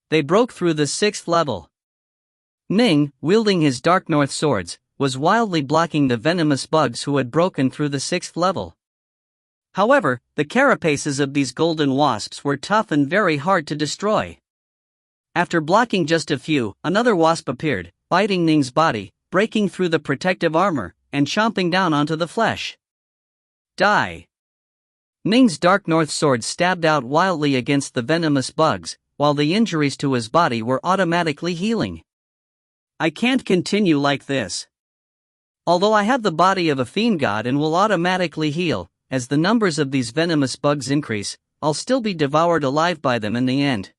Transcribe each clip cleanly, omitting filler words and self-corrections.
They broke through the 6th level. Ning, wielding his Dark North swords, was wildly blocking the venomous bugs who had broken through the 6th level. However, the carapaces of these golden wasps were tough and very hard to destroy. After blocking just a few, another wasp appeared, biting Ning's body, breaking through the protective armor, and chomping down onto the flesh. Die! Ning's Dark North sword stabbed out wildly against the venomous bugs, while the injuries to his body were automatically healing. I can't continue like this. Although I have the body of a fiend god and will automatically heal, as the numbers of these venomous bugs increase, I'll still be devoured alive by them in the end.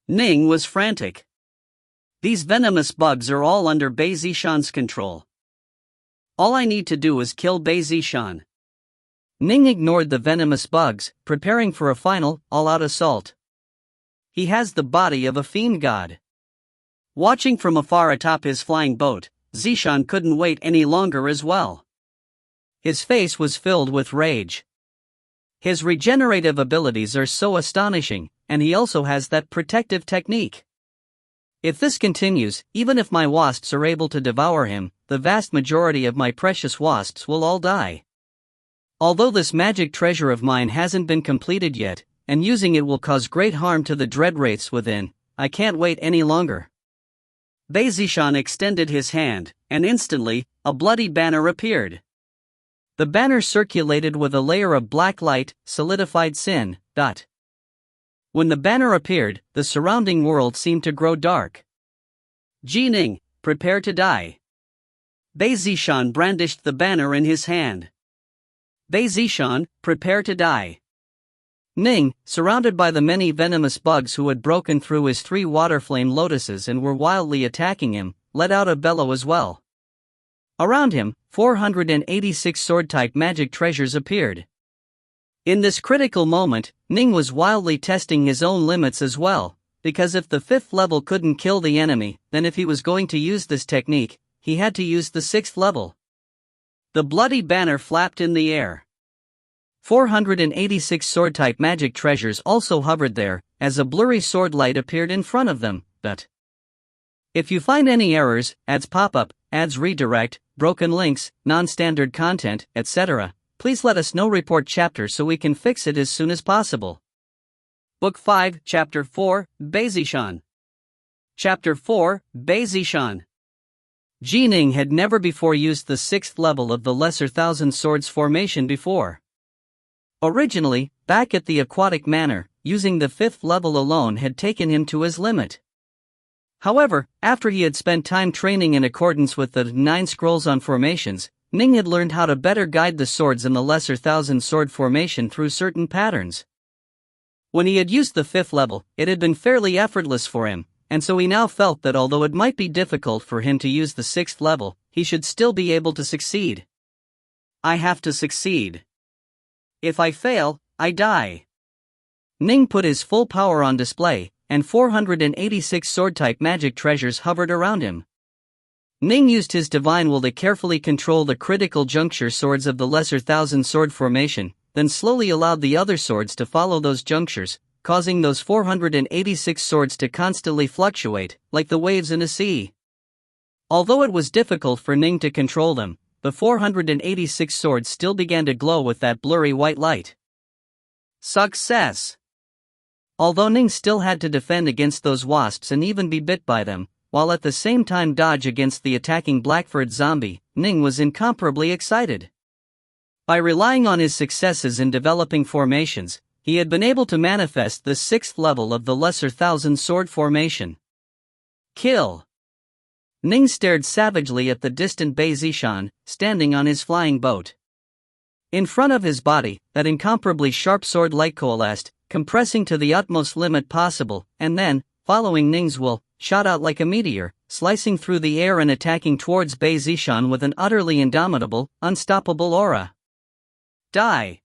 Ning was frantic. These venomous bugs are all under Bei Zishan's control. All I need to do is kill Bei Zishan. Ning ignored the venomous bugs, preparing for a final, all-out assault. He has the body of a fiend god. Watching from afar atop his flying boat, Zishan couldn't wait any longer as well. His face was filled with rage. His regenerative abilities are so astonishing, and he also has that protective technique. If this continues, even if my wasps are able to devour him, the vast majority of my precious wasps will all die. Although this magic treasure of mine hasn't been completed yet, and using it will cause great harm to the dread wraiths within, I can't wait any longer. Bei Zishan extended his hand, and instantly, a bloody banner appeared. The banner circulated with a layer of black light, solidified sin. When the banner appeared, the surrounding world seemed to grow dark. Ning, prepare to die. Bei Zishan brandished the banner in his hand. Bei Zishan, prepare to die. Ning, surrounded by the many venomous bugs who had broken through his 3 water flame lotuses and were wildly attacking him, let out a bellow as well. Around him, 486 sword-type magic treasures appeared. In this critical moment, Ning was wildly testing his own limits as well, because if the 5th level couldn't kill the enemy, then if he was going to use this technique, he had to use the 6th level. The bloody banner flapped in the air. 486 sword-type magic treasures also hovered there, as a blurry sword light appeared in front of them. If you find any errors, ads pop-up, ads redirect, broken links, non-standard content, etc., please let us know. Report chapter so we can fix it as soon as possible. Book 5, Chapter 4, Bei Zishan. Chapter 4, Bei Zishan. Ning had never before used the 6th level of the Lesser Thousand Swords formation before. Originally, back at the aquatic manor, using the 5th level alone had taken him to his limit. However, after he had spent time training in accordance with the 9 scrolls on formations, Ning had learned how to better guide the swords in the Lesser Thousand Sword formation through certain patterns. When he had used the 5th level, it had been fairly effortless for him, and so he now felt that although it might be difficult for him to use the 6th level, he should still be able to succeed. I have to succeed. If I fail, I die. Ning put his full power on display, and 486 sword-type magic treasures hovered around him. Ning used his divine will to carefully control the critical juncture swords of the Lesser Thousand Sword formation, then slowly allowed the other swords to follow those junctures, causing those 486 swords to constantly fluctuate, like the waves in a sea. Although it was difficult for Ning to control them, the 486 swords still began to glow with that blurry white light. Success! Although Ning still had to defend against those wasps and even be bit by them, while at the same time dodge against the attacking Blackford zombie, Ning was incomparably excited. By relying on his successes in developing formations, he had been able to manifest the 6th level of the Lesser Thousand Sword formation. Kill! Ning stared savagely at the distant Bei Zishan, standing on his flying boat. In front of his body, that incomparably sharp sword light coalesced, compressing to the utmost limit possible, and then, following Ning's will, shot out like a meteor, slicing through the air and attacking towards Bei Zishan with an utterly indomitable, unstoppable aura. Die!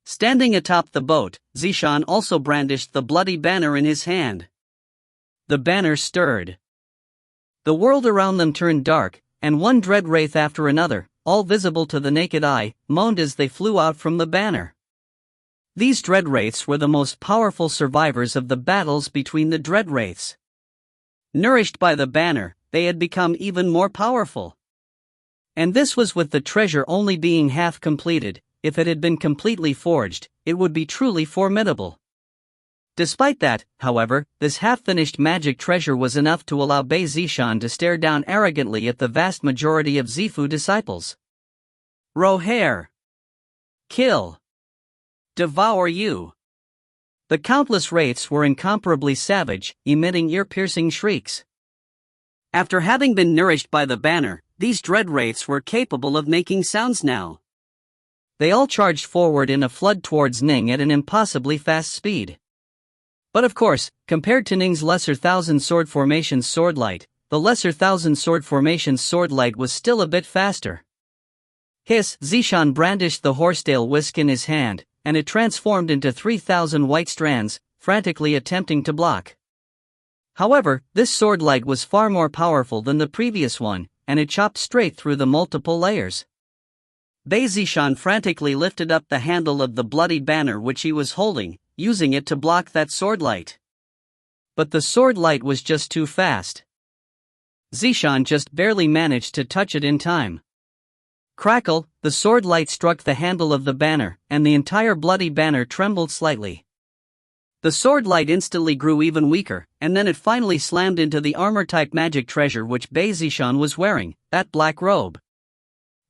Standing atop the boat, Zishan also brandished the bloody banner in his hand. The banner stirred. The world around them turned dark, and one dread wraith after another, all visible to the naked eye, moaned as they flew out from the banner. These dread wraiths were the most powerful survivors of the battles between the dread wraiths. Nourished by the banner, they had become even more powerful. And this was with the treasure only being half completed. If it had been completely forged, it would be truly formidable. Despite that, however, this half-finished magic treasure was enough to allow Bei Zishan to stare down arrogantly at the vast majority of Zifu disciples. Rohair! Kill! Devour you! The countless wraiths were incomparably savage, emitting ear-piercing shrieks. After having been nourished by the banner, these dread wraiths were capable of making sounds now. They all charged forward in a flood towards Ning at an impossibly fast speed. But of course, compared to Ning's lesser Thousand Sword Formation's sword light, the lesser Thousand Sword Formation's sword light was still a bit faster. Hiss! Zishan brandished the horsetail whisk in his hand, and it transformed into 3,000 white strands, frantically attempting to block. However, this sword light was far more powerful than the previous one, and it chopped straight through the multiple layers. Bei Zishan frantically lifted up the handle of the bloody banner which he was holding, using it to block that sword light. But the sword light was just too fast. Zishan just barely managed to touch it in time. Crackle! The sword light struck the handle of the banner, and the entire bloody banner trembled slightly. The sword light instantly grew even weaker, and then it finally slammed into the armor-type magic treasure which Bei Zishan was wearing, that black robe.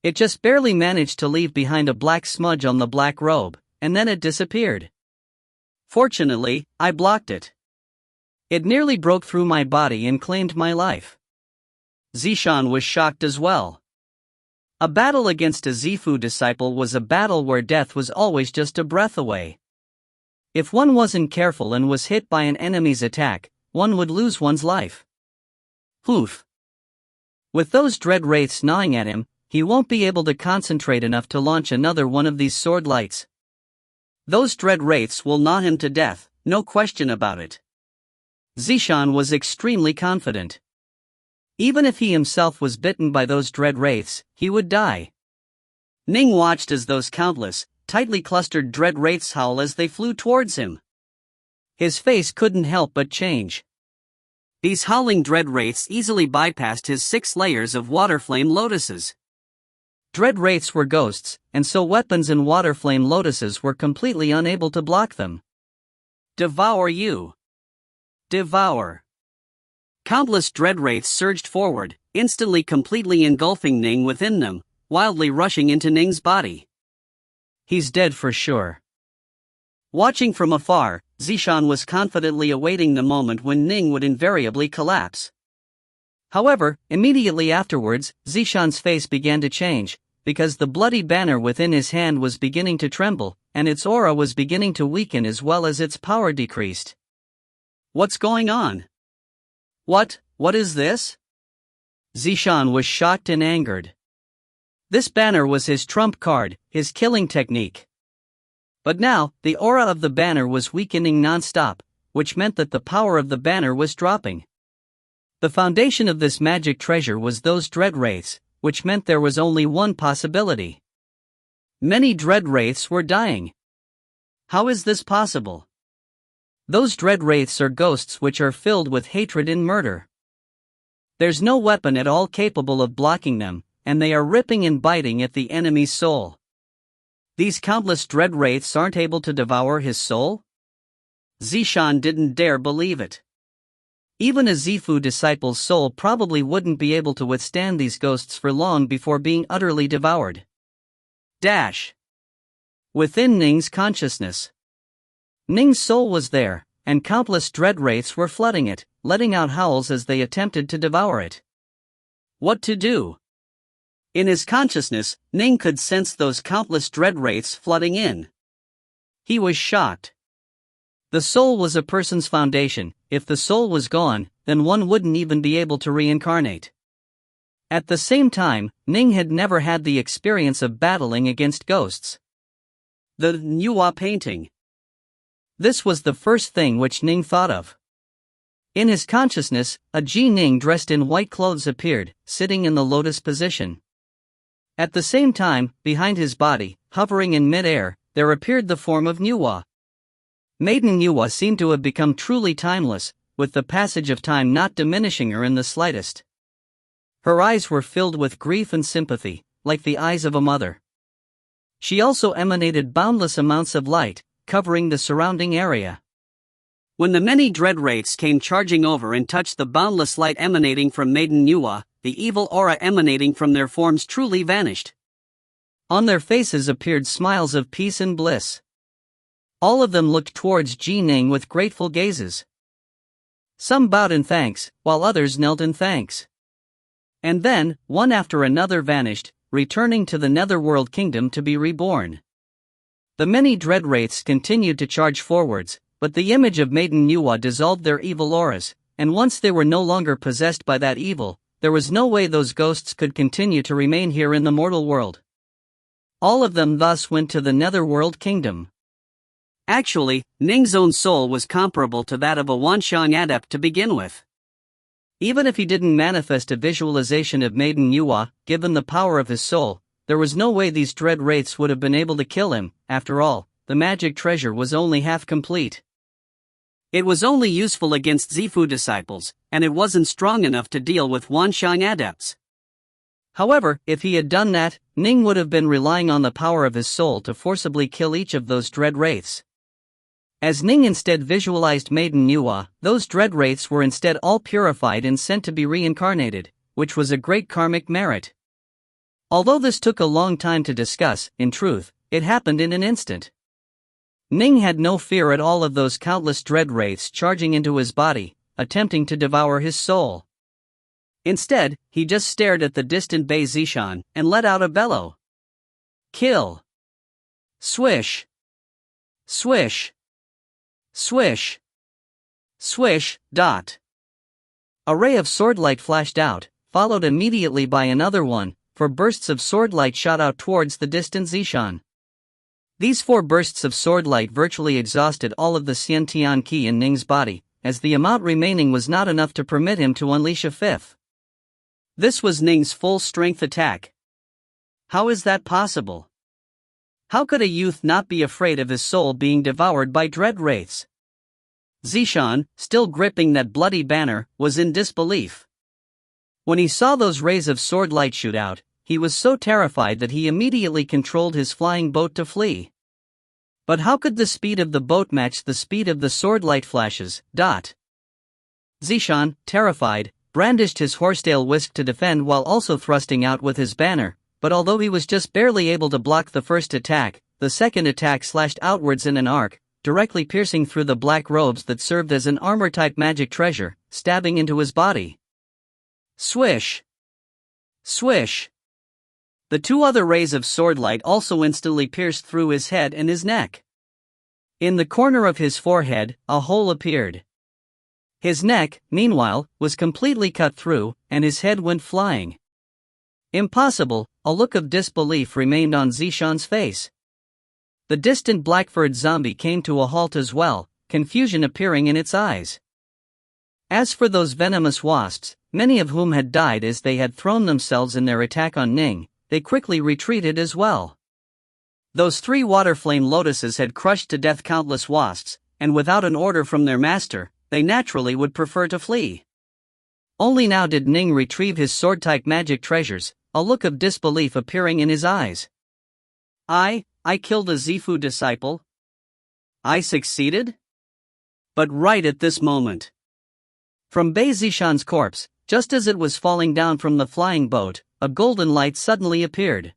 It just barely managed to leave behind a black smudge on the black robe, and then it disappeared. Fortunately, I blocked it. It nearly broke through my body and claimed my life. Zishan was shocked as well. A battle against a Zifu disciple was a battle where death was always just a breath away. If one wasn't careful and was hit by an enemy's attack, one would lose one's life. Oof. With those dread wraiths gnawing at him, he won't be able to concentrate enough to launch another one of these sword lights. Those dread wraiths will gnaw him to death, no question about it. Zishan was extremely confident. Even if he himself was bitten by those dread wraiths, he would die. Ning watched as those countless, tightly clustered dread wraiths howl as they flew towards him. His face couldn't help but change. These howling dread wraiths easily bypassed his 6 layers of water flame lotuses. Dread wraiths were ghosts, and so weapons and water flame lotuses were completely unable to block them. Devour you! Devour! Countless dread wraiths surged forward, instantly completely engulfing Ning within them, wildly rushing into Ning's body. He's dead for sure. Watching from afar, Zishan was confidently awaiting the moment when Ning would invariably collapse. However, immediately afterwards, Zishan's face began to change, because the bloody banner within his hand was beginning to tremble, and its aura was beginning to weaken as well as its power decreased. What's going on? What is this? Zishan was shocked and angered. This banner was his trump card, his killing technique. But now, the aura of the banner was weakening non-stop, which meant that the power of the banner was dropping. The foundation of this magic treasure was those dread wraiths, which meant there was only one possibility. Many dread wraiths were dying. How is this possible? Those dread wraiths are ghosts which are filled with hatred and murder. There's no weapon at all capable of blocking them, and they are ripping and biting at the enemy's soul. These countless dread wraiths aren't able to devour his soul? Zishan didn't dare believe it. Even a Zifu disciple's soul probably wouldn't be able to withstand these ghosts for long before being utterly devoured. Dash! Within Ning's consciousness. Ning's soul was there, and countless dread wraiths were flooding it, letting out howls as they attempted to devour it. What to do? In his consciousness, Ning could sense those countless dread wraiths flooding in. He was shocked. The soul was a person's foundation. If the soul was gone, then one wouldn't even be able to reincarnate. At the same time, Ning had never had the experience of battling against ghosts. The Nuwa painting. This was the first thing which Ning thought of. In his consciousness, a Ji Ning dressed in white clothes appeared, sitting in the lotus position. At the same time, behind his body, hovering in mid-air, there appeared the form of Nuwa. Maiden Nuwa seemed to have become truly timeless, with the passage of time not diminishing her in the slightest. Her eyes were filled with grief and sympathy, like the eyes of a mother. She also emanated boundless amounts of light, covering the surrounding area. When the many dread wraiths came charging over and touched the boundless light emanating from Maiden Nuwa, the evil aura emanating from their forms truly vanished. On their faces appeared smiles of peace and bliss. All of them looked towards Ning with grateful gazes. Some bowed in thanks, while others knelt in thanks. And then, one after another vanished, returning to the netherworld kingdom to be reborn. The many dread wraiths continued to charge forwards, but the image of Maiden Nuwa dissolved their evil auras, and once they were no longer possessed by that evil, there was no way those ghosts could continue to remain here in the mortal world. All of them thus went to the netherworld kingdom. Actually, Ning's own soul was comparable to that of a Wanshang adept to begin with. Even if he didn't manifest a visualization of Maiden Nuwa, given the power of his soul, there was no way these dread wraiths would have been able to kill him. After all, the magic treasure was only half complete. It was only useful against Zifu disciples, and it wasn't strong enough to deal with Wanshang adepts. However, if he had done that, Ning would have been relying on the power of his soul to forcibly kill each of those dread wraiths. As Ning instead visualized Maiden Nuwa, those dread wraiths were instead all purified and sent to be reincarnated, which was a great karmic merit. Although this took a long time to discuss, in truth, it happened in an instant. Ning had no fear at all of those countless dread wraiths charging into his body, attempting to devour his soul. Instead, he just stared at the distant Bei Zishan and let out a bellow. Kill! Swish! Swish! Swish! Swish! Dot! A ray of swordlight flashed out, followed immediately by another one, 4 bursts of swordlight shot out towards the distant Zishan. These 4 bursts of swordlight virtually exhausted all of the Xiantian Qi in Ning's body, as the amount remaining was not enough to permit him to unleash a 5th. This was Ning's full-strength attack. How is that possible? How could a youth not be afraid of his soul being devoured by dread wraiths? Zishan, still gripping that bloody banner, was in disbelief. When he saw those rays of swordlight shoot out, he was so terrified that he immediately controlled his flying boat to flee. But how could the speed of the boat match the speed of the swordlight flashes? Zishan, terrified, brandished his horsetail whisk to defend while also thrusting out with his banner, but although he was just barely able to block the first attack, the second attack slashed outwards in an arc, directly piercing through the black robes that served as an armor-type magic treasure, stabbing into his body. Swish! Swish! The 2 other rays of swordlight also instantly pierced through his head and his neck. In the corner of his forehead, a hole appeared. His neck, meanwhile, was completely cut through, and his head went flying. Impossible, a look of disbelief remained on Zishan's face. The distant black-furred zombie came to a halt as well, confusion appearing in its eyes. As for those venomous wasps, many of whom had died as they had thrown themselves in their attack on Ning, they quickly retreated as well. Those 3 water flame lotuses had crushed to death countless wasps, and without an order from their master, they naturally would prefer to flee. Only now did Ning retrieve his sword-type magic treasures, a look of disbelief appearing in his eyes. I killed a Zifu disciple? I succeeded? But right at this moment. From Bei Zishan's corpse, just as it was falling down from the flying boat, a golden light suddenly appeared.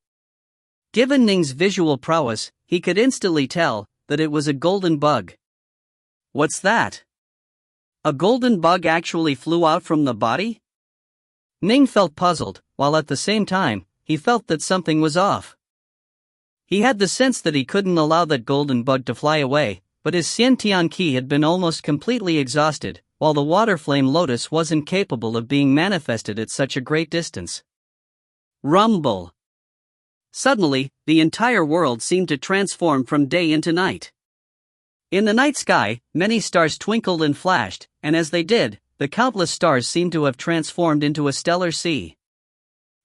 Given Ning's visual prowess, he could instantly tell that it was a golden bug. What's that? A golden bug actually flew out from the body? Ning felt puzzled, while at the same time, he felt that something was off. He had the sense that he couldn't allow that golden bug to fly away, but his Xiantian Qi had been almost completely exhausted, while the water flame lotus wasn't capable of being manifested at such a great distance. Rumble! Suddenly, the entire world seemed to transform from day into night. In the night sky, many stars twinkled and flashed, and as they did, the countless stars seemed to have transformed into a stellar sea.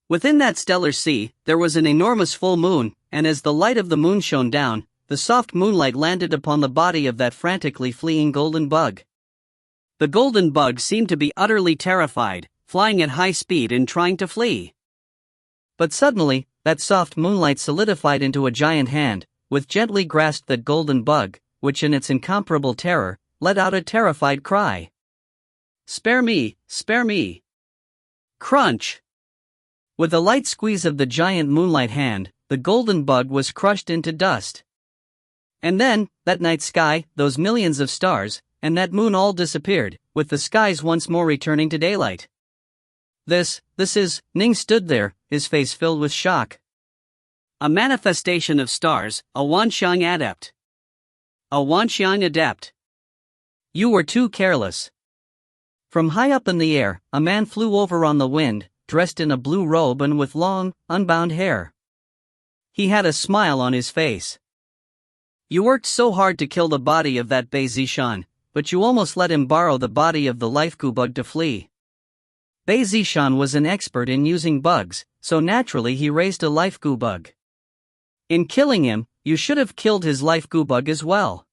Within that stellar sea, there was an enormous full moon, and as the light of the moon shone down, the soft moonlight landed upon the body of that frantically fleeing golden bug. The golden bug seemed to be utterly terrified, flying at high speed and trying to flee. But suddenly, that soft moonlight solidified into a giant hand, which gently grasped that golden bug, which in its incomparable terror, let out a terrified cry. "Spare me, spare me!" Crunch! With a light squeeze of the giant moonlight hand, the golden bug was crushed into dust. And then, that night sky, those millions of stars, and that moon all disappeared, with the skies once more returning to daylight. This is, Ning stood there, his face filled with shock. A manifestation of stars, a Wanxiang adept. A Wanxiang adept. You were too careless. From high up in the air, a man flew over on the wind, dressed in a blue robe and with long, unbound hair. He had a smile on his face. You worked so hard to kill the body of that Bei Zishan, but you almost let him borrow the body of the life goo bug to flee. Bei Zishan was an expert in using bugs, so naturally he raised a life goo bug. In killing him, you should have killed his life goo bug as well.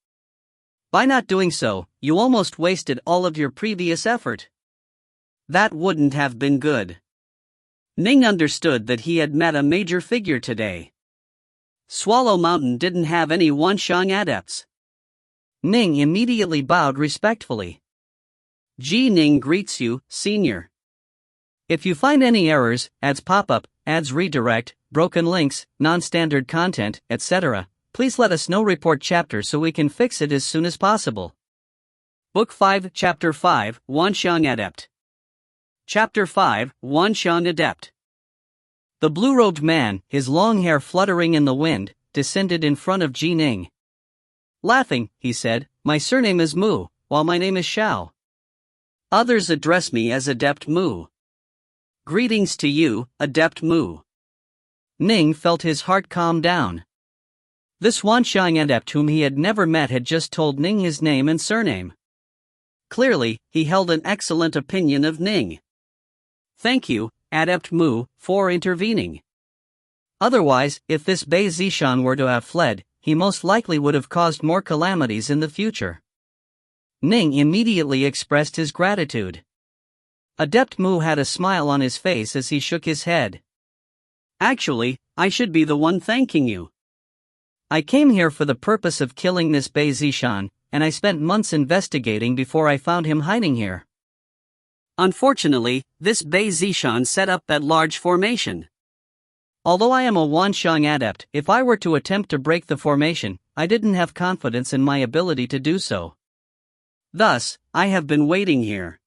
By not doing so, you almost wasted all of your previous effort. That wouldn't have been good. Ning understood that he had met a major figure today. Swallow Mountain didn't have any Wanxiang adepts. Ning immediately bowed respectfully. Ji Ning greets you, senior. If you find any errors, ads pop-up, ads redirect, broken links, non-standard content, etc., please let us know. Report chapter so we can fix it as soon as possible. Book 5, Chapter 5, Wanxiang Adept. Chapter 5, Wanxiang Adept. The blue-robed man, his long hair fluttering in the wind, descended in front of Ji Ning. Laughing, he said, "My surname is Mu, while my name is Xiao. Others address me as Adept Mu. Greetings to you, Adept Mu." Ning felt his heart calm down. This Wanxiang adept whom he had never met had just told Ning his name and surname. Clearly, he held an excellent opinion of Ning. Thank you, Adept Mu, for intervening. Otherwise, if this Bei Zishan were to have fled, he most likely would have caused more calamities in the future. Ning immediately expressed his gratitude. Adept Mu had a smile on his face as he shook his head. Actually, I should be the one thanking you. I came here for the purpose of killing this Bei Zishan, and I spent months investigating before I found him hiding here. Unfortunately, this Bei Zishan set up that large formation. Although I am a Wanxiang adept, if I were to attempt to break the formation, I didn't have confidence in my ability to do so. Thus, I have been waiting here.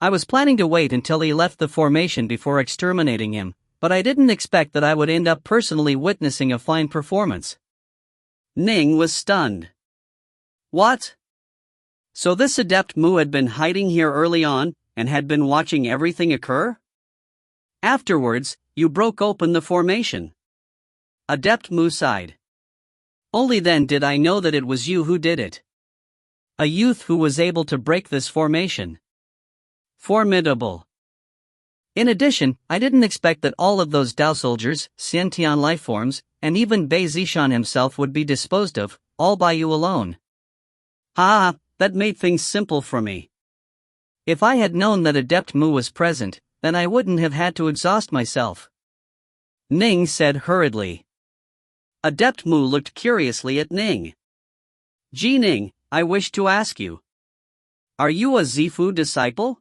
I was planning to wait until he left the formation before exterminating him, but I didn't expect that I would end up personally witnessing a fine performance. Ning was stunned. What? So this Adept Mu had been hiding here early on, and had been watching everything occur? Afterwards, you broke open the formation. Adept Mu sighed. Only then did I know that it was you who did it. A youth who was able to break this formation. Formidable. In addition, I didn't expect that all of those Dao soldiers, Xiantian lifeforms, and even Bei Zishan himself would be disposed of, all by you alone. That made things simple for me. If I had known that Adept Mu was present, then I wouldn't have had to exhaust myself. Ning said hurriedly. Adept Mu looked curiously at Ning. Ji Ning, I wish to ask you. Are you a Zifu disciple?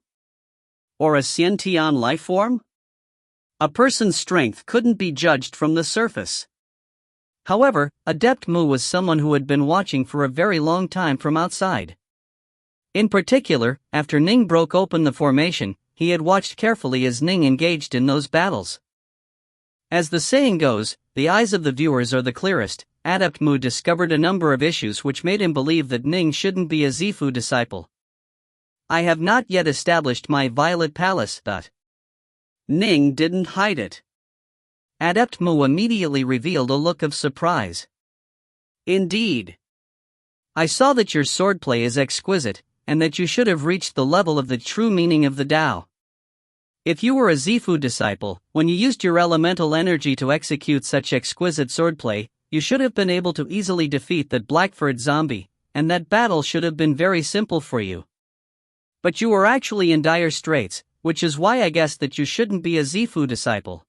Or a Xiantian lifeform? A person's strength couldn't be judged from the surface. However, Adept Mu was someone who had been watching for a very long time from outside. In particular, after Ning broke open the formation, he had watched carefully as Ning engaged in those battles. As the saying goes, the eyes of the viewers are the clearest. Adept Mu discovered a number of issues which made him believe that Ning shouldn't be a Zifu disciple. I have not yet established my Violet Palace. Ning didn't hide it. Adept Mu immediately revealed a look of surprise. Indeed. I saw that your swordplay is exquisite, and that you should have reached the level of the true meaning of the Tao. If you were a Zifu disciple, when you used your elemental energy to execute such exquisite swordplay, you should have been able to easily defeat that Blackford zombie, and that battle should have been very simple for you. But you were actually in dire straits, which is why I guessed that you shouldn't be a Zifu disciple.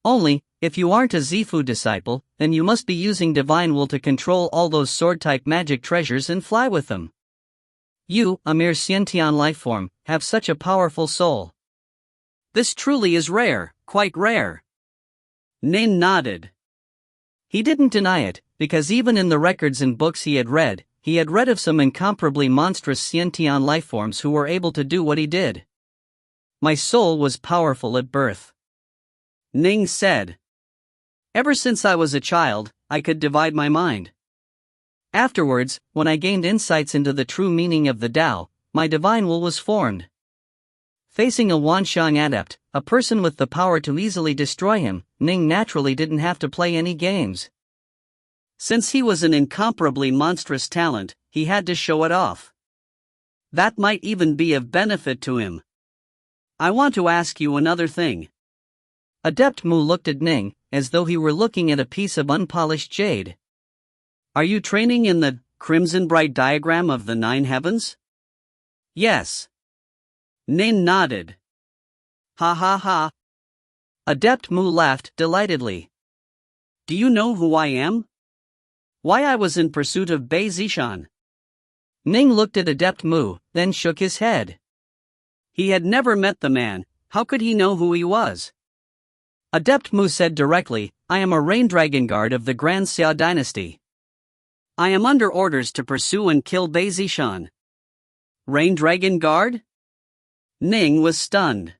Only, if you aren't a Zifu disciple, then you must be using divine will to control all those sword-type magic treasures and fly with them. You, a mere sentient lifeform, have such a powerful soul. This truly is rare, quite rare. Ning nodded. He didn't deny it, because even in the records and books he had read of some incomparably monstrous sentient lifeforms who were able to do what he did. My soul was powerful at birth. Ning said. Ever since I was a child, I could divide my mind. Afterwards, when I gained insights into the true meaning of the Tao, my divine will was formed. Facing a Wanshang adept, a person with the power to easily destroy him, Ning naturally didn't have to play any games. Since he was an incomparably monstrous talent, he had to show it off. That might even be of benefit to him. I want to ask you another thing. Adept Mu looked at Ning, as though he were looking at a piece of unpolished jade. Are you training in the Crimson Bright diagram of the 9 heavens? Yes. Ning nodded. Ha ha ha. Adept Mu laughed delightedly. Do you know who I am? Why I was in pursuit of Bei Zishan. Ning looked at Adept Mu, then shook his head. He had never met the man, how could he know who he was? Adept Mu said directly, I am a Rain Dragon Guard of the Grand Xia dynasty. I am under orders to pursue and kill Bei Zishan. Rain Dragon Guard? Ning was stunned.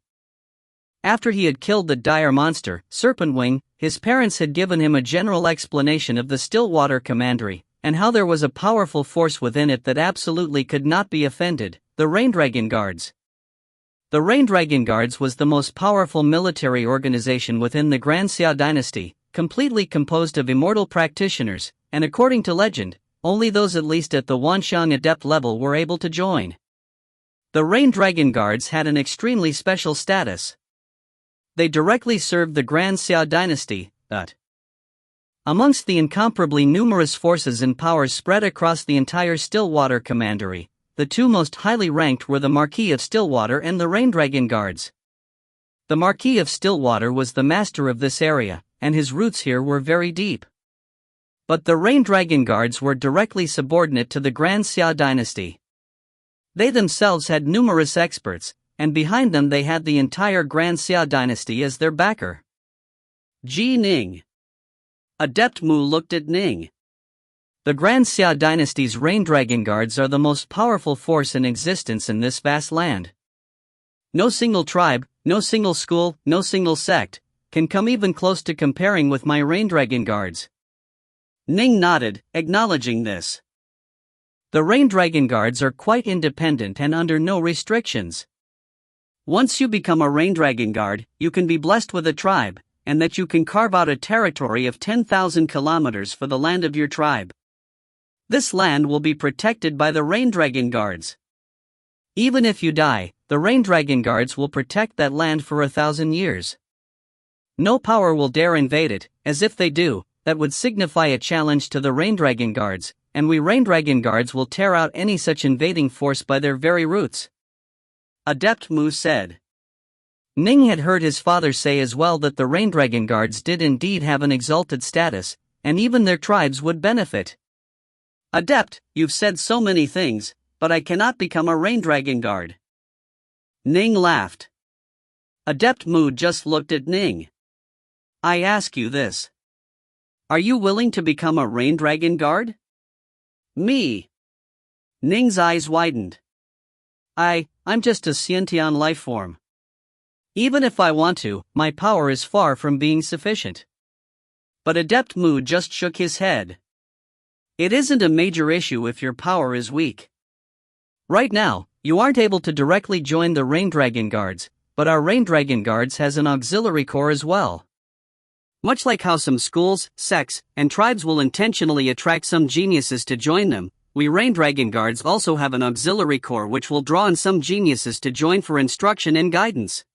After he had killed the dire monster, Serpentwing, his parents had given him a general explanation of the Stillwater Commandery, and how there was a powerful force within it that absolutely could not be offended, the Rain Dragon Guards. The Rain Dragon Guards was the most powerful military organization within the Grand Xia dynasty, completely composed of immortal practitioners, and according to legend, only those at least at the Wanshang adept level were able to join. The Rain Dragon Guards had an extremely special status. They directly served the Grand Xia dynasty, but amongst the incomparably numerous forces and powers spread across the entire Stillwater Commandery, the two most highly ranked were the Marquis of Stillwater and the Rain Dragon Guards. The Marquis of Stillwater was the master of this area, and his roots here were very deep. But the Rain Dragon Guards were directly subordinate to the Grand Xia dynasty. They themselves had numerous experts, and behind them they had the entire Grand Xia dynasty as their backer. Ning. Adept Mu looked at Ning. The Grand Xia dynasty's Rain Dragon Guards are the most powerful force in existence in this vast land. No single tribe, no single school, no single sect, can come even close to comparing with my Rain Dragon Guards. Ning nodded, acknowledging this. The Rain Dragon Guards are quite independent and under no restrictions. Once you become a Rain Dragon Guard, you can be blessed with a tribe, and that you can carve out a territory of 10,000 kilometers for the land of your tribe. This land will be protected by the Rain Dragon Guards. Even if you die, the Rain Dragon Guards will protect that land for 1,000 years. No power will dare invade it, as if they do, that would signify a challenge to the Rain Dragon Guards, and we Rain Dragon Guards will tear out any such invading force by their very roots. Adept Mu said. Ning had heard his father say as well that the Rain Dragon Guards did indeed have an exalted status, and even their tribes would benefit. Adept, you've said so many things, but I cannot become a Rain Dragon Guard. Ning laughed. Adept Mu just looked at Ning. I ask you this. Are you willing to become a Rain Dragon Guard? Me. Ning's eyes widened. I'm just a sentient lifeform. Even if I want to, my power is far from being sufficient. But Adept Mu just shook his head. It isn't a major issue if your power is weak. Right now, you aren't able to directly join the Rain Dragon Guards, but our Rain Dragon Guards has an auxiliary corps as well. Much like how some schools, sects, and tribes will intentionally attract some geniuses to join them, we Rain Dragon Guards also have an auxiliary corps which will draw in some geniuses to join for instruction and guidance.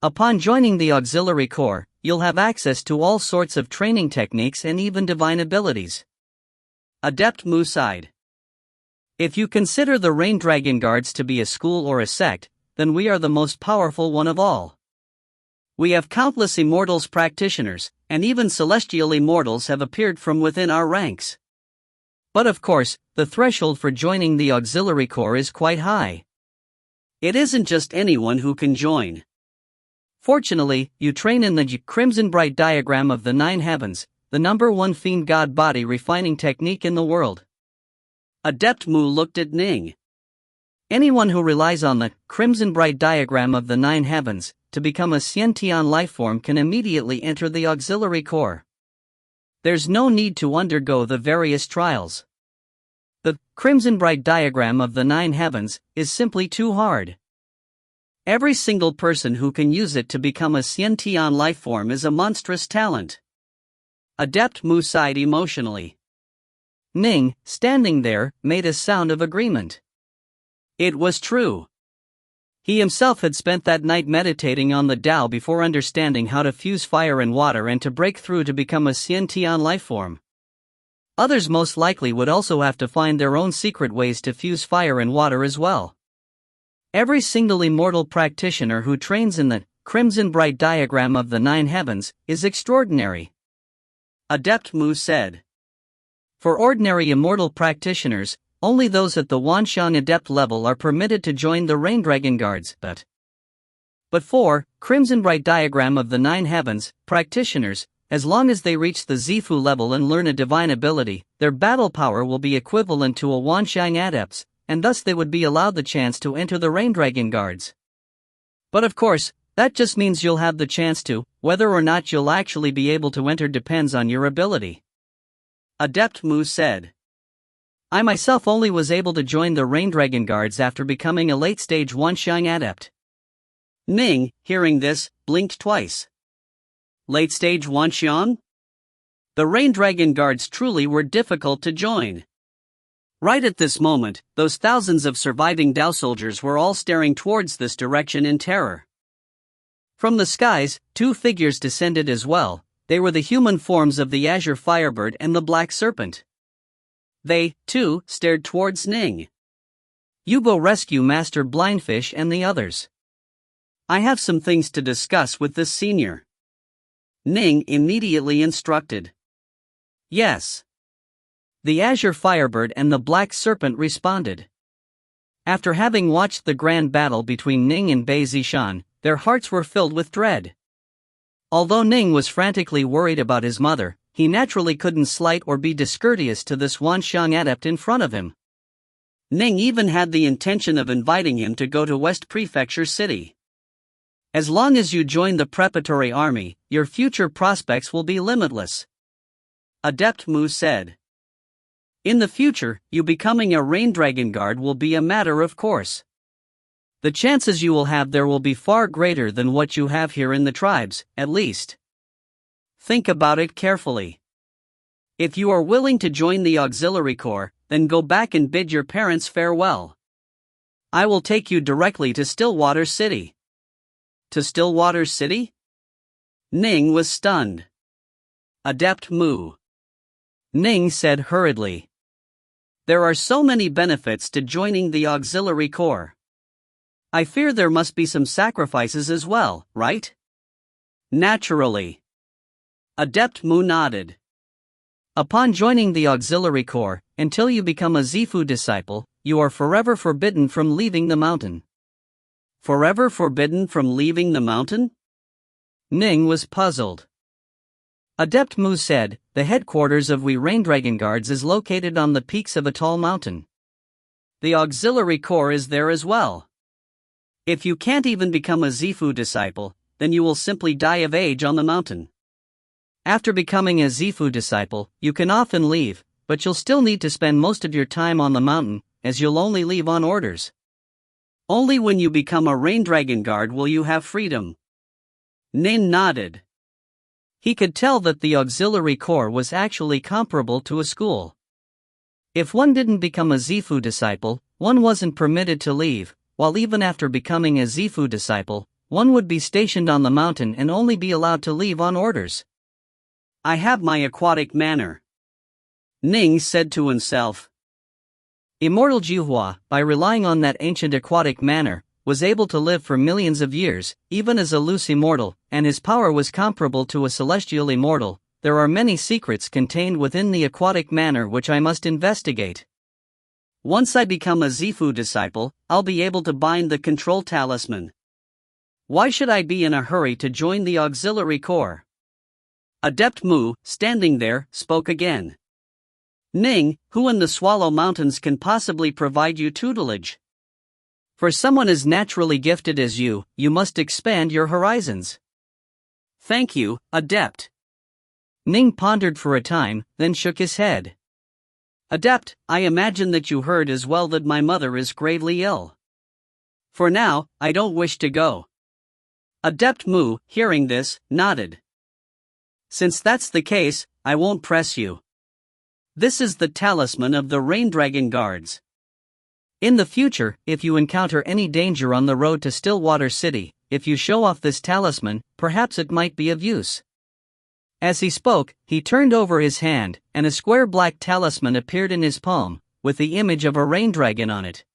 Upon joining the auxiliary corps, you'll have access to all sorts of training techniques and even divine abilities. Adept Mu side. If you consider the Rain Dragon Guards to be a school or a sect, then we are the most powerful one of all. We have countless Immortals practitioners, and even celestial Immortals have appeared from within our ranks. But of course, the threshold for joining the auxiliary corps is quite high. It isn't just anyone who can join. Fortunately, you train in the Crimson Bright diagram of the 9 heavens, the #1 fiend god body refining technique in the world. Adept Mu looked at Ning. Anyone who relies on the Crimson Bright diagram of the 9 heavens to become a Xiantian lifeform can immediately enter the auxiliary corps. There's no need to undergo the various trials. The Crimson Bright diagram of the 9 heavens is simply too hard. Every single person who can use it to become a Xiantian lifeform is a monstrous talent. Adept Mu sighed emotionally. Ning, standing there, made a sound of agreement. It was true. He himself had spent that night meditating on the Tao before understanding how to fuse fire and water and to break through to become a Xiantian lifeform. Others most likely would also have to find their own secret ways to fuse fire and water as well. Every single immortal practitioner who trains in the Crimson Bright diagram of the 9 heavens is extraordinary. Adept Mu said. For ordinary immortal practitioners, only those at the Wanxiang Adept level are permitted to join the Rain Dragon Guards, but for Crimson Bright diagram of the 9 heavens practitioners, as long as they reach the Zifu level and learn a divine ability, their battle power will be equivalent to a Wanxiang Adept's, and thus they would be allowed the chance to enter the Rain Dragon Guards. But of course, that just means you'll have the chance to. Whether or not you'll actually be able to enter depends on your ability. Adept Mu said. I myself only was able to join the Rain Dragon Guards after becoming a late-stage Wanxiang Adept. Ning, hearing this, blinked twice. Late-stage Wanxiang? The Rain Dragon Guards truly were difficult to join. Right at this moment, those thousands of surviving Dao soldiers were all staring towards this direction in terror. From the skies, 2 figures descended as well. They were the human forms of the Azure Firebird and the Black Serpent. They, too, stared towards Ning. You go rescue Master Blindfish and the others. I have some things to discuss with this senior. Ning immediately instructed. Yes. The Azure Firebird and the Black Serpent responded. After having watched the grand battle between Ning and Bei Zishan, their hearts were filled with dread. Although Ning was frantically worried about his mother, he naturally couldn't slight or be discourteous to this Wanxiang Adept in front of him. Ning even had the intention of inviting him to go to West Prefecture City. As long as you join the preparatory army, your future prospects will be limitless. Adept Mu said. In the future, you becoming a Rain Dragon Guard will be a matter of course. The chances you will have there will be far greater than what you have here in the tribes, at least. Think about it carefully. If you are willing to join the auxiliary corps, then go back and bid your parents farewell. I will take you directly to Stillwater City. To Stillwater City? Ning was stunned. Adept Mu. Ning said hurriedly. There are so many benefits to joining the auxiliary corps. I fear there must be some sacrifices as well, right? Naturally. Adept Mu nodded. Upon joining the auxiliary corps, until you become a Zifu disciple, you are forever forbidden from leaving the mountain. Forever forbidden from leaving the mountain? Ning was puzzled. Adept Mu said, the headquarters of we Rain Dragon Guards is located on the peaks of a tall mountain. The auxiliary corps is there as well. If you can't even become a Zifu disciple, then you will simply die of age on the mountain. After becoming a Zifu disciple, you can often leave, but you'll still need to spend most of your time on the mountain, as you'll only leave on orders. Only when you become a Rain Dragon Guard will you have freedom. Ning nodded. He could tell that the auxiliary corps was actually comparable to a school. If one didn't become a Zifu disciple, one wasn't permitted to leave, while even after becoming a Zifu disciple, one would be stationed on the mountain and only be allowed to leave on orders. I have my aquatic manor, Ning said to himself. Immortal Jihua, by relying on that ancient aquatic manor, was able to live for millions of years, even as a loose immortal, and his power was comparable to a celestial immortal. There are many secrets contained within the aquatic manor which I must investigate. Once I become a Zifu disciple, I'll be able to bind the control talisman. Why should I be in a hurry to join the auxiliary corps? Adept Mu, standing there, spoke again. Ning, who in the Swallow Mountains can possibly provide you tutelage? For someone as naturally gifted as you, you must expand your horizons. Thank you, Adept. Ning pondered for a time, then shook his head. Adept, I imagine that you heard as well that my mother is gravely ill. For now, I don't wish to go. Adept Mu, hearing this, nodded. Since that's the case, I won't press you. This is the talisman of the Rain Dragon Guards. In the future, if you encounter any danger on the road to Stillwater City, if you show off this talisman, perhaps it might be of use. As he spoke, he turned over his hand, and a square black talisman appeared in his palm, with the image of a rain dragon on it.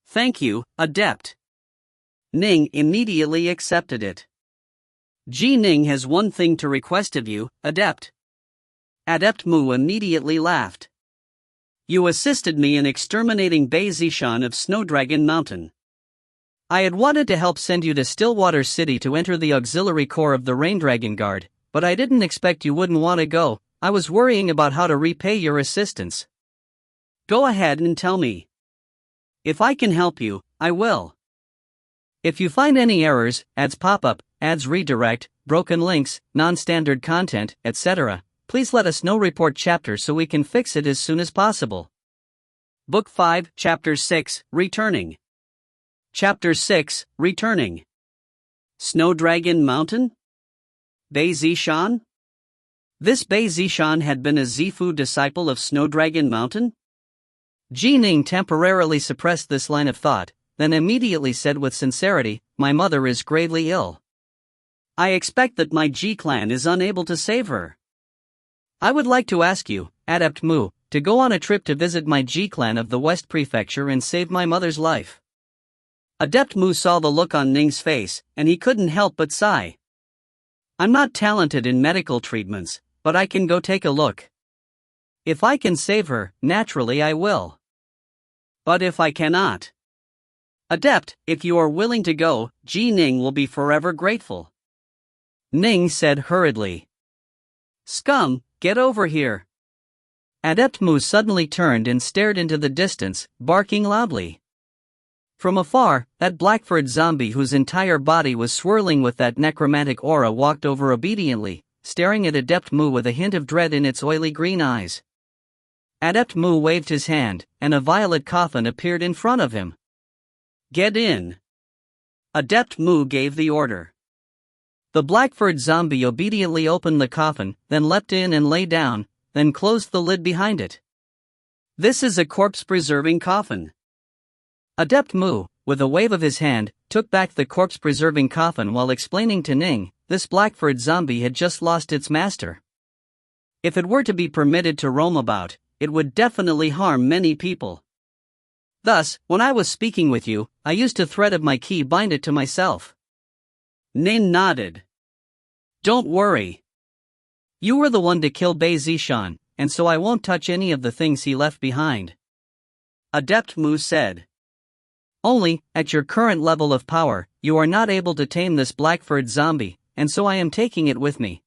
Thank you, Adept. Ning immediately accepted it. Ning has one thing to request of you, Adept. Adept Mu immediately laughed. You assisted me in exterminating Bei Zishan of Snowdragon Mountain. I had wanted to help send you to Stillwater City to enter the auxiliary corps of the Rain Dragon Guard, but I didn't expect you wouldn't want to go. I was worrying about how to repay your assistance. Go ahead and tell me. If I can help you, I will. If you find any errors, ads pop up, ads redirect, broken links, non-standard content, etc., please let us know. Report chapter so we can fix it as soon as possible. Book 5, Chapter 6, Returning. Chapter 6, Returning. Snowdragon Mountain? Bei Zishan? This Bei Zishan had been a Zifu disciple of Snowdragon Mountain? Ning temporarily suppressed this line of thought, then immediately said with sincerity, my mother is gravely ill. I expect that my G-clan is unable to save her. I would like to ask you, Adept Mu, to go on a trip to visit my G-clan of the West Prefecture and save my mother's life. Adept Mu saw the look on Ning's face, and he couldn't help but sigh. I'm not talented in medical treatments, but I can go take a look. If I can save her, naturally I will. But if I cannot? Adept, if you are willing to go, Ning will be forever grateful. Ning said hurriedly. Scum, get over here. Adept Mu suddenly turned and stared into the distance, barking loudly. From afar, that Blackford zombie whose entire body was swirling with that necromantic aura walked over obediently, staring at Adept Mu with a hint of dread in its oily green eyes. Adept Mu waved his hand, and a violet coffin appeared in front of him. Get in. Adept Mu gave the order. The Blackford zombie obediently opened the coffin, then leapt in and lay down, then closed the lid behind it. This is a corpse-preserving coffin. Adept Mu, with a wave of his hand, took back the corpse-preserving coffin while explaining to Ning, this Blackford zombie had just lost its master. If it were to be permitted to roam about, it would definitely harm many people. Thus, when I was speaking with you, I used a thread of my key bind it to myself. Ning nodded. Don't worry. You were the one to kill Bei Zishan, and so I won't touch any of the things he left behind. Adept Mu said. Only, at your current level of power, you are not able to tame this Blackford zombie, and so I am taking it with me.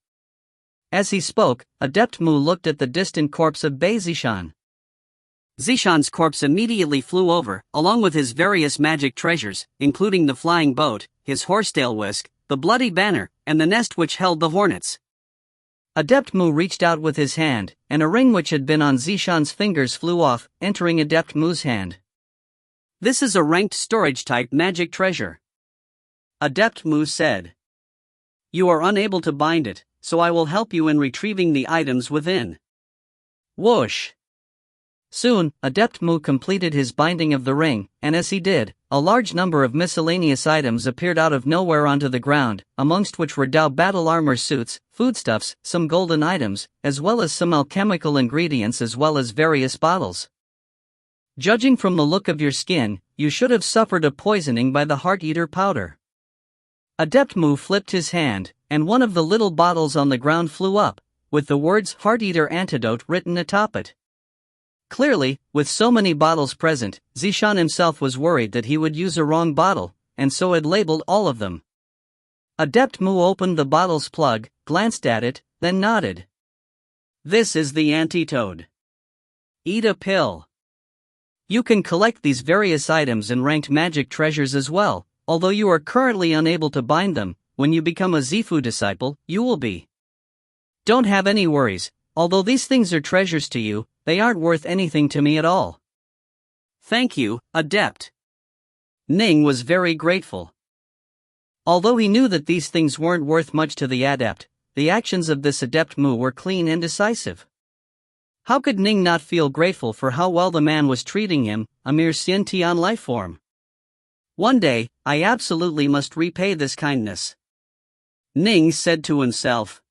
As he spoke, Adept Mu looked at the distant corpse of Bei Zishan. Zishan's corpse immediately flew over, along with his various magic treasures, including the flying boat, his horsetail whisk, the bloody banner, and the nest which held the hornets. Adept Mu reached out with his hand, and a ring which had been on Zishan's fingers flew off, entering Adept Mu's hand. This is a ranked storage-type magic treasure. Adept Mu said. You are unable to bind it, so I will help you in retrieving the items within. Whoosh! Soon, Adept Mu completed his binding of the ring, and as he did, a large number of miscellaneous items appeared out of nowhere onto the ground, amongst which were Dao battle armor suits, foodstuffs, some golden items, as well as some alchemical ingredients as well as various bottles. Judging from the look of your skin, you should have suffered a poisoning by the heart-eater powder. Adept Mu flipped his hand, and one of the little bottles on the ground flew up, with the words Heart-Eater Antidote written atop it. Clearly, with so many bottles present, Zishan himself was worried that he would use a wrong bottle, and so had labeled all of them. Adept Mu opened the bottle's plug, glanced at it, then nodded. This is the antidote. Eat a pill. You can collect these various items and ranked magic treasures as well, although you are currently unable to bind them. When you become a Zifu disciple, you will be. Don't have any worries, although these things are treasures to you, they aren't worth anything to me at all. Thank you, Adept. Ning was very grateful. Although he knew that these things weren't worth much to the Adept, the actions of this Adept Mu were clean and decisive. How could Ning not feel grateful for how well the man was treating him, a mere Xiantian life form? One day, I absolutely must repay this kindness, Ning said to himself.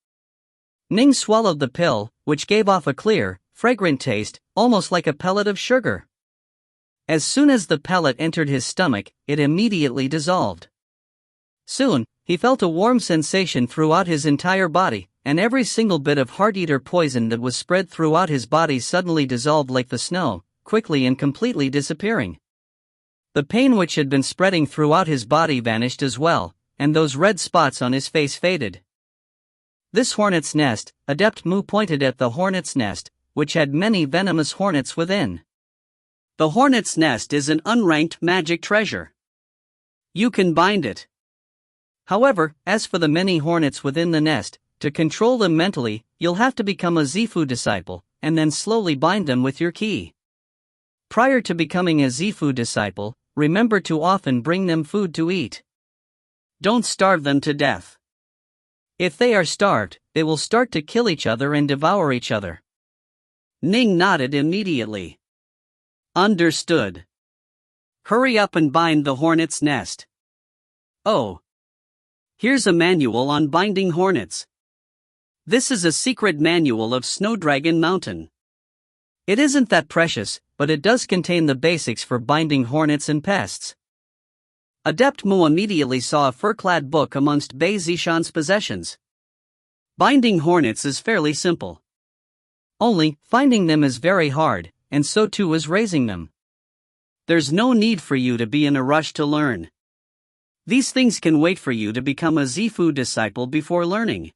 Ning swallowed the pill, which gave off a clear, fragrant taste, almost like a pellet of sugar. As soon as the pellet entered his stomach, it immediately dissolved. Soon, he felt a warm sensation throughout his entire body, and every single bit of heart-eater poison that was spread throughout his body suddenly dissolved like the snow, quickly and completely disappearing. The pain which had been spreading throughout his body vanished as well, and those red spots on his face faded. This hornet's nest, Adept Mu pointed at the hornet's nest, which had many venomous hornets within. The hornet's nest is an unranked magic treasure. You can bind it. However, as for the many hornets within the nest, to control them mentally, you'll have to become a Zifu disciple, and then slowly bind them with your key. Prior to becoming a Zifu disciple, remember to often bring them food to eat. Don't starve them to death. If they are starved, they will start to kill each other and devour each other. Ning nodded immediately. Understood. Hurry up and bind the hornet's nest. Oh. Here's a manual on binding hornets. This is a secret manual of Snowdragon Mountain. It isn't that precious, but it does contain the basics for binding hornets and pests. Adept Mu immediately saw a fur-clad book amongst Bei Zishan's possessions. Binding hornets is fairly simple. Only, finding them is very hard, and so too is raising them. There's no need for you to be in a rush to learn. These things can wait for you to become a Zifu disciple before learning.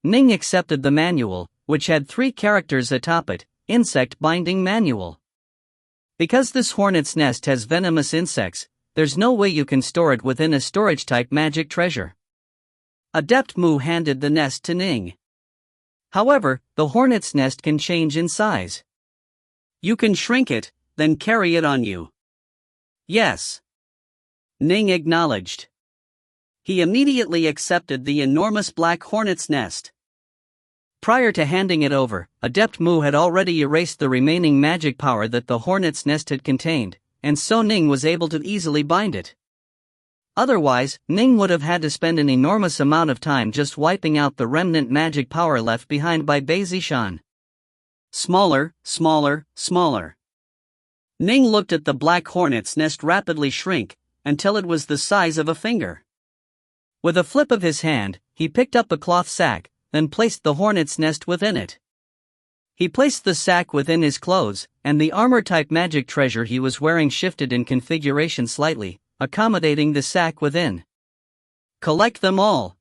Ning accepted the manual, which had 3 characters atop it, Insect Binding Manual. Because this hornet's nest has venomous insects, there's no way you can store it within a storage-type magic treasure. Adept Mu handed the nest to Ning. However, the hornet's nest can change in size. You can shrink it, then carry it on you. Yes. Ning acknowledged. He immediately accepted the enormous black hornet's nest. Prior to handing it over, Adept Mu had already erased the remaining magic power that the hornet's nest had contained, and so Ning was able to easily bind it. Otherwise, Ning would have had to spend an enormous amount of time just wiping out the remnant magic power left behind by Bei Zishan. Smaller, smaller, smaller. Ning looked at the black hornet's nest rapidly shrink, until it was the size of a finger. With a flip of his hand, he picked up a cloth sack, then placed the hornet's nest within it. He placed the sack within his clothes, and the armor-type magic treasure he was wearing shifted in configuration slightly, accommodating the sack within. Collect them all.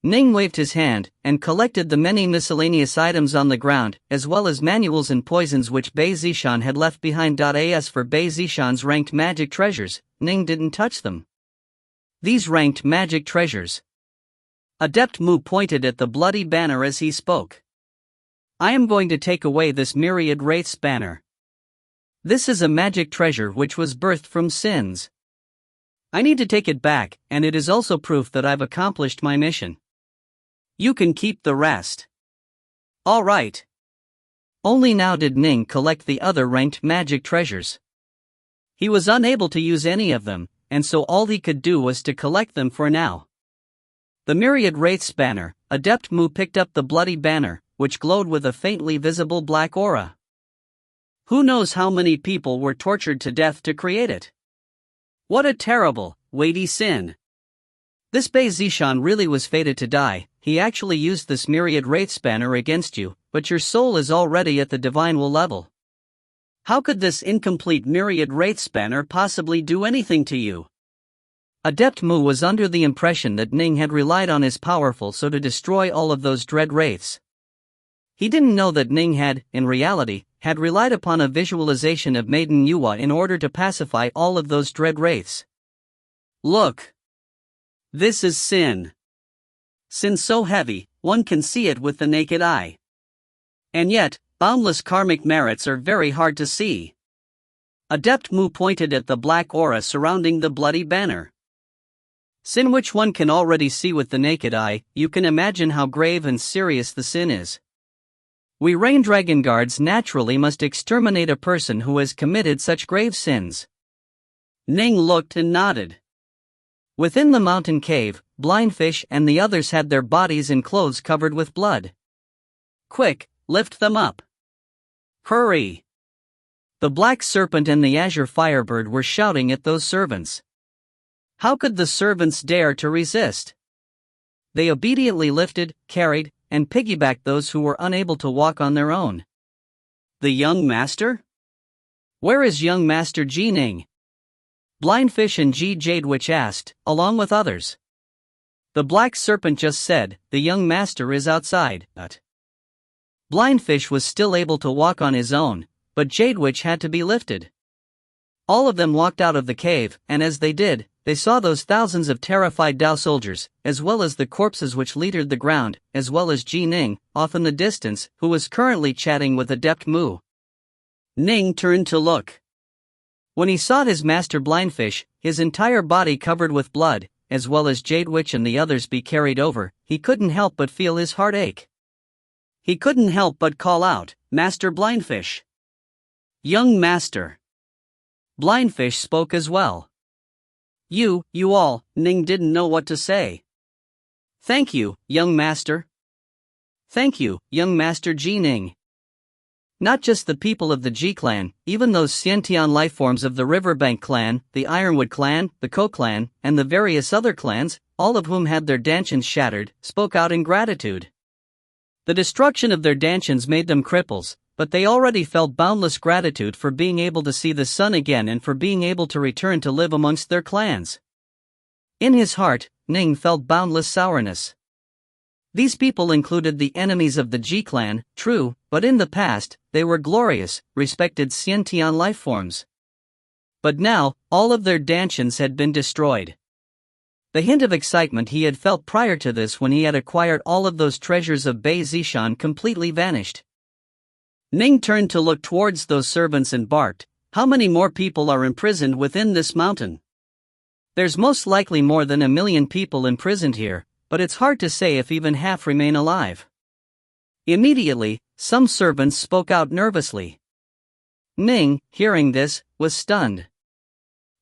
Ning waved his hand, and collected the many miscellaneous items on the ground, as well as manuals and poisons which Bei Zishan had left behind. As for Bei Zishan's ranked magic treasures, Ning didn't touch them. These ranked magic treasures. Adept Mu pointed at the bloody banner as he spoke. I am going to take away this myriad wraiths banner. This is a magic treasure which was birthed from sins. I need to take it back, and it is also proof that I've accomplished my mission. You can keep the rest. All right. Only now did Ning collect the other ranked magic treasures. He was unable to use any of them, and so all he could do was to collect them for now. The myriad wraiths banner, Adept Mu picked up the bloody banner, which glowed with a faintly visible black aura. Who knows how many people were tortured to death to create it? What a terrible, weighty sin. This Bei Zishan really was fated to die. He actually used this myriad wraiths banner against you, but your soul is already at the divine will level. How could this incomplete myriad wraiths banner possibly do anything to you? Adept Mu was under the impression that Ning had relied on his powerful so to destroy all of those dread wraiths. He didn't know that Ning had, in reality, had relied upon a visualization of Maiden Yuwa in order to pacify all of those dread wraiths. Look. This is sin. Sin so heavy, one can see it with the naked eye. And yet, boundless karmic merits are very hard to see. Adept Mu pointed at the black aura surrounding the bloody banner. Sin which one can already see with the naked eye, you can imagine how grave and serious the sin is. We Rain Dragon Guards naturally must exterminate a person who has committed such grave sins. Ning looked and nodded. Within the mountain cave, Blindfish and the others had their bodies and clothes covered with blood. Quick, lift them up. Hurry! The Black Serpent and the Azure Firebird were shouting at those servants. How could the servants dare to resist? They obediently lifted, carried, and piggybacked those who were unable to walk on their own. The young master? Where is young master Ning? Blindfish and Jade Witch asked, along with others. The Black Serpent just said, the young master is outside, but Blindfish was still able to walk on his own, but Jade Witch had to be lifted. All of them walked out of the cave, and as they did, they saw those thousands of terrified Dao soldiers, as well as the corpses which littered the ground, as well as Ning, off in the distance, who was currently chatting with Adept Mu. Ning turned to look. When he saw his master Blindfish, his entire body covered with blood, as well as Jade Witch and the others be carried over, he couldn't help but feel his heart ache. He couldn't help but call out, Master Blindfish. Young master. Blindfish spoke as well. You all, Ning didn't know what to say. Thank you, young master. Thank you, young master Ning. Not just the people of the G clan, even those Xiantian lifeforms of the Riverbank clan, the Ironwood clan, the Ko clan, and the various other clans, all of whom had their dantians shattered, spoke out in gratitude. The destruction of their dantians made them cripples, but they already felt boundless gratitude for being able to see the sun again and for being able to return to live amongst their clans. In his heart, Ning felt boundless sourness. These people included the enemies of the G clan, true, but in the past, they were glorious, respected Xiantian lifeforms. But now, all of their dantians had been destroyed. The hint of excitement he had felt prior to this when he had acquired all of those treasures of Bei Zishan completely vanished. Ning turned to look towards those servants and barked, how many more people are imprisoned within this mountain? There's most likely more than 1 million people imprisoned here, but it's hard to say if even half remain alive. Immediately, some servants spoke out nervously. Ning, hearing this, was stunned.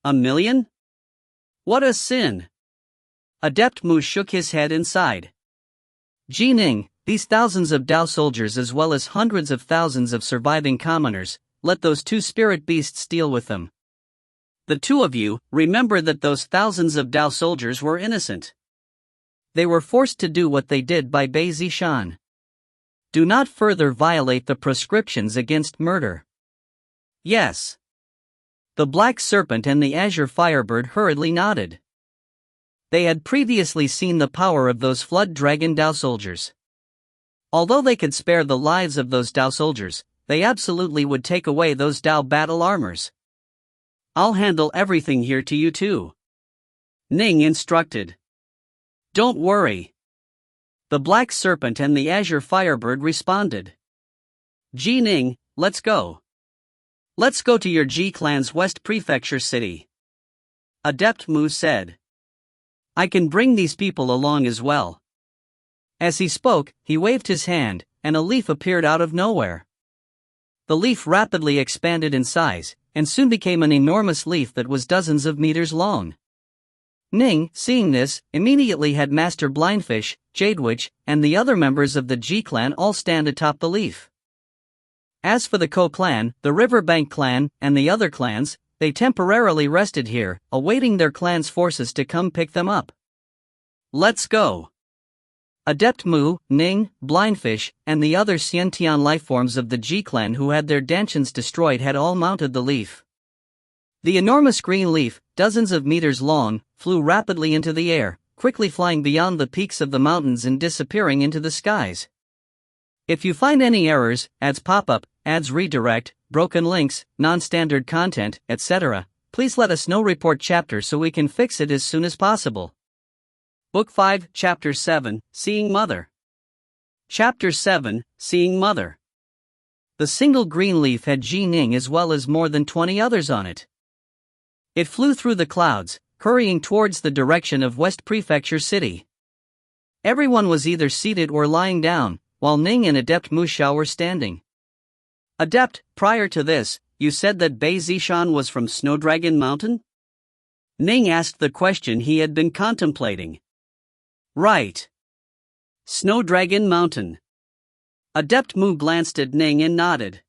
1 million? What a sin! Adept Mu shook his head and sighed. Ning, these thousands of Dao soldiers as well as hundreds of thousands of surviving commoners, let those 2 spirit beasts deal with them. The 2 of you, remember that those thousands of Dao soldiers were innocent. They were forced to do what they did by Bei Zishan. Do not further violate the prescriptions against murder. Yes. The Black Serpent and the Azure Firebird hurriedly nodded. They had previously seen the power of those Flood Dragon Dao soldiers. Although they could spare the lives of those Dao soldiers, they absolutely would take away those Dao battle armors. I'll handle everything here to you too. Ning instructed. Don't worry. The Black Serpent and the Azure Firebird responded. Ning, let's go. Let's go to your G clan's West Prefecture city. Adept Mu said. I can bring these people along as well. As he spoke, he waved his hand, and a leaf appeared out of nowhere. The leaf rapidly expanded in size, and soon became an enormous leaf that was dozens of meters long. Ning, seeing this, immediately had Master Blindfish, Jadewitch, and the other members of the G clan all stand atop the leaf. As for the Ko clan, the Riverbank clan, and the other clans, they temporarily rested here, awaiting their clan's forces to come pick them up. Let's go! Adept Mu, Ning, Blindfish, and the other Xiantian lifeforms of the G clan who had their dantians destroyed had all mounted the leaf. The enormous green leaf, dozens of meters long, flew rapidly into the air, quickly flying beyond the peaks of the mountains and disappearing into the skies. If you find any errors, ads pop up, ads redirect, broken links, non-standard content, etc., please let us know. Report chapter so we can fix it as soon as possible. Book 5, Chapter 7, Seeing Mother. Chapter 7, Seeing Mother. The single green leaf had Ji Ning as well as more than 20 others on it. It flew through the clouds, hurrying towards the direction of West Prefecture City. Everyone was either seated or lying down, while Ning and Adept Mu Xiao were standing. Adept, prior to this, you said that Bei Zishan was from Snowdragon Mountain? Ning asked the question he had been contemplating. Right. Snowdragon Mountain. Adept Mu glanced at Ning and nodded.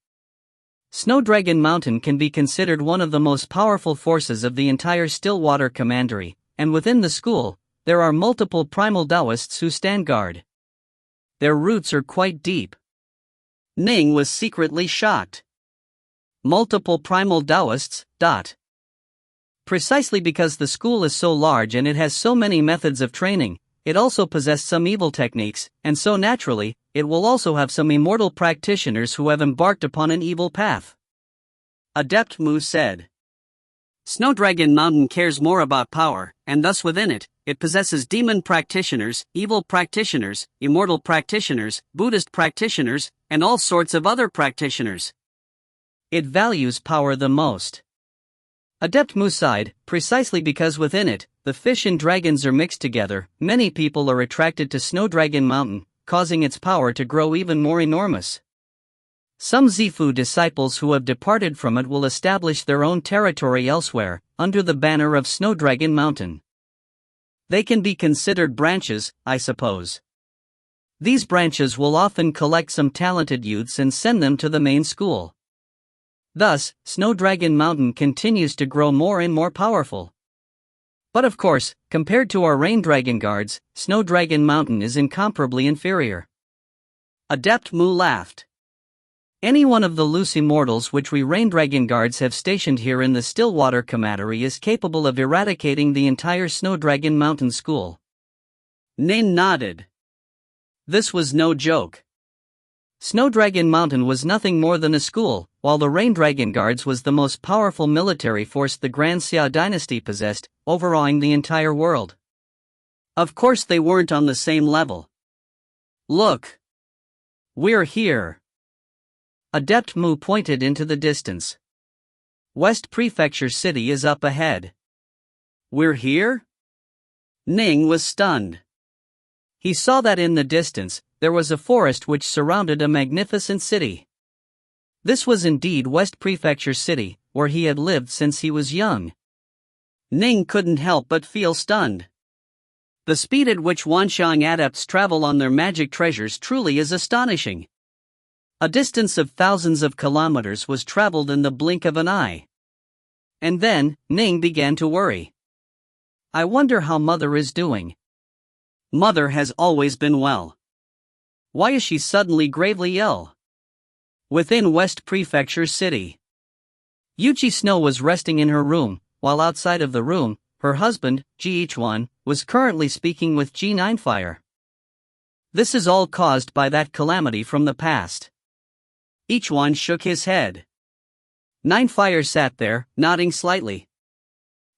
Snowdragon Mountain can be considered one of the most powerful forces of the entire Stillwater Commandery, and within the school, there are multiple primal Taoists who stand guard. Their roots are quite deep. Ning was secretly shocked. Multiple primal Taoists, Precisely because the school is so large and it has so many methods of training, it also possessed some evil techniques, and so naturally, it will also have some immortal practitioners who have embarked upon an evil path. Adept Mu said. Snowdragon Mountain cares more about power, and thus within it, it possesses demon practitioners, evil practitioners, immortal practitioners, Buddhist practitioners, and all sorts of other practitioners. It values power the most. Adept Mu sighed, precisely because within it, the fish and dragons are mixed together. Many people are attracted to Snowdragon Mountain, causing its power to grow even more enormous. Some Zifu disciples who have departed from it will establish their own territory elsewhere, under the banner of Snowdragon Mountain. They can be considered branches, I suppose. These branches will often collect some talented youths and send them to the main school. Thus, Snowdragon Mountain continues to grow more and more powerful. But of course, compared to our Rain Dragon Guards, Snowdragon Mountain is incomparably inferior. Adept Mu laughed. Any one of the loose immortals which we Rain Dragon Guards have stationed here in the Stillwater Commandery is capable of eradicating the entire Snowdragon Mountain school. Ning nodded. This was no joke. Snowdragon Mountain was nothing more than a school, while the Rain Dragon Guards was the most powerful military force the Grand Xia dynasty possessed, overawing the entire world. Of course they weren't on the same level. Look! We're here! Adept Mu pointed into the distance. West Prefecture City is up ahead. We're here? Ning was stunned. He saw that in the distance, there was a forest which surrounded a magnificent city. This was indeed West Prefecture City, where he had lived since he was young. Ning couldn't help but feel stunned. The speed at which Wanxiang adepts travel on their magic treasures truly is astonishing. A distance of thousands of kilometers was traveled in the blink of an eye. And then, Ning began to worry. I wonder how Mother is doing. Mother has always been well. Why is she suddenly gravely ill? Within West Prefecture City, Yuchi Snow was resting in her room, while outside of the room, her husband, Ji Ichuan, was currently speaking with Ji Ninefire. This is all caused by that calamity from the past. Ichuan shook his head. Ninefire sat there, nodding slightly.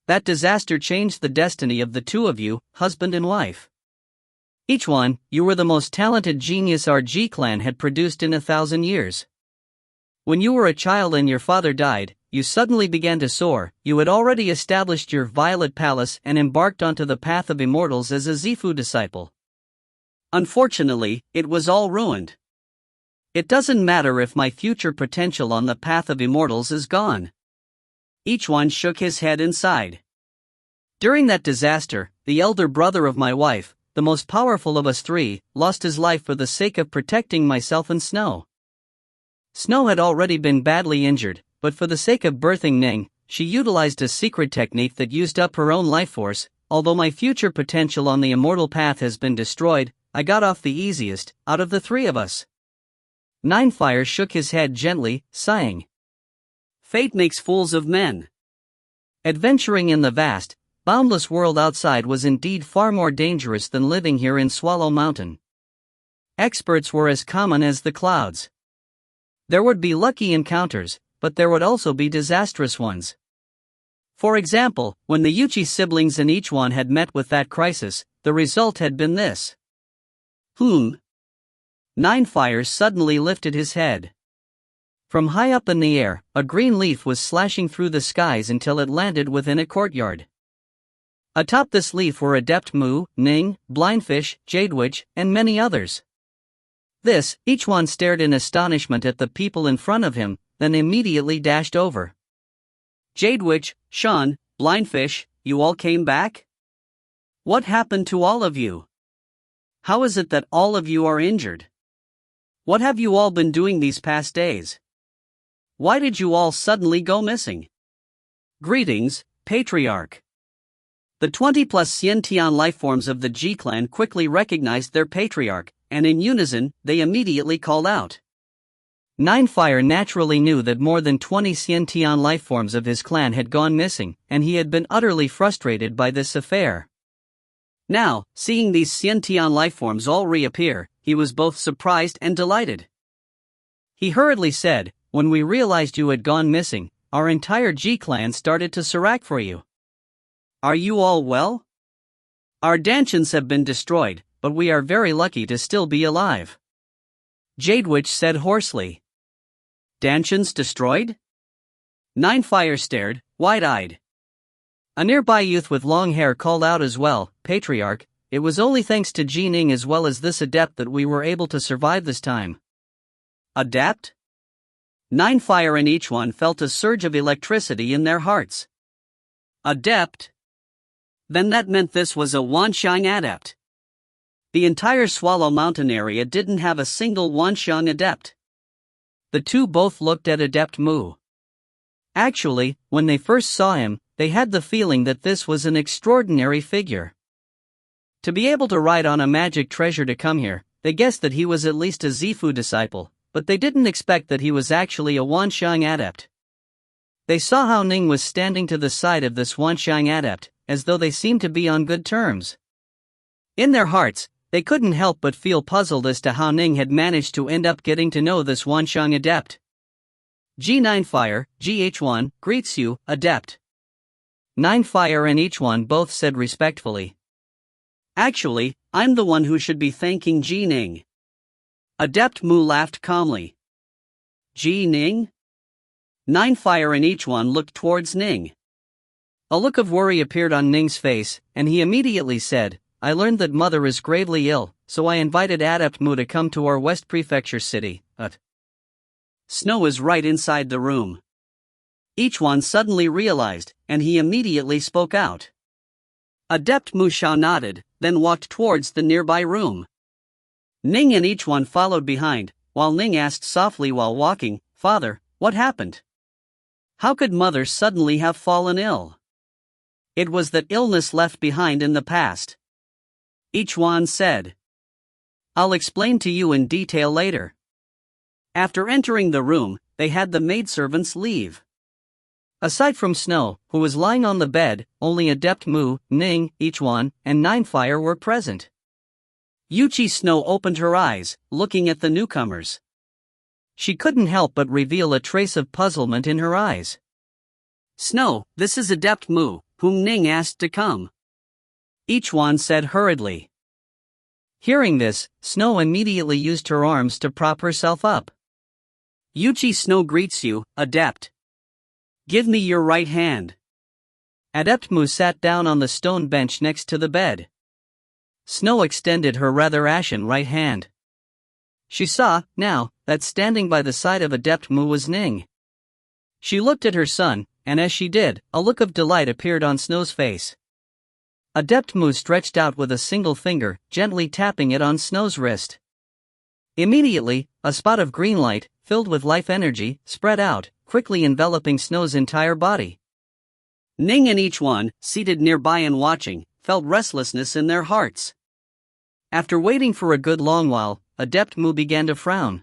That disaster changed the destiny of the two of you, husband and wife. Ichuan, you were the most talented genius our G clan had produced in 1,000 years. When you were a child and your father died, you suddenly began to soar. You had already established your Violet Palace and embarked onto the path of Immortals as a Zifu disciple. Unfortunately, it was all ruined. It doesn't matter if my future potential on the path of Immortals is gone. Each one shook his head inside. During that disaster, the elder brother of my wife, the most powerful of us three, lost his life for the sake of protecting myself and Snow. Snow had already been badly injured, but for the sake of birthing Ning, she utilized a secret technique that used up her own life force. Although my future potential on the immortal path has been destroyed, I got off the easiest out of the three of us. Ninefire shook his head gently, sighing. Fate makes fools of men. Adventuring in the vast, boundless world outside was indeed far more dangerous than living here in Swallow Mountain. Experts were as common as the clouds. There would be lucky encounters, but there would also be disastrous ones. For example, when the Yuchi siblings and each one had met with that crisis, the result had been this. Ninefire suddenly lifted his head. From high up in the air, a green leaf was slashing through the skies until it landed within a courtyard. Atop this leaf were Adept Mu, Ning, Blindfish, Jadewitch, and many others. Each one stared in astonishment at the people in front of him, then immediately dashed over. Jadewitch, Sean, Blindfish, you all came back? What happened to all of you? How is it that all of you are injured? What have you all been doing these past days? Why did you all suddenly go missing? Greetings, Patriarch. The 20-plus Xiantian lifeforms of the G-clan quickly recognized their patriarch, and in unison, they immediately called out. Ninefire naturally knew that more than 20 Xiantian lifeforms of his clan had gone missing, and he had been utterly frustrated by this affair. Now, seeing these Xiantian lifeforms all reappear, he was both surprised and delighted. He hurriedly said, when we realized you had gone missing, our entire G-clan started to serac for you. Are you all well? Our danchans have been destroyed, but we are very lucky to still be alive. Jadewitch said hoarsely. Danchans destroyed? Ninefire stared, wide-eyed. A nearby youth with long hair called out as well, Patriarch, it was only thanks to Ning as well as this adept that we were able to survive this time. Adept? Ninefire and each one felt a surge of electricity in their hearts. Adept? Then that meant this was a Wanxiang adept. The entire Swallow Mountain area didn't have a single Wanxiang adept. The two both looked at Adept Mu. Actually, when they first saw him, they had the feeling that this was an extraordinary figure. To be able to ride on a magic treasure to come here, they guessed that he was at least a Zifu disciple, but they didn't expect that he was actually a Wanxiang adept. They saw how Ning was standing to the side of this Wanxiang adept, as though they seemed to be on good terms. In their hearts, they couldn't help but feel puzzled as to how Ning had managed to end up getting to know this Wanxiang adept. Ninefire, GH1, greets you, adept. Ninefire and each one both said respectfully. Actually, I'm the one who should be thanking Ning. Adept Mu laughed calmly. Ning? Ninefire and each one looked towards Ning. A look of worry appeared on Ning's face, and he immediately said, I learned that Mother is gravely ill, so I invited Adept Mu to come to our West Prefecture city, Snow is right inside the room. Each one suddenly realized, and he immediately spoke out. Adept Mu Shao nodded, then walked towards the nearby room. Ning and each one followed behind, while Ning asked softly while walking, Father, what happened? How could Mother suddenly have fallen ill? It was that illness left behind in the past. Each one said. I'll explain to you in detail later. After entering the room, they had the maidservants leave. Aside from Snow, who was lying on the bed, only Adept Mu, Ning, each one, and Ninefire were present. Yuchi Snow opened her eyes, looking at the newcomers. She couldn't help but reveal a trace of puzzlement in her eyes. Snow, this is Adept Mu, whom Ning asked to come. Each one said hurriedly. Hearing this, Snow immediately used her arms to prop herself up. Yuchi Snow greets you, Adept. Give me your right hand. Adept Mu sat down on the stone bench next to the bed. Snow extended her rather ashen right hand. She saw, now, that standing by the side of Adept Mu was Ning. She looked at her son, and as she did, a look of delight appeared on Snow's face. Adept Mu stretched out with a single finger, gently tapping it on Snow's wrist. Immediately, a spot of green light, filled with life energy, spread out, quickly enveloping Snow's entire body. Ning and each one, seated nearby and watching, felt restlessness in their hearts. After waiting for a good long while, Adept Mu began to frown.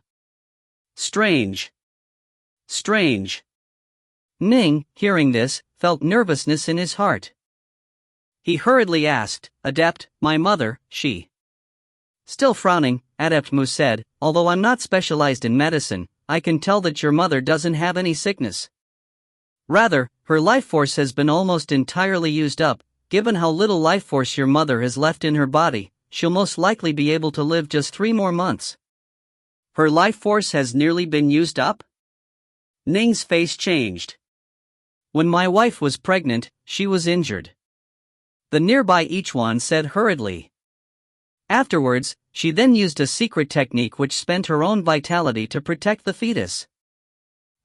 Strange. Strange. Ning, hearing this, felt nervousness in his heart. He hurriedly asked, Adept, my mother, she. Still frowning, Adept Mu said, although I'm not specialized in medicine, I can tell that your mother doesn't have any sickness. Rather, her life force has been almost entirely used up. Given how little life force your mother has left in her body, she'll most likely be able to live just 3 more months. Her life force has nearly been used up? Ning's face changed. When my wife was pregnant, she was injured. The nearby Ichuan said hurriedly. Afterwards, she then used a secret technique which spent her own vitality to protect the fetus.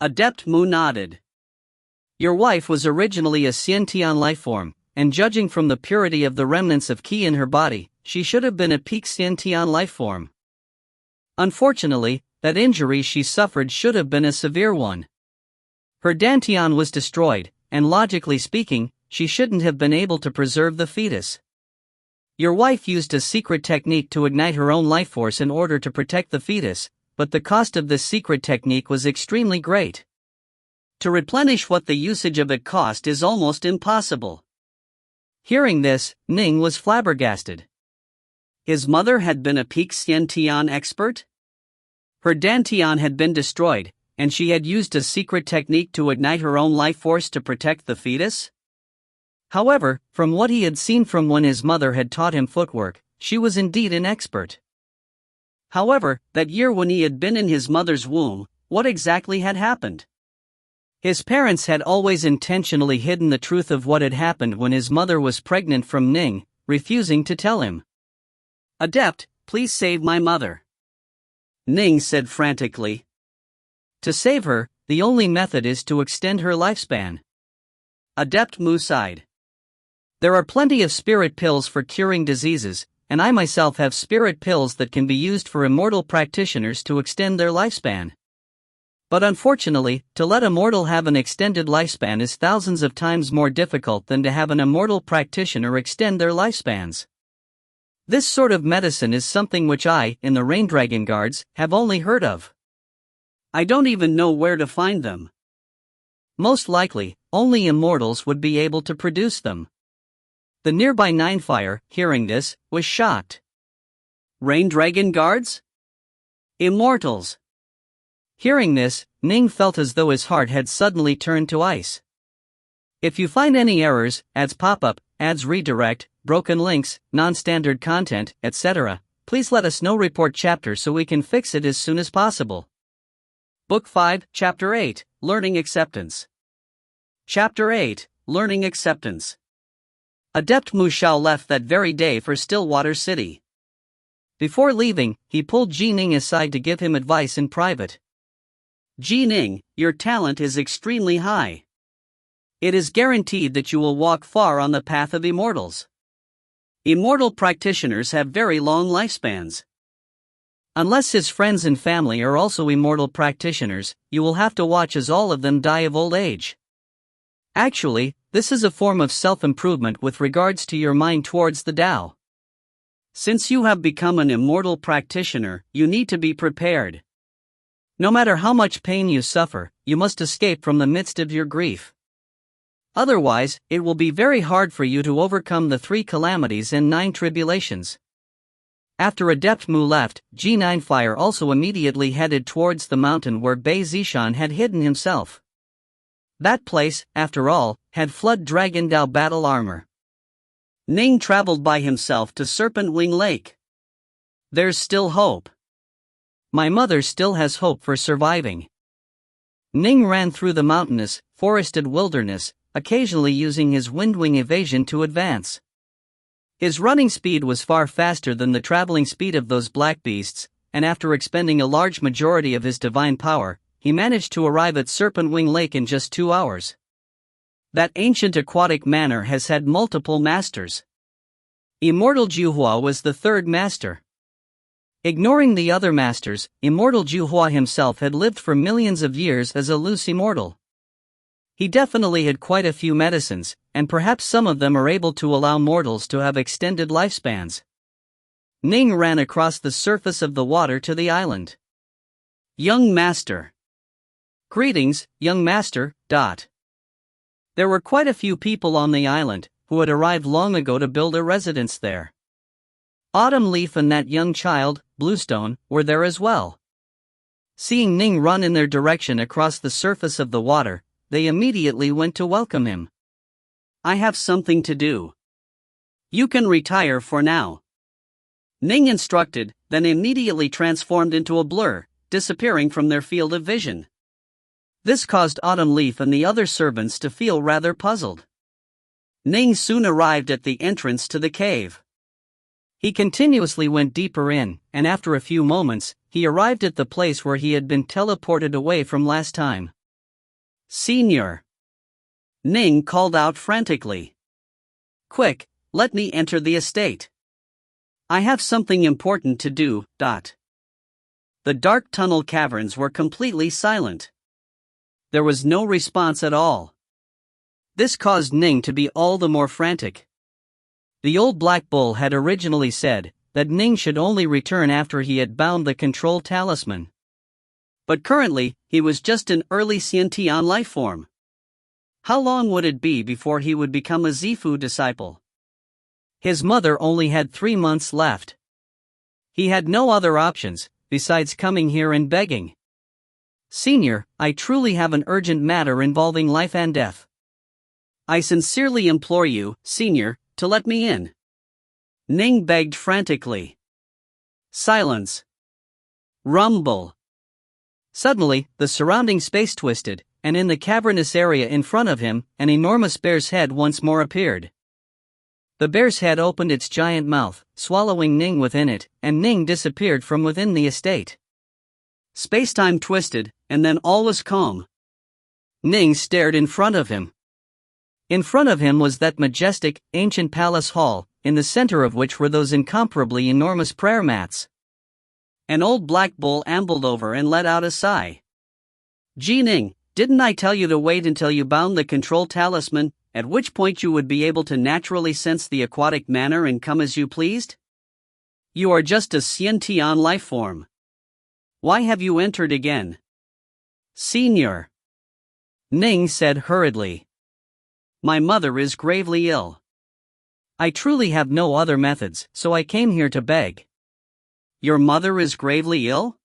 Adept Mu nodded. Your wife was originally a Xiantian lifeform, and judging from the purity of the remnants of Qi in her body, she should have been a peak Xiantian lifeform. Unfortunately, that injury she suffered should have been a severe one. Her Dantian was destroyed, and logically speaking, she shouldn't have been able to preserve the fetus. Your wife used a secret technique to ignite her own life force in order to protect the fetus, but the cost of this secret technique was extremely great. To replenish what the usage of it cost is almost impossible. Hearing this, Ning was flabbergasted. His mother had been a peak Xiantian expert? Her Dantian had been destroyed, and she had used a secret technique to ignite her own life force to protect the fetus? However, from what he had seen from when his mother had taught him footwork, she was indeed an expert. However, that year when he had been in his mother's womb, what exactly had happened? His parents had always intentionally hidden the truth of what had happened when his mother was pregnant from Ning, refusing to tell him. Adept, please save my mother. Ning said frantically. To save her, the only method is to extend her lifespan. Adept Mu sighed. There are plenty of spirit pills for curing diseases, and I myself have spirit pills that can be used for immortal practitioners to extend their lifespan. But unfortunately, to let a mortal have an extended lifespan is thousands of times more difficult than to have an immortal practitioner extend their lifespans. This sort of medicine is something which I, in the Rain Dragon Guards, have only heard of. I don't even know where to find them. Most likely, only immortals would be able to produce them. The nearby Ninefire, hearing this, was shocked. Rain Dragon Guards? Immortals. Hearing this, Ning felt as though his heart had suddenly turned to ice. If you find any errors, ads pop-up, ads redirect, broken links, non-standard content, etc., please let us know. Report chapter so we can fix it as soon as possible. Book 5, Chapter 8, Learning Acceptance. Chapter 8, Learning Acceptance. Adept Mu Shao left that very day for Stillwater City. Before leaving, he pulled Ji Ning aside to give him advice in private. Ji Ning, your talent is extremely high. It is guaranteed that you will walk far on the path of immortals. Immortal practitioners have very long lifespans. Unless his friends and family are also immortal practitioners, you will have to watch as all of them die of old age. Actually, this is a form of self-improvement with regards to your mind towards the Tao. Since you have become an immortal practitioner, you need to be prepared. No matter how much pain you suffer, you must escape from the midst of your grief. Otherwise, it will be very hard for you to overcome the 3 calamities and 9 tribulations. After Adept Mu left, Ji Ninefire also immediately headed towards the mountain where Bei Zishan had hidden himself. That place, after all, had Flood Dragon Dao battle armor. Ning traveled by himself to Serpent Wing Lake. There's still hope. My mother still has hope for surviving. Ning ran through the mountainous, forested wilderness, occasionally using his windwing evasion to advance. His running speed was far faster than the traveling speed of those black beasts, and after expending a large majority of his divine power, he managed to arrive at Serpent Wing Lake in just 2 hours. That ancient aquatic manor has had multiple masters. Immortal Juhua was the third master. Ignoring the other masters, Immortal Juhua himself had lived for millions of years as a loose immortal. He definitely had quite a few medicines, and perhaps some of them are able to allow mortals to have extended lifespans. Ning ran across the surface of the water to the island. Young Master. Greetings, young master. There were quite a few people on the island, who had arrived long ago to build a residence there. Autumn Leaf and that young child, Bluestone, were there as well. Seeing Ning run in their direction across the surface of the water, they immediately went to welcome him. I have something to do. You can retire for now. Ning instructed, then immediately transformed into a blur, disappearing from their field of vision. This caused Autumn Leaf and the other servants to feel rather puzzled. Ning soon arrived at the entrance to the cave. He continuously went deeper in, and after a few moments, he arrived at the place where he had been teleported away from last time. Senior! Ning called out frantically. Quick, let me enter the estate. I have something important to do. The dark tunnel caverns were completely silent. There was no response at all. This caused Ning to be all the more frantic. The old black bull had originally said that Ning should only return after he had bound the control talisman. But currently, he was just an early Xiantian life form. How long would it be before he would become a Zifu disciple? His mother only had 3 months left. He had no other options, besides coming here and begging. Senior, I truly have an urgent matter involving life and death. I sincerely implore you, Senior, to let me in. Ning begged frantically. Silence. Rumble. Suddenly, the surrounding space twisted, and in the cavernous area in front of him, an enormous bear's head once more appeared. The bear's head opened its giant mouth, swallowing Ning within it, and Ning disappeared from within the estate. Space-time twisted, and then all was calm. Ning stared in front of him. In front of him was that majestic, ancient palace hall, in the center of which were those incomparably enormous prayer mats. An old black bull ambled over and let out a sigh. Gee Ning, didn't I tell you to wait until you bound the control talisman, at which point you would be able to naturally sense the aquatic manner and come as you pleased? You are just a Xiantian life form. Why have you entered again? Senior. Ning said hurriedly. My mother is gravely ill. I truly have no other methods, so I came here to beg. Your mother is gravely ill?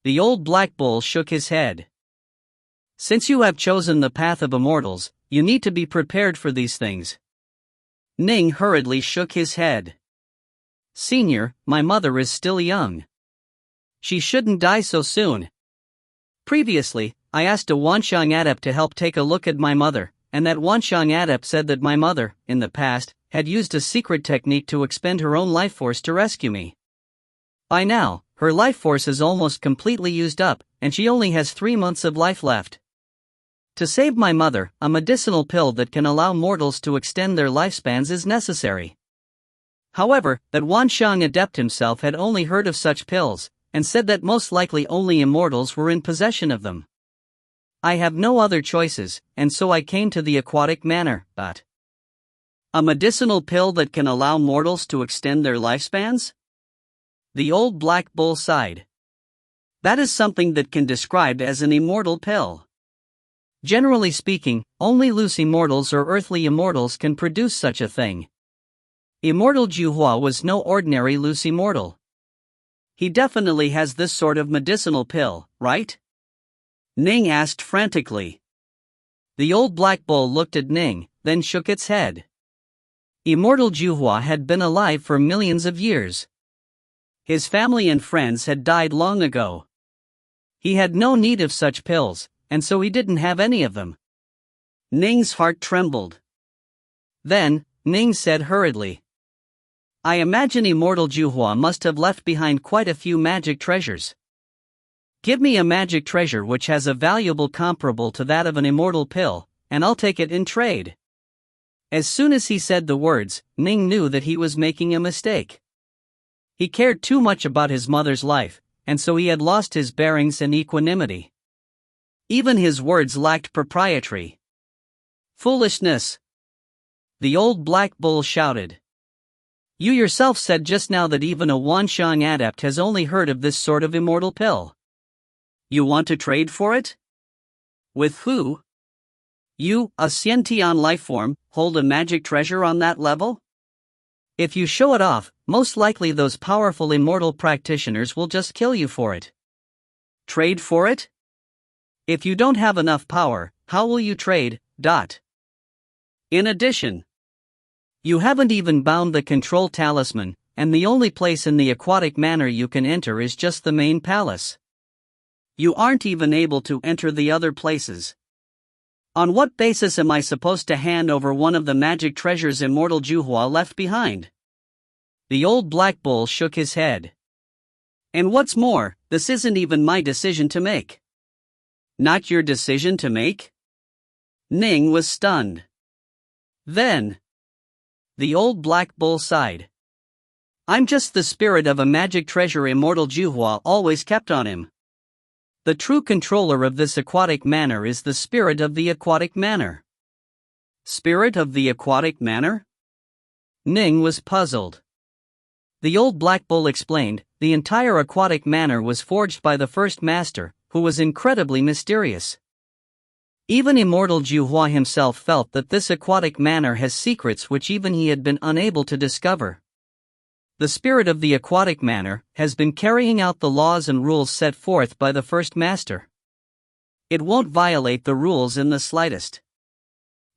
The old black bull shook his head. Since you have chosen the path of immortals, you need to be prepared for these things. Ning hurriedly shook his head. Senior, my mother is still young. She shouldn't die so soon. Previously, I asked a Wanxiang adept to help take a look at my mother, and that Wanxiang adept said that my mother, in the past, had used a secret technique to expend her own life force to rescue me. By now, her life force is almost completely used up, and she only has 3 months of life left. To save my mother, a medicinal pill that can allow mortals to extend their lifespans is necessary. However, that Wanxiang adept himself had only heard of such pills, and said that most likely only immortals were in possession of them. I have no other choices, and so I came to the aquatic manor. A medicinal pill that can allow mortals to extend their lifespans? The old black bull sighed. That is something that can be described as an immortal pill. Generally speaking, only loose immortals or earthly immortals can produce such a thing. Immortal Juhua was no ordinary loose immortal. He definitely has this sort of medicinal pill, right? Ning asked frantically. The old black bull looked at Ning, then shook its head. Immortal Juhua had been alive for millions of years. His family and friends had died long ago. He had no need of such pills, and so he didn't have any of them. Ning's heart trembled. Then, Ning said hurriedly. I imagine Immortal Juhua must have left behind quite a few magic treasures. Give me a magic treasure which has a valuable comparable to that of an immortal pill, and I'll take it in trade. As soon as he said the words, Ning knew that he was making a mistake. He cared too much about his mother's life, and so he had lost his bearings and equanimity. Even his words lacked propriety. Foolishness! The old black bull shouted. You yourself said just now that even a Wanshang adept has only heard of this sort of immortal pill. You want to trade for it? With who? You, a Xiantian lifeform, hold a magic treasure on that level? If you show it off, most likely those powerful immortal practitioners will just kill you for it. Trade for it? If you don't have enough power, how will you trade? In addition, you haven't even bound the control talisman, and the only place in the aquatic manor you can enter is just the main palace. You aren't even able to enter the other places. On what basis am I supposed to hand over one of the magic treasures Immortal Juhua left behind? The old black bull shook his head. And what's more, this isn't even my decision to make. Not your decision to make? Ning was stunned. Then, the old black bull sighed. I'm just the spirit of a magic treasure Immortal Juhua always kept on him. The true controller of this aquatic manor is the spirit of the aquatic manor. Spirit of the aquatic manor? Ning was puzzled. The old black bull explained, the entire aquatic manor was forged by the first master, who was incredibly mysterious. Even Immortal Juhua himself felt that this aquatic manor has secrets which even he had been unable to discover. The spirit of the aquatic manor has been carrying out the laws and rules set forth by the first master. It won't violate the rules in the slightest.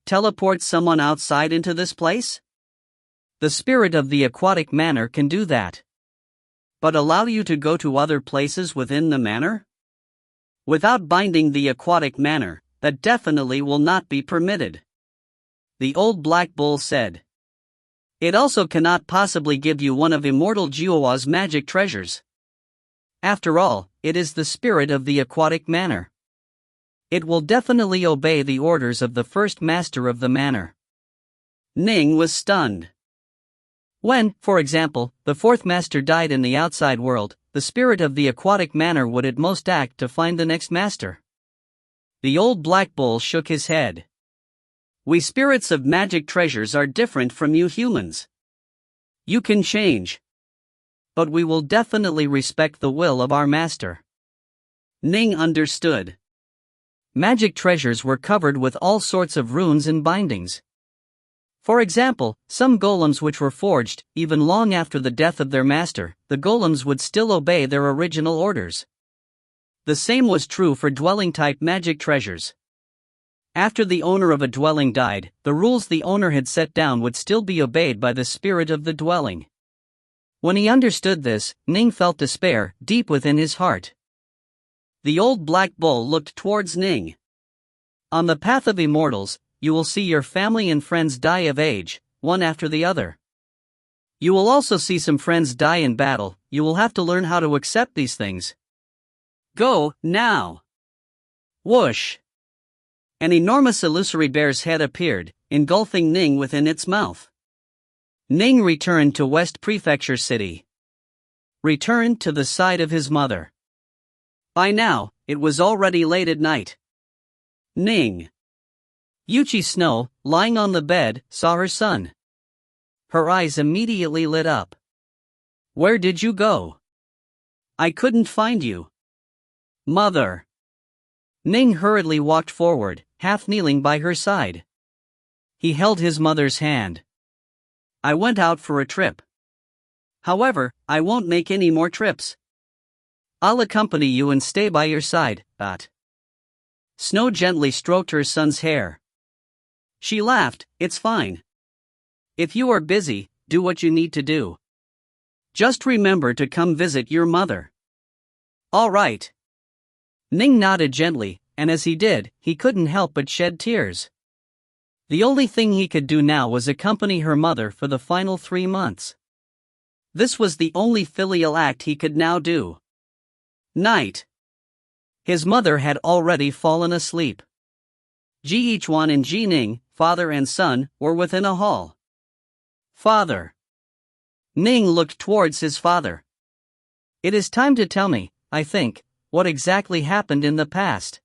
Teleport someone outside into this place? The spirit of the aquatic manor can do that. But allow you to go to other places within the manor? Without binding the aquatic manor, that definitely will not be permitted. The old black bull said. It also cannot possibly give you one of Immortal Juhua's magic treasures. After all, it is the spirit of the aquatic manor. It will definitely obey the orders of the first master of the manor. Ning was stunned. When, for example, the fourth master died in the outside world, the spirit of the aquatic manor would at most act to find the next master. The old black bull shook his head. We spirits of magic treasures are different from you humans. You can change. But we will definitely respect the will of our master. Ning understood. Magic treasures were covered with all sorts of runes and bindings. For example, some golems which were forged, even long after the death of their master, the golems would still obey their original orders. The same was true for dwelling-type magic treasures. After the owner of a dwelling died, the rules the owner had set down would still be obeyed by the spirit of the dwelling. When he understood this, Ning felt despair deep within his heart. The old black bull looked towards Ning. On the path of Immortals, you will see your family and friends die of age, one after the other. You will also see some friends die in battle. You will have to learn how to accept these things. Go, now! Whoosh! An enormous illusory bear's head appeared, engulfing Ning within its mouth. Ning returned to West Prefecture City. Returned to the side of his mother. By now, it was already late at night. Ning. Yuchi Snow, lying on the bed, saw her son. Her eyes immediately lit up. Where did you go? I couldn't find you. Mother. Ning hurriedly walked forward, half kneeling by her side. He held his mother's hand. I went out for a trip. However, I won't make any more trips. I'll accompany you and stay by your side, but. Snow gently stroked her son's hair. She laughed, it's fine. If you are busy, do what you need to do. Just remember to come visit your mother. All right. Ning nodded gently, and as he did, he couldn't help but shed tears. The only thing he could do now was accompany her mother for the final 3 months. This was the only filial act he could now do. Night. His mother had already fallen asleep. Ji-Ichuan and Ji-Ning, father and son, were within a hall. Father. Ning looked towards his father. It is time to tell me, I think, what exactly happened in the past.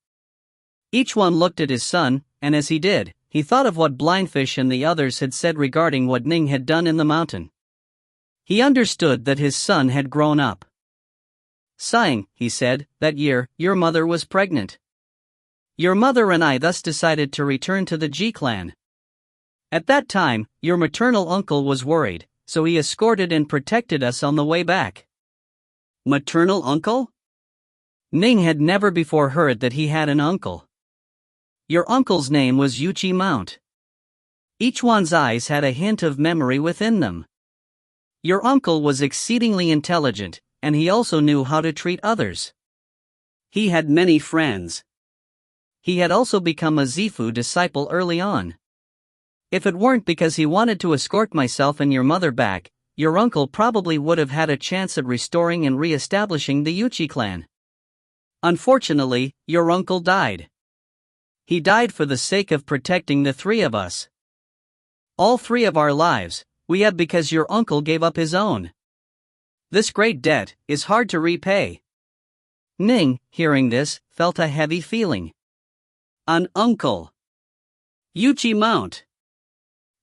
Each one looked at his son, and as he did, he thought of what Blindfish and the others had said regarding what Ning had done in the mountain. He understood that his son had grown up. Sighing, he said, that year, your mother was pregnant. Your mother and I thus decided to return to the Ji clan. At that time, your maternal uncle was worried, so he escorted and protected us on the way back. Maternal uncle? Ning had never before heard that he had an uncle. Your uncle's name was Yuchi Mount. Each one's eyes had a hint of memory within them. Your uncle was exceedingly intelligent, and he also knew how to treat others. He had many friends. He had also become a Zifu disciple early on. If it weren't because he wanted to escort myself and your mother back, your uncle probably would have had a chance at restoring and re-establishing the Yuchi clan. Unfortunately, your uncle died. He died for the sake of protecting the three of us. All three of our lives, we have because your uncle gave up his own. This great debt is hard to repay. Ning, hearing this, felt a heavy feeling. An uncle. Yuchi Mount.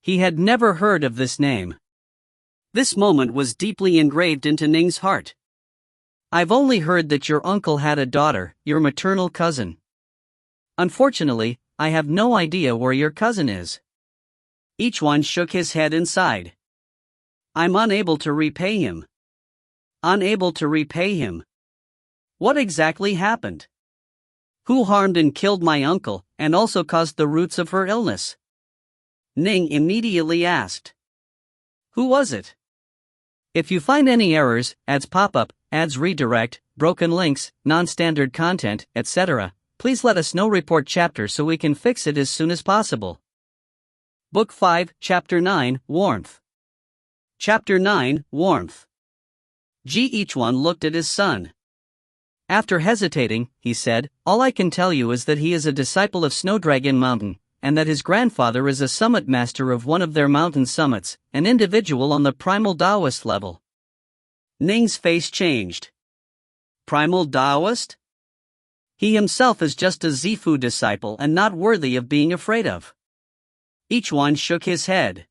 He had never heard of this name. This moment was deeply engraved into Ning's heart. I've only heard that your uncle had a daughter, your maternal cousin. Unfortunately, I have no idea where your cousin is. Each one shook his head and sighed. I'm unable to repay him. Unable to repay him. What exactly happened? Who harmed and killed my uncle, and also caused the roots of her illness? Ning immediately asked. Who was it? If you find any errors, ads pop up, ads redirect, broken links, non-standard content, etc., please let us know. Report chapter so we can fix it as soon as possible. Book 5, Chapter 9, Warmth. Chapter 9, Warmth. Ji-Ichuan looked at his son. After hesitating, he said, all I can tell you is that he is a disciple of Snowdragon Mountain, and that his grandfather is a summit master of one of their mountain summits, an individual on the primal Taoist level. Ning's face changed. Primal Taoist? He himself is just a Zifu disciple and not worthy of being afraid of. Each one shook his head.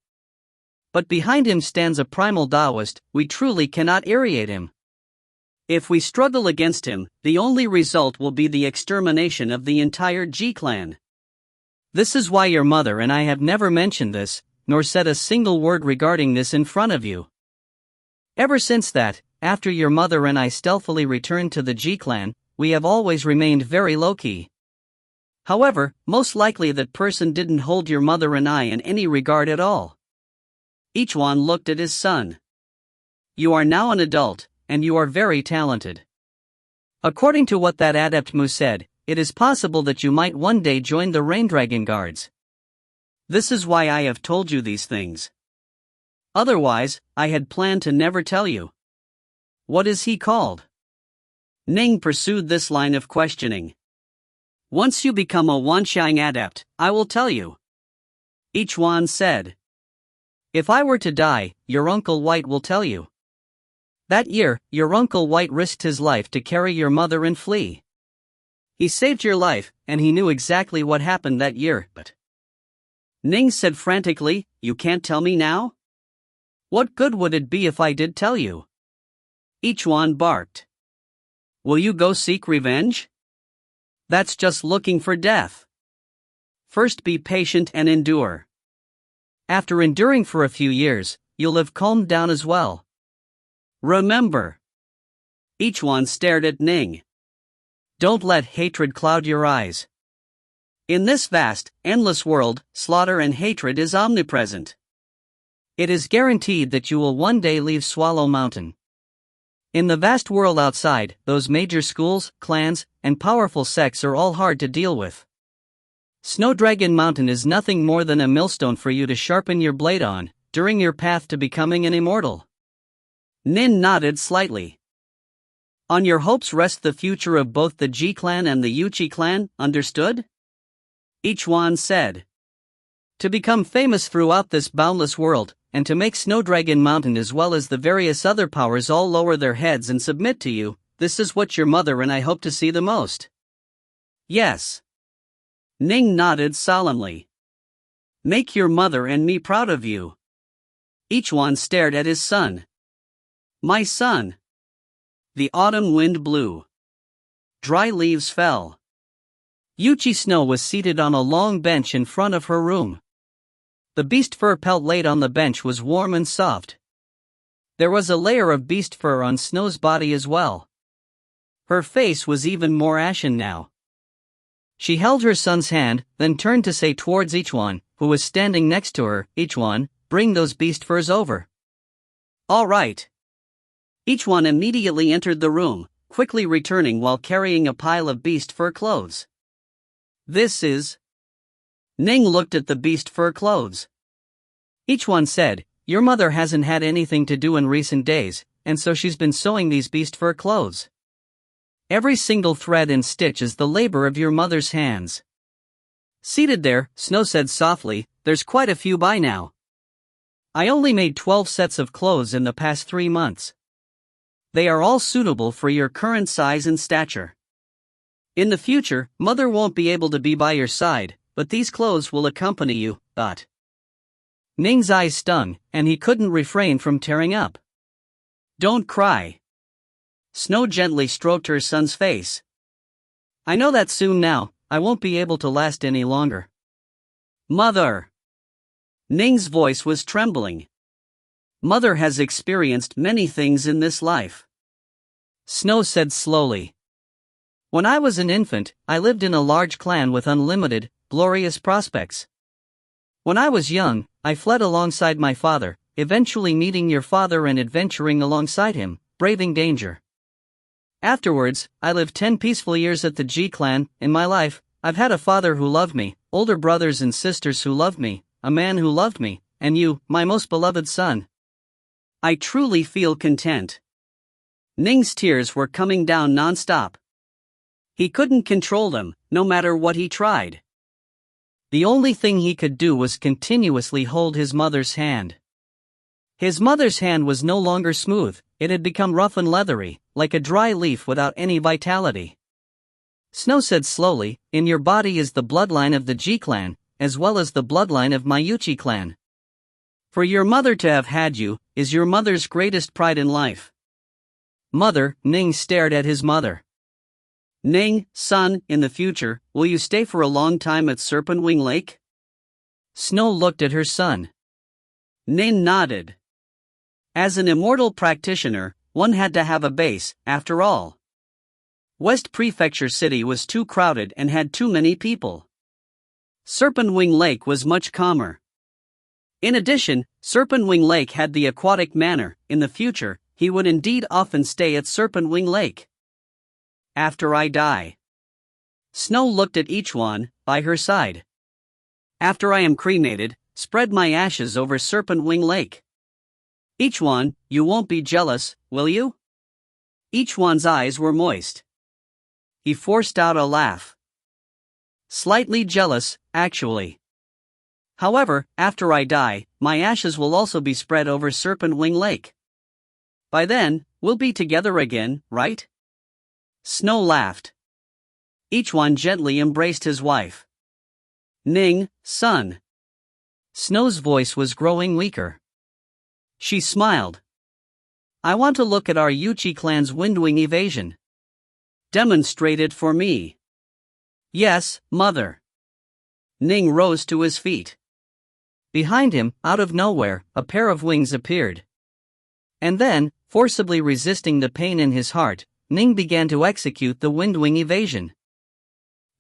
But behind him stands a primal Taoist, we truly cannot irritate him. If we struggle against him, the only result will be the extermination of the entire Ji clan. This is why your mother and I have never mentioned this, nor said a single word regarding this in front of you. Ever since that, after your mother and I stealthily returned to the Ji clan, we have always remained very low-key. However, most likely that person didn't hold your mother and I in any regard at all. Each one looked at his son. You are now an adult, and you are very talented. According to what that adept Mu said, it is possible that you might one day join the Rain Dragon Guards. This is why I have told you these things. Otherwise, I had planned to never tell you. What is he called? Ning pursued this line of questioning. Once you become a Wanxiang adept, I will tell you. Each one said. If I were to die, your Uncle White will tell you. That year, your Uncle White risked his life to carry your mother and flee. He saved your life, and he knew exactly what happened that year, but... Ning said frantically, you can't tell me now? What good would it be if I did tell you? Each one barked. Will you go seek revenge? That's just looking for death. First be patient and endure. After enduring for a few years, you'll have calmed down as well. Remember. Each one stared at Ning. Don't let hatred cloud your eyes. In this vast, endless world, slaughter and hatred is omnipresent. It is guaranteed that you will one day leave Swallow Mountain. In the vast world outside, those major schools, clans, and powerful sects are all hard to deal with. Snowdragon Mountain is nothing more than a millstone for you to sharpen your blade on, during your path to becoming an immortal. Nin nodded slightly. On your hopes rests the future of both the Ji clan and the Yuchi clan, understood? Ichwan said. To become famous throughout this boundless world, and to make Snowdragon Mountain as well as the various other powers all lower their heads and submit to you, this is what your mother and I hope to see the most. Yes. Ning nodded solemnly. Make your mother and me proud of you. Ichwan stared at his son. My son. The autumn wind blew. Dry leaves fell. Yuchi Snow was seated on a long bench in front of her room. The beast fur pelt laid on the bench was warm and soft. There was a layer of beast fur on Snow's body as well. Her face was even more ashen now. She held her son's hand, then turned to say towards Ichwan, who was standing next to her, Ichwan, bring those beast furs over. All right. Ichwan immediately entered the room, quickly returning while carrying a pile of beast fur clothes. This is... Ning looked at the beast fur clothes. Ichwan said, your mother hasn't had anything to do in recent days, and so she's been sewing these beast fur clothes. Every single thread and stitch is the labor of your mother's hands. Seated there, Snow said softly, there's quite a few by now. I only made 12 sets of clothes in the past 3 months. They are all suitable for your current size and stature. In the future, mother won't be able to be by your side, but these clothes will accompany you, thought. Ning's eyes stung, and he couldn't refrain from tearing up. Don't cry. Snow gently stroked her son's face. I know that soon now, I won't be able to last any longer. Mother! Ning's voice was trembling. Mother has experienced many things in this life. Snow said slowly. When I was an infant, I lived in a large clan with unlimited, glorious prospects. When I was young, I fled alongside my father, eventually meeting your father and adventuring alongside him, braving danger. Afterwards, I lived 10 peaceful years at the Ji clan. In my life, I've had a father who loved me, older brothers and sisters who loved me, a man who loved me, and you, my most beloved son. I truly feel content. Ning's tears were coming down non-stop. He couldn't control them, no matter what he tried. The only thing he could do was continuously hold his mother's hand. His mother's hand was no longer smooth, it had become rough and leathery, like a dry leaf without any vitality. Snow said slowly, in your body is the bloodline of the Ji clan, as well as the bloodline of my Yuchi clan. For your mother to have had you, is your mother's greatest pride in life. Mother, Ning stared at his mother. Ning, son, in the future, will you stay for a long time at Serpent Wing Lake? Snow looked at her son. Ning nodded. As an immortal practitioner, one had to have a base, after all. West Prefecture City was too crowded and had too many people. Serpent Wing Lake was much calmer. In addition, Serpent Wing Lake had the aquatic manor. In the future, he would indeed often stay at Serpent Wing Lake. After I die. Snow looked at Ichwan, by her side. After I am cremated, spread my ashes over Serpent Wing Lake. Ichwan, you won't be jealous, will you? Ichwan's eyes were moist. He forced out a laugh. Slightly jealous, actually. However, after I die, my ashes will also be spread over Serpent Wing Lake. By then, we'll be together again, right? Snow laughed. Ichwan gently embraced his wife. Ning, son. Snow's voice was growing weaker. She smiled. I want to look at our Yuchi clan's windwing evasion. Demonstrate it for me. Yes, mother. Ning rose to his feet. Behind him, out of nowhere, a pair of wings appeared. And then, forcibly resisting the pain in his heart, Ning began to execute the windwing evasion.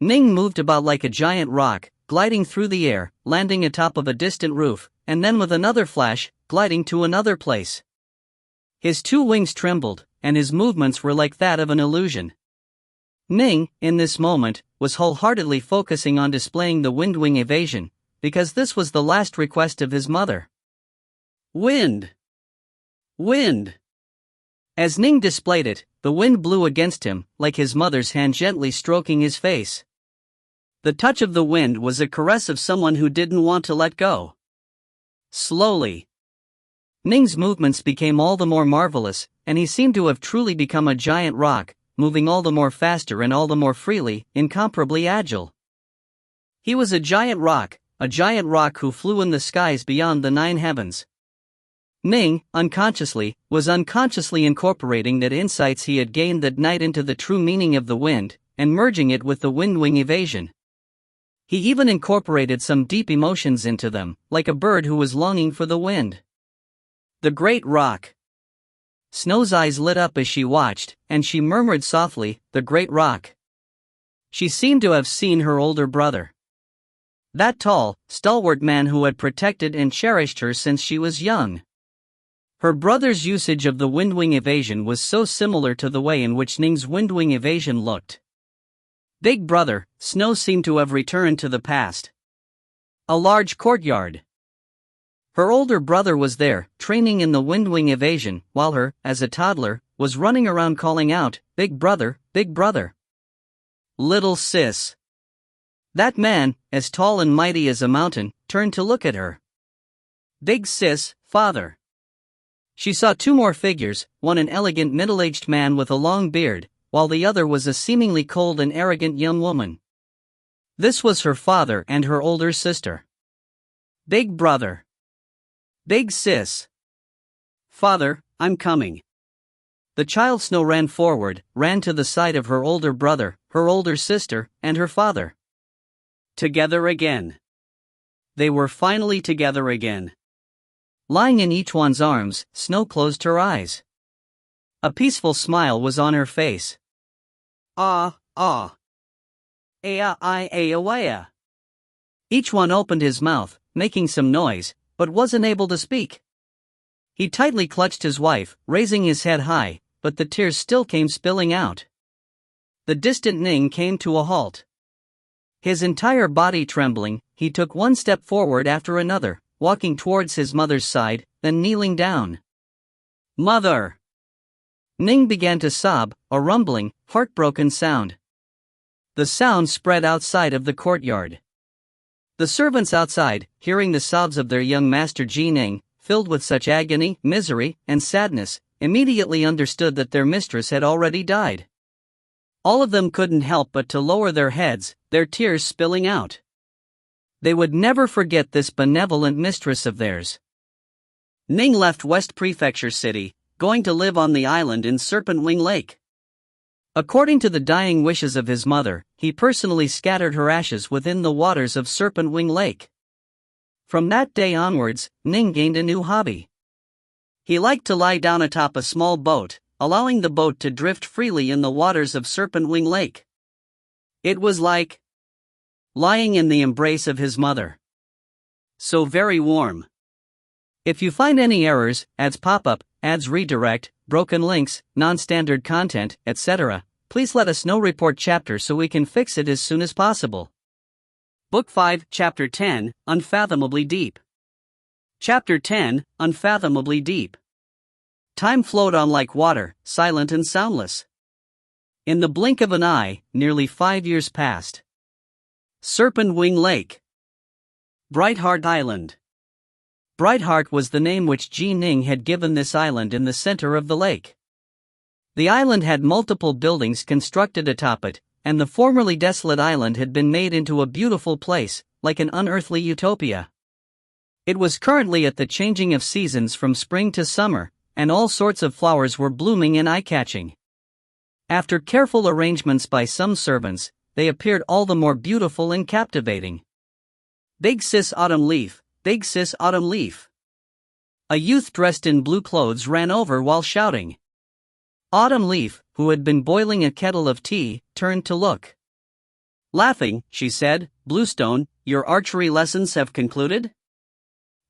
Ning moved about like a giant rock, gliding through the air, landing atop of a distant roof, and then with another flash, gliding to another place. His 2 wings trembled, and his movements were like that of an illusion. Ning, in this moment, was wholeheartedly focusing on displaying the windwing evasion, because this was the last request of his mother. Wind! Wind! As Ning displayed it, the wind blew against him, like his mother's hand gently stroking his face. The touch of the wind was a caress of someone who didn't want to let go. Slowly, Ning's movements became all the more marvelous, and he seemed to have truly become a giant rock, moving all the more faster and all the more freely, incomparably agile. He was a giant rock who flew in the skies beyond the 9 heavens. Ning, was unconsciously incorporating that insights he had gained that night into the true meaning of the wind, and merging it with the wind-wing evasion. He even incorporated some deep emotions into them, like a bird who was longing for the wind. The great rock. Snow's eyes lit up as she watched, and she murmured softly, "The great rock." She seemed to have seen her older brother. That tall, stalwart man who had protected and cherished her since she was young. Her brother's usage of the wind-wing evasion was so similar to the way in which Ning's wind-wing evasion looked. Big brother, Snow seemed to have returned to the past. A large courtyard. Her older brother was there, training in the wind-wing evasion, while her, as a toddler, was running around calling out, "Big brother, big brother. Little sis." That man, as tall and mighty as a mountain, turned to look at her. "Big sis, father." She saw 2 more figures, one an elegant middle-aged man with a long beard, while the other was a seemingly cold and arrogant young woman. This was her father and her older sister. "Big brother. Big sis. Father, I'm coming." The child Snow ran forward, ran to the side of her older brother, her older sister, and her father. Together again. They were finally together again. Lying in each one's arms, Snow closed her eyes. A peaceful smile was on her face. "Ah, ah. Aya. Each one opened his mouth, making some noise, but wasn't able to speak. He tightly clutched his wife, raising his head high, but the tears still came spilling out. The distant Ning came to a halt. His entire body trembling, he took one step forward after another, walking towards his mother's side, then kneeling down. "Mother!" Ning began to sob, a rumbling, heartbroken sound. The sound spread outside of the courtyard. The servants outside, hearing the sobs of their young master Ning, filled with such agony, misery, and sadness, immediately understood that their mistress had already died. All of them couldn't help but to lower their heads, their tears spilling out. They would never forget this benevolent mistress of theirs. Ning left West Prefecture City, going to live on the island in Serpent Wing Lake. According to the dying wishes of his mother, he personally scattered her ashes within the waters of Serpent Wing Lake. From that day onwards, Ning gained a new hobby. He liked to lie down atop a small boat, allowing the boat to drift freely in the waters of Serpent Wing Lake. It was like lying in the embrace of his mother. So very warm. If you find any errors, ads pop up, ads redirect, broken links, non-standard content, etc., please let us know. Report chapter so we can fix it as soon as possible. Book 5, Chapter 10, Unfathomably Deep. Chapter 10, Unfathomably Deep. Time flowed on like water, silent and soundless. In the blink of an eye, nearly 5 years passed. Serpent Wing Lake. Brightheart Island. Brightheart was the name which Ning had given this island in the center of the lake. The island had multiple buildings constructed atop it, and the formerly desolate island had been made into a beautiful place, like an unearthly utopia. It was currently at the changing of seasons from spring to summer, and all sorts of flowers were blooming and eye-catching. After careful arrangements by some servants, they appeared all the more beautiful and captivating. Big sis Autumn Leaf, big sis Autumn Leaf. A youth dressed in blue clothes ran over while shouting. Autumn Leaf, who had been boiling a kettle of tea, turned to look. Laughing, she said, "Bluestone, your archery lessons have concluded?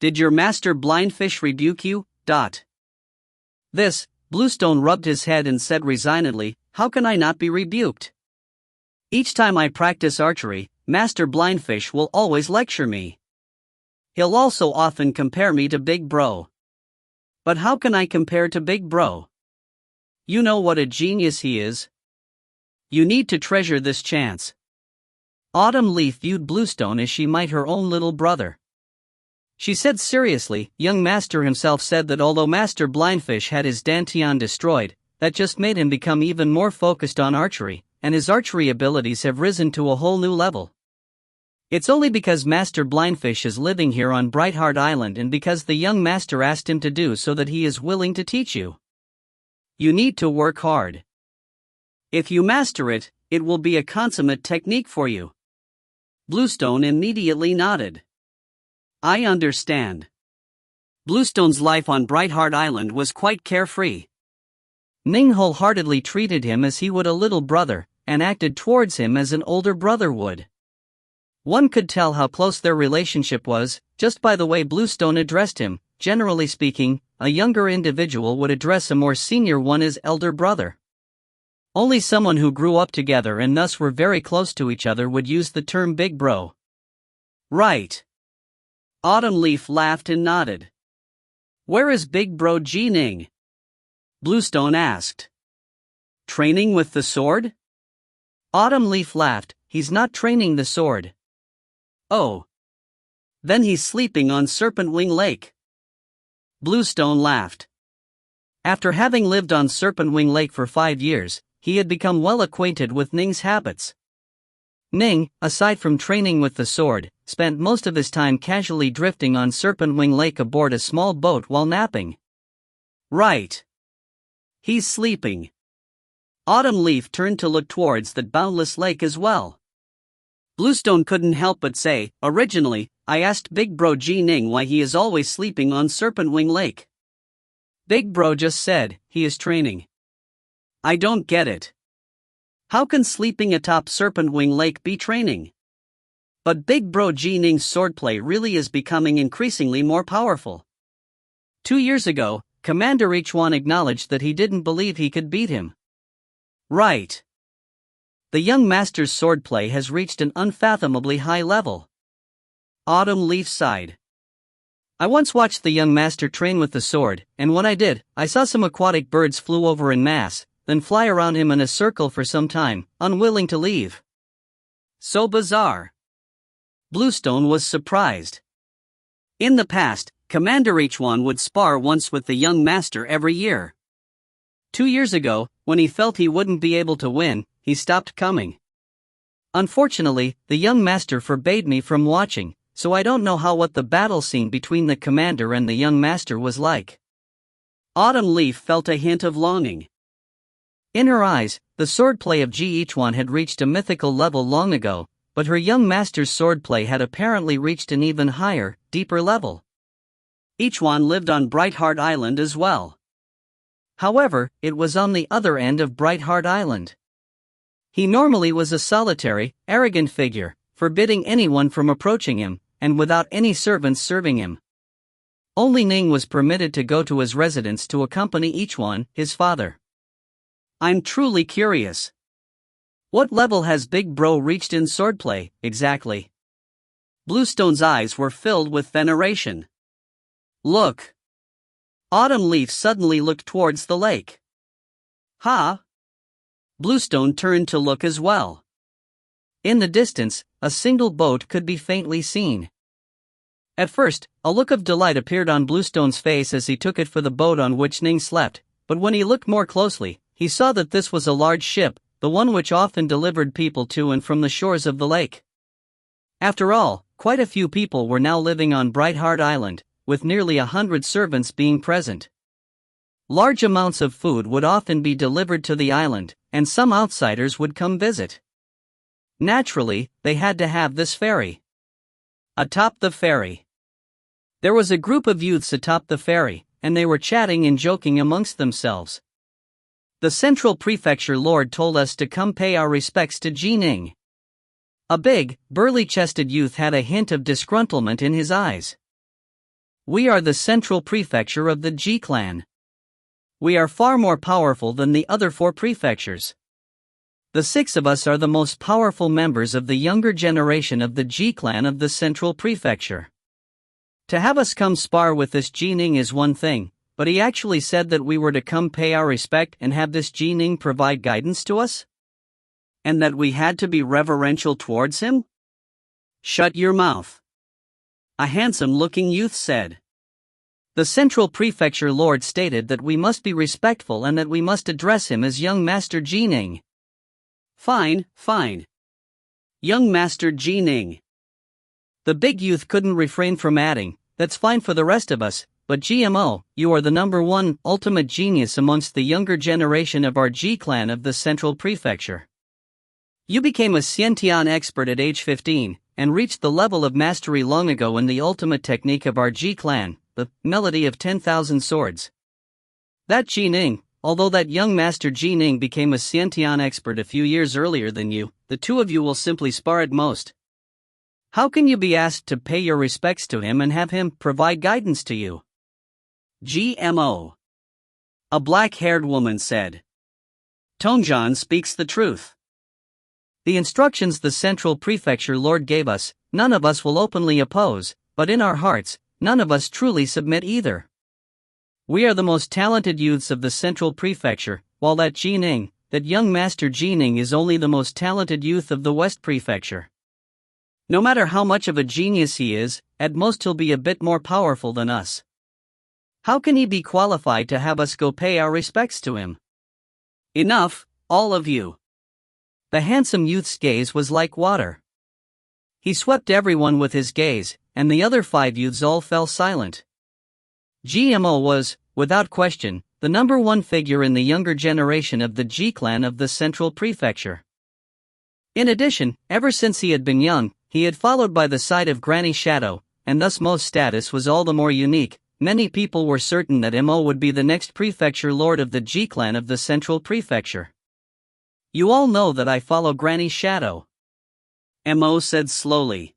Did your master Blindfish rebuke you? This, Bluestone rubbed his head and said resignedly, "How can I not be rebuked? Each time I practice archery, Master Blindfish will always lecture me. He'll also often compare me to Big Bro. But how can I compare to Big Bro? You know what a genius he is. You need to treasure this chance. Autumn Leaf viewed Bluestone as she might her own little brother. She said seriously, young Master himself said that although Master Blindfish had his Dantian destroyed, that just made him become even more focused on archery, and his archery abilities have risen to a whole new level. It's only because Master Blindfish is living here on Brightheart Island and because the young master asked him to do so that he is willing to teach you. You need to work hard. If you master it, it will be a consummate technique for you. Bluestone immediately nodded. I understand. Bluestone's life on Brightheart Island was quite carefree. Ning wholeheartedly treated him as he would a little brother, and acted towards him as an older brother would. One could tell how close their relationship was, just by the way Bluestone addressed him. Generally speaking, a younger individual would address a more senior one as elder brother. Only someone who grew up together and thus were very close to each other would use the term big bro. Right. Autumn Leaf laughed and nodded. Where is big bro Ning? Bluestone asked. Training with the sword? Autumn Leaf laughed. He's not training the sword. Oh. Then he's sleeping on Serpent Wing Lake. Bluestone laughed. After having lived on Serpent Wing Lake for 5 years, he had become well acquainted with Ning's habits. Ning, aside from training with the sword, spent most of his time casually drifting on Serpent Wing Lake aboard a small boat while napping. Right. He's sleeping. Autumn Leaf turned to look towards that boundless lake as well. Bluestone couldn't help but say, originally, I asked Big Bro Ning why he is always sleeping on Serpent Wing Lake. Big Bro just said, he is training. I don't get it. How can sleeping atop Serpent Wing Lake be training? But Big Bro Ning's swordplay really is becoming increasingly more powerful. 2 years ago, Commander Re20 acknowledged that he didn't believe he could beat him. Right. The young master's swordplay has reached an unfathomably high level. Autumn Leaf sighed. I once watched the young master train with the sword, and when I did, I saw some aquatic birds flew over en masse, then fly around him in a circle for some time, unwilling to leave. So bizarre. Bluestone was surprised. In the past, Commander Re20 would spar once with the young master every year. 2 years ago, when he felt he wouldn't be able to win, he stopped coming. Unfortunately, the young master forbade me from watching, so I don't know what the battle scene between the commander and the young master was like. Autumn Leaf felt a hint of longing. In her eyes, the swordplay of Re20 had reached a mythical level long ago, but her young master's swordplay had apparently reached an even higher, deeper level. Re20 lived on Brightheart Island as well. However, it was on the other end of Brightheart Island. He normally was a solitary, arrogant figure, forbidding anyone from approaching him, and without any servants serving him. Only Ning was permitted to go to his residence to accompany Re20, his father. I'm truly curious. What level has Big Bro reached in swordplay, exactly? Bluestone's eyes were filled with veneration. Look. Autumn Leaf suddenly looked towards the lake. Huh? Bluestone turned to look as well. In the distance, a single boat could be faintly seen. At first, a look of delight appeared on Bluestone's face as he took it for the boat on which Ning slept, but when he looked more closely, he saw that this was a large ship, the one which often delivered people to and from the shores of the lake. After all, quite a few people were now living on Brightheart Island, with nearly 100 servants being present. Large amounts of food would often be delivered to the island, and some outsiders would come visit. Naturally, they had to have this ferry. Atop the ferry. There was a group of youths atop the ferry, and they were chatting and joking amongst themselves. The Central Prefecture Lord told us to come pay our respects to Ning. A big, burly-chested youth had a hint of disgruntlement in his eyes. We are the Central Prefecture of the G clan. We are far more powerful than the other 4 prefectures. The 6 of us are the most powerful members of the younger generation of the G clan of the Central Prefecture. To have us come spar with this Ning is one thing, but he actually said that we were to come pay our respect and have this Ning provide guidance to us? And that we had to be reverential towards him? Shut your mouth, a handsome-looking youth said. The Central Prefecture Lord stated that we must be respectful and that we must address him as young Master Ning. Fine, fine. Young Master Ning. The big youth couldn't refrain from adding, that's fine for the rest of us, but GMO, you are the number one ultimate genius amongst the younger generation of our G clan of the Central Prefecture. You became a Xiantian expert at age 15, and reached the level of mastery long ago in the ultimate technique of our G clan, the melody of 10,000 swords. That Ning, although that young Master Ning became a Xiantian expert a few years earlier than you, the two of you will simply spar at most. How can you be asked to pay your respects to him and have him provide guidance to you? GMO. A black-haired woman said. Tonjan speaks the truth. The instructions the Central Prefecture Lord gave us, none of us will openly oppose, but in our hearts, none of us truly submit either. We are the most talented youths of the Central Prefecture, while that Ning, that young Master Ning is only the most talented youth of the West Prefecture. No matter how much of a genius he is, at most he'll be a bit more powerful than us. How can he be qualified to have us go pay our respects to him? Enough, all of you. The handsome youth's gaze was like water. He swept everyone with his gaze, and the other 5 youths all fell silent. GMO was, without question, the number one figure in the younger generation of the G clan of the Central Prefecture. In addition, ever since he had been young, he had followed by the side of Granny Shadow, and thus Mo's status was all the more unique. Many people were certain that Mo would be the next prefecture lord of the G clan of the Central Prefecture. You all know that I follow Granny Shadow, Mo said slowly.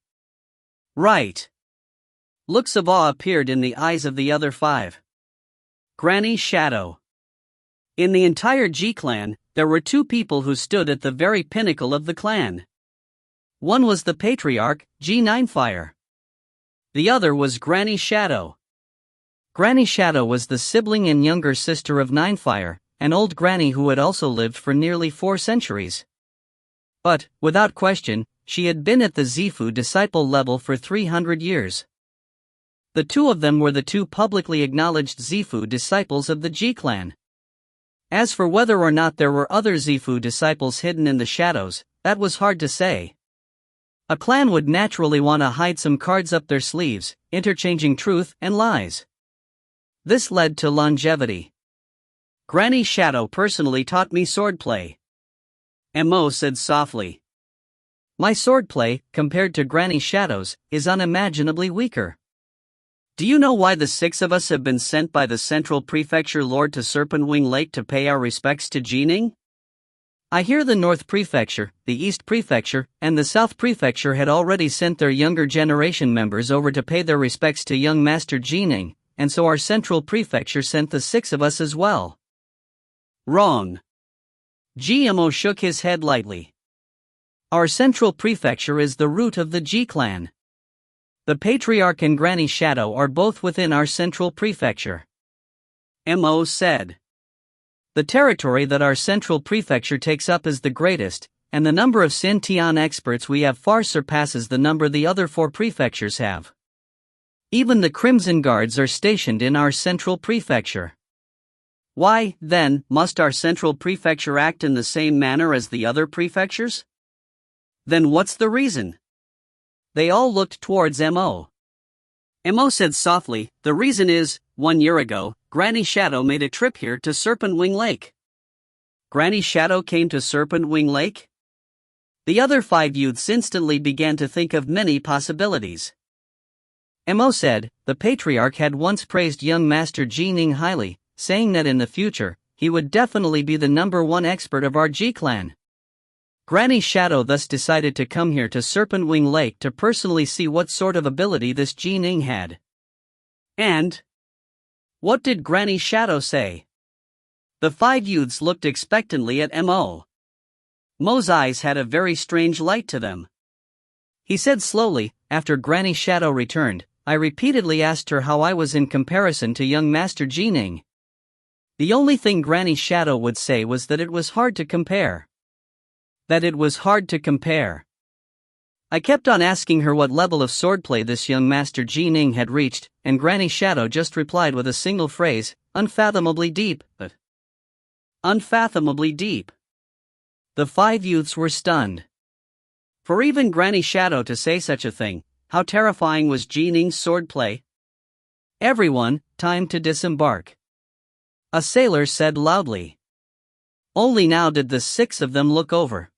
Right. Looks of awe appeared in the eyes of the other 5. Granny Shadow. In the entire G clan, there were 2 people who stood at the very pinnacle of the clan. One was the patriarch, G9fire. The other was Granny Shadow. Granny Shadow was the sibling and younger sister of Ninefire, an old granny who had also lived for nearly 4 centuries. But, without question, she had been at the Zifu disciple level for 300 years. The 2 of them were the 2 publicly acknowledged Zifu disciples of the G clan. As for whether or not there were other Zifu disciples hidden in the shadows, that was hard to say. A clan would naturally want to hide some cards up their sleeves, interchanging truth and lies. This led to longevity. Granny Shadow personally taught me swordplay, Mo said softly. My swordplay, compared to Granny Shadow's, is unimaginably weaker. Do you know why the 6 of us have been sent by the Central Prefecture Lord to Serpentwing Lake to pay our respects to Ning? I hear the North Prefecture, the East Prefecture, and the South Prefecture had already sent their younger generation members over to pay their respects to young Master Ning, and so our Central Prefecture sent the 6 of us as well. Wrong. GMO shook his head lightly. Our Central Prefecture is the root of the G clan. The Patriarch and Granny Shadow are both within our Central Prefecture, Mo said. The territory that our Central Prefecture takes up is the greatest, and the number of Xiantian experts we have far surpasses the number the other 4 prefectures have. Even the Crimson Guards are stationed in our Central Prefecture. Why, then, must our Central Prefecture act in the same manner as the other prefectures? Then what's the reason? They all looked towards Mo. Mo said softly, the reason is, 1 year ago, Granny Shadow made a trip here to Serpentwing Lake. Granny Shadow came to Serpentwing Lake? The other 5 youths instantly began to think of many possibilities. Mo said, the Patriarch had once praised young Master Ning highly, saying that in the future, he would definitely be the number 1 expert of our G clan. Granny Shadow thus decided to come here to Serpentwing Lake to personally see what sort of ability this Ning had. And what did Granny Shadow say? The 5 youths looked expectantly at Mo. Mo's eyes had a very strange light to them. He said slowly, after Granny Shadow returned, I repeatedly asked her how I was in comparison to young Master Ning. The only thing Granny Shadow would say was that it was hard to compare. I kept on asking her what level of swordplay this young Master Ning had reached, and Granny Shadow just replied with a single phrase, unfathomably deep. Unfathomably deep. The 5 youths were stunned. For even Granny Shadow to say such a thing, how terrifying was Ning's swordplay? Everyone, time to disembark, a sailor said loudly. Only now did the 6 of them look over.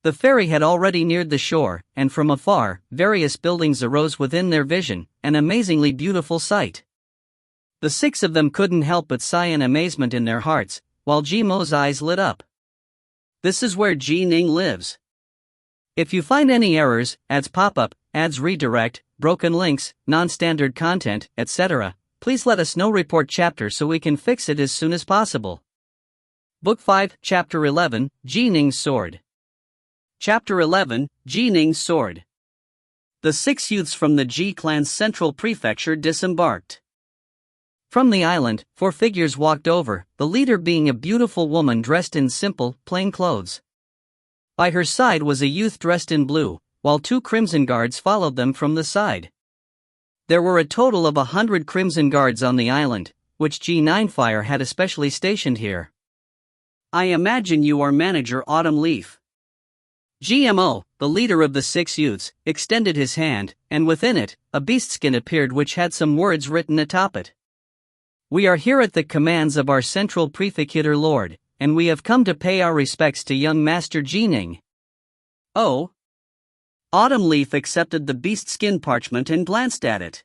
The ferry had already neared the shore, and from afar, various buildings arose within their vision, an amazingly beautiful sight. The 6 of them couldn't help but sigh in amazement in their hearts, while Gmo's eyes lit up. This is where Ning lives. If you find any errors, ads pop up, ads redirect, broken links, non-standard content, etc., please let us know. Report chapter so we can fix it as soon as possible. Book 5, Chapter 11, Ning's Sword. Chapter 11, Ning's Sword. The 6 youths from the G clan's central prefecture disembarked. From the island, 4 figures walked over, the leader being a beautiful woman dressed in simple, plain clothes. By her side was a youth dressed in blue, while 2 crimson guards followed them from the side. There were a total of 100 crimson guards on the island, which G9 Fire had especially stationed here. I imagine you are Manager Autumn Leaf. GMO, the leader of the 6 youths, extended his hand, and within it, a beastskin appeared which had some words written atop it. We are here at the commands of our central prefecture lord, and we have come to pay our respects to young Master Ning. Oh. Autumn Leaf accepted the beastskin parchment and glanced at it.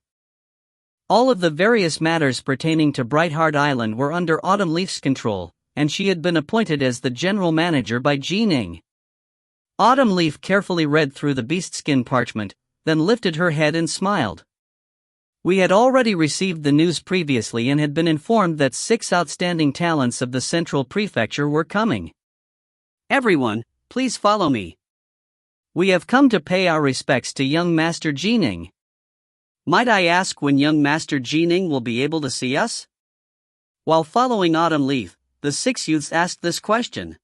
All of the various matters pertaining to Brightheart Island were under Autumn Leaf's control, and she had been appointed as the general manager by Ning. Autumn Leaf carefully read through the beastskin parchment, then lifted her head and smiled. We had already received the news previously and had been informed that 6 outstanding talents of the central prefecture were coming. Everyone, please follow me. We have come to pay our respects to young Master Ning. Might I ask when young Master Ning will be able to see us? While following Autumn Leaf, the 6 youths asked this question.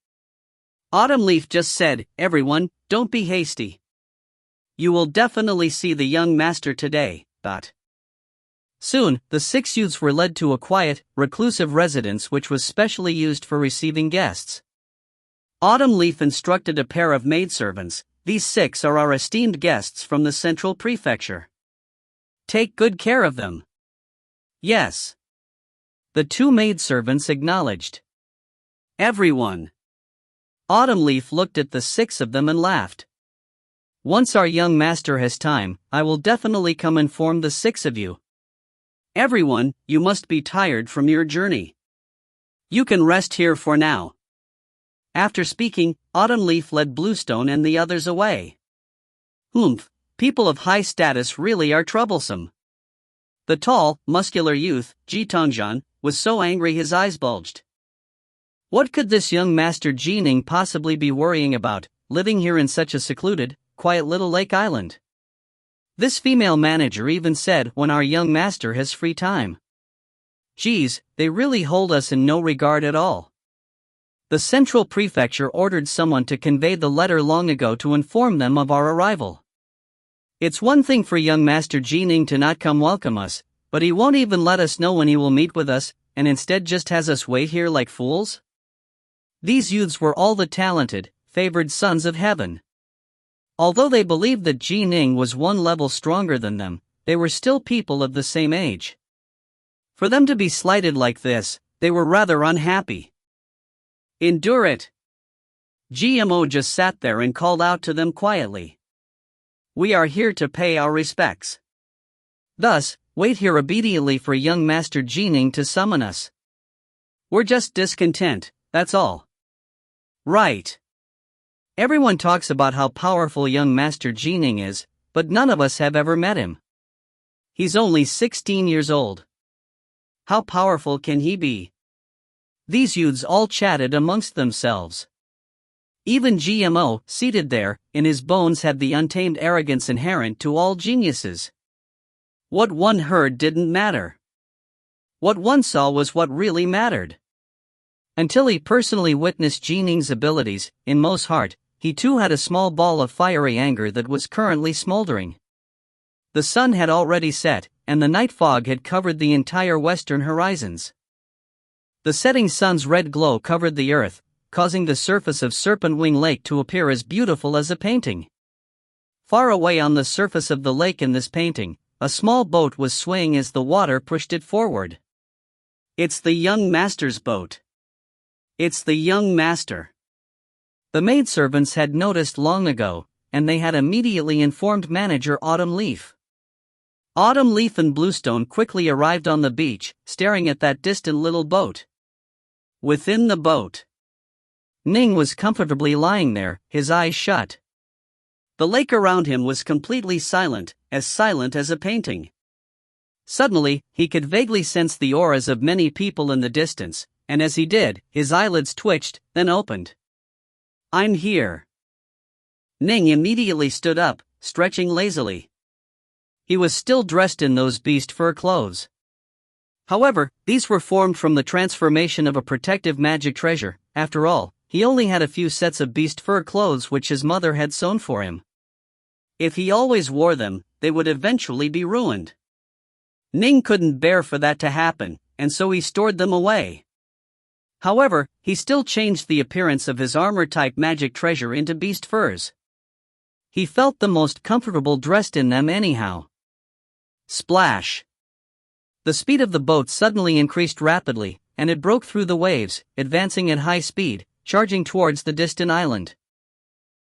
Autumn Leaf just said, everyone, don't be hasty. You will definitely see the young master today. Soon, the 6 youths were led to a quiet, reclusive residence which was specially used for receiving guests. Autumn Leaf instructed a pair of maidservants. These 6 are our esteemed guests from the central prefecture. Take good care of them. Yes. The 2 maidservants acknowledged. Everyone. Autumn Leaf looked at the 6 of them and laughed. Once our young master has time, I will definitely come inform the 6 of you. Everyone, you must be tired from your journey. You can rest here for now. After speaking, Autumn Leaf led Bluestone and the others away. People of high status really are troublesome. The tall, muscular youth, Ji Tongjian, was so angry his eyes bulged. What could this young Master Ning possibly be worrying about, living here in such a secluded, quiet little lake island? This female manager even said when our young master has free time. Geez, they really hold us in no regard at all. The central prefecture ordered someone to convey the letter long ago to inform them of our arrival. It's one thing for young Master Ning to not come welcome us, but he won't even let us know when he will meet with us, and instead just has us wait here like fools? These youths were all the talented, favored sons of heaven. Although they believed that Ning was 1 level stronger than them, they were still people of the same age. For them to be slighted like this, they were rather unhappy. Endure it. GMO just sat there and called out to them quietly. We are here to pay our respects. Thus, wait here obediently for young Master Ning to summon us. We're just discontent, that's all. Right. Everyone talks about how powerful young Master Ning is, but none of us have ever met him. He's only 16 years old. How powerful can he be? These youths all chatted amongst themselves. Even GMO, seated there, in his bones had the untamed arrogance inherent to all geniuses. What one heard didn't matter. What one saw was what really mattered. Until he personally witnessed Ning's abilities, in Mo's heart, he too had a small ball of fiery anger that was currently smoldering. The sun had already set, and the night fog had covered the entire western horizons. The setting sun's red glow covered the earth, causing the surface of Serpent Wing Lake to appear as beautiful as a painting. Far away on the surface of the lake in this painting, a small boat was swaying as the water pushed it forward. It's the young master's boat. It's the young master. The maidservants had noticed long ago, and they had immediately informed manager Autumn Leaf. Autumn Leaf and Bluestone quickly arrived on the beach, staring at that distant little boat. Within the boat, Ning was comfortably lying there, his eyes shut. The lake around him was completely silent as a painting. Suddenly, he could vaguely sense the auras of many people in the distance, and as he did, his eyelids twitched, then opened. I'm here. Ning immediately stood up, stretching lazily. He was still dressed in those beast fur clothes. However, these were formed from the transformation of a protective magic treasure. After all, he only had a few sets of beast fur clothes which his mother had sewn for him. If he always wore them, they would eventually be ruined. Ning couldn't bear for that to happen, and so he stored them away. However, he still changed the appearance of his armor-type magic treasure into beast furs. He felt the most comfortable dressed in them anyhow. Splash! The speed of the boat suddenly increased rapidly, and it broke through the waves, advancing at high speed, charging towards the distant island.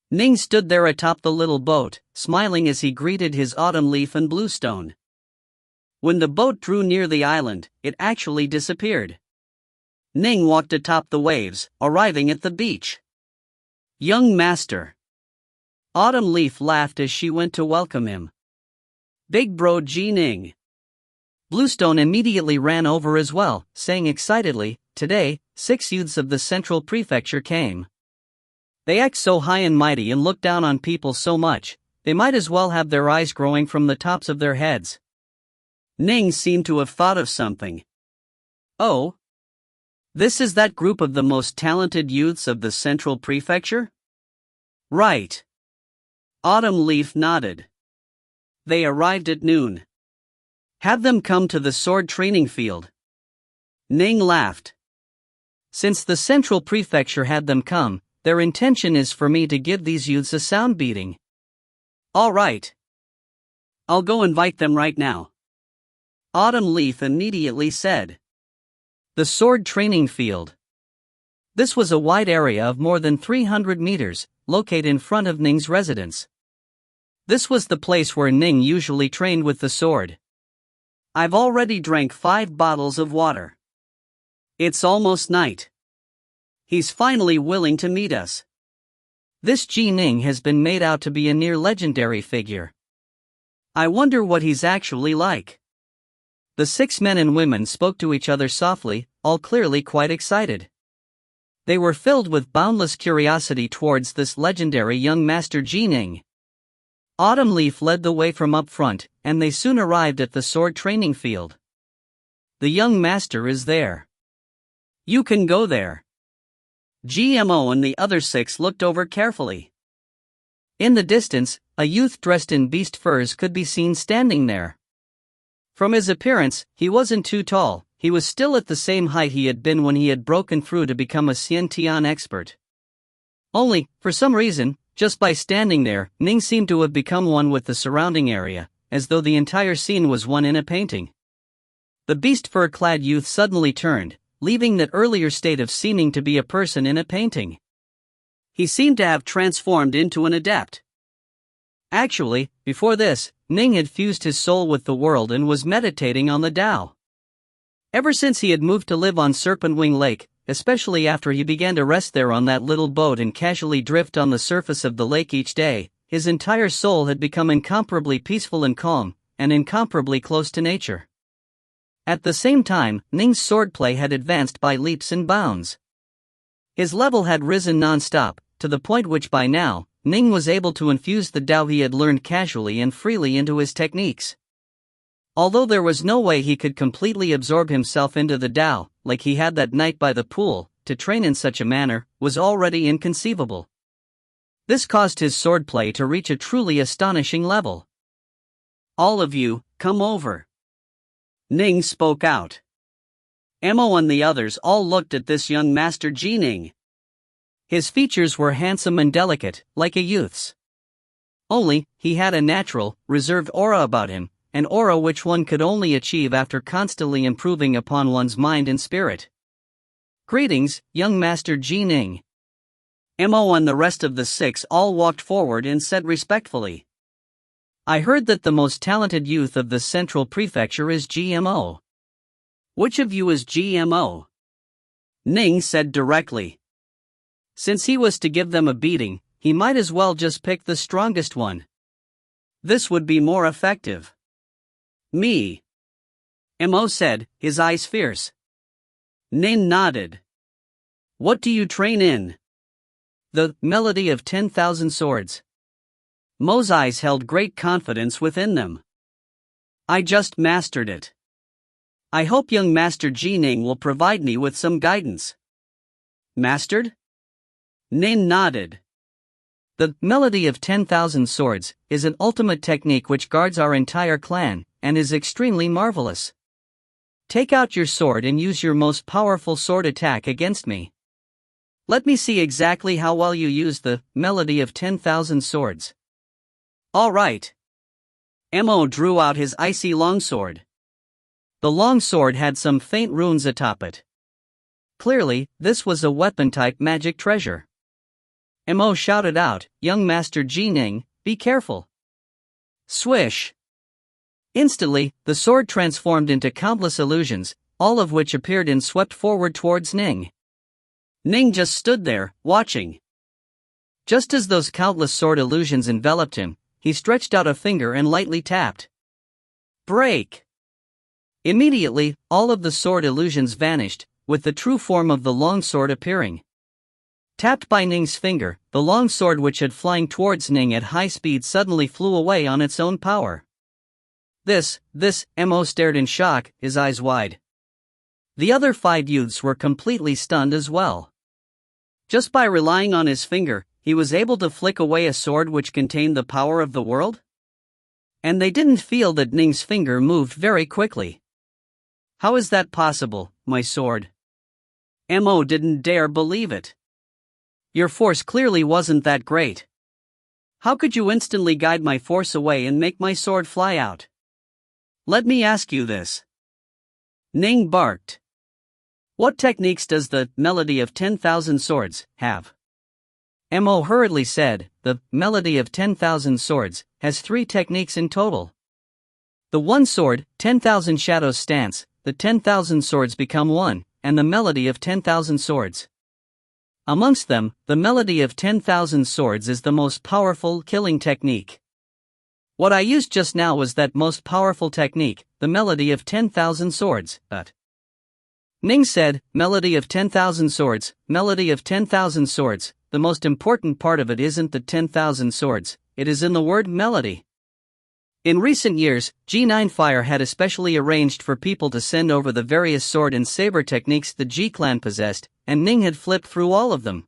Ning stood there atop the little boat, smiling as he greeted his Autumn Leaf and Bluestone. When the boat drew near the island, it actually disappeared. Ning walked atop the waves, arriving at the beach. Young master. Autumn Leaf laughed as she went to welcome him. Big bro Ning. Bluestone immediately ran over as well, saying excitedly, "Today, 6 youths of the Central Prefecture came. They act so high and mighty and look down on people so much, they might as well have their eyes growing from the tops of their heads." Ning seemed to have thought of something. Oh? This is that group of the most talented youths of the Central Prefecture? Right. Autumn Leaf nodded. They arrived at noon. Have them come to the sword training field. Ning laughed. Since the Central Prefecture had them come, their intention is for me to give these youths a sound beating. All right. I'll go invite them right now. Autumn Leaf immediately said. The sword training field. This was a wide area of more than 300 meters, located in front of Ning's residence. This was the place where Ning usually trained with the sword. I've already drank 5 bottles of water. It's almost night. He's finally willing to meet us. This Ning has been made out to be a near legendary figure. I wonder what he's actually like. The 6 men and women spoke to each other softly, all clearly quite excited. They were filled with boundless curiosity towards this legendary young master Ning. Autumn Leaf led the way from up front, and they soon arrived at the sword training field. The young master is there. You can go there. GMO and the other 6 looked over carefully. In the distance, a youth dressed in beast furs could be seen standing there. From his appearance, he wasn't too tall. He was still at the same height he had been when he had broken through to become a Xiantian expert. Only, for some reason, just by standing there, Ning seemed to have become one with the surrounding area, as though the entire scene was one in a painting. The beast fur-clad youth suddenly turned, leaving that earlier state of seeming to be a person in a painting. He seemed to have transformed into an adept. Actually, before this, Ning had fused his soul with the world and was meditating on the Tao. Ever since he had moved to live on Serpent Wing Lake, especially after he began to rest there on that little boat and casually drift on the surface of the lake each day, his entire soul had become incomparably peaceful and calm, and incomparably close to nature. At the same time, Ning's swordplay had advanced by leaps and bounds. His level had risen non-stop, to the point which by now, Ning was able to infuse the Tao he had learned casually and freely into his techniques. Although there was no way he could completely absorb himself into the Tao, like he had that night by the pool, to train in such a manner was already inconceivable. This caused his swordplay to reach a truly astonishing level. "All of you, come over." Ning spoke out. Emo and the others all looked at this young master Ning. His features were handsome and delicate, like a youth's. Only, he had a natural, reserved aura about him, an aura which one could only achieve after constantly improving upon one's mind and spirit. "Greetings, young Master Ning." Emo and the rest of the 6 all walked forward and said respectfully, "I heard that the most talented youth of the Central Prefecture is GMO. Which of you is GMO? Ning said directly. Since he was to give them a beating, he might as well just pick the strongest one. This would be more effective. Me. Emo said, his eyes fierce. Ning nodded. What do you train in? The melody of 10,000 swords. Mo's eyes held great confidence within them. I just mastered it. I hope young Master Ning will provide me with some guidance. Mastered? Ning nodded. The melody of 10,000 swords is an ultimate technique which guards our entire clan, and is extremely marvelous. Take out your sword and use your most powerful sword attack against me. Let me see exactly how well you use the melody of 10,000 swords. All right. Emo drew out his icy longsword. The long sword had some faint runes atop it. Clearly, this was a weapon-type magic treasure. Emo shouted out, "Young Master Ning, be careful." Swish! Instantly, the sword transformed into countless illusions, all of which appeared and swept forward towards Ning. Ning just stood there, watching. Just as those countless sword illusions enveloped him, he stretched out a finger and lightly tapped. Break! Immediately, all of the sword illusions vanished, with the true form of the long sword appearing. Tapped by Ning's finger, the long sword which had flying towards Ning at high speed suddenly flew away on its own power. This, Emo stared in shock, his eyes wide. The other 5 youths were completely stunned as well. Just by relying on his finger, he was able to flick away a sword which contained the power of the world? And they didn't feel that Ning's finger moved very quickly. How is that possible, my sword? Emo didn't dare believe it. Your force clearly wasn't that great. How could you instantly guide my force away and make my sword fly out? Let me ask you this. Ning barked. What techniques does the melody of 10,000 swords have? Emo hurriedly said, the melody of 10,000 swords has 3 techniques in total. The one sword, 10,000 shadows stance, the 10,000 swords become one, and the melody of 10,000 swords. Amongst them, the melody of 10,000 swords is the most powerful killing technique. What I used just now was that most powerful technique, the melody of 10,000 swords, but Ning said, melody of 10,000 swords, melody of 10,000 swords, the most important part of it isn't the 10,000 swords, it is in the word melody. In recent years, G9 Fire had especially arranged for people to send over the various sword and saber techniques the G-clan possessed, and Ning had flipped through all of them.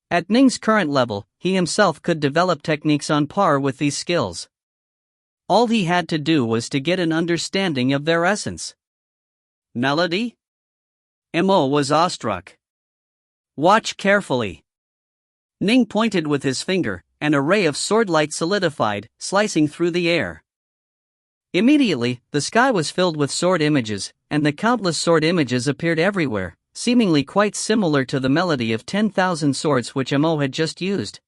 At Ning's current level, he himself could develop techniques on par with these skills. All he had to do was to get an understanding of their essence. Melody? Emo was awestruck. Watch carefully. Ning pointed with his finger, and a ray of sword light solidified, slicing through the air. Immediately, the sky was filled with sword images, and the countless sword images appeared everywhere, seemingly quite similar to the melody of 10,000 swords which Emo had just used.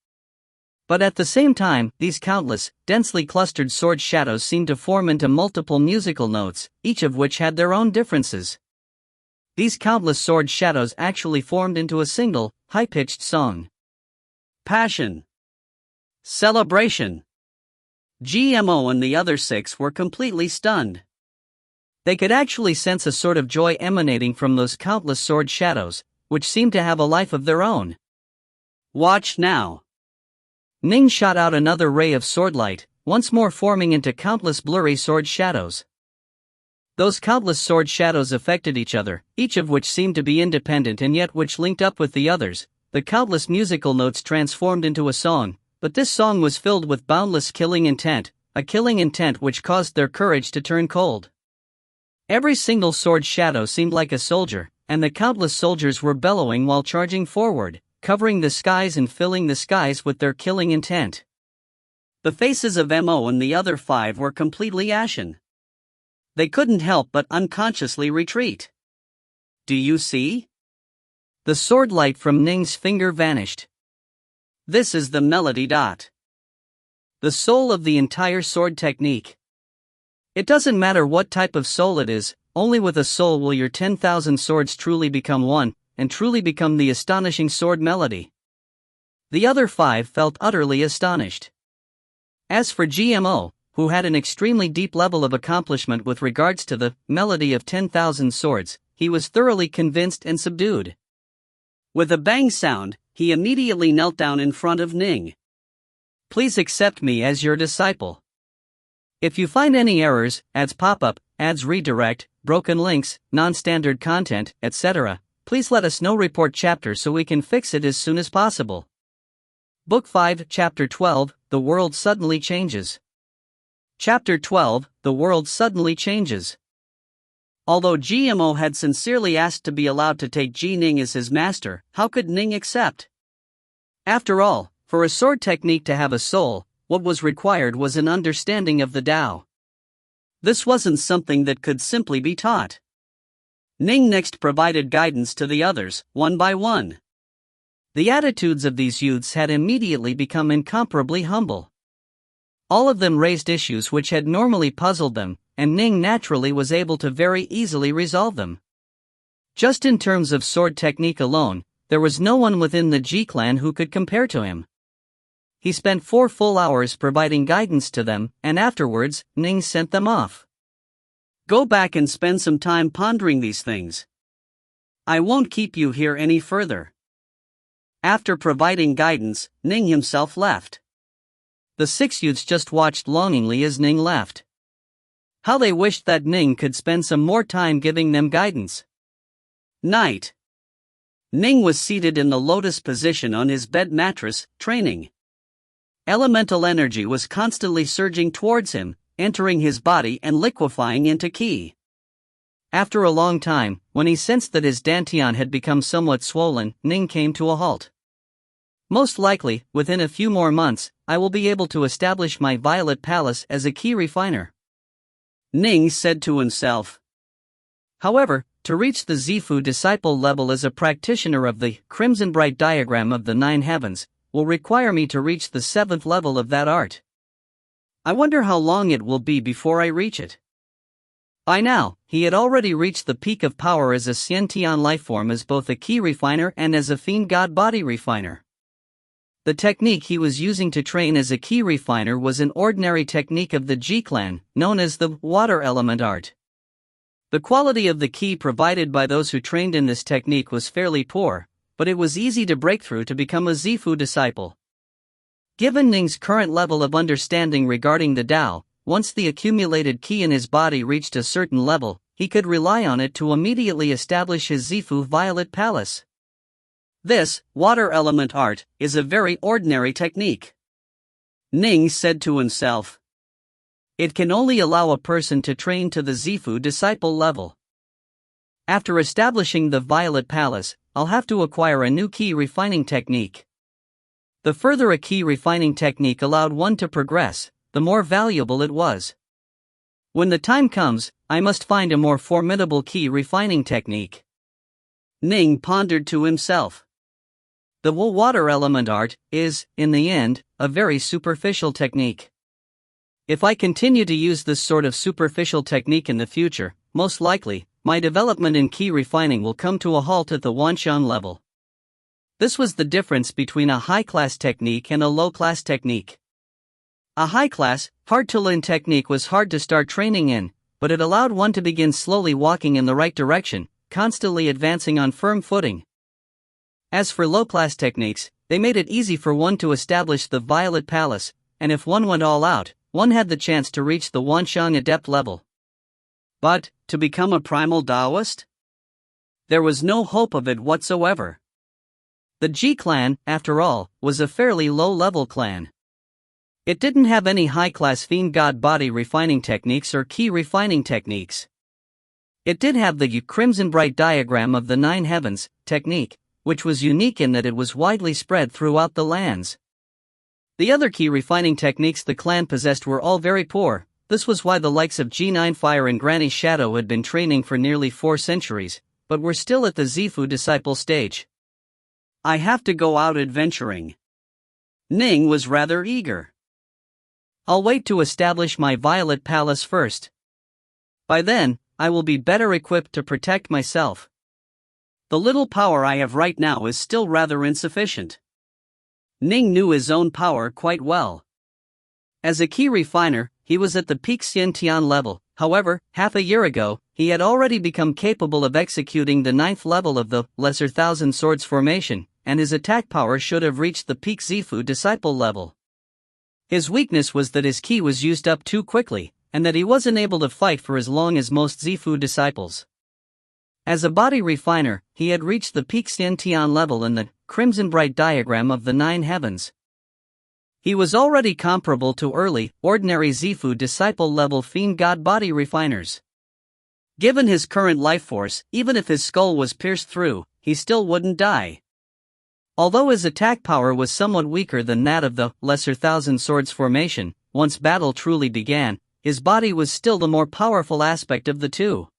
But at the same time, these countless, densely clustered sword shadows seemed to form into multiple musical notes, each of which had their own differences. These countless sword shadows actually formed into a single, high-pitched song. Passion. Celebration. GMO and the other 6 were completely stunned. They could actually sense a sort of joy emanating from those countless sword shadows, which seemed to have a life of their own. Watch now. Ning shot out another ray of sword light, once more forming into countless blurry sword shadows. Those countless sword shadows affected each other, each of which seemed to be independent and yet which linked up with the others. The countless musical notes transformed into a song, but this song was filled with boundless killing intent, a killing intent which caused their courage to turn cold. Every single sword shadow seemed like a soldier, and the countless soldiers were bellowing while charging forward, covering the skies and filling the skies with their killing intent. The faces of Mo and the other 5 were completely ashen. They couldn't help but unconsciously retreat. Do you see? The sword light from Ning's finger vanished. This is the melody. The soul of the entire sword technique. It doesn't matter what type of soul it is, only with a soul will your 10,000 swords truly become one, and truly become the astonishing sword melody. The other 5 felt utterly astonished. As for GMO, who had an extremely deep level of accomplishment with regards to the melody of 10,000 swords, he was thoroughly convinced and subdued. With a bang sound, he immediately knelt down in front of Ning. Please accept me as your disciple. If you find any errors, ads pop up, ads redirect, broken links, non-standard content, etc., please let us know. Report chapter so we can fix it as soon as possible. Book 5, Chapter 12, The World Suddenly Changes. Chapter 12, The World Suddenly Changes. Although GMO had sincerely asked to be allowed to take Ning as his master, how could Ning accept? After all, for a sword technique to have a soul, what was required was an understanding of the Tao. This wasn't something that could simply be taught. Ning next provided guidance to the others, one by one. The attitudes of these youths had immediately become incomparably humble. All of them raised issues which had normally puzzled them, and Ning naturally was able to very easily resolve them. Just in terms of sword technique alone, there was no one within the G clan who could compare to him. He spent 4 full hours providing guidance to them, and afterwards, Ning sent them off. Go back and spend some time pondering these things. I won't keep you here any further. After providing guidance, Ning himself left. The 6 youths just watched longingly as Ning left. How they wished that Ning could spend some more time giving them guidance. Night. Ning was seated in the lotus position on his bed mattress, training. Elemental energy was constantly surging towards him, entering his body and liquefying into ki. After a long time, when he sensed that his dantian had become somewhat swollen, Ning came to a halt. Most likely, within a few more months, I will be able to establish my Violet Palace as a ki refiner. Ning said to himself. However, to reach the Zifu disciple level as a practitioner of the Crimson Bright diagram of the 9 heavens, will require me to reach the 7th level of that art. I wonder how long it will be before I reach it. By now, he had already reached the peak of power as a Xiantian lifeform, as both a ki refiner and as a fiend god body refiner. The technique he was using to train as a ki refiner was an ordinary technique of the G clan, known as the water element art. The quality of the ki provided by those who trained in this technique was fairly poor, but it was easy to break through to become a Zifu disciple. Given Ning's current level of understanding regarding the Tao, once the accumulated ki in his body reached a certain level, he could rely on it to immediately establish his Zifu Violet Palace. This, water element art, is a very ordinary technique. Ning said to himself. It can only allow a person to train to the Zifu disciple level. After establishing the Violet Palace, I'll have to acquire a new ki refining technique. The further a ki refining technique allowed one to progress, the more valuable it was. When the time comes, I must find a more formidable ki refining technique. Ning pondered to himself. The water element art is, in the end, a very superficial technique. If I continue to use this sort of superficial technique in the future, most likely, my development in ki refining will come to a halt at the Wanshan level. This was the difference between a high-class technique and a low-class technique. A high-class, hard-to-learn technique was hard to start training in, but it allowed one to begin slowly walking in the right direction, constantly advancing on firm footing. As for low-class techniques, they made it easy for one to establish the Violet Palace, and if one went all out, one had the chance to reach the Wanshan Adept level. But, to become a primal Taoist? There was no hope of it whatsoever. The Ji clan, after all, was a fairly low-level clan. It didn't have any high-class fiend god body refining techniques or ki refining techniques. It did have the Crimson Bright diagram of the Nine Heavens technique, which was unique in that it was widely spread throughout the lands. The other key refining techniques the clan possessed were all very poor. This was why the likes of G9 Fire and Granny Shadow had been training for nearly 4 centuries, but were still at the Zifu disciple stage. I have to go out adventuring. Ning was rather eager. I'll wait to establish my Violet Palace first. By then, I will be better equipped to protect myself. The little power I have right now is still rather insufficient. Ning knew his own power quite well. As a key refiner, he was at the peak Xian level. However, half a year ago, he had already become capable of executing the 9th level of the Lesser Thousand Swords formation, and his attack power should have reached the peak Zifu disciple level. His weakness was that his ki was used up too quickly, and that he wasn't able to fight for as long as most Zifu disciples. As a body refiner, he had reached the peak Xian level in the Crimson Bright diagram of the Nine Heavens. He was already comparable to early, ordinary Zifu disciple level fiend god body refiners. Given his current life force, even if his skull was pierced through, he still wouldn't die. Although his attack power was somewhat weaker than that of the Lesser Thousand Swords formation, once battle truly began, his body was still the more powerful aspect of the two.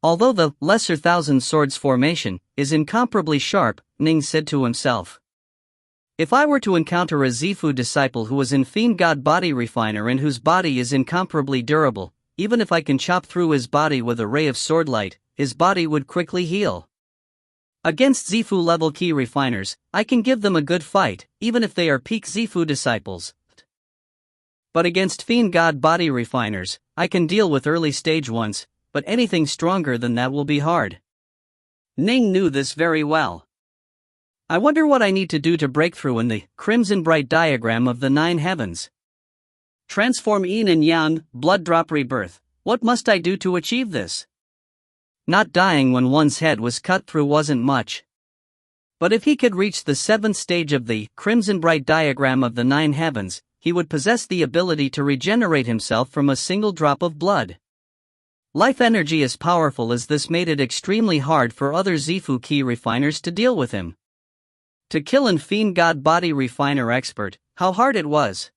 Although the Lesser Thousand Swords formation is incomparably sharp, Ning said to himself. If I were to encounter a Zifu disciple who was in fiend god body refiner and whose body is incomparably durable, even if I can chop through his body with a ray of sword light, his body would quickly heal. Against Zifu level key refiners, I can give them a good fight, even if they are peak Zifu disciples. But against fiend god body refiners, I can deal with early stage ones, but anything stronger than that will be hard. Ning knew this very well. I wonder what I need to do to break through in the Crimson Bright diagram of the Nine Heavens. Transform Yin and Yang, blood drop rebirth. What must I do to achieve this? Not dying when one's head was cut through wasn't much. But if he could reach the 7th stage of the Crimson Bright diagram of the Nine Heavens, he would possess the ability to regenerate himself from a single drop of blood. Life energy as powerful as this made it extremely hard for other Zifu key refiners to deal with him. To kill an fiend god body refiner expert, how hard it was.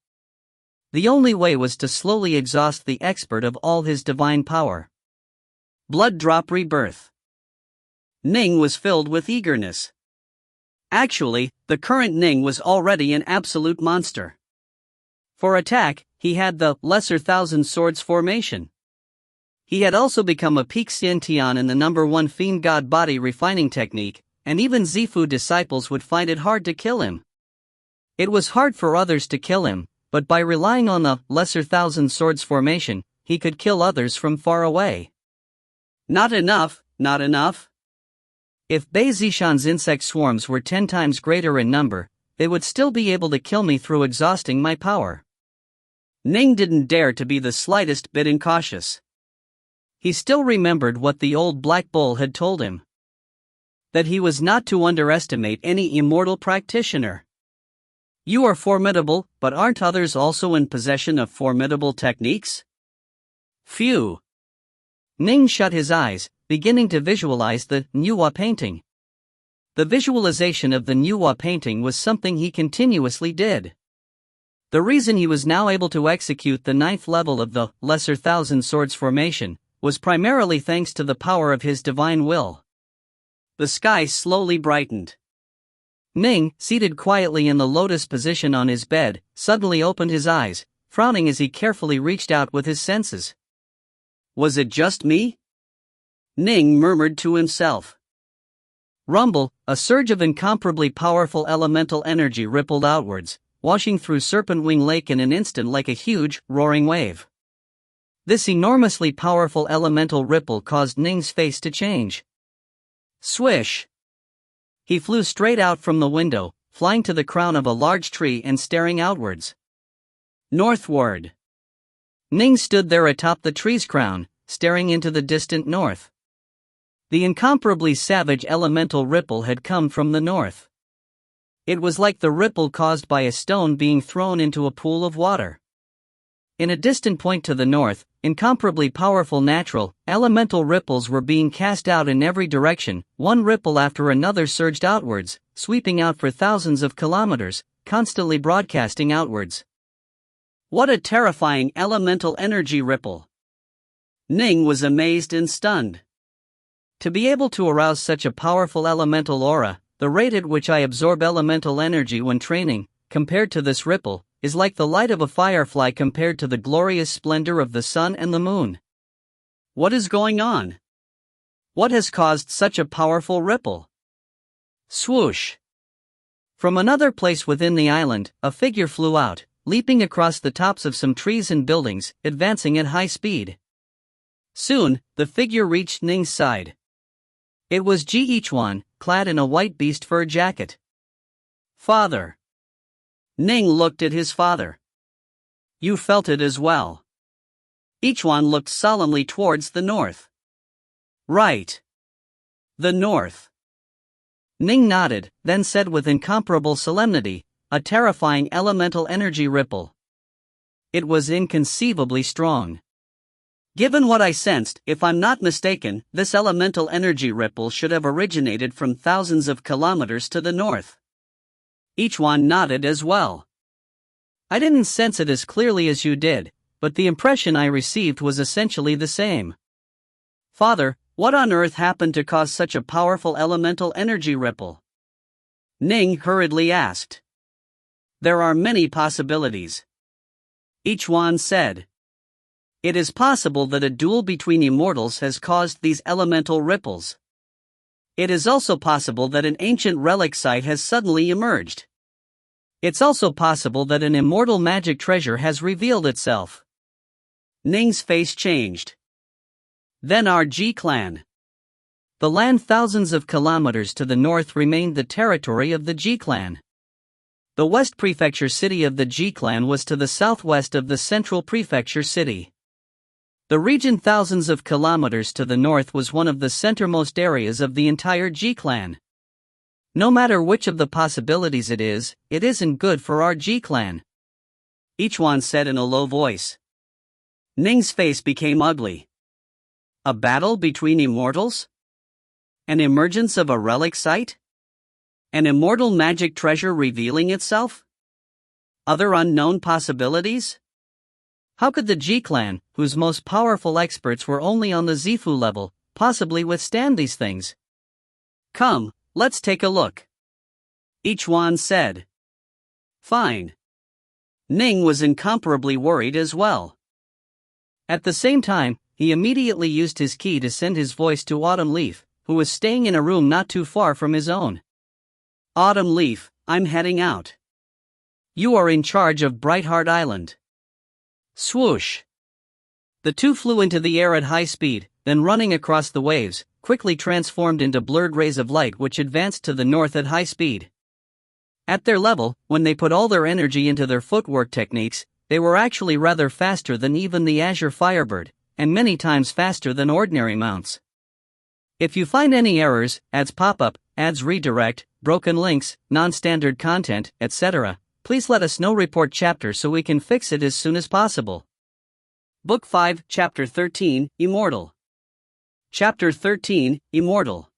The only way was to slowly exhaust the expert of all his divine power. Blood drop rebirth. Ning was filled with eagerness. Actually, the current Ning was already an absolute monster. For attack, he had the Lesser Thousand Swords formation. He had also become a peak Xian in the number 1 fiend god body refining technique, and even Zifu disciples would find it hard to kill him. It was hard for others to kill him, but by relying on the Lesser Thousand Swords formation, he could kill others from far away. Not enough, not enough. If Bei Zishan's insect swarms were 10 times greater in number, they would still be able to kill me through exhausting my power. Ning didn't dare to be the slightest bit incautious. He still remembered what the old Black Bull had told him. That he was not to underestimate any immortal practitioner. You are formidable, but aren't others also in possession of formidable techniques? Phew. Ning shut his eyes, beginning to visualize the Nuwa painting. The visualization of the Nuwa painting was something he continuously did. The reason he was now able to execute the 9th level of the Lesser Thousand Swords formation was primarily thanks to the power of his divine will. The sky slowly brightened. Ning, seated quietly in the lotus position on his bed, suddenly opened his eyes, frowning as he carefully reached out with his senses. Was it just me? Ning murmured to himself. Rumble, a surge of incomparably powerful elemental energy rippled outwards, washing through Serpent Wing Lake in an instant like a huge, roaring wave. This enormously powerful elemental ripple caused Ning's face to change. Swish! He flew straight out from the window, flying to the crown of a large tree and staring outwards. Northward. Ning stood there atop the tree's crown, staring into the distant north. The incomparably savage elemental ripple had come from the north. It was like the ripple caused by a stone being thrown into a pool of water. In a distant point to the north, incomparably powerful natural, elemental ripples were being cast out in every direction. One ripple after another surged outwards, sweeping out for thousands of kilometers, constantly broadcasting outwards. What a terrifying elemental energy ripple! Ning was amazed and stunned. To be able to arouse such a powerful elemental aura, the rate at which I absorb elemental energy when training, compared to this ripple, is like the light of a firefly compared to the glorious splendor of the sun and the moon. What is going on? What has caused such a powerful ripple? Swoosh! From another place within the island, a figure flew out, leaping across the tops of some trees and buildings, advancing at high speed. Soon, the figure reached Ning's side. It was Re20-Vol3, clad in a white beast fur jacket. Father. Ning looked at his father. You felt it as well. Re20-Vol3 looked solemnly towards the north. Right. The north. Ning nodded, then said with incomparable solemnity, a terrifying elemental energy ripple. It was inconceivably strong. Given what I sensed, if I'm not mistaken, this elemental energy ripple should have originated from thousands of kilometers to the north. Re20-Vol3 nodded as well. I didn't sense it as clearly as you did, but the impression I received was essentially the same. Father, what on earth happened to cause such a powerful elemental energy ripple? Ning hurriedly asked. There are many possibilities. Re20-Vol3 said. It is possible that a duel between immortals has caused these elemental ripples. It is also possible that an ancient relic site has suddenly emerged. It's also possible that an immortal magic treasure has revealed itself. Ning's face changed. Then our G clan. The land thousands of kilometers to the north remained the territory of the G clan. The west prefecture city of the G clan was to the southwest of the central prefecture city. The region thousands of kilometers to the north was one of the centermost areas of the entire G clan. No matter which of the possibilities it isn't good for our G clan. Re20-Vol3 said in a low voice. Ning's face became ugly. A battle between immortals? An emergence of a relic site? An immortal magic treasure revealing itself? Other unknown possibilities? How could the G clan, whose most powerful experts were only on the Zifu level, possibly withstand these things? Come, let's take a look. Re20-Vol3 said. Fine. Ning was incomparably worried as well. At the same time, he immediately used his key to send his voice to Autumn Leaf, who was staying in a room not too far from his own. Autumn Leaf, I'm heading out. You are in charge of Brightheart Island. Swoosh! The two flew into the air at high speed, then running across the waves, quickly transformed into blurred rays of light which advanced to the north at high speed. At their level, when they put all their energy into their footwork techniques, they were actually rather faster than even the Azure Firebird, and many times faster than ordinary mounts. If you find any errors, ads pop up, ads redirect, broken links, non-standard content, etc., please let us know. Report chapter so we can fix it as soon as possible. Book 5, Chapter 13, Immortal. Chapter 13, Immortal.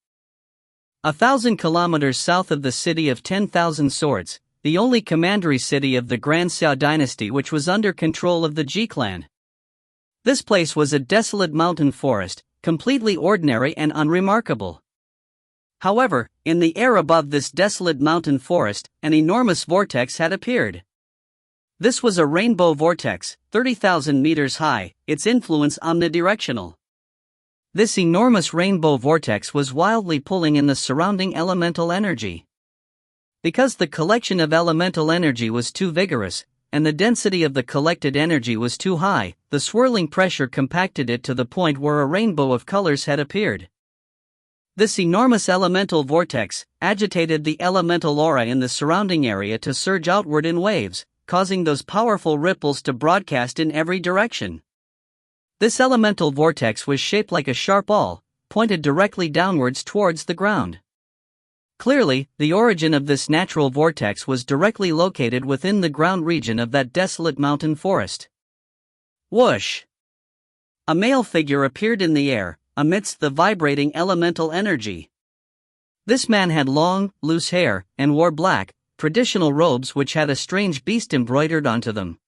1,000 kilometers south of the city of 10,000 Swords, the only commandery city of the Grand Xia dynasty which was under control of the G clan. This place was a desolate mountain forest, completely ordinary and unremarkable. However, in the air above this desolate mountain forest, an enormous vortex had appeared. This was a rainbow vortex, 30,000 meters high, its influence omnidirectional. This enormous rainbow vortex was wildly pulling in the surrounding elemental energy. Because the collection of elemental energy was too vigorous, and the density of the collected energy was too high, the swirling pressure compacted it to the point where a rainbow of colors had appeared. This enormous elemental vortex agitated the elemental aura in the surrounding area to surge outward in waves, causing those powerful ripples to broadcast in every direction. This elemental vortex was shaped like a sharp awl, pointed directly downwards towards the ground. Clearly, the origin of this natural vortex was directly located within the ground region of that desolate mountain forest. Whoosh! A male figure appeared in the air, amidst the vibrating elemental energy. This man had long, loose hair, and wore black, traditional robes which had a strange beast embroidered onto them.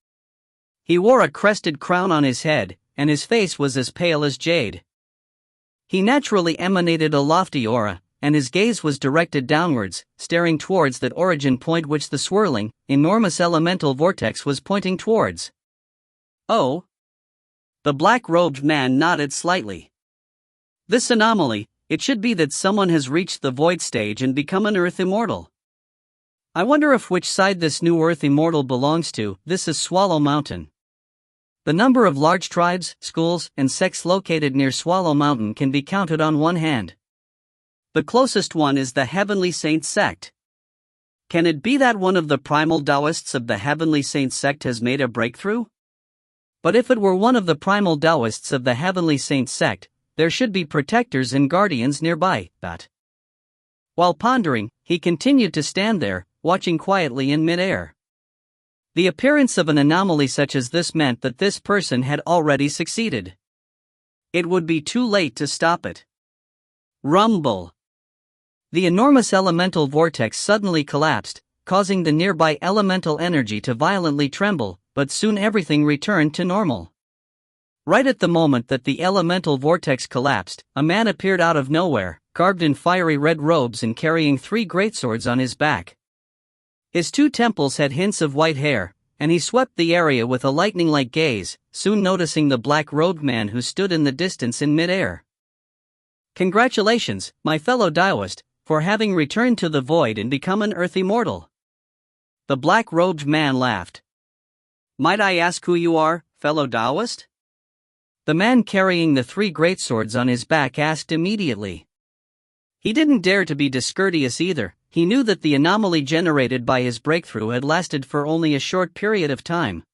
He wore a crested crown on his head, and his face was as pale as jade. He naturally emanated a lofty aura, and his gaze was directed downwards, staring towards that origin point which the swirling, enormous elemental vortex was pointing towards. Oh! The black-robed man nodded slightly. This anomaly, it should be that someone has reached the void stage and become an Earth Immortal. I wonder if which side this new Earth Immortal belongs to. This is Swallow Mountain. The number of large tribes, schools, and sects located near Swallow Mountain can be counted on one hand. The closest one is the Heavenly Saints sect. Can it be that one of the primal Taoists of the Heavenly Saints sect has made a breakthrough? But if it were one of the primal Taoists of the Heavenly Saints sect, there should be protectors and guardians nearby. While pondering, he continued to stand there, watching quietly in mid-air. The appearance of an anomaly such as this meant that this person had already succeeded. It would be too late to stop it. Rumble! The enormous elemental vortex suddenly collapsed, causing the nearby elemental energy to violently tremble, but soon everything returned to normal. Right at the moment that the elemental vortex collapsed, a man appeared out of nowhere, garbed in fiery red robes and carrying 3 greatswords on his back. His 2 temples had hints of white hair, and he swept the area with a lightning-like gaze, soon noticing the black-robed man who stood in the distance in mid-air. Congratulations, my fellow Taoist, for having returned to the void and become an Earth Immortal. The black-robed man laughed. Might I ask who you are, fellow Taoist? The man carrying the 3 greatswords on his back asked immediately. He didn't dare to be discourteous either. He knew that the anomaly generated by his breakthrough had lasted for only a short period of time.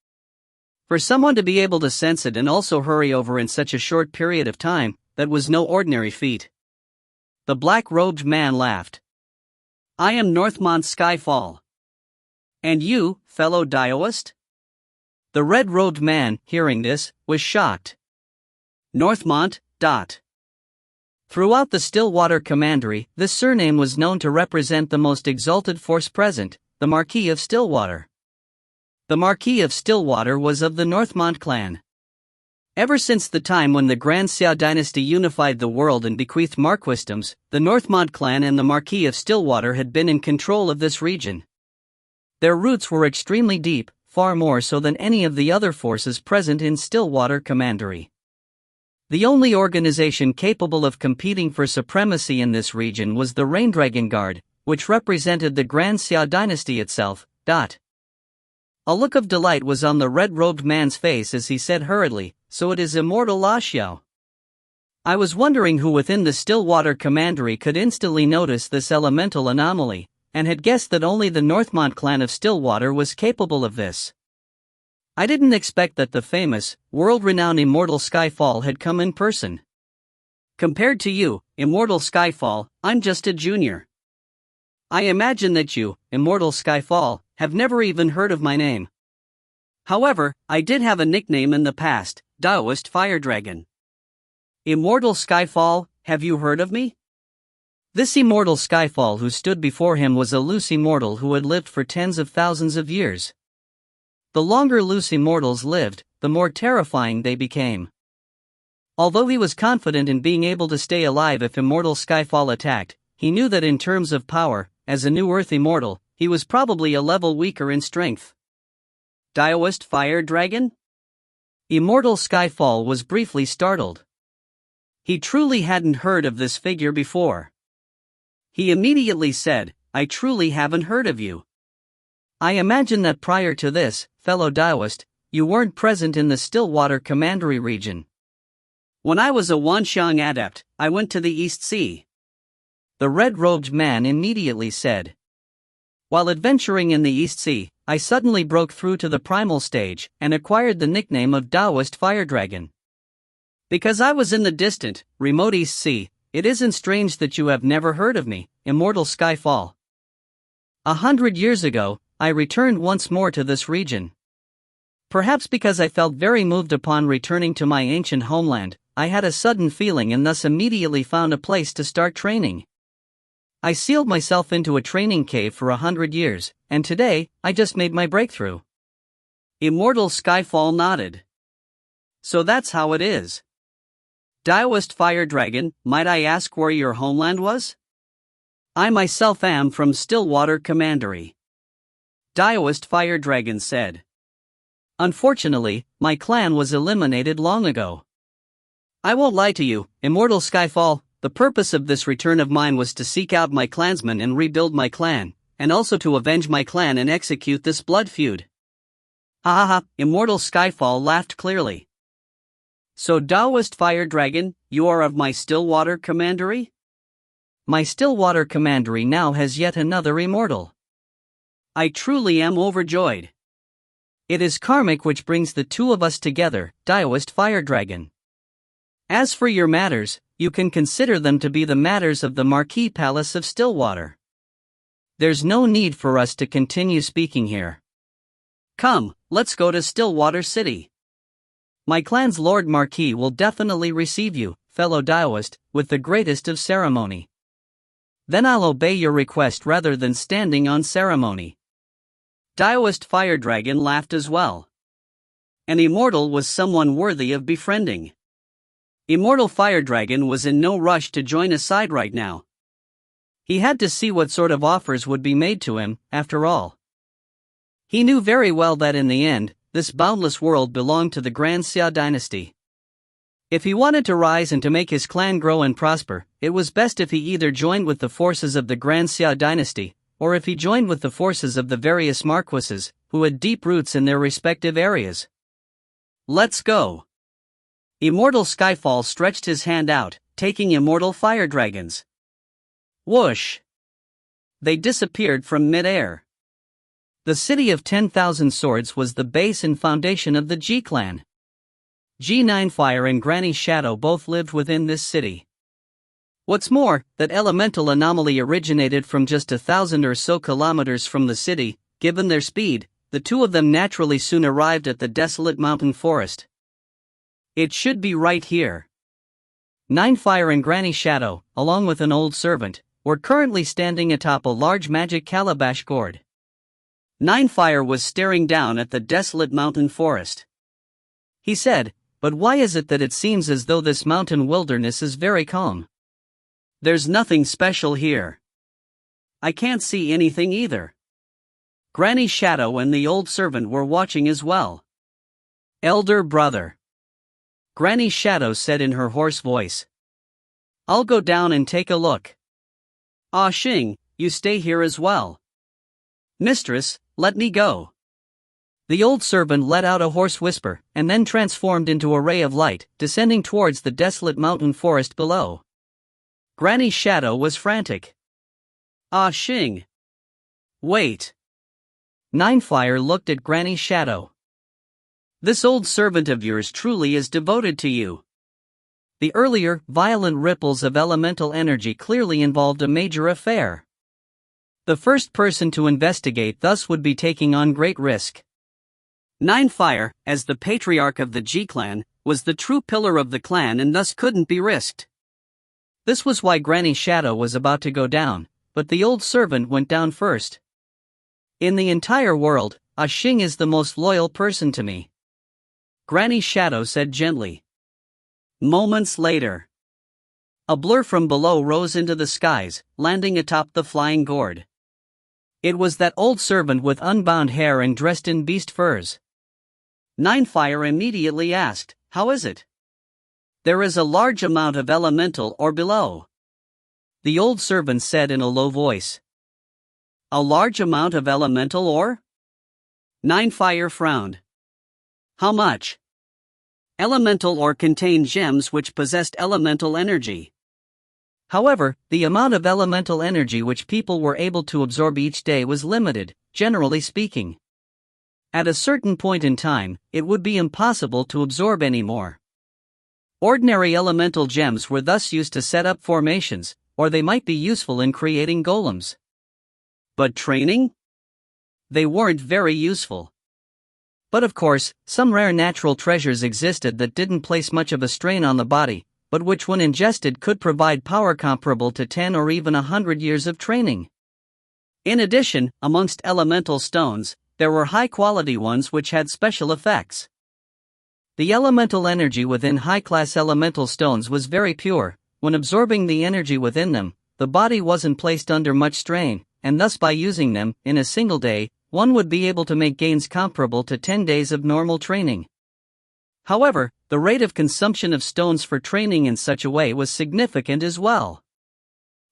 For someone to be able to sense it and also hurry over in such a short period of time, that was no ordinary feat. The black-robed man laughed. I am Northmont Skyfall. And you, fellow Taoist? The red-robed man, hearing this, was shocked. Northmont. Throughout the Stillwater Commandery, this surname was known to represent the most exalted force present, the Marquis of Stillwater. The Marquis of Stillwater was of the Northmont clan. Ever since the time when the Grand Xiao dynasty unified the world and bequeathed marquisdoms, the Northmont clan and the Marquis of Stillwater had been in control of this region. Their roots were extremely deep, far more so than any of the other forces present in Stillwater Commandery. The only organization capable of competing for supremacy in this region was the Raindragon Guard, which represented the Grand Xiao dynasty itself. A look of delight was on the red-robed man's face as he said hurriedly, so it is Immortal Xiao. I was wondering who within the Stillwater Commandery could instantly notice this elemental anomaly, and had guessed that only the Northmont clan of Stillwater was capable of this. I didn't expect that the famous, world-renowned Immortal Skyfall had come in person. Compared to you, Immortal Skyfall, I'm just a junior. I imagine that you, Immortal Skyfall, have never even heard of my name. However, I did have a nickname in the past, Taoist Fire Dragon. Immortal Skyfall, have you heard of me? This Immortal Skyfall who stood before him was a loose immortal who had lived for tens of thousands of years. The longer loose immortals lived, the more terrifying they became. Although he was confident in being able to stay alive if Immortal Skyfall attacked, he knew that in terms of power, as a new Earth Immortal, he was probably a level weaker in strength. Taoist Fire Dragon? Immortal Skyfall was briefly startled. He truly hadn't heard of this figure before. He immediately said, I truly haven't heard of you. I imagine that prior to this, fellow Taoist, you weren't present in the Stillwater Commandery region. When I was a Wanxiang adept, I went to the East Sea. The red-robed man immediately said. While adventuring in the East Sea, I suddenly broke through to the primal stage and acquired the nickname of Taoist Fire Dragon. Because I was in the distant, remote East Sea, it isn't strange that you have never heard of me, Immortal Skyfall. 100 years ago, I returned once more to this region. Perhaps because I felt very moved upon returning to my ancient homeland, I had a sudden feeling and thus immediately found a place to start training. I sealed myself into a training cave for 100 years, and today, I just made my breakthrough. Immortal Skyfall nodded. So that's how it is. Daoist Fire Dragon, might I ask where your homeland was? I myself am from Stillwater Commandery. Daoist Fire Dragon said. Unfortunately, my clan was eliminated long ago. I won't lie to you, Immortal Skyfall, the purpose of this return of mine was to seek out my clansmen and rebuild my clan, and also to avenge my clan and execute this blood feud. Ha ha ha, Immortal Skyfall laughed clearly. So Daoist Fire Dragon, you are of my Stillwater Commandery? My Stillwater Commandery now has yet another immortal. I truly am overjoyed. It is karmic which brings the two of us together, Daoist Fire Dragon. As for your matters, you can consider them to be the matters of the Marquis Palace of Stillwater. There's no need for us to continue speaking here. Come, let's go to Stillwater City. My clan's Lord Marquis will definitely receive you, fellow Daoist, with the greatest of ceremony. Then I'll obey your request rather than standing on ceremony. Daoist Fire Dragon laughed as well. An immortal was someone worthy of befriending. Immortal Fire Dragon was in no rush to join a side right now. He had to see what sort of offers would be made to him, after all. He knew very well that in the end, this boundless world belonged to the Grand Xia dynasty. If he wanted to rise and to make his clan grow and prosper, it was best if he either joined with the forces of the Grand Xia dynasty, or if he joined with the forces of the various marquises, who had deep roots in their respective areas. Let's go. Immortal Skyfall stretched his hand out, taking Immortal Fire Dragons. Whoosh! They disappeared from mid-air. The city of 10,000 swords was the base and foundation of the G-clan. G9 Fire and Granny Shadow both lived within this city. What's more, that elemental anomaly originated from just 1,000 or so kilometers from the city. Given their speed, the two of them naturally soon arrived at the desolate mountain forest. It should be right here. Nine Fire and Granny Shadow, along with an old servant, were currently standing atop a large magic calabash gourd. Nine Fire was staring down at the desolate mountain forest. He said, "But why is it that it seems as though this mountain wilderness is very calm? There's nothing special here. I can't see anything either." Granny Shadow and the old servant were watching as well. "Elder brother," Granny Shadow said in her hoarse voice. "I'll go down and take a look." "Ah Xing, you stay here as well." "Mistress, let me go." The old servant let out a hoarse whisper, and then transformed into a ray of light, descending towards the desolate mountain forest below. Granny Shadow was frantic. "Ah Xing. Wait." Nine Fire looked at Granny Shadow. "This old servant of yours truly is devoted to you." The earlier, violent ripples of elemental energy clearly involved a major affair. The first person to investigate thus would be taking on great risk. Nine Fire, as the patriarch of the G-clan, was the true pillar of the clan and thus couldn't be risked. This was why Granny Shadow was about to go down, but the old servant went down first. "In the entire world, Ah Xing is the most loyal person to me," Granny Shadow said gently. Moments later, a blur from below rose into the skies, landing atop the flying gourd. It was that old servant with unbound hair and dressed in beast furs. Nine Fire immediately asked, "How is it?" "There is a large amount of elemental ore below," the old servant said in a low voice. "A large amount of elemental ore?" Nine Fire frowned. "How much?" Elemental ore contained gems which possessed elemental energy. However, the amount of elemental energy which people were able to absorb each day was limited, generally speaking. At a certain point in time, it would be impossible to absorb any more. Ordinary elemental gems were thus used to set up formations, or they might be useful in creating golems. But training? They weren't very useful. But of course, some rare natural treasures existed that didn't place much of a strain on the body, but which when ingested could provide power comparable to 10 or even 100 years of training. In addition, amongst elemental stones, there were high-quality ones which had special effects. The elemental energy within high-class elemental stones was very pure. When absorbing the energy within them, the body wasn't placed under much strain, and thus by using them, in a single day, one would be able to make gains comparable to 10 days of normal training. However, the rate of consumption of stones for training in such a way was significant as well.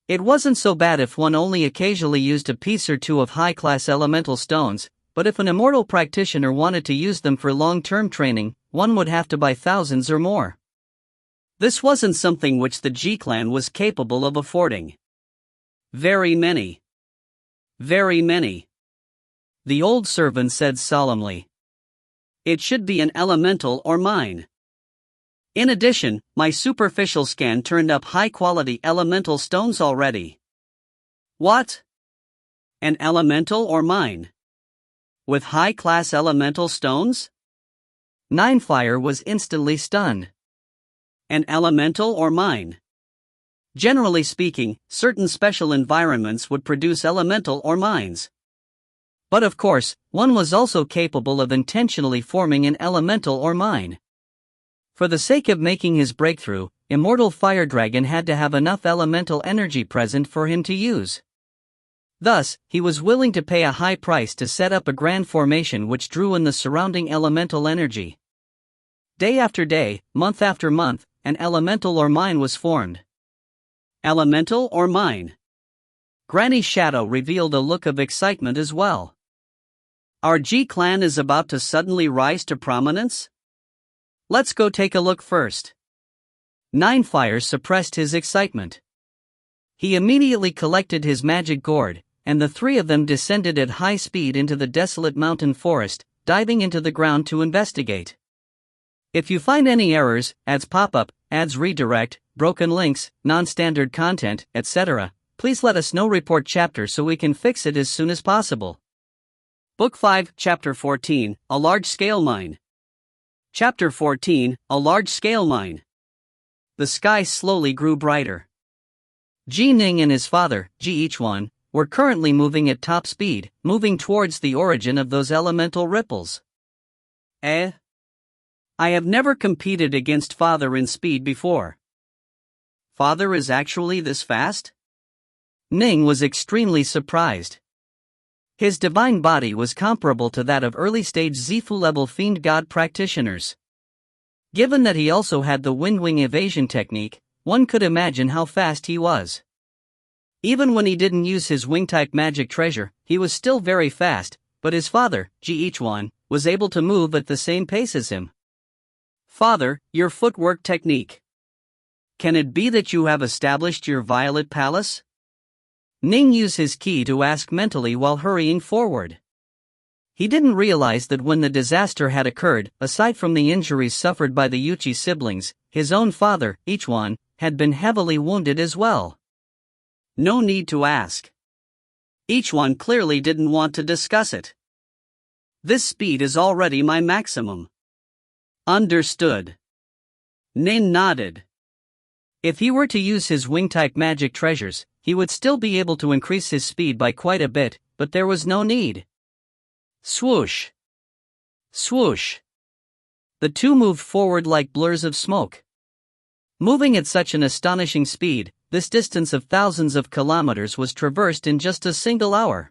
It wasn't so bad if one only occasionally used a piece or two of high-class elemental stones, but if an immortal practitioner wanted to use them for long-term training, one would have to buy thousands or more. This wasn't something which the G-clan was capable of affording. Very many. Very many. The old servant said solemnly. It should be an elemental or mine. In addition, my superficial scan turned up high-quality elemental stones already. What? An elemental or mine? With high-class elemental stones? Ninefire was instantly stunned. An elemental or mine? Generally speaking, certain special environments would produce elemental or mines. But of course, one was also capable of intentionally forming an elemental or mine. For the sake of making his breakthrough, Immortal Fire Dragon had to have enough elemental energy present for him to use. Thus, he was willing to pay a high price to set up a grand formation which drew in the surrounding elemental energy. Day after day, month after month, an elemental or mine was formed. Elemental or mine? Granny's shadow revealed a look of excitement as well. Our G-clan is about to suddenly rise to prominence? Let's go take a look first. Ninefire suppressed his excitement. He immediately collected his magic gourd, and the three of them descended at high speed into the desolate mountain forest, diving into the ground to investigate. If you find any errors, ads pop up, ads redirect, broken links, non-standard content, etc., please let us know. Report chapter so we can fix it as soon as possible. Book 5, Chapter 14, A Large-Scale Mine. Chapter 14, A Large-Scale Mine. The sky slowly grew brighter. Ning and his father, Ge1, were currently moving at top speed, moving towards the origin of those elemental ripples. I have never competed against father in speed before. Father is actually this fast? Ning was extremely surprised. His divine body was comparable to that of early-stage Zifu-level fiend god practitioners. Given that he also had the wind-wing evasion technique, one could imagine how fast he was. Even when he didn't use his wing-type magic treasure, he was still very fast, but his father, Ge1, was able to move at the same pace as him. Father, your footwork technique. Can it be that you have established your Violet Palace? Ning used his ki to ask mentally while hurrying forward. He didn't realize that when the disaster had occurred, aside from the injuries suffered by the Yuchi siblings, his own father, Ichwan, had been heavily wounded as well. No need to ask. Ichwan clearly didn't want to discuss it. This speed is already my maximum. Understood. Nin nodded. If he were to use his wing-type magic treasures, he would still be able to increase his speed by quite a bit, but there was no need. Swoosh! Swoosh! The two moved forward like blurs of smoke. Moving at such an astonishing speed, this distance of thousands of kilometers was traversed in just a single hour.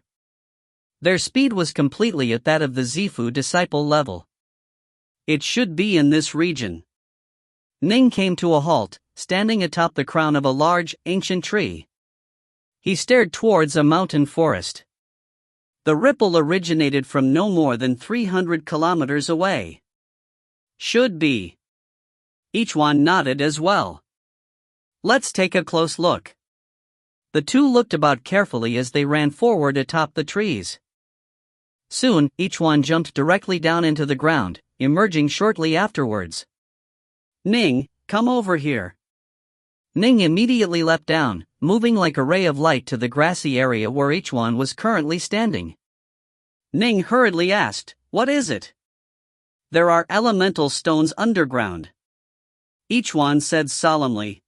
Their speed was completely at that of the Zifu disciple level. It should be in this region. Ning came to a halt, standing atop the crown of a large, ancient tree. He stared towards a mountain forest. The ripple originated from no more than 300 kilometers away. Should be. Ichwan nodded as well. Let's take a close look. The two looked about carefully as they ran forward atop the trees. Soon, Ichwan jumped directly down into the ground, emerging shortly afterwards. Ning, come over here. Ning immediately leapt down, moving like a ray of light to the grassy area where each one was currently standing. Ning hurriedly asked, "What is it?" "There are elemental stones underground," each one said solemnly.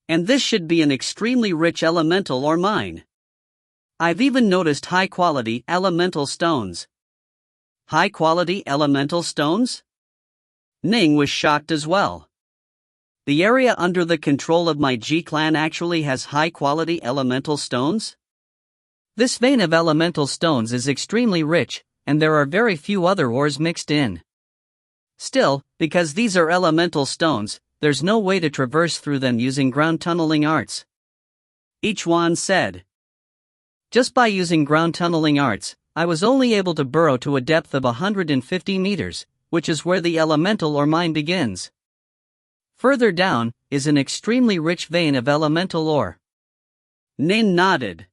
"And this should be an extremely rich elemental or mine. I've even noticed high-quality elemental stones." "High-quality elemental stones?" Ning was shocked as well. "The area under the control of my G clan actually has high-quality elemental stones?" This vein of elemental stones is extremely rich, and there are very few other ores mixed in. Still, because these are elemental stones, there's no way to traverse through them using ground tunneling arts. Each one said. Just by using ground tunneling arts, I was only able to burrow to a depth of 150 meters, which is where the elemental or mine begins. Further down is an extremely rich vein of elemental ore. Ning nodded.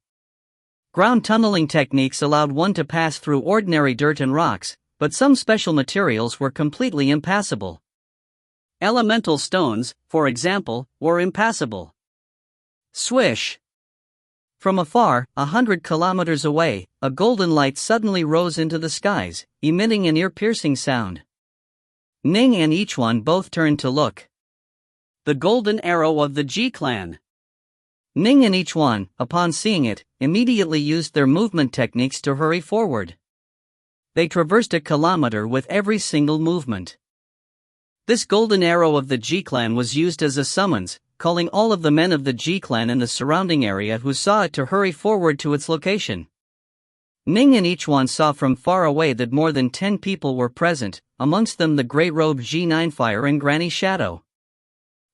Ground tunneling techniques allowed one to pass through ordinary dirt and rocks, but some special materials were completely impassable. Elemental stones, for example, were impassable. Swish! From afar, 100 kilometers away, a golden light suddenly rose into the skies, emitting an ear-piercing sound. Ning and each one both turned to look. The golden arrow of the G clan. Ning and each one, upon seeing it, immediately used their movement techniques to hurry forward. They traversed a kilometer with every single movement. This golden arrow of the G clan was used as a summons, calling all of the men of the G clan in the surrounding area who saw it to hurry forward to its location. Ning and each one saw from far away that more than 10 people were present, amongst them the grey-robed G9 Fire and Granny Shadow.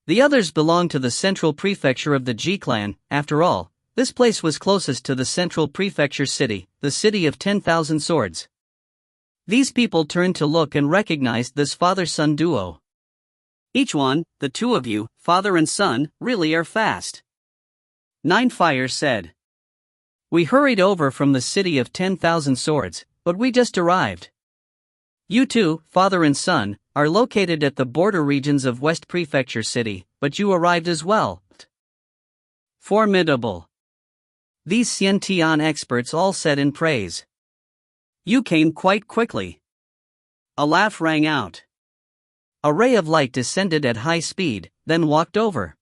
The others belonged to the central prefecture of the G clan. After all, this place was closest to the central prefecture city, the city of 10,000 swords. These people turned to look and recognized this father-son duo. Each one, the two of you, father and son, really are fast. 9 Fire said. We hurried over from the city of 10,000 swords, but we just arrived. You two, father and son, are located at the border regions of West Prefecture City, but you arrived as well. Formidable. These Xiantian experts all said in praise. You came quite quickly. A laugh rang out. A ray of light descended at high speed, then walked over.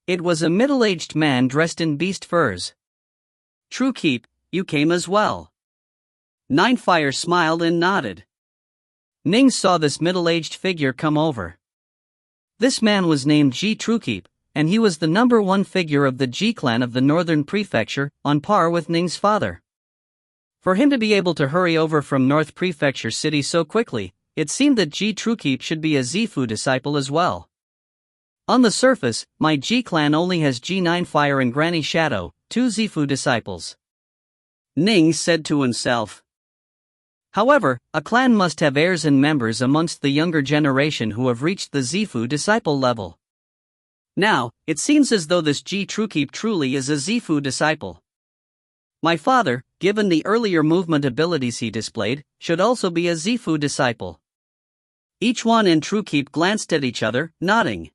It was a middle-aged man dressed in beast furs. True Keep, you came as well. 9 Fire smiled and nodded. Ning saw this middle-aged figure come over. This man was named Ji Truekeep, and he was the number 1 figure of the G clan of the northern prefecture, on par with Ning's father. For him to be able to hurry over from North Prefecture City so quickly, it seemed that Ji Truekeep should be a Zifu disciple as well. On the surface, my G clan only has G9 Fire and Granny Shadow, 2 Zifu disciples. Ning said to himself. However, a clan must have heirs and members amongst the younger generation who have reached the Zifu disciple level. Now, it seems as though this Ji Truekeep truly is a Zifu disciple. My father, given the earlier movement abilities he displayed, should also be a Zifu disciple. Each one in Truekeep glanced at each other, nodding.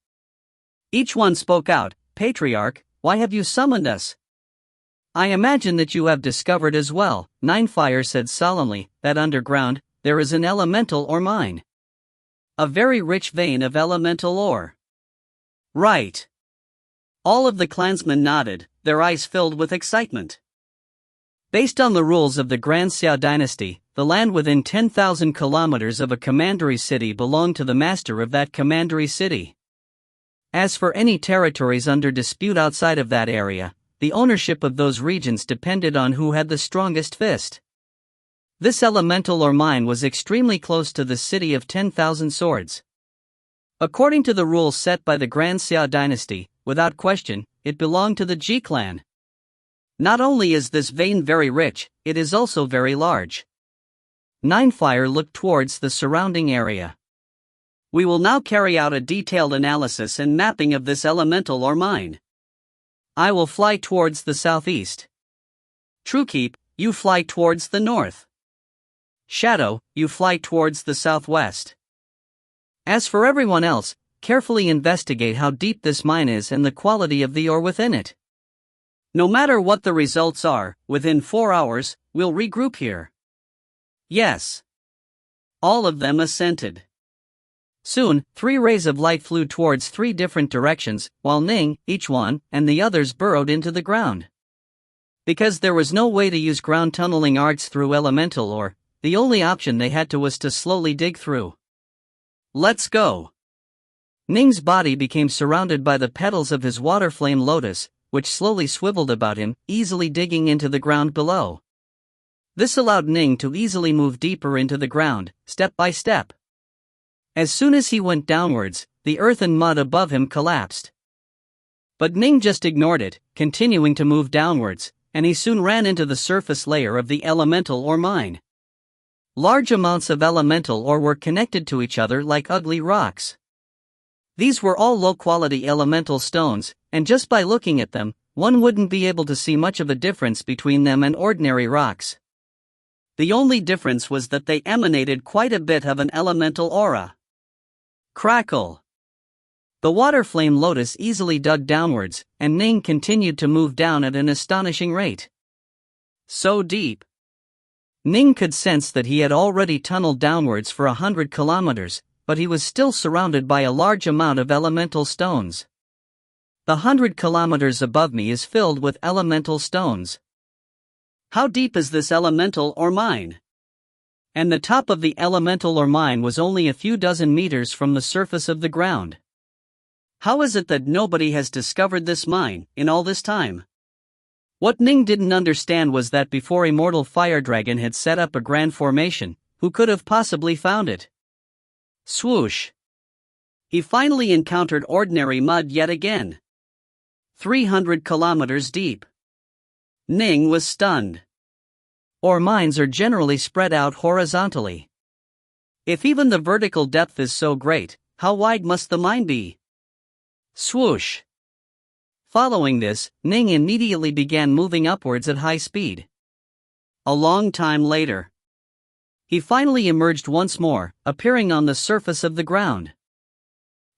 Each one spoke out, Patriarch, why have you summoned us? I imagine that you have discovered as well, 9 Fire said solemnly, that underground, there is an elemental or mine. A very rich vein of elemental ore. Right. All of the clansmen nodded, their eyes filled with excitement. Based on the rules of the Grand Xiao dynasty, the land within 10,000 kilometers of a commandery city belonged to the master of that commandery city. As for any territories under dispute outside of that area, the ownership of those regions depended on who had the strongest fist. This elemental or mine was extremely close to the city of 10,000 swords. According to the rules set by the Grand Xiao dynasty, without question, it belonged to the Ji clan. Not only is this vein very rich, it is also very large. 9 Fire looked towards the surrounding area. We will now carry out a detailed analysis and mapping of this elemental or mine. I will fly towards the southeast. Truekeep, you fly towards the north. Shadow, you fly towards the southwest. As for everyone else, carefully investigate how deep this mine is and the quality of the ore within it. No matter what the results are, within 4 hours, we'll regroup here. Yes. All of them assented. Soon, 3 rays of light flew towards 3 different directions, while Ning, each one, and the others burrowed into the ground. Because there was no way to use ground tunneling arts through elemental ore, the only option they had was to slowly dig through. Let's go. Ning's body became surrounded by the petals of his water flame lotus, which slowly swiveled about him, easily digging into the ground below. This allowed Ning to easily move deeper into the ground, step by step. As soon as he went downwards, the earth and mud above him collapsed. But Ning just ignored it, continuing to move downwards, and he soon ran into the surface layer of the elemental ore mine. Large amounts of elemental ore were connected to each other like ugly rocks. These were all low-quality elemental stones, and just by looking at them, one wouldn't be able to see much of a difference between them and ordinary rocks. The only difference was that they emanated quite a bit of an elemental aura. Crackle! The water flame lotus easily dug downwards, and Ning continued to move down at an astonishing rate. So deep. Ning could sense that he had already tunneled downwards for 100 kilometers, but he was still surrounded by a large amount of elemental stones. The 100 kilometers above me is filled with elemental stones. How deep is this elemental ore mine? And the top of the elemental ore mine was only a few dozen meters from the surface of the ground. How is it that nobody has discovered this mine in all this time? What Ning didn't understand was that before Immortal Fire Dragon had set up a grand formation, who could have possibly found it? Swoosh! He finally encountered ordinary mud yet again. 300 kilometers deep. Ning was stunned. Ore mines are generally spread out horizontally. If even the vertical depth is so great, how wide must the mine be? Swoosh! Following this, Ning immediately began moving upwards at high speed. A long time later, he finally emerged once more, appearing on the surface of the ground.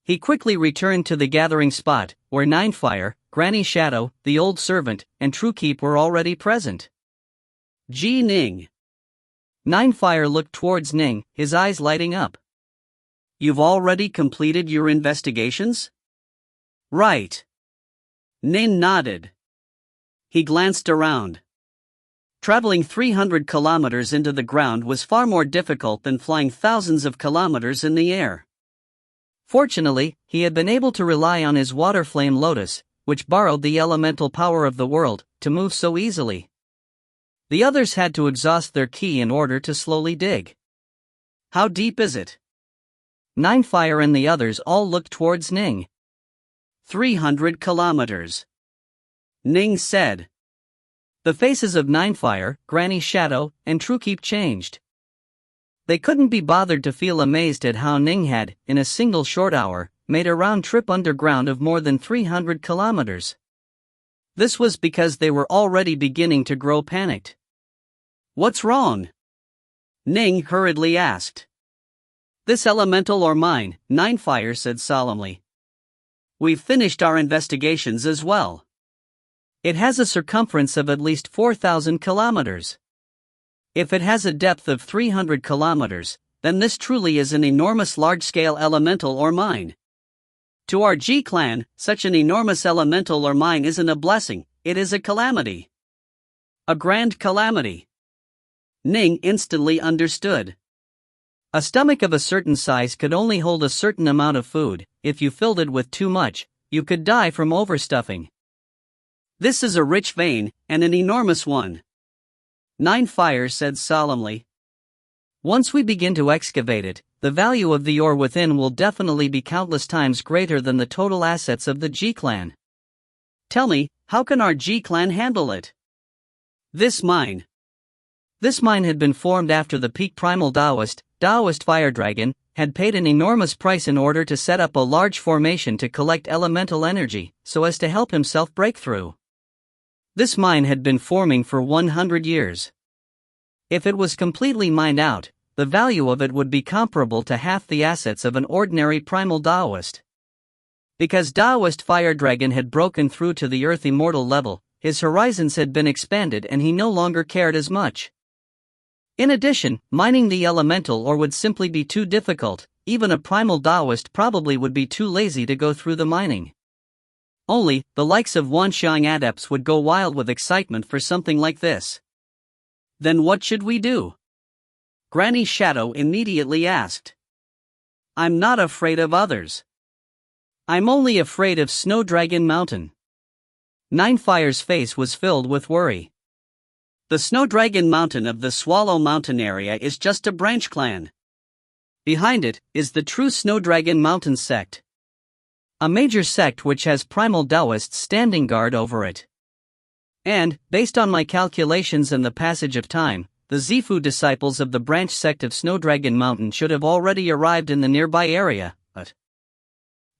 He quickly returned to the gathering spot, where Ninefire, Granny Shadow, the old servant, and Truekeep were already present. Gee, Ning. Ninefire looked towards Ning, his eyes lighting up. You've already completed your investigations? Right. Ning nodded. He glanced around. Traveling 300 kilometers into the ground was far more difficult than flying thousands of kilometers in the air. Fortunately, he had been able to rely on his water flame lotus, which borrowed the elemental power of the world, to move so easily. The others had to exhaust their ki in order to slowly dig. How deep is it? Ninefire and the others all looked towards Ning. 300 kilometers. Ning said. The faces of Ninefire, Granny Shadow, and Truekeep changed. They couldn't be bothered to feel amazed at how Ning had, in a single short hour, made a round trip underground of more than 300 kilometers. This was because they were already beginning to grow panicked. What's wrong? Ning hurriedly asked. This elemental ore mine, Ninefire said solemnly. We've finished our investigations as well. It has a circumference of at least 4,000 kilometers. If it has a depth of 300 kilometers, then this truly is an enormous large-scale elemental ore mine. To our G clan, such an enormous elemental ore mine isn't a blessing, it is a calamity. A grand calamity. Ning instantly understood. A stomach of a certain size could only hold a certain amount of food. If you filled it with too much, you could die from overstuffing. This is a rich vein, and an enormous one. Ninefire said solemnly. Once we begin to excavate it, the value of the ore within will definitely be countless times greater than the total assets of the G clan. Tell me, how can our G clan handle it? This mine had been formed after the peak primal Taoist Fire Dragon, had paid an enormous price in order to set up a large formation to collect elemental energy, so as to help himself break through. This mine had been forming for 100 years. If it was completely mined out, the value of it would be comparable to half the assets of an ordinary primal Taoist. Because Taoist Fire Dragon had broken through to the Earth Immortal level, his horizons had been expanded and he no longer cared as much. In addition, mining the elemental ore would simply be too difficult. Even a primal Taoist probably would be too lazy to go through the mining. Only, the likes of Wanxiang adepts would go wild with excitement for something like this. Then what should we do? Granny Shadow immediately asked. I'm not afraid of others. I'm only afraid of Snow Dragon Mountain. Ninefire's face was filled with worry. The Snow Dragon Mountain of the Swallow Mountain area is just a branch clan. Behind it is the true Snow Dragon Mountain sect. A major sect which has primal Taoists standing guard over it. And, based on my calculations and the passage of time, the Zifu disciples of the branch sect of Snow Dragon Mountain should have already arrived in the nearby area, but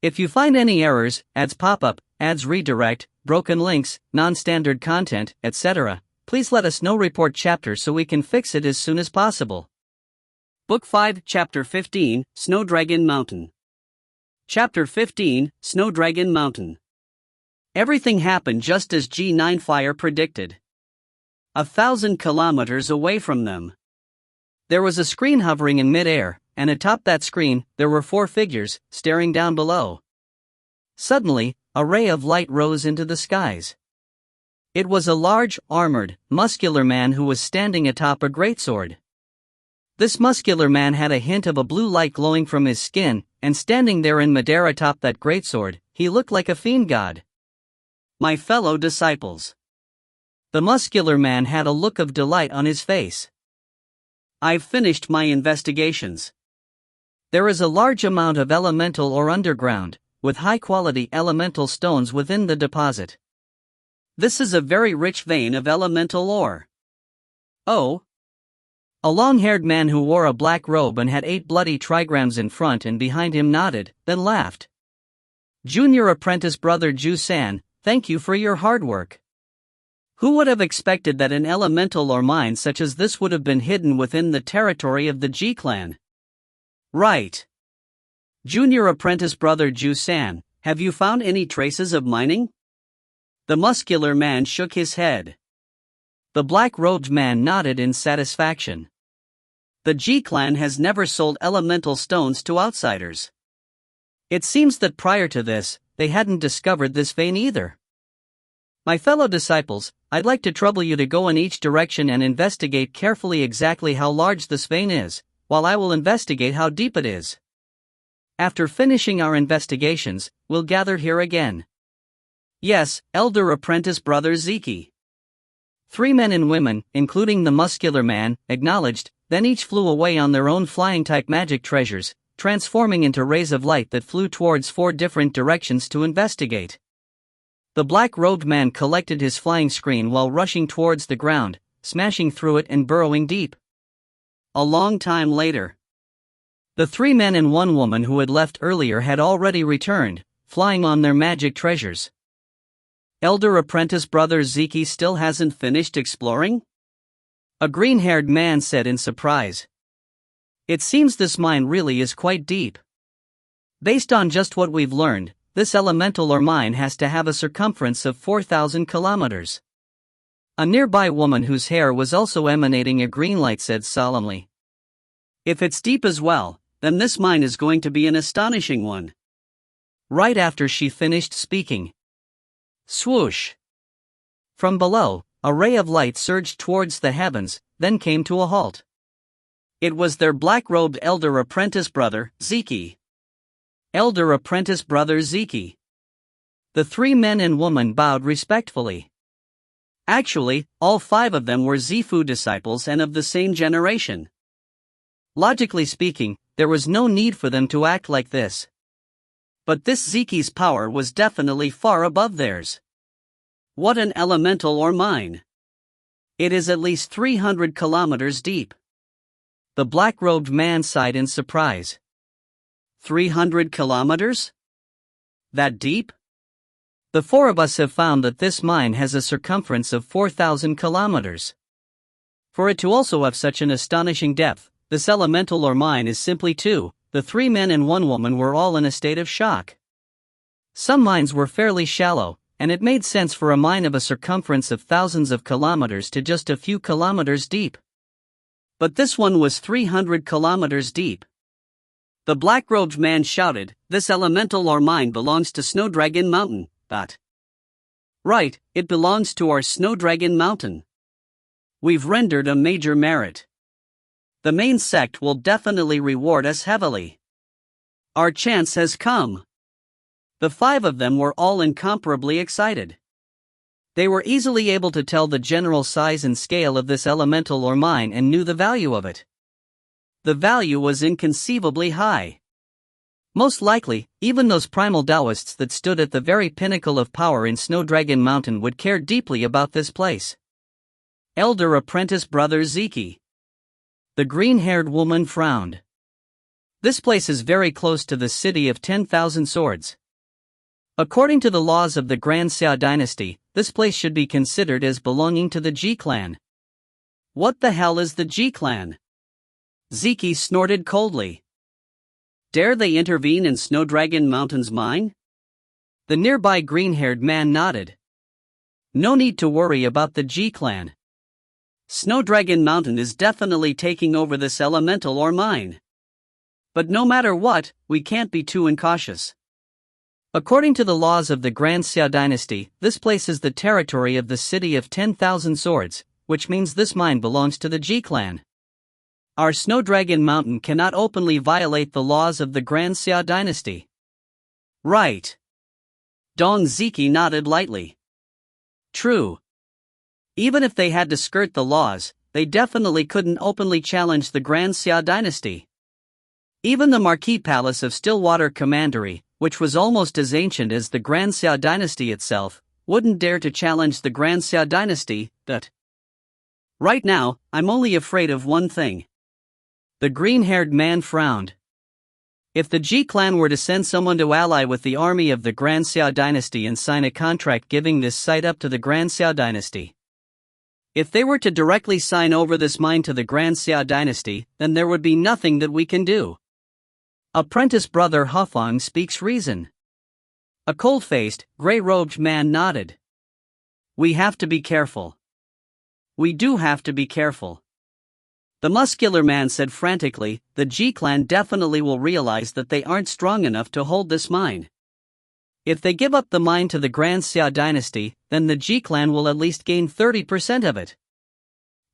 if you find any errors, ads pop-up, ads redirect, broken links, non-standard content, etc., please let us know. Report chapter so we can fix it as soon as possible. Book 5, Chapter 15, Snow Dragon Mountain. Chapter 15, Snow Dragon Mountain. Everything happened just as G9 Fire predicted. 1,000 kilometers away from them, there was a screen hovering in mid-air, and atop that screen, there were 4 figures, staring down below. Suddenly, a ray of light rose into the skies. It was a large, armored, muscular man who was standing atop a greatsword. This muscular man had a hint of a blue light glowing from his skin, and standing there in midair atop that greatsword, he looked like a fiend god. My fellow disciples. The muscular man had a look of delight on his face. I've finished my investigations. There is a large amount of elemental ore underground, with high-quality elemental stones within the deposit. This is a very rich vein of elemental ore. Oh. A long-haired man who wore a black robe and had 8 bloody trigrams in front and behind him nodded, then laughed. Junior apprentice brother Ju San, thank you for your hard work. Who would have expected that an elemental ore mine such as this would have been hidden within the territory of the G clan? Right. Junior apprentice brother Ju San, have you found any traces of mining? The muscular man shook his head. The black-robed man nodded in satisfaction. The G clan has never sold elemental stones to outsiders. It seems that prior to this, they hadn't discovered this vein either. My fellow disciples, I'd like to trouble you to go in each direction and investigate carefully exactly how large this vein is, while I will investigate how deep it is. After finishing our investigations, we'll gather here again. Yes, elder apprentice brother Zeki. 3 men and women, including the muscular man, acknowledged, then each flew away on their own flying-type magic treasures, transforming into rays of light that flew towards 4 different directions to investigate. The black-robed man collected his flying screen while rushing towards the ground, smashing through it and burrowing deep. A long time later, the 3 men and 1 woman who had left earlier had already returned, flying on their magic treasures. Elder apprentice brother Zeki still hasn't finished exploring? A green-haired man said in surprise. It seems this mine really is quite deep. Based on just what we've learned, this elemental ore mine has to have a circumference of 4,000 kilometers. A nearby woman whose hair was also emanating a green light said solemnly. If it's deep as well, then this mine is going to be an astonishing one. Right after she finished speaking, swoosh! From below, a ray of light surged towards the heavens, then came to a halt. It was their black-robed elder apprentice brother, Zeki. Elder apprentice brother Zeki. The 3 men and woman bowed respectfully. Actually, all 5 of them were Zifu disciples and of the same generation. Logically speaking, there was no need for them to act like this. But this Zeki's power was definitely far above theirs. What an elemental ore mine! It is at least 300 kilometers deep. The black-robed man sighed in surprise. 300 kilometers? That deep? The 4 of us have found that this mine has a circumference of 4,000 kilometers. For it to also have such an astonishing depth, this elemental ore mine is simply too. The 3 men and 1 woman were all in a state of shock. Some mines were fairly shallow, and it made sense for a mine of a circumference of thousands of kilometers to just a few kilometers deep. But this one was 300 kilometers deep. The black-robed man shouted, "This elemental or mine belongs to Snowdragon Mountain, but..." "Right, it belongs to our Snowdragon Mountain. We've rendered a major merit. The main sect will definitely reward us heavily. Our chance has come." The 5 of them were all incomparably excited. They were easily able to tell the general size and scale of this elemental or mine and knew the value of it. The value was inconceivably high. Most likely, even those primal Taoists that stood at the very pinnacle of power in Snowdragon Mountain would care deeply about this place. Elder apprentice brother Ziki. The green-haired woman frowned. This place is very close to the city of 10,000 swords. According to the laws of the Grand Xia dynasty, this place should be considered as belonging to the Ji clan. What the hell is the Ji clan? Ziki snorted coldly. Dare they intervene in Snowdragon Mountain's mine? The nearby green-haired man nodded. No need to worry about the Ji clan. Snowdragon Mountain is definitely taking over this elemental or mine. But no matter what, we can't be too incautious. According to the laws of the Grand Xia dynasty, this place is the territory of the city of 10,000 swords, which means this mine belongs to the Ji clan. Our Snowdragon Mountain cannot openly violate the laws of the Grand Xia dynasty. Right. Dong Ziki nodded lightly. True. Even if they had to skirt the laws, they definitely couldn't openly challenge the Grand Xia dynasty. Even the Marquis Palace of Stillwater Commandery, which was almost as ancient as the Grand Xia dynasty itself, wouldn't dare to challenge the Grand Xia dynasty, that. Right now, I'm only afraid of one thing. The green-haired man frowned. If the Ji clan were to send someone to ally with the army of the Grand Xia dynasty and sign a contract giving this site up to the Grand Xia dynasty. If they were to directly sign over this mine to the Grand Xia dynasty, then there would be nothing that we can do. Apprentice brother Hufang speaks reason. A cold-faced, gray-robed man nodded. We have to be careful. We do have to be careful. The muscular man said frantically, the Ji clan definitely will realize that they aren't strong enough to hold this mine. If they give up the mine to the Grand Xia dynasty, then the Ji clan will at least gain 30% of it.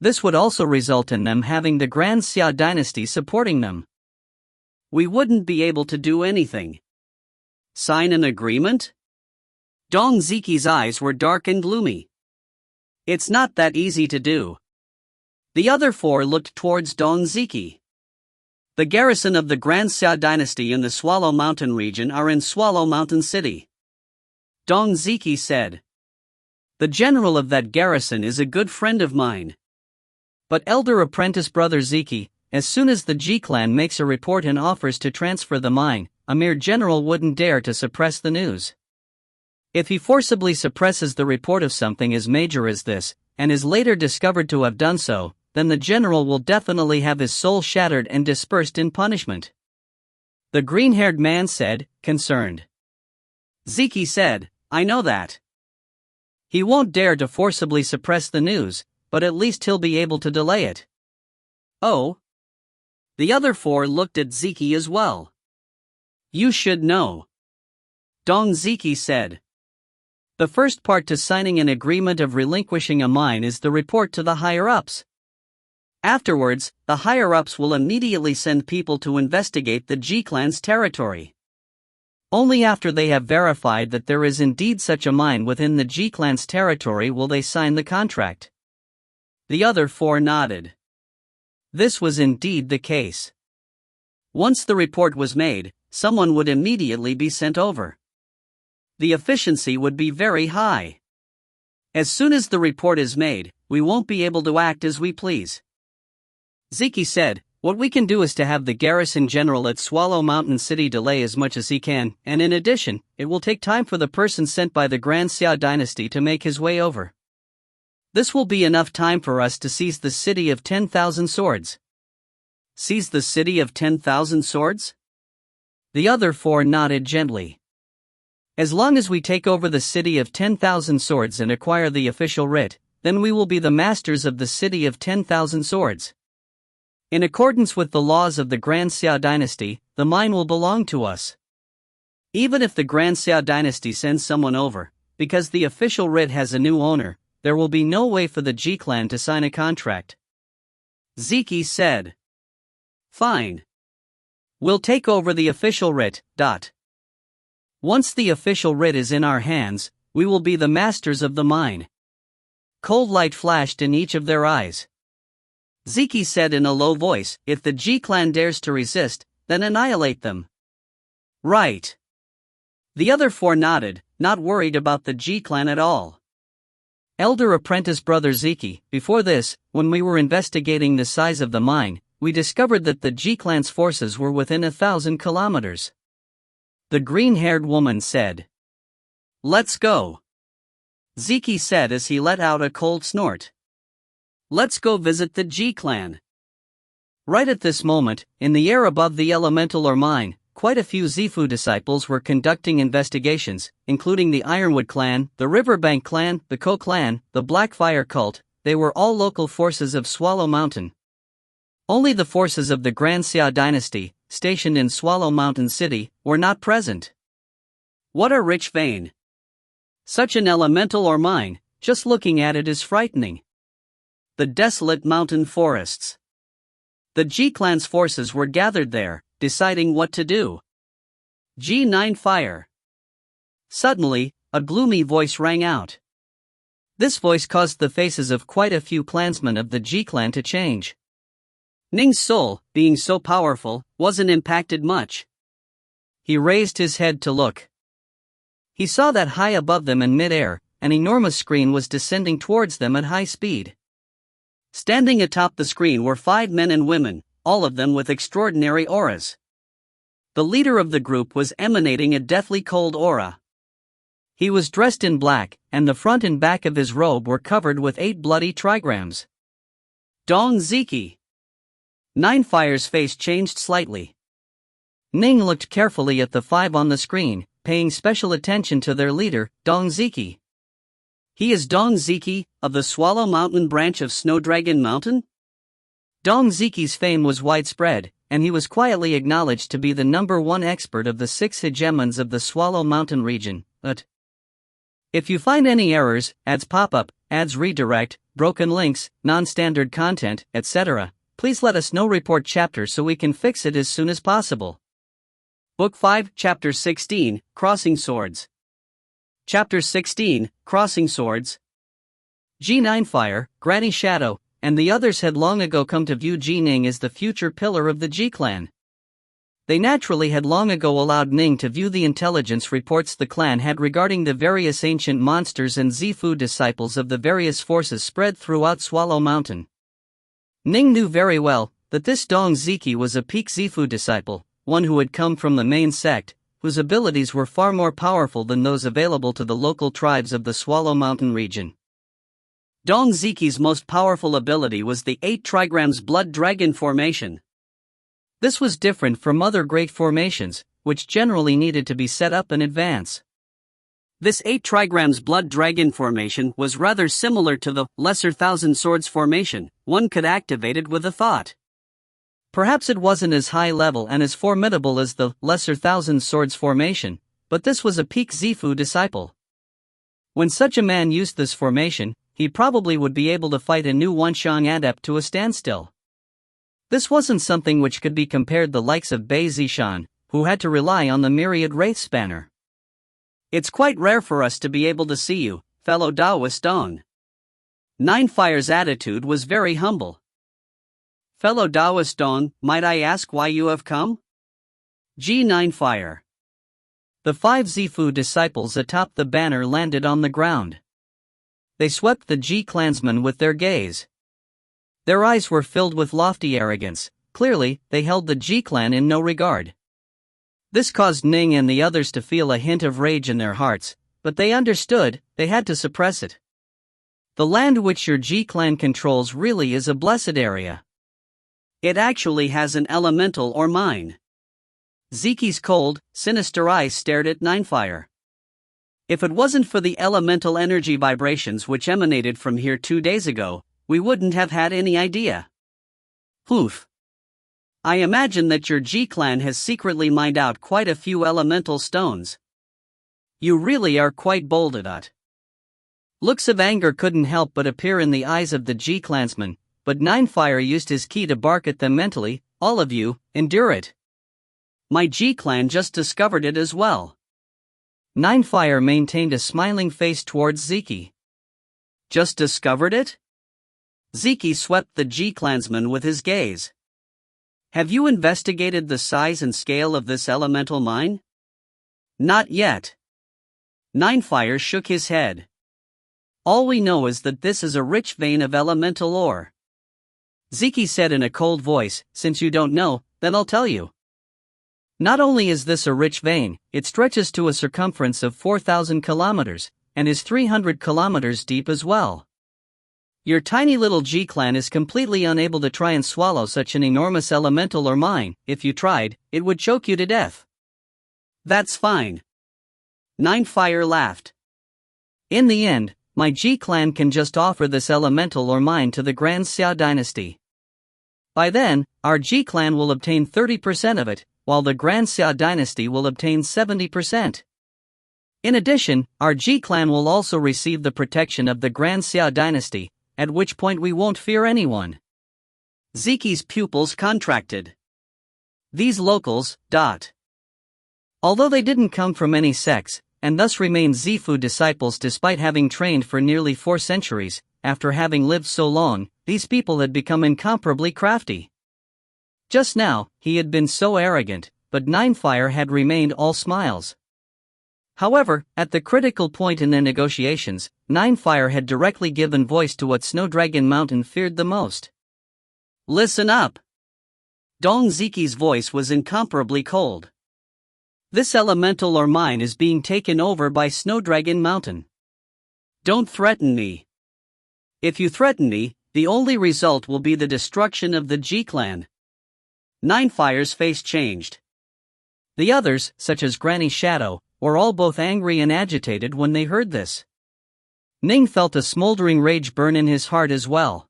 This would also result in them having the Grand Xia dynasty supporting them. We wouldn't be able to do anything. Sign an agreement? Dong Ziki's eyes were dark and gloomy. It's not that easy to do. The other 4 looked towards Dong Ziki. The garrison of the Grand Xia dynasty in the Swallow Mountain region are in Swallow Mountain City. Dong Ziki said. The general of that garrison is a good friend of mine. But elder apprentice brother Ziki, as soon as the Ji clan makes a report and offers to transfer the mine, a mere general wouldn't dare to suppress the news. If he forcibly suppresses the report of something as major as this, and is later discovered to have done so, then the general will definitely have his soul shattered and dispersed in punishment. The green-haired man said, concerned. Ziki said, I know that. He won't dare to forcibly suppress the news, but at least he'll be able to delay it. Oh? The other 4 looked at Ziki as well. You should know. Dong Ziki said. The first part to signing an agreement of relinquishing a mine is the report to the higher-ups. Afterwards, the higher-ups will immediately send people to investigate the Ji clan's territory. Only after they have verified that there is indeed such a mine within the Ji clan's territory will they sign the contract. The other 4 nodded. This was indeed the case. Once the report was made, someone would immediately be sent over. The efficiency would be very high. As soon as the report is made, we won't be able to act as we please. Ziki said, what we can do is to have the garrison general at Swallow Mountain City delay as much as he can, and in addition, it will take time for the person sent by the Grand Xia dynasty to make his way over. This will be enough time for us to seize the city of 10,000 swords. Seize the city of 10,000 swords? The other 4 nodded gently. As long as we take over the city of 10,000 swords and acquire the official writ, then we will be the masters of the city of 10,000 swords. In accordance with the laws of the Grand Xia dynasty, the mine will belong to us. Even if the Grand Xia dynasty sends someone over, because the official writ has a new owner, there will be no way for the Ji clan to sign a contract. Ziki said. Fine. We'll take over the official writ. Once the official writ is in our hands, we will be the masters of the mine. Cold light flashed in each of their eyes. Ziki said in a low voice, if the Ji clan dares to resist, then annihilate them. Right. The other four nodded, not worried about the Ji clan at all. Elder apprentice brother Ziki, before this, when we were investigating the size of the mine, we discovered that the Ji clan's forces were within 1,000 kilometers. The green-haired woman said. Let's go. Ziki said as he let out a cold snort. Let's go visit the Ji clan. Right at this moment, in the air above the elemental or mine, quite a few Zifu disciples were conducting investigations, including the Ironwood clan, the Riverbank clan, the Ko clan, the Blackfire cult. They were all local forces of Swallow Mountain. Only the forces of the Grand Xia dynasty, stationed in Swallow Mountain City, were not present. What a rich vein! Such an elemental or mine, just looking at it is frightening. The desolate mountain forests. The Ji clan's forces were gathered there, deciding what to do. G9 fire. Suddenly, a gloomy voice rang out. This voice caused the faces of quite a few clansmen of the Ji clan to change. Ning's soul, being so powerful, wasn't impacted much. He raised his head to look. He saw that high above them in mid-air, an enormous screen was descending towards them at high speed. Standing atop the screen were 5 men and women, all of them with extraordinary auras. The leader of the group was emanating a deathly cold aura. He was dressed in black, and the front and back of his robe were covered with 8 bloody trigrams. Dong Ziki. Ninefire's face changed slightly. Ning looked carefully at the 5 on the screen, paying special attention to their leader, Dong Ziki. He is Dong Ziki, of the Swallow Mountain branch of Snowdragon Mountain? Dong Ziki's fame was widespread, and he was quietly acknowledged to be the #1 expert of the 6 hegemons of the Swallow Mountain region, but if you find any errors, ads pop-up, ads redirect, broken links, non-standard content, etc., please let us know. Report chapter so we can fix it as soon as possible. Book 5, Chapter 16, Crossing Swords. Chapter 16, Crossing Swords. G9 Fire, Granny Shadow, and the others had long ago come to view Ji Ning as the future pillar of the Ji clan. They naturally had long ago allowed Ning to view the intelligence reports the clan had regarding the various ancient monsters and Zifu disciples of the various forces spread throughout Swallow Mountain. Ning knew very well that this Dong Ziki was a peak Zifu disciple, one who had come from the main sect, whose abilities were far more powerful than those available to the local tribes of the Swallow Mountain region. Dong Ziki's most powerful ability was the 8 trigrams blood dragon formation. This was different from other great formations, which generally needed to be set up in advance. This 8 trigrams blood dragon formation was rather similar to the lesser Thousand Swords formation. One could activate it with a thought. Perhaps it wasn't as high level and as formidable as the lesser Thousand Swords formation, but this was a peak Zifu disciple. When such a man used this formation, he probably would be able to fight a new Wanshang adept to a standstill. This wasn't something which could be compared the likes of Bei Zishan, who had to rely on the myriad Wraith Spanner. It's quite rare for us to be able to see you, fellow Taoist Dong. Ninefire's attitude was very humble. Fellow Taoist Dong, might I ask why you have come? G9 Fire. The 5 Zifu disciples atop the banner landed on the ground. They swept the Ji clansmen with their gaze. Their eyes were filled with lofty arrogance. Clearly, they held the Ji clan in no regard. This caused Ning and the others to feel a hint of rage in their hearts, but they understood they had to suppress it. The land which your Ji clan controls really is a blessed area. It actually has an elemental or mine. Ziki's cold, sinister eyes stared at Ninefire. If it wasn't for the elemental energy vibrations which emanated from here 2 days ago, we wouldn't have had any idea. Poof. I imagine that your G-clan has secretly mined out quite a few elemental stones. You really are quite bold at it. Looks of anger couldn't help but appear in the eyes of the G-clansman, but Ninefire used his ki to bark at them mentally. All of you, endure it. My G-clan just discovered it as well. Ninefire maintained a smiling face towards Zeke. Just discovered it? Zeke swept the G-clansman with his gaze. Have you investigated the size and scale of this elemental mine? Not yet. Ninefire shook his head. All we know is that this is a rich vein of elemental ore. Zeke said in a cold voice, since you don't know, then I'll tell you. Not only is this a rich vein, it stretches to a circumference of 4,000 kilometers, and is 300 kilometers deep as well. Your tiny little G-clan is completely unable to try and swallow such an enormous elemental or mine. If you tried, it would choke you to death. That's fine. Ninefire laughed. In the end, my G-clan can just offer this elemental or mine to the Grand Xia dynasty. By then, our G-clan will obtain 30% of it, while the Grand Xia dynasty will obtain 70%. In addition, our G-clan will also receive the protection of the Grand Xia dynasty, at which point we won't fear anyone. Zeke's pupils contracted. These locals, Although they didn't come from any sects, and thus remained Zifu disciples despite having trained for nearly 4 centuries, after having lived so long, these people had become incomparably crafty. Just now, he had been so arrogant, but Ninefire had remained all smiles. However, at the critical point in their negotiations, Ninefire had directly given voice to what Snowdragon Mountain feared the most. Listen up! Dong Zeke's voice was incomparably cold. This elemental or mine is being taken over by Snowdragon Mountain. Don't threaten me. If you threaten me, the only result will be the destruction of the G-clan. Ninefire's face changed. The others, such as Granny Shadow, were all both angry and agitated when they heard this. Ning felt a smoldering rage burn in his heart as well.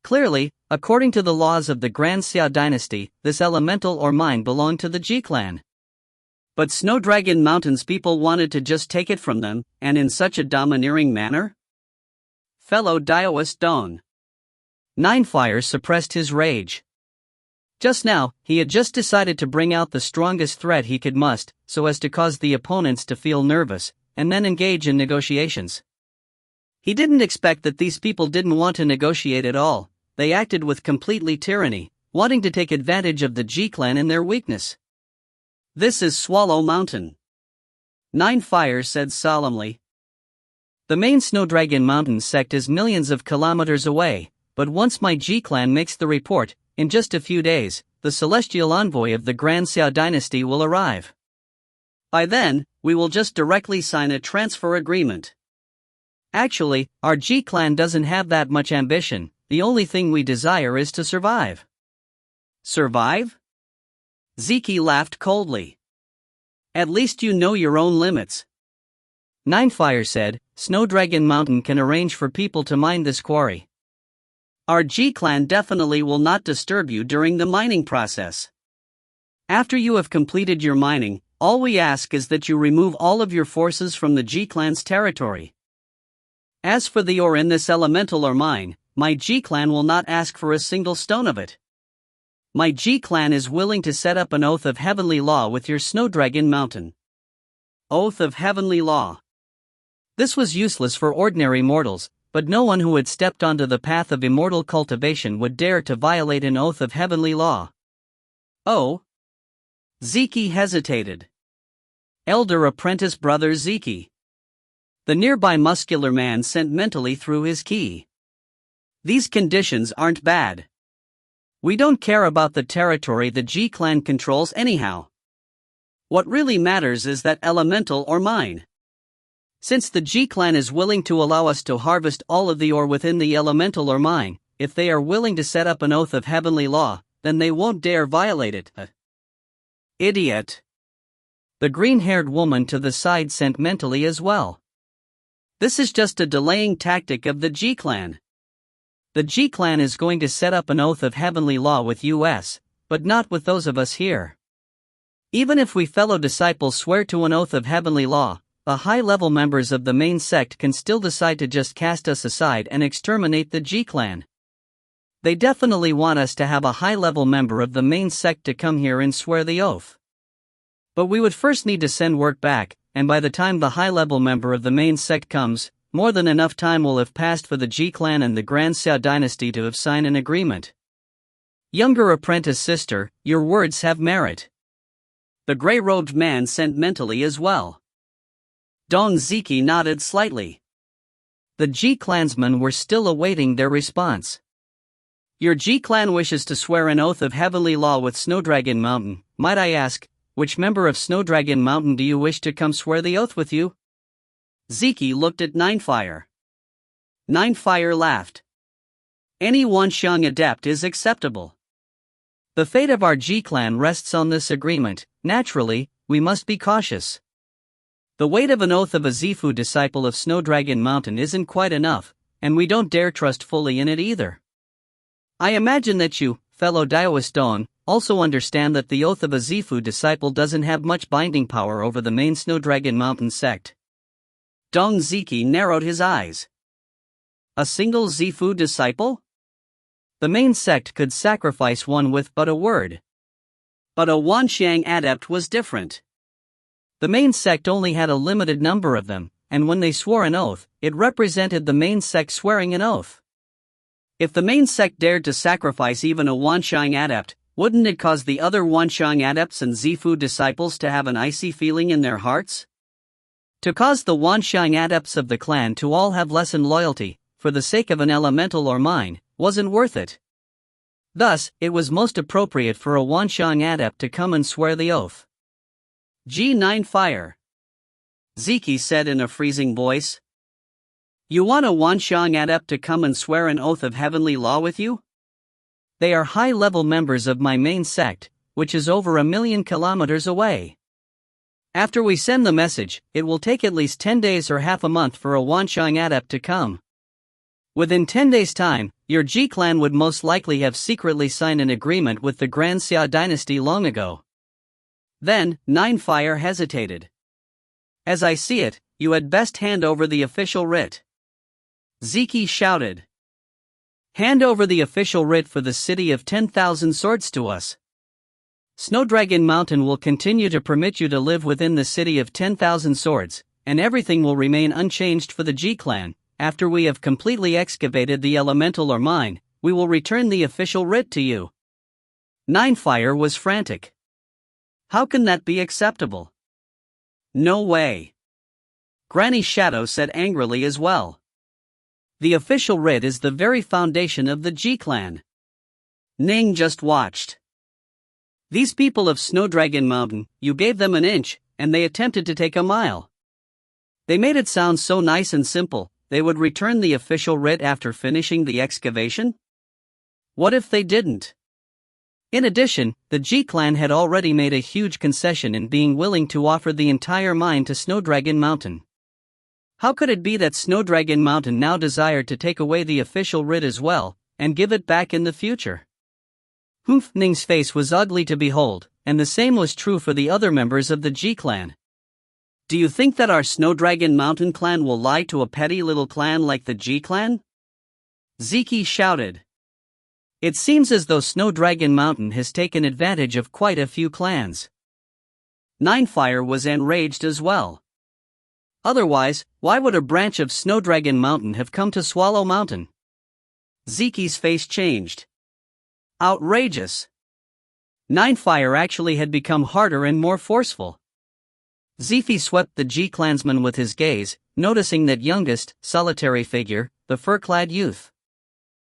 Clearly, according to the laws of the Grand Xia dynasty, this elemental or mine belonged to the G-clan. But Snowdragon Mountain's people wanted to just take it from them, and in such a domineering manner? Fellow Daoist Dong. Ninefire suppressed his rage. Just now, he had just decided to bring out the strongest threat he could muster, so as to cause the opponents to feel nervous, and then engage in negotiations. He didn't expect that these people didn't want to negotiate at all. They acted with completely tyranny, wanting to take advantage of the G-clan in their weakness. This is Swallow Mountain. Ninefire said solemnly. The main Snowdragon Mountain sect is millions of kilometers away, but once my G-clan makes the report, in just a few days, the celestial envoy of the Grand Xia dynasty will arrive. By then, we will just directly sign a transfer agreement. Actually, our G-clan doesn't have that much ambition. The only thing we desire is to survive. Survive? Zeke laughed coldly. At least you know your own limits. Ninefire said, Snowdragon Mountain can arrange for people to mine this quarry. Our G-clan definitely will not disturb you during the mining process. After you have completed your mining, all we ask is that you remove all of your forces from the G-clan's territory. As for the ore in this elemental or mine, my G-clan will not ask for a single stone of it. My G-clan is willing to set up an oath of heavenly law with your Snowdragon Mountain. Oath of heavenly law. This was useless for ordinary mortals, but no one who had stepped onto the path of immortal cultivation would dare to violate an oath of heavenly law. Oh? Zeke hesitated. Elder apprentice brother Zeke. The nearby muscular man sent mentally through his ki. These conditions aren't bad. We don't care about the territory the G-clan controls anyhow. What really matters is that elemental or mine. Since the G-clan is willing to allow us to harvest all of the ore within the elemental or mine, if they are willing to set up an oath of heavenly law, then they won't dare violate it. Idiot. The green-haired woman to the side sent mentally as well. This is just a delaying tactic of the G-Clan. The G-Clan is going to set up an oath of heavenly law with us, but not with those of us here. Even if we fellow disciples swear to an oath of heavenly law, the high-level members of the main sect can still decide to just cast us aside and exterminate the G-Clan. They definitely want us to have a high-level member of the main sect to come here and swear the oath. But we would first need to send word back, and by the time the high-level member of the main sect comes, more than enough time will have passed for the G-Clan and the Grand Xia dynasty to have signed an agreement. Younger apprentice sister, your words have merit. The gray-robed man sent mentally as well. Dong Ziki nodded slightly. The G-Clansmen were still awaiting their response. Your G-Clan wishes to swear an oath of heavenly law with Snowdragon Mountain. Might I ask, which member of Snowdragon Mountain do you wish to come swear the oath with you? Ziki looked at Ninefire. Ninefire laughed. Any Wanxiang adept is acceptable. The fate of our G-Clan rests on this agreement. Naturally, we must be cautious. The weight of an oath of a Zifu disciple of Snowdragon Mountain isn't quite enough, and we don't dare trust fully in it either. I imagine that you, fellow Daoist Dong, also understand that the oath of a Zifu disciple doesn't have much binding power over the main Snowdragon Mountain sect. Dong Ziki narrowed his eyes. A single Zifu disciple? The main sect could sacrifice one with but a word. But a Wanxiang adept was different. The main sect only had a limited number of them, and when they swore an oath, it represented the main sect swearing an oath. If the main sect dared to sacrifice even a Wanxiang adept, wouldn't it cause the other Wanxiang adepts and Zifu disciples to have an icy feeling in their hearts? To cause the Wanxiang adepts of the clan to all have lessened loyalty, for the sake of an elemental or mine, wasn't worth it. Thus, it was most appropriate for a Wanxiang adept to come and swear the oath. G9 Ziki said in a freezing voice. You want a Wanxiang adept to come and swear an oath of heavenly law with you? They are high-level members of my main sect, which is over 1,000,000 kilometers away. After we send the message, it will take at least 10 days or half a month for a Wanxiang adept to come. Within 10 days' time, your G-Clan would most likely have secretly signed an agreement with the Grand Xia dynasty long ago. Then, Ninefire hesitated. As I see it, you had best hand over the official writ. Ziki shouted. Hand over the official writ for the city of 10,000 swords to us. Snowdragon Mountain will continue to permit you to live within the city of 10,000 swords, and everything will remain unchanged for the G-Clan. After we have completely excavated the elemental or mine, we will return the official writ to you. Ninefire was frantic. How can that be acceptable? No way. Granny Shadow said angrily as well. The official writ is the very foundation of the G-Clan. Ning just watched. These people of Snowdragon Mountain, you gave them an inch, and they attempted to take a mile. They made it sound so nice and simple. They would return the official writ after finishing the excavation? What if they didn't? In addition, the G-Clan had already made a huge concession in being willing to offer the entire mine to Snowdragon Mountain. How could it be that Snowdragon Mountain now desired to take away the official writ as well, and give it back in the future? Ning's face was ugly to behold, and the same was true for the other members of the G-Clan. Do you think that our Snowdragon Mountain clan will lie to a petty little clan like the G-Clan? Ziki shouted. It seems as though Snowdragon Mountain has taken advantage of quite a few clans. Ninefire was enraged as well. Otherwise, why would a branch of Snowdragon Mountain have come to Swallow Mountain? Ziki's face changed. Outrageous. Ninefire actually had become harder and more forceful. Zifi swept the G-Clansman with his gaze, noticing that youngest, solitary figure, the fur-clad youth.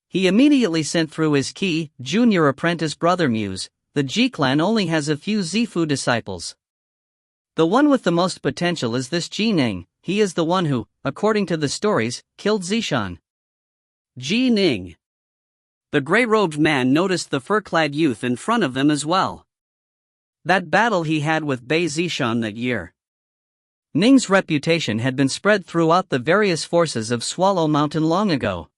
He immediately sent through his key, junior apprentice brother Muse. The G-Clan only has a few Zifu disciples. The one with the most potential is this Ning. He is the one who, according to the stories, killed Zishan. Ning. The gray-robed man noticed the fur-clad youth in front of them as well. That battle he had with Bei Zishan that year. Ning's reputation had been spread throughout the various forces of Swallow Mountain long ago.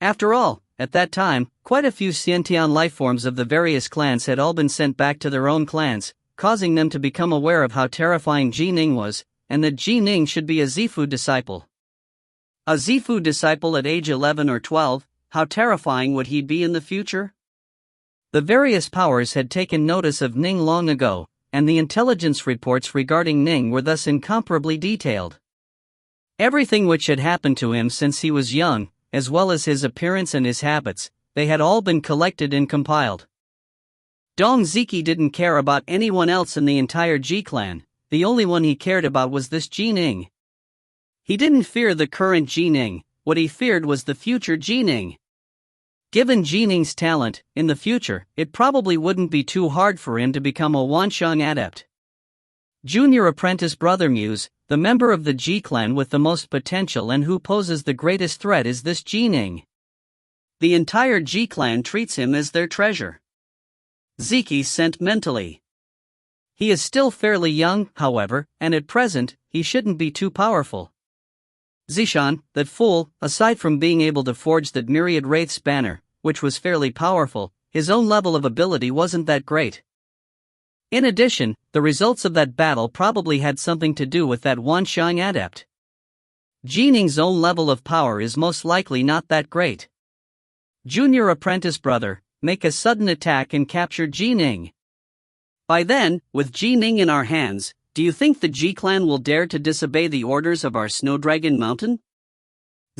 After all, at that time, quite a few sentient lifeforms of the various clans had all been sent back to their own clans, causing them to become aware of how terrifying Ji Ning was, and that Ji Ning should be a Zifu disciple. A Zifu disciple at age 11 or 12, how terrifying would he be in the future? The various powers had taken notice of Ning long ago, and the intelligence reports regarding Ning were thus incomparably detailed. Everything which had happened to him since he was young, as well as his appearance and his habits, they had all been collected and compiled. Dong Ziki didn't care about anyone else in the entire Ji clan, the only one he cared about was this Ji Ning. He didn't fear the current Ji Ning, what he feared was the future Ji Ning. Given Ji Ning's talent, in the future, it probably wouldn't be too hard for him to become a Wansheng adept. Junior apprentice brother Muse, the member of the Ji clan with the most potential and who poses the greatest threat is this Ji Ning. The entire Ji clan treats him as their treasure. Ziki sent mentally. He is still fairly young, however, and at present, he shouldn't be too powerful. Zishan, that fool, aside from being able to forge that myriad wraith's banner, which was fairly powerful, his own level of ability wasn't that great. In addition, the results of that battle probably had something to do with that Wansheng adept. Ji Ning's own level of power is most likely not that great. Junior apprentice brother, make a sudden attack and capture Ji Ning. By then, with Ji Ning in our hands, do you think the Ji clan will dare to disobey the orders of our Snowdragon Mountain?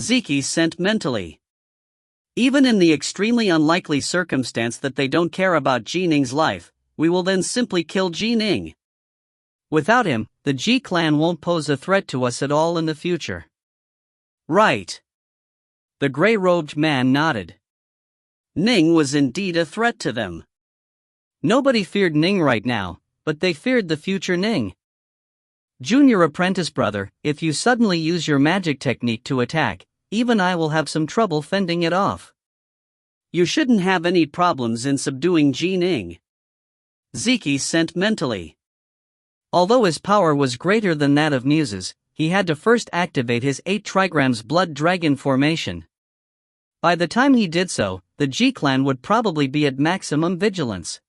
Ziki sent mentally. Even in the extremely unlikely circumstance that they don't care about Ji Ning's life, we will then simply kill Ji Ning. Without him, the Ji clan won't pose a threat to us at all in the future. Right. The gray-robed man nodded. Ning was indeed a threat to them. Nobody feared Ning right now, but they feared the future Ning. Junior apprentice brother, if you suddenly use your magic technique to attack, even I will have some trouble fending it off. You shouldn't have any problems in subduing Ji Ning. Ziki sent mentally. Although his power was greater than that of Muse's, he had to first activate his 8 trigrams blood dragon formation. By the time he did so, the Ji clan would probably be at maximum vigilance.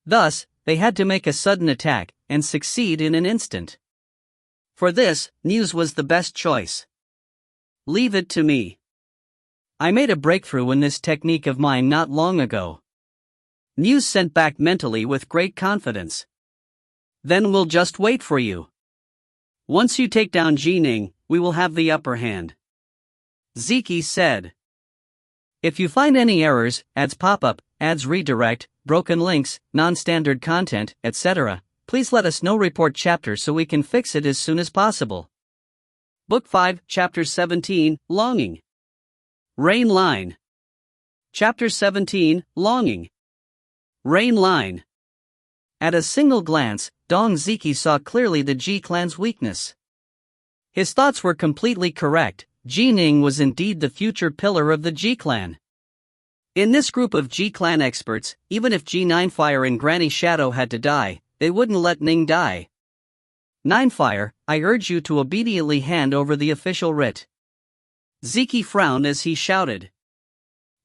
Thus, they had to make a sudden attack, and succeed in an instant. For this, Muse was the best choice. Leave it to me. I made a breakthrough in this technique of mine not long ago. Muse sent back mentally with great confidence. Then we'll just wait for you. Once you take down Ji Ning, we will have the upper hand. Ziki said. If you find any errors, ads pop up, ads redirect, broken links, non-standard content, etc., please let us know. Report chapter so we can fix it as soon as possible. Book 5, Chapter 17, Longing. Rain Line. Chapter 17, Longing. Rain Line. At a single glance, Dong Ziki saw clearly the Ji clan's weakness. His thoughts were completely correct. Ji Ning was indeed the future pillar of the Ji clan. In this group of Ji clan experts, even if G9fire and Granny Shadow had to die, they wouldn't let Ning die. 9fire, I urge you to obediently hand over the official writ. Ziki frowned as he shouted.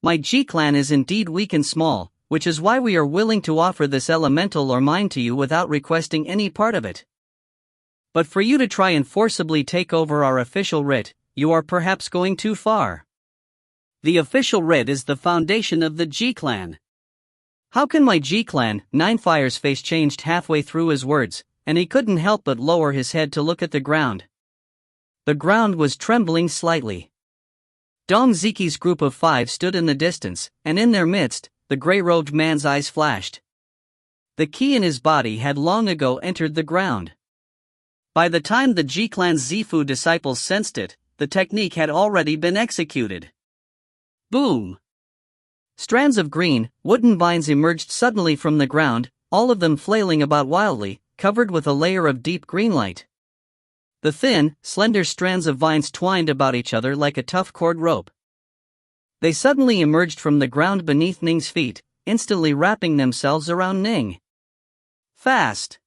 My Ji clan is indeed weak and small, which is why we are willing to offer this elemental or mine to you without requesting any part of it. But for you to try and forcibly take over our official writ, you are perhaps going too far. The official writ is the foundation of the Ji clan. How can my Ji clan? 9fire's face changed halfway through his words, and he couldn't help but lower his head to look at the ground. The ground was trembling slightly. Dong Ziki's group of 5 stood in the distance, and in their midst, the gray-robed man's eyes flashed. The key in his body had long ago entered the ground. By the time the Ji clan's Zifu disciples sensed it, the technique had already been executed. Boom! Strands of green, wooden vines emerged suddenly from the ground, all of them flailing about wildly, covered with a layer of deep green light. The thin, slender strands of vines twined about each other like a tough cord rope. They suddenly emerged from the ground beneath Ning's feet, instantly wrapping themselves around Ning. Fast.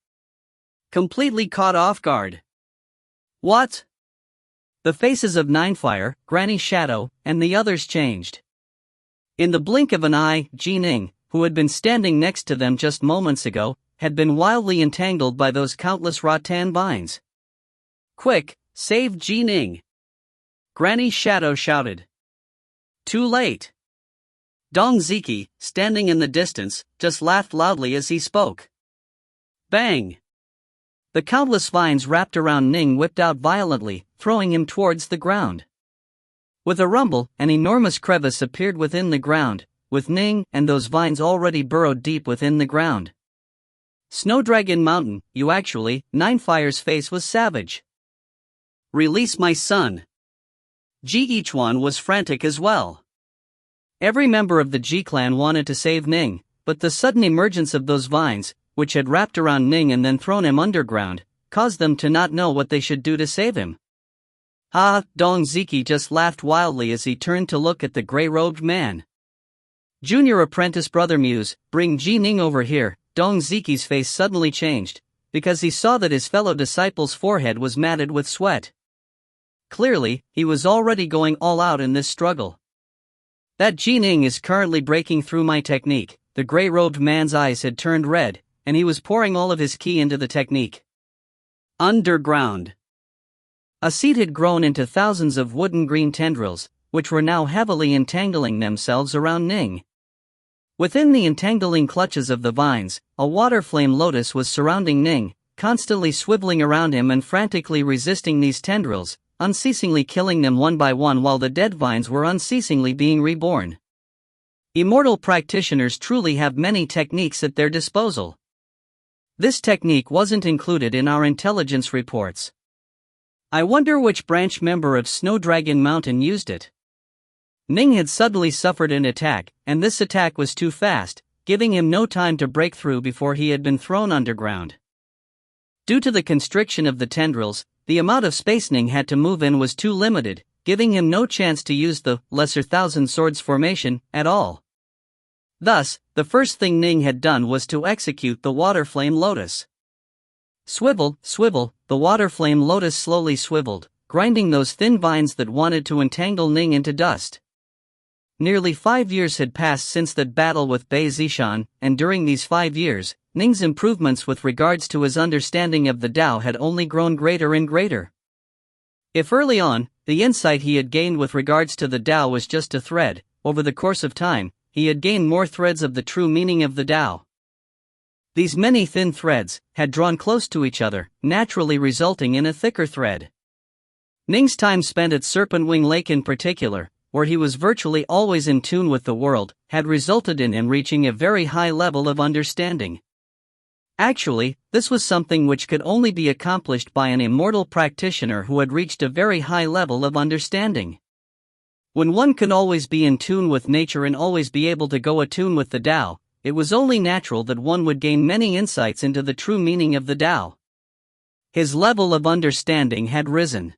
Completely caught off guard. What? The faces of Ninefire, Granny Shadow, and the others changed. In the blink of an eye, Ning, who had been standing next to them just moments ago, had been wildly entangled by those countless rattan vines. Quick, save Ning! Granny Shadow shouted. Too late. Dong Ziki, standing in the distance, just laughed loudly as he spoke. Bang! The countless vines wrapped around Ning whipped out violently, throwing him towards the ground. With a rumble, an enormous crevice appeared within the ground, with Ning and those vines already burrowed deep within the ground. Snowdragon Mountain, Ninefire's face was savage. Release my son. Each-one was frantic as well. Every member of the G-clan wanted to save Ning, but the sudden emergence of those vines, which had wrapped around Ning and then thrown him underground, caused them to not know what they should do to save him. Dong Ziki just laughed wildly as he turned to look at the gray-robed man. Junior apprentice brother Muse, bring Ning over here. Dong Ziki's face suddenly changed, because he saw that his fellow disciple's forehead was matted with sweat. Clearly, he was already going all out in this struggle. That Ning is currently breaking through my technique. The gray-robed man's eyes had turned red, and he was pouring all of his ki into the technique. Underground. A seed had grown into thousands of wooden green tendrils, which were now heavily entangling themselves around Ning. Within the entangling clutches of the vines, a water flame lotus was surrounding Ning, constantly swiveling around him and frantically resisting these tendrils, unceasingly killing them one by one while the dead vines were unceasingly being reborn. Immortal practitioners truly have many techniques at their disposal. This technique wasn't included in our intelligence reports. I wonder which branch member of Snowdragon Mountain used it. Ning had suddenly suffered an attack, and this attack was too fast, giving him no time to break through before he had been thrown underground. Due to the constriction of the tendrils, the amount of space Ning had to move in was too limited, giving him no chance to use the Lesser Thousand Swords formation at all. Thus, the first thing Ning had done was to execute the water flame lotus. Swivel, swivel, the water flame lotus slowly swiveled, grinding those thin vines that wanted to entangle Ning into dust. Nearly 5 years had passed since that battle with Bei Zishan, and during these 5 years, Ning's improvements with regards to his understanding of the Tao had only grown greater and greater. If early on, the insight he had gained with regards to the Tao was just a thread, over the course of time, he had gained more threads of the true meaning of the Tao. These many thin threads had drawn close to each other, naturally resulting in a thicker thread. Ning's time spent at Serpent Wing Lake in particular, where he was virtually always in tune with the world, had resulted in him reaching a very high level of understanding. Actually, this was something which could only be accomplished by an immortal practitioner who had reached a very high level of understanding. When one can always be in tune with nature and always be able to go attune with the Tao, it was only natural that one would gain many insights into the true meaning of the Tao. His level of understanding had risen.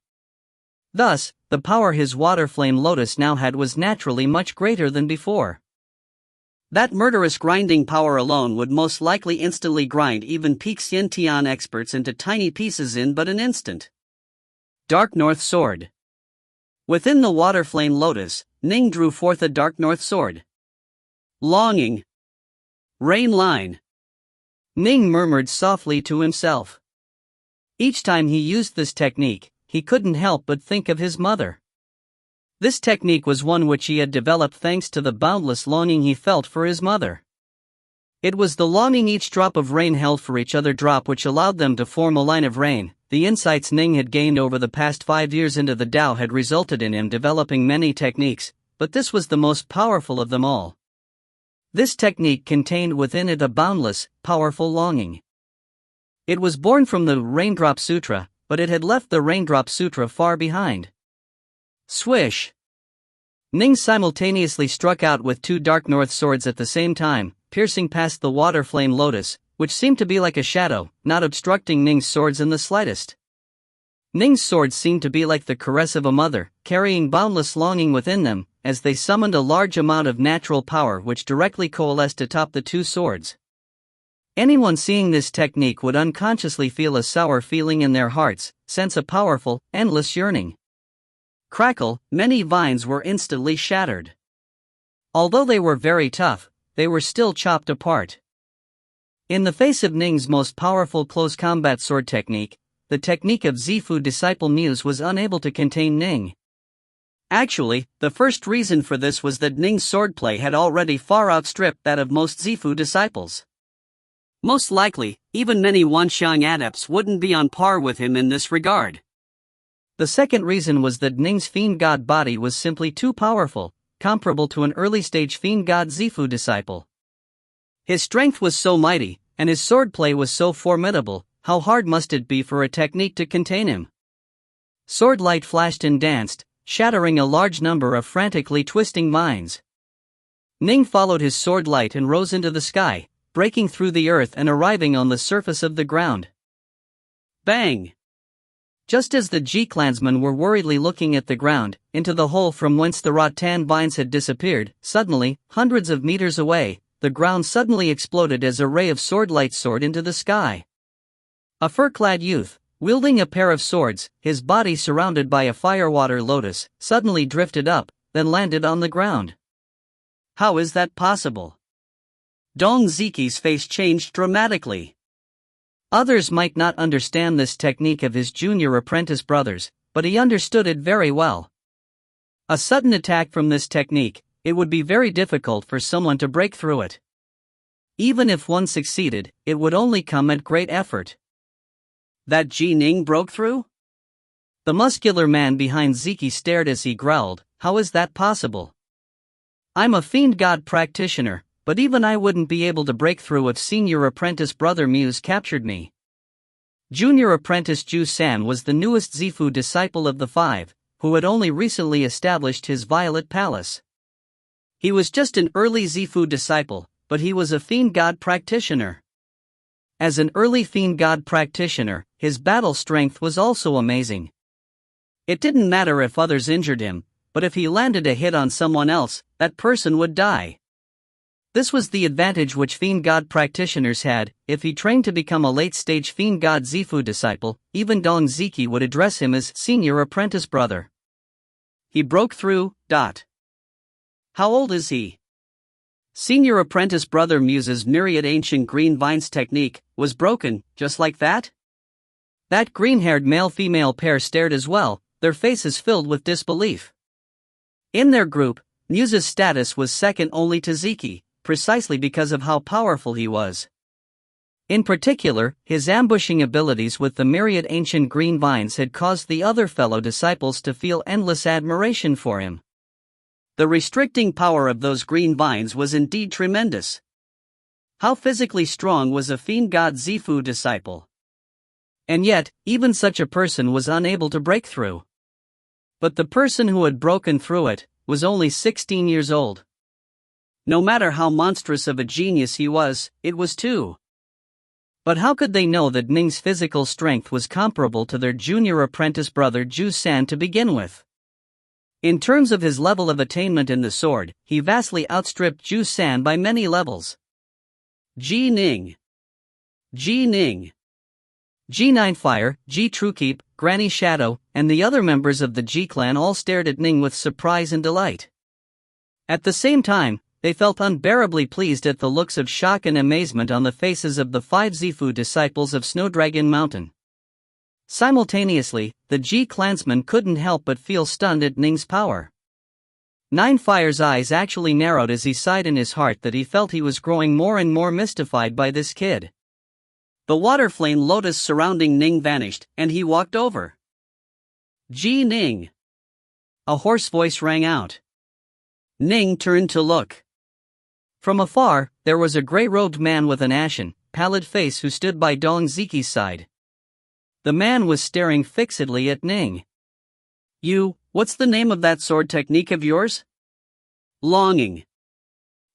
Thus, the power his water flame lotus now had was naturally much greater than before. That murderous grinding power alone would most likely instantly grind even peak Xiantian experts into tiny pieces in but an instant. Dark North Sword. Within the water flame lotus, Ning drew forth a Dark North Sword. Longing. Rain line. Ning murmured softly to himself. Each time he used this technique, he couldn't help but think of his mother. This technique was one which he had developed thanks to the boundless longing he felt for his mother. It was the longing each drop of rain held for each other drop which allowed them to form a line of rain. The insights Ning had gained over the past 5 years into the Tao had resulted in him developing many techniques, but this was the most powerful of them all. This technique contained within it a boundless, powerful longing. It was born from the Raindrop Sutra, but it had left the Raindrop Sutra far behind. Swish! Ning simultaneously struck out with 2 Dark North swords at the same time, piercing past the water flame lotus, which seemed to be like a shadow, not obstructing Ning's swords in the slightest. Ning's swords seemed to be like the caress of a mother, carrying boundless longing within them, as they summoned a large amount of natural power which directly coalesced atop the 2 swords. Anyone seeing this technique would unconsciously feel a sour feeling in their hearts, sense a powerful, endless yearning. Crackle, many vines were instantly shattered. Although they were very tough, they were still chopped apart. In the face of Ning's most powerful close combat sword technique, the technique of Zifu disciple Muse was unable to contain Ning. Actually, the first reason for this was that Ning's swordplay had already far outstripped that of most Zifu disciples. Most likely, even many Wanxiang adepts wouldn't be on par with him in this regard. The second reason was that Ning's fiend god body was simply too powerful, comparable to an early-stage fiend god Zifu disciple. His strength was so mighty, and his swordplay was so formidable, how hard must it be for a technique to contain him? Sword light flashed and danced, shattering a large number of frantically twisting vines. Ning followed his sword light and rose into the sky, breaking through the earth and arriving on the surface of the ground. Bang! Just as the Ji clansmen were worriedly looking at the ground, into the hole from whence the rattan vines had disappeared, suddenly, hundreds of meters away, the ground suddenly exploded as a ray of sword light soared into the sky. A fur-clad youth, wielding a pair of swords, his body surrounded by a firewater lotus, suddenly drifted up, then landed on the ground. How is that possible? Dong Ziqi's face changed dramatically. Others might not understand this technique of his junior apprentice brothers, but he understood it very well. A sudden attack from this technique, it would be very difficult for someone to break through it. Even if one succeeded, it would only come at great effort. That Ji Ning broke through? The muscular man behind Ziqi stared as he growled, "How is that possible? I'm a fiend god practitioner, but even I wouldn't be able to break through if senior apprentice brother Muse captured me." Junior apprentice Ju San was the newest Zifu disciple of the five, who had only recently established his Violet Palace. He was just an early Zifu disciple, but he was a fiend god practitioner. As an early fiend god practitioner, his battle strength was also amazing. It didn't matter if others injured him, but if he landed a hit on someone else, that person would die. This was the advantage which fiend god practitioners had. If he trained to become a late-stage fiend god Zifu disciple, even Dong Ziqi would address him as senior apprentice brother. He broke through. How old is he? Senior apprentice brother Muse's myriad ancient green vines technique was broken, just like that? That green-haired male-female pair stared as well, their faces filled with disbelief. In their group, Muse's status was second only to Ziqi, precisely because of how powerful he was. In particular, his ambushing abilities with the myriad ancient green vines had caused the other fellow disciples to feel endless admiration for him. The restricting power of those green vines was indeed tremendous. How physically strong was a fiend god Zifu disciple? And yet, even such a person was unable to break through. But the person who had broken through it was only 16 years old. No matter how monstrous of a genius he was, it was too. But how could they know that Ning's physical strength was comparable to their junior apprentice brother Ju San to begin with? In terms of his level of attainment in the sword, he vastly outstripped Ju San by many levels. Ji Ning. Ji Ning. Ji Ninefire, Ji Truekeep, Granny Shadow, and the other members of the Ji clan all stared at Ning with surprise and delight. At the same time, they felt unbearably pleased at the looks of shock and amazement on the faces of the 5 Zifu disciples of Snowdragon Mountain. Simultaneously, the Ji clansmen couldn't help but feel stunned at Ning's power. Ninefire's eyes actually narrowed as he sighed in his heart that he felt he was growing more and more mystified by this kid. The water flame lotus surrounding Ning vanished, and he walked over. "Ji Ning!" A hoarse voice rang out. Ning turned to look. From afar, there was a gray-robed man with an ashen, pallid face who stood by Dong Ziqi's side. The man was staring fixedly at Ning. What's the name of that sword technique of yours?" "Longing,"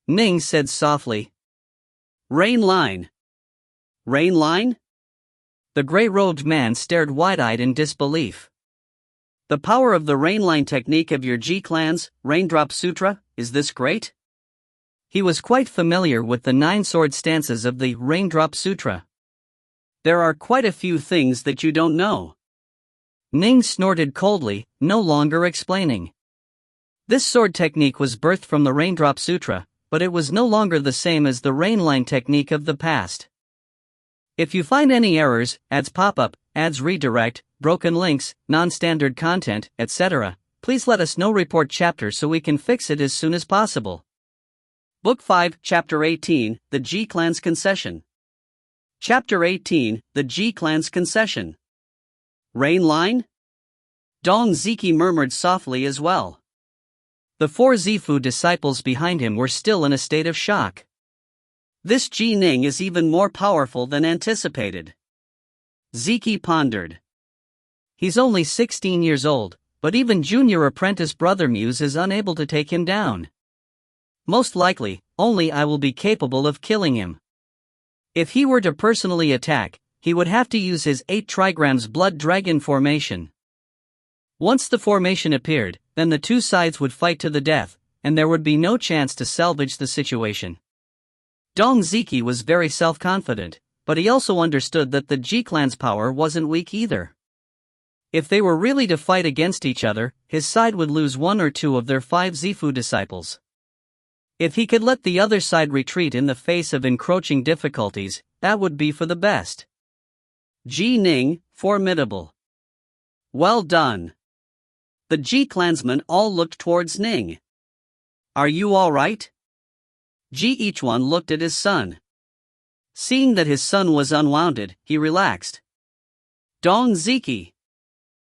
Ning said softly. "Rain line." "Rain line?" The gray-robed man stared wide-eyed in disbelief. "The power of the rain line technique of your Ji clan's Raindrop Sutra, is this great?" He was quite familiar with the 9 sword stances of the Raindrop Sutra. There are quite a few things that you don't know. Ning snorted coldly, no longer explaining. This sword technique was birthed from the Raindrop Sutra, but it was no longer the same as the Rainline technique of the past. If you find any errors, ads pop up, ads redirect, broken links, non-standard content, etc., please let us know. Report chapter so we can fix it as soon as possible. Book 5, Chapter 18, The G-Clan's Concession. Chapter 18, The G-Clan's Concession. Rainline? Dong Ziki murmured softly as well. The 4 Zifu disciples behind him were still in a state of shock. This Ji Ning is even more powerful than anticipated. Ziki pondered. He's only 16 years old, but even junior apprentice Brother Muse is unable to take him down. Most likely, only I will be capable of killing him. If he were to personally attack, he would have to use his 8 trigrams blood dragon formation. Once the formation appeared, then the 2 sides would fight to the death, and there would be no chance to salvage the situation. Dong Ziki was very self-confident, but he also understood that the G-Clan's power wasn't weak either. If they were really to fight against each other, his side would lose 1 or 2 of their 5 Zifu disciples. If he could let the other side retreat in the face of encroaching difficulties, that would be for the best. Ji Ning, formidable. Well done. The G-Clansmen all looked towards Ning. Are you all right? Each one looked at his son. Seeing that his son was unwounded, he relaxed. Dong Ziki,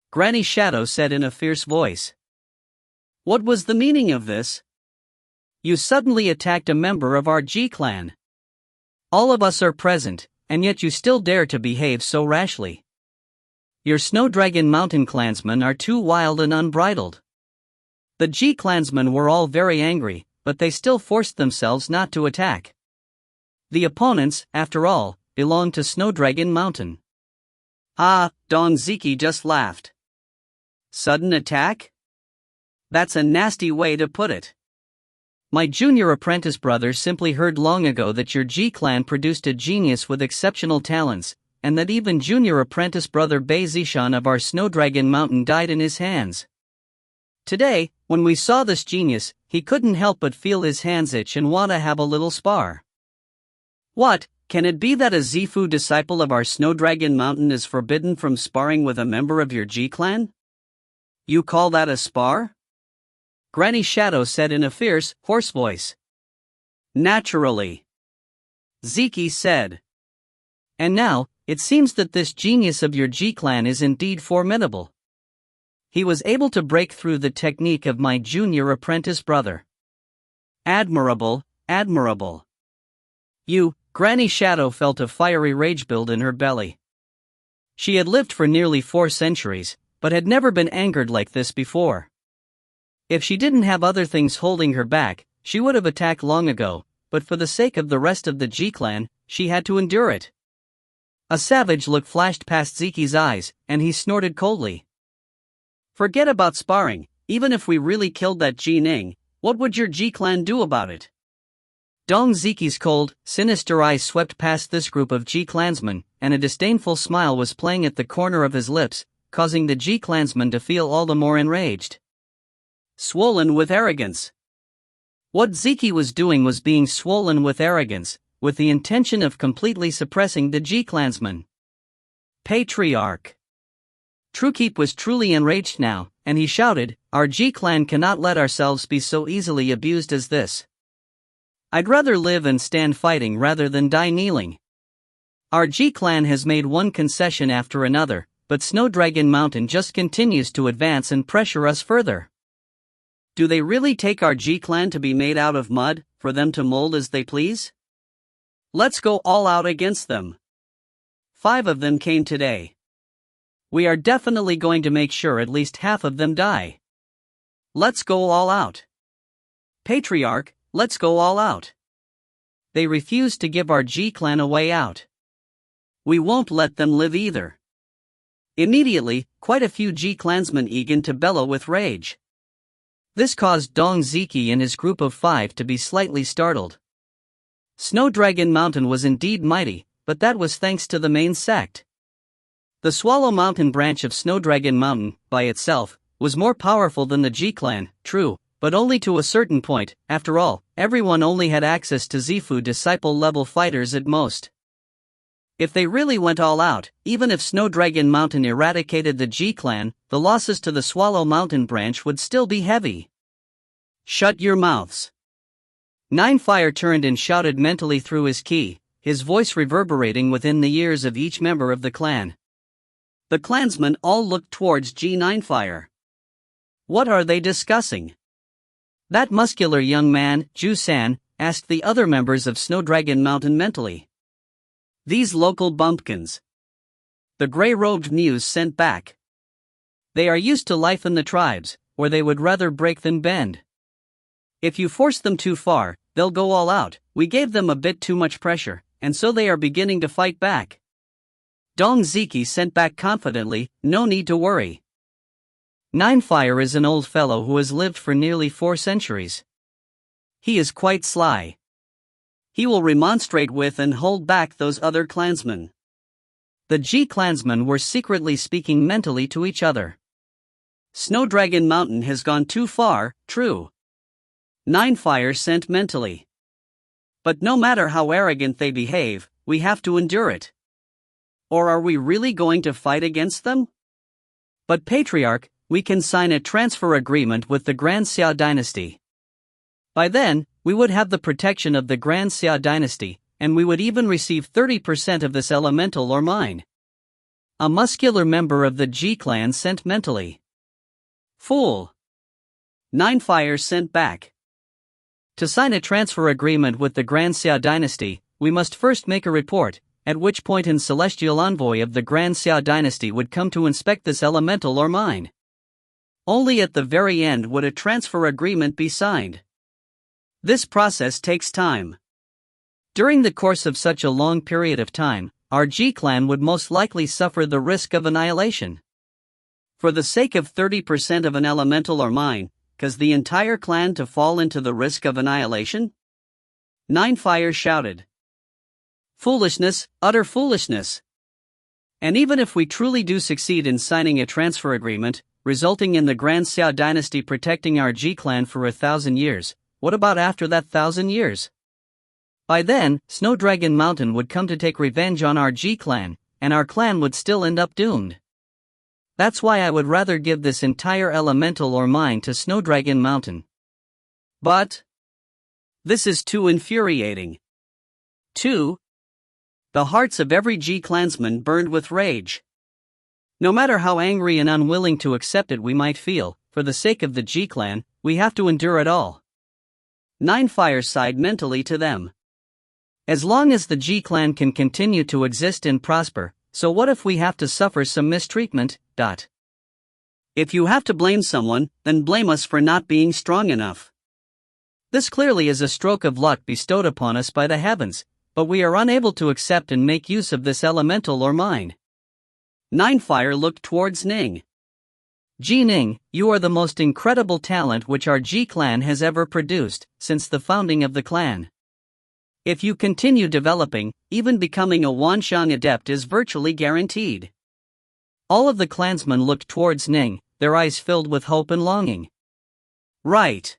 Granny Shadow said in a fierce voice. What was the meaning of this? You suddenly attacked a member of our G-Clan. All of us are present, and yet you still dare to behave so rashly. Your Snow Dragon Mountain clansmen are too wild and unbridled. The G-Clansmen were all very angry, but they still forced themselves not to attack. The opponents, after all, belonged to Snow Dragon Mountain. Ah, Dong Ziki just laughed. Sudden attack? That's a nasty way to put it. My junior apprentice brother simply heard long ago that your G-Clan produced a genius with exceptional talents, and that even junior apprentice brother Bei Zishan of our Snow Dragon Mountain died in his hands. Today, when we saw this genius, he couldn't help but feel his hands itch and want to have a little spar. What, can it be that a Zifu disciple of our Snow Dragon Mountain is forbidden from sparring with a member of your G-Clan? You call that a spar? Granny Shadow said in a fierce, hoarse voice. Naturally, Ziki said. And now, it seems that this genius of your G-Clan is indeed formidable. He was able to break through the technique of my junior apprentice brother. Admirable, admirable. Granny Shadow felt a fiery rage build in her belly. She had lived for nearly 4 centuries, but had never been angered like this before. If she didn't have other things holding her back, she would have attacked long ago, but for the sake of the rest of the G-Clan, she had to endure it. A savage look flashed past Ziki's eyes, and he snorted coldly. Forget about sparring, even if we really killed that Ji Ning, what would your G-Clan do about it? Dong Ziki's cold, sinister eyes swept past this group of G-Clansmen, and a disdainful smile was playing at the corner of his lips, causing the G-Clansmen to feel all the more enraged. Swollen with arrogance. What Ziki was doing was being swollen with arrogance, with the intention of completely suppressing the G-Clansmen. Patriarch. Truekeep was truly enraged now, and he shouted, Our G-Clan cannot let ourselves be so easily abused as this. I'd rather live and stand fighting rather than die kneeling. Our G-Clan has made one concession after another, but Snow Dragon Mountain just continues to advance and pressure us further. Do they really take our G-Clan to be made out of mud, for them to mold as they please? Let's go all out against them. 5 of them came today. We are definitely going to make sure at least half of them die. Let's go all out. Patriarch, let's go all out. They refuse to give our G-Clan a way out. We won't let them live either. Immediately, quite a few G-Clansmen began to bellow with rage. This caused Dong Ziki and his group of 5 to be slightly startled. Snow Dragon Mountain was indeed mighty, but that was thanks to the main sect. The Swallow Mountain branch of Snow Dragon Mountain, by itself, was more powerful than the G-Clan, true, but only to a certain point. After all, everyone only had access to Zifu disciple-level fighters at most. If they really went all out, even if Snow Dragon Mountain eradicated the G-Clan, the losses to the Swallow Mountain branch would still be heavy. Shut your mouths. Ninefire turned and shouted mentally through his ki, his voice reverberating within the ears of each member of the clan. The clansmen all looked towards Ninefire. What are they discussing? That muscular young man, Ju-san, asked the other members of Snow Dragon Mountain mentally. These local bumpkins. The gray-robed muse sent back. They are used to life in the tribes, where they would rather break than bend. If you force them too far, they'll go all out. We gave them a bit too much pressure, and so they are beginning to fight back. Dong Ziki sent back confidently, no need to worry. Ninefire is an old fellow who has lived for nearly 4 centuries. He is quite sly. He will remonstrate with and hold back those other clansmen. The G-clansmen were secretly speaking mentally to each other. Snow Dragon Mountain has gone too far, true. Ninefire sent mentally. But no matter how arrogant they behave, we have to endure it. Or are we really going to fight against them? But Patriarch, we can sign a transfer agreement with the Grand Xia dynasty. By then, we would have the protection of the Grand Xia dynasty, and we would even receive 30% of this elemental or mine. A muscular member of the G-clan sent mentally. Fool. Ninefire sent back. To sign a transfer agreement with the Grand Xia dynasty, we must first make a report, at which point an celestial envoy of the Grand Xia dynasty would come to inspect this elemental or mine. Only at the very end would a transfer agreement be signed. This process takes time. During the course of such a long period of time, our G-clan would most likely suffer the risk of annihilation. For the sake of 30% of an elemental or mine, cause the entire clan to fall into the risk of annihilation? Ninefire shouted. Foolishness, utter foolishness. And even if we truly do succeed in signing a transfer agreement, resulting in the Grand Xia dynasty protecting our G-clan for 1,000 years, what about after that 1,000 years? By then, Snow Dragon Mountain would come to take revenge on our G-clan, and our clan would still end up doomed. That's why I would rather give this entire elemental or mine to Snow Dragon Mountain. But this is too infuriating. 2. The hearts of every G-clansman burned with rage. No matter how angry and unwilling to accept it we might feel, for the sake of the G-clan, we have to endure it all. Ninefire sighed mentally to them. As long as the G-clan can continue to exist and prosper, so what if we have to suffer some mistreatment? If you have to blame someone, then blame us for not being strong enough. This clearly is a stroke of luck bestowed upon us by the heavens, but we are unable to accept and make use of this elemental or mine. Ninefire looked towards Ning. Ning, you are the most incredible talent which our G-clan has ever produced, since the founding of the clan. If you continue developing, even becoming a Wanshang adept is virtually guaranteed. All of the clansmen looked towards Ning, their eyes filled with hope and longing. Right.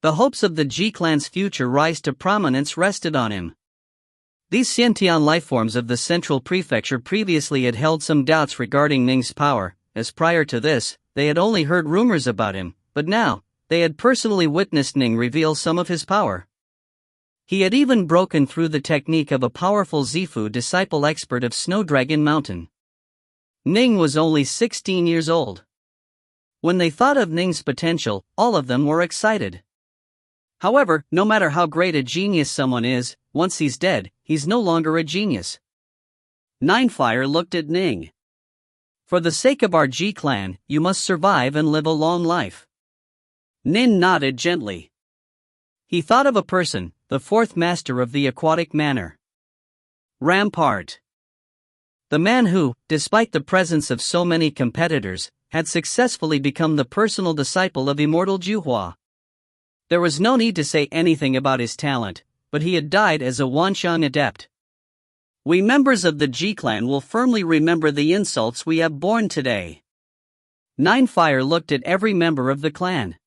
The hopes of the G-clan's future rise to prominence rested on him. These Xiantian lifeforms of the Central Prefecture previously had held some doubts regarding Ning's power, as prior to this, they had only heard rumors about him, but now, they had personally witnessed Ning reveal some of his power. He had even broken through the technique of a powerful Zifu disciple expert of Snow Dragon Mountain. Ning was only 16 years old. When they thought of Ning's potential, all of them were excited. However, no matter how great a genius someone is, once he's dead, he's no longer a genius. Ninefire looked at Ning. For the sake of our G-clan, you must survive and live a long life. Ning nodded gently. He thought of a person, the 4th master of the aquatic manor. Rampart. The man who, despite the presence of so many competitors, had successfully become the personal disciple of Immortal Juhua. There was no need to say anything about his talent, but he had died as a Wanxiang adept. We members of the Ji clan will firmly remember the insults we have borne today. Ninefire looked at every member of the clan.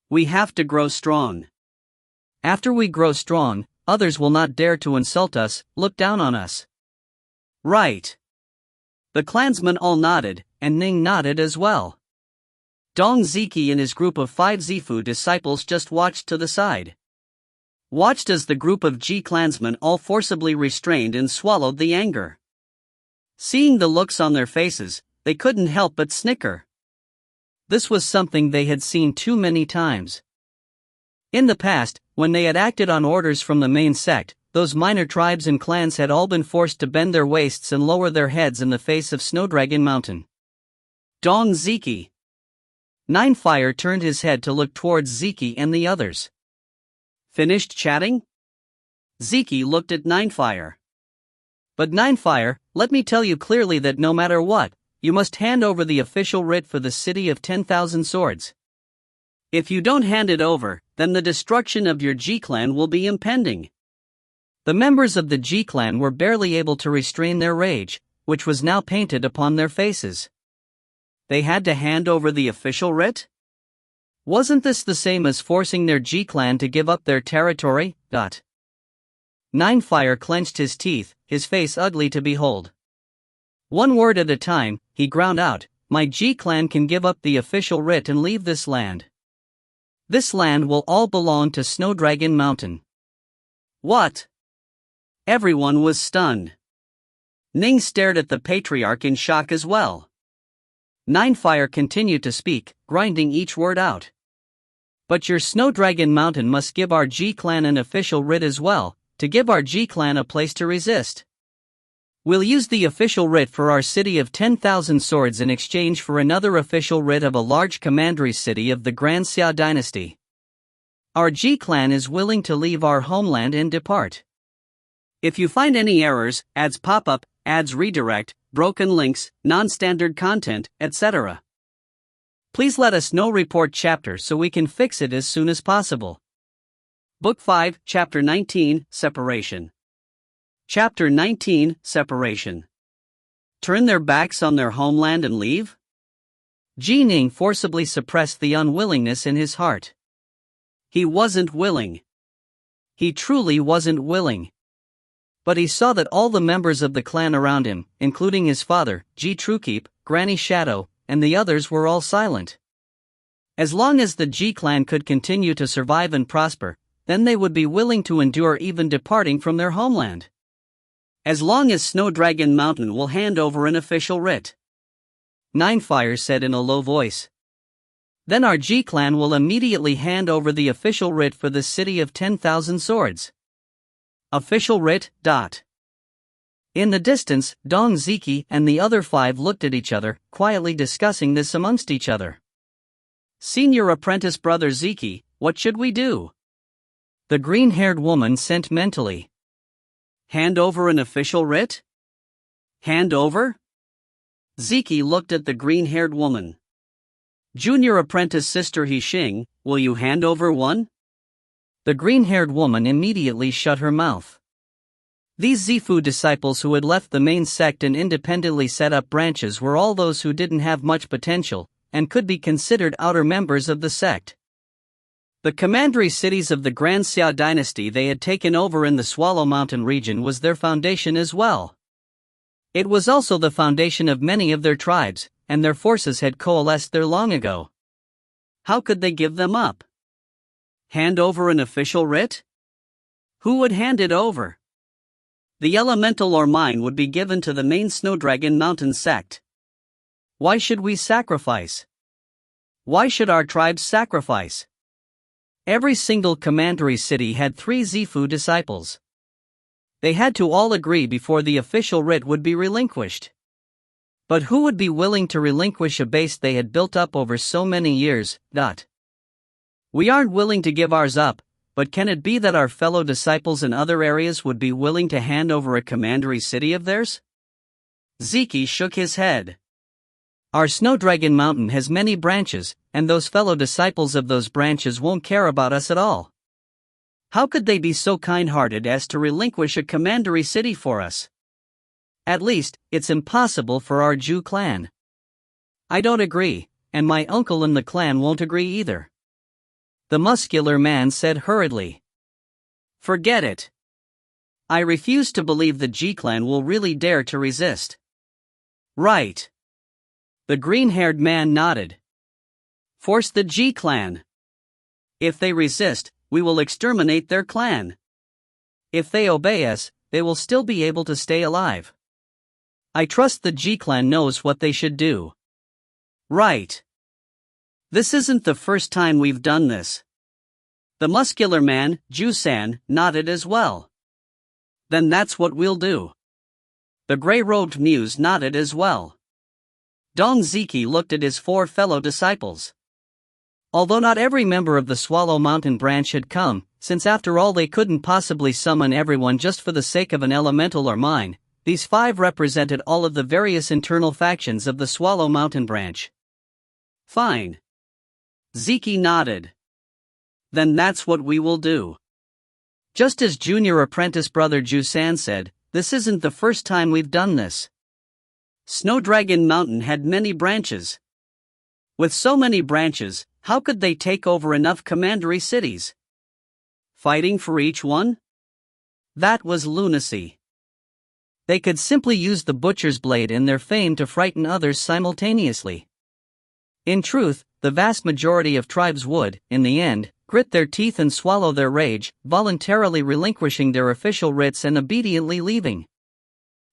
We have to grow strong. After we grow strong, others will not dare to insult us, look down on us. Right. The clansmen all nodded, and Ning nodded as well. Dong Ziki and his group of 5 Zifu disciples just watched to the side. Watched as the group of Ji clansmen all forcibly restrained and swallowed the anger. Seeing the looks on their faces, they couldn't help but snicker. This was something they had seen too many times. In the past, when they had acted on orders from the main sect, those minor tribes and clans had all been forced to bend their waists and lower their heads in the face of Snowdragon Mountain. Dong Ziki. Ninefire turned his head to look towards Ziki and the others. Finished chatting? Ziki looked at Ninefire. But Ninefire, let me tell you clearly that no matter what, you must hand over the official writ for the city of 10,000 swords. If you don't hand it over, then the destruction of your Ji clan will be impending. The members of the Ji clan were barely able to restrain their rage, which was now painted upon their faces. They had to hand over the official writ? Wasn't this the same as forcing their Ji clan to give up their territory? Ninefire clenched his teeth, his face ugly to behold. One word at a time, he ground out, my Ji clan can give up the official writ and leave this land. This land will all belong to Snowdragon Mountain. What? Everyone was stunned. Ning stared at the patriarch in shock as well. Ninefire continued to speak, grinding each word out. But your Snowdragon Mountain must give our Ji clan an official writ as well, to give our Ji clan a place to resist. We'll use the official writ for our city of 10,000 swords in exchange for another official writ of a large commandery city of the Grand Xia dynasty. Our Ji clan is willing to leave our homeland and depart. If you find any errors, ads pop up, ads redirect, broken links, non-standard content, etc., please let us know. Report chapter so we can fix it as soon as possible. Book 5, Chapter 19, Separation. Chapter 19, Separation. Turn their backs on their homeland and leave? Ning forcibly suppressed the unwillingness in his heart. He wasn't willing. He truly wasn't willing. But he saw that all the members of the clan around him, including his father, Ji Truekeep, Granny Shadow, and the others were all silent. As long as the Ji clan could continue to survive and prosper, then they would be willing to endure even departing from their homeland. As long as Snowdragon Mountain will hand over an official writ. Ninefire said in a low voice. Then our Ji clan will immediately hand over the official writ for the city of 10,000 swords. Official writ. In the distance, Dong Ziki and the other 5 looked at each other, quietly discussing this amongst each other. Senior apprentice brother Ziki, what should we do? The green-haired woman sent mentally. Hand over an official writ? Hand over? Ziki looked at the green-haired woman. Junior apprentice sister Hixing, will you hand over one? The green-haired woman immediately shut her mouth. These Zifu disciples who had left the main sect and independently set up branches were all those who didn't have much potential, and could be considered outer members of the sect. The commandery cities of the Grand Xia dynasty they had taken over in the Swallow Mountain region was their foundation as well. It was also the foundation of many of their tribes, and their forces had coalesced there long ago. How could they give them up? Hand over an official writ? Who would hand it over? The elemental or mine would be given to the main Snowdragon Mountain sect. Why should we sacrifice? Why should our tribes sacrifice? Every single commandery city had 3 Zifu disciples. They had to all agree before the official writ would be relinquished. But who would be willing to relinquish a base they had built up over so many years? We aren't willing to give ours up, but can it be that our fellow disciples in other areas would be willing to hand over a commandery city of theirs? Ziki shook his head. Our Snow Dragon Mountain has many branches, and those fellow disciples of those branches won't care about us at all. How could they be so kind-hearted as to relinquish a commandery city for us? At least, it's impossible for our Jew clan. I don't agree, and my uncle in the clan won't agree either. The muscular man said hurriedly. Forget it. I refuse to believe the G clan will really dare to resist. Right. The green-haired man nodded. Force the G clan. If they resist, we will exterminate their clan. If they obey us, they will still be able to stay alive. I trust the G clan knows what they should do. Right. This isn't the first time we've done this. The muscular man, Jusan, nodded as well. Then that's what we'll do. The gray-robed muse nodded as well. Dong Ziki looked at his 4 fellow disciples. Although not every member of the Swallow Mountain branch had come, since after all they couldn't possibly summon everyone just for the sake of an elemental or mine, these 5 represented all of the various internal factions of the Swallow Mountain branch. Fine. Ziki nodded. Then that's what we will do. Just as junior apprentice brother Jusan said, this isn't the first time we've done this. Snow Dragon Mountain had many branches. With so many branches, how could they take over enough commandery cities? Fighting for each one? That was lunacy. They could simply use the butcher's blade in their fame to frighten others simultaneously. In truth, the vast majority of tribes would, in the end, grit their teeth and swallow their rage, voluntarily relinquishing their official writs and obediently leaving.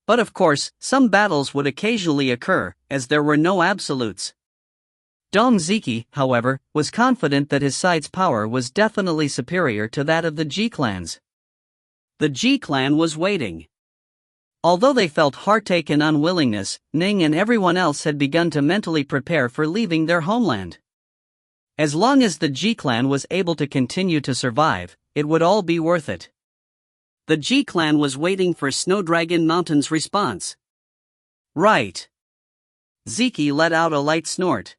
But of course, some battles would occasionally occur, as there were no absolutes. Dong Ziki, however, was confident that his side's power was definitely superior to that of the G clans. The G clan was waiting. Although they felt heartache and unwillingness, Ning and everyone else had begun to mentally prepare for leaving their homeland. As long as the G clan was able to continue to survive, it would all be worth it. The G clan was waiting for Snow Dragon Mountain's response. Right. Ziki let out a light snort.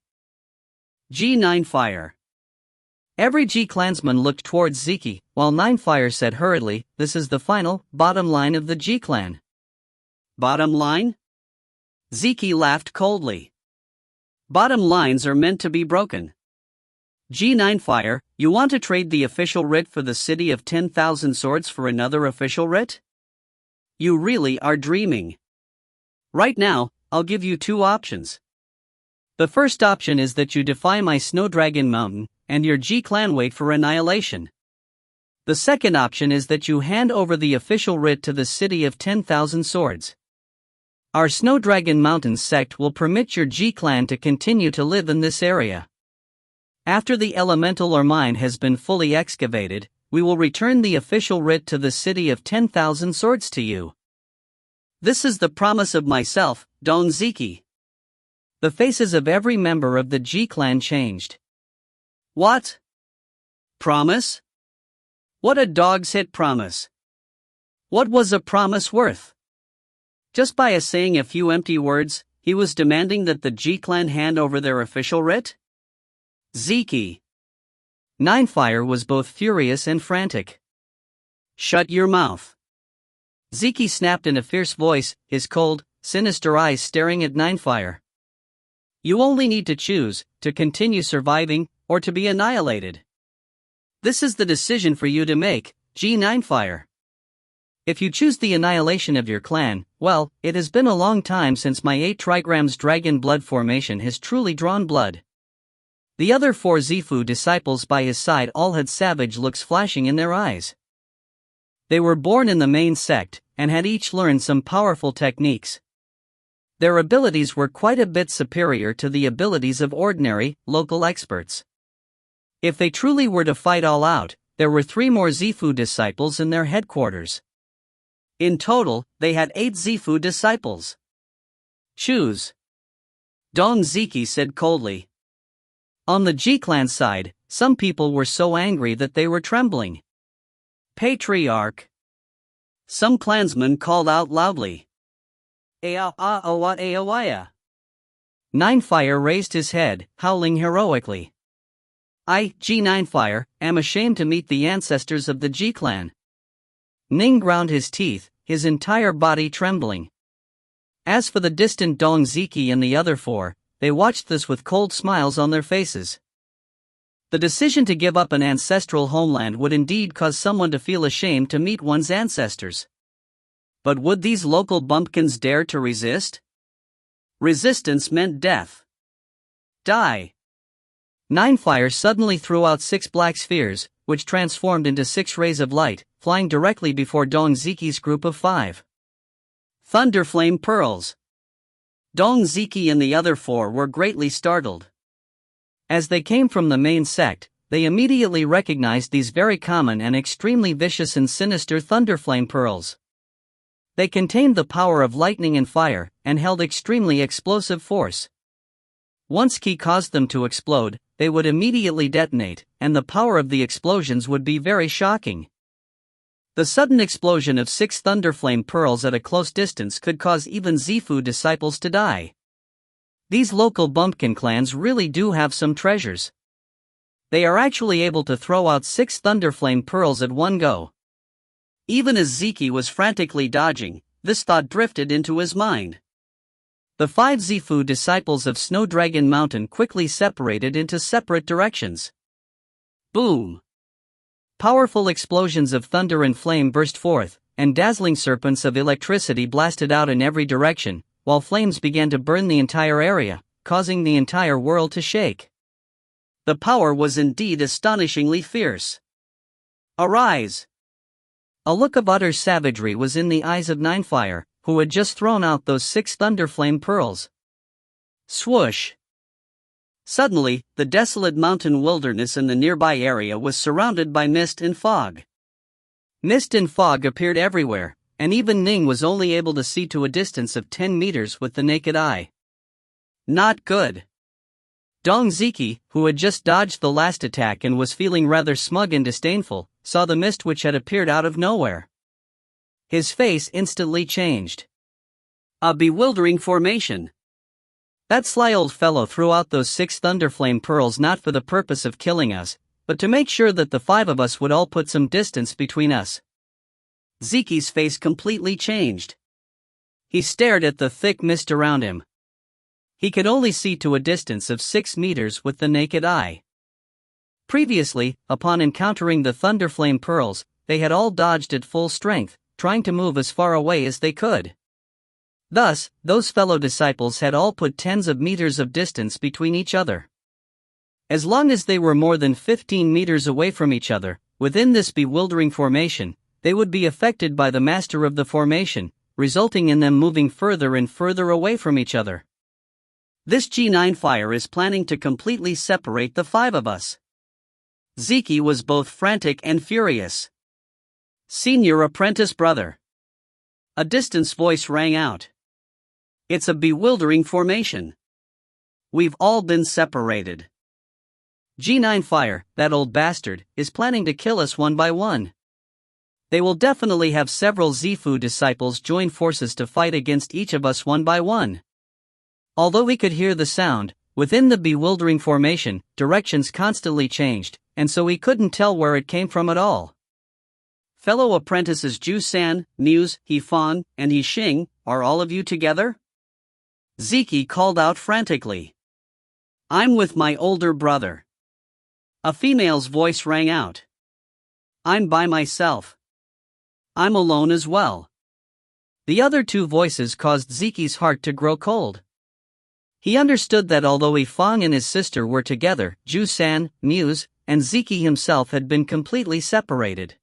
G9 fire. Every G clansman looked towards Ziki, while Ninefire said hurriedly, this is the final, bottom line of the G clan. Bottom line? Ziki laughed coldly. Bottom lines are meant to be broken. G9 Fire, you want to trade the official writ for the city of 10,000 swords for another official writ? You really are dreaming. Right now, I'll give you 2 options. The first option is that you defy my Snow Dragon Mountain, and your G clan wait for annihilation. The second option is that you hand over the official writ to the city of 10,000 swords. Our Snow Dragon Mountain sect will permit your G clan to continue to live in this area. After the elemental or mine has been fully excavated, we will return the official writ to the city of 10,000 swords to you. This is the promise of myself, Dong Ziki. The faces of every member of the G clan changed. What? Promise? What a dog's hit promise. What was a promise worth? Just by saying a few empty words, he was demanding that the G clan hand over their official writ? Ziki. Ninefire was both furious and frantic. Shut your mouth. Ziki snapped in a fierce voice, his cold, sinister eyes staring at Ninefire. You only need to choose, to continue surviving, or to be annihilated. This is the decision for you to make, G9fire. If you choose the annihilation of your clan, well, it has been a long time since my 8 trigrams dragon blood formation has truly drawn blood. The other 4 Zifu disciples by his side all had savage looks flashing in their eyes. They were born in the main sect, and had each learned some powerful techniques. Their abilities were quite a bit superior to the abilities of ordinary, local experts. If they truly were to fight all out, there were 3 more Zifu disciples in their headquarters. In total, they had 8 Zifu disciples. Choose. Dong Ziki said coldly. On the G-clan side, some people were so angry that they were trembling. Patriarch. Some clansmen called out loudly. Aawat aawaya. Ninefire raised his head, howling heroically. I, G9fire, am ashamed to meet the ancestors of the G clan. Ning ground his teeth, his entire body trembling. As for the distant Dong Ziki and the other four, they watched this with cold smiles on their faces. The decision to give up an ancestral homeland would indeed cause someone to feel ashamed to meet one's ancestors. But would these local bumpkins dare to resist? Resistance meant death. Die. Ninefire suddenly threw out 6 black spheres, which transformed into 6 rays of light, flying directly before Dong Ziki's group of 5. Thunderflame pearls. Dong Ziki and the other 4 were greatly startled. As they came from the main sect, they immediately recognized these very common and extremely vicious and sinister Thunderflame pearls. They contained the power of lightning and fire, and held extremely explosive force. Once Ki caused them to explode, they would immediately detonate, and the power of the explosions would be very shocking. The sudden explosion of 6 Thunderflame pearls at a close distance could cause even Zifu disciples to die. These local bumpkin clans really do have some treasures. They are actually able to throw out 6 Thunderflame pearls at one go. Even as Ziki was frantically dodging, this thought drifted into his mind. The 5 Zifu disciples of Snow Dragon Mountain quickly separated into separate directions. Boom! Powerful explosions of thunder and flame burst forth, and dazzling serpents of electricity blasted out in every direction, while flames began to burn the entire area, causing the entire world to shake. The power was indeed astonishingly fierce. Arise! A look of utter savagery was in the eyes of Ninefire, who had just thrown out those 6 Thunderflame pearls. Swoosh! Suddenly, the desolate mountain wilderness in the nearby area was surrounded by mist and fog. Mist and fog appeared everywhere, and even Ning was only able to see to a distance of 10 meters with the naked eye. Not good. Dong Ziki, who had just dodged the last attack and was feeling rather smug and disdainful, saw the mist which had appeared out of nowhere. His face instantly changed. A bewildering formation. That sly old fellow threw out those 6 Thunderflame pearls not for the purpose of killing us, but to make sure that the 5 of us would all put some distance between us. Ziki's face completely changed. He stared at the thick mist around him. He could only see to a distance of 6 meters with the naked eye. Previously, upon encountering the Thunderflame pearls, they had all dodged at full strength, trying to move as far away as they could. Thus, those fellow disciples had all put tens of meters of distance between each other. As long as they were more than 15 meters away from each other, within this bewildering formation, they would be affected by the master of the formation, resulting in them moving further and further away from each other. This G9fire is planning to completely separate the 5 of us. Ziki was both frantic and furious. Senior apprentice brother. A distant voice rang out. It's a bewildering formation. We've all been separated. G9fire, that old bastard, is planning to kill us one by one. They will definitely have several Zifu disciples join forces to fight against each of us one by one. Although he could hear the sound, within the bewildering formation, directions constantly changed, and so he couldn't tell where it came from at all. Fellow apprentices Ju-san, Muse, He-fan, and He-shing, are all of you together? Ziki called out frantically. I'm with my older brother. A female's voice rang out. I'm by myself. I'm alone as well. The other 2 voices caused Ziki's heart to grow cold. He understood that although He-fan and his sister were together, Ju-san, Muse, and Ziki himself had been completely separated.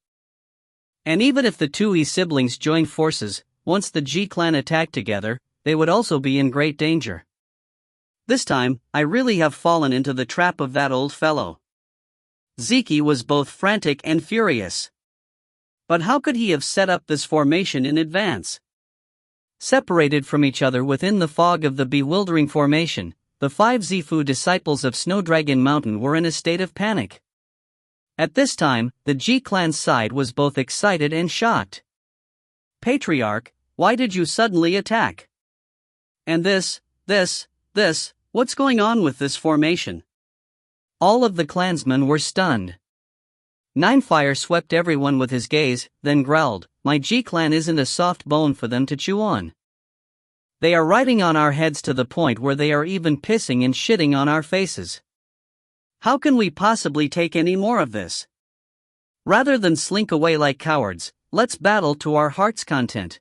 And even if the 2 He siblings joined forces, once the G clan attacked together, they would also be in great danger. This time, I really have fallen into the trap of that old fellow. Ziki was both frantic and furious. But how could he have set up this formation in advance? Separated from each other within the fog of the bewildering formation, the 5 Zifu disciples of Snow Dragon Mountain were in a state of panic. At this time, the G clan's side was both excited and shocked. Patriarch, why did you suddenly attack? And this, What's going on with this formation? All of the clansmen were stunned. Ninefire swept everyone with his gaze, then growled, "My G-clan isn't a soft bone for them to chew on. They are riding on our heads to the point where they are even pissing and shitting on our faces. How can we possibly take any more of this? Rather than slink away like cowards, let's battle to our heart's content.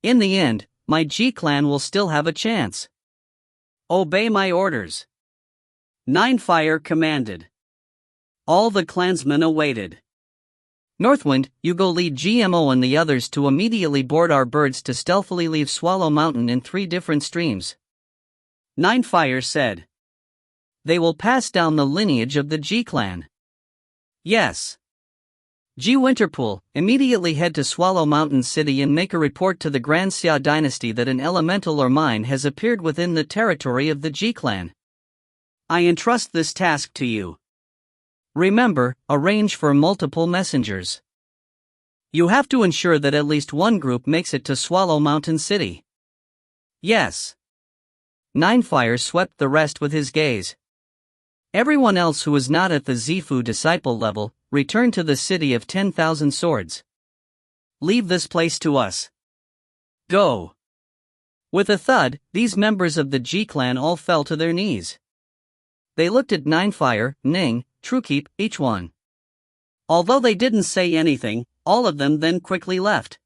In the end, my G-clan will still have a chance. Obey my orders." Ninefire commanded. All the clansmen awaited. "Northwind, you go lead GMO and the others to immediately board our birds to stealthily leave Swallow Mountain in 3 different streams," Ninefire said. "They will pass down the lineage of the G-clan." "Yes." G Winterpool, immediately head to Swallow Mountain City and make a report to the Grand Xia dynasty that an elemental or mine has appeared within the territory of the G-clan. I entrust this task to you. Remember, arrange for multiple messengers. You have to ensure that at least one group makes it to Swallow Mountain City. Yes. Ninefire swept the rest with his gaze. Everyone else who was not at the Zifu disciple level, return to the city of 10,000 swords. Leave this place to us. Go. With a thud, these members of the G-clan all fell to their knees. They looked at Ninefire, Ning, Truekeep, each one. Although they didn't say anything, all of them then quickly left.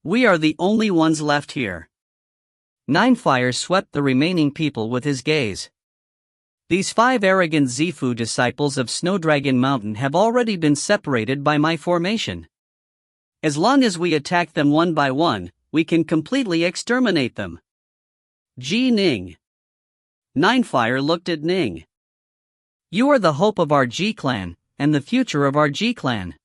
We are the only ones left here. Ninefire swept the remaining people with his gaze. These 5 arrogant Zifu disciples of Snowdragon Mountain have already been separated by my formation. As long as we attack them one by one, we can completely exterminate them. Ning. Ninefire looked at Ning. You are the hope of our G-clan, and the future of our G-clan.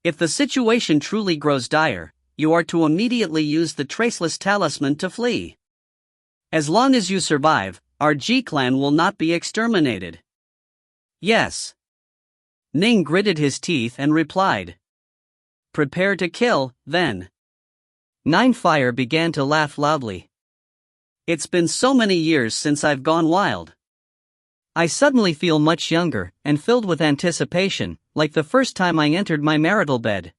If the situation truly grows dire, you are to immediately use the Traceless Talisman to flee. As long as you survive, our G-clan will not be exterminated. Yes. Ning gritted his teeth and replied. Prepare to kill, then. Ninefire began to laugh loudly. It's been so many years since I've gone wild. I suddenly feel much younger, and filled with anticipation, like the first time I entered my marital bed.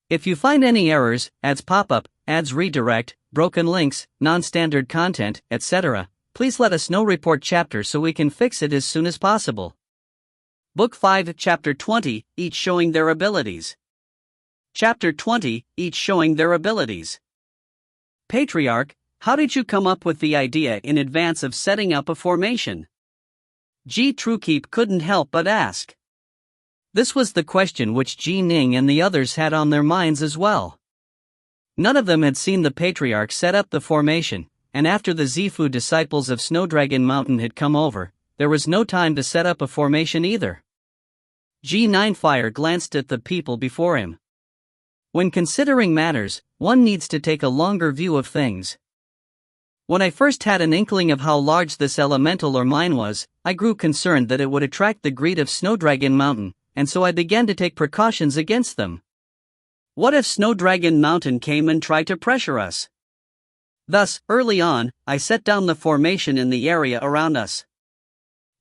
If you find any errors, ads pop up, ads redirect, broken links, non-standard content, etc., please let us know. Report chapter so we can fix it as soon as possible. Book 5, Chapter 20, each showing their abilities. Chapter 20, each showing their abilities. Patriarch, how did you come up with the idea in advance of setting up a formation? Truekeep couldn't help but ask. This was the question which Ning and the others had on their minds as well. None of them had seen the Patriarch set up the formation, and after the Zifu disciples of Snowdragon Mountain had come over, there was no time to set up a formation either. Ninefire glanced at the people before him. When considering matters, one needs to take a longer view of things. When I first had an inkling of how large this elemental or mine was, I grew concerned that it would attract the greed of Snowdragon Mountain, and so I began to take precautions against them. What if Snowdragon Mountain came and tried to pressure us? Thus, early on, I set down the formation in the area around us.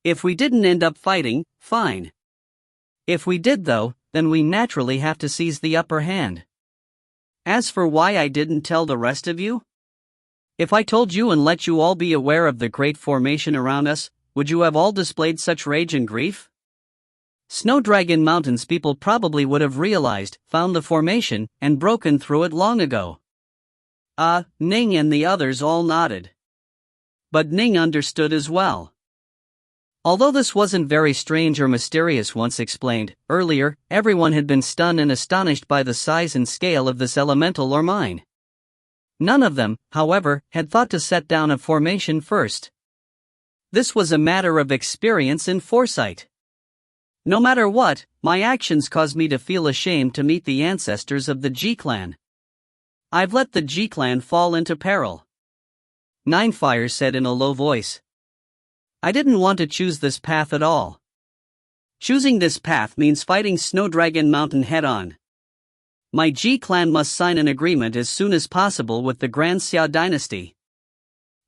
If we didn't end up fighting, fine. If we did though, then we naturally have to seize the upper hand. As for why I didn't tell the rest of you? If I told you and let you all be aware of the great formation around us, would you have all displayed such rage and grief? Snowdragon Mountain's people probably would have realized, found the formation, and broken through it long ago. Ning and the others all nodded. But Ning understood as well. Although this wasn't very strange or mysterious once explained, earlier, everyone had been stunned and astonished by the size and scale of this elemental or mine. None of them, however, had thought to set down a formation first. This was a matter of experience and foresight. No matter what, my actions caused me to feel ashamed to meet the ancestors of the G-clan. I've let the G-clan fall into peril. Ninefire said in a low voice. I didn't want to choose this path at all. Choosing this path means fighting Snowdragon Mountain head-on. My G-clan must sign an agreement as soon as possible with the Grand Xia dynasty.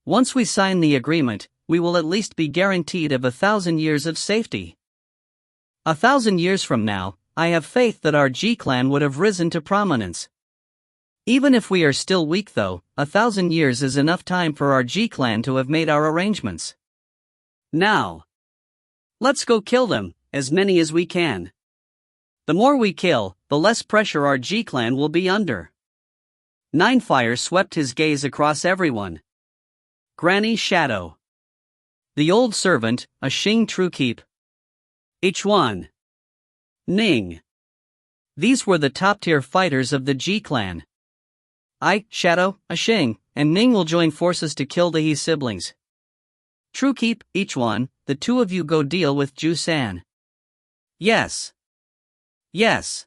Once we sign the agreement, we will at least be guaranteed of 1,000 years of safety. 1,000 years from now, I have faith that our G-clan would have risen to prominence. Even if we are still weak though, 1,000 years is enough time for our G-clan to have made our arrangements. Now, let's go kill them, as many as we can. The more we kill, the less pressure our G-clan will be under. Ninefire swept his gaze across everyone. Granny Shadow. The old servant, a Xing Truekeep. H1. Ning. These were the top-tier fighters of the G-clan. I, Shadow, a Xing, and Ning will join forces to kill the He siblings. Truekeep, each one, the two of you go deal with Ju-san. Yes. Yes.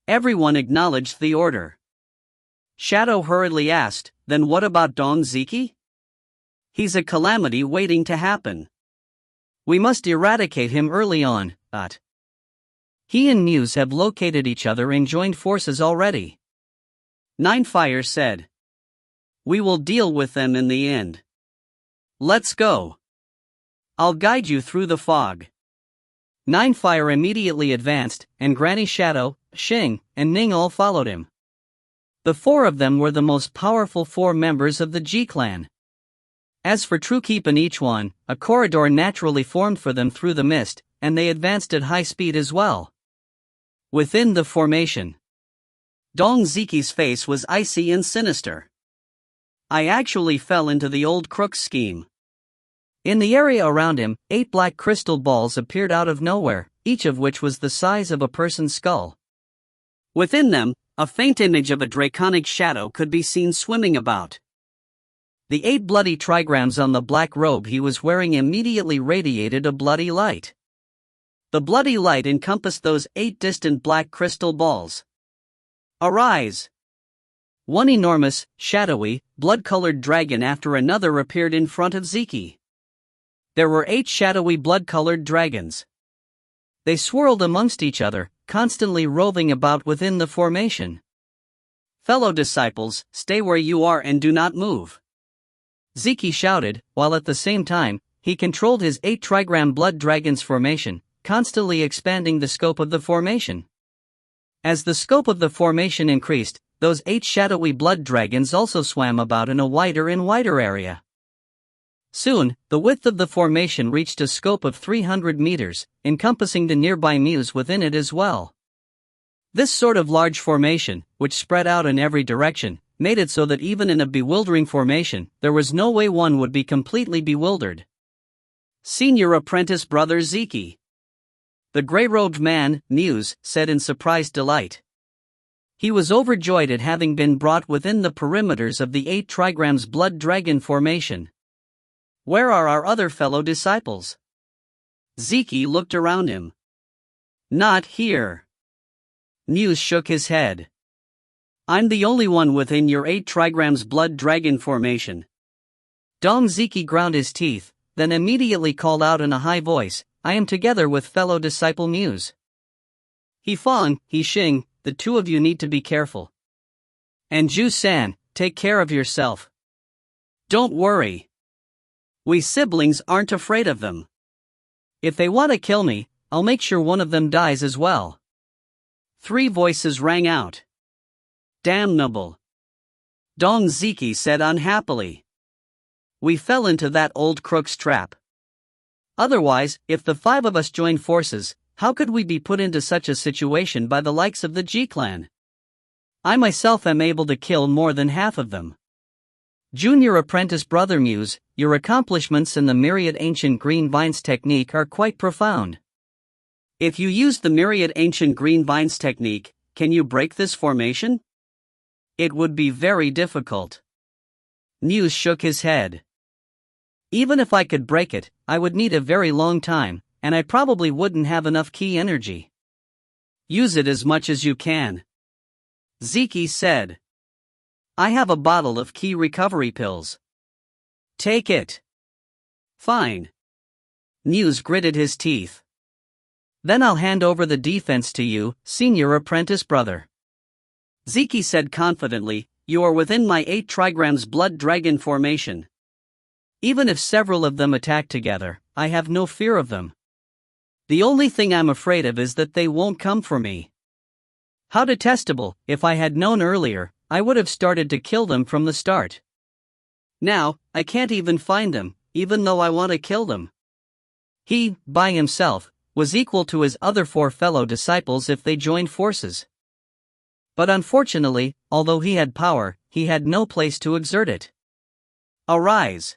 Everyone acknowledged the order. Shadow hurriedly asked, then what about Dong Ziki? He's a calamity waiting to happen. We must eradicate him early on, but he and Muse have located each other and joined forces already. Ninefire said. We will deal with them in the end. Let's go. I'll guide you through the fog. Ninefire immediately advanced, and Granny Shadow, Xing, and Ning all followed him. The four of them were the most powerful four members of the G-clan. As for Truekeep and each one, a corridor naturally formed for them through the mist, and they advanced at high speed as well. Within the formation, Dong Ziki's face was icy and sinister. I actually fell into the old crook's scheme. In the area around him, 8 black crystal balls appeared out of nowhere, each of which was the size of a person's skull. Within them, a faint image of a draconic shadow could be seen swimming about. The 8 bloody trigrams on the black robe he was wearing immediately radiated a bloody light. The bloody light encompassed those 8 distant black crystal balls. Arise! One enormous, shadowy, blood-colored dragon after another appeared in front of Ziki. There were 8 shadowy blood-colored dragons. They swirled amongst each other, constantly roving about within the formation. Fellow disciples, stay where you are and do not move. Ziki shouted, while at the same time, he controlled his 8 trigram blood dragons formation, constantly expanding the scope of the formation. As the scope of the formation increased, those 8 shadowy blood dragons also swam about in a wider and wider area. Soon, the width of the formation reached a scope of 300 meters, encompassing the nearby Muse within it as well. This sort of large formation, which spread out in every direction, made it so that even in a bewildering formation, there was no way one would be completely bewildered. Senior apprentice brother Ziki. The gray-robed man, Muse, said in surprised delight. He was overjoyed at having been brought within the perimeters of the 8 trigrams blood dragon formation. Where are our other fellow disciples? Ziki looked around him. Not here. Muse shook his head. I'm the only one within your 8 trigrams blood dragon formation. Dong Ziki ground his teeth, then immediately called out in a high voice, I am together with fellow disciple Muse. He Fong, He Xing, the two of you need to be careful. And Ju-san, take care of yourself. Don't worry. We siblings aren't afraid of them. If they want to kill me, I'll make sure one of them dies as well. 3 voices rang out. Damnable. Dong Ziki said unhappily. We fell into that old crook's trap. Otherwise, if the 5 of us joined forces, how could we be put into such a situation by the likes of the G-clan? I myself am able to kill more than half of them. Junior apprentice brother Muse, your accomplishments in the myriad ancient green vines technique are quite profound. If you use the myriad ancient green vines technique, can you break this formation? It would be very difficult. Muse shook his head. Even if I could break it, I would need a very long time, and I probably wouldn't have enough key energy. Use it as much as you can. Ziki said. I have a bottle of key recovery pills. Take it. Fine. Muse gritted his teeth. Then I'll hand over the defense to you, senior apprentice brother. Ziki said confidently, you are within my 8 trigrams blood dragon formation. Even if several of them attack together, I have no fear of them. The only thing I'm afraid of is that they won't come for me. How detestable! If I had known earlier, I would have started to kill them from the start. Now, I can't even find them, even though I want to kill them. He, by himself, was equal to his other 4 fellow disciples if they joined forces. But unfortunately, although he had power, he had no place to exert it. Arise!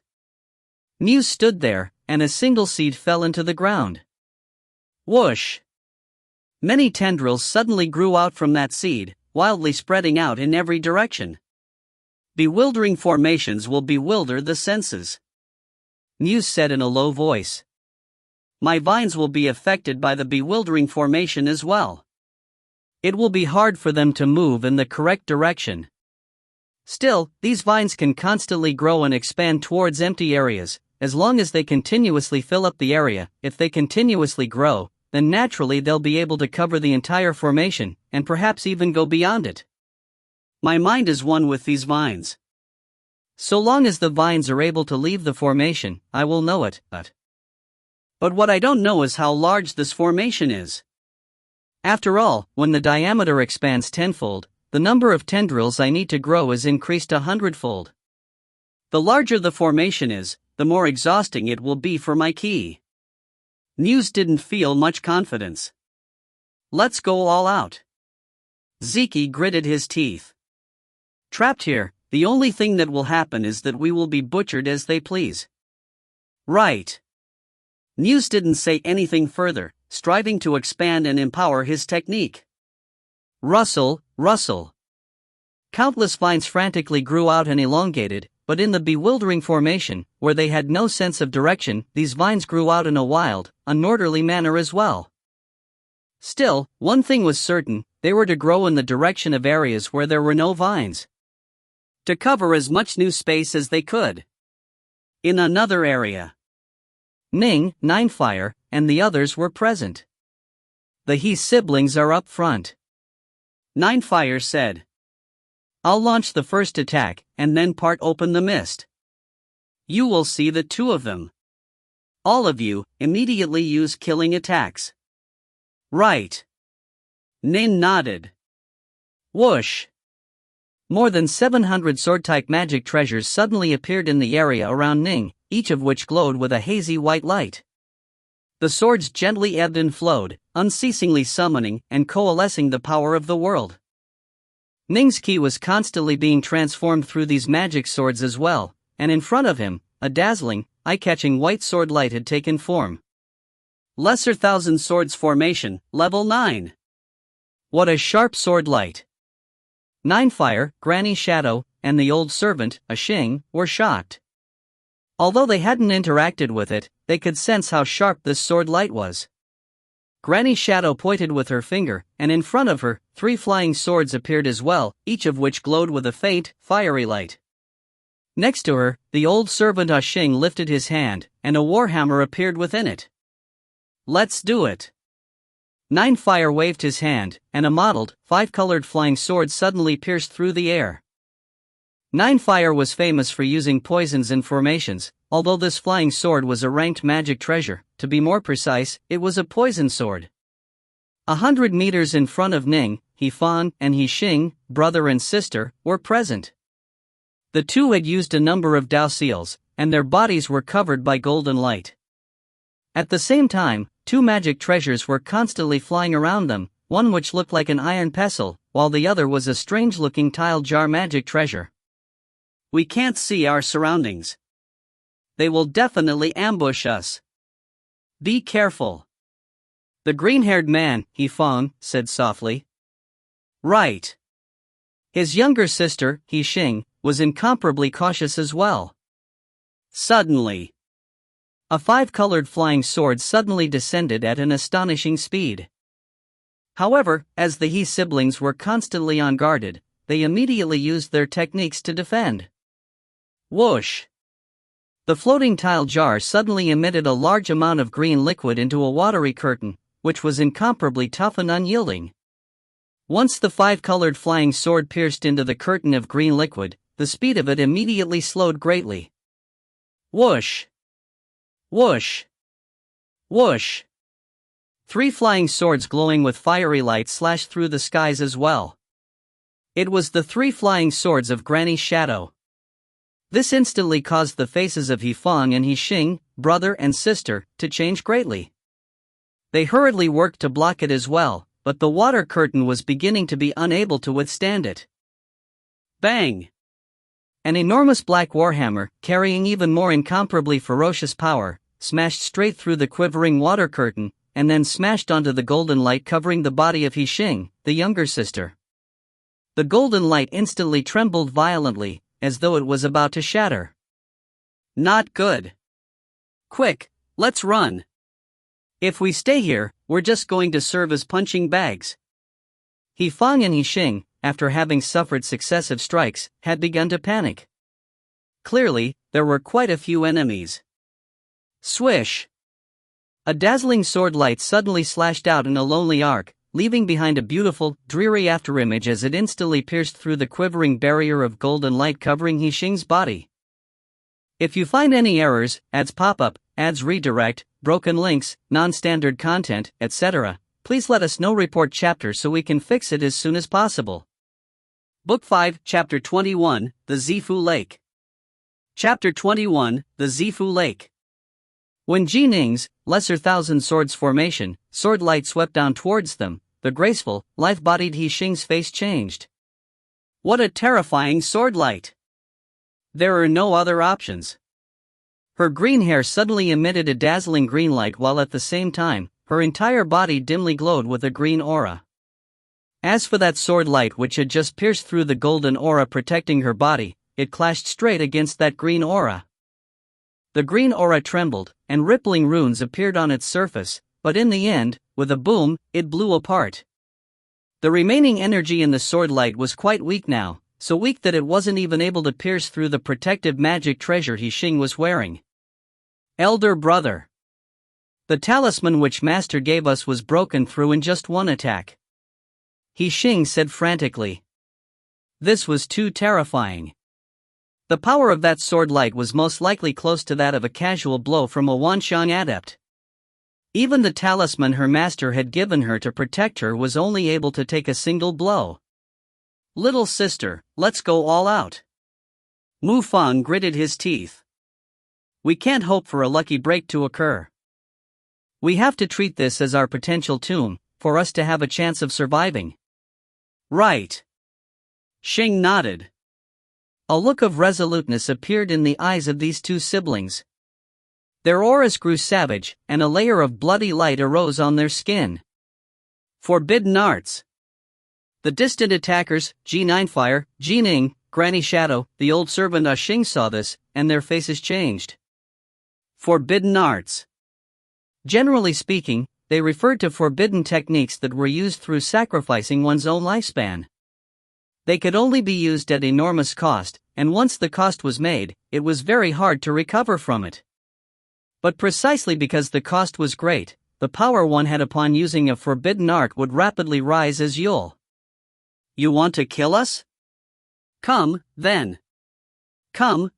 Muse stood there, and a single seed fell into the ground. Whoosh! Many tendrils suddenly grew out from that seed, wildly spreading out in every direction. Bewildering formations will bewilder the senses, Muse said in a low voice. My vines will be affected by the bewildering formation as well. It will be hard for them to move in the correct direction. Still, these vines can constantly grow and expand towards empty areas, as long as they continuously fill up the area. If they continuously grow, then naturally they'll be able to cover the entire formation, and perhaps even go beyond it. My mind is one with these vines. So long as the vines are able to leave the formation, I will know it, But what I don't know is how large this formation is. After all, when the diameter expands tenfold, the number of tendrils I need to grow is increased 100-fold. The larger the formation is, the more exhausting it will be for my ki. Muse didn't feel much confidence. Let's go all out. Zeke gritted his teeth. Trapped here, the only thing that will happen is that we will be butchered as they please. Right. Muse didn't say anything further, striving to expand and empower his technique. Rustle, rustle. Countless vines frantically grew out and elongated, but in the bewildering formation, where they had no sense of direction, these vines grew out in a wild, unorderly manner as well. Still, one thing was certain, they were to grow in the direction of areas where there were no vines. To cover as much new space as they could. In another area, Ning, Ninefire, and the others were present. The He siblings are up front. Ninefire said. I'll launch the first attack, and then part open the mist. You will see the 2 of them. All of you, immediately use killing attacks. Right. Nin nodded. Whoosh! More than 700 sword-type magic treasures suddenly appeared in the area around Ning, each of which glowed with a hazy white light. The swords gently ebbed and flowed, unceasingly summoning and coalescing the power of the world. Ning's ki was constantly being transformed through these magic swords as well, and in front of him, a dazzling, eye-catching white sword light had taken form. Lesser Thousand Swords Formation, Level 9. What a sharp sword light! Ninefire, Granny Shadow, and the old servant, Ashing, were shocked. Although they hadn't interacted with it, they could sense how sharp this sword light was. Granny Shadow pointed with her finger, and in front of her, 3 flying swords appeared as well, each of which glowed with a faint, fiery light. Next to her, the old servant Ashing lifted his hand, and a warhammer appeared within it. Let's do it! Ninefire waved his hand, and a mottled, 5-colored flying sword suddenly pierced through the air. Ninefire was famous for using poisons and formations, although this flying sword was a ranked magic treasure. To be more precise, it was a poison sword. 100 meters in front of Ning, He Fan and He Xing, brother and sister, were present. The 2 had used a number of Dao seals, and their bodies were covered by golden light. At the same time, 2 magic treasures were constantly flying around them, one which looked like an iron pestle, while the other was a strange-looking tile jar magic treasure. We can't see our surroundings. They will definitely ambush us. Be careful. The green-haired man, He Fan, said softly. Right. His younger sister, He Xing, was incomparably cautious as well. Suddenly, a 5-colored flying sword suddenly descended at an astonishing speed. However, as the He siblings were constantly on guard, they immediately used their techniques to defend. Whoosh! The floating tile jar suddenly emitted a large amount of green liquid into a watery curtain, which was incomparably tough and unyielding. Once the 5-colored flying sword pierced into the curtain of green liquid, the speed of it immediately slowed greatly. Whoosh! Whoosh! Whoosh! 3 flying swords glowing with fiery light slashed through the skies as well. It was the 3 flying swords of Granny's shadow. This instantly caused the faces of He-Fang and He-Xing, brother and sister, to change greatly. They hurriedly worked to block it as well, but the water curtain was beginning to be unable to withstand it. Bang! An enormous black warhammer, carrying even more incomparably ferocious power, smashed straight through the quivering water curtain, and then smashed onto the golden light covering the body of He-Xing, the younger sister. The golden light instantly trembled violently, as though it was about to shatter. Not good. Quick, let's run. If we stay here, we're just going to serve as punching bags. He-Fang and He-Xing, after having suffered successive strikes, had begun to panic. Clearly, there were quite a few enemies. Swish! A dazzling sword light suddenly slashed out in a lonely arc, leaving behind a beautiful, dreary afterimage as it instantly pierced through the quivering barrier of golden light covering He-Xing's body. If you find any errors, ads pop up, ads redirect, broken links, non-standard content, etc., please let us know. Report chapter so we can fix it as soon as possible. Book 5, Chapter 21, The Zifu Lake. Chapter 21, The Zifu Lake. When Ning's lesser thousand swords formation, sword light swept down towards them, the graceful, life-bodied He-Xing's face changed. What a terrifying sword light! There are no other options. Her green hair suddenly emitted a dazzling green light while at the same time, her entire body dimly glowed with a green aura. As for that sword light which had just pierced through the golden aura protecting her body, it clashed straight against that green aura. The green aura trembled, and rippling runes appeared on its surface, but in the end, with a boom, it blew apart. The remaining energy in the sword light was quite weak now, so weak that it wasn't even able to pierce through the protective magic treasure He-Xing was wearing. Elder brother. The talisman which Master gave us was broken through in just one attack. He-Xing said frantically. This was too terrifying. The power of that sword light was most likely close to that of a casual blow from a Wanxiang adept. Even the talisman her master had given her to protect her was only able to take a single blow. Little sister, let's go all out. Mu Fang gritted his teeth. We can't hope for a lucky break to occur. We have to treat this as our potential tomb, for us to have a chance of surviving. Right. Xing nodded. A look of resoluteness appeared in the eyes of these 2 siblings. Their auras grew savage, and a layer of bloody light arose on their skin. Forbidden arts. The distant attackers, G9 Fire, Ji Ning, Granny Shadow, the old servant Xing saw this, and their faces changed. Forbidden arts. Generally speaking, they referred to forbidden techniques that were used through sacrificing one's own lifespan. They could only be used at enormous cost, and once the cost was made, it was very hard to recover from it. But precisely because the cost was great, the power one had upon using a forbidden art would rapidly rise as you'll. You want to kill us? Come, then. Come.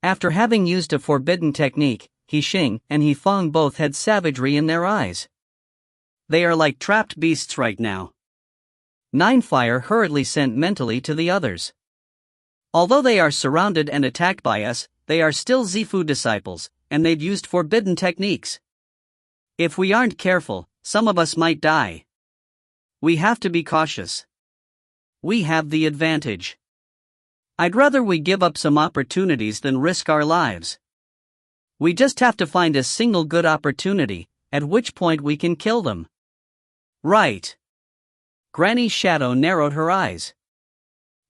After having used a forbidden technique, He-Xing and He-Fang both had savagery in their eyes. They are like trapped beasts right now. Nine Fire hurriedly sent mentally to the others. Although they are surrounded and attacked by us, they are still Zifu disciples, and they've used forbidden techniques. If we aren't careful, some of us might die. We have to be cautious. We have the advantage. I'd rather we give up some opportunities than risk our lives. We just have to find a single good opportunity, at which point we can kill them. Right. Granny's shadow narrowed her eyes.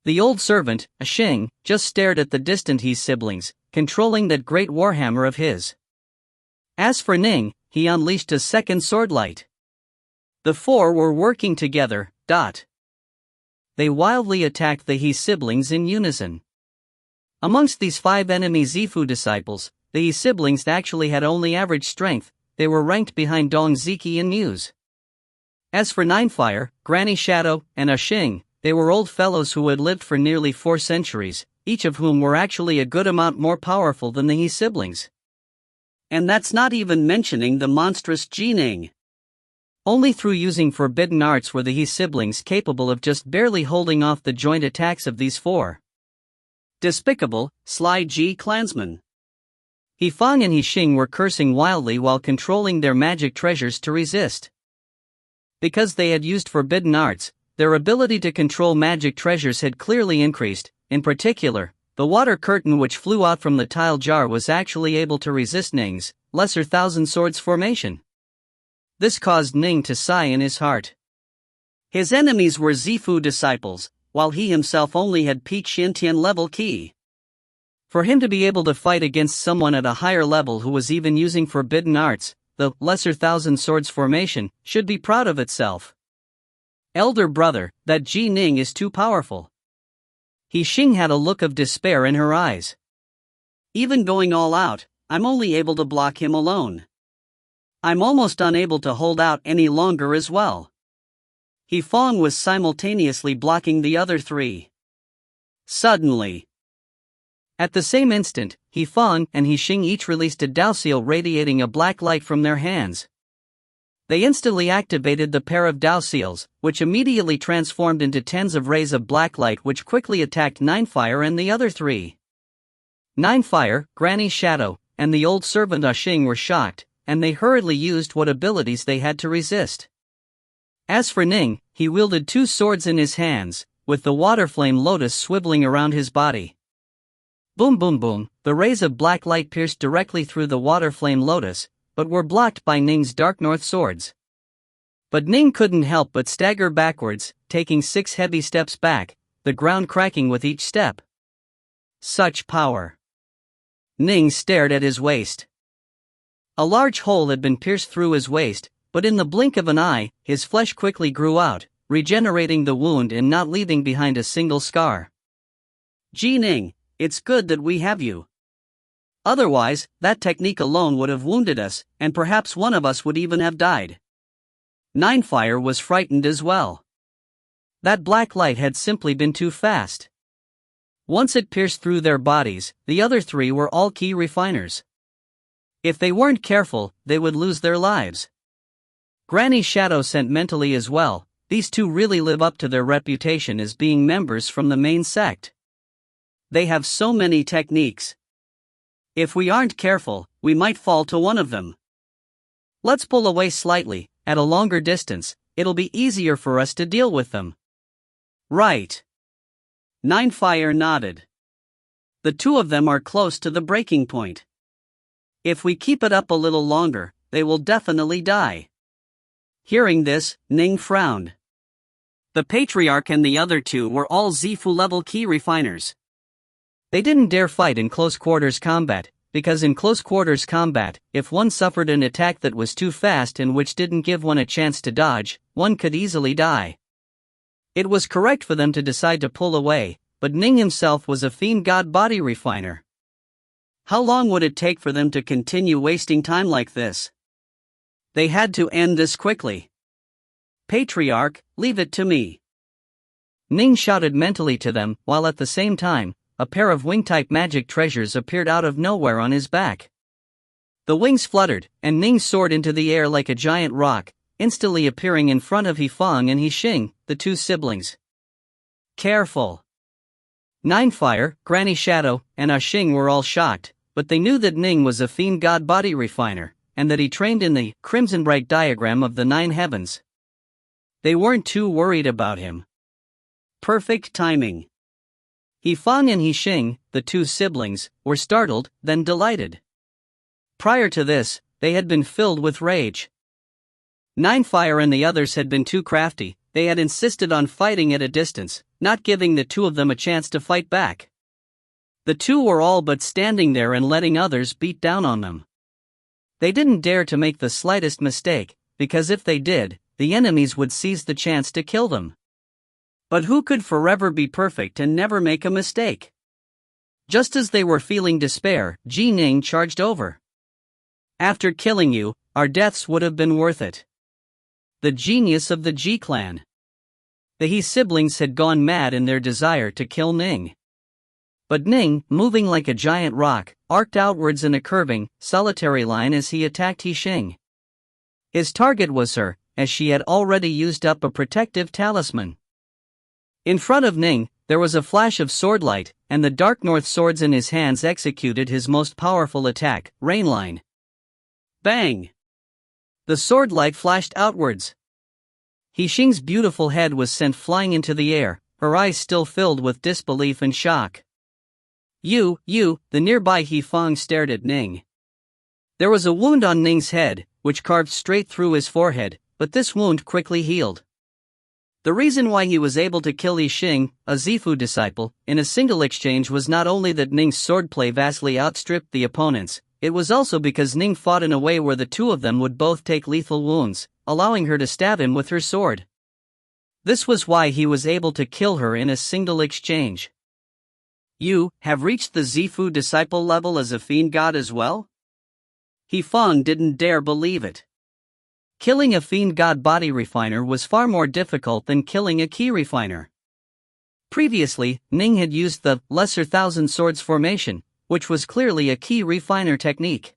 The old servant, Xing, just stared at the distant He siblings, controlling that great warhammer of his. As for Ning, he unleashed a second sword light. The 4 were working together. They wildly attacked the He siblings in unison. Amongst these 5 enemy Zifu disciples, the He siblings actually had only average strength. They were ranked behind Dong Ziki and Muse. As for Nine Fire, Granny Shadow, and Xing, they were old fellows who had lived for nearly 4 centuries, each of whom were actually a good amount more powerful than the He siblings. And that's not even mentioning the monstrous Ning. Only through using forbidden arts were the He siblings capable of just barely holding off the joint attacks of these four despicable, sly clansmen. He Fang and He Xing were cursing wildly while controlling their magic treasures to resist. Because they had used forbidden arts, their ability to control magic treasures had clearly increased. In particular, the water curtain which flew out from the tile jar was actually able to resist Ning's lesser thousand swords formation. This caused Ning to sigh in his heart. His enemies were Zifu disciples, while he himself only had peak Xintian level ki. For him to be able to fight against someone at a higher level who was even using forbidden arts, the lesser thousand swords formation, should be proud of itself. Elder brother, that Ning is too powerful. He Xing had a look of despair in her eyes. Even going all out, I'm only able to block him alone. I'm almost unable to hold out any longer as well. He Fang was simultaneously blocking the other three. Suddenly, at the same instant, He Fang and He Xing each released a Dao seal radiating a black light from their hands. They instantly activated the pair of Dao seals, which immediately transformed into tens of rays of black light which quickly attacked Ninefire and the other three. Ninefire, Granny Shadow, and the old servant Xing were shocked, and they hurriedly used what abilities they had to resist. As for Ning, he wielded two swords in his hands, with the water flame lotus swiveling around his body. Boom boom boom, the rays of black light pierced directly through the water flame lotus, but were blocked by Ning's dark north swords. But Ning couldn't help but stagger backwards, taking 6 heavy steps back, the ground cracking with each step. Such power! Ning stared at his waist. A large hole had been pierced through his waist, but in the blink of an eye, his flesh quickly grew out, regenerating the wound and not leaving behind a single scar. Ning, it's good that we have you. Otherwise, that technique alone would have wounded us, and perhaps one of us would even have died. Ninefire was frightened as well. That black light had simply been too fast. Once it pierced through their bodies, the other three were all key refiners. If they weren't careful, they would lose their lives. Granny Shadow sent mentally as well. These two really live up to their reputation as being members from the main sect. They have so many techniques. If we aren't careful, we might fall to one of them. Let's pull away slightly, at a longer distance, it'll be easier for us to deal with them. Right. Ninefire nodded. The two of them are close to the breaking point. If we keep it up a little longer, they will definitely die. Hearing this, Ning frowned. The Patriarch and the other two were all Zifu level key refiners. They didn't dare fight in close quarters combat, because in close quarters combat, if one suffered an attack that was too fast and which didn't give one a chance to dodge, one could easily die. It was correct for them to decide to pull away, but Ning himself was a fiend god body refiner. How long would it take for them to continue wasting time like this? They had to end this quickly. Patriarch, leave it to me. Ning shouted mentally to them, while at the same time, a pair of wing-type magic treasures appeared out of nowhere on his back. The wings fluttered, and Ning soared into the air like a giant rock, instantly appearing in front of He Fang and He Xing, the two siblings. Careful! Ninefire, Granny Shadow, and Xing were all shocked, but they knew that Ning was a fiend god body refiner, and that he trained in the Crimson Bright diagram of the 9 heavens. They weren't too worried about him. Perfect timing. He Fang and He Xing, the two siblings, were startled, then delighted. Prior to this, they had been filled with rage. Ninefire and the others had been too crafty. They had insisted on fighting at a distance, not giving the two of them a chance to fight back. The two were all but standing there and letting others beat down on them. They didn't dare to make the slightest mistake, because if they did, the enemies would seize the chance to kill them. But who could forever be perfect and never make a mistake? Just as they were feeling despair, Ning charged over. After killing you, our deaths would have been worth it. The genius of the G clan. The He siblings had gone mad in their desire to kill Ning. But Ning, moving like a giant rock, arced outwards in a curving, solitary line as he attacked Yixing. His target was her, as she had already used up a protective talisman. In front of Ning, there was a flash of swordlight, and the Dark North swords in his hands executed his most powerful attack, Rainline. Bang! The swordlight flashed outwards. Yixing's beautiful head was sent flying into the air, her eyes still filled with disbelief and shock. You, the nearby Yifeng stared at Ning. There was a wound on Ning's head, which carved straight through his forehead, but this wound quickly healed. The reason why he was able to kill Yixing, a Zifu disciple, in a single exchange was not only that Ning's swordplay vastly outstripped the opponent's, it was also because Ning fought in a way where the two of them would both take lethal wounds, allowing her to stab him with her sword. This was why he was able to kill her in a single exchange. You have reached the Zifu disciple level as a fiend god as well? Yifeng didn't dare believe it. Killing a fiend god body refiner was far more difficult than killing a ki refiner. Previously, Ning had used the lesser thousand swords formation, which was clearly a ki refiner technique.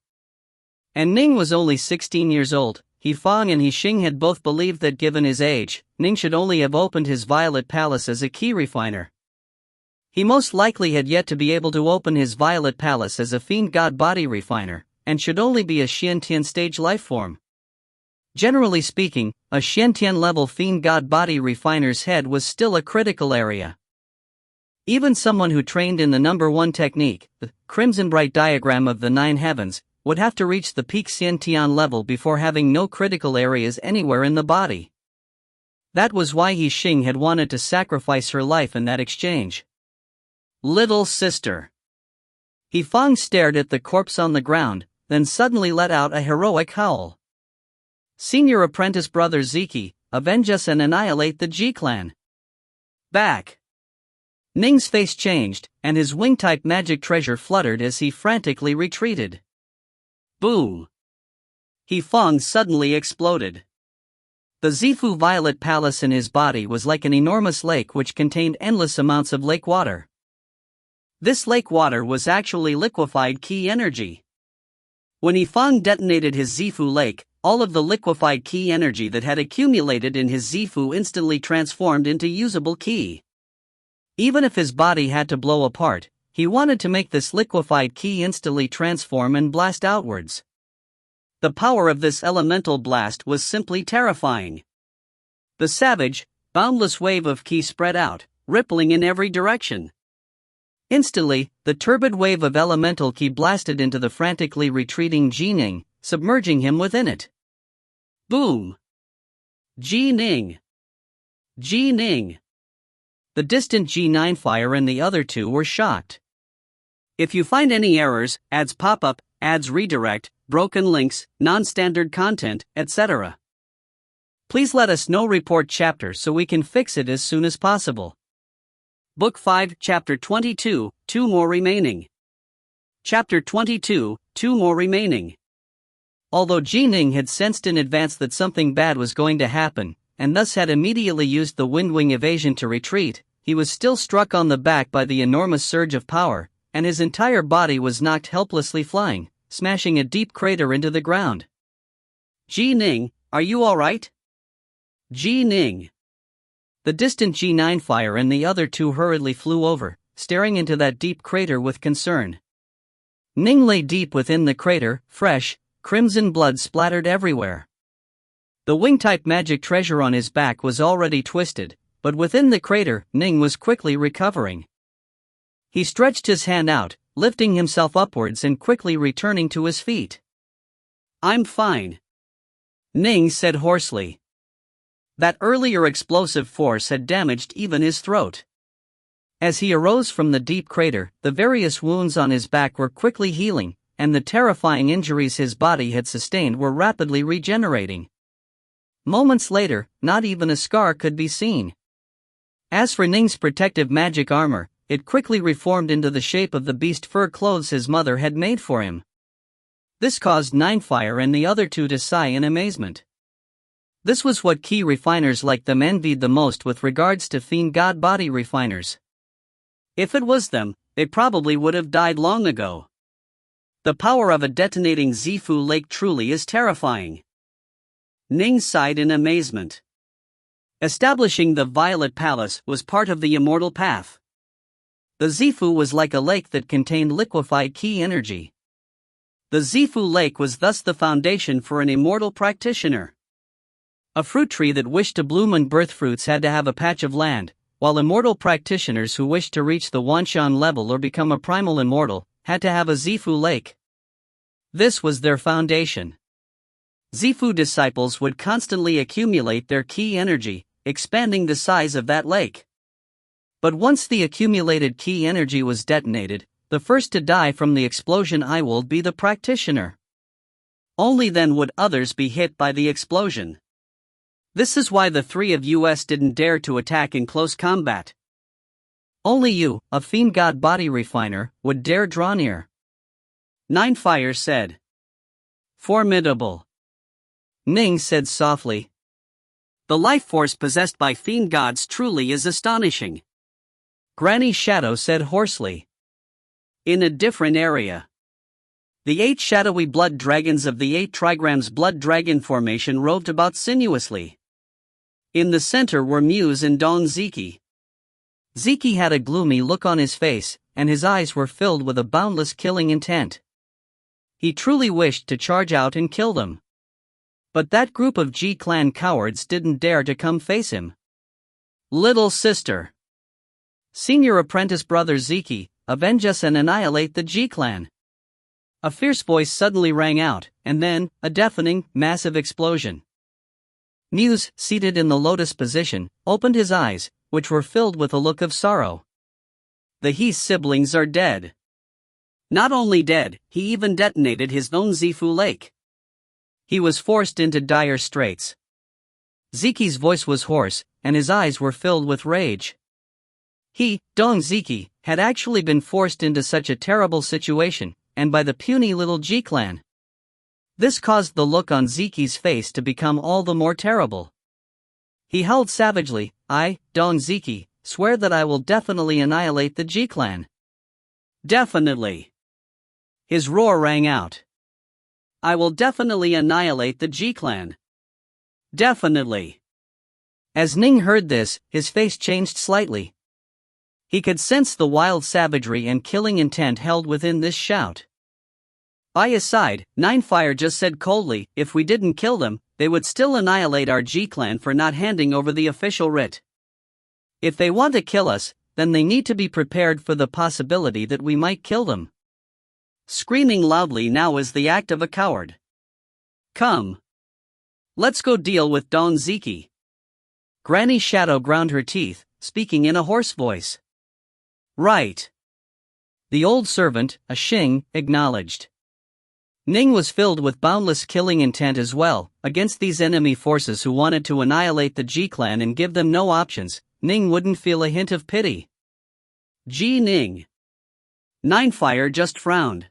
And Ning was only 16 years old. Yifeng and Yixing had both believed that given his age, Ning should only have opened his Violet Palace as a ki refiner. He most likely had yet to be able to open his Violet Palace as a fiend god body refiner, and should only be a Xiantian stage lifeform. Generally speaking, a Xiantian level fiend god body refiner's head was still a critical area. Even someone who trained in the number 1 technique, the Crimson Bright diagram of the 9 heavens, would have to reach the peak Xiantian level before having no critical areas anywhere in the body. That was why Yixing had wanted to sacrifice her life in that exchange. Little sister. Yifeng stared at the corpse on the ground, then suddenly let out a heroic howl. Senior apprentice brother Ziki, avenge us and annihilate the G-clan. Back. Ning's face changed, and his wing-type magic treasure fluttered as he frantically retreated. Boom! Yifeng suddenly exploded. The Zifu Violet Palace in his body was like an enormous lake which contained endless amounts of lake water. This lake water was actually liquefied ki energy. When Yifeng detonated his Zifu lake, all of the liquefied ki energy that had accumulated in his Zifu instantly transformed into usable ki. Even if his body had to blow apart, he wanted to make this liquefied ki instantly transform and blast outwards. The power of this elemental blast was simply terrifying. The savage, boundless wave of ki spread out, rippling in every direction. Instantly, the turbid wave of elemental ki blasted into the frantically retreating Ning, submerging him within it. Boom! Ning! Ning! The distant G9 fire and the other two were shocked. If you find any errors, ads pop up, ads redirect, broken links, non-standard content, etc., please let us know. Report chapter so we can fix it as soon as possible. Book 5, Chapter 22, 2 more remaining. Chapter 22, 2 more remaining. Although Ning had sensed in advance that something bad was going to happen, and thus had immediately used the Windwing evasion to retreat, he was still struck on the back by the enormous surge of power, and his entire body was knocked helplessly flying, smashing a deep crater into the ground. Ning, are you alright? Ning. The distant G9 fire and the other two hurriedly flew over, staring into that deep crater with concern. Ning lay deep within the crater, fresh, crimson blood splattered everywhere. The wing-type magic treasure on his back was already twisted, but within the crater, Ning was quickly recovering. He stretched his hand out, lifting himself upwards and quickly returning to his feet. I'm fine, Ning said hoarsely. That earlier explosive force had damaged even his throat. As he arose from the deep crater, the various wounds on his back were quickly healing, and the terrifying injuries his body had sustained were rapidly regenerating. Moments later, not even a scar could be seen. As for Ning's protective magic armor, it quickly reformed into the shape of the beast fur clothes his mother had made for him. This caused Ninefire and the other two to sigh in amazement. This was what ki refiners like them envied the most with regards to fiend god body refiners. If it was them, they probably would have died long ago. The power of a detonating Zifu lake truly is terrifying. Ning sighed in amazement. Establishing the Violet Palace was part of the Immortal path. The Zifu was like a lake that contained liquefied ki energy. The Zifu lake was thus the foundation for an immortal practitioner. A fruit tree that wished to bloom and birth fruits had to have a patch of land, while immortal practitioners who wished to reach the Wanshan level or become a primal immortal had to have a Zifu lake. This was their foundation. Zifu disciples would constantly accumulate their ki energy, expanding the size of that lake. But once the accumulated ki energy was detonated, the first to die from the explosion would be the practitioner. Only then would others be hit by the explosion. This is why the three of us didn't dare to attack in close combat. Only you, a fiend god body refiner, would dare draw near. Ninefire said. Formidable. Ning said softly. The life force possessed by fiend gods truly is astonishing. Granny Shadow said hoarsely. In a different area. The 8 shadowy blood dragons of the 8 trigrams blood dragon formation roved about sinuously. In the center were Muse and Dong Ziki. Ziki had a gloomy look on his face, and his eyes were filled with a boundless killing intent. He truly wished to charge out and kill them. But that group of G-clan cowards didn't dare to come face him. Little sister. Senior apprentice brother Ziki, avenge us and annihilate the G-clan. A fierce voice suddenly rang out, and then, a deafening, massive explosion. Muse, seated in the lotus position, opened his eyes, which were filled with a look of sorrow. The Heath siblings are dead. Not only dead, he even detonated his own Zifu lake. He was forced into dire straits. Ziki's voice was hoarse, and his eyes were filled with rage. He, Dong Ziki, had actually been forced into such a terrible situation, and by the puny little G-clan. This caused the look on Ziki's face to become all the more terrible. He howled savagely, I, Dong Ziki, swear that I will definitely annihilate the G-clan. Definitely. His roar rang out. I will definitely annihilate the G-clan. Definitely. As Ning heard this, his face changed slightly. He could sense the wild savagery and killing intent held within this shout. By his side, Ninefire just said coldly, if we didn't kill them, they would still annihilate our G-clan for not handing over the official writ. If they want to kill us, then they need to be prepared for the possibility that we might kill them. Screaming loudly now is the act of a coward. Come. Let's go deal with Dong Ziki. Granny Shadow ground her teeth, speaking in a hoarse voice. Right. The old servant, a Xing, acknowledged. Ning was filled with boundless killing intent as well. Against these enemy forces who wanted to annihilate the G-clan and give them no options, Ning wouldn't feel a hint of pity. Ning. Ninefire just frowned.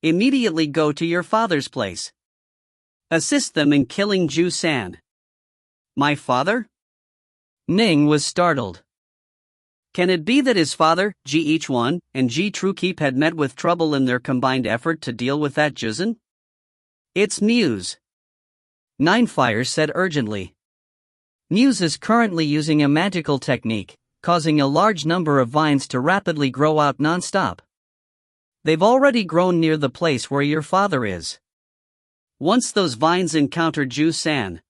Immediately go to your father's place. Assist them in killing Ju San. My father? Ning was startled. Can it be that his father, Ji Each One, and Ji Truekeep had met with trouble in their combined effort to deal with that Juzan? It's Muse. Ninefire said urgently. Muse is currently using a magical technique, causing a large number of vines to rapidly grow out non-stop. They've already grown near the place where your father is. Once those vines encounter Ju San,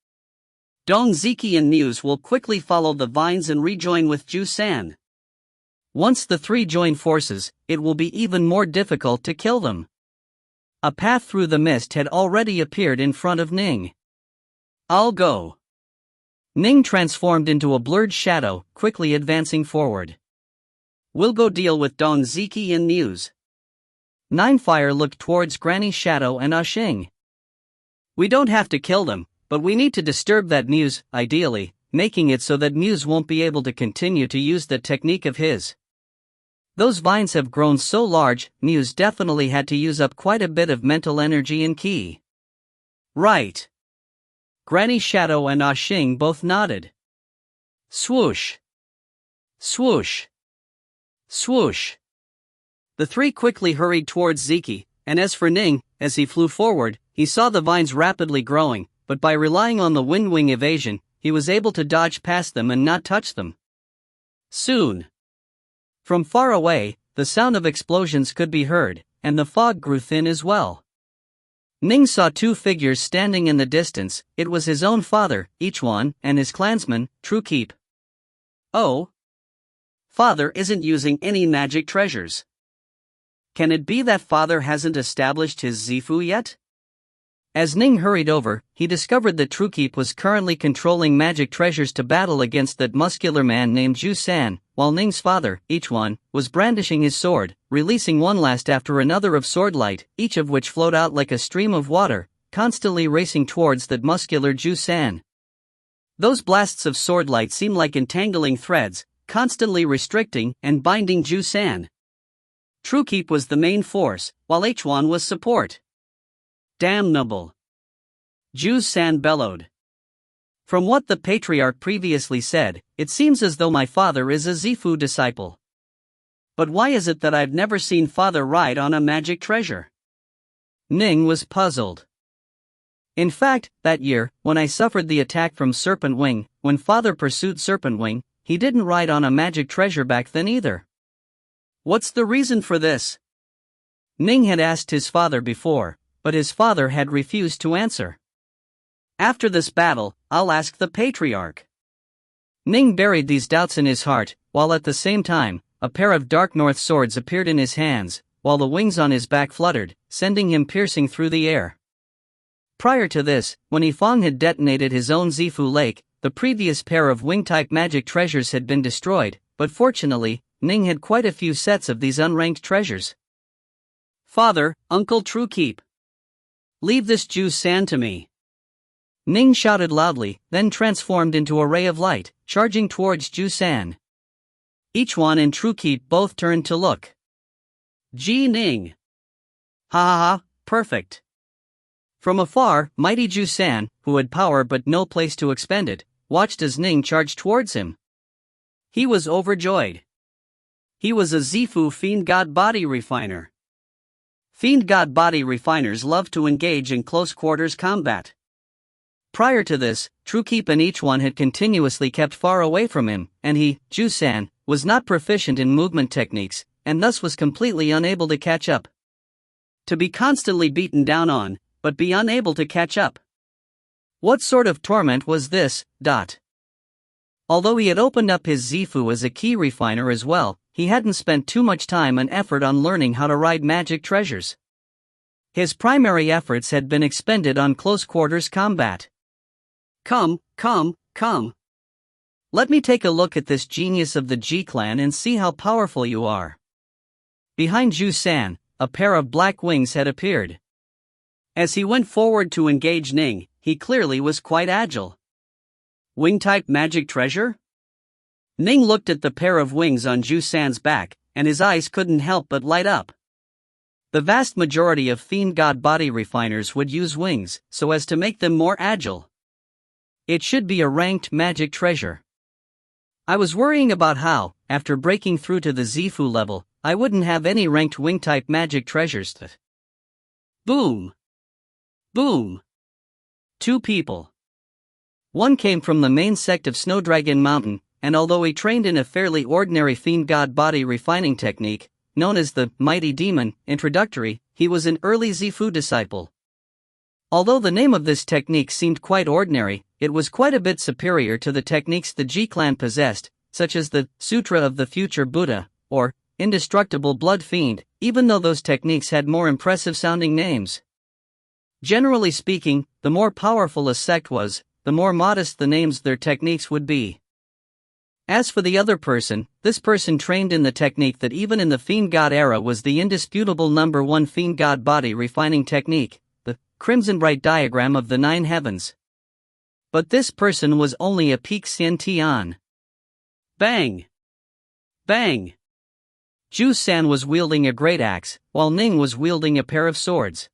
Dong Ziki and Muse will quickly follow the vines and rejoin with Ju San. Once the three join forces, it will be even more difficult to kill them. A path through the mist had already appeared in front of Ning. I'll go. Ning transformed into a blurred shadow, quickly advancing forward. We'll go deal with Dong Ziki and Muse. Ninefire looked towards Granny Shadow and Xing. We don't have to kill them, but we need to disturb that Muse, ideally, making it so that Muse won't be able to continue to use the technique of his. Those vines have grown so large, Muse definitely had to use up quite a bit of mental energy and ki. Right. Granny Shadow and Xing both nodded. Swoosh. Swoosh. Swoosh. The three quickly hurried towards Ziki, and as for Ning, as he flew forward, he saw the vines rapidly growing, but by relying on the wind wing evasion, he was able to dodge past them and not touch them. Soon, from far away, the sound of explosions could be heard, and the fog grew thin as well. Ning saw two figures standing in the distance. It was his own father, each one, and his clansman, Truekeep. Oh! Father isn't using any magic treasures. Can it be that father hasn't established his Zifu yet? As Ning hurried over, he discovered that Truekeep was currently controlling magic treasures to battle against that muscular man named Ju San, while Ning's father, each one, was brandishing his sword, releasing one last after another of sword light, each of which flowed out like a stream of water, constantly racing towards that muscular Ju San. Those blasts of sword light seemed like entangling threads, constantly restricting and binding Ju San. Truekeep was the main force, while H1 was support. Damnable! Ju San bellowed. From what the patriarch previously said, it seems as though my father is a Zifu disciple. But why is it that I've never seen father ride on a magic treasure? Ning was puzzled. In fact, that year, when I suffered the attack from Serpent Wing, when father pursued Serpent Wing, he didn't ride on a magic treasure back then either. What's the reason for this? Ning had asked his father before, but his father had refused to answer. After this battle, I'll ask the patriarch. Ning buried these doubts in his heart, while at the same time, a pair of dark north swords appeared in his hands, while the wings on his back fluttered, sending him piercing through the air. Prior to this, when Yifeng had detonated his own Zifu Lake, the previous pair of wing-type magic treasures had been destroyed, but fortunately, Ning had quite a few sets of these unranked treasures. Father, Uncle Truekeep. Leave this Ju San to me. Ning shouted loudly, then transformed into a ray of light, charging towards Ju San. Ichwan and Truekeep both turned to look. Ji Ning. Ha ha ha, perfect. From afar, mighty Ju San, who had power but no place to expend it, watched as Ning charged towards him. He was overjoyed. He was a Zifu Fiend God Body Refiner. Fiend God Body Refiners love to engage in close-quarters combat. Prior to this, Truekeep and Ichwan had continuously kept far away from him, and he, Ju San, was not proficient in movement techniques, and thus was completely unable to catch up. To be constantly beaten down on, but be unable to catch up. What sort of torment was this? Although he had opened up his Zifu as a key refiner as well, he hadn't spent too much time and effort on learning how to ride magic treasures. His primary efforts had been expended on close-quarters combat. Come. Let me take a look at this genius of the G clan and see how powerful you are. Behind Ju San, a pair of black wings had appeared. As he went forward to engage Ning, he clearly was quite agile. Wing-type magic treasure? Ning looked at the pair of wings on Ju San's back, and his eyes couldn't help but light up. The vast majority of Fiend God Body Refiners would use wings, so as to make them more agile. It should be a ranked magic treasure. I was worrying about how, after breaking through to the Zifu level, I wouldn't have any ranked wing-type magic treasures. Boom! Boom! Two people. One came from the main sect of Snowdragon Mountain, and although he trained in a fairly ordinary Fiend God Body refining technique, known as the Mighty Demon Introductory, he was an early Zifu disciple. Although the name of this technique seemed quite ordinary, it was quite a bit superior to the techniques the G-Clan possessed, such as the Sutra of the Future Buddha, or Indestructible Blood Fiend, even though those techniques had more impressive-sounding names. Generally speaking, the more powerful a sect was, the more modest the names their techniques would be. As for the other person, this person trained in the technique that even in the Fiend God era was the indisputable number one Fiend God Body refining technique, the Crimson Bright Diagram of the Nine Heavens. But this person was only a Peak Sien Tian. Bang! Bang! Ju San was wielding a great axe, while Ning was wielding a pair of swords.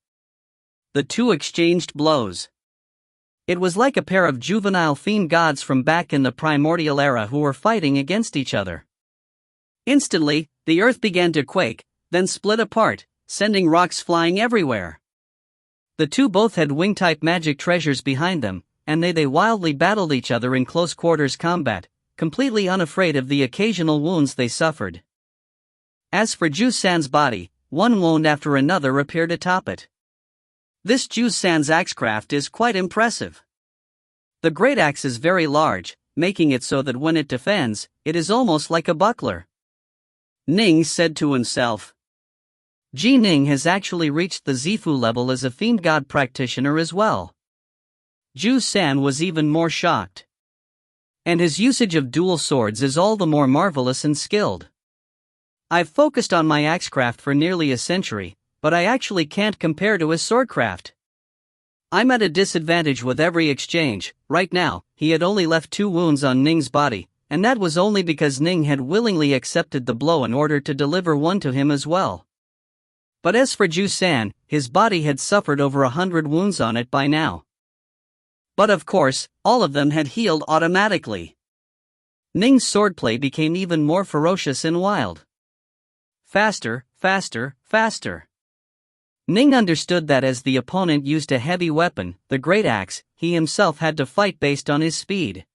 The two exchanged blows. It was like a pair of juvenile fiend gods from back in the primordial era who were fighting against each other. Instantly, the earth began to quake, then split apart, sending rocks flying everywhere. The two both had wing-type magic treasures behind them, and they wildly battled each other in close-quarters combat, completely unafraid of the occasional wounds they suffered. As for Ju San's body, one wound after another appeared atop it. This Ju San's axecraft is quite impressive. The great axe is very large, making it so that when it defends, it is almost like a buckler. Ning said to himself. Ning has actually reached the Zifu level as a fiend god practitioner as well. Ju San was even more shocked. And his usage of dual swords is all the more marvelous and skilled. I've focused on my axecraft for nearly a century, but I actually can't compare to his swordcraft. I'm at a disadvantage with every exchange. Right now, he had only left 2 wounds on Ning's body, and that was only because Ning had willingly accepted the blow in order to deliver one to him as well. But as for Ju San, his body had suffered over 100 wounds on it by now. But of course, all of them had healed automatically. Ning's swordplay became even more ferocious and wild. Faster, faster, faster. Ning understood that as the opponent used a heavy weapon, the great axe, he himself had to fight based on his speed.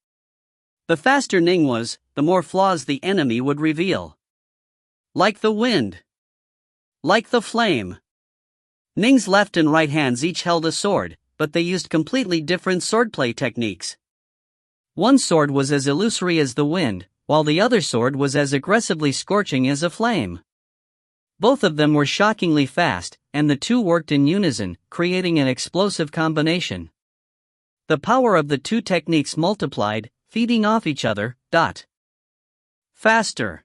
The faster Ning was, the more flaws the enemy would reveal. Like the wind. Like the flame. Ning's left and right hands each held a sword, but they used completely different swordplay techniques. One sword was as illusory as the wind, while the other sword was as aggressively scorching as a flame. Both of them were shockingly fast, and the two worked in unison, creating an explosive combination. The power of the two techniques multiplied, feeding off each other. Faster.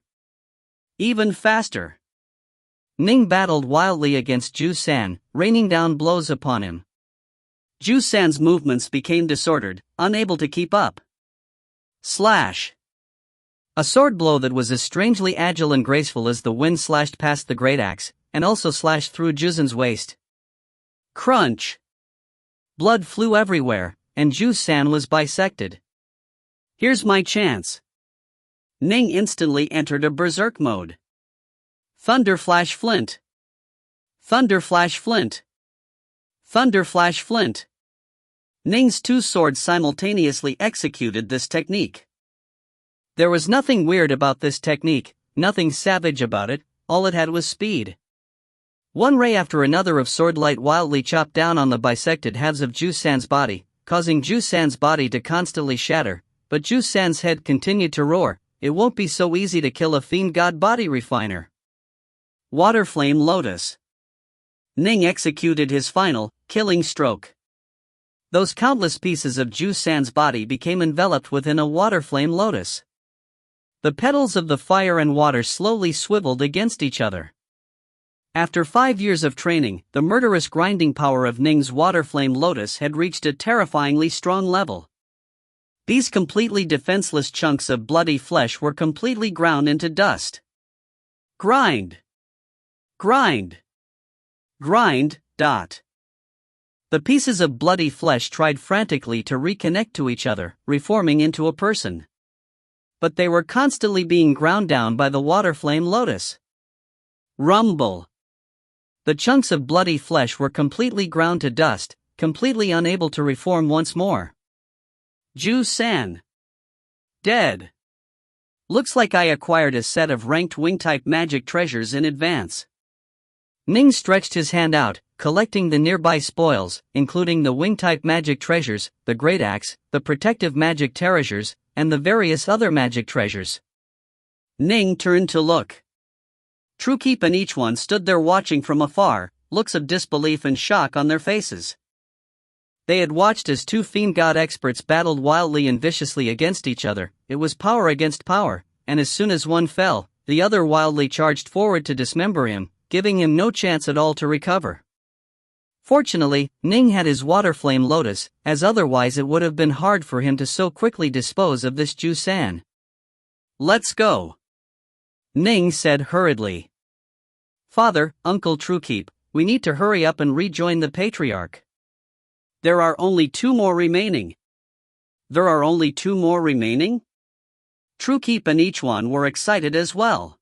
Even faster. Ning battled wildly against Ju San, raining down blows upon him. Ju San's movements became disordered, unable to keep up. Slash. A sword blow that was as strangely agile and graceful as the wind slashed past the great axe, and also slashed through Ju San's waist. Crunch. Blood flew everywhere, and Ju San was bisected. Here's my chance. Ning instantly entered a berserk mode. Thunder Flash Flint. Thunder Flash Flint. Thunder Flash Flint. Ning's 2 swords simultaneously executed this technique. There was nothing weird about this technique, nothing savage about it, all it had was speed. One ray after another of sword light wildly chopped down on the bisected halves of Ju San's body, causing Ju San's body to constantly shatter, but Ju San's head continued to roar. It won't be so easy to kill a fiend god body refiner. Water Flame Lotus. Ning executed his final, killing stroke. Those countless pieces of Ju San's body became enveloped within a water flame lotus. The petals of the fire and water slowly swiveled against each other. After 5 years of training, the murderous grinding power of Ning's water flame lotus had reached a terrifyingly strong level. These completely defenseless chunks of bloody flesh were completely ground into dust. Grind. Grind. Grind. The pieces of bloody flesh tried frantically to reconnect to each other, reforming into a person. But they were constantly being ground down by the water flame lotus. Rumble. The chunks of bloody flesh were completely ground to dust, completely unable to reform once more. Ju San. Dead. Looks like I acquired a set of ranked wing-type magic treasures in advance. Ning stretched his hand out, collecting the nearby spoils, including the wing-type magic treasures, the great axe, the protective magic treasures, and the various other magic treasures. Ning turned to look. Truekeep and each one stood there watching from afar, looks of disbelief and shock on their faces. They had watched as 2 fiend god experts battled wildly and viciously against each other. It was power against power, and as soon as one fell, the other wildly charged forward to dismember him, giving him no chance at all to recover. Fortunately, Ning had his water flame lotus, as otherwise it would have been hard for him to so quickly dispose of this Ju San. Let's go, Ning said hurriedly. Father, Uncle Truekeep, we need to hurry up and rejoin the Patriarch. There are only 2 more remaining. There are only 2 more remaining? Truekeep and each one were excited as well.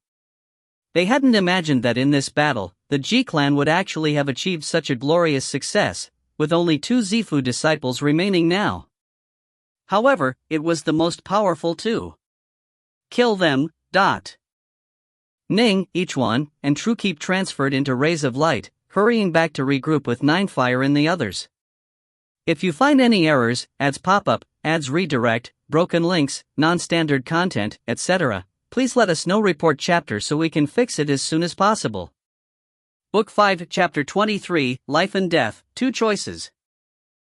They hadn't imagined that in this battle, the G-clan would actually have achieved such a glorious success, with only 2 Zifu disciples remaining now. However, it was the most powerful too. Kill them. Ning, each one, and Truekeep transferred into rays of light, hurrying back to regroup with Ninefire and the others. If you find any errors, ads pop-up, ads redirect, broken links, non-standard content, etc., please let us know. Report chapter so we can fix it as soon as possible. Book 5, Chapter 23, Life and Death, 2 Choices.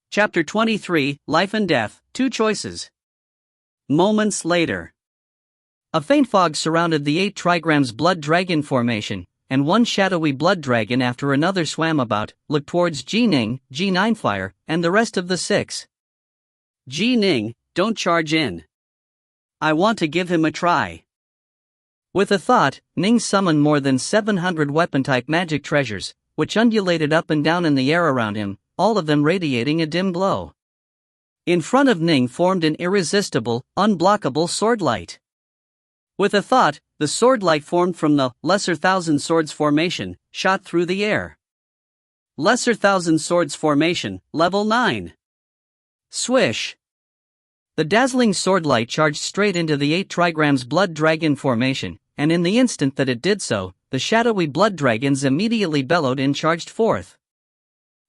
Chapter 23, Life and Death, 2 Choices. Moments later. A faint fog surrounded the 8 trigrams blood dragon formation, and one shadowy blood dragon after another swam about, looked towards Ning, Ninefire, and the rest of the 6. Ning, don't charge in. I want to give him a try. With a thought, Ning summoned more than 700 weapon-type magic treasures, which undulated up and down in the air around him, all of them radiating a dim glow. In front of Ning formed an irresistible, unblockable sword light. With a thought, the sword light formed from the Lesser Thousand Swords formation, shot through the air. Lesser Thousand Swords formation, level 9. Swish! The dazzling sword light charged straight into the 8 trigrams blood dragon formation, and in the instant that it did so, the shadowy blood dragons immediately bellowed and charged forth.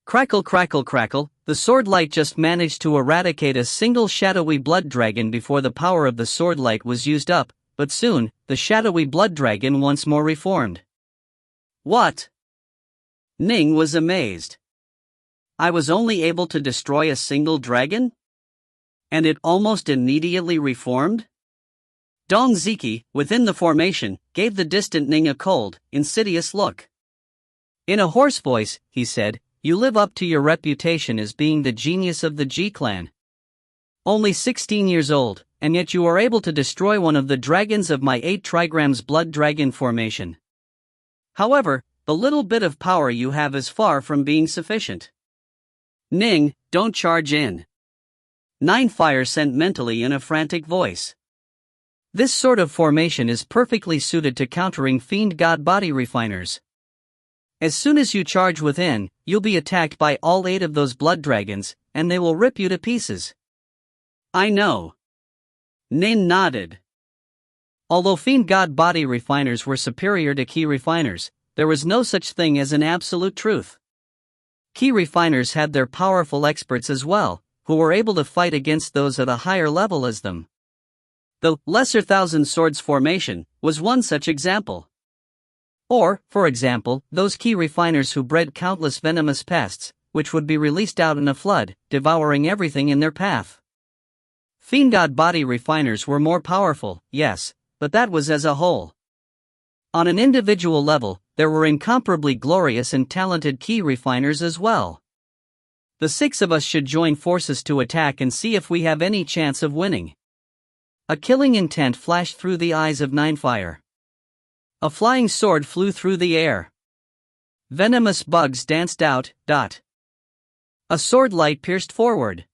Crackle crackle crackle, the sword light just managed to eradicate a single shadowy blood dragon before the power of the sword light was used up, but soon, the shadowy blood dragon once more reformed. What? Ning was amazed. I was only able to destroy a single dragon? And it almost immediately reformed? Dongziki, within the formation, gave the distant Ning a cold, insidious look. In a hoarse voice, he said, "You live up to your reputation as being the genius of the G-clan. Only 16 years old, and yet you are able to destroy one of the dragons of my 8 trigrams blood dragon formation. However, the little bit of power you have is far from being sufficient. Ning, don't charge in." Ninefire sent mentally in a frantic voice. This sort of formation is perfectly suited to countering fiend god body refiners. As soon as you charge within, you'll be attacked by all 8 of those blood dragons, and they will rip you to pieces. I know. Nin nodded. Although fiend god body refiners were superior to key refiners, there was no such thing as an absolute truth. Key refiners had their powerful experts as well, who were able to fight against those at a higher level as them. The Lesser Thousand Swords formation was one such example. Or, for example, those key refiners who bred countless venomous pests, which would be released out in a flood, devouring everything in their path. Fiend god body refiners were more powerful, yes, but that was as a whole. On an individual level, there were incomparably glorious and talented key refiners as well. The 6 of us should join forces to attack and see if we have any chance of winning. A killing intent flashed through the eyes of Ninefire. A flying sword flew through the air. Venomous bugs danced out. A sword light pierced forward.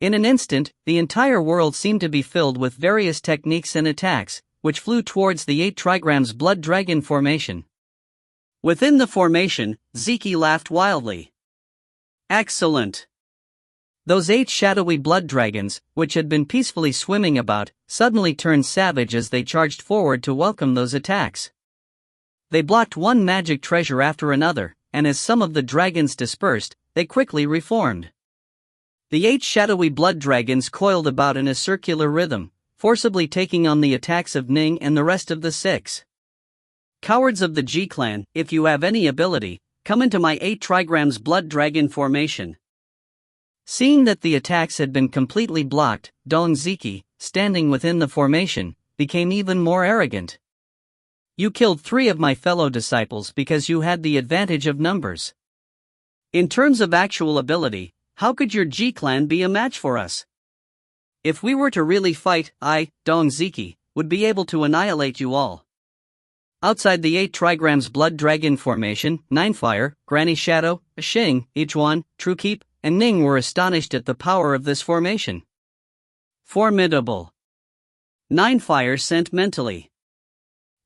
In an instant, the entire world seemed to be filled with various techniques and attacks, which flew towards the 8 trigrams blood dragon formation. Within the formation, Ziki laughed wildly. Excellent! Those 8 shadowy blood dragons, which had been peacefully swimming about, suddenly turned savage as they charged forward to welcome those attacks. They blocked one magic treasure after another, and as some of the dragons dispersed, they quickly reformed. The 8 shadowy blood dragons coiled about in a circular rhythm, forcibly taking on the attacks of Ning and the rest of the 6. Cowards of the G-clan, if you have any ability, come into my 8 trigrams blood dragon formation. Seeing that the attacks had been completely blocked, Dongziki, standing within the formation, became even more arrogant. You killed 3 of my fellow disciples because you had the advantage of numbers. In terms of actual ability, how could your G-clan be a match for us? If we were to really fight, I, Dongziki, would be able to annihilate you all. Outside the 8 trigrams blood dragon formation, Ninefire, Granny Shadow, Xing, Ichuan, Truekeep, and Ning were astonished at the power of this formation. Formidable. Ninefire sent mentally.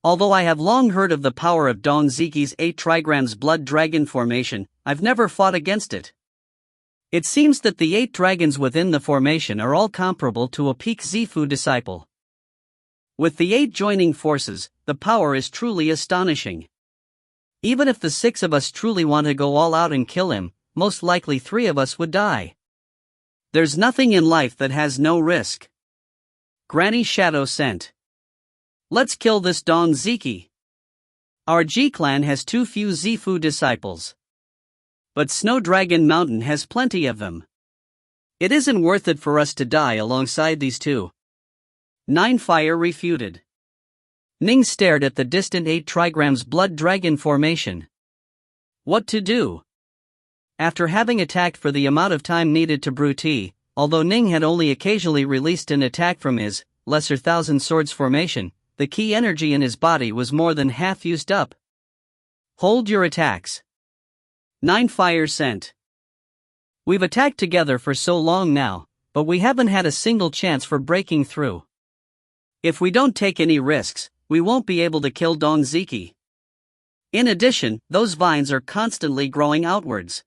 Although I have long heard of the power of Dong Ziki's 8 trigrams blood dragon formation, I've never fought against it. It seems that the 8 dragons within the formation are all comparable to a peak Zifu disciple. With the 8 joining forces, the power is truly astonishing. Even if the 6 of us truly want to go all out and kill him, most likely 3 of us would die. There's nothing in life that has no risk. Granny Shadow sent. Let's kill this Dong Ziki. Our G-clan has too few Zifu disciples. But Snow Dragon Mountain has plenty of them. It isn't worth it for us to die alongside these 2. Nine Fire refuted. Ning stared at the distant 8 trigrams blood dragon formation. What to do? After having attacked for the amount of time needed to brew tea, although Ning had only occasionally released an attack from his lesser thousand swords formation, the key energy in his body was more than half used up. Hold your attacks. Nine Fire sent. We've attacked together for so long now, but we haven't had a single chance for breaking through. If we don't take any risks, we won't be able to kill Dong Ziki. In addition, those vines are constantly growing outwards.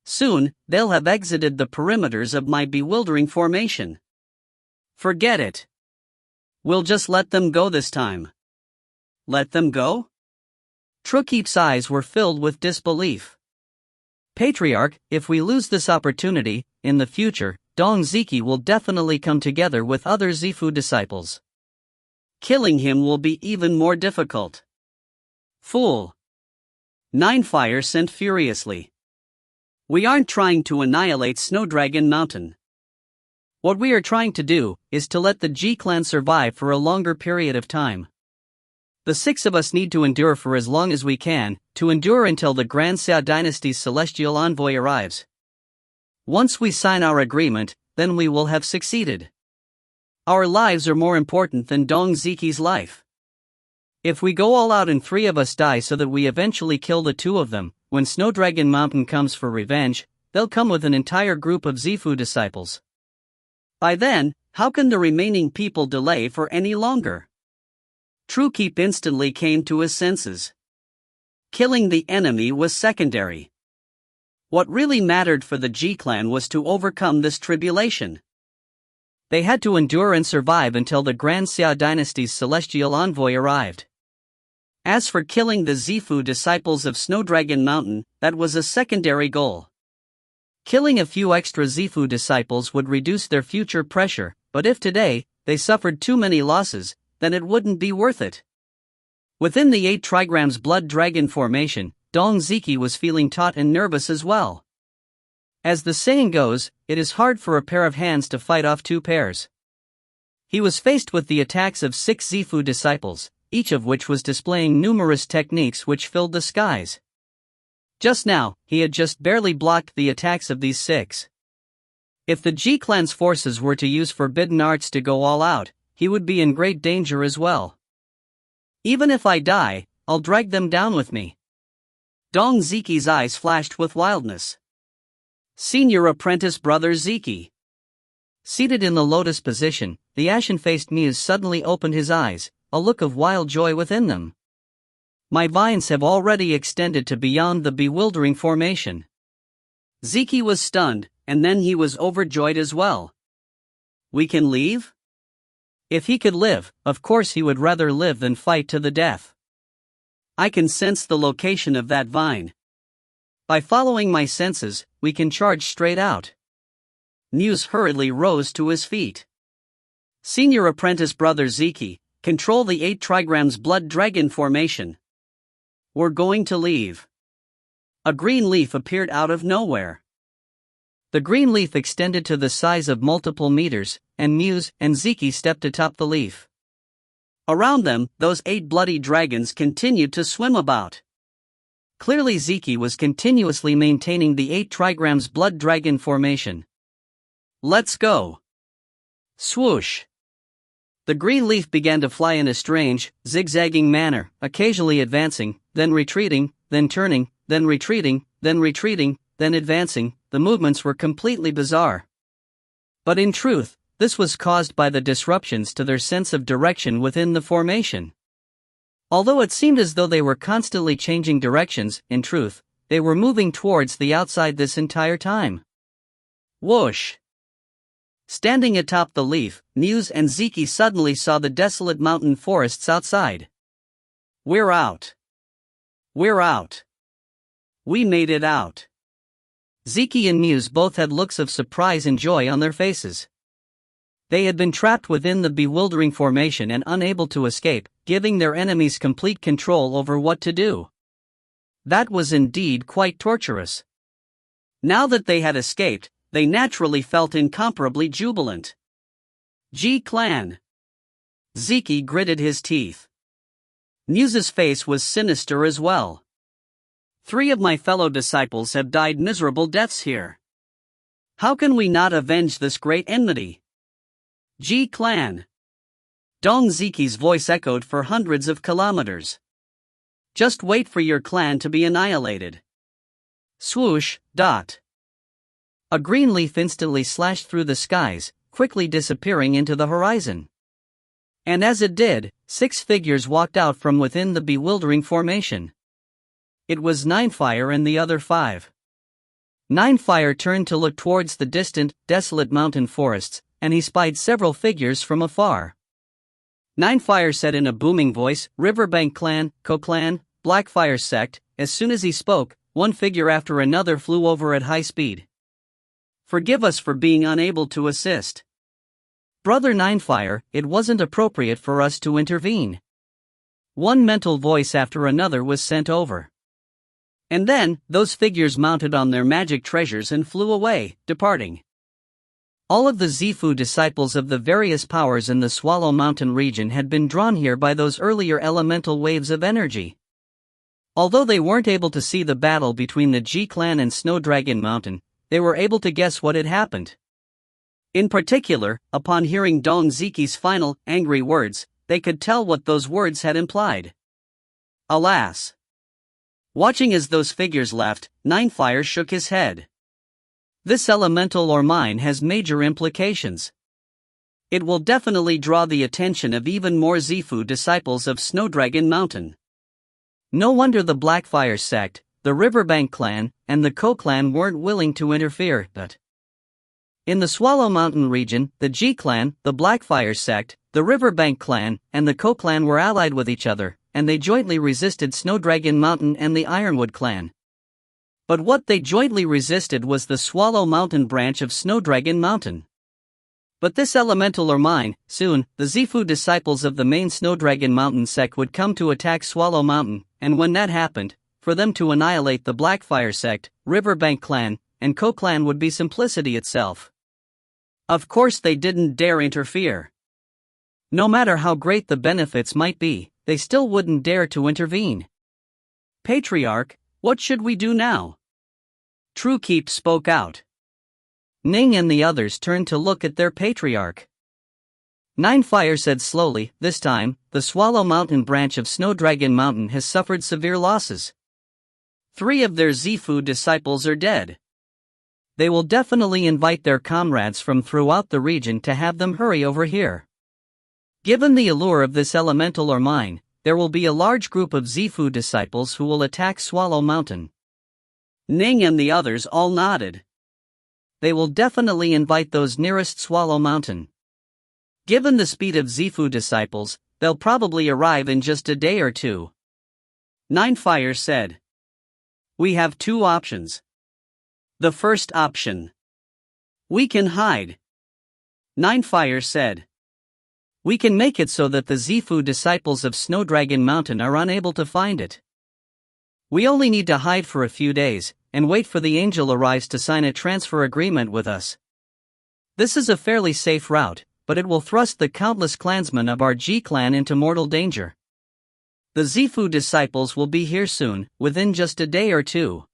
Soon, they'll have exited the perimeters of my bewildering formation. Forget it. We'll just let them go this time. Let them go? Trukeep's eyes were filled with disbelief. Patriarch, if we lose this opportunity, in the future, Dong Ziki will definitely come together with other Zifu disciples. Killing him will be even more difficult. Fool. Nine Fire sent furiously. We aren't trying to annihilate Snow Dragon Mountain. What we are trying to do is to let the G-clan survive for a longer period of time. The 6 of us need to endure for as long as we can, to endure until the Grand Xia Dynasty's celestial envoy arrives. Once we sign our agreement, then we will have succeeded. Our lives are more important than Dong Ziki's life. If we go all out and 3 of us die so that we eventually kill the 2 of them, when Snow Dragon Mountain comes for revenge, they'll come with an entire group of Zifu disciples. By then, how can the remaining people delay for any longer? Trukeep instantly came to his senses. Killing the enemy was secondary. What really mattered for the G-clan was to overcome this tribulation. They had to endure and survive until the Grand Xia Dynasty's celestial envoy arrived. As for killing the Zifu disciples of Snow Dragon Mountain, that was a secondary goal. Killing a few extra Zifu disciples would reduce their future pressure, but if today, they suffered too many losses, then it wouldn't be worth it. Within the 8 trigrams blood dragon formation, Dong Ziki was feeling taut and nervous as well. As the saying goes, it is hard for a pair of hands to fight off 2 pairs. He was faced with the attacks of 6 Zifu disciples, each of which was displaying numerous techniques which filled the skies. Just now, he had just barely blocked the attacks of these 6. If the G-clan's forces were to use forbidden arts to go all out, he would be in great danger as well. Even if I die, I'll drag them down with me. Dong Ziki's eyes flashed with wildness. Senior apprentice brother Ziki. Seated in the lotus position, the ashen-faced muse suddenly opened his eyes, a look of wild joy within them. My vines have already extended to beyond the bewildering formation. Ziki was stunned, and then he was overjoyed as well. We can leave? If he could live, of course he would rather live than fight to the death. I can sense the location of that vine. By following my senses, we can charge straight out. Muse hurriedly rose to his feet. Senior apprentice brother Ziki, control the 8 trigrams blood dragon formation. We're going to leave. A green leaf appeared out of nowhere. The green leaf extended to the size of multiple meters, and Muse and Ziki stepped atop the leaf. Around them, those 8 bloody dragons continued to swim about. Clearly Ziki was continuously maintaining the 8 trigrams blood dragon formation. Let's go. Swoosh. The green leaf began to fly in a strange, zigzagging manner, occasionally advancing, then retreating, then turning, then retreating, then advancing. The movements were completely bizarre. But in truth, this was caused by the disruptions to their sense of direction within the formation. Although it seemed as though they were constantly changing directions, in truth, they were moving towards the outside this entire time. Whoosh! Standing atop the leaf, Muse and Ziki suddenly saw the desolate mountain forests outside. "We're out! We're out! We made it out!" Ziki and Muse both had looks of surprise and joy on their faces. They had been trapped within the bewildering formation and unable to escape, giving their enemies complete control over what to do. That was indeed quite torturous. Now that they had escaped, they naturally felt incomparably jubilant. G-Clan! Ziki gritted his teeth. Muse's face was sinister as well. 3 of my fellow disciples have died miserable deaths here. How can we not avenge this great enmity? G-Clan! Dong Ziki's voice echoed for hundreds of kilometers. Just wait for your clan to be annihilated. Swoosh, dot. A green leaf instantly slashed through the skies, quickly disappearing into the horizon. And as it did, 6 figures walked out from within the bewildering formation. It was Ninefire and the other 5. Ninefire turned to look towards the distant, desolate mountain forests, and he spied several figures from afar. Ninefire said in a booming voice, "Riverbank Clan, Co-Clan, Blackfire Sect." As soon as he spoke, one figure after another flew over at high speed. "Forgive us for being unable to assist. Brother Ninefire, it wasn't appropriate for us to intervene." One mental voice after another was sent over. And then, those figures mounted on their magic treasures and flew away, departing. All of the Zifu disciples of the various powers in the Swallow Mountain region had been drawn here by those earlier elemental waves of energy. Although they weren't able to see the battle between the G-Clan and Snowdragon Mountain, they were able to guess what had happened. In particular, upon hearing Dong Ziki's final, angry words, they could tell what those words had implied. Alas! Watching as those figures left, Ninefire shook his head. This elemental or mine has major implications. It will definitely draw the attention of even more Zifu disciples of Snowdragon Mountain. No wonder the Blackfire Sect, the Riverbank Clan, and the Co-Clan weren't willing to interfere, but in the Swallow Mountain region, the G-Clan, the Blackfire Sect, the Riverbank Clan, and the Co-Clan were allied with each other, and they jointly resisted Snowdragon Mountain and the Ironwood Clan. But what they jointly resisted was the Swallow Mountain branch of Snowdragon Mountain. But this elemental or mine, soon, the Zifu disciples of the main Snowdragon Mountain sect would come to attack Swallow Mountain, and when that happened, for them to annihilate the Blackfire Sect, Riverbank Clan, and Co-Clan would be simplicity itself. Of course they didn't dare interfere. No matter how great the benefits might be, they still wouldn't dare to intervene. Patriarch, what should we do now? Truekeep spoke out. Ning and the others turned to look at their patriarch. Ninefire said slowly, "This time, the Swallow Mountain branch of Snowdragon Mountain has suffered severe losses. 3 of their Zifu disciples are dead. They will definitely invite their comrades from throughout the region to have them hurry over here. Given the allure of this elemental or mine, there will be a large group of Zifu disciples who will attack Swallow Mountain." Ning and the others all nodded. They will definitely invite those nearest Swallow Mountain. Given the speed of Zifu disciples, they'll probably arrive in just a day or 2. Ninefire said. "We have 2 options. The first option. We can hide." Ninefire said. "We can make it so that the Zifu disciples of Snowdragon Mountain are unable to find it. We only need to hide for a few days, and wait for the angel arrives to sign a transfer agreement with us. This is a fairly safe route, but it will thrust the countless clansmen of our G-Clan into mortal danger. The Zifu disciples will be here soon, within just a day or 2.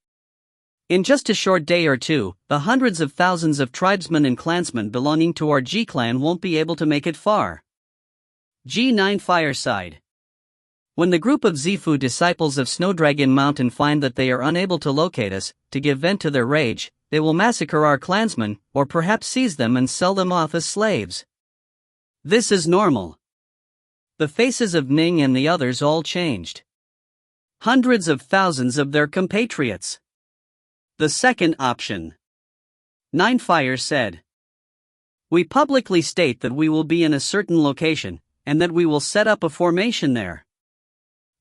In just a short day or 2, the hundreds of thousands of tribesmen and clansmen belonging to our G-Clan won't be able to make it far." G9 Fireside. When the group of Zifu disciples of Snowdragon Mountain find that they are unable to locate us, to give vent to their rage, they will massacre our clansmen, or perhaps seize them and sell them off as slaves. This is normal. The faces of Ning and the others all changed. Hundreds of thousands of their compatriots. The second option. Ninefire said. We publicly state that we will be in a certain location, and that we will set up a formation there.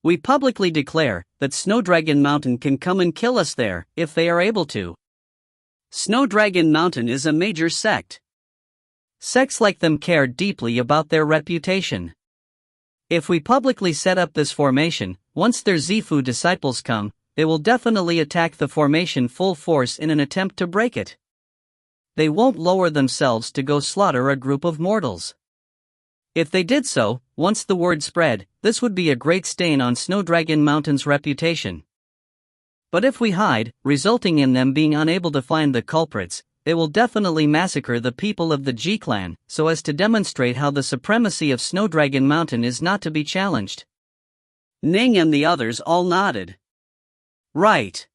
We publicly declare that Snowdragon Mountain can come and kill us there, if they are able to. Snowdragon Mountain is a major sect. Sects like them care deeply about their reputation. If we publicly set up this formation, once their Zifu disciples come, they will definitely attack the formation full force in an attempt to break it. They won't lower themselves to go slaughter a group of mortals. If they did so, once the word spread, this would be a great stain on Snowdragon Mountain's reputation. But if we hide, resulting in them being unable to find the culprits, they will definitely massacre the people of the G clan, so as to demonstrate how the supremacy of Snowdragon Mountain is not to be challenged. Ning and the others all nodded. Right.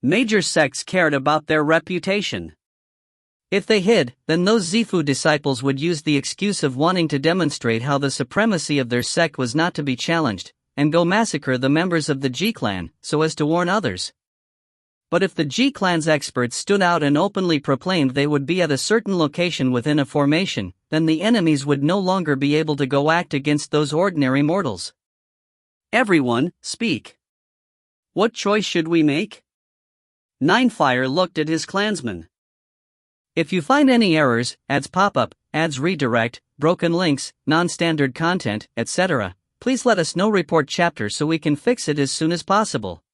Major sects cared about their reputation. If they hid, then those Zifu disciples would use the excuse of wanting to demonstrate how the supremacy of their sect was not to be challenged, and go massacre the members of the G clan, so as to warn others. But if the G clan's experts stood out and openly proclaimed they would be at a certain location within a formation, then the enemies would no longer be able to go act against those ordinary mortals. Everyone, speak. What choice should we make? Ninefire looked at his clansmen. If you find any errors, ads pop up, ads redirect, broken links, non-standard content, etc., please let us know. Report chapter so we can fix it as soon as possible.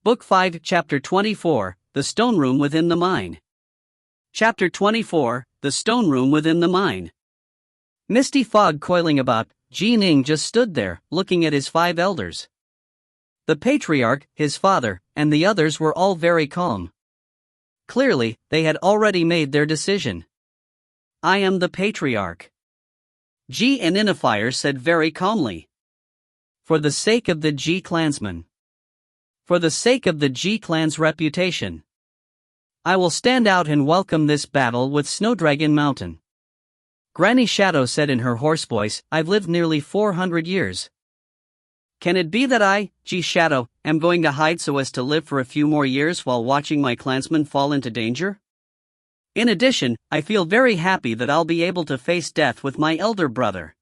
Book 5, Chapter 24, The Stone Room Within the Mine. Chapter 24, The Stone Room Within the Mine. Misty fog coiling about, Ning just stood there, looking at his 5 elders. The patriarch, his father, and the others were all very calm. Clearly, they had already made their decision. I am the patriarch. G and Innifire said very calmly. For the sake of the G clansmen. For the sake of the G clan's reputation. I will stand out and welcome this battle with Snowdragon Mountain. Granny Shadow said in her hoarse voice, I've lived nearly 400 years. Can it be that I, G Shadow, am going to hide so as to live for a few more years while watching my clansmen fall into danger? In addition, I feel very happy that I'll be able to face death with my elder brother.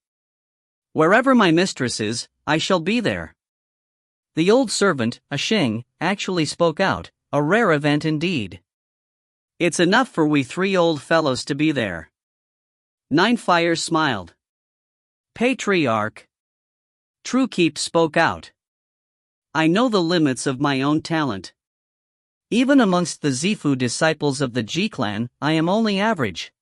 Wherever my mistress is, I shall be there. The old servant, a Xing, actually spoke out, a rare event indeed. It's enough for we 3 old fellows to be there. Ninefire smiled. Patriarch. Truekeep spoke out. I know the limits of my own talent. Even amongst the Zifu disciples of the G clan, I am only average.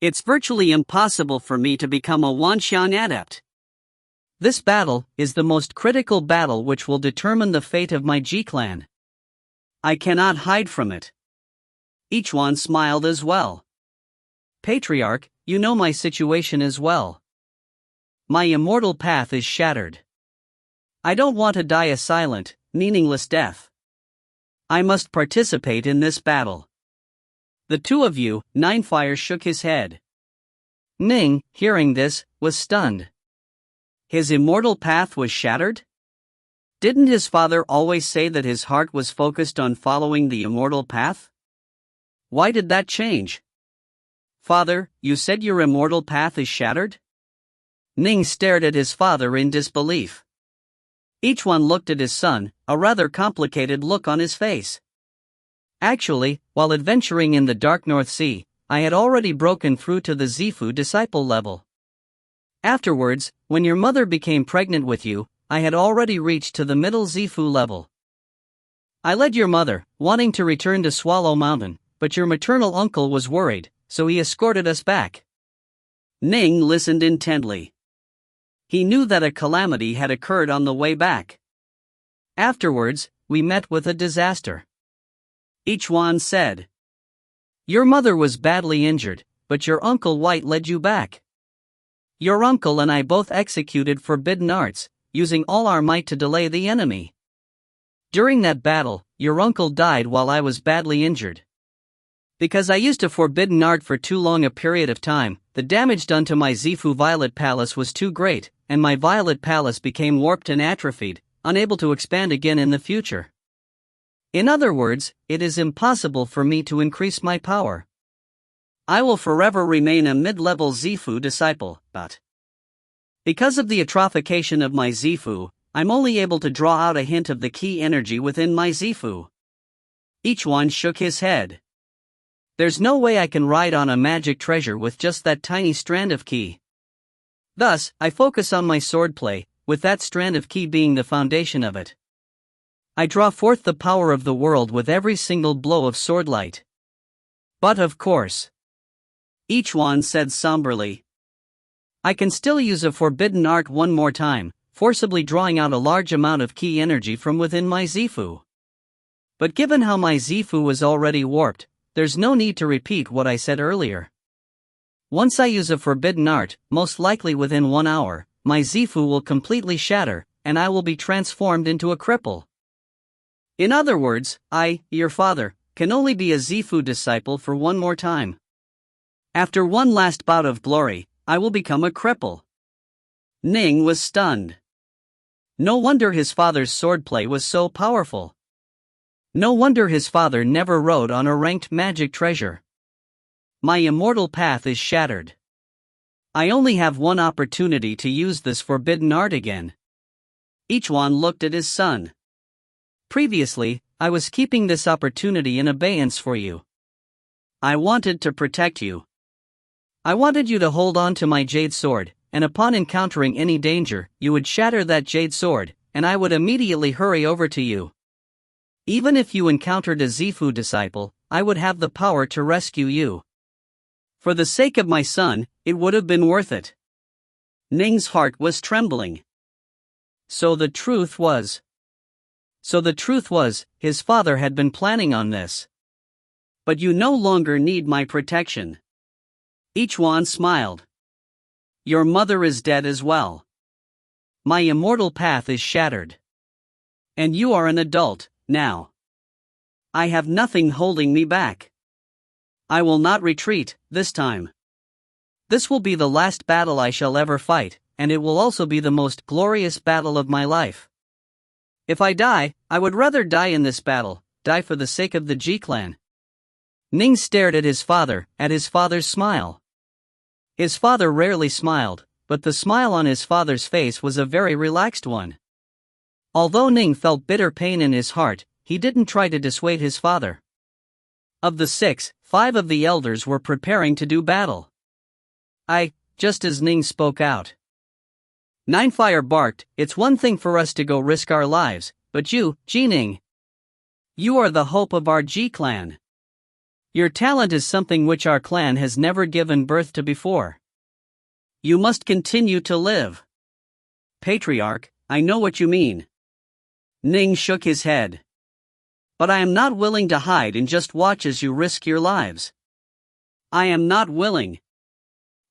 It's virtually impossible for me to become a Wanxian adept. This battle is the most critical battle which will determine the fate of my G clan. I cannot hide from it. Each one smiled as well. Patriarch, you know my situation as well. My immortal path is shattered. I don't want to die a silent, meaningless death. I must participate in this battle. The 2 of you, Ninefire shook his head. Ning, hearing this, was stunned. His immortal path was shattered? Didn't his father always say that his heart was focused on following the immortal path? Why did that change? Father, you said your immortal path is shattered? Ning stared at his father in disbelief. Each one looked at his son, a rather complicated look on his face. Actually, while adventuring in the Dark North Sea, I had already broken through to the Zifu disciple level. Afterwards, when your mother became pregnant with you, I had already reached to the middle Zifu level. I led your mother, wanting to return to Swallow Mountain, but your maternal uncle was worried, so he escorted us back. Ning listened intently. He knew that a calamity had occurred on the way back. Afterwards, we met with a disaster. Each one said. Your mother was badly injured, but your Uncle White led you back. Your uncle and I both executed forbidden arts, using all our might to delay the enemy. During that battle, your uncle died while I was badly injured. Because I used a forbidden art for too long a period of time, the damage done to my Zifu Violet Palace was too great, and my Violet Palace became warped and atrophied, unable to expand again in the future. In other words, it is impossible for me to increase my power. I will forever remain a mid-level Zifu disciple, but because of the atrophication of my Zifu, I'm only able to draw out a hint of the key energy within my Zifu. Each one shook his head. There's no way I can ride on a magic treasure with just that tiny strand of ki. Thus, I focus on my swordplay, with that strand of ki being the foundation of it. I draw forth the power of the world with every single blow of sword light. But of course, each one said somberly, I can still use a forbidden art one more time, forcibly drawing out a large amount of ki energy from within my Zifu. But given how my Zifu was already warped, there's no need to repeat what I said earlier. Once I use a forbidden art, most likely within 1 hour, my Zifu will completely shatter, and I will be transformed into a cripple. In other words, I, your father, can only be a Zifu disciple for one more time. After one last bout of glory, I will become a cripple. Ning was stunned. No wonder his father's swordplay was so powerful. No wonder his father never rode on a ranked magic treasure. My immortal path is shattered. I only have one opportunity to use this forbidden art again. Each one looked at his son. Previously, I was keeping this opportunity in abeyance for you. I wanted to protect you. I wanted you to hold on to my jade sword, and upon encountering any danger, you would shatter that jade sword, and I would immediately hurry over to you. Even if you encountered a Zifu disciple, I would have the power to rescue you. For the sake of my son, it would have been worth it. Ning's heart was trembling. So the truth was, his father had been planning on this. But you no longer need my protection. Each one smiled. Your mother is dead as well. My immortal path is shattered. And you are an adult, now. I have nothing holding me back. I will not retreat, this time. This will be the last battle I shall ever fight, and it will also be the most glorious battle of my life. If I die, I would rather die in this battle, die for the sake of the G clan. Ning stared at his father's smile. His father rarely smiled, but the smile on his father's face was a very relaxed one. Although Ning felt bitter pain in his heart, he didn't try to dissuade his father. Of the 6, 5 of the elders were preparing to do battle. Just as Ning spoke out. Ninefire barked, it's one thing for us to go risk our lives, but you, Ning. You are the hope of our G clan. Your talent is something which our clan has never given birth to before. You must continue to live. Patriarch, I know what you mean. Ning shook his head. But I am not willing to hide and just watch as you risk your lives. I am not willing.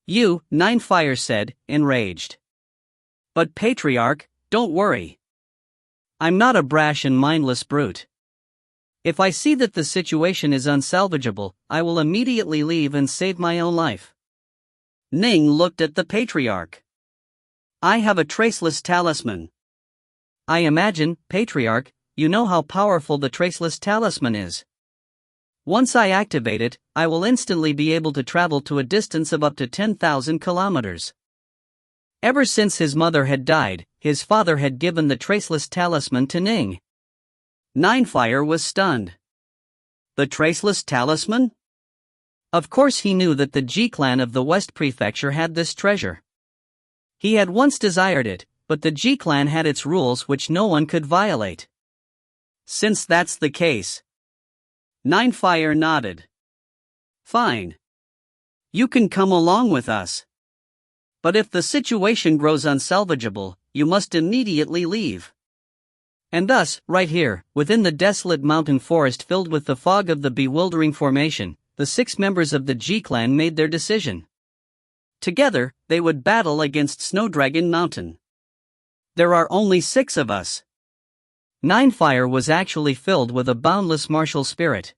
You, Ninefire said, enraged. But Patriarch, don't worry. I'm not a brash and mindless brute. If I see that the situation is unsalvageable, I will immediately leave and save my own life. Ning looked at the Patriarch. I have a traceless talisman. I imagine, Patriarch, you know how powerful the traceless talisman is. Once I activate it, I will instantly be able to travel to a distance of up to 10,000 kilometers. Ever since his mother had died, his father had given the traceless talisman to Ning. Ninefire was stunned. The traceless talisman? Of course he knew that the G clan of the West Prefecture had this treasure. He had once desired it, but the G clan had its rules which no one could violate. Since that's the case. Ninefire nodded. Fine. You can come along with us. But if the situation grows unsalvageable, you must immediately leave. And thus, right here, within the desolate mountain forest filled with the fog of the bewildering formation, the 6 members of the G clan made their decision. Together, they would battle against Snowdragon Mountain. There are only 6 of us. Ninefire was actually filled with a boundless martial spirit.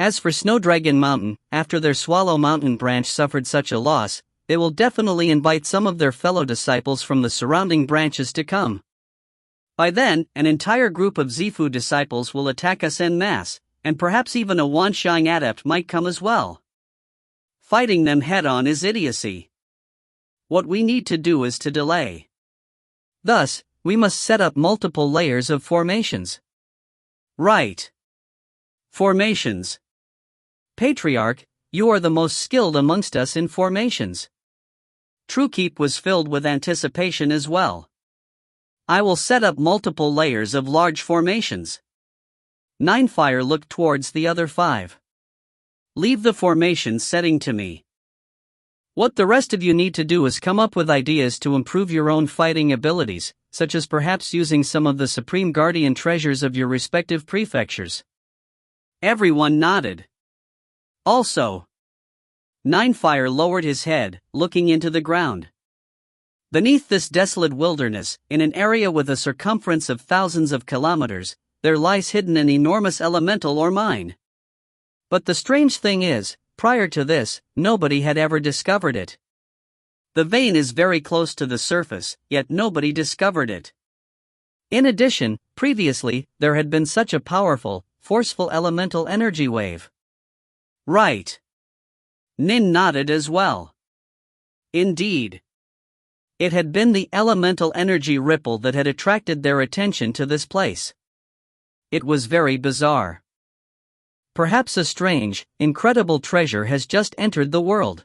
As for Snowdragon Mountain, after their Swallow Mountain branch suffered such a loss, they will definitely invite some of their fellow disciples from the surrounding branches to come. By then, an entire group of Zifu disciples will attack us en masse, and perhaps even a Wanxiang adept might come as well. Fighting them head-on is idiocy. What we need to do is to delay. Thus, we must set up multiple layers of formations. Right. Formations. Patriarch, you are the most skilled amongst us in formations. Truekeep was filled with anticipation as well. I will set up multiple layers of large formations. Ninefire looked towards the other 5. Leave the formation setting to me. What the rest of you need to do is come up with ideas to improve your own fighting abilities, such as perhaps using some of the Supreme Guardian treasures of your respective prefectures. Everyone nodded. Also, Ninefire lowered his head, looking into the ground. Beneath this desolate wilderness, in an area with a circumference of thousands of kilometers, there lies hidden an enormous elemental or mine. But the strange thing is, prior to this, nobody had ever discovered it. The vein is very close to the surface, yet nobody discovered it. In addition, previously, there had been such a powerful, forceful elemental energy wave. Right. Nin nodded as well. Indeed. It had been the elemental energy ripple that had attracted their attention to this place. It was very bizarre. Perhaps a strange, incredible treasure has just entered the world.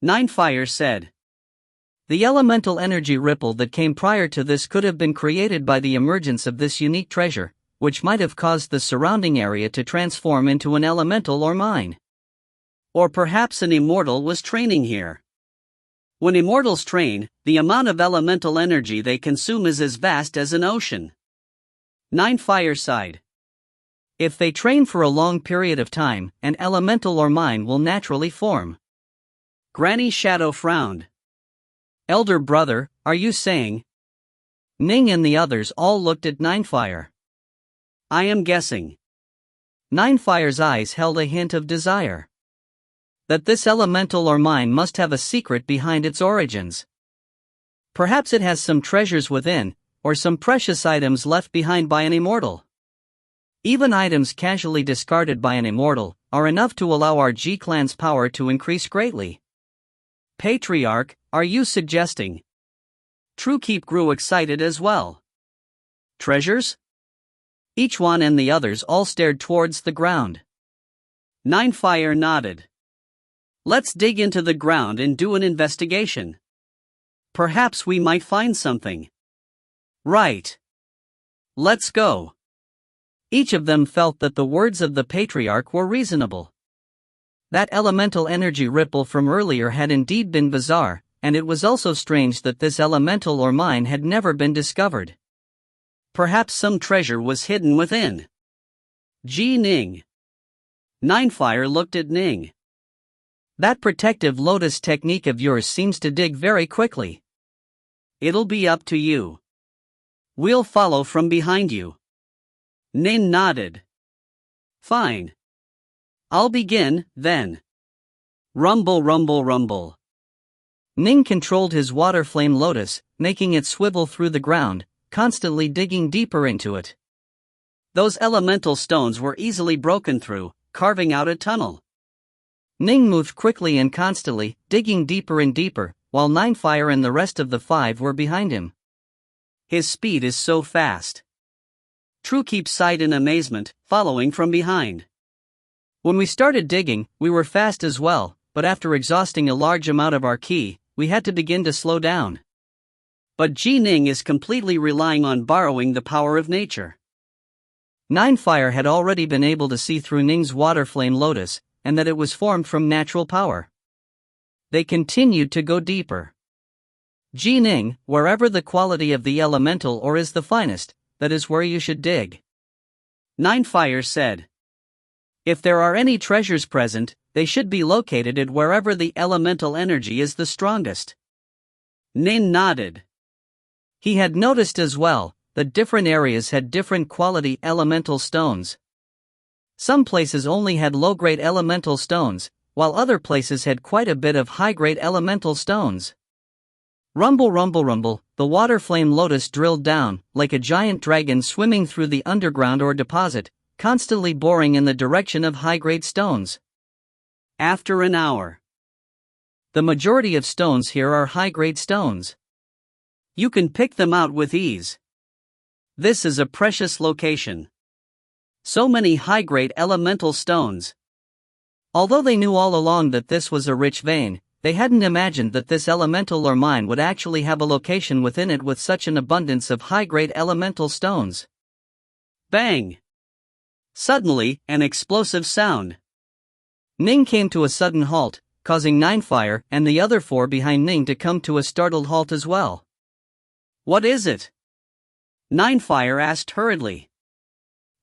Ninefire said. The elemental energy ripple that came prior to this could have been created by the emergence of this unique treasure, which might have caused the surrounding area to transform into an elemental or mine. Or perhaps an immortal was training here. When immortals train, the amount of elemental energy they consume is as vast as an ocean. Ninefire sighed. If they train for a long period of time, an elemental or mine will naturally form. Granny Shadow frowned. Elder brother, are you saying? Ning and the others all looked at Ninefire. I am guessing. Ninefire's eyes held a hint of desire. That this elemental or mine must have a secret behind its origins. Perhaps it has some treasures within, or some precious items left behind by an immortal. Even items casually discarded by an immortal are enough to allow our G-clan's power to increase greatly. Patriarch, are you suggesting? Truekeep grew excited as well. Treasures? Each one and the others all stared towards the ground. Ninefire nodded. Let's dig into the ground and do an investigation. Perhaps we might find something. Right. Let's go. Each of them felt that the words of the Patriarch were reasonable. That elemental energy ripple from earlier had indeed been bizarre, and it was also strange that this elemental or mine had never been discovered. Perhaps some treasure was hidden within. Ning. Ninefire looked at Ning. That protective lotus technique of yours seems to dig very quickly. It'll be up to you. We'll follow from behind you. Nin nodded. Fine. I'll begin, then. Rumble, rumble, rumble. Ning controlled his water flame lotus, making it swivel through the ground, constantly digging deeper into it. Those elemental stones were easily broken through, carving out a tunnel. Ning moved quickly and constantly, digging deeper and deeper, while Ninefire and the rest of the 5 were behind him. His speed is so fast. Truekeep sighed in amazement, following from behind. When we started digging, we were fast as well, but after exhausting a large amount of our ki, we had to begin to slow down. But Ning is completely relying on borrowing the power of nature. Ninefire had already been able to see through Ning's water flame lotus, and that it was formed from natural power. They continued to go deeper. Ning, wherever the quality of the elemental ore is the finest, that is where you should dig. Ninefire said. If there are any treasures present, they should be located at wherever the elemental energy is the strongest. Nin nodded. He had noticed as well that different areas had different quality elemental stones. Some places only had low-grade elemental stones, while other places had quite a bit of high-grade elemental stones. Rumble, rumble, rumble, the water flame lotus drilled down, like a giant dragon swimming through the underground ore deposit, constantly boring in the direction of high-grade stones. After an hour, the majority of stones here are high-grade stones. You can pick them out with ease. This is a precious location. So many high-grade elemental stones. Although they knew all along that this was a rich vein, they hadn't imagined that this elemental or mine would actually have a location within it with such an abundance of high-grade elemental stones. Bang! Suddenly, an explosive sound. Ning came to a sudden halt, causing Ninefire and the other four behind Ning to come to a startled halt as well. What is it? Ninefire asked hurriedly.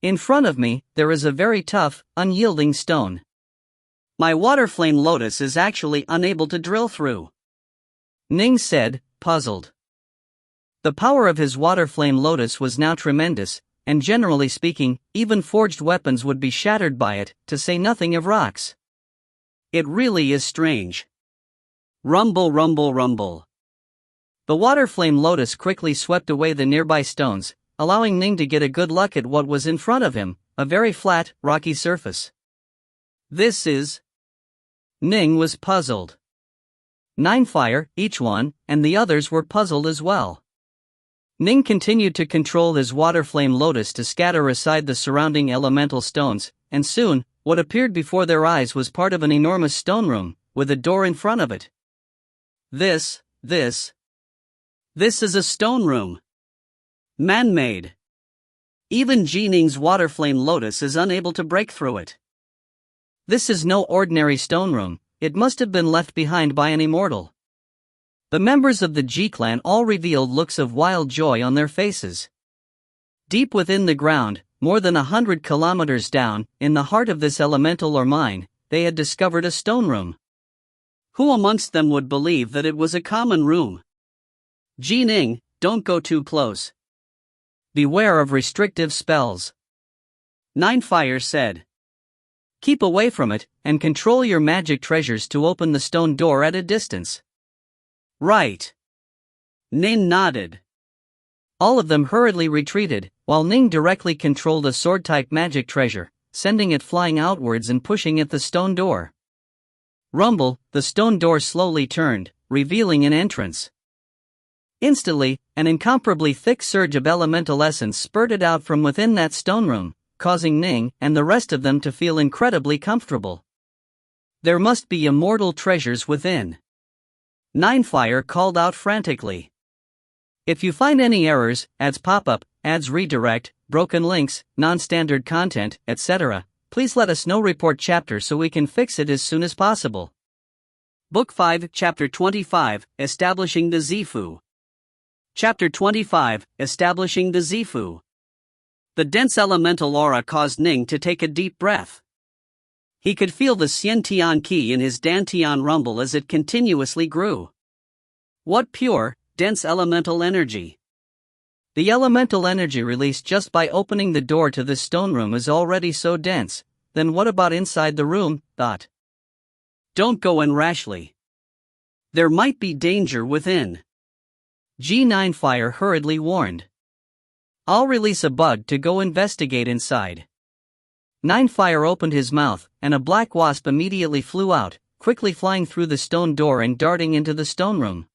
In front of me, there is a very tough, unyielding stone. My water flame lotus is actually unable to drill through, Ning said, puzzled. The power of his water flame lotus was now tremendous, and generally speaking, even forged weapons would be shattered by it, to say nothing of rocks. It really is strange. Rumble, rumble, rumble. The water flame lotus quickly swept away the nearby stones, allowing Ning to get a good look at what was in front of him, a very flat, rocky surface. This is... Ning was puzzled. Ninefire, each one, and the others were puzzled as well. Ning continued to control his water flame lotus to scatter aside the surrounding elemental stones, and soon, what appeared before their eyes was part of an enormous stone room, with a door in front of it. This is a stone room. Man-made. Even Ning's water flame lotus is unable to break through it. This is no ordinary stone room, it must have been left behind by an immortal. The members of the G clan all revealed looks of wild joy on their faces. Deep within the ground, more than 100 kilometers down, in the heart of this elemental or mine, they had discovered a stone room. Who amongst them would believe that it was a common room? Ning, don't go too close. Beware of restrictive spells, Ninefire said. Keep away from it, and control your magic treasures to open the stone door at a distance. Right. Ning nodded. All of them hurriedly retreated, while Ning directly controlled a sword-type magic treasure, sending it flying outwards and pushing at the stone door. Rumble, the stone door slowly turned, revealing an entrance. Instantly, an incomparably thick surge of elemental essence spurted out from within that stone room, causing Ning and the rest of them to feel incredibly comfortable. There must be immortal treasures within. Ninefire called out frantically. If you find any errors, ads pop up, ads redirect, broken links, non-standard content, etc., please let us know. Report chapter so we can fix it as soon as possible. Book 5, Chapter 25, Establishing the Zifu. Chapter 25, Establishing the Zifu. The dense elemental aura caused Ning to take a deep breath. He could feel the Xiantian Qi in his Dantian rumble as it continuously grew. What pure, dense elemental energy! The elemental energy released just by opening the door to this stone room is already so dense, then what about inside the room? Thought. Don't go in rashly. There might be danger within. Ninefire hurriedly warned. I'll release a bug to go investigate inside. Ninefire opened his mouth, and a black wasp immediately flew out, quickly flying through the stone door and darting into the stone room.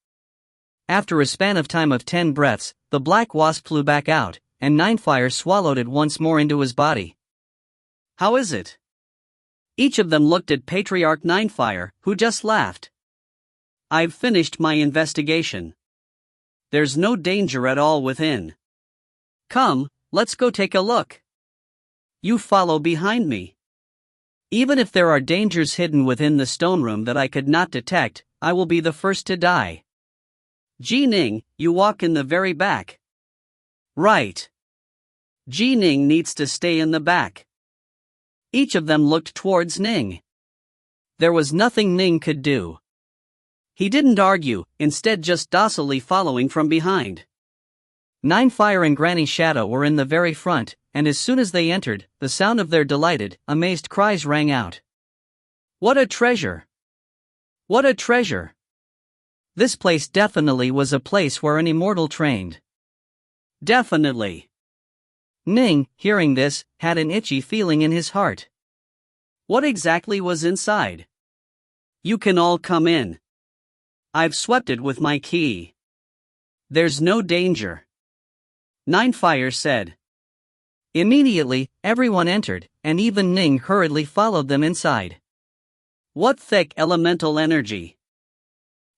After a span of time of 10 breaths, the black wasp flew back out, and Ninefire swallowed it once more into his body. How is it? Each of them looked at Patriarch Ninefire, who just laughed. I've finished my investigation. There's no danger at all within. Come, let's go take a look. You follow behind me. Even if there are dangers hidden within the stone room that I could not detect, I will be the first to die. Ning, you walk in the very back. Right. Ning needs to stay in the back. Each of them looked towards Ning. There was nothing Ning could do. He didn't argue, instead just docilely following from behind. Nine Fire and Granny Shadow were in the very front, and as soon as they entered, the sound of their delighted, amazed cries rang out. What a treasure! What a treasure! This place definitely was a place where an immortal trained. Definitely. Ning, hearing this, had an itchy feeling in his heart. What exactly was inside? You can all come in. I've swept it with my key. There's no danger. Nine Fire said. Immediately, everyone entered, and even Ning hurriedly followed them inside. What thick elemental energy!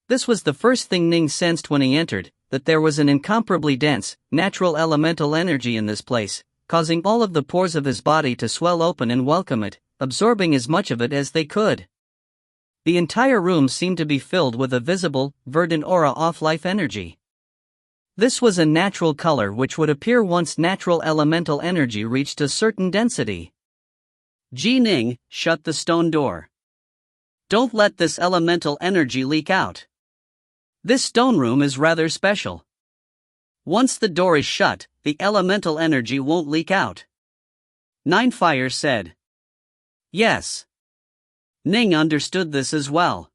This was the first thing Ning sensed when he entered, that there was an incomparably dense, natural elemental energy in this place, causing all of the pores of his body to swell open and welcome it, absorbing as much of it as they could. The entire room seemed to be filled with a visible, verdant aura of life energy. This was a natural color which would appear once natural elemental energy reached a certain density. Ning, shut the stone door. Don't let this elemental energy leak out. This stone room is rather special. Once the door is shut, the elemental energy won't leak out. Nine Fire said. Yes. Ning understood this as well.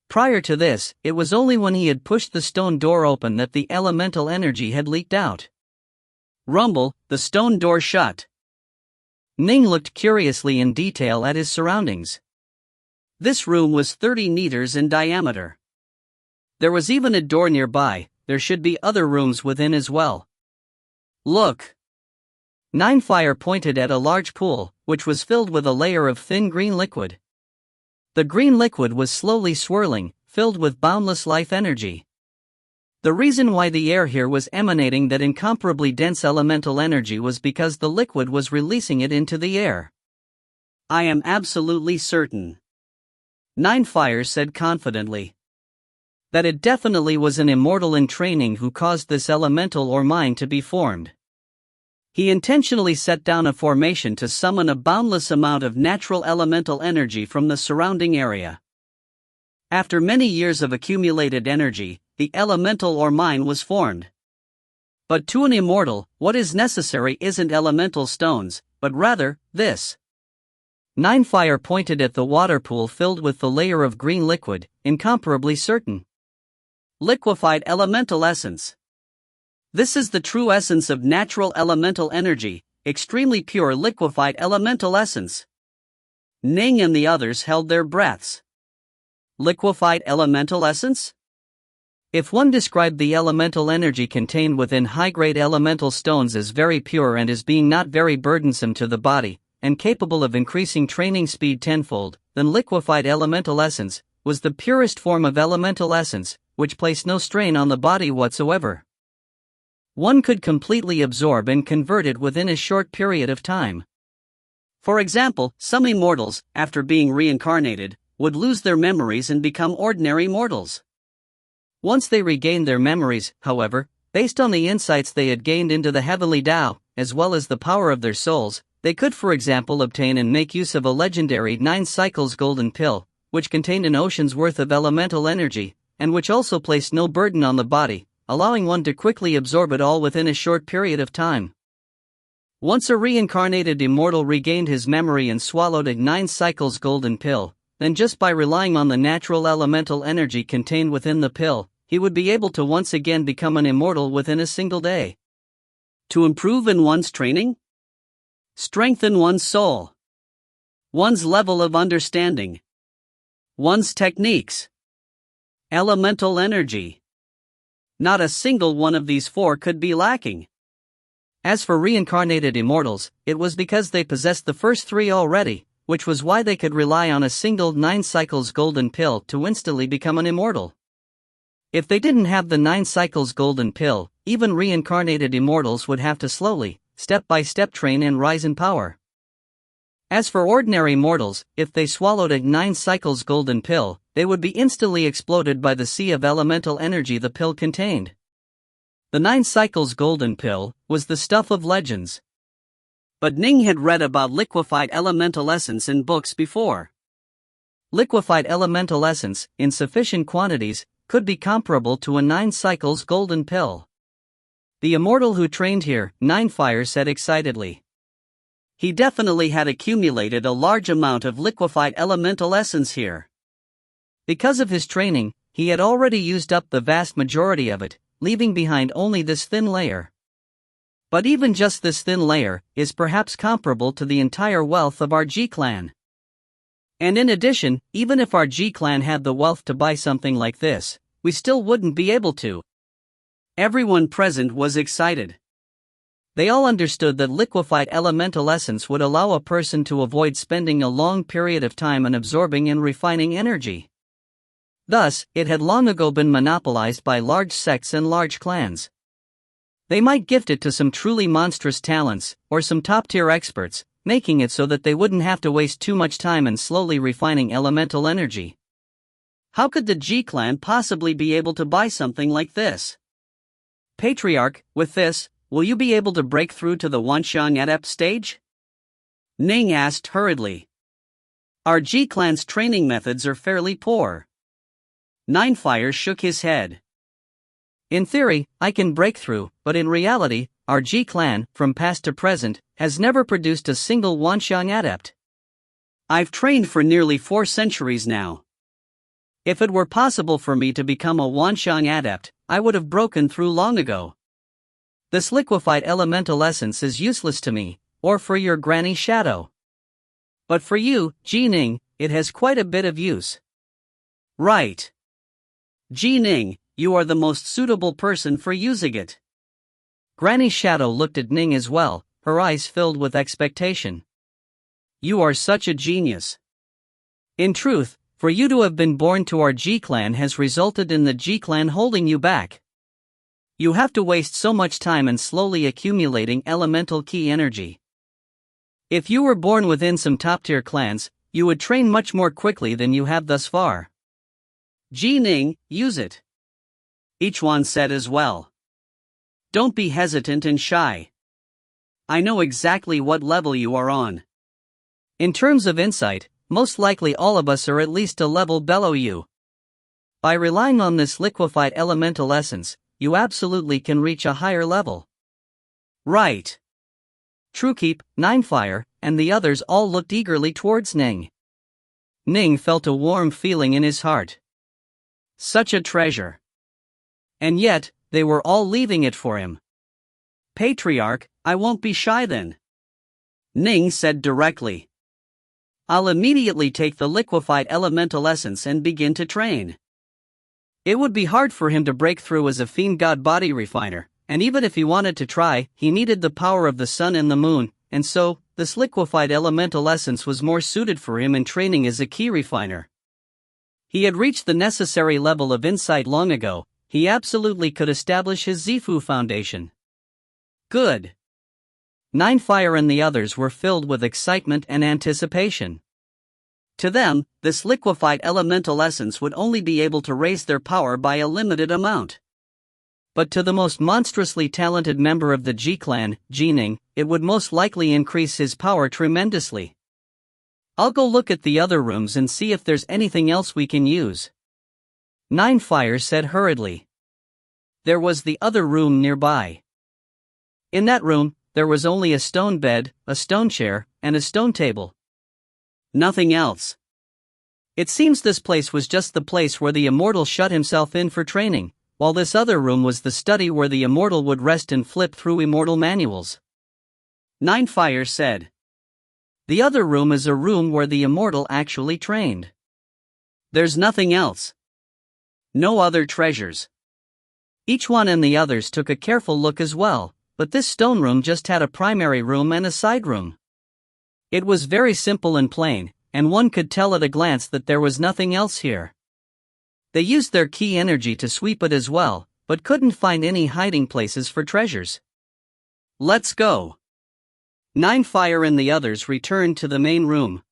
Prior to this, it was only when he had pushed the stone door open that the elemental energy had leaked out. Rumble, the stone door shut. Ning looked curiously in detail at his surroundings. This room was 30 meters in diameter. There was even a door nearby. There should be other rooms within as well. Look! Nine Fire pointed at a large pool, which was filled with a layer of thin green liquid. The green liquid was slowly swirling, filled with boundless life energy. The reason why the air here was emanating that incomparably dense elemental energy was because the liquid was releasing it into the air. I am absolutely certain. Nine Fire said confidently. That it definitely was an immortal in training who caused this elemental or mine to be formed. He intentionally set down a formation to summon a boundless amount of natural elemental energy from the surrounding area. After many years of accumulated energy, the elemental or mine was formed. But to an immortal, what is necessary isn't elemental stones, but rather, this. Nine Fire pointed at the water pool filled with the layer of green liquid, incomparably certain. Liquefied elemental essence. This is the true essence of natural elemental energy, extremely pure liquefied elemental essence. Ning and the others held their breaths. Liquefied elemental essence? If one described the elemental energy contained within high-grade elemental stones as very pure and as being not very burdensome to the body, and capable of increasing training speed tenfold, then liquefied elemental essence was the purest form of elemental essence, which placed no strain on the body whatsoever. One could completely absorb and convert it within a short period of time. For example, some immortals, after being reincarnated, would lose their memories and become ordinary mortals. Once they regained their memories, however, based on the insights they had gained into the heavenly Tao, as well as the power of their souls, they could for example obtain and make use of a legendary 9 cycles golden pill, which contained an ocean's worth of elemental energy, and which also placed no burden on the body, allowing one to quickly absorb it all within a short period of time. Once a reincarnated immortal regained his memory and swallowed a 9 cycles golden pill, then just by relying on the natural elemental energy contained within the pill, he would be able to once again become an immortal within a single day. To improve in one's training? Strengthen one's soul. One's level of understanding. One's techniques. Elemental energy. Not a single one of these 4 could be lacking. As for reincarnated immortals, it was because they possessed the first 3 already, which was why they could rely on a single 9 cycles golden pill to instantly become an immortal. If they didn't have the 9 cycles golden pill, even reincarnated immortals would have to slowly, step by step train and rise in power. As for ordinary mortals, if they swallowed a 9 cycles golden pill, they would be instantly exploded by the sea of elemental energy the pill contained. The 9 cycles golden pill was the stuff of legends. But Ning had read about liquefied elemental essence in books before. Liquefied elemental essence, in sufficient quantities, could be comparable to a 9 cycles golden pill. The immortal who trained here, Ninefire said excitedly. He definitely had accumulated a large amount of liquefied elemental essence here. Because of his training, he had already used up the vast majority of it, leaving behind only this thin layer. But even just this thin layer is perhaps comparable to the entire wealth of our G-clan. And in addition, even if our G-clan had the wealth to buy something like this, we still wouldn't be able to. Everyone present was excited. They all understood that liquefied elemental essence would allow a person to avoid spending a long period of time on absorbing and refining energy. Thus, it had long ago been monopolized by large sects and large clans. They might gift it to some truly monstrous talents, or some top-tier experts, making it so that they wouldn't have to waste too much time in slowly refining elemental energy. How could the G-clan possibly be able to buy something like this? Patriarch, with this, will you be able to break through to the Wanxiang Adept stage? Ning asked hurriedly. Our G-clan's training methods are fairly poor. Ninefire shook his head. In theory, I can break through, but in reality, our G-clan, from past to present, has never produced a single Wanxiang Adept. I've trained for nearly 4 centuries now. If it were possible for me to become a Wanxiang Adept, I would have broken through long ago. This liquefied elemental essence is useless to me, or for your granny Shadow. But for you, Ning, it has quite a bit of use. Right. Ning, you are the most suitable person for using it. Granny Shadow looked at Ning as well, her eyes filled with expectation. You are such a genius. In truth, for you to have been born to our G-clan has resulted in the G-clan holding you back. You have to waste so much time in slowly accumulating elemental ki energy. If you were born within some top-tier clans, you would train much more quickly than you have thus far. Ning, use it. Each one said as well. Don't be hesitant and shy. I know exactly what level you are on. In terms of insight, most likely all of us are at least a level below you. By relying on this liquefied elemental essence, you absolutely can reach a higher level. Right. Truekeep, Ninefire, and the others all looked eagerly towards Ning. Ning felt a warm feeling in his heart. Such a treasure. And yet, they were all leaving it for him. Patriarch, I won't be shy then. Ning said directly. I'll immediately take the liquefied elemental essence and begin to train. It would be hard for him to break through as a fiend god body refiner, and even if he wanted to try, he needed the power of the sun and the moon, and so, this liquefied elemental essence was more suited for him in training as a ki refiner. He had reached the necessary level of insight long ago. He absolutely could establish his Zifu foundation. Good. Ninefire and the others were filled with excitement and anticipation. To them, this liquefied elemental essence would only be able to raise their power by a limited amount. But to the most monstrously talented member of the G-clan, Ning, it would most likely increase his power tremendously. I'll go look at the other rooms and see if there's anything else we can use. Ninefire said hurriedly. There was the other room nearby. In that room, there was only a stone bed, a stone chair, and a stone table. Nothing else. It seems this place was just the place where the Immortal shut himself in for training, while this other room was the study where the Immortal would rest and flip through Immortal manuals. Ninefire said. The other room is a room where the Immortal actually trained. There's nothing else. No other treasures. Each one and the others took a careful look as well, but this stone room just had a primary room and a side room. It was very simple and plain, and one could tell at a glance that there was nothing else here. They used their ki energy to sweep it as well, but couldn't find any hiding places for treasures. Let's go. Ninefire and the others returned to the main room.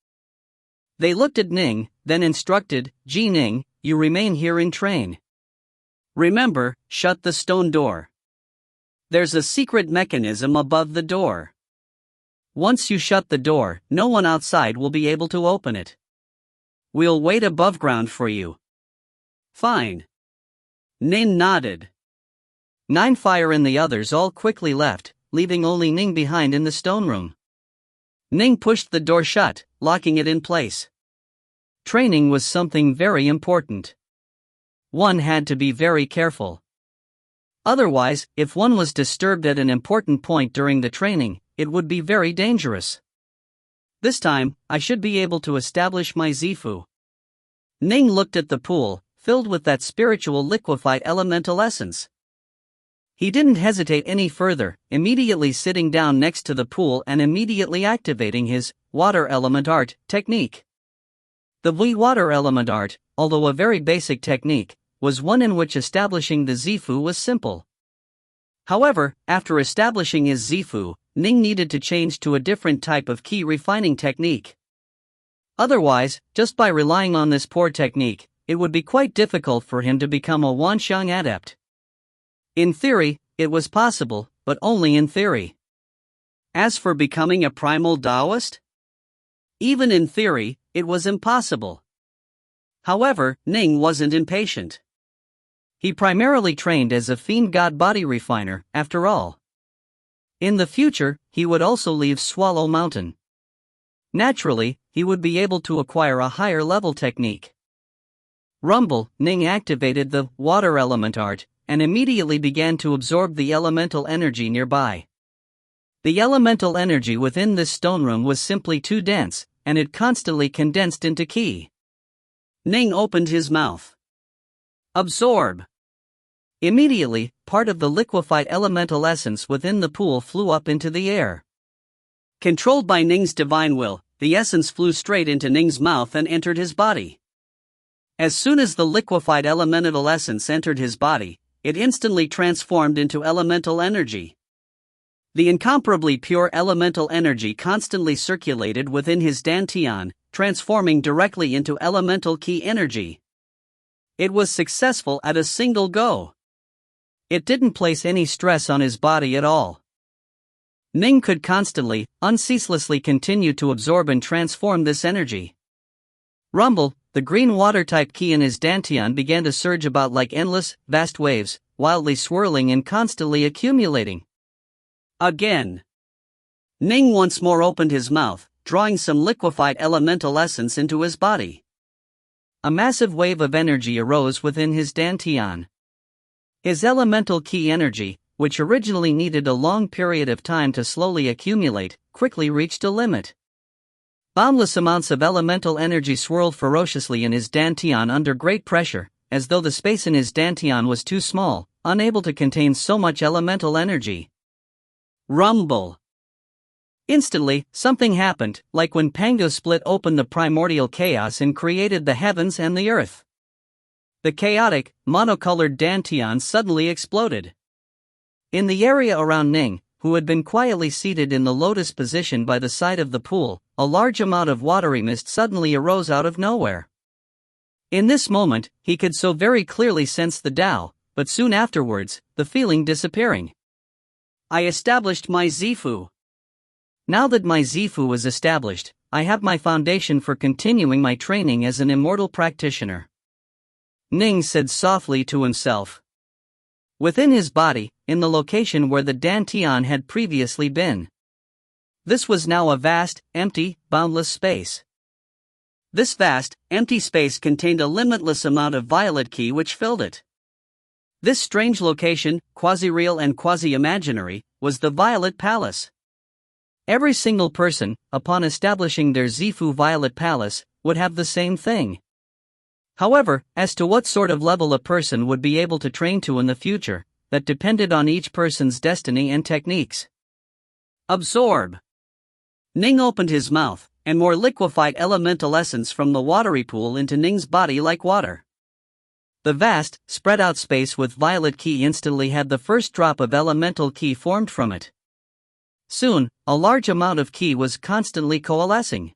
They looked at Ning, then instructed, Ning, you remain here and train. Remember, shut the stone door. There's a secret mechanism above the door. Once you shut the door, no one outside will be able to open it. We'll wait above ground for you. Fine. Ning nodded. 9 Fire and the others all quickly left, leaving only Ning behind in the stone room. Ning pushed the door shut, locking it in place. Training was something very important. One had to be very careful. Otherwise, if one was disturbed at an important point during the training, it would be very dangerous. This time, I should be able to establish my Zifu. Ning looked at the pool, filled with that spiritual liquefied elemental essence. He didn't hesitate any further, immediately sitting down next to the pool and immediately activating his water element art technique. The water element art, although a very basic technique, was one in which establishing the Zifu was simple. However, after establishing his Zifu, Ning needed to change to a different type of key refining technique. Otherwise, just by relying on this poor technique, it would be quite difficult for him to become a Wanxiang adept. In theory, it was possible, but only in theory. As for becoming a primal Taoist? Even in theory, it was impossible. However, Ning wasn't impatient. He primarily trained as a fiend god body refiner, after all. In the future, he would also leave Swallow Mountain. Naturally, he would be able to acquire a higher level technique. Rumble, Ning activated the water element art, and immediately began to absorb the elemental energy nearby. The elemental energy within this stone room was simply too dense, and it constantly condensed into ki. Ning opened his mouth. Absorb. Immediately, part of the liquefied elemental essence within the pool flew up into the air. Controlled by Ning's divine will, the essence flew straight into Ning's mouth and entered his body. As soon as the liquefied elemental essence entered his body, it instantly transformed into elemental energy. The incomparably pure elemental energy constantly circulated within his dantian, transforming directly into elemental ki energy. It was successful at a single go. It didn't place any stress on his body at all. Ning could constantly, unceaselessly continue to absorb and transform this energy. Rumble, the green water-type ki in his dantian began to surge about like endless, vast waves, wildly swirling and constantly accumulating. Again. Ning once more opened his mouth, drawing some liquefied elemental essence into his body. A massive wave of energy arose within his dantian. His elemental ki energy, which originally needed a long period of time to slowly accumulate, quickly reached a limit. Boundless amounts of elemental energy swirled ferociously in his dantian under great pressure, as though the space in his dantian was too small, unable to contain so much elemental energy. Rumble. Instantly, something happened, like when Pango split open the primordial chaos and created the heavens and the earth. The chaotic, monocolored dantian suddenly exploded. In the area around Ning, who had been quietly seated in the lotus position by the side of the pool, a large amount of watery mist suddenly arose out of nowhere. In this moment, he could so very clearly sense the Tao, but soon afterwards, the feeling disappearing. I established my Zifu. Now that my Zifu is established, I have my foundation for continuing my training as an immortal practitioner. Ning said softly to himself. Within his body, in the location where the dantian had previously been. This was now a vast, empty, boundless space. This vast, empty space contained a limitless amount of violet ki which filled it. This strange location, quasi-real and quasi-imaginary, was the Violet Palace. Every single person, upon establishing their Zifu Violet Palace, would have the same thing. However, as to what sort of level a person would be able to train to in the future, that depended on each person's destiny and techniques. Absorb. Ning opened his mouth, and more liquefied elemental essence from the watery pool into Ning's body like water. The vast, spread out space with violet ki instantly had the first drop of elemental ki formed from it. Soon, a large amount of ki was constantly coalescing.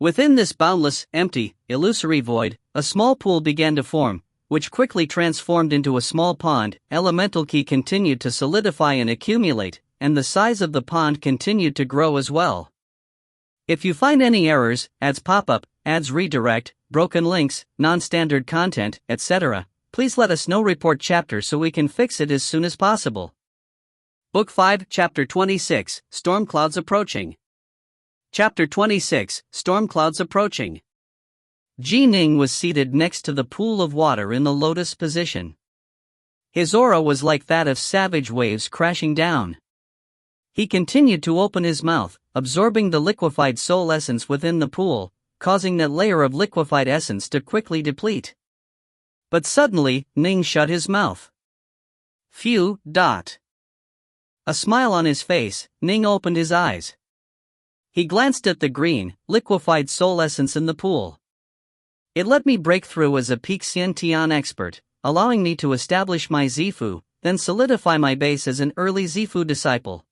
Within this boundless, empty, illusory void, a small pool began to form, which quickly transformed into a small pond. Elemental ki continued to solidify and accumulate, and the size of the pond continued to grow as well. If you find any errors, ads pop up, ads redirect, broken links, non-standard content, etc., please let us know. Report chapter so we can fix it as soon as possible. Book 5, Chapter 26, Storm Clouds Approaching. Chapter 26, Storm Clouds Approaching. Ning was seated next to the pool of water in the lotus position. His aura was like that of savage waves crashing down. He continued to open his mouth, absorbing the liquefied soul essence within the pool, causing that layer of liquefied essence to quickly deplete. But suddenly, Ning shut his mouth. Phew. A smile on his face, Ning opened his eyes. He glanced at the green, liquefied soul essence in the pool. It let me break through as a peak Xiantian expert, allowing me to establish my Zifu, then solidify my base as an early Zifu disciple.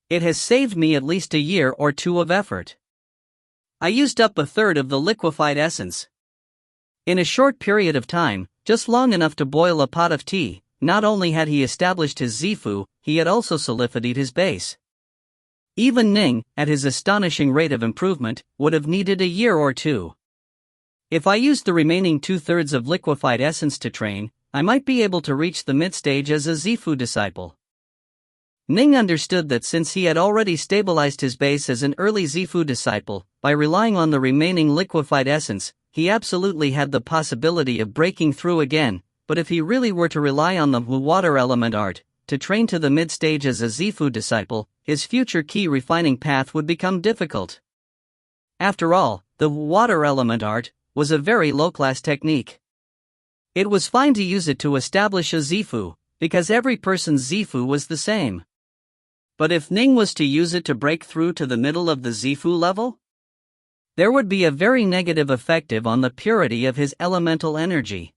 It has saved me at least a year or two of effort. I used up a third of the liquefied essence. In a short period of time, just long enough to boil a pot of tea, not only had he established his Zifu, he had also solidified his base. Even Ning, at his astonishing rate of improvement, would have needed a year or two. If I used the remaining 2/3 of liquefied essence to train, I might be able to reach the mid-stage as a Zifu disciple. Ning understood that since he had already stabilized his base as an early Zifu disciple, by relying on the remaining liquefied essence, he absolutely had the possibility of breaking through again, but if he really were to rely on the water element art to train to the mid-stage as a Zifu disciple, his future key refining path would become difficult. After all, the water element art was a very low-class technique. It was fine to use it to establish a Zifu, because every person's Zifu was the same. But if Ning was to use it to break through to the middle of the Zifu level, there would be a very negative effect on the purity of his elemental energy.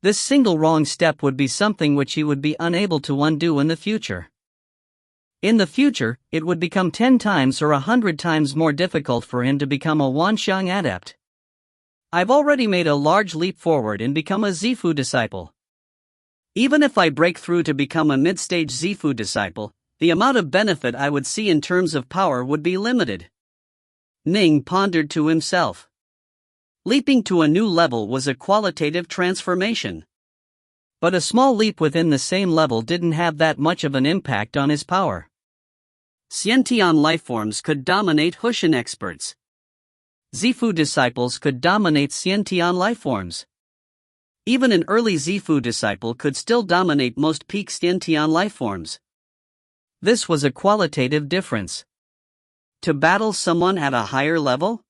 This single wrong step would be something which he would be unable to undo in the future. In the future, it would become 10 times or 100 times more difficult for him to become a Wanxiang adept. I've already made a large leap forward and become a Zifu disciple. Even if I break through to become a mid-stage Zifu disciple, the amount of benefit I would see in terms of power would be limited. Ning pondered to himself. Leaping to a new level was a qualitative transformation. But a small leap within the same level didn't have that much of an impact on his power. Xiantian lifeforms could dominate Hushan experts. Zifu disciples could dominate Xiantian lifeforms. Even an early Zifu disciple could still dominate most peak Xiantian lifeforms. This was a qualitative difference. To battle someone at a higher level?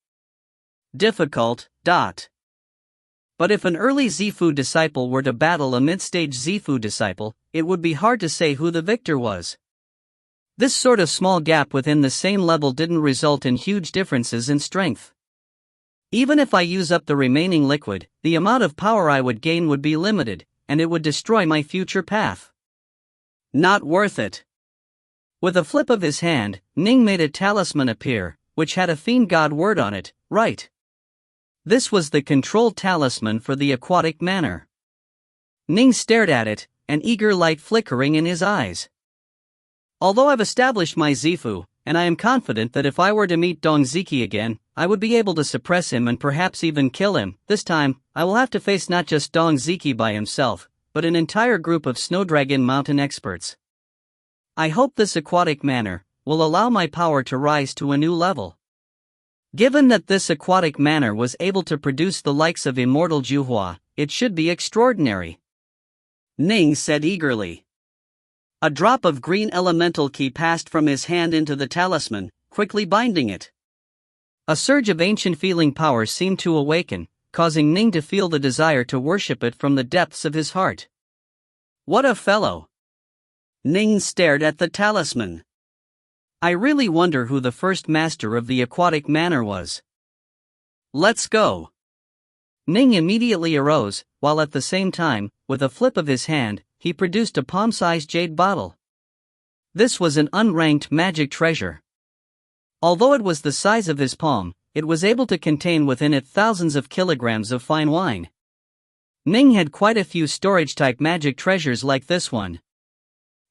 Difficult. But if an early Zifu disciple were to battle a mid-stage Zifu disciple, it would be hard to say who the victor was. This sort of small gap within the same level didn't result in huge differences in strength. Even if I use up the remaining liquid, the amount of power I would gain would be limited, and it would destroy my future path. Not worth it. With a flip of his hand, Ning made a talisman appear, which had a fiend god word on it, right. This was the control talisman for the aquatic manor. Ning stared at it, an eager light flickering in his eyes. Although I've established my Zifu, and I am confident that if I were to meet Dongziki again, I would be able to suppress him and perhaps even kill him, this time, I will have to face not just Dongziki by himself, but an entire group of Snowdragon Mountain experts. I hope this aquatic manor will allow my power to rise to a new level. Given that this aquatic manor was able to produce the likes of Immortal Juhua, it should be extraordinary. Ning said eagerly. A drop of green elemental ki passed from his hand into the talisman, quickly binding it. A surge of ancient feeling power seemed to awaken, causing Ning to feel the desire to worship it from the depths of his heart. What a fellow! Ning stared at the talisman. I really wonder who the first master of the aquatic manor was. Let's go. Ning immediately arose, while at the same time, with a flip of his hand, he produced a palm-sized jade bottle. This was an unranked magic treasure. Although it was the size of his palm, it was able to contain within it thousands of kilograms of fine wine. Ning had quite a few storage-type magic treasures like this one.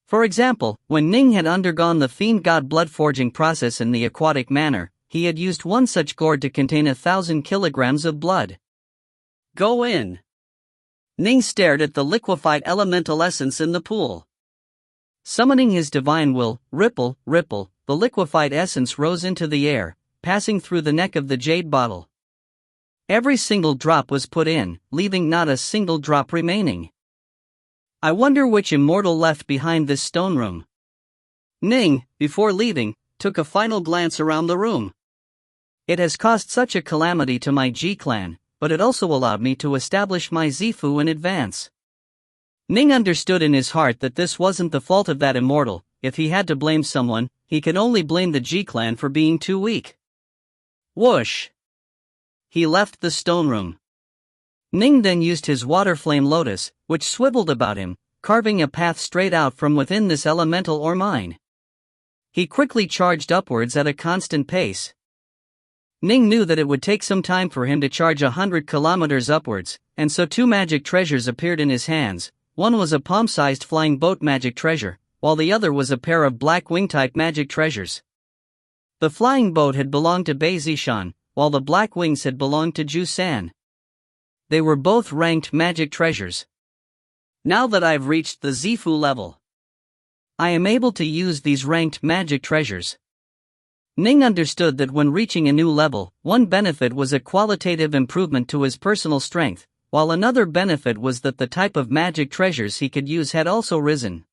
For example, when Ning had undergone the fiend god blood forging process in the aquatic manor, he had used one such gourd to contain 1,000 kilograms of blood. Go in. Ning stared at the liquefied elemental essence in the pool. Summoning his divine will, ripple, ripple, the liquefied essence rose into the air, passing through the neck of the jade bottle. Every single drop was put in, leaving not a single drop remaining. I wonder which immortal left behind this stone room. Ning, before leaving, took a final glance around the room. It has caused such a calamity to my G clan, but it also allowed me to establish my Zifu in advance. Ning understood in his heart that this wasn't the fault of that immortal. If he had to blame someone, he could only blame the G clan for being too weak. Whoosh! He left the stone room. Ning then used his water flame lotus, which swiveled about him, carving a path straight out from within this elemental or mine. He quickly charged upwards at a constant pace. Ning knew that it would take some time for him to charge 100 kilometers upwards, and so two magic treasures appeared in his hands. One was a palm-sized flying boat magic treasure, while the other was a pair of black wing-type magic treasures. The flying boat had belonged to Bei Zishan, while the black wings had belonged to Ju San. They were both ranked magic treasures. Now that I've reached the Zifu level, I am able to use these ranked magic treasures. Ning understood that when reaching a new level, one benefit was a qualitative improvement to his personal strength, while another benefit was that the type of magic treasures he could use had also risen.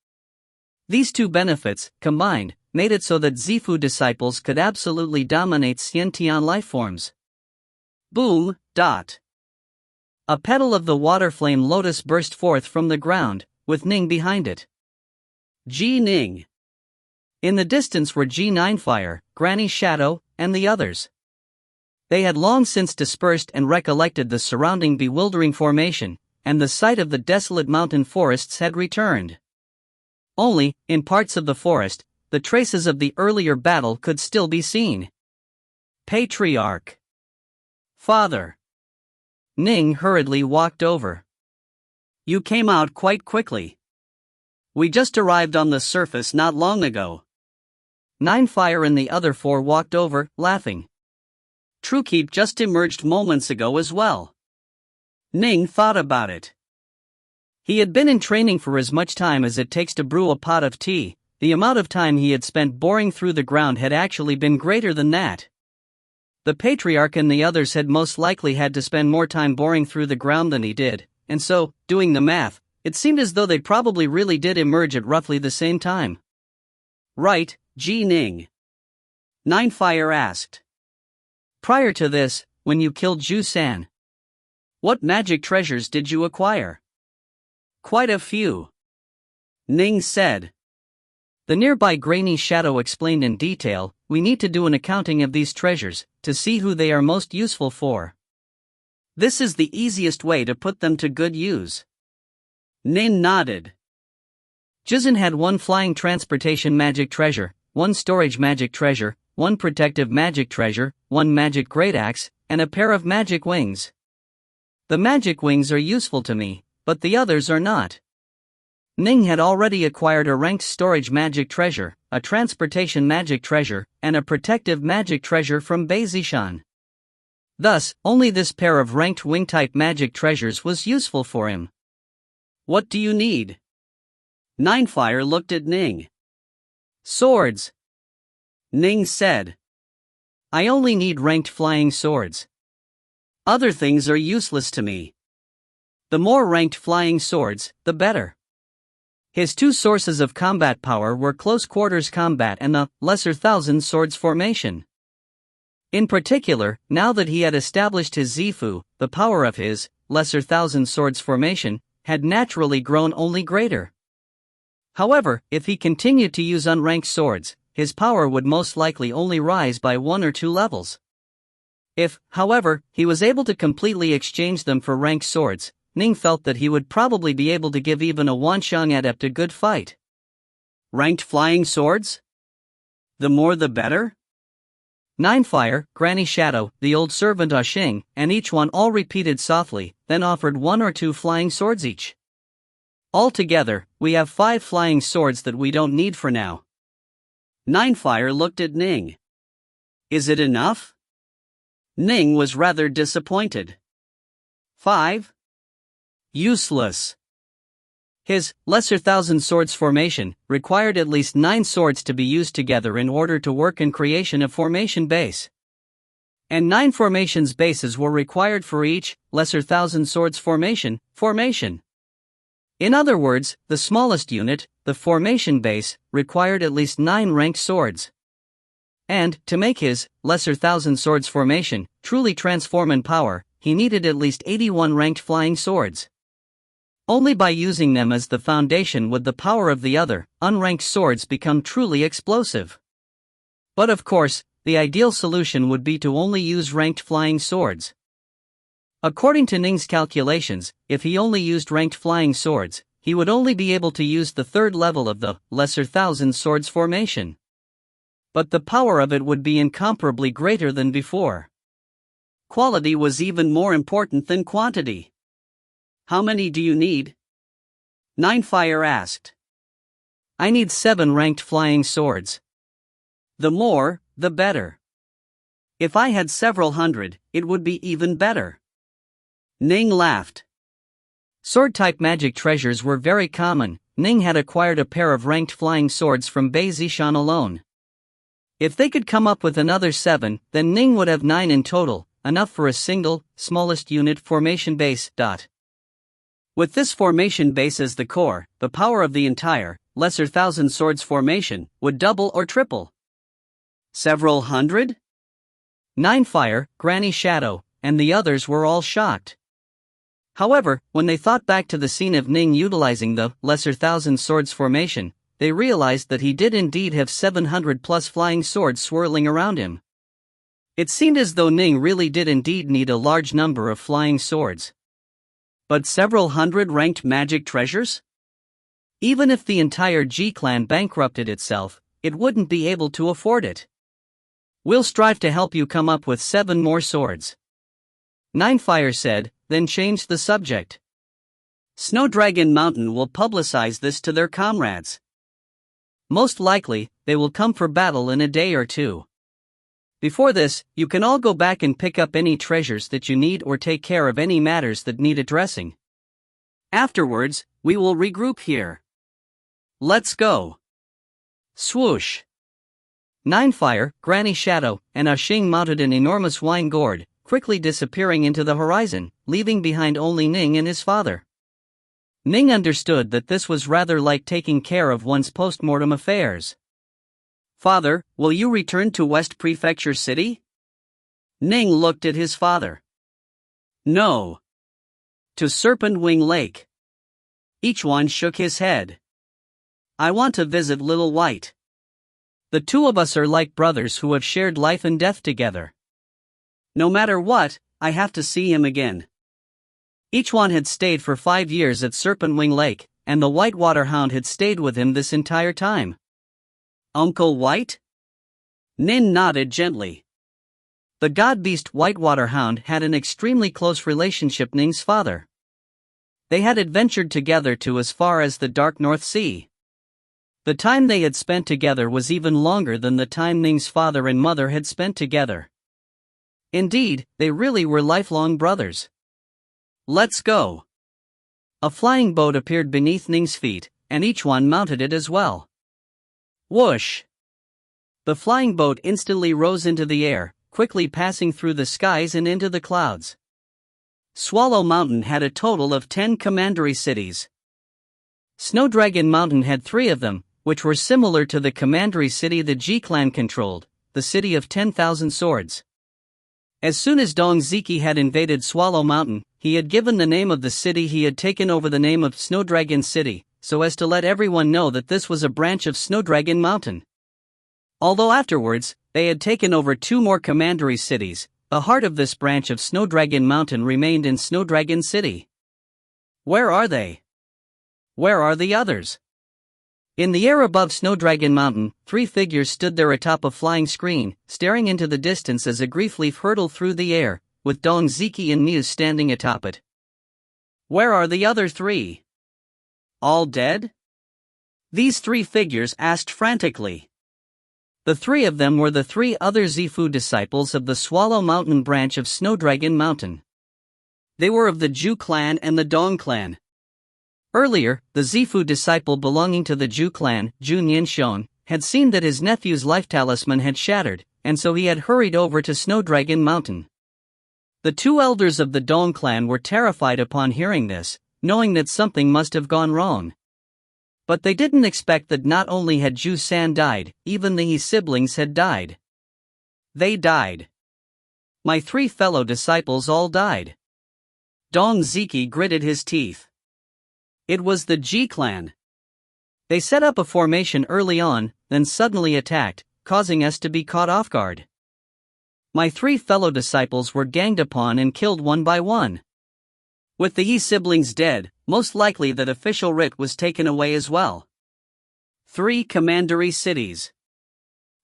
These two benefits, combined, made it so that Zifu disciples could absolutely dominate Xiantian lifeforms. Boom, dot. A petal of the water flame lotus burst forth from the ground, with Ning behind it. Ji Ning. In the distance were G9 Fire, Granny Shadow, and the others. They had long since dispersed and recollected the surrounding bewildering formation, and the sight of the desolate mountain forests had returned. Only, in parts of the forest, the traces of the earlier battle could still be seen. Patriarch. Father. Ning hurriedly walked over. You came out quite quickly. We just arrived on the surface not long ago. Nine Fire and the other four walked over, laughing. Truekeep just emerged moments ago as well. Ning thought about it. He had been in training for as much time as it takes to brew a pot of tea. The amount of time he had spent boring through the ground had actually been greater than that. The Patriarch and the others had most likely had to spend more time boring through the ground than he did, and so, doing the math, it seemed as though they probably really did emerge at roughly the same time. Right, Ji Ning? Nine Fire asked. Prior to this, when you killed Ju San, what magic treasures did you acquire? Quite a few. Ning said. The nearby Granny Shadow explained in detail, we need to do an accounting of these treasures, to see who they are most useful for. This is the easiest way to put them to good use. Ning nodded. Jizan had one flying transportation magic treasure, one storage magic treasure, one protective magic treasure, one magic great axe, and a pair of magic wings. The magic wings are useful to me, but the others are not. Ning had already acquired a ranked storage magic treasure, a transportation magic treasure, and a protective magic treasure from Bei Zishan. Thus, only this pair of ranked wing-type magic treasures was useful for him. What do you need? Nine Fire looked at Ning. Swords. Ning said. I only need ranked flying swords. Other things are useless to me. The more ranked flying swords, the better. His two sources of combat power were close quarters combat and the lesser thousand swords formation. In particular, now that he had established his Zifu, the power of his lesser thousand swords formation had naturally grown only greater. However, if he continued to use unranked swords, his power would most likely only rise by 1 or 2 levels. If, however, he was able to completely exchange them for ranked swords, Ning felt that he would probably be able to give even a Wanxiang adept a good fight. Ranked flying swords? The more the better? Nine Fire, Granny Shadow, the old servant Xing, and each one all repeated softly, then offered 1 or 2 flying swords each. Altogether, we have 5 flying swords that we don't need for now. Nine Fire looked at Ning. Is it enough? Ning was rather disappointed. 5? Useless. His Lesser Thousand Swords formation required at least 9 swords to be used together in order to work in creation of formation base. And 9 formations bases were required for each Lesser Thousand Swords formation. In other words, the smallest unit, the formation base, required at least 9 ranked swords. And, to make his Lesser Thousand Swords formation truly transform in power, he needed at least 81 ranked flying swords. Only by using them as the foundation would the power of the other, unranked swords become truly explosive. But of course, the ideal solution would be to only use ranked flying swords. According to Ning's calculations, if he only used ranked flying swords, he would only be able to use the 3rd level of the Lesser Thousand Swords formation. But the power of it would be incomparably greater than before. Quality was even more important than quantity. How many do you need? Ninefire asked. I need 7 ranked flying swords. The more, the better. If I had several hundred, it would be even better. Ning laughed. Sword-type magic treasures were very common. Ning had acquired a pair of ranked flying swords from Bei Zishan alone. If they could come up with another 7, then Ning would have 9 in total, enough for a single, smallest unit formation base. With this formation base as the core, the power of the entire Lesser Thousand Swords formation would double or triple. Several hundred? Ninefire, Granny Shadow, and the others were all shocked. However, when they thought back to the scene of Ning utilizing the Lesser Thousand Swords formation, they realized that he did indeed have 700 plus flying swords swirling around him. It seemed as though Ning really did indeed need a large number of flying swords. But several hundred ranked magic treasures? Even if the entire G-clan bankrupted itself, it wouldn't be able to afford it. We'll strive to help you come up with 7 more swords. Ninefire said, then changed the subject. Snowdragon Mountain will publicize this to their comrades. Most likely, they will come for battle in a day or 2. Before this, you can all go back and pick up any treasures that you need or take care of any matters that need addressing. Afterwards, we will regroup here. Let's go. Swoosh. Ninefire, Granny Shadow, and Xing mounted an enormous wine gourd, quickly disappearing into the horizon, leaving behind only Ning and his father. Ning understood that this was rather like taking care of one's post-mortem affairs. Father, will you return to West Prefecture City? Ning looked at his father. No. To Serpent Wing Lake. Each one shook his head. I want to visit Little White. The 2 of us are like brothers who have shared life and death together. No matter what, I have to see him again. Each one had stayed for 5 years at Serpent Wing Lake, and the Whitewater Hound had stayed with him this entire time. Uncle White? Nin nodded gently. The god-beast Whitewater Hound had an extremely close relationship with Ning's father. They had adventured together to as far as the Dark North Sea. The time they had spent together was even longer than the time Ning's father and mother had spent together. Indeed, they really were lifelong brothers. Let's go. A flying boat appeared beneath Ning's feet, and each one mounted it as well. Whoosh! The flying boat instantly rose into the air, quickly passing through the skies and into the clouds. Swallow Mountain had a total of 10 commandery cities. Snowdragon Mountain had 3 of them, which were similar to the commandery city the G-clan controlled, the city of 10,000 swords. As soon as Dong Ziki had invaded Swallow Mountain, he had given the name of the city he had taken over the name of Snowdragon City, so as to let everyone know that this was a branch of Snowdragon Mountain. Although afterwards, they had taken over 2 more commandery cities, the heart of this branch of Snowdragon Mountain remained in Snowdragon City. Where are they? Where are the others? In the air above Snowdragon Mountain, 3 figures stood there atop a flying screen, staring into the distance as a grief-leaf hurtled through the air, with Dong Ziki and Muse standing atop it. Where are the other 3? All dead? These 3 figures asked frantically. The 3 of them were the 3 other Zifu disciples of the Swallow Mountain branch of Snowdragon Mountain. They were of the Zhu clan and the Dong clan. Earlier, the Zifu disciple belonging to the Zhu clan, Zhu Nianxiong, had seen that his nephew's life talisman had shattered, and so he had hurried over to Snowdragon Mountain. The two elders of the Dong clan were terrified upon hearing this, knowing that something must have gone wrong. But they didn't expect that not only had Zhu San died, even the He siblings had died. They died. My three fellow disciples all died. Dong Ziki gritted his teeth. It was the Ji clan. They set up a formation early on, then suddenly attacked, causing us to be caught off guard. My three fellow disciples were ganged upon and killed one by one. With the He siblings dead, most likely that official writ was taken away as well. 3 commandery cities.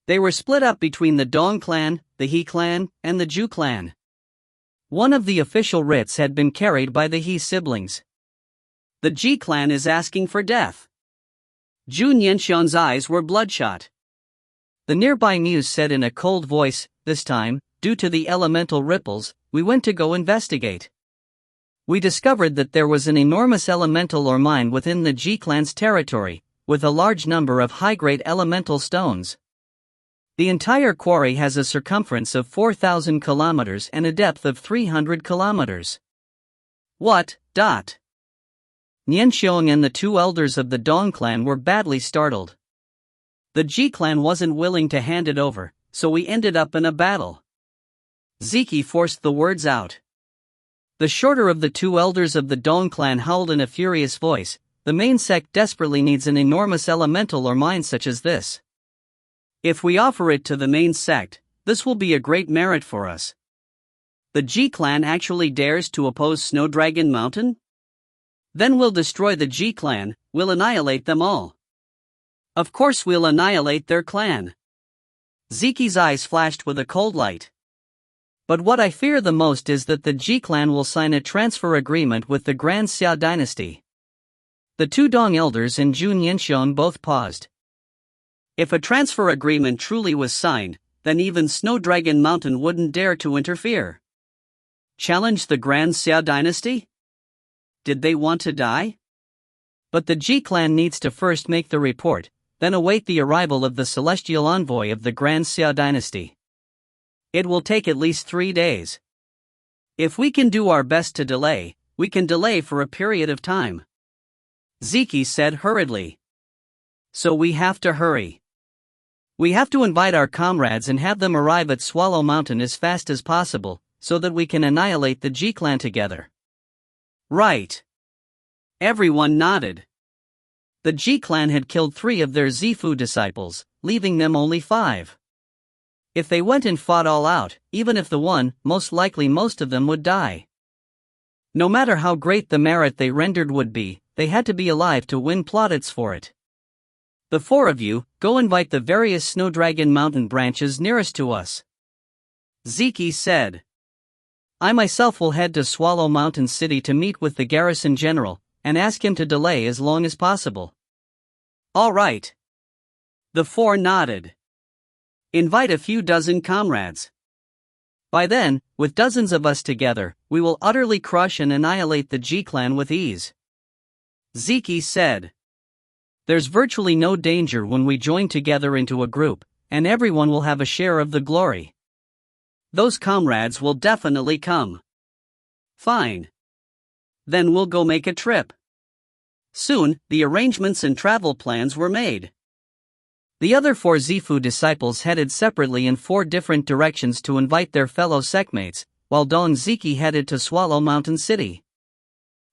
They were split up between the Dong clan, the He clan, and the Zhu clan. One of the official writs had been carried by the He siblings. The Ji clan is asking for death. Zhu Nianxiang's eyes were bloodshot. The nearby muse said in a cold voice, this time, due to the elemental ripples, we went to go investigate. We discovered that there was an enormous elemental or mine within the Ji clan's territory, with a large number of high-grade elemental stones. The entire quarry has a circumference of 4,000 kilometers and a depth of 300 kilometers. What? Nianxiong and the two elders of the Dong clan were badly startled. The Ji clan wasn't willing to hand it over, so we ended up in a battle. Ziki forced the words out. The shorter of the two elders of the Dong clan howled in a furious voice, the main sect desperately needs an enormous elemental or mine such as this. If we offer it to the main sect, this will be a great merit for us. The Ji clan actually dares to oppose Snowdragon Mountain? Then we'll destroy the Ji clan, we'll annihilate them all. Of course we'll annihilate their clan. Ziki's eyes flashed with a cold light. But what I fear the most is that the Ji clan will sign a transfer agreement with the Grand Xia dynasty. The two Dong elders and Zhu Nianxiong both paused. If a transfer agreement truly was signed, then even Snowdragon Mountain wouldn't dare to interfere. Challenge the Grand Xia dynasty? Did they want to die? But the Ji clan needs to first make the report, then await the arrival of the celestial envoy of the Grand Xia dynasty. It will take at least 3 days. If we can do our best to delay, we can delay for a period of time. Ziki said hurriedly. So we have to hurry. We have to invite our comrades and have them arrive at Swallow Mountain as fast as possible, so that we can annihilate the Ji clan together. Right. Everyone nodded. The Ji clan had killed 3 of their Zifu disciples, leaving them only 5. If they went and fought all out, even if the one, most likely most of them would die. No matter how great the merit they rendered would be, they had to be alive to win plaudits for it. The 4 of you, go invite the various Snowdragon Mountain branches nearest to us. Ziki said. I myself will head to Swallow Mountain City to meet with the garrison general, and ask him to delay as long as possible. All right. The 4 nodded. Invite a few dozen comrades. By then, with dozens of us together, we will utterly crush and annihilate the Ji clan with ease. Ziki said. There's virtually no danger when we join together into a group, and everyone will have a share of the glory. Those comrades will definitely come. Fine. Then we'll go make a trip. Soon, the arrangements and travel plans were made. The other 4 Zifu disciples headed separately in 4 different directions to invite their fellow sectmates, while Dong Ziki headed to Swallow Mountain City.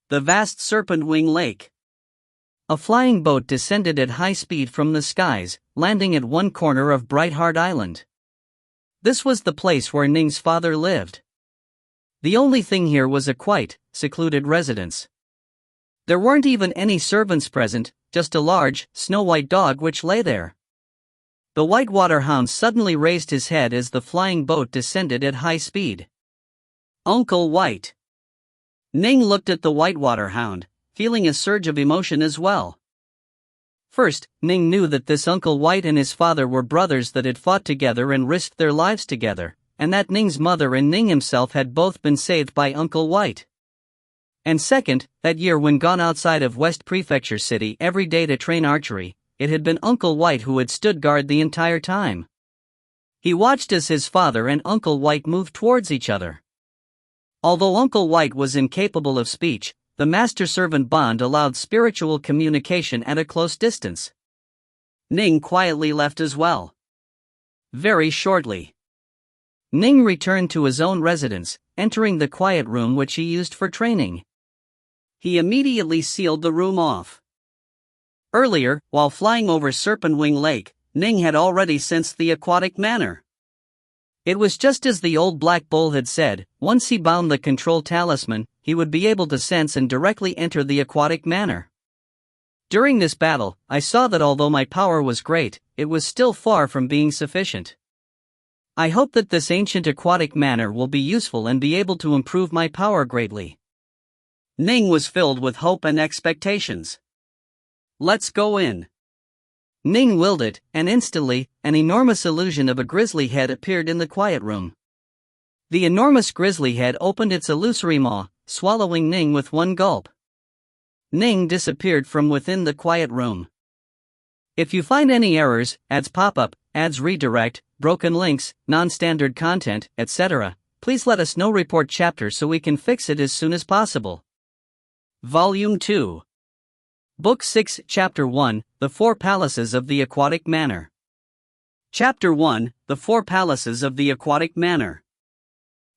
The vast Serpent Wing Lake. A flying boat descended at high speed from the skies, landing at one corner of Brightheart Island. This was the place where Ning's father lived. The only thing here was a quiet, secluded residence. There weren't even any servants present, just a large, snow-white dog which lay there. The whitewater hound suddenly raised his head as the flying boat descended at high speed. Uncle White. Ning looked at the whitewater hound, feeling a surge of emotion as well. First, Ning knew that this Uncle White and his father were brothers that had fought together and risked their lives together, and that Ning's mother and Ning himself had both been saved by Uncle White. And second, that year when gone outside of West Prefecture City every day to train archery, it had been Uncle White who had stood guard the entire time. He watched as his father and Uncle White moved towards each other. Although Uncle White was incapable of speech, the master-servant bond allowed spiritual communication at a close distance. Ning quietly left as well. Very shortly, Ning returned to his own residence, entering the quiet room which he used for training. He immediately sealed the room off. Earlier, while flying over Serpent Wing Lake, Ning had already sensed the aquatic manner. It was just as the old black bull had said, once he bound the control talisman, he would be able to sense and directly enter the aquatic manner. During this battle, I saw that although my power was great, it was still far from being sufficient. I hope that this ancient aquatic manner will be useful and be able to improve my power greatly. Ning was filled with hope and expectations. Let's go in. Ning willed it, and instantly, an enormous illusion of a grizzly head appeared in the quiet room. The enormous grizzly head opened its illusory maw, swallowing Ning with one gulp. Ning disappeared from within the quiet room. If you find any errors, ads pop up, ads redirect, broken links, non-standard content, etc., please let us know. Report chapter so we can fix it as soon as possible. Volume 2. Book 6, Chapter 1, The Four Palaces of the Aquatic Manor. Chapter 1, The Four Palaces of the Aquatic Manor.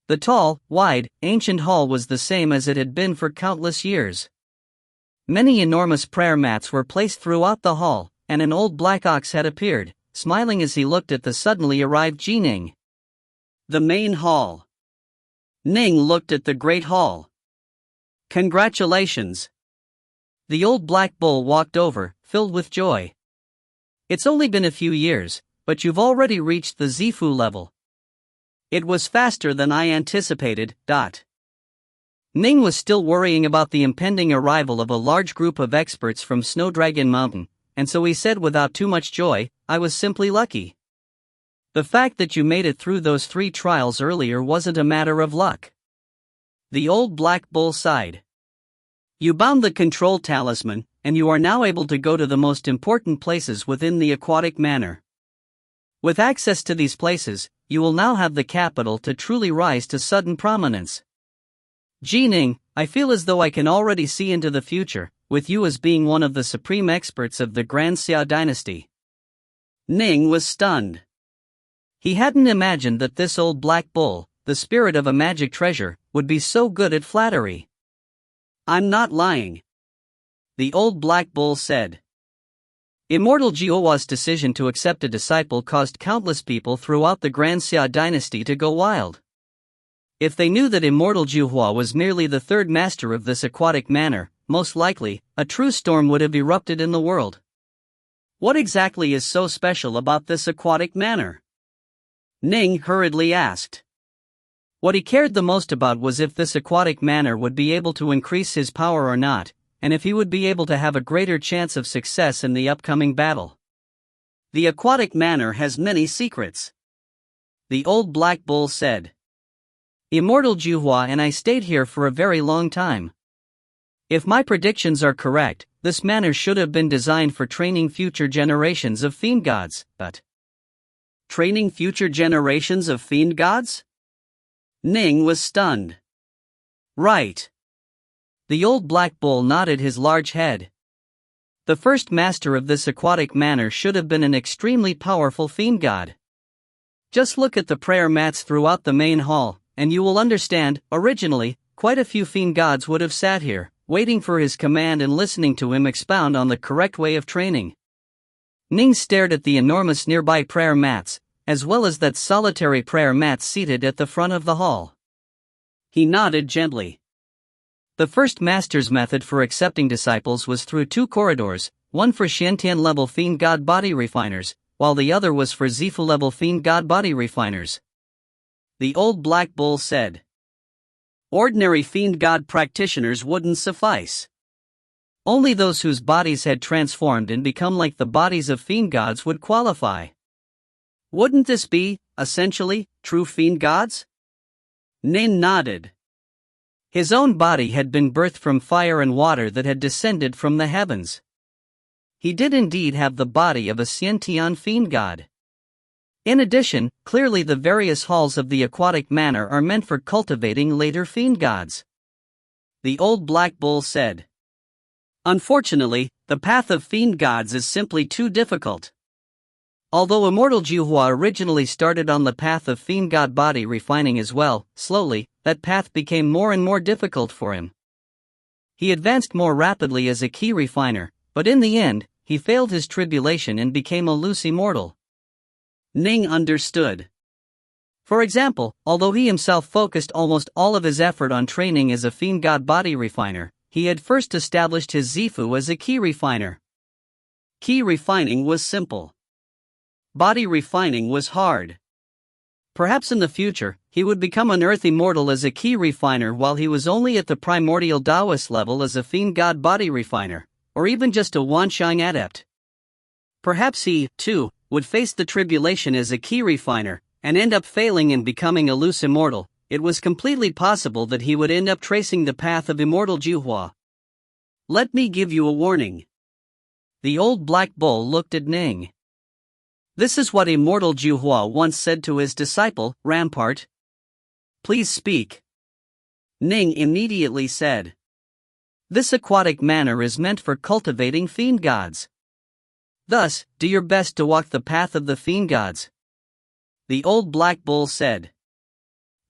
The tall, wide, ancient hall was the same as it had been for countless years. Many enormous prayer mats were placed throughout the hall, and an old black ox had appeared, smiling as he looked at the suddenly arrived Ning. The main hall. Ning looked at the great hall. Congratulations. The old black bull walked over, filled with joy. It's only been a few years, but you've already reached the Zifu level. It was faster than I anticipated. Ning was still worrying about the impending arrival of a large group of experts from Snowdragon Mountain, and so he said without too much joy, I was simply lucky. The fact that you made it through those 3 trials earlier wasn't a matter of luck. The old black bull sighed. You bound the control talisman, and you are now able to go to the most important places within the aquatic manor. With access to these places, you will now have the capital to truly rise to sudden prominence. Ning, I feel as though I can already see into the future, with you as being one of the supreme experts of the Grand Xia dynasty. Ning was stunned. He hadn't imagined that this old black bull, the spirit of a magic treasure, would be so good at flattery. I'm not lying. The old black bull said. Immortal Jiuhua's decision to accept a disciple caused countless people throughout the Grand Xia dynasty to go wild. If they knew that Immortal Jiuhua was merely the 3rd master of this aquatic manor, most likely, a true storm would have erupted in the world. What exactly is so special about this aquatic manor? Ning hurriedly asked. What he cared the most about was if this aquatic manor would be able to increase his power or not, and if he would be able to have a greater chance of success in the upcoming battle. The aquatic manor has many secrets. The old black bull said. Immortal Jiuhua and I stayed here for a very long time. If my predictions are correct, this manor should have been designed for training future generations of fiend gods, but... Training future generations of fiend gods? Ning was stunned. Right. The old black bull nodded his large head. The first master of this aquatic manor should have been an extremely powerful fiend god. Just look at the prayer mats throughout the main hall, and you will understand. Originally, quite a few fiend gods would have sat here, waiting for his command and listening to him expound on the correct way of training. Ning stared at the enormous nearby prayer mats, as well as that solitary prayer mat seated at the front of the hall. He nodded gently. The first master's method for accepting disciples was through 2 corridors, one for Xiantian-level fiend god body refiners, while the other was for Zifu-level fiend god body refiners. The old black bull said. Ordinary fiend god practitioners wouldn't suffice. Only those whose bodies had transformed and become like the bodies of fiend gods would qualify. Wouldn't this be, essentially, true fiend gods? Ning nodded. His own body had been birthed from fire and water that had descended from the heavens. He did indeed have the body of a sentient fiend god. In addition, clearly the various halls of the aquatic manor are meant for cultivating later fiend gods. The old black bull said. Unfortunately, the path of fiend gods is simply too difficult. Although Immortal Juhua originally started on the path of fiend god body refining as well, slowly, that path became more and more difficult for him. He advanced more rapidly as a key refiner, but in the end, he failed his tribulation and became a loose immortal. Ning understood. For example, although he himself focused almost all of his effort on training as a fiend god body refiner, he had first established his Zifu as a key refiner. Key refining was simple. Body refining was hard. Perhaps in the future, he would become an earth immortal as a key refiner while he was only at the primordial Taoist level as a fiend god body refiner, or even just a Wanshang adept. Perhaps he, too, would face the tribulation as a key refiner, and end up failing and becoming a loose immortal. It was completely possible that he would end up tracing the path of Immortal Juhua. Let me give you a warning. The old black bull looked at Ning. This is what Immortal Juhua once said to his disciple, Rampart. Please speak. Ning immediately said. This aquatic manor is meant for cultivating fiend gods. Thus, do your best to walk the path of the fiend gods. The old black bull said.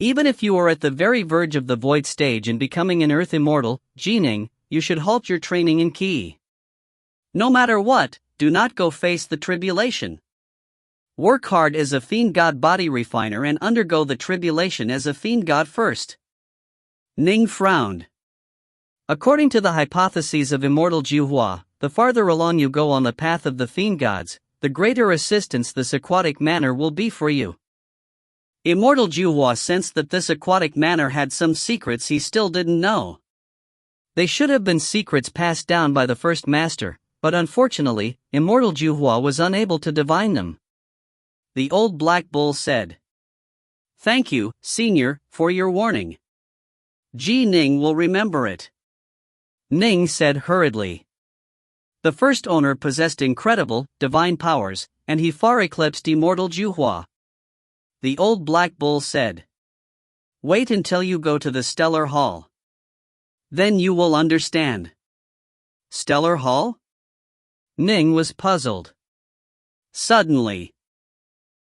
Even if you are at the very verge of the void stage and becoming an earth immortal, Ning, you should halt your training in key. No matter what, do not go face the tribulation. Work hard as a fiend god body refiner and undergo the tribulation as a fiend god first. Ning frowned. According to the hypotheses of Immortal Juhua, the farther along you go on the path of the fiend gods, the greater assistance this aquatic manor will be for you. Immortal Juhua sensed that this aquatic manor had some secrets he still didn't know. They should have been secrets passed down by the first master, but unfortunately, Immortal Juhua was unable to divine them. The old black bull said. Thank you, senior, for your warning. Ning will remember it. Ning said hurriedly. The first owner possessed incredible, divine powers, and he far eclipsed Immortal Juhua. The old black bull said. Wait until you go to the Stellar Hall. Then you will understand. Stellar Hall? Ning was puzzled. Suddenly,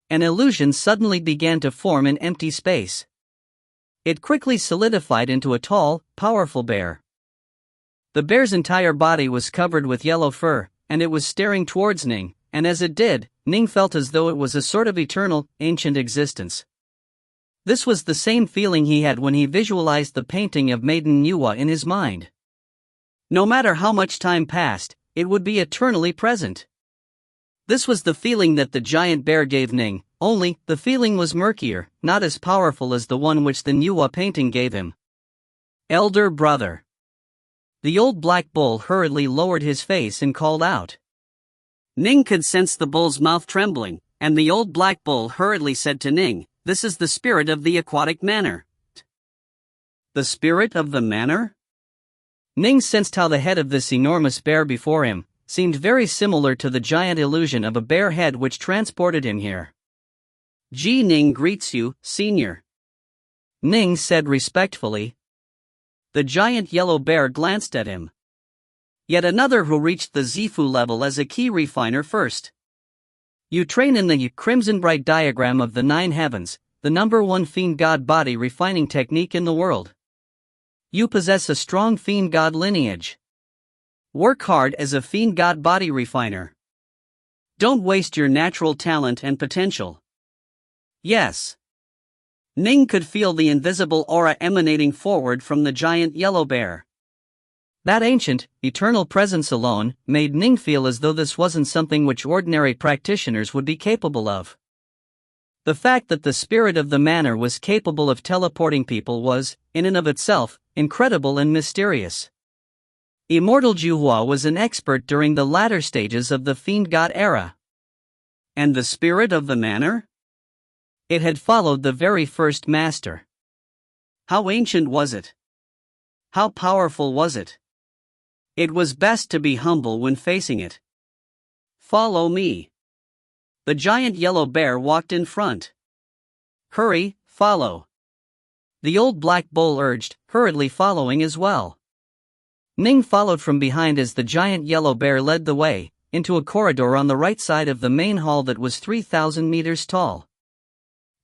an illusion suddenly began to form in empty space. It quickly solidified into a tall, powerful bear. The bear's entire body was covered with yellow fur, and it was staring towards Ning, and as it did, Ning felt as though it was a sort of eternal, ancient existence. This was the same feeling he had when he visualized the painting of Maiden Nuwa in his mind. No matter how much time passed, it would be eternally present. This was the feeling that the giant bear gave Ning, only, the feeling was murkier, not as powerful as the one which the Nuwa painting gave him. Elder brother. The old black bull hurriedly lowered his face and called out. Ning could sense the bull's mouth trembling, and the old black bull hurriedly said to Ning, This is the spirit of the aquatic manor. The spirit of the manor? Ning sensed how the head of this enormous bear before him seemed very similar to the giant illusion of a bear head which transported him here. Ning greets you, senior. Ning said respectfully. The giant yellow bear glanced at him. Yet another who reached the Zifu level as a key refiner first. You train in the Crimson Bright diagram of the 9 heavens, the #1 fiend god body refining technique in the world. You possess a strong fiend god lineage. Work hard as a fiend god body refiner. Don't waste your natural talent and potential. Yes. Ning could feel the invisible aura emanating forward from the giant yellow bear. That ancient, eternal presence alone made Ning feel as though this wasn't something which ordinary practitioners would be capable of. The fact that the spirit of the manor was capable of teleporting people was, in and of itself, incredible and mysterious. Immortal Juhua was an expert during the latter stages of the fiend god era. And the spirit of the manor? It had followed the very first master. How ancient was it? How powerful was it? It was best to be humble when facing it. Follow me. The giant yellow bear walked in front. Hurry, follow. The old black bull urged, hurriedly following as well. Ning followed from behind as the giant yellow bear led the way, into a corridor on the right side of the main hall that was 3,000 meters tall.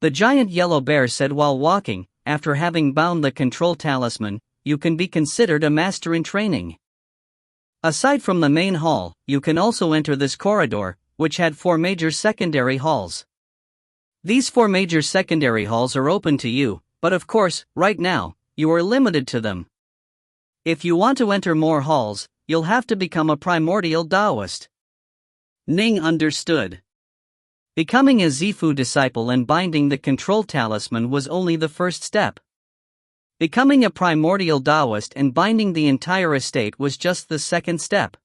The giant yellow bear said while walking, after having bound the control talisman, you can be considered a master in training. Aside from the main hall, you can also enter this corridor, which had 4 major secondary halls. These 4 major secondary halls are open to you, but of course, right now, you are limited to them. If you want to enter more halls, you'll have to become a primordial Taoist. Ning understood. Becoming a Zifu disciple and binding the control talisman was only the first step. Becoming a primordial Taoist and binding the entire estate was just the second step.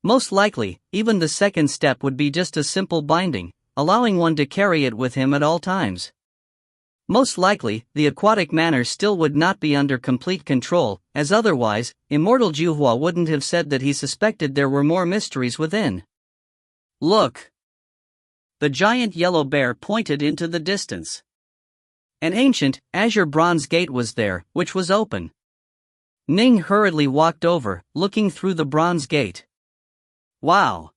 Most likely, even the second step would be just a simple binding, allowing one to carry it with him at all times. Most likely, the aquatic manor still would not be under complete control, as otherwise, Immortal Juhua wouldn't have said that he suspected there were more mysteries within. Look! The giant yellow bear pointed into the distance. An ancient, azure bronze gate was there, which was open. Ning hurriedly walked over, looking through the bronze gate. Wow!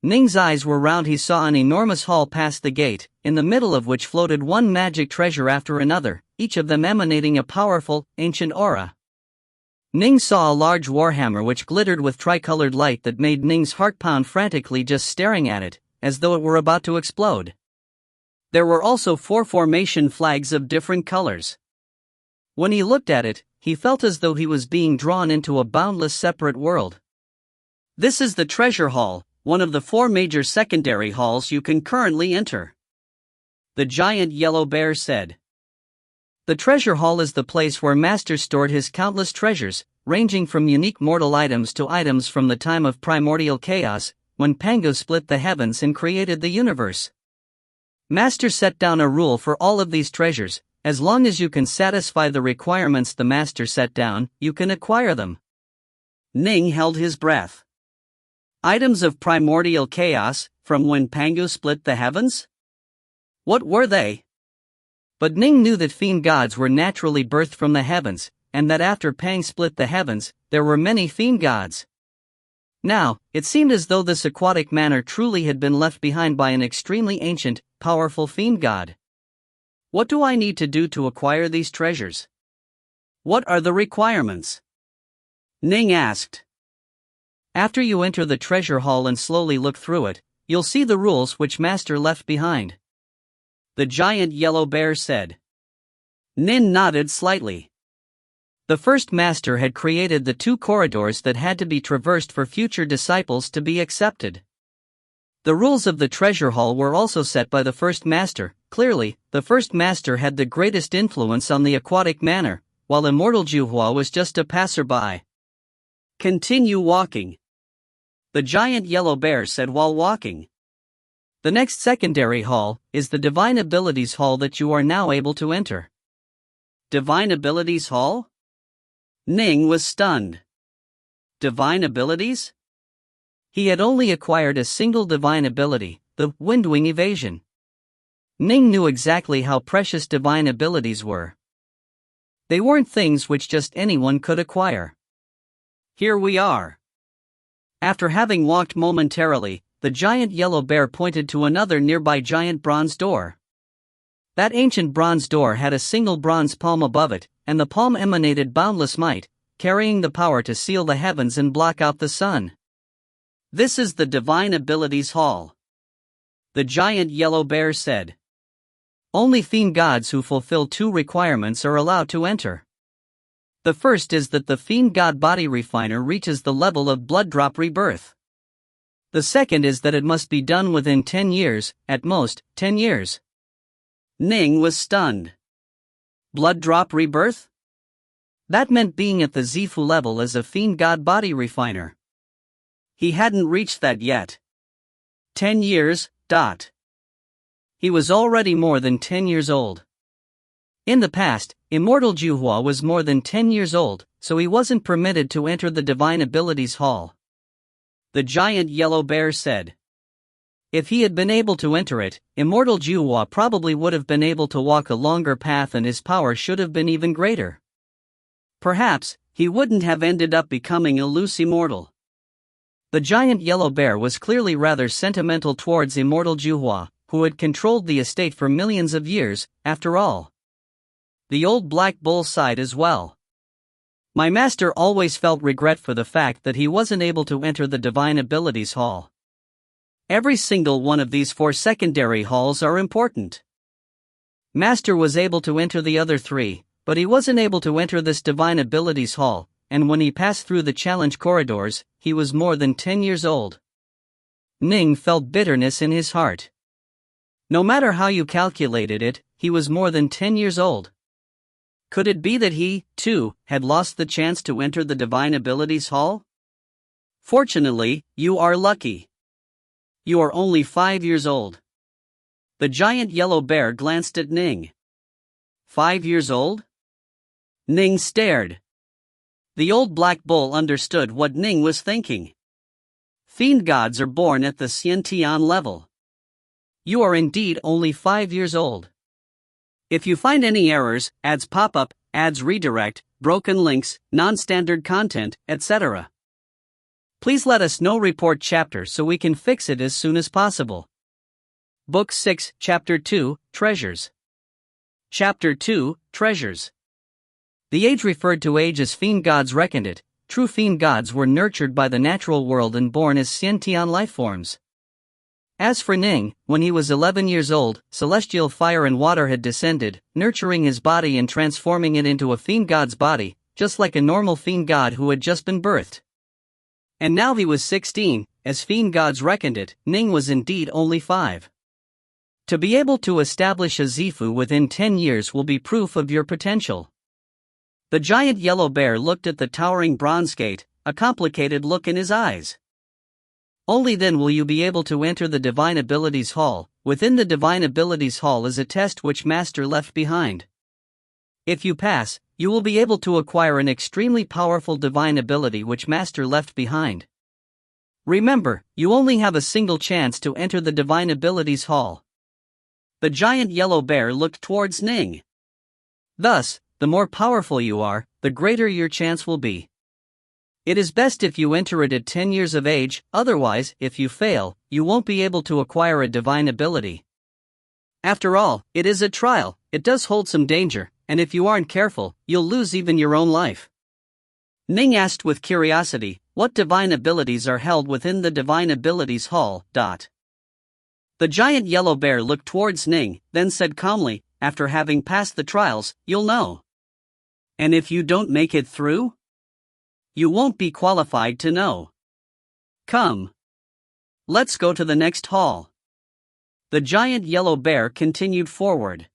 Ning's eyes were round. He saw an enormous hall past the gate, in the middle of which floated one magic treasure after another, each of them emanating a powerful, ancient aura. Ning saw a large warhammer which glittered with tricolored light that made Ning's heart pound frantically just staring at it, as though it were about to explode. There were also 4 formation flags of different colors. When he looked at it, he felt as though he was being drawn into a boundless separate world. This is the treasure hall, one of the 4 major secondary halls you can currently enter. The giant yellow bear said. The treasure hall is the place where Master stored his countless treasures, ranging from unique mortal items to items from the time of primordial chaos, when Pango split the heavens and created the universe. Master set down a rule for all of these treasures: as long as you can satisfy the requirements the Master set down, you can acquire them. Ning held his breath. Items of primordial chaos, from when Pango split the heavens? What were they? But Ning knew that fiend gods were naturally birthed from the heavens, and that after Pang split the heavens, there were many fiend gods. Now, it seemed as though this aquatic manor truly had been left behind by an extremely ancient, powerful fiend god. What do I need to do to acquire these treasures? What are the requirements? Ning asked. After you enter the treasure hall and slowly look through it, you'll see the rules which Master left behind. The giant yellow bear said. Nin nodded slightly. The first Master had created the 2 corridors that had to be traversed for future disciples to be accepted. The rules of the treasure hall were also set by the first Master. Clearly, the first Master had the greatest influence on the aquatic manor, while Immortal Juhua was just a passerby. Continue walking. The giant yellow bear said while walking. The next secondary hall is the Divine Abilities Hall that you are now able to enter. Divine Abilities Hall? Ning was stunned. Divine abilities? He had only acquired a single divine ability, the Windwing Evasion. Ning knew exactly how precious divine abilities were. They weren't things which just anyone could acquire. Here we are. After having walked momentarily, the giant yellow bear pointed to another nearby giant bronze door. That ancient bronze door had a single bronze palm above it, and the palm emanated boundless might, carrying the power to seal the heavens and block out the sun. This is the Divine Abilities Hall. The giant yellow bear said. Only fiend gods who fulfill 2 requirements are allowed to enter. The first is that the fiend god body refiner reaches the level of blood drop rebirth. The second is that it must be done within 10 years, at most, 10 years. Ning was stunned. Blood drop rebirth? That meant being at the Zifu level as a fiend god body refiner. He hadn't reached that yet. 10 years, He was already more than 10 years old. In the past, Immortal Juhua was more than 10 years old, so he wasn't permitted to enter the Divine Abilities Hall. The giant yellow bear said. If he had been able to enter it, Immortal Juhua probably would have been able to walk a longer path and his power should have been even greater. Perhaps, he wouldn't have ended up becoming a loose immortal. The giant yellow bear was clearly rather sentimental towards Immortal Juhua, who had controlled the estate for millions of years, after all. The old black bull sighed as well. My master always felt regret for the fact that he wasn't able to enter the Divine Abilities Hall. Every single one of these 4 secondary halls are important. Master was able to enter the other 3, but he wasn't able to enter this Divine Abilities Hall, and when he passed through the challenge corridors, he was more than 10 years old. Ning felt bitterness in his heart. No matter how you calculated it, he was more than 10 years old. Could it be that he, too, had lost the chance to enter the Divine Abilities Hall? Fortunately, you are lucky. You are only 5 years old. The giant yellow bear glanced at Ning. 5 years old? Ning stared. The old black bull understood what Ning was thinking. Fiend gods are born at the Xiantian level. You are indeed only 5 years old. If you find any errors, ads pop up, ads redirect, broken links, non-standard content, etc., please let us know. Report chapter so we can fix it as soon as possible. Book 6, Chapter 2, Treasures. Chapter 2, Treasures. The age referred to age as fiend gods reckoned it. True fiend gods were nurtured by the natural world and born as Xiantian lifeforms. As for Ning, when he was 11 years old, celestial fire and water had descended, nurturing his body and transforming it into a fiend god's body, just like a normal fiend god who had just been birthed. And now he was 16, as fiend gods reckoned it. Ning was indeed only 5. To be able to establish a Zifu within 10 years will be proof of your potential. The giant yellow bear looked at the towering bronze gate, a complicated look in his eyes. Only then will you be able to enter the Divine Abilities Hall. Within the Divine Abilities Hall is a test which Master left behind. If you pass, you will be able to acquire an extremely powerful divine ability which Master left behind. Remember, you only have a single chance to enter the Divine Abilities Hall. The giant yellow bear looked towards Ning. Thus, the more powerful you are, the greater your chance will be. It is best if you enter it at 10 years of age, otherwise, if you fail, you won't be able to acquire a divine ability. After all, it is a trial, it does hold some danger, and if you aren't careful, you'll lose even your own life. Ning asked with curiosity, what divine abilities are held within the Divine Abilities Hall? The giant yellow bear looked towards Ning, then said calmly, after having passed the trials, you'll know. And if you don't make it through? You won't be qualified to know. Come. Let's go to the next hall. The giant yellow bear continued forward.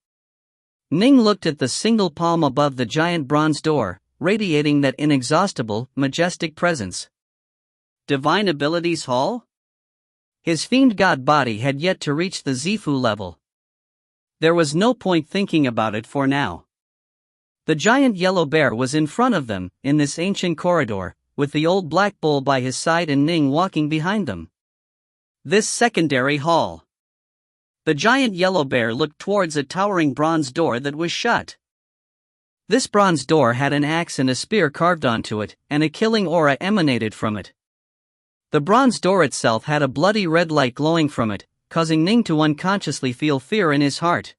Ning looked at the single palm above the giant bronze door, radiating that inexhaustible, majestic presence. Divine Abilities Hall? His fiend god body had yet to reach the Zifu level. There was no point thinking about it for now. The giant yellow bear was in front of them, in this ancient corridor, with the old black bull by his side and Ning walking behind them. This secondary hall. The giant yellow bear looked towards a towering bronze door that was shut. This bronze door had an axe and a spear carved onto it, and a killing aura emanated from it. The bronze door itself had a bloody red light glowing from it, causing Ning to unconsciously feel fear in his heart.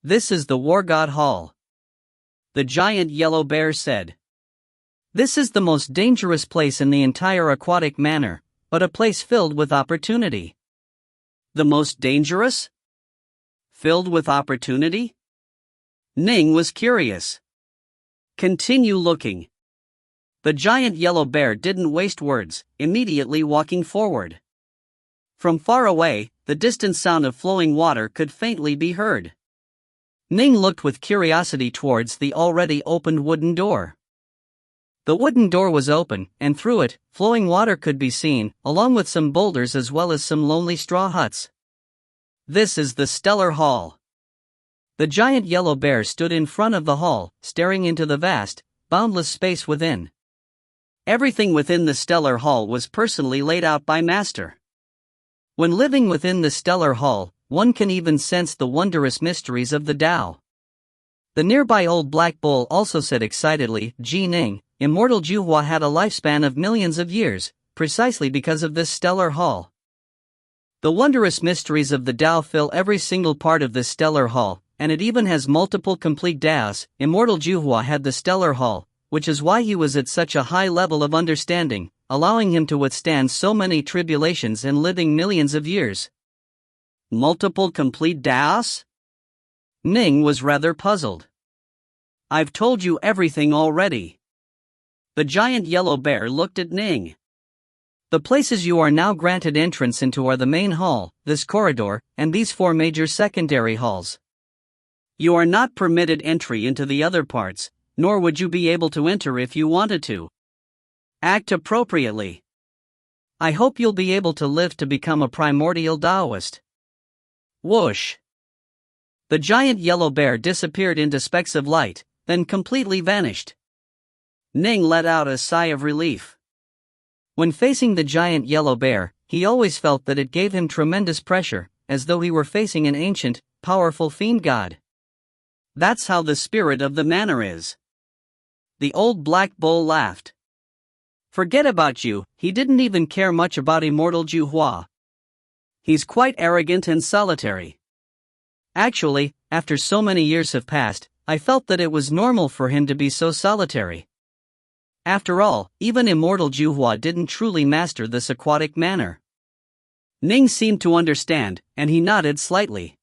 This is the War God Hall. The giant yellow bear said. This is the most dangerous place in the entire aquatic manor, but a place filled with opportunity. The most dangerous? Filled with opportunity? Ning was curious. Continue looking. The giant yellow bear didn't waste words, immediately walking forward. From far away, the distant sound of flowing water could faintly be heard. Ning looked with curiosity towards the already opened wooden door. The wooden door was open, and through it, flowing water could be seen, along with some boulders as well as some lonely straw huts. This is the Stellar Hall. The giant yellow bear stood in front of the hall, staring into the vast, boundless space within. Everything within the stellar hall was personally laid out by Master. When living within the stellar hall, one can even sense the wondrous mysteries of the Tao. The nearby old black bull also said excitedly, Ning, Immortal Juhua had a lifespan of millions of years, precisely because of this stellar hall. The wondrous mysteries of the Tao fill every single part of this stellar hall, and it even has multiple complete Taos. Immortal Juhua had the stellar hall, which is why he was at such a high level of understanding, allowing him to withstand so many tribulations and living millions of years. Multiple complete Taos? Ning was rather puzzled. I've told you everything already. The giant yellow bear looked at Ning. The places you are now granted entrance into are the main hall, this corridor, and these 4 major secondary halls. You are not permitted entry into the other parts, nor would you be able to enter if you wanted to. Act appropriately. I hope you'll be able to live to become a primordial Taoist. Whoosh! The giant yellow bear disappeared into specks of light, then completely vanished. Ning let out a sigh of relief. When facing the giant yellow bear, he always felt that it gave him tremendous pressure, as though he were facing an ancient, powerful fiend god. That's how the spirit of the manor is. The old black bull laughed. Forget about you, he didn't even care much about Immortal Juhua. He's quite arrogant and solitary. Actually, after so many years have passed, I felt that it was normal for him to be so solitary. After all, even Immortal Juhua didn't truly master this aquatic manner. Ning seemed to understand, and he nodded slightly.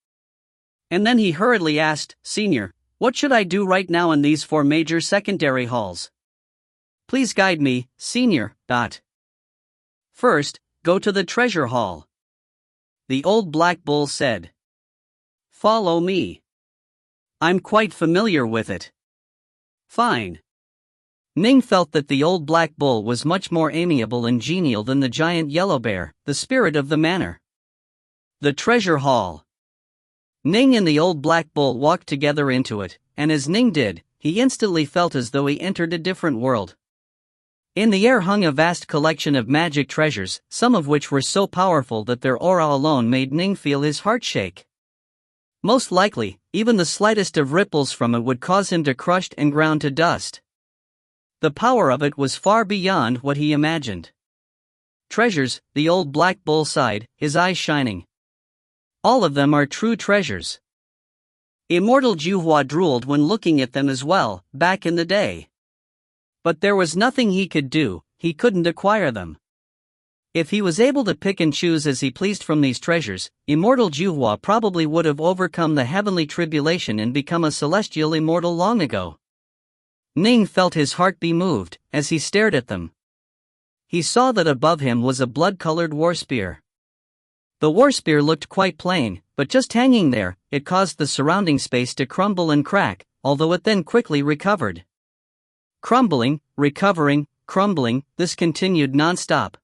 And then he hurriedly asked, Senior, what should I do right now in these 4 major secondary halls? Please guide me, Senior. First, go to the treasure hall. The old black bull said. Follow me. I'm quite familiar with it. Fine. Ning felt that the old black bull was much more amiable and genial than the giant yellow bear, the spirit of the manor. The treasure hall. Ning and the old black bull walked together into it, and as Ning did, he instantly felt as though he entered a different world. In the air hung a vast collection of magic treasures, some of which were so powerful that their aura alone made Ning feel his heart shake. Most likely, even the slightest of ripples from it would cause him to crush and ground to dust. The power of it was far beyond what he imagined. Treasures, the old black bull sighed, his eyes shining. All of them are true treasures. Immortal Juhua drooled when looking at them as well, back in the day. But there was nothing he could do, he couldn't acquire them. If he was able to pick and choose as he pleased from these treasures, Immortal Juhua probably would have overcome the heavenly tribulation and become a celestial immortal long ago. Ning felt his heart be moved, as he stared at them. He saw that above him was a blood-colored war spear. The war spear looked quite plain, but just hanging there, it caused the surrounding space to crumble and crack, although it then quickly recovered. Crumbling, recovering, crumbling, this continued non-stop.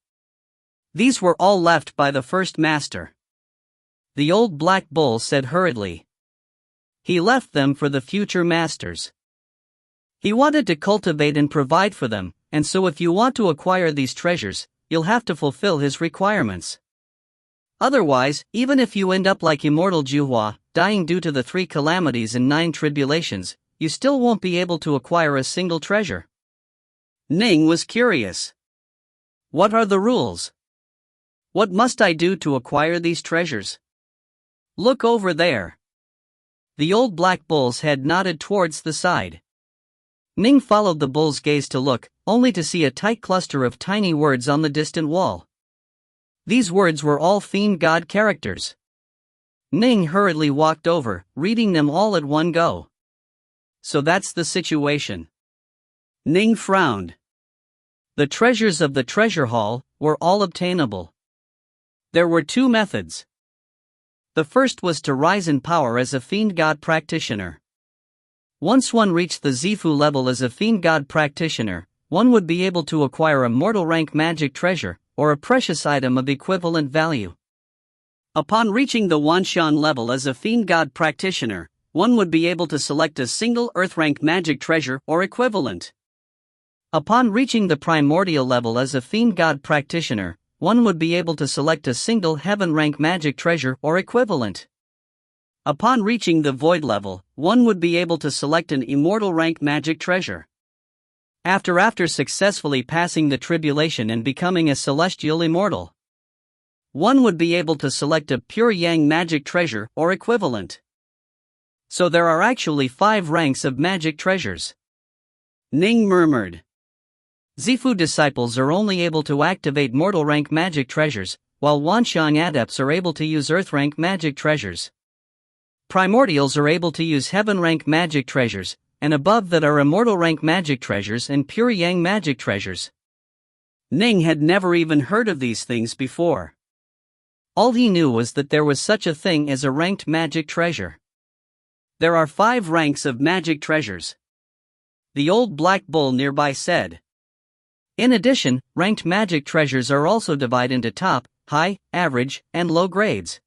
These were all left by the first master. The old black bull said hurriedly. He left them for the future masters. He wanted to cultivate and provide for them, and so if you want to acquire these treasures, you'll have to fulfill his requirements. Otherwise, even if you end up like Immortal Juhua, dying due to the 3 calamities and 9 tribulations, you still won't be able to acquire a single treasure. Ning was curious. What are the rules? What must I do to acquire these treasures? Look over there. The old black bull's head nodded towards the side. Ning followed the bull's gaze to look, only to see a tight cluster of tiny words on the distant wall. These words were all fiend god characters. Ning hurriedly walked over, reading them all at one go. So that's the situation. Ning frowned. The treasures of the treasure hall were all obtainable. There were 2 methods. The first was to rise in power as a fiend god practitioner. Once one reached the Zifu level as a fiend god practitioner, one would be able to acquire a mortal rank magic treasure, or a precious item of equivalent value. Upon reaching the Wanshan level as a fiend god practitioner, one would be able to select a single Earth rank magic treasure or equivalent. Upon reaching the primordial level as a fiend god practitioner, one would be able to select a single heaven rank magic treasure or equivalent. Upon reaching the void level, one would be able to select an immortal rank magic treasure. After successfully passing the tribulation and becoming a celestial immortal, one would be able to select a pure yang magic treasure or equivalent. So there are actually 5 ranks of magic treasures. Ning murmured. Zifu disciples are only able to activate mortal rank magic treasures, while Wanxiang adepts are able to use earth rank magic treasures. Primordials are able to use heaven rank magic treasures, and above that are immortal rank magic treasures and pure yang magic treasures. Ning had never even heard of these things before. All he knew was that there was such a thing as a ranked magic treasure. There are 5 ranks of magic treasures, the old black bull nearby said. In addition, ranked magic treasures are also divided into top, high, average, and low grades.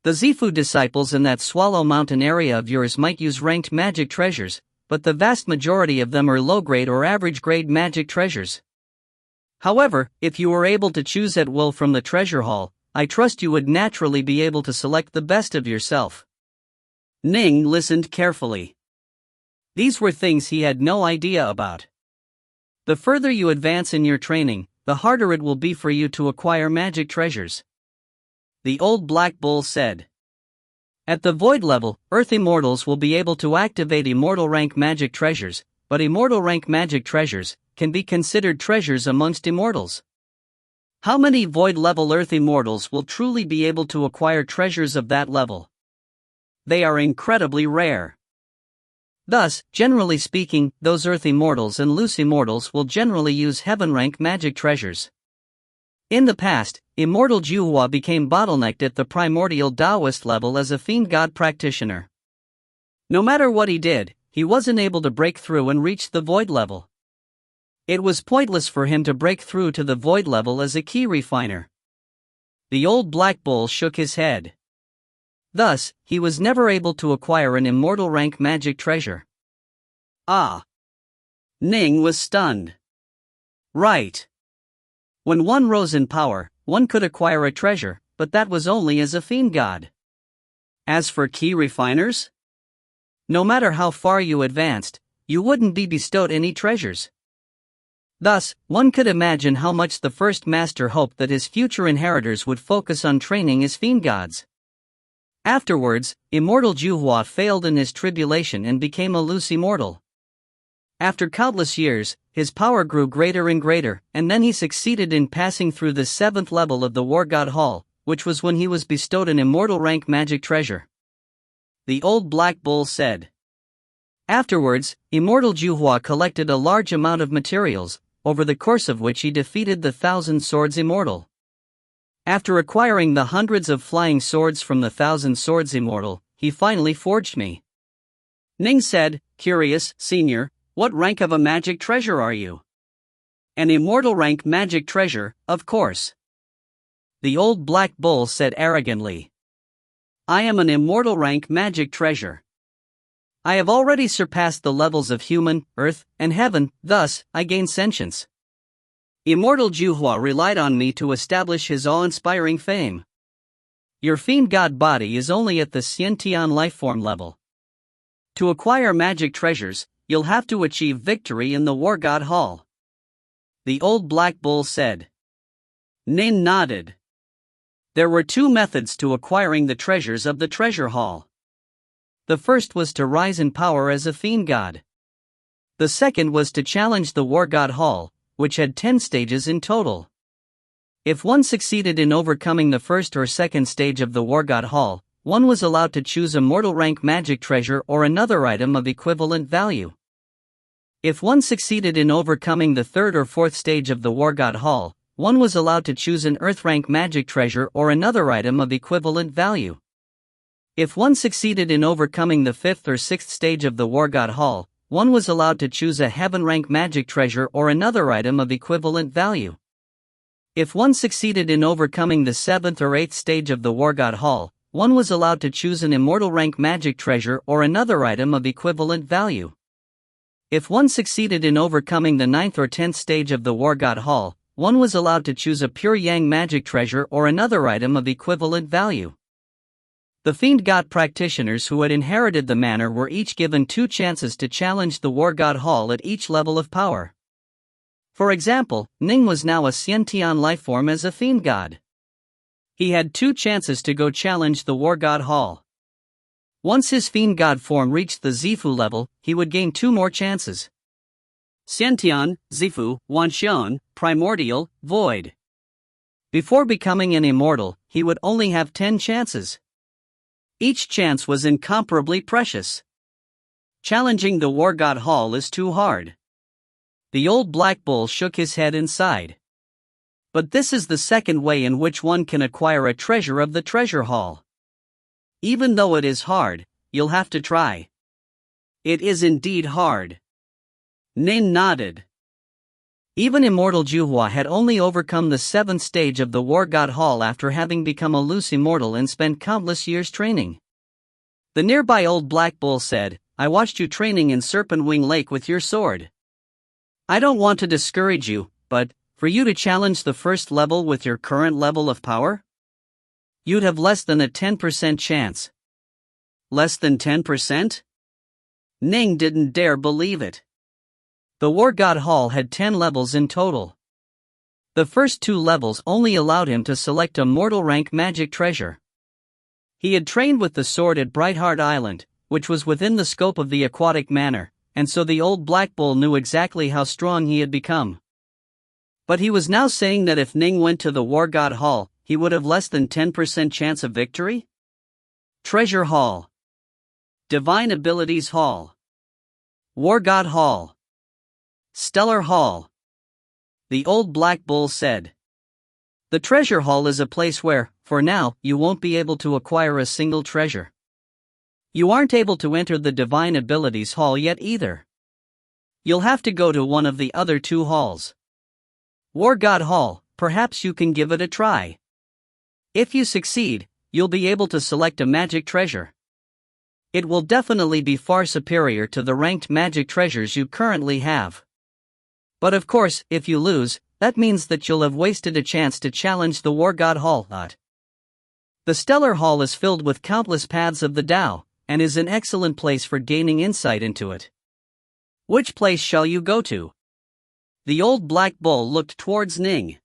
The Zifu disciples in that Swallow Mountain area of yours might use ranked magic treasures, but the vast majority of them are low-grade or average-grade magic treasures. However, if you were able to choose at will from the treasure hall, I trust you would naturally be able to select the best of yourself. Ning listened carefully. These were things he had no idea about. The further you advance in your training, the harder it will be for you to acquire magic treasures. The old black bull said. At the void level, Earth Immortals will be able to activate immortal rank magic treasures, but immortal rank magic treasures can be considered treasures amongst immortals. How many void level Earth Immortals will truly be able to acquire treasures of that level? They are incredibly rare. Thus, generally speaking, those Earth Immortals and Loose Immortals will generally use heaven rank magic treasures. In the past, Immortal Juhua became bottlenecked at the primordial Taoist level as a fiend god practitioner. No matter what he did, he wasn't able to break through and reach the void level. It was pointless for him to break through to the void level as a key refiner. The old black bull shook his head. Thus, he was never able to acquire an immortal rank magic treasure. Ah! Ning was stunned. Right. When one rose in power, one could acquire a treasure, but that was only as a fiend god. As for key refiners? No matter how far you advanced, you wouldn't be bestowed any treasures. Thus, one could imagine how much the first master hoped that his future inheritors would focus on training as fiend gods. Afterwards, Immortal Juhua failed in his tribulation and became a loose immortal. After countless years, his power grew greater and greater, and then he succeeded in passing through the 7th level of the War God Hall, which was when he was bestowed an immortal rank magic treasure. The old black bull said. Afterwards, Immortal Juhua collected a large amount of materials, over the course of which he defeated the 1,000 Swords Immortal. After acquiring the hundreds of flying swords from the 1,000 Swords Immortal, he finally forged me. Ning said, curious, Senior, what rank of a magic treasure are you? An immortal rank magic treasure, of course. The old black bull said arrogantly. I am an immortal rank magic treasure. I have already surpassed the levels of human, earth, and heaven, thus, I gain sentience. Immortal Juhua relied on me to establish his awe-inspiring fame. Your fiend god body is only at the Xiantian lifeform level. To acquire magic treasures, you'll have to achieve victory in the War God Hall. The old black bull said. Ning nodded. There were 2 methods to acquiring the treasures of the treasure hall. The first was to rise in power as a fiend god. The second was to challenge the War God Hall, which had 10 stages in total. If one succeeded in overcoming the first or second stage of the War God Hall, one was allowed to choose a mortal rank magic treasure or another item of equivalent value. If one succeeded in overcoming the third or fourth stage of the War God Hall, one was allowed to choose an earth rank magic treasure or another item of equivalent value. If one succeeded in overcoming the fifth or sixth stage of the War God Hall, one was allowed to choose a heaven rank magic treasure or another item of equivalent value. If one succeeded in overcoming the 7th or 8th stage of the War God Hall, one was allowed to choose an immortal rank magic treasure or another item of equivalent value. If one succeeded in overcoming the 9th or 10th stage of the War God Hall, one was allowed to choose a pure Yang magic treasure or another item of equivalent value. The Fiend God practitioners who had inherited the manor were each given 2 chances to challenge the War God Hall at each level of power. For example, Ning was now a Xiantian lifeform as a Fiend God. He had 2 chances to go challenge the War God Hall. Once his Fiend God form reached the Zifu level, he would gain 2 more chances. Xiantian, Zifu, Wanxian, Primordial, Void. Before becoming an Immortal, he would only have 10 chances. Each chance was incomparably precious. Challenging the War God Hall is too hard. The old black bull shook his head and sighed. But this is the second way in which one can acquire a treasure of the treasure hall. Even though it is hard, you'll have to try. It is indeed hard. Ning nodded. Even Immortal Juhua had only overcome the 7th stage of the War God Hall after having become a loose immortal and spent countless years training. The nearby old black bull said, "I watched you training in Serpent Wing Lake with your sword. I don't want to discourage you, but for you to challenge the first level with your current level of power? You'd have less than a 10% chance." Less than 10%? Ning didn't dare believe it. The War God Hall had 10 levels in total. The first 2 levels only allowed him to select a mortal rank magic treasure. He had trained with the sword at Brightheart Island, which was within the scope of the aquatic manor, and so the old black bull knew exactly how strong he had become. But he was now saying that if Ning went to the War God Hall, he would have less than 10% chance of victory? Treasure Hall. Divine Abilities Hall. War God Hall. Stellar Hall. The old black bull said. The treasure hall is a place where, for now, you won't be able to acquire a single treasure. You aren't able to enter the Divine Abilities Hall yet either. You'll have to go to one of the other 2 halls. War God Hall, perhaps you can give it a try. If you succeed, you'll be able to select a magic treasure. It will definitely be far superior to the ranked magic treasures you currently have. But of course, if you lose, that means that you'll have wasted a chance to challenge the War God Hall. The Stellar Hall is filled with countless paths of the Tao, and is an excellent place for gaining insight into it. Which place shall you go to? The old black bull looked towards Ning.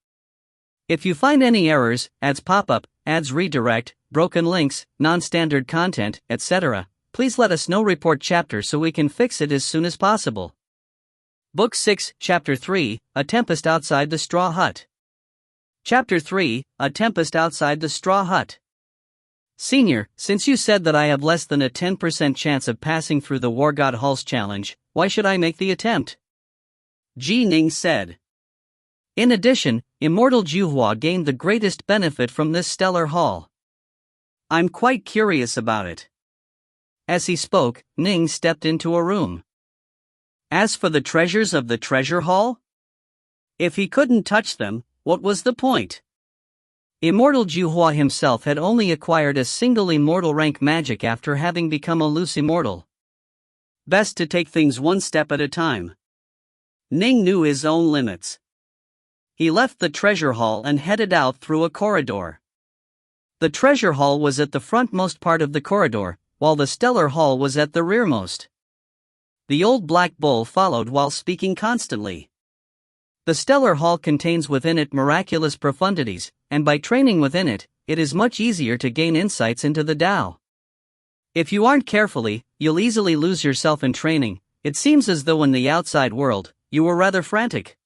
If you find any errors, ads pop up, ads redirect, broken links, non-standard content, etc., please let us know. Report chapter so we can fix it as soon as possible. Book 6, Chapter 3, A Tempest Outside the Straw Hut. Chapter 3, A Tempest Outside the Straw Hut. Senior, since you said that I have less than a 10% chance of passing through the War God Hall's challenge, why should I make the attempt? Ning said. In addition, Immortal Juhua gained the greatest benefit from this stellar hall. I'm quite curious about it. As he spoke, Ning stepped into a room. As for the treasures of the treasure hall? If he couldn't touch them, what was the point? Immortal Juhua himself had only acquired a single immortal rank magic after having become a loose immortal. Best to take things one step at a time. Ning knew his own limits. He left the treasure hall and headed out through a corridor. The treasure hall was at the frontmost part of the corridor, while the stellar hall was at the rearmost. The old black bull followed while speaking constantly. The stellar hall contains within it miraculous profundities, and by training within it, it is much easier to gain insights into the Tao. If you aren't carefully, you'll easily lose yourself in training. It seems as though in the outside world, you were rather frantic.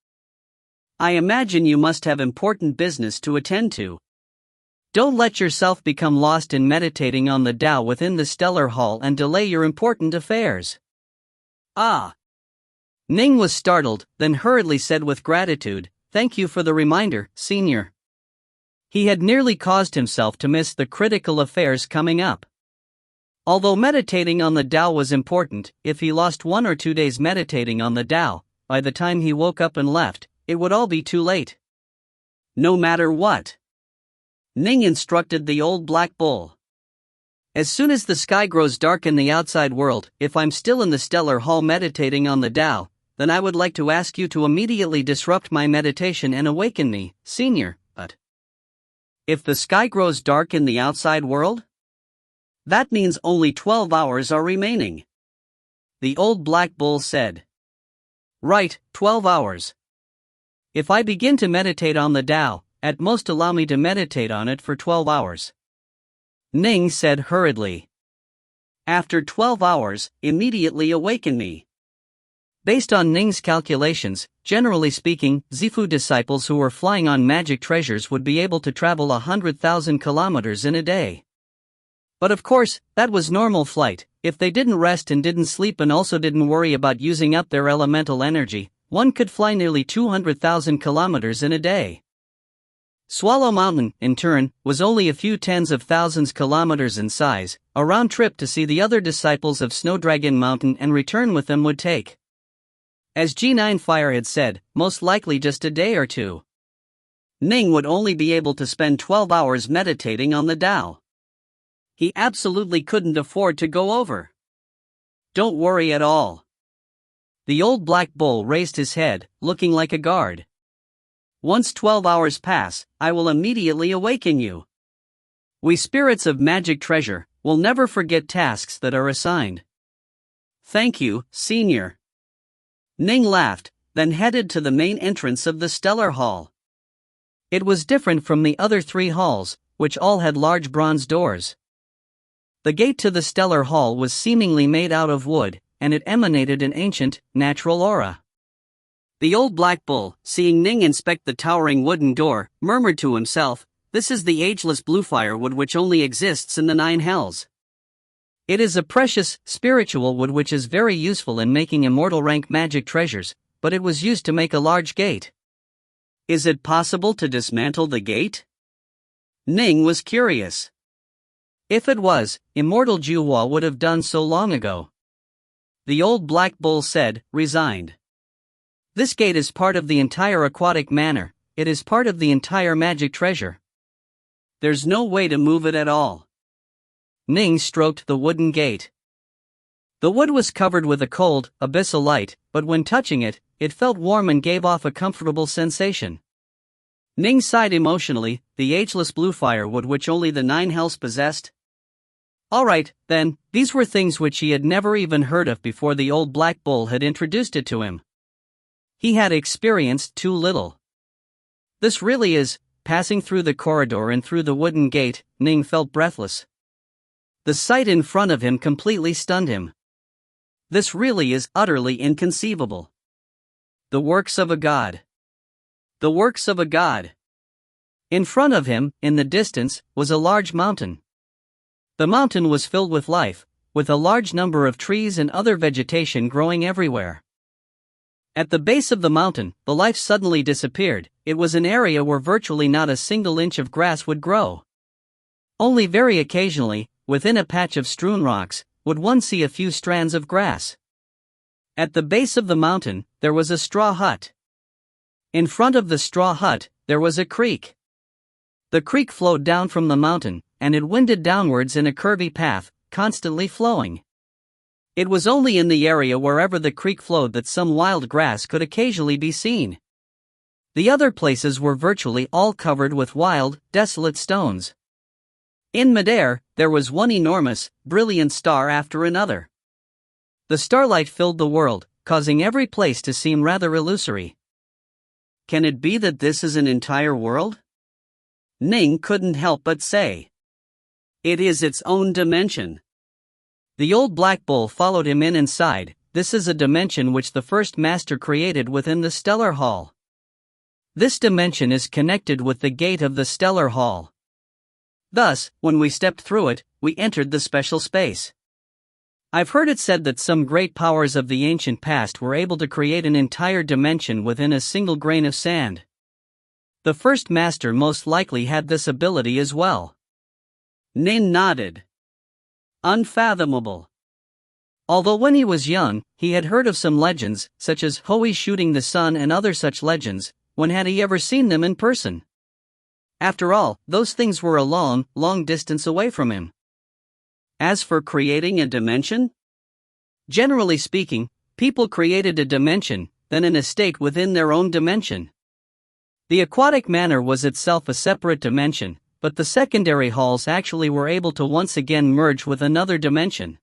I imagine you must have important business to attend to. Don't let yourself become lost in meditating on the Tao within the stellar hall and delay your important affairs. Ah! Ning was startled, then hurriedly said with gratitude, "Thank you for the reminder, Senior." He had nearly caused himself to miss the critical affairs coming up. Although meditating on the Tao was important, if he lost 1 or 2 days meditating on the Tao, by the time he woke up and left, it would all be too late. No matter what. Ning instructed the old black bull. As soon as the sky grows dark in the outside world, if I'm still in the stellar hall meditating on the Tao, then I would like to ask you to immediately disrupt my meditation and awaken me, Senior. But if the sky grows dark in the outside world? That means only 12 hours are remaining. The old black bull said. Right, 12 hours. If I begin to meditate on the Tao, at most allow me to meditate on it for 12 hours. Ning said hurriedly. After 12 hours, immediately awaken me. Based on Ning's calculations, generally speaking, Zifu disciples who were flying on magic treasures would be able to travel 100,000 kilometers in a day. But of course, that was normal flight. If they didn't rest and didn't sleep and also didn't worry about using up their elemental energy, one could fly nearly 200,000 kilometers in a day. Swallow Mountain, in turn, was only a few tens of thousands kilometers in size. A round trip to see the other disciples of Snowdragon Mountain and return with them would take, as G9 Fire had said, most likely just a day or two. Ning would only be able to spend 12 hours meditating on the Tao. He absolutely couldn't afford to go over. Don't worry at all. The old black bull raised his head, looking like a guard. Once 12 hours pass, I will immediately awaken you. We spirits of magic treasure will never forget tasks that are assigned. Thank you, Senior. Ning laughed, then headed to the main entrance of the Stellar Hall. It was different from the other 3 halls, which all had large bronze doors. The gate to the Stellar Hall was seemingly made out of wood, and it emanated an ancient, natural aura. The old black bull, seeing Ning inspect the towering wooden door, murmured to himself, "This is the ageless blue firewood which only exists in the 9 hells. It is a precious, spiritual wood which is very useful in making immortal rank magic treasures, but it was used to make a large gate. Is it possible to dismantle the gate?" Ning was curious. If it was, Immortal Juhua would have done so long ago. The old black bull said, resigned. This gate is part of the entire aquatic manor, it is part of the entire magic treasure. There's no way to move it at all. Ning stroked the wooden gate. The wood was covered with a cold, abyssal light, but when touching it, it felt warm and gave off a comfortable sensation. Ning sighed emotionally, the ageless blue firewood which only the 9 hells possessed. Alright, then, these were things which he had never even heard of before the old black bull had introduced it to him. He had experienced too little. This really is, passing through the corridor and through the wooden gate, Ning felt breathless. The sight in front of him completely stunned him. This really is utterly inconceivable. The works of a god. The works of a god. In front of him, in the distance, was a large mountain. The mountain was filled with life, with a large number of trees and other vegetation growing everywhere. At the base of the mountain, the life suddenly disappeared. It was an area where virtually not a single inch of grass would grow. Only very occasionally, within a patch of strewn rocks, would one see a few strands of grass. At the base of the mountain, there was a straw hut. In front of the straw hut, there was a creek. The creek flowed down from the mountain, and it winded downwards in a curvy path, constantly flowing. It was only in the area wherever the creek flowed that some wild grass could occasionally be seen. The other places were virtually all covered with wild, desolate stones. In midair, there was one enormous, brilliant star after another. The starlight filled the world, causing every place to seem rather illusory. Can it be that this is an entire world? Ning couldn't help but say. It is its own dimension. The old black bull followed him in and sighed. This is a dimension which the first master created within the Stellar Hall. This dimension is connected with the gate of the Stellar Hall. Thus, when we stepped through it, we entered the special space. I've heard it said that some great powers of the ancient past were able to create an entire dimension within a single grain of sand. The first master most likely had this ability as well. Nin nodded. Unfathomable. Although when he was young, he had heard of some legends, such as Hoi shooting the sun and other such legends, when had he ever seen them in person? After all, those things were a long, long distance away from him. As for creating a dimension? Generally speaking, people created a dimension, then an estate within their own dimension. The aquatic manor was itself a separate dimension, but the secondary halls actually were able to once again merge with another dimension.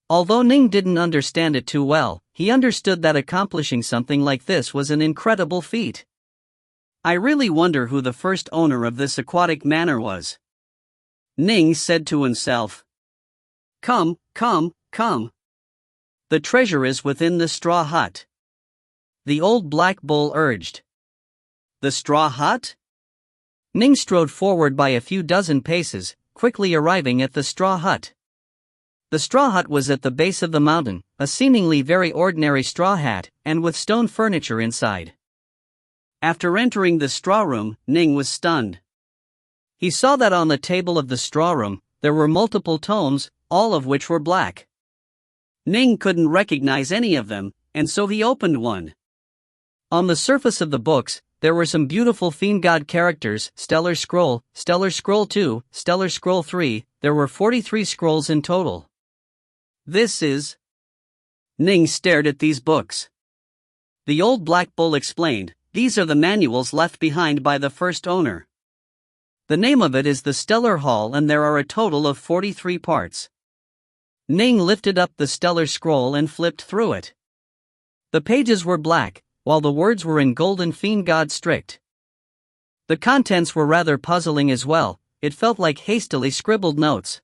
Although Ning didn't understand it too well, he understood that accomplishing something like this was an incredible feat. I really wonder who the first owner of this aquatic manor was. Ning said to himself. Come. The treasure is within the straw hut. The old black bull urged. The straw hut? Ning strode forward by a few dozen paces, quickly arriving at the straw hut. The straw hut was at the base of the mountain, a seemingly very ordinary straw hut, and with stone furniture inside. After entering the straw room, Ning was stunned. He saw that on the table of the straw room, there were multiple tomes, all of which were black. Ning couldn't recognize any of them, and so he opened one. On the surface of the books, there were some beautiful fiend god characters: Stellar Scroll, Stellar Scroll 2, Stellar Scroll 3, there were 43 scrolls in total. This is... Ning stared at these books. The old black bull explained, these are the manuals left behind by the first owner. The name of it is the Stellar Hall and there are a total of 43 parts. Ning lifted up the Stellar Scroll and flipped through it. The pages were black, while the words were in golden fiend god script. The contents were rather puzzling as well, it felt like hastily scribbled notes.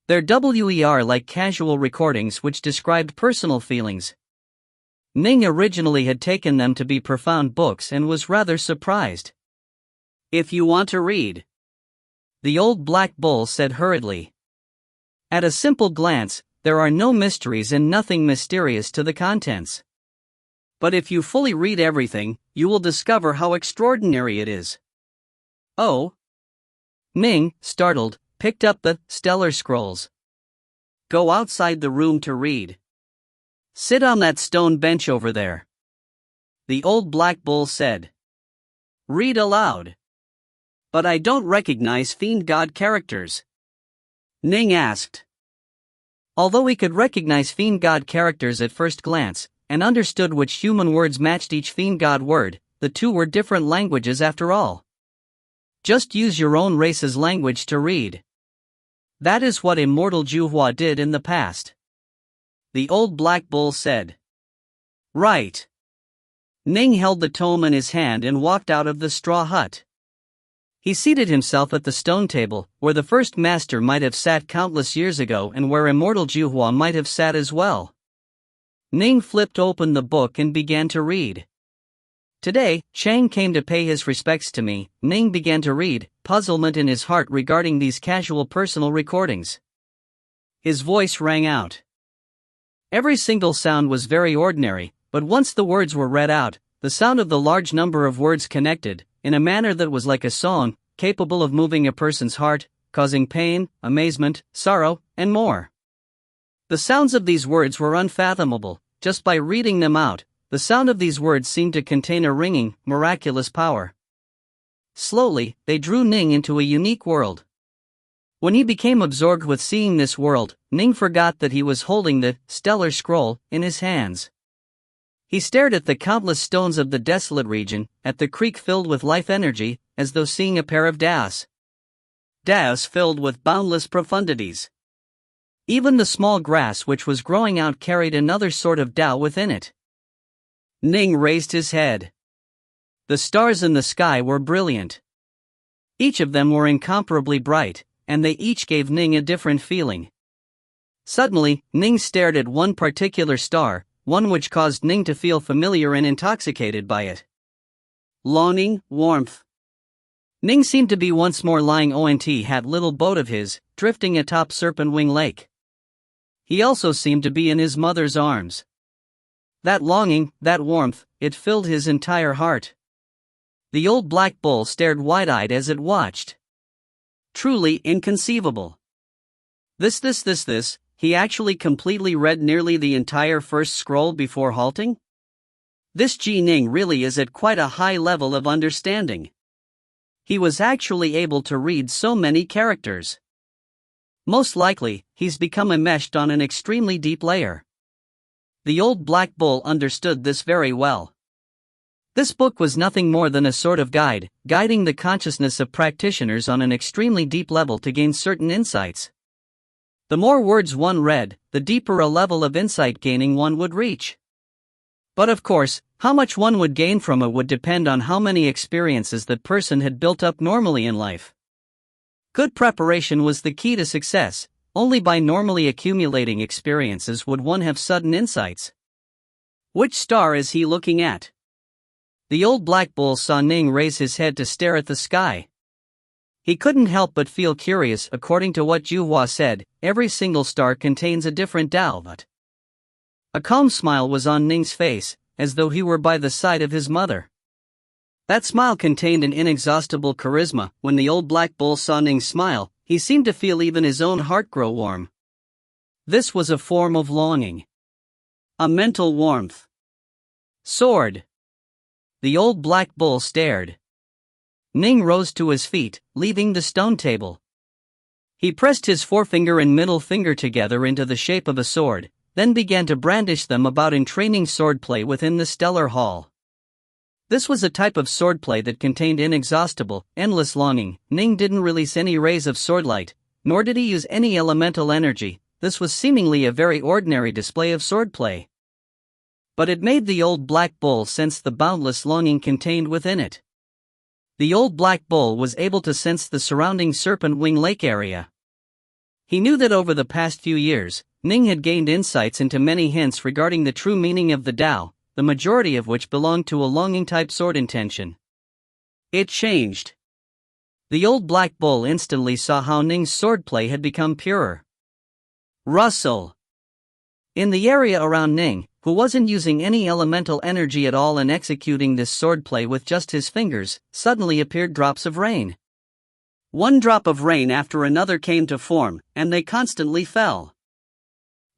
They're like casual recordings which described personal feelings. Ning originally had taken them to be profound books and was rather surprised. If you want to read, the old black bull said hurriedly. At a simple glance, there are no mysteries and nothing mysterious to the contents. But if you fully read everything, you will discover how extraordinary it is. Oh? Ning, startled, picked up the Stellar Scrolls. Go outside the room to read. Sit on that stone bench over there. The old black bull said. Read aloud. But I don't recognize fiend god characters. Ning asked. Although he could recognize fiend god characters at first glance, and understood which human words matched each fiend god word, the two were different languages after all. Just use your own race's language to read. That is what Immortal Juhua did in the past. The old black bull said. Right. Ning held the tome in his hand and walked out of the straw hut. He seated himself at the stone table, where the first master might have sat countless years ago and where Immortal Juhua might have sat as well. Ning flipped open the book and began to read. Today, Chang came to pay his respects to me. Ning began to read, puzzlement in his heart regarding these casual personal recordings. His voice rang out. Every single sound was very ordinary, but once the words were read out, the sound of the large number of words connected, in a manner that was like a song, capable of moving a person's heart, causing pain, amazement, sorrow, and more. The sounds of these words were unfathomable. Just by reading them out, the sound of these words seemed to contain a ringing, miraculous power. Slowly, they drew Ning into a unique world. When he became absorbed with seeing this world, Ning forgot that he was holding the Stellar Scroll in his hands. He stared at the countless stones of the desolate region, at the creek filled with life energy, as though seeing a pair of daos. Daos filled with boundless profundities. Even the small grass which was growing out carried another sort of Tao within it. Ning raised his head. The stars in the sky were brilliant. Each of them were incomparably bright, and they each gave Ning a different feeling. Suddenly, Ning stared at one particular star, one which caused Ning to feel familiar and intoxicated by it. Longing, warmth. Ning seemed to be once more lying on that little boat of his, drifting atop Serpent Wing Lake. He also seemed to be in his mother's arms. That longing, that warmth, it filled his entire heart. The old black bull stared wide-eyed as it watched. Truly inconceivable. This, he actually completely read nearly the entire first scroll before halting? This Ning really is at quite a high level of understanding. He was actually able to read so many characters. Most likely, he's become enmeshed on an extremely deep layer. The old black bull understood this very well. This book was nothing more than a sort of guide, guiding the consciousness of practitioners on an extremely deep level to gain certain insights. The more words one read, the deeper a level of insight gaining one would reach. But of course, how much one would gain from it would depend on how many experiences that person had built up normally in life. Good preparation was the key to success. Only by normally accumulating experiences would one have sudden insights. Which star is he looking at? The old black bull saw Ning raise his head to stare at the sky. He couldn't help but feel curious. According to what Juhua said, every single star contains a different Tao. But a calm smile was on Ning's face, as though he were by the side of his mother. That smile contained an inexhaustible charisma. When the old black bull saw Ning's smile, he seemed to feel even his own heart grow warm. This was a form of longing. A mental warmth. Sword. The old black bull stared. Ning rose to his feet, leaving the stone table. He pressed his forefinger and middle finger together into the shape of a sword, then began to brandish them about in training swordplay within the stellar hall. This was a type of swordplay that contained inexhaustible, endless longing. Ning didn't release any rays of swordlight, nor did he use any elemental energy. This was seemingly a very ordinary display of swordplay. But it made the old black bull sense the boundless longing contained within it. The old black bull was able to sense the surrounding Serpent Wing Lake area. He knew that over the past few years, Ning had gained insights into many hints regarding the true meaning of the Tao, the majority of which belonged to a longing-type sword intention. It changed. The old black bull instantly saw how Ning's swordplay had become purer. Rustle. In the area around Ning, who wasn't using any elemental energy at all and executing this swordplay with just his fingers, suddenly appeared drops of rain. One drop of rain after another came to form, and they constantly fell.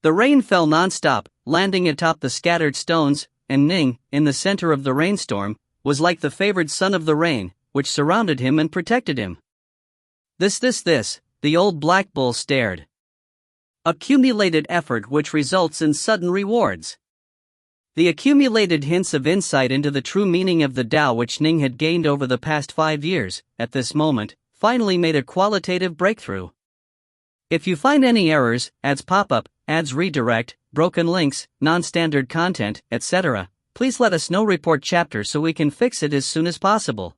The rain fell non-stop, landing atop the scattered stones, and Ning, in the center of the rainstorm, was like the favored son of the rain, which surrounded him and protected him. This, the old black bull stared. Accumulated effort which results in sudden rewards. The accumulated hints of insight into the true meaning of the Tao which Ning had gained over the past 5 years, at this moment, finally made a qualitative breakthrough. If you find any errors, ads pop up, ads redirect, broken links, non-standard content, etc., please let us know. Report chapter so we can fix it as soon as possible.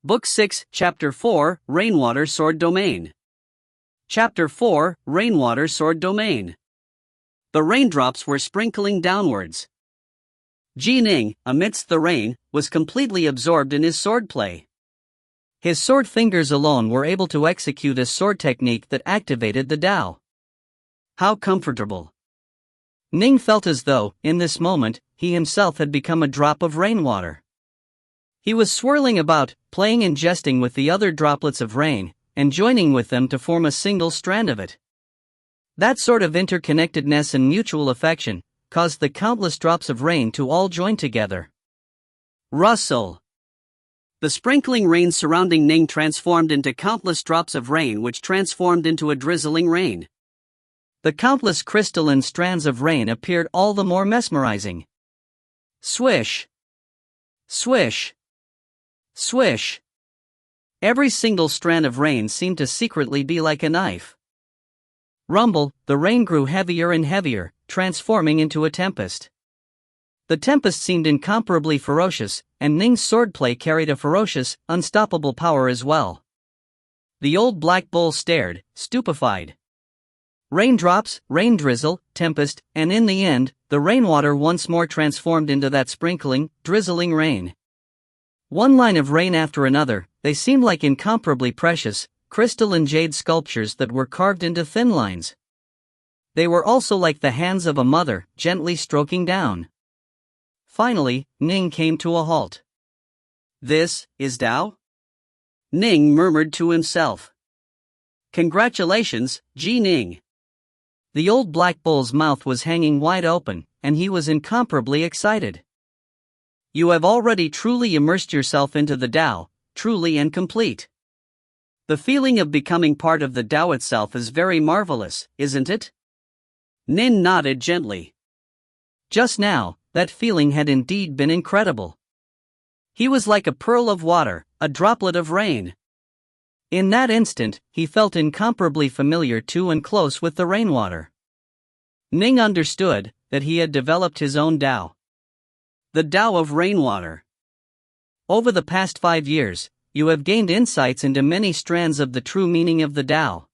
Book 6, Chapter 4, Rainwater Sword Domain. Chapter 4, Rainwater Sword Domain. The raindrops were sprinkling downwards. Ning, amidst the rain, was completely absorbed in his swordplay. His sword fingers alone were able to execute a sword technique that activated the Tao. How comfortable. Ning felt as though, in this moment, he himself had become a drop of rainwater. He was swirling about, playing and jesting with the other droplets of rain, and joining with them to form a single strand of it. That sort of interconnectedness and mutual affection caused the countless drops of rain to all join together. Rustle. The sprinkling rain surrounding Ning transformed into countless drops of rain which transformed into a drizzling rain. The countless crystalline strands of rain appeared all the more mesmerizing. Swish. Swish. Swish. Every single strand of rain seemed to secretly be like a knife. Rumble, the rain grew heavier and heavier, transforming into a tempest. The tempest seemed incomparably ferocious, and Ning's swordplay carried a ferocious, unstoppable power as well. The old black bull stared, stupefied. Raindrops, rain drizzle, tempest, and in the end, the rainwater once more transformed into that sprinkling, drizzling rain. One line of rain after another, they seemed like incomparably precious, crystal and jade sculptures that were carved into thin lines. They were also like the hands of a mother, gently stroking down. Finally, Ning came to a halt. This is Tao? Ning murmured to himself. Congratulations, Ning. The old black bull's mouth was hanging wide open, and he was incomparably excited. You have already truly immersed yourself into the Tao, truly and complete. The feeling of becoming part of the Tao itself is very marvelous, isn't it? Ning nodded gently. Just now, that feeling had indeed been incredible. He was like a pearl of water, a droplet of rain. In that instant, he felt incomparably familiar to and close with the rainwater. Ning understood that he had developed his own Tao. The Tao of rainwater. Over the past 5 years, you have gained insights into many strands of the true meaning of the Tao.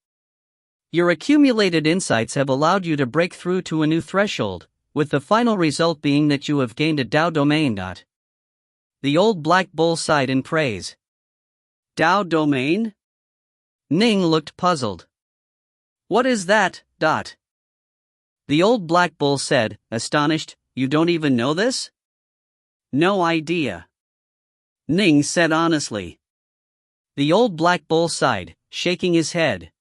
Your accumulated insights have allowed you to break through to a new threshold, with the final result being that you have gained a Tao domain. The old black bull sighed in praise. Tao domain? Ning looked puzzled. What is that? The old black bull said, astonished, You don't even know this? No idea. Ning said honestly. The old black bull sighed, shaking his head.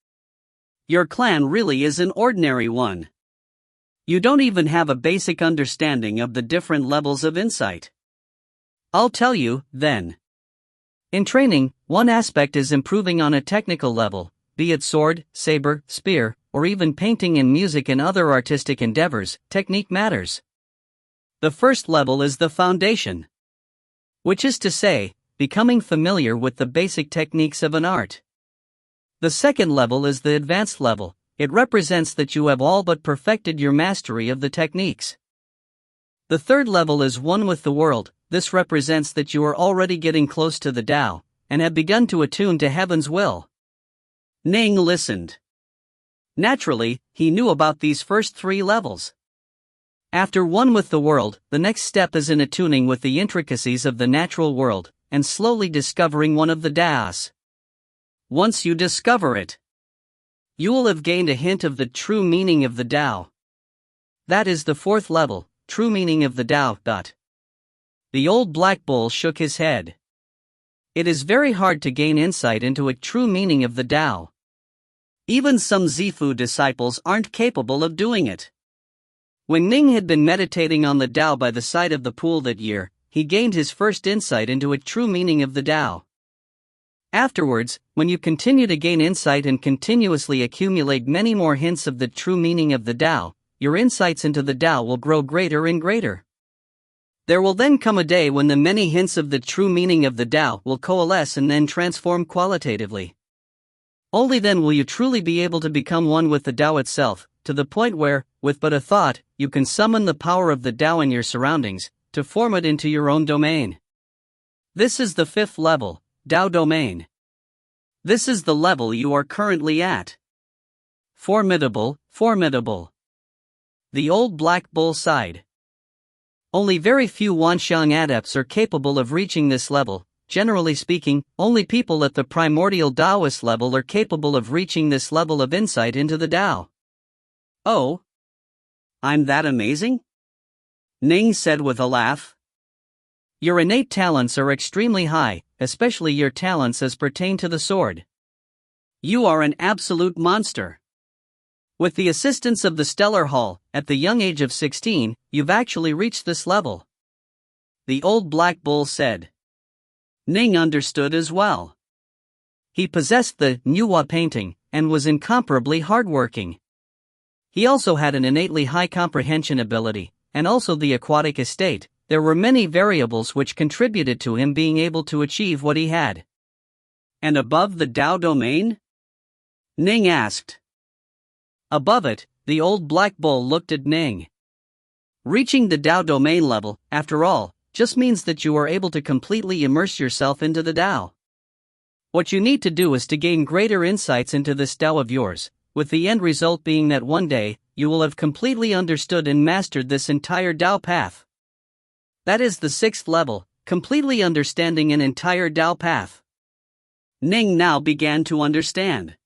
Your clan really is an ordinary one. You don't even have a basic understanding of the different levels of insight. I'll tell you, then. In training, one aspect is improving on a technical level, be it sword, saber, spear, or even painting and music and other artistic endeavors. Technique matters. The first level is the foundation. Which is to say, becoming familiar with the basic techniques of an art. The second level is the advanced level. It represents that you have all but perfected your mastery of the techniques. The third level is one with the world. This represents that you are already getting close to the Tao, and have begun to attune to heaven's will. Ning listened. Naturally, he knew about these first 3 levels. After one with the world, the next step is in attuning with the intricacies of the natural world, and slowly discovering one of the Taos. Once you discover it, you will have gained a hint of the true meaning of the Tao. That is the 4th level, true meaning of the Tao. The old black bull shook his head. It is very hard to gain insight into a true meaning of the Tao. Even some Zifu disciples aren't capable of doing it. When Ning had been meditating on the Tao by the side of the pool that year, he gained his first insight into a true meaning of the Tao. Afterwards, when you continue to gain insight and continuously accumulate many more hints of the true meaning of the Tao, your insights into the Tao will grow greater and greater. There will then come a day when the many hints of the true meaning of the Tao will coalesce and then transform qualitatively. Only then will you truly be able to become one with the Tao itself, to the point where, with but a thought, you can summon the power of the Tao in your surroundings, to form it into your own domain. This is the 5th level, Tao domain. This is the level you are currently at. Formidable, formidable. The old black bull sighed. Only very few Wanxiang adepts are capable of reaching this level. Generally speaking, only people at the primordial Taoist level are capable of reaching this level of insight into the Tao. Oh? I'm that amazing? Ning said with a laugh. Your innate talents are extremely high, especially your talents as pertain to the sword. You are an absolute monster. With the assistance of the Stellar Hall, at the young age of 16, you've actually reached this level. The old black bull said. Ning understood as well. He possessed the Nuwa painting, and was incomparably hardworking. He also had an innately high comprehension ability, and also the aquatic estate. There were many variables which contributed to him being able to achieve what he had. And above the Tao domain? Ning asked. Above it, the old black bull looked at Ning. Reaching the Tao domain level, after all, just means that you are able to completely immerse yourself into the Tao. What you need to do is to gain greater insights into this Tao of yours, with the end result being that one day, you will have completely understood and mastered this entire Tao path. That is the 6th level, completely understanding an entire Tao path. Ning now began to understand.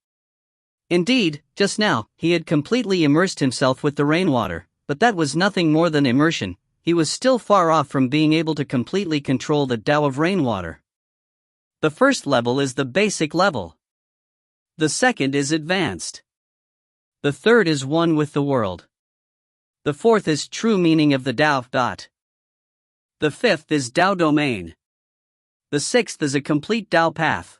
Indeed, just now, he had completely immersed himself with the rainwater, but that was nothing more than immersion. He was still far off from being able to completely control the Tao of rainwater. The first level is the basic level. The second is advanced. The third is one with the world. The fourth is true meaning of the Tao. The fifth is Tao domain. The sixth is a complete Tao path.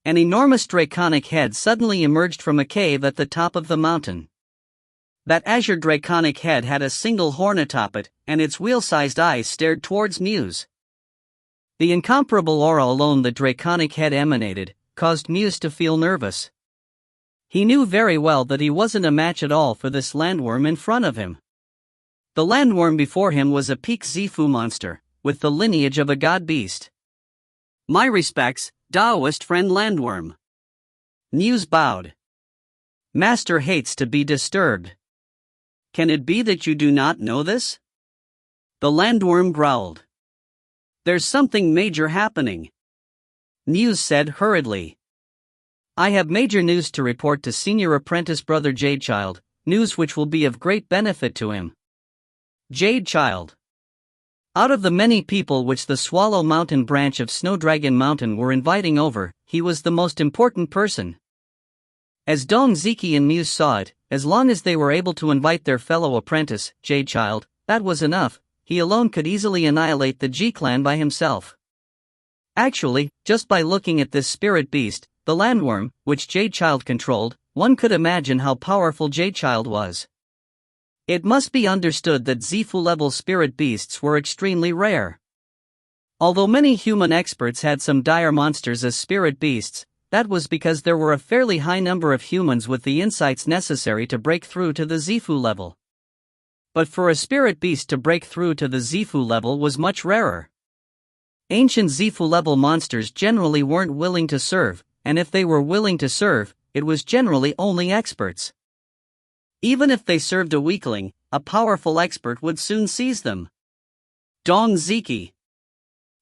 An enormous draconic head suddenly emerged from a cave at the top of the mountain. That azure draconic head had a single horn atop it, and its wheel-sized eyes stared towards Muse. The incomparable aura alone the draconic head emanated caused Muse to feel nervous. He knew very well that he wasn't a match at all for this landworm in front of him. The landworm before him was a peak Zifu monster, with the lineage of a god beast. "My respects, Taoist friend landworm." Muse bowed. "Master hates to be disturbed. Can it be that you do not know this?" The landworm growled. "There's something major happening," Muse said hurriedly. "I have major news to report to senior apprentice brother Jadechild, news which will be of great benefit to him." Jadechild. Out of the many people which the Swallow Mountain branch of Snowdragon Mountain were inviting over, he was the most important person. As Dong Ziki and Muse saw it, as long as they were able to invite their fellow apprentice, Jadechild, that was enough. He alone could easily annihilate the G-clan by himself. Actually, just by looking at this spirit beast, the landworm, which Jadechild controlled, one could imagine how powerful Jadechild was. It must be understood that Zifu-level spirit beasts were extremely rare. Although many human experts had some dire monsters as spirit beasts, that was because there were a fairly high number of humans with the insights necessary to break through to the Zifu level. But for a spirit beast to break through to the Zifu level was much rarer. Ancient Zifu level monsters generally weren't willing to serve, and if they were willing to serve, it was generally only experts. Even if they served a weakling, a powerful expert would soon seize them. Dong Ziki.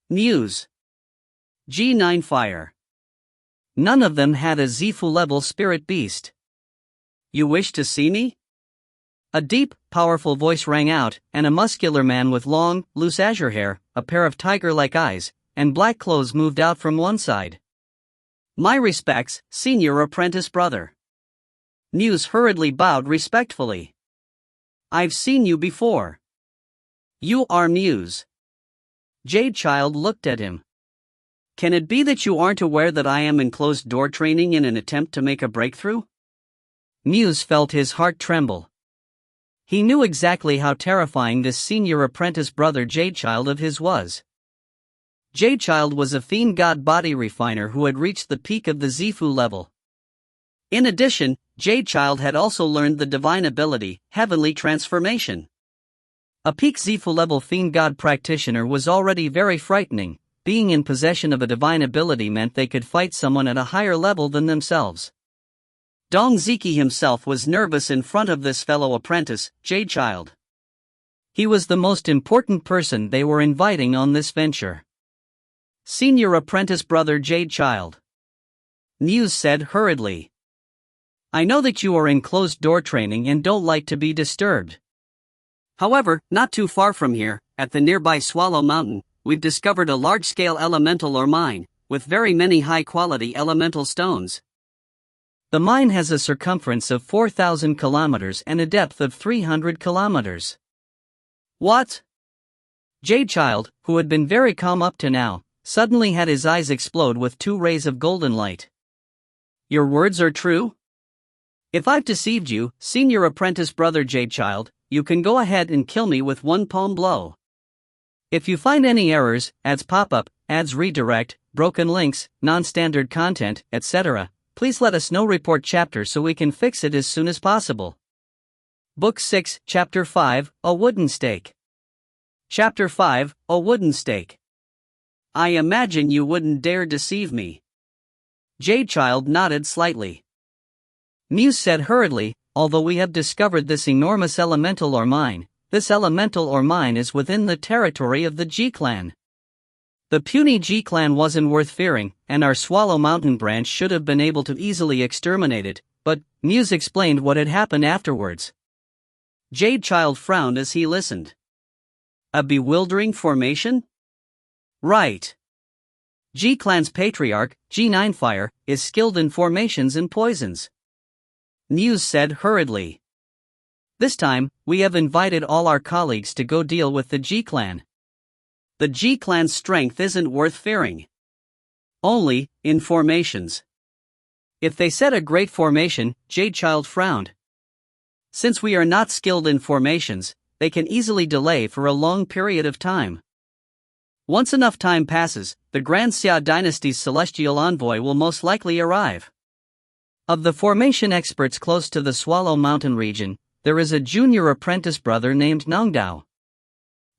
Muse. G9 Fire. None of them had a Zifu-level spirit beast. "You wish to see me?" A deep, powerful voice rang out, and a muscular man with long, loose azure hair, a pair of tiger-like eyes, and black clothes moved out from one side. "My respects, senior apprentice brother." Muse hurriedly bowed respectfully. "I've seen you before." "You are Muse." Jadechild looked at him. "Can it be that you aren't aware that I am in closed-door training in an attempt to make a breakthrough?" Muse felt his heart tremble. He knew exactly how terrifying this senior apprentice brother Jadechild of his was. Jadechild was a fiend god body refiner who had reached the peak of the Zifu level. In addition, Jadechild had also learned the divine ability, Heavenly Transformation. A peak Zifu level fiend god practitioner was already very frightening. Being in possession of a divine ability meant they could fight someone at a higher level than themselves. Dong Ziki himself was nervous in front of this fellow apprentice, Jadechild. He was the most important person they were inviting on this venture. "Senior apprentice brother Jadechild," Muse said hurriedly. "I know that you are in closed-door training and don't like to be disturbed. However, not too far from here, at the nearby Swallow Mountain, we've discovered a large-scale elemental ore mine, with very many high-quality elemental stones. The mine has a circumference of 4,000 kilometers and a depth of 300 kilometers. What? Jadechild, who had been very calm up to now, suddenly had his eyes explode with 2 rays of golden light. Your words are true? If I've deceived you, senior apprentice brother Jadechild, you can go ahead and kill me with 1 palm blow. If you find any errors, ads pop up, ads redirect, broken links, non-standard content, etc., please let us know. Report chapter so we can fix it as soon as possible. Book 6, Chapter 5, A Wooden Stake. Chapter 5, A Wooden Stake. I imagine you wouldn't dare deceive me. Jadechild nodded slightly. Muse said hurriedly, although we have discovered this enormous elemental ore mine, this elemental ore mine is within the territory of the G-clan. The puny G-clan wasn't worth fearing, and our Swallow Mountain branch should have been able to easily exterminate it, but Muse explained what had happened afterwards. Jadechild frowned as he listened. A bewildering formation? Right. G-clan's patriarch, G9 Fire, is skilled in formations and poisons. Muse said hurriedly. This time, we have invited all our colleagues to go deal with the G-clan. The G-clan's strength isn't worth fearing. Only, in formations. If they set a great formation, Jadechild frowned. Since we are not skilled in formations, they can easily delay for a long period of time. Once enough time passes, the Grand Xia dynasty's celestial envoy will most likely arrive. Of the formation experts close to the Swallow Mountain region, there is a junior apprentice brother named Nongdao.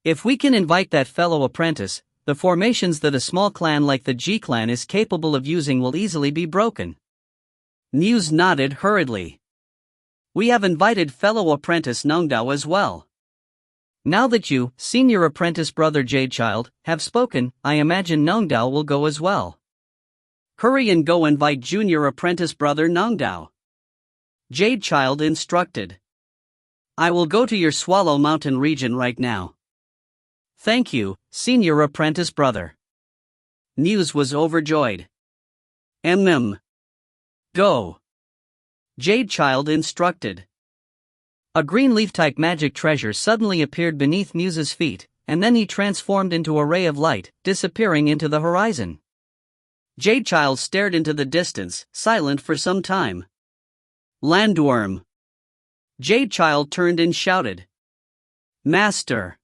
If we can invite that fellow apprentice, the formations that a small clan like the Ji clan is capable of using will easily be broken. Muse nodded hurriedly. We have invited fellow apprentice Nongdao as well. Now that you, senior apprentice brother Jadechild, have spoken, I imagine Nongdao will go as well. Hurry and go invite junior apprentice brother Nongdao. Jadechild instructed. I will go to your Swallow Mountain region right now. Thank you, senior apprentice brother. Muse was overjoyed. Go. Jadechild instructed. A green leaf-type magic treasure suddenly appeared beneath Muse's feet, and then he transformed into a ray of light, disappearing into the horizon. Jadechild stared into the distance, silent for some time. Landworm. Jadechild turned and shouted. Master.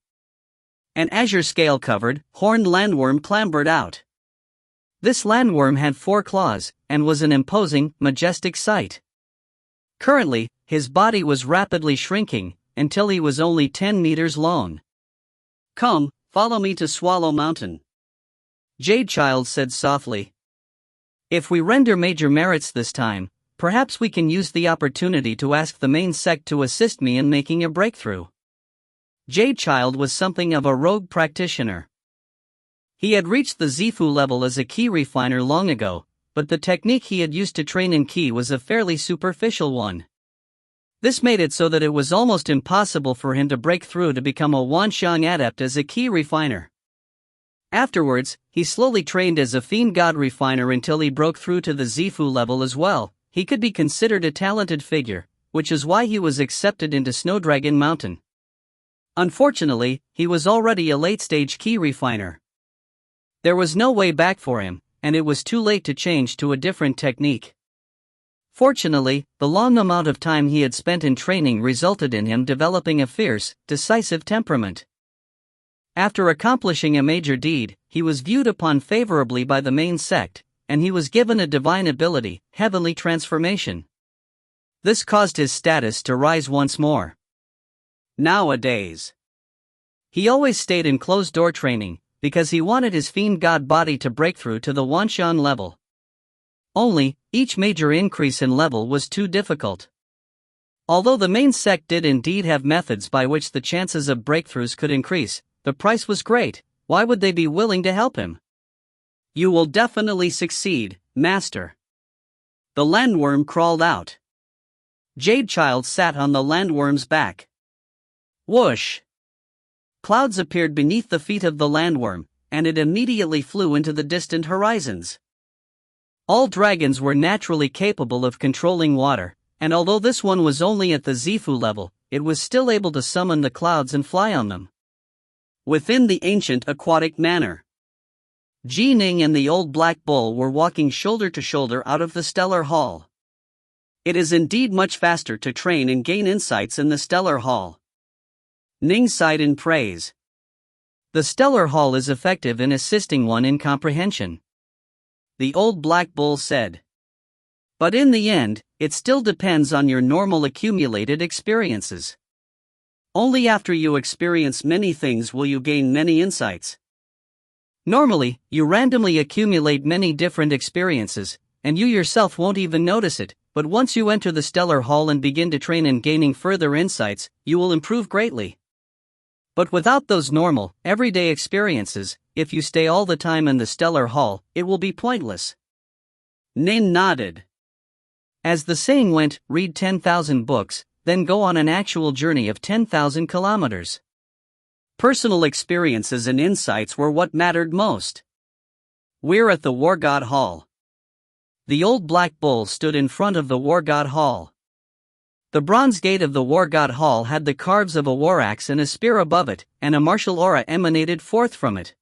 An azure scale-covered, horned landworm clambered out. This landworm had 4 claws, and was an imposing, majestic sight. Currently, his body was rapidly shrinking, until he was only 10 meters long. Come, follow me to Swallow Mountain. Jadechild said softly. If we render major merits this time, perhaps we can use the opportunity to ask the main sect to assist me in making a breakthrough. Jadechild was something of a rogue practitioner. He had reached the Zifu level as a key refiner long ago, but the technique he had used to train in key was a fairly superficial one. This made it so that it was almost impossible for him to break through to become a Wanxiang adept as a key refiner. Afterwards, he slowly trained as a fiend god refiner until he broke through to the Zifu level as well. He could be considered a talented figure, which is why he was accepted into Snowdragon Mountain. Unfortunately, he was already a late-stage key refiner. There was no way back for him, and it was too late to change to a different technique. Fortunately, the long amount of time he had spent in training resulted in him developing a fierce, decisive temperament. After accomplishing a major deed, he was viewed upon favorably by the main sect, and he was given a divine ability, heavenly transformation. This caused his status to rise once more. Nowadays, he always stayed in closed-door training, because he wanted his fiend god body to break through to the Wanxiang level. Only, each major increase in level was too difficult. Although the main sect did indeed have methods by which the chances of breakthroughs could increase, the price was great. Why would they be willing to help him? You will definitely succeed, Master. The landworm crawled out. Jadechild sat on the landworm's back. Whoosh! Clouds appeared beneath the feet of the landworm, and it immediately flew into the distant horizons. All dragons were naturally capable of controlling water, and although this one was only at the Zifu level, it was still able to summon the clouds and fly on them. Within the ancient aquatic manor, Ning and the old black bull were walking shoulder to shoulder out of the stellar hall. It is indeed much faster to train and gain insights in the stellar hall. Ning sighed in praise. The stellar hall is effective in assisting one in comprehension. The old black bull said. But in the end, it still depends on your normal accumulated experiences. Only after you experience many things will you gain many insights. Normally, you randomly accumulate many different experiences, and you yourself won't even notice it, but once you enter the stellar hall and begin to train in gaining further insights, you will improve greatly. But without those normal, everyday experiences, if you stay all the time in the stellar hall, it will be pointless. Ning nodded. As the saying went, read 10,000 books, then go on an actual journey of 10,000 kilometers. Personal experiences and insights were what mattered most. We're at the War God Hall. The old black bull stood in front of the War God Hall. The bronze gate of the War God Hall had the carves of a war axe and a spear above it, and a martial aura emanated forth from it.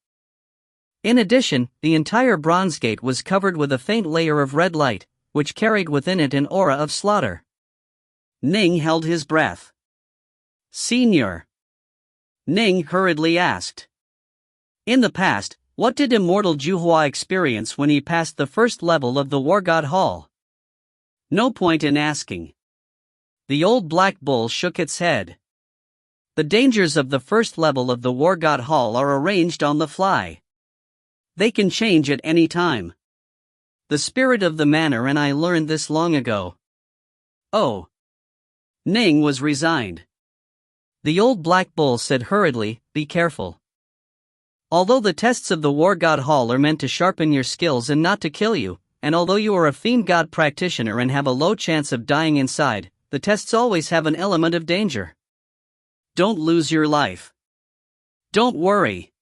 In addition, the entire bronze gate was covered with a faint layer of red light, which carried within it an aura of slaughter. Ning held his breath. "Senior," Ning hurriedly asked. In the past, what did Immortal Juhua experience when he passed the first level of the War God Hall? No point in asking. The old black bull shook its head. The dangers of the first level of the War God Hall are arranged on the fly. They can change at any time. The spirit of the manor and I learned this long ago. Oh. Ning was resigned. The old black bull said hurriedly, "Be careful. Although the tests of the War God Hall are meant to sharpen your skills and not to kill you, and although you are a fiend god practitioner and have a low chance of dying inside, the tests always have an element of danger. Don't lose your life. Don't worry."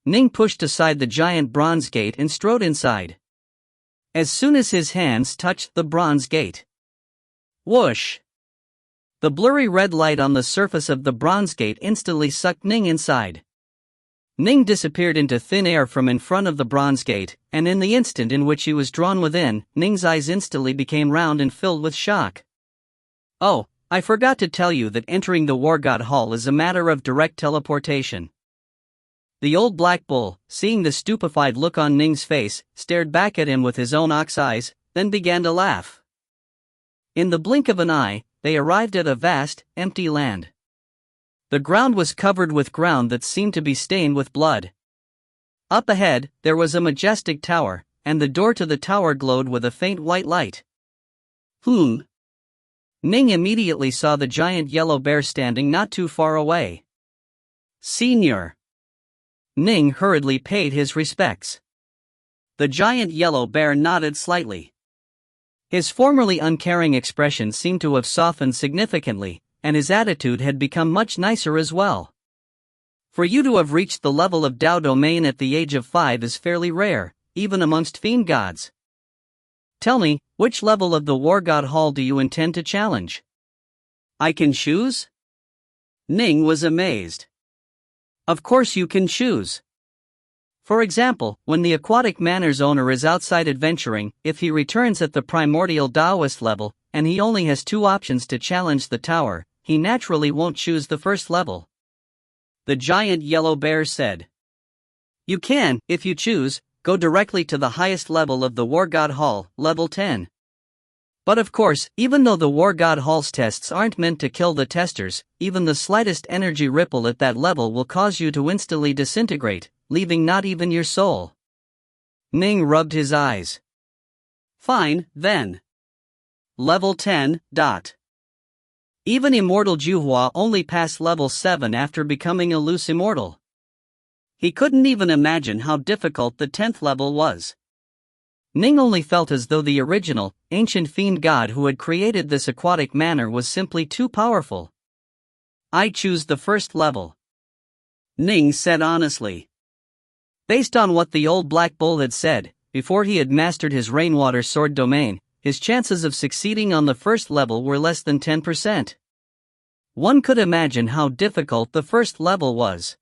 Ning pushed aside the giant bronze gate and strode inside. As soon as his hands touched the bronze gate, whoosh! The blurry red light on the surface of the bronze gate instantly sucked Ning inside. Ning disappeared into thin air from in front of the bronze gate, and in the instant in which he was drawn within, Ning's eyes instantly became round and filled with shock. "Oh, I forgot to tell you that entering the War God Hall is a matter of direct teleportation." The old black bull, seeing the stupefied look on Ning's face, stared back at him with his own ox eyes, then began to laugh. In the blink of an eye, they arrived at a vast, empty land. The ground was covered with ground that seemed to be stained with blood. Up ahead, there was a majestic tower, and the door to the tower glowed with a faint white light. Ning immediately saw the giant yellow bear standing not too far away. "Senior." Ning hurriedly paid his respects. The giant yellow bear nodded slightly. His formerly uncaring expression seemed to have softened significantly, and his attitude had become much nicer as well. For you to have reached the level of Dao domain at the age of 5 is fairly rare, even amongst fiend gods. Tell me, which level of the War God Hall do you intend to challenge? I can choose? Ning was amazed. Of course you can choose. For example, when the aquatic manor's owner is outside adventuring, if he returns at the primordial Taoist level, and he only has 2 options to challenge the tower, he naturally won't choose the first level. The giant yellow bear said. You can, if you choose, go directly to the highest level of the War God Hall, level 10. But of course, even though the War God Hall's tests aren't meant to kill the testers, even the slightest energy ripple at that level will cause you to instantly disintegrate, leaving not even your soul. Ning rubbed his eyes. Fine, then. Level 10. Even Immortal Juhua only passed level 7 after becoming a loose immortal. He couldn't even imagine how difficult the 10th level was. Ning only felt as though the original, ancient fiend god who had created this aquatic manor was simply too powerful. I choose the first level. Ning said honestly. Based on what the old black bull had said, before he had mastered his rainwater sword domain, his chances of succeeding on the first level were less than 10%. One could imagine how difficult the first level was.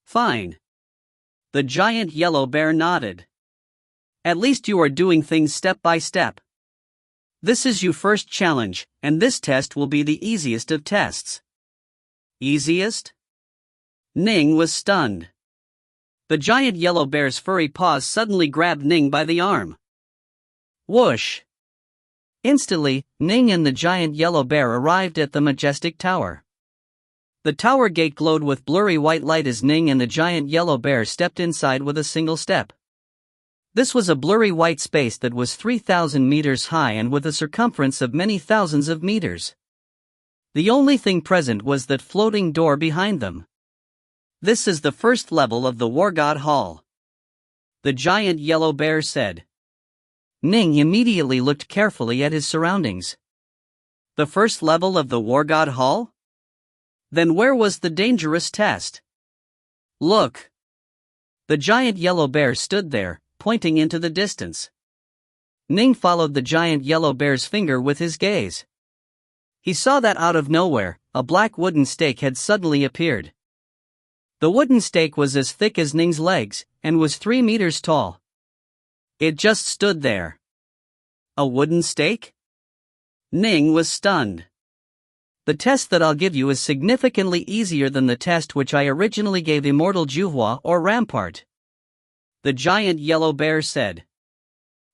Fine. The giant yellow bear nodded. At least you are doing things step by step. This is your first challenge, and this test will be the easiest of tests. Easiest? Ning was stunned. The giant yellow bear's furry paws suddenly grabbed Ning by the arm. Whoosh! Instantly, Ning and the giant yellow bear arrived at the majestic tower. The tower gate glowed with blurry white light as Ning and the giant yellow bear stepped inside with a single step. This was a blurry white space that was 3,000 meters high and with a circumference of many thousands of meters. The only thing present was that floating door behind them. This is the first level of the War God Hall. The giant yellow bear said. Ning immediately looked carefully at his surroundings. The first level of the War God Hall? Then where was the dangerous test? Look! The giant yellow bear stood there, pointing into the distance. Ning followed the giant yellow bear's finger with his gaze. He saw that out of nowhere, a black wooden stake had suddenly appeared. The wooden stake was as thick as Ning's legs, and was 3 meters tall. It just stood there. A wooden stake? Ning was stunned. The test that I'll give you is significantly easier than the test which I originally gave Immortal Juhua or Rampart, the giant yellow bear said.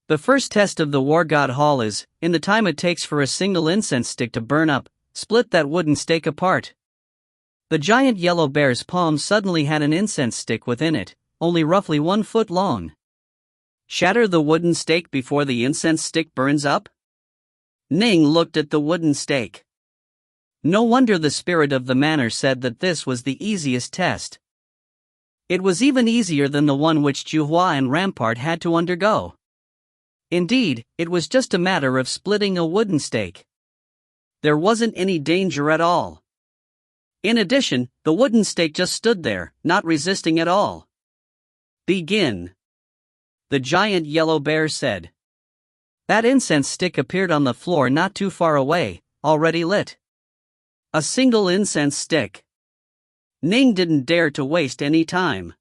The first test of the War God Hall is, in the time it takes for a single incense stick to burn up, split that wooden stake apart. The giant yellow bear's palm suddenly had an incense stick within it, only roughly 1 foot long. Shatter the wooden stake before the incense stick burns up? Ning looked at the wooden stake. No wonder the spirit of the manor said that this was the easiest test. It was even easier than the one which Juhua and Rampart had to undergo. Indeed, it was just a matter of splitting a wooden stake. There wasn't any danger at all. In addition, the wooden stake just stood there, not resisting at all. Begin, the giant yellow bear said. That incense stick appeared on the floor not too far away, already lit. A single incense stick. Ning didn't dare to waste any time.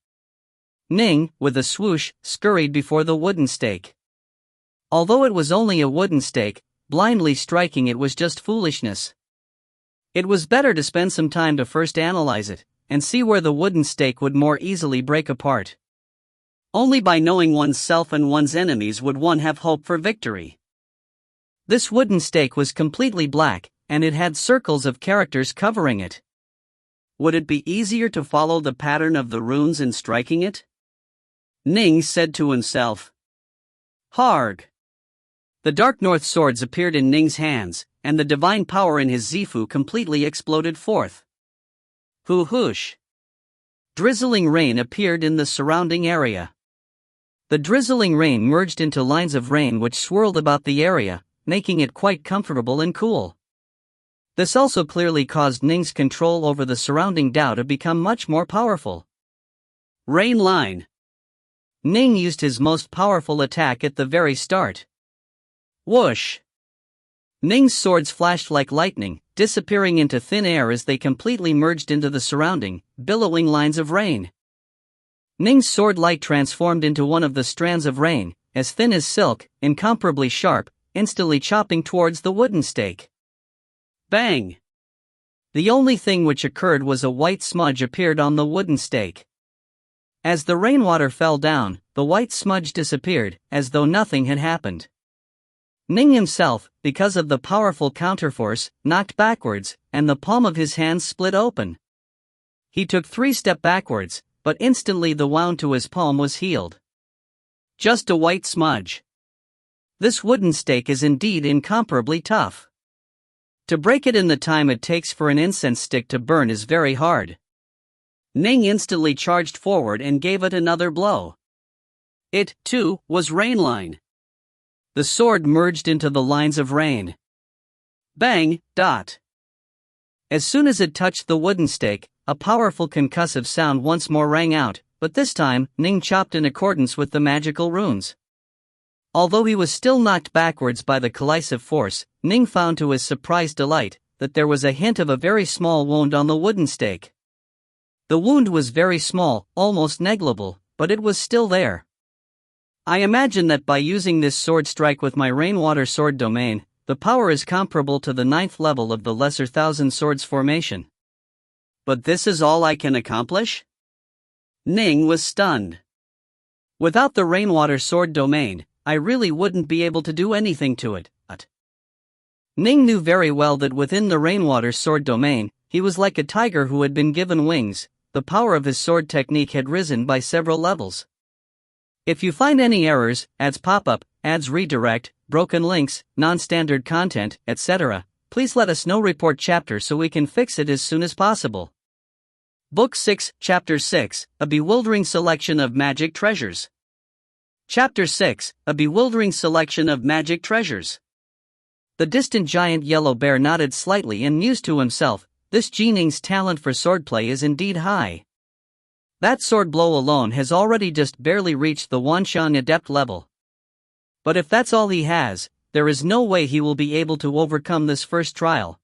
Ning, with a swoosh, scurried before the wooden stake. Although it was only a wooden stake, blindly striking it was just foolishness. It was better to spend some time to first analyze it, and see where the wooden stake would more easily break apart. Only by knowing oneself and one's enemies would one have hope for victory. This wooden stake was completely black, and it had circles of characters covering it. Would it be easier to follow the pattern of the runes in striking it? Ning said to himself. Harg! The Dark North swords appeared in Ning's hands, and the divine power in his Zifu completely exploded forth. Whoosh! Drizzling rain appeared in the surrounding area. The drizzling rain merged into lines of rain which swirled about the area, making it quite comfortable and cool. This also clearly caused Ning's control over the surrounding Dao to become much more powerful. Rain line. Ning used his most powerful attack at the very start. Whoosh! Ning's swords flashed like lightning, disappearing into thin air as they completely merged into the surrounding, billowing lines of rain. Ning's sword light transformed into one of the strands of rain, as thin as silk, incomparably sharp, instantly chopping towards the wooden stake. Bang! The only thing which occurred was a white smudge appeared on the wooden stake. As the rainwater fell down, the white smudge disappeared, as though nothing had happened. Ning himself, because of the powerful counterforce, knocked backwards, and the palm of his hand split open. He took 3 steps backwards, but instantly the wound to his palm was healed. Just a white smudge. This wooden stake is indeed incomparably tough. To break it in the time it takes for an incense stick to burn is very hard. Ning instantly charged forward and gave it another blow. It, too, was rain line. The sword merged into the lines of rain. Bang, dot. As soon as it touched the wooden stake, a powerful concussive sound once more rang out, but this time, Ning chopped in accordance with the magical runes. Although he was still knocked backwards by the collisive force, Ning found to his surprised delight that there was a hint of a very small wound on the wooden stake. The wound was very small, almost negligible, but it was still there. I imagine that by using this sword strike with my rainwater sword domain, the power is comparable to the 9th level of the Lesser Thousand Swords formation. But this is all I can accomplish? Ning was stunned. Without the rainwater sword domain, I really wouldn't be able to do anything to it. Ning knew very well that within the rainwater sword domain, he was like a tiger who had been given wings. The power of his sword technique had risen by several levels. If you find any errors, ads pop up, ads redirect, broken links, non-standard content, etc., please let us know. Report chapter so we can fix it as soon as possible. Book 6, Chapter 6, A Bewildering Selection of Magic Treasures. Chapter 6, A Bewildering Selection of Magic Treasures. The distant giant yellow bear nodded slightly and mused to himself, this Ning's talent for swordplay is indeed high. That sword blow alone has already just barely reached the Wanshang adept level. But if that's all he has, there is no way he will be able to overcome this first trial.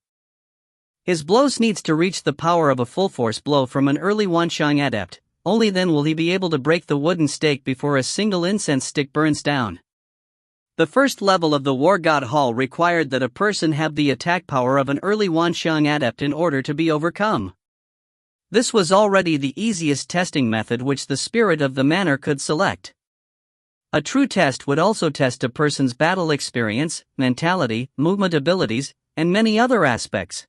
His blows needs to reach the power of a full force blow from an early Wanshang adept, only then will he be able to break the wooden stake before a single incense stick burns down. The first level of the War God Hall required that a person have the attack power of an early Wanxiang adept in order to be overcome. This was already the easiest testing method which the spirit of the manor could select. A true test would also test a person's battle experience, mentality, movement abilities, and many other aspects.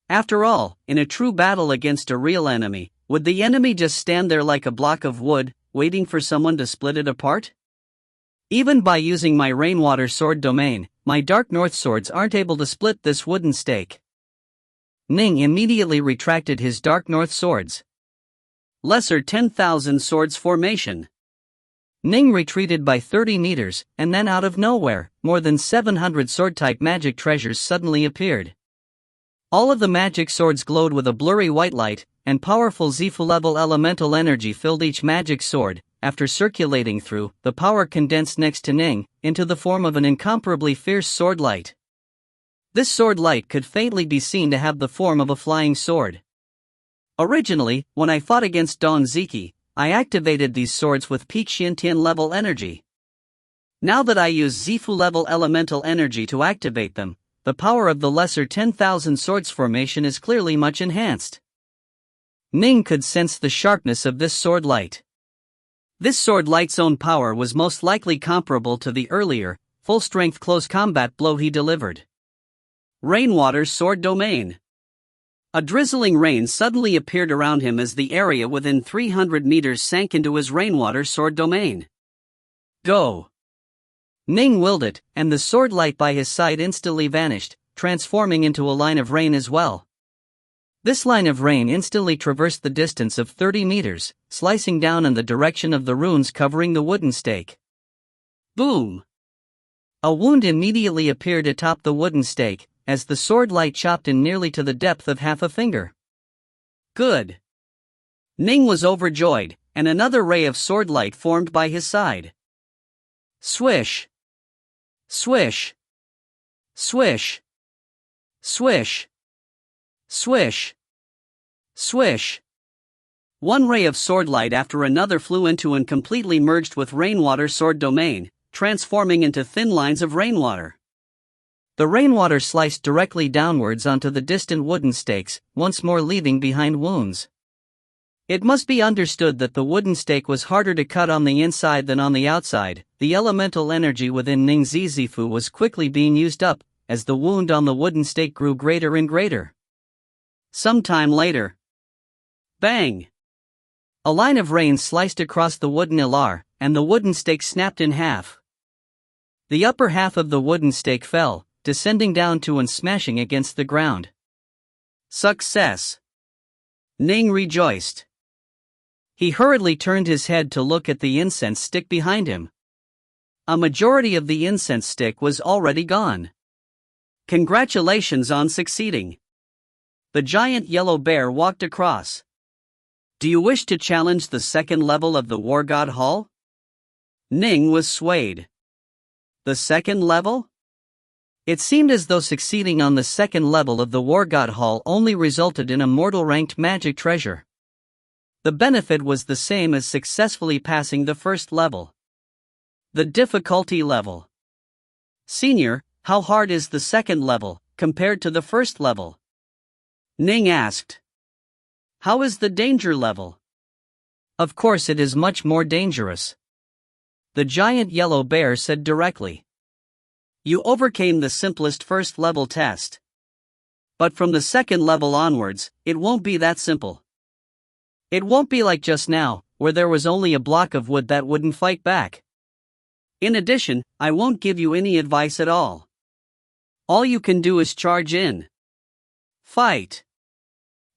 After all, in a true battle against a real enemy, would the enemy just stand there like a block of wood, waiting for someone to split it apart? Even by using my rainwater sword domain, my Dark North swords aren't able to split this wooden stake. Ning immediately retracted his Dark North swords. Lesser 10,000 swords formation. Ning retreated by 30 meters, and then out of nowhere, more than 700 sword-type magic treasures suddenly appeared. All of the magic swords glowed with a blurry white light, and powerful Zifu-level elemental energy filled each magic sword. After circulating through, the power condensed next to Ning, into the form of an incomparably fierce sword light. This sword light could faintly be seen to have the form of a flying sword. Originally, when I fought against Don Ziki, I activated these swords with peak Innate-level energy. Now that I use Zifu-level elemental energy to activate them, the power of the lesser 10,000 swords formation is clearly much enhanced. Ning could sense the sharpness of this sword light. This sword light's own power was most likely comparable to the earlier, full-strength close combat blow he delivered. Rainwater sword domain. A drizzling rain suddenly appeared around him as the area within 300 meters sank into his rainwater sword domain. Go! Ning willed it, and the sword light by his side instantly vanished, transforming into a line of rain as well. This line of rain instantly traversed the distance of 30 meters, slicing down in the direction of the runes covering the wooden stake. Boom! A wound immediately appeared atop the wooden stake, as the sword light chopped in nearly to the depth of half a finger. Good! Ning was overjoyed, and another ray of sword light formed by his side. Swish! Swish! Swish! Swish! Swish! Swish! One ray of sword light after another flew into and completely merged with rainwater sword domain, transforming into thin lines of rainwater. The rainwater sliced directly downwards onto the distant wooden stakes, once more leaving behind wounds. It must be understood that the wooden stake was harder to cut on the inside than on the outside. The elemental energy within Ning's Zifu was quickly being used up, as the wound on the wooden stake grew greater and greater. Some time later. Bang! A line of rain sliced across the wooden ilar, and the wooden stake snapped in half. The upper half of the wooden stake fell, descending down to and smashing against the ground. Success! Ning rejoiced. He hurriedly turned his head to look at the incense stick behind him. A majority of the incense stick was already gone. Congratulations on succeeding. The giant yellow bear walked across. Do you wish to challenge the second level of the War God Hall? Ning was swayed. The second level? It seemed as though succeeding on the second level of the War God Hall only resulted in a mortal-ranked magic treasure. The benefit was the same as successfully passing the first level. The difficulty level. Senior, how hard is the second level, compared to the first level? Ning asked. How is the danger level? Of course it is much more dangerous. The giant yellow bear said directly. You overcame the simplest first level test. But from the second level onwards, it won't be that simple. It won't be like just now, where there was only a block of wood that wouldn't fight back. In addition, I won't give you any advice at all. All you can do is charge in. Fight.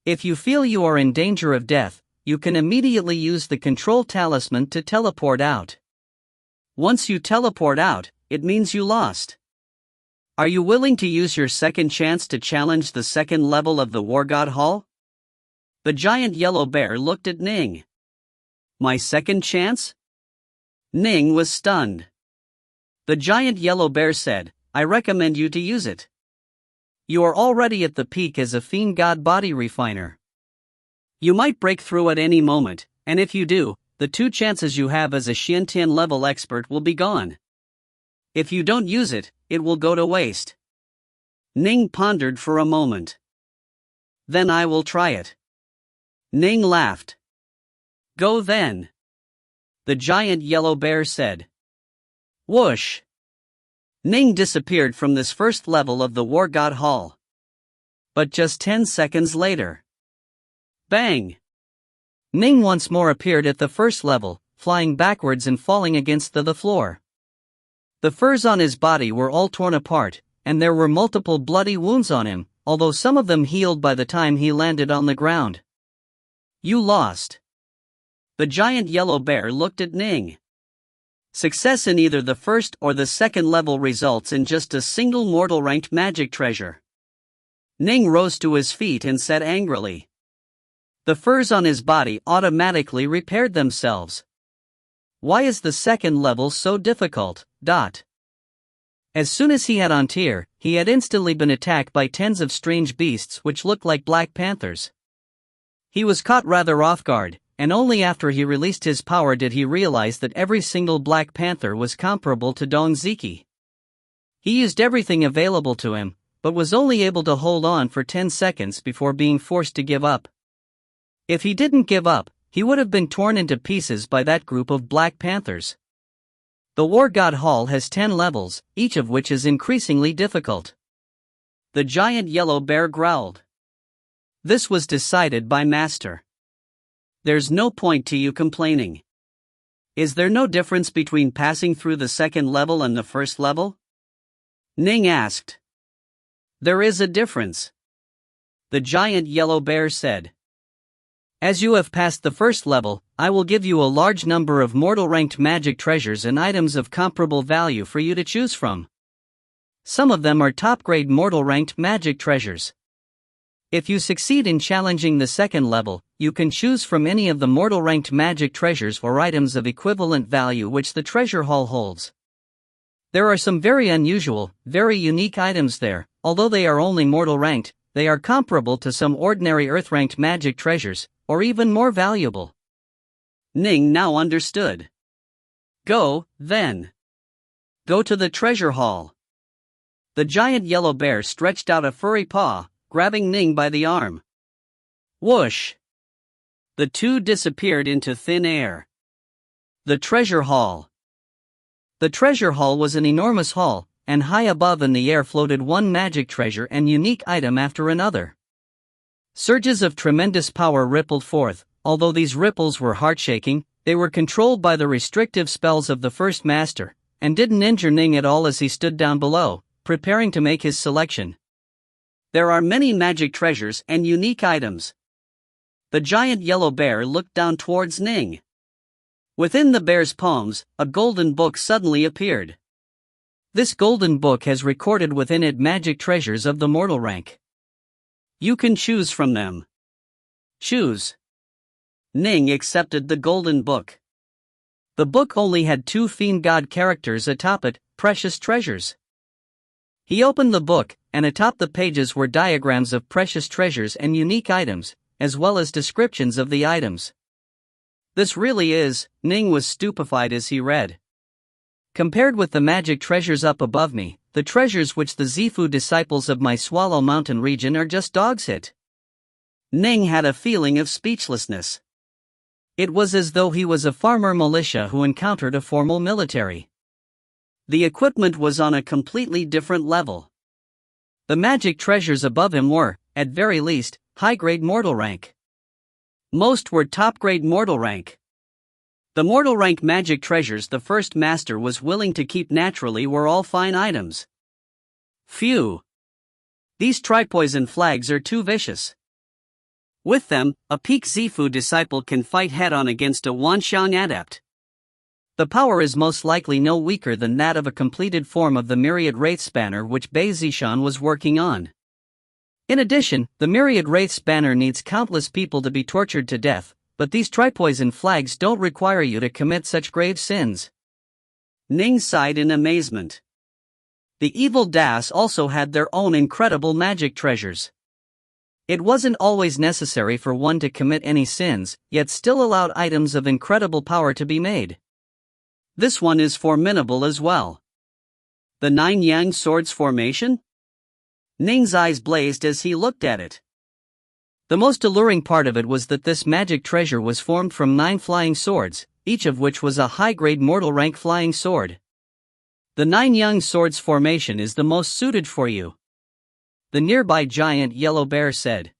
If you feel you are in danger of death, you can immediately use the control talisman to teleport out. Once you teleport out, it means you lost. Are you willing to use your second chance to challenge the second level of the War God Hall? The giant yellow bear looked at Ning. My second chance? Ning was stunned. The giant yellow bear said, I recommend you to use it. You are already at the peak as a fiend god body refiner. You might break through at any moment, and if you do, the 2 chances you have as a Xiantian level expert will be gone. If you don't use it, it will go to waste. Ning pondered for a moment. Then I will try it. Ning laughed. Go then. The giant yellow bear said. Whoosh! Ning disappeared from this first level of the War God Hall. But just 10 seconds later. Bang! Ning once more appeared at the first level, flying backwards and falling against the floor. The furs on his body were all torn apart, and there were multiple bloody wounds on him, although some of them healed by the time he landed on the ground. You lost. The giant yellow bear looked at Ning. Success in either the first or the second level results in just a single mortal ranked magic treasure. Ning rose to his feet and said angrily. The furs on his body automatically repaired themselves. Why is the second level so difficult? As soon as he had on tier, he had instantly been attacked by tens of strange beasts which looked like black panthers. He was caught rather off guard, and only after he released his power did he realize that every single black panther was comparable to Dongziki. He used everything available to him, but was only able to hold on for 10 seconds before being forced to give up. If he didn't give up, he would have been torn into pieces by that group of black panthers. The War God Hall has 10 levels, each of which is increasingly difficult. The giant yellow bear growled. This was decided by Master. There's no point to you complaining. Is there no difference between passing through the second level and the first level? Ning asked. There is a difference. The giant yellow bear said. As you have passed the first level, I will give you a large number of mortal-ranked magic treasures and items of comparable value for you to choose from. Some of them are top-grade mortal-ranked magic treasures. If you succeed in challenging the second level, you can choose from any of the mortal-ranked magic treasures or items of equivalent value which the treasure hall holds. There are some very unusual, very unique items there. Although they are only mortal-ranked, they are comparable to some ordinary earth-ranked magic treasures, or even more valuable. Ning now understood. Go, then. Go to the treasure hall. The giant yellow bear stretched out a furry paw, grabbing Ning by the arm. Whoosh! The two disappeared into thin air. The treasure hall. The treasure hall was an enormous hall, and high above in the air floated one magic treasure and unique item after another. Surges of tremendous power rippled forth. Although these ripples were heart-shaking, they were controlled by the restrictive spells of the first master, and didn't injure Ning at all as he stood down below, preparing to make his selection. There are many magic treasures and unique items. The giant yellow bear looked down towards Ning. Within the bear's palms, a golden book suddenly appeared. This golden book has recorded within it magic treasures of the mortal rank. You can choose from them. Choose. Ning accepted the golden book. The book only had 2 fiend god characters atop it, precious treasures. He opened the book, and atop the pages were diagrams of precious treasures and unique items, as well as descriptions of the items. This really is, Ning was stupefied as he read. Compared with the magic treasures up above me, the treasures which the Zifu disciples of my Swallow Mountain region are just dog's shit. Ning had a feeling of speechlessness. It was as though he was a farmer militia who encountered a formal military. The equipment was on a completely different level. The magic treasures above him were, at very least, high-grade mortal rank. Most were top-grade mortal rank. The mortal rank magic treasures the first master was willing to keep naturally were all fine items. Phew! These tripoison flags are too vicious. With them, a peak Zifu disciple can fight head-on against a Wanxiang adept. The power is most likely no weaker than that of a completed form of the Myriad Wraith Spanner which Bei Zishan was working on. In addition, the Myriad Wraith Spanner needs countless people to be tortured to death, but these tripoison flags don't require you to commit such grave sins. Ning sighed in amazement. The evil Das also had their own incredible magic treasures. It wasn't always necessary for one to commit any sins, yet still allowed items of incredible power to be made. This one is formidable as well. The 9 Yang Swords formation? Ning's eyes blazed as he looked at it. The most alluring part of it was that this magic treasure was formed from 9 flying swords, each of which was a high-grade mortal rank flying sword. The 9 Yang Swords formation is the most suited for you, the nearby giant yellow bear said.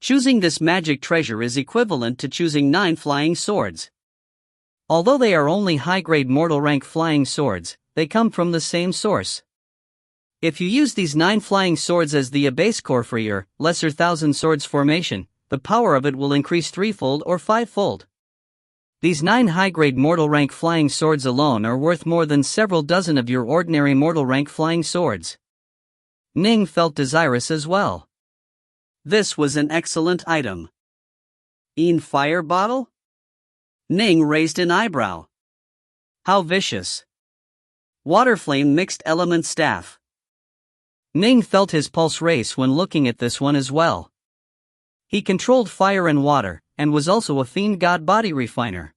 Choosing this magic treasure is equivalent to choosing 9 flying swords. Although they are only high-grade mortal rank flying swords, they come from the same source. If you use these 9 flying swords as the base core for your lesser thousand swords formation, the power of it will increase 3-fold or 5-fold. These 9 high-grade mortal rank flying swords alone are worth more than several dozen of your ordinary mortal rank flying swords. Ning felt desirous as well. This was an excellent item. In fire bottle? Ning raised an eyebrow. How vicious. Water flame mixed element staff. Ning felt his pulse race when looking at this one as well. He controlled fire and water, and was also a fiend god body refiner.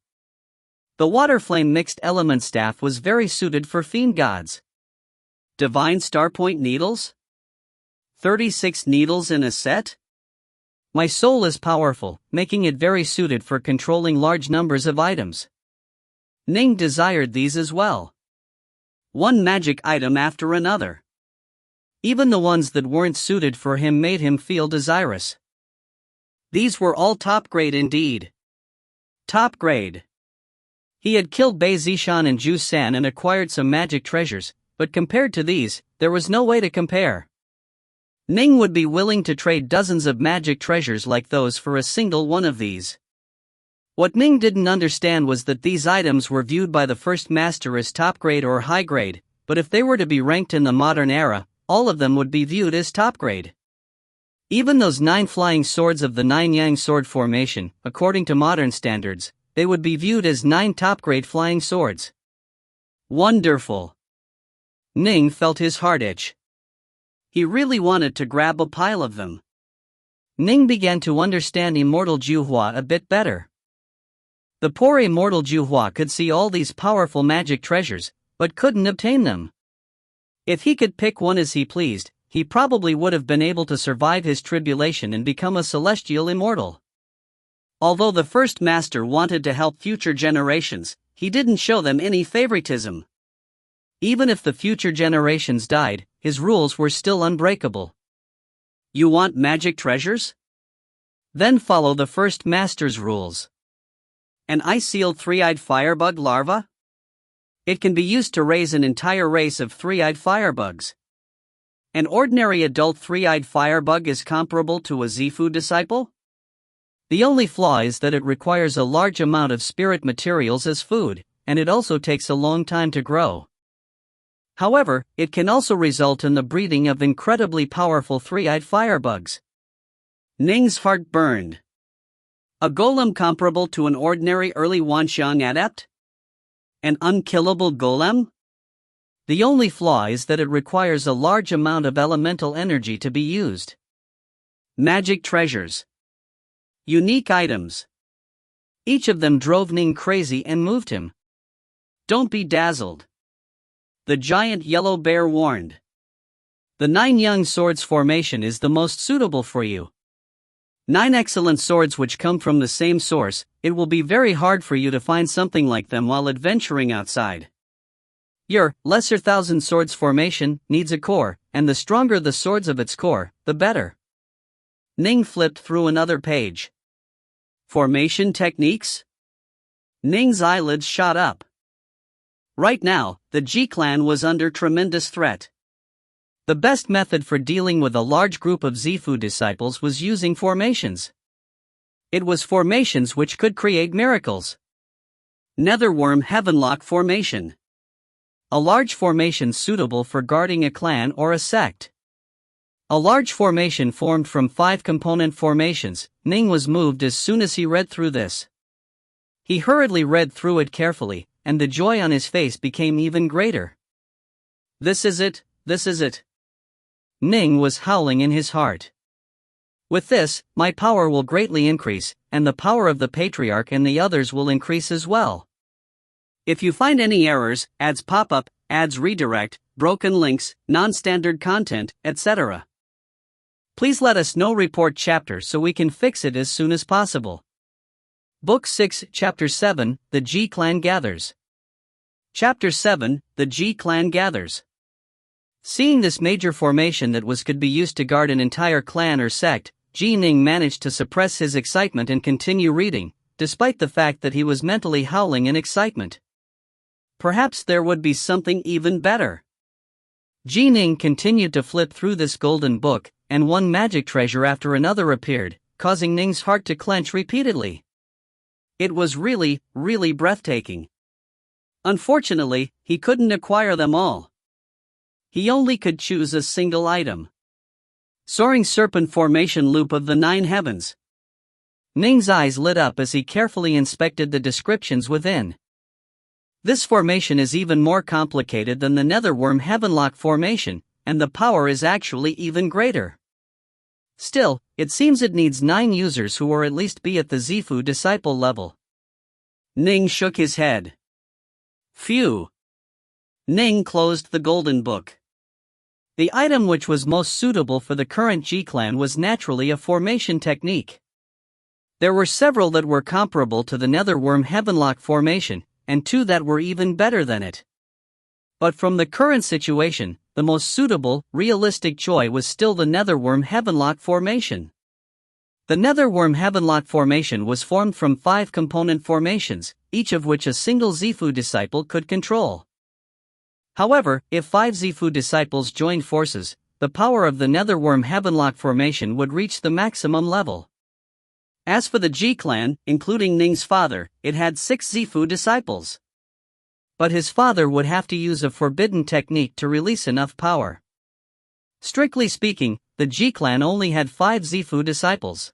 The water flame mixed element staff was very suited for fiend gods. Divine Starpoint needles? 36 needles in a set? My soul is powerful, making it very suited for controlling large numbers of items. Ning desired these as well. One magic item after another. Even the ones that weren't suited for him made him feel desirous. These were all top grade indeed. Top grade. He had killed Bei Zishan and Ju San and acquired some magic treasures, but compared to these, there was no way to compare. Ning would be willing to trade dozens of magic treasures like those for a single one of these. What Ning didn't understand was that these items were viewed by the first master as top grade or high grade, but if they were to be ranked in the modern era, all of them would be viewed as top grade. Even those 9 flying swords of the 9 Yang sword formation, according to modern standards, they would be viewed as 9 top grade flying swords. Wonderful. Ning felt his heart itch. He really wanted to grab a pile of them. Ning began to understand Immortal Juhua a bit better. The poor Immortal Juhua could see all these powerful magic treasures, but couldn't obtain them. If he could pick one as he pleased, he probably would have been able to survive his tribulation and become a celestial immortal. Although the first master wanted to help future generations, he didn't show them any favoritism. Even if the future generations died, his rules were still unbreakable. You want magic treasures? Then follow the first master's rules. An ice-sealed 3-eyed firebug larva? It can be used to raise an entire race of 3-eyed firebugs. An ordinary adult 3-eyed firebug is comparable to a Zifu disciple? The only flaw is that it requires a large amount of spirit materials as food, and it also takes a long time to grow. However, it can also result in the breeding of incredibly powerful 3-eyed firebugs. Ning's heart burned. A golem comparable to an ordinary early Wanxiang adept? An unkillable golem? The only flaw is that it requires a large amount of elemental energy to be used. Magic treasures. Unique items. Each of them drove Ning crazy and moved him. Don't be dazzled. The giant yellow bear warned. The 9 Yang Swords formation is the most suitable for you. 9 excellent swords which come from the same source, it will be very hard for you to find something like them while adventuring outside. Your lesser thousand swords formation needs a core, and the stronger the swords of its core, the better. Ning flipped through another page. Formation techniques? Ning's eyelids shot up. Right now, the Ji clan was under tremendous threat. The best method for dealing with a large group of Zifu disciples was using formations. It was formations which could create miracles. Netherworm Heavenlock formation. A large formation suitable for guarding a clan or a sect. A large formation formed from 5 component formations. Ning was moved as soon as he read through this. He hurriedly read through it carefully, and the joy on his face became even greater. This is it, this is it. Ning was howling in his heart. With this, my power will greatly increase, and the power of the Patriarch and the others will increase as well. If you find any errors, ads pop up, adds redirect, broken links, non-standard content, etc. Please let us know report chapter so we can fix it as soon as possible. Book 6, Chapter 7, The G Clan Gathers. Chapter 7, The G Clan Gathers. Seeing this major formation that could be used to guard an entire clan or sect, Ning managed to suppress his excitement and continue reading, despite the fact that he was mentally howling in excitement. Perhaps there would be something even better. Ning continued to flip through this golden book, and one magic treasure after another appeared, causing Ning's heart to clench repeatedly. It was really, really breathtaking. Unfortunately, he couldn't acquire them all. He only could choose a single item. Soaring Serpent Formation Loop of the Nine Heavens. Ning's eyes lit up as he carefully inspected the descriptions within. This formation is even more complicated than the Netherworm Heavenlock formation, and the power is actually even greater. Still, it seems it needs 9 users who or at least be at the Zifu disciple level. Ning shook his head. Phew. Ning closed the golden book. The item which was most suitable for the current G-Clan was naturally a formation technique. There were several that were comparable to the Netherworm Heavenlock formation, and 2 that were even better than it. But from the current situation, the most suitable, realistic choice was still the Netherworm Heavenlock formation. The Netherworm Heavenlock formation was formed from 5 component formations, each of which a single Zifu disciple could control. However, if 5 Zifu disciples joined forces, the power of the Netherworm Heavenlock formation would reach the maximum level. As for the G-Clan, including Ning's father, it had 6 Zifu disciples. But his father would have to use a forbidden technique to release enough power. Strictly speaking, the G-Clan only had 5 Zifu disciples.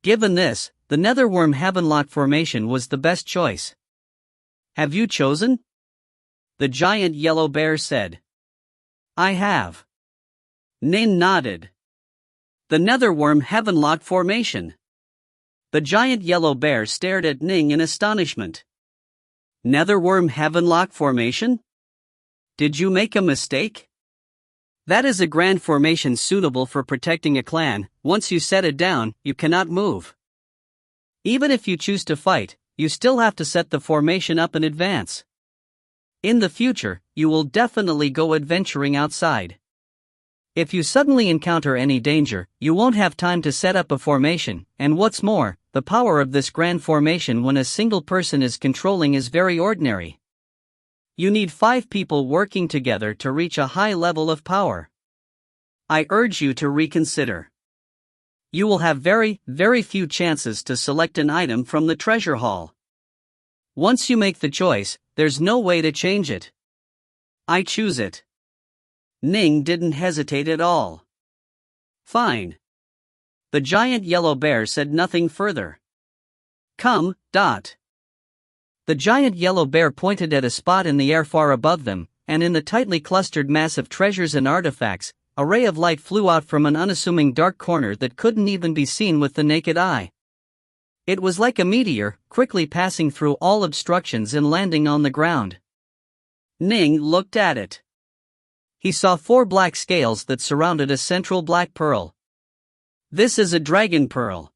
Given this, the Netherworm Heavenlock formation was the best choice. Have you chosen? The giant yellow bear said. I have. Ning nodded. The Netherworm Heavenlock formation. The giant yellow bear stared at Ning in astonishment. Netherworm Heavenlock formation? Did you make a mistake? That is a grand formation suitable for protecting a clan. Once you set it down, you cannot move. Even if you choose to fight, you still have to set the formation up in advance. In the future, you will definitely go adventuring outside. If you suddenly encounter any danger, you won't have time to set up a formation, and what's more, the power of this grand formation when a single person is controlling is very ordinary. You need 5 people working together to reach a high level of power. I urge you to reconsider. You will have very, very few chances to select an item from the treasure hall. Once you make the choice, there's no way to change it. I choose it. Ning didn't hesitate at all. Fine. The giant yellow bear said nothing further. Come. The giant yellow bear pointed at a spot in the air far above them, and in the tightly clustered mass of treasures and artifacts, a ray of light flew out from an unassuming dark corner that couldn't even be seen with the naked eye. It was like a meteor, quickly passing through all obstructions and landing on the ground. Ning looked at it. He saw 4 black scales that surrounded a central black pearl. This is a dragon pearl.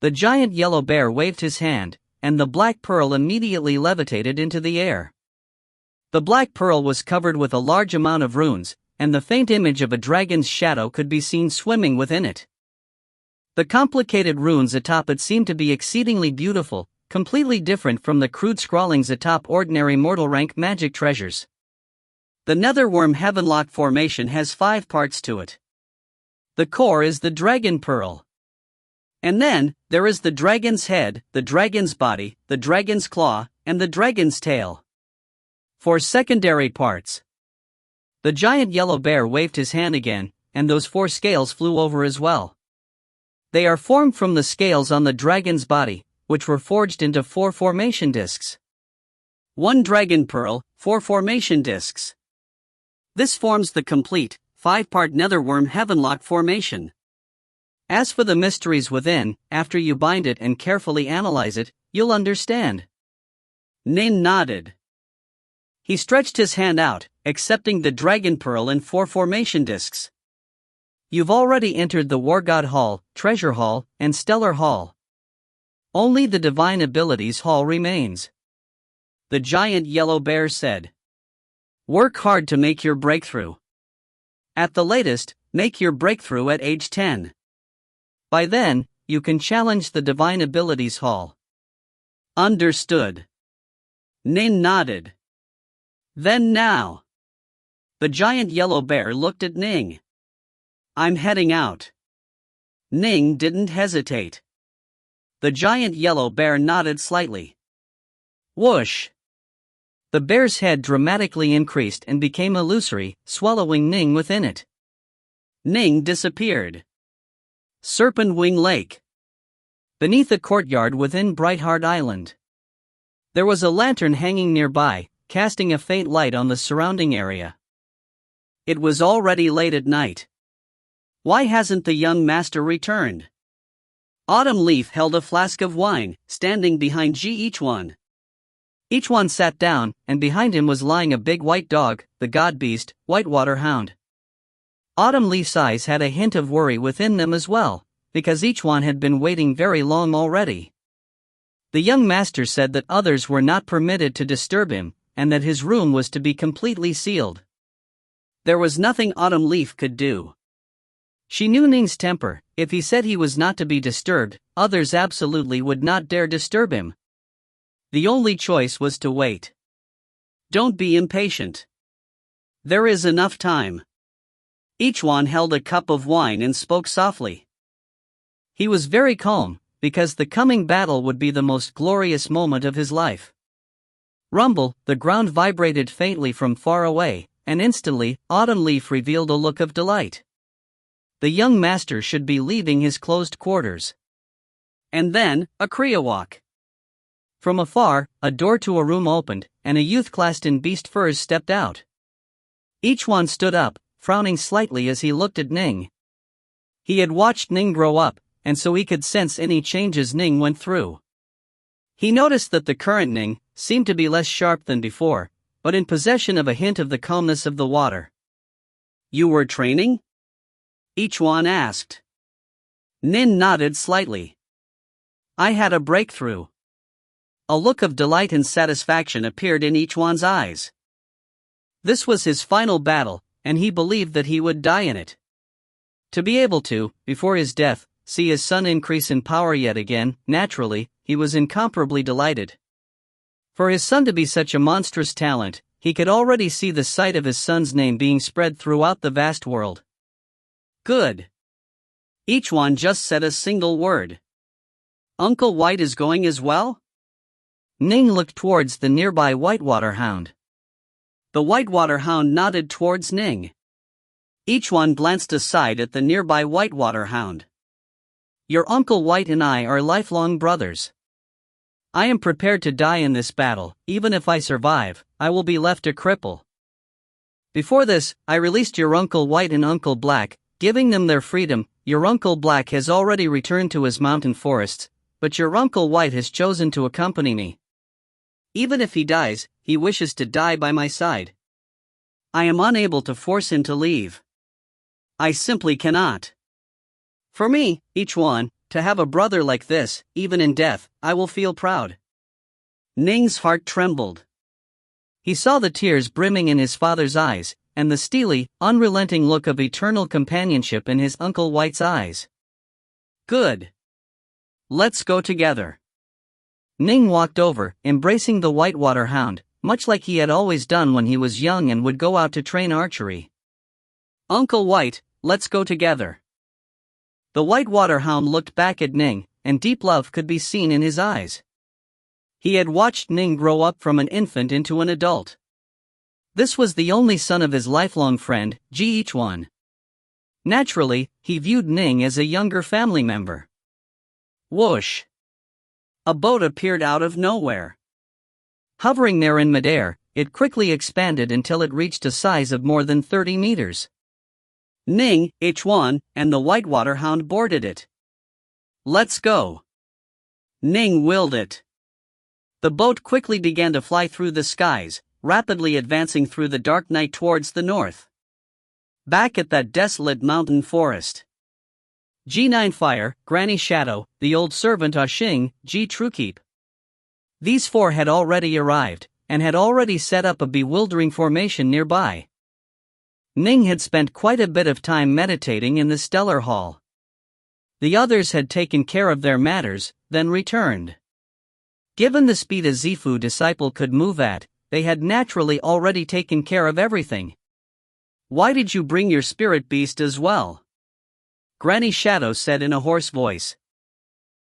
The giant yellow bear waved his hand, and the black pearl immediately levitated into the air. The black pearl was covered with a large amount of runes, and the faint image of a dragon's shadow could be seen swimming within it. The complicated runes atop it seemed to be exceedingly beautiful, completely different from the crude scrawlings atop ordinary mortal rank magic treasures. The Netherworm Heavenlock formation has 5 parts to it. The core is the dragon pearl. And then, there is the dragon's head, the dragon's body, the dragon's claw, and the dragon's tail. 4 secondary parts. The giant yellow bear waved his hand again, and those 4 scales flew over as well. They are formed from the scales on the dragon's body, which were forged into 4 formation discs. 1 dragon pearl, 4 formation discs. This forms the complete, 5-part Netherworm Heavenlock formation. As for the mysteries within, after you bind it and carefully analyze it, you'll understand. Ning nodded. He stretched his hand out, accepting the dragon pearl and 4 formation discs. You've already entered the War God Hall, Treasure Hall, and Stellar Hall. Only the Divine Abilities Hall remains. The giant yellow bear said. Work hard to make your breakthrough. At the latest, make your breakthrough at age 10. By then, you can challenge the Divine Abilities Hall. Understood. Ning nodded. Then now. The giant yellow bear looked at Ning. I'm heading out. Ning didn't hesitate. The giant yellow bear nodded slightly. Whoosh! The bear's head dramatically increased and became illusory, swallowing Ning within it. Ning disappeared. Serpent Wing Lake. Beneath a courtyard within Brightheart Island. There was a lantern hanging nearby, casting a faint light on the surrounding area. It was already late at night. Why hasn't the young master returned? Autumn Leaf held a flask of wine, standing behind each one. Each one sat down, and behind him was lying a big white dog, the god beast, Whitewater Hound. Autumn Leaf's eyes had a hint of worry within them as well, because each one had been waiting very long already. The young master said that others were not permitted to disturb him, and that his room was to be completely sealed. There was nothing Autumn Leaf could do. She knew Ning's temper. If he said he was not to be disturbed, others absolutely would not dare disturb him. The only choice was to wait. Don't be impatient. There is enough time. Each one held a cup of wine and spoke softly. He was very calm, because the coming battle would be the most glorious moment of his life. Rumble, the ground vibrated faintly from far away, and instantly, Autumn Leaf revealed a look of delight. The young master should be leaving his closed quarters. And then, a Kriawak. From afar, a door to a room opened, and a youth clad in beast furs stepped out. Each one stood up, frowning slightly as he looked at Ning. He had watched Ning grow up, and so he could sense any changes Ning went through. He noticed that the current Ning seemed to be less sharp than before, but in possession of a hint of the calmness of the water. You were training? Each one asked. Ning nodded slightly. I had a breakthrough. A look of delight and satisfaction appeared in each one's eyes. This was his final battle, and he believed that he would die in it. To be able to, before his death, see his son increase in power yet again, naturally, he was incomparably delighted. For his son to be such a monstrous talent, he could already see the sight of his son's name being spread throughout the vast world. Good. Each one just said a single word. Uncle White is going as well? Ning looked towards the nearby Whitewater Hound. The Whitewater Hound nodded towards Ning. Each one glanced aside at the nearby Whitewater Hound. Your Uncle White and I are lifelong brothers. I am prepared to die in this battle. Even if I survive, I will be left a cripple. Before this, I released your Uncle White and Uncle Black, giving them their freedom. Your Uncle Black has already returned to his mountain forests, but your Uncle White has chosen to accompany me. Even if he dies, he wishes to die by my side. I am unable to force him to leave. I simply cannot. For me, each one, to have a brother like this, even in death, I will feel proud. Ning's heart trembled. He saw the tears brimming in his father's eyes, and the steely, unrelenting look of eternal companionship in his Uncle White's eyes. Good. Let's go together. Ning walked over, embracing the Whitewater Hound, much like he had always done when he was young and would go out to train archery. Uncle White, let's go together. The Whitewater Hound looked back at Ning, and deep love could be seen in his eyes. He had watched Ning grow up from an infant into an adult. This was the only son of his lifelong friend, each one. Naturally, he viewed Ning as a younger family member. Whoosh! A boat appeared out of nowhere. Hovering there in midair, it quickly expanded until it reached a size of more than 30 meters. Ning, H1, and the Whitewater Hound boarded it. Let's go. Ning willed it. The boat quickly began to fly through the skies, rapidly advancing through the dark night towards the north. Back at that desolate mountain forest, G9 Fire, Granny Shadow, the old servant Xing, G Truekeep. These four had already arrived, and had already set up a bewildering formation nearby. Ning had spent quite a bit of time meditating in the Stellar Hall. The others had taken care of their matters, then returned. Given the speed a Zifu disciple could move at, they had naturally already taken care of everything. "Why did you bring your spirit beast as well?" Granny Shadow said in a hoarse voice.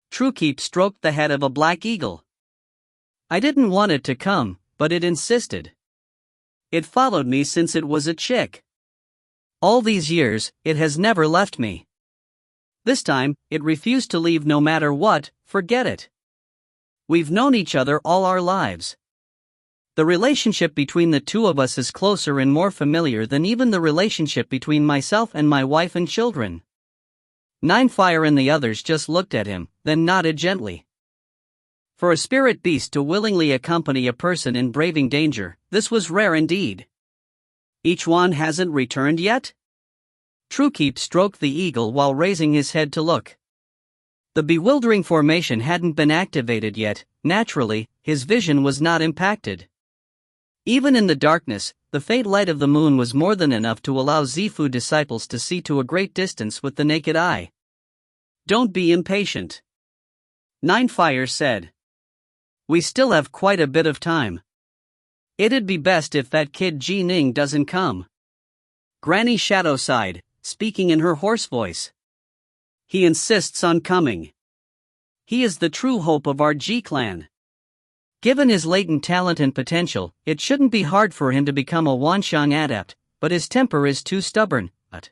Truekeep stroked the head of a black eagle. "I didn't want it to come, but it insisted. It followed me since it was a chick. All these years, it has never left me. This time, it refused to leave no matter what. Forget it. We've known each other all our lives. The relationship between the two of us is closer and more familiar than even the relationship between myself and my wife and children." Nine Fire and the others just looked at him, then nodded gently. For a spirit beast to willingly accompany a person in braving danger, this was rare indeed. "Each one hasn't returned yet?" Truekeep stroked the eagle while raising his head to look. The bewildering formation hadn't been activated yet. Naturally, his vision was not impacted. Even in the darkness, the faint light of the moon was more than enough to allow Zifu disciples to see to a great distance with the naked eye. "Don't be impatient," Nine Fire said. "We still have quite a bit of time. It'd be best if that kid Ji Ning doesn't come." Granny Shadow sighed, speaking in her hoarse voice. "He insists on coming. He is the true hope of our Ji clan. Given his latent talent and potential, it shouldn't be hard for him to become a Wanshang adept, but his temper is too stubborn." But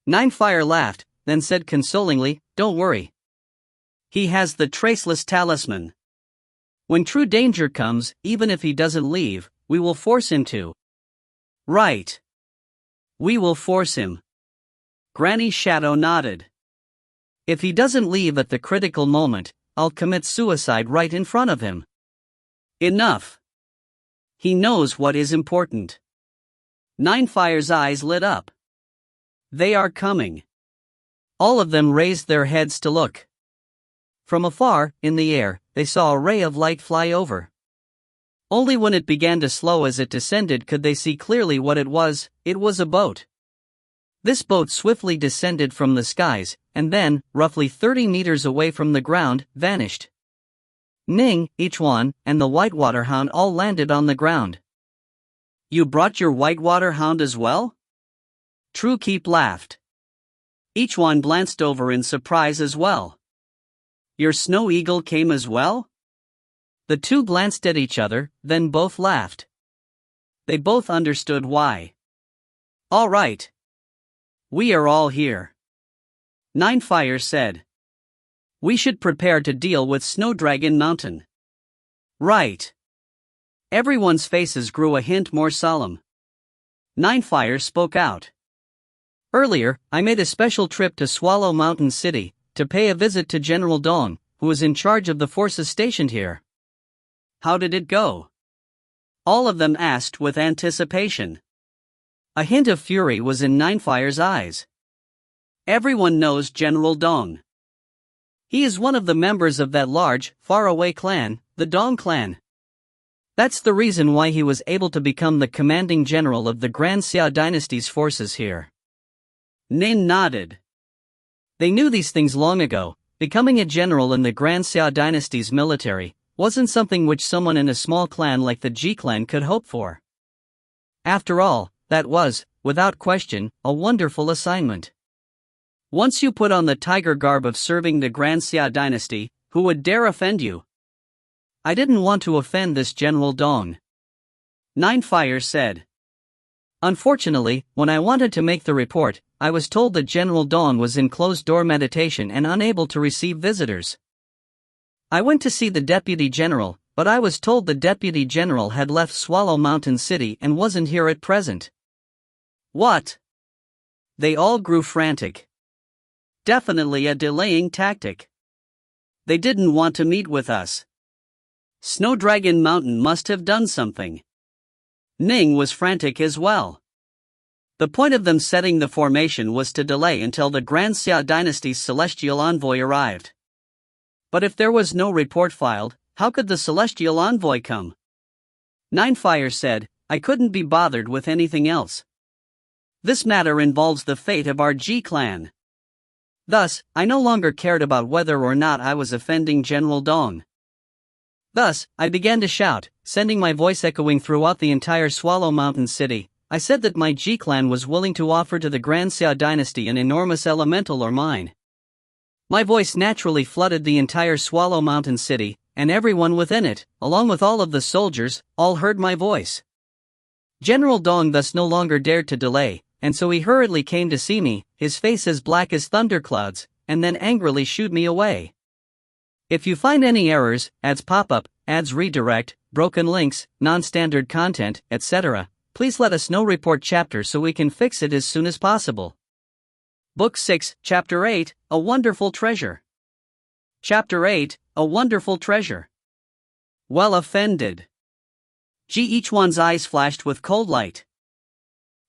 Nine Fire laughed, then said consolingly, "Don't worry. He has the traceless talisman. When true danger comes, even if he doesn't leave, we will force him to." "Right. We will force him." Granny Shadow nodded. "If he doesn't leave at the critical moment, I'll commit suicide right in front of him." "Enough. He knows what is important." Nine Fire's eyes lit up. "They are coming." All of them raised their heads to look. From afar, in the air, they saw a ray of light fly over. Only when it began to slow as it descended could they see clearly what it was. It was a boat. This boat swiftly descended from the skies, and then, roughly 30 meters away from the ground, vanished. Ning, Ichuan, and the Whitewater Hound all landed on the ground. "You brought your Whitewater Hound as well?" Truekeep laughed. Ichuan glanced over in surprise as well. "Your Snow Eagle came as well?" The two glanced at each other, then both laughed. They both understood why. "All right. We are all here," Nine Fire said. "We should prepare to deal with Snowdragon Mountain." "Right." Everyone's faces grew a hint more solemn. Nine Fire spoke out. "Earlier, I made a special trip to Swallow Mountain City, to pay a visit to General Dong, who is in charge of the forces stationed here." "How did it go?" all of them asked with anticipation. A hint of fury was in Nine Fire's eyes. "Everyone knows General Dong. He is one of the members of that large, faraway clan, the Dong clan. That's the reason why he was able to become the commanding general of the Grand Xia dynasty's forces here." Nin nodded. They knew these things long ago. Becoming a general in the Grand Xia dynasty's military wasn't something which someone in a small clan like the Ji clan could hope for. After all, that was, without question, a wonderful assignment. Once you put on the tiger garb of serving the Grand Xia dynasty, who would dare offend you? "I didn't want to offend this General Dong," Nine Fire said. "Unfortunately, when I wanted to make the report, I was told that General Dong was in closed-door meditation and unable to receive visitors. I went to see the Deputy General, but I was told the Deputy General had left Swallow Mountain City and wasn't here at present." "What?" They all grew frantic. Definitely a delaying tactic. "They didn't want to meet with us. Snowdragon Mountain must have done something." Ning was frantic as well. The point of them setting the formation was to delay until the Grand Xia dynasty's celestial envoy arrived. But if there was no report filed, how could the celestial envoy come? Ninefire said, I couldn't be bothered with anything else. This matter involves the fate of our G clan. Thus, I no longer cared about whether or not I was offending General Dong. Thus, I began to shout, sending my voice echoing throughout the entire Swallow Mountain city. I said that my G clan was willing to offer to the Grand Xia dynasty an enormous elemental or mine. My voice naturally flooded the entire Swallow Mountain city, and everyone within it, along with all of the soldiers, all heard my voice. General Dong thus no longer dared to delay, and so he hurriedly came to see me, his face as black as thunderclouds, and then angrily shooed me away. If you find any errors, ads pop up, ads redirect, broken links, non-standard content, etc., please let us know. Report chapter so we can fix it as soon as possible. Book 6, Chapter 8, A Wonderful Treasure. Chapter 8, A Wonderful Treasure. Well offended. Each one's eyes flashed with cold light.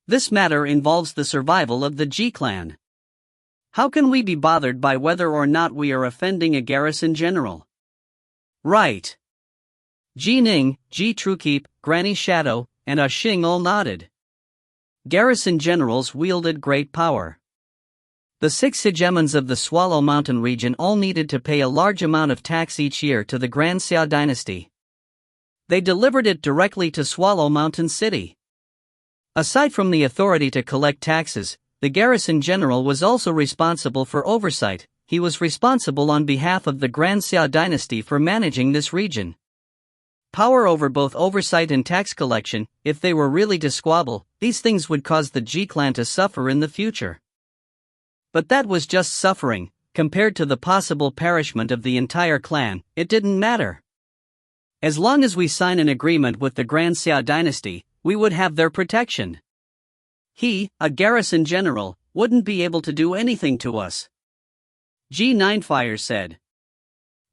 This matter involves the survival of the G clan. How can we be bothered by whether or not we are offending a garrison general? Right. Ji Ning, Ji Truekeep, Granny Shadow, and Ah Xing all nodded. Garrison generals wielded great power. The 6 hegemons of the Swallow Mountain region all needed to pay a large amount of tax each year to the Grand Xia dynasty. They delivered it directly to Swallow Mountain City. Aside from the authority to collect taxes, the garrison general was also responsible for oversight. He was responsible on behalf of the Grand Xia dynasty for managing this region. Power over both oversight and tax collection. If they were really to squabble, these things would cause the G clan to suffer in the future. But that was just suffering. Compared to the possible perishment of the entire clan, it didn't matter. As long as we sign an agreement with the Grand Xia dynasty, we would have their protection. He, a garrison general, wouldn't be able to do anything to us. G Ninefire said.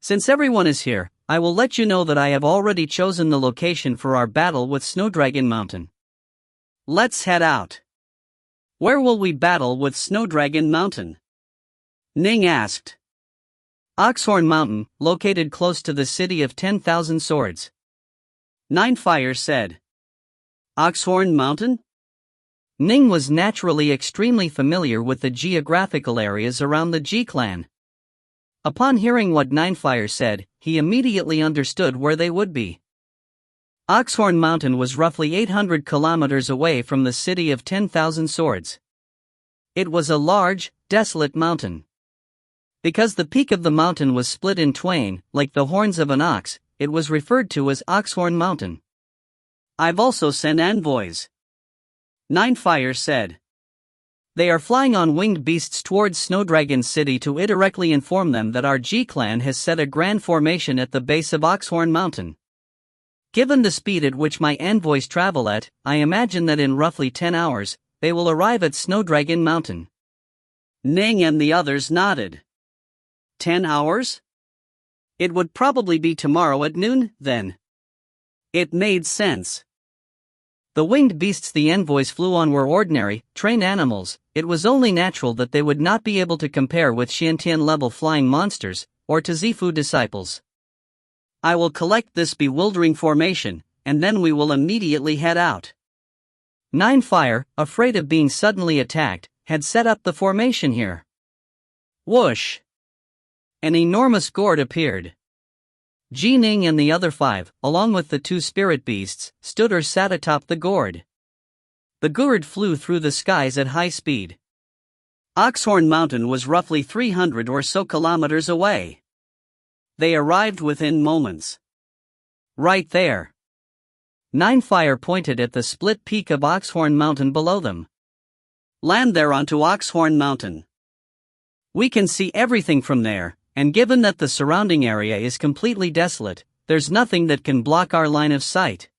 Since everyone is here, I will let you know that I have already chosen the location for our battle with Snowdragon Mountain. Let's head out. Where will we battle with Snowdragon Mountain? Ning asked. Oxhorn Mountain, located close to the city of 10,000 swords. Ninefire said. Oxhorn Mountain? Ning was naturally extremely familiar with the geographical areas around the G clan. Upon hearing what Ninefire said, he immediately understood where they would be. Oxhorn Mountain was roughly 800 kilometers away from the city of 10,000 swords. It was a large, desolate mountain. Because the peak of the mountain was split in twain, like the horns of an ox, it was referred to as Oxhorn Mountain. I've also sent envoys. Ninefire said. They are flying on winged beasts towards Snowdragon City to directly inform them that our G clan has set a grand formation at the base of Oxhorn Mountain. Given the speed at which my envoys travel at, I imagine that in roughly 10 hours, they will arrive at Snowdragon Mountain. Ning and the others nodded. 10 hours? It would probably be tomorrow at noon, then. It made sense. The winged beasts the envoys flew on were ordinary, trained animals. It was only natural that they would not be able to compare with Xiantian-level flying monsters, or to Zifu disciples. I will collect this bewildering formation, and then we will immediately head out. Ninefire, afraid of being suddenly attacked, had set up the formation here. Whoosh! An enormous gourd appeared. Ji Ning and the other 5, along with the 2 spirit beasts, stood or sat atop the gourd. The gourd flew through the skies at high speed. Oxhorn Mountain was roughly 300 or so kilometers away. They arrived within moments. Right there. Ninefire pointed at the split peak of Oxhorn Mountain below them. Land there onto Oxhorn Mountain. We can see everything from there, and given that the surrounding area is completely desolate, there's nothing that can block our line of sight.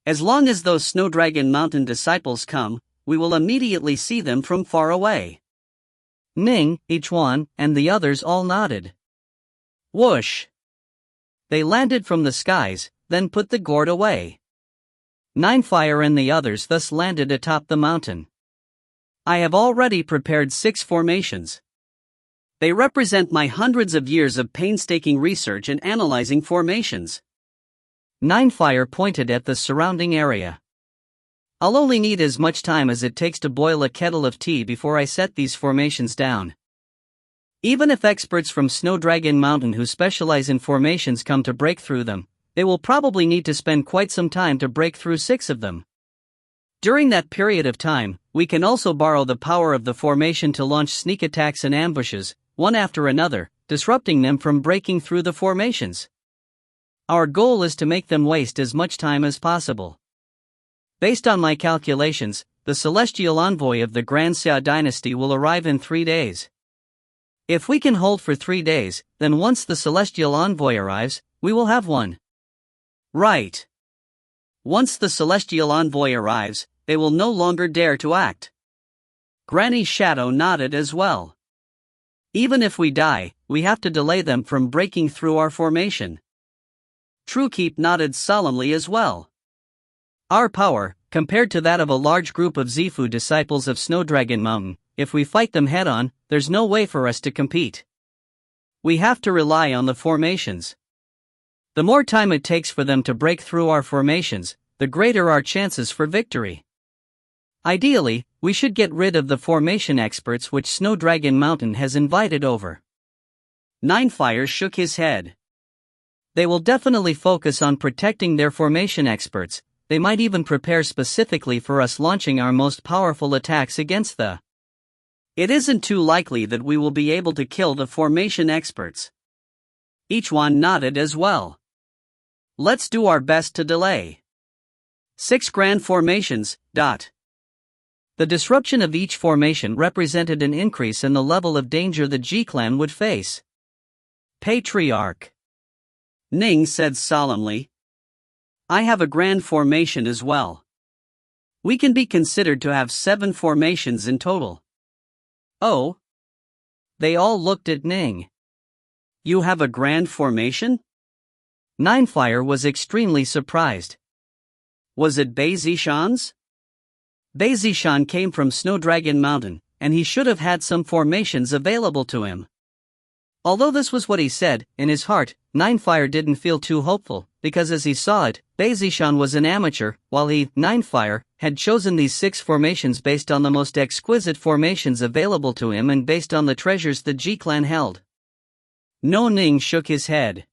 As long as those Snowdragon Mountain disciples come, we will immediately see them from far away. Ning, Ichuan, and the others all nodded. Whoosh! They landed from the skies, then put the gourd away. Ninefire and the others thus landed atop the mountain. I have already prepared 6 formations. They represent my hundreds of years of painstaking research and analyzing formations. Ninefire pointed at the surrounding area. I'll only need as much time as it takes to boil a kettle of tea before I set these formations down. Even if experts from Snowdragon Mountain who specialize in formations come to break through them, they will probably need to spend quite some time to break through 6 of them. During that period of time, we can also borrow the power of the formation to launch sneak attacks and ambushes, one after another, disrupting them from breaking through the formations. Our goal is to make them waste as much time as possible. Based on my calculations, the celestial envoy of the Grand Xia dynasty will arrive in 3 days. If we can hold for 3 days, then once the celestial envoy arrives, we will have one. Right. Once the celestial envoy arrives, they will no longer dare to act. Granny's shadow nodded as well. Even if we die, we have to delay them from breaking through our formation. Truekeep nodded solemnly as well. Our power, compared to that of a large group of Zifu disciples of Snowdragon Mountain, if we fight them head-on, there's no way for us to compete. We have to rely on the formations. The more time it takes for them to break through our formations, the greater our chances for victory. Ideally, we should get rid of the formation experts which Snowdragon Mountain has invited over. Ninefire shook his head. They will definitely focus on protecting their formation experts. They might even prepare specifically for us launching our most powerful attacks against the. It isn't too likely that we will be able to kill the formation experts. Each one nodded as well. Let's do our best to delay. 6 grand formations. The disruption of each formation represented an increase in the level of danger the G-Clan would face. Patriarch. Ning said solemnly. I have a grand formation as well. We can be considered to have 7 formations in total. Oh? They all looked at Ning. You have a grand formation? Ninefire was extremely surprised. Was it Bei Zishan's? Bei Zishan came from Snowdragon Mountain, and he should have had some formations available to him. Although this was what he said, in his heart, Ninefire didn't feel too hopeful, because as he saw it, Bei Zishan was an amateur, while he, Ninefire, had chosen these 6 formations based on the most exquisite formations available to him and based on the treasures the G-Clan held. No, Ning shook his head.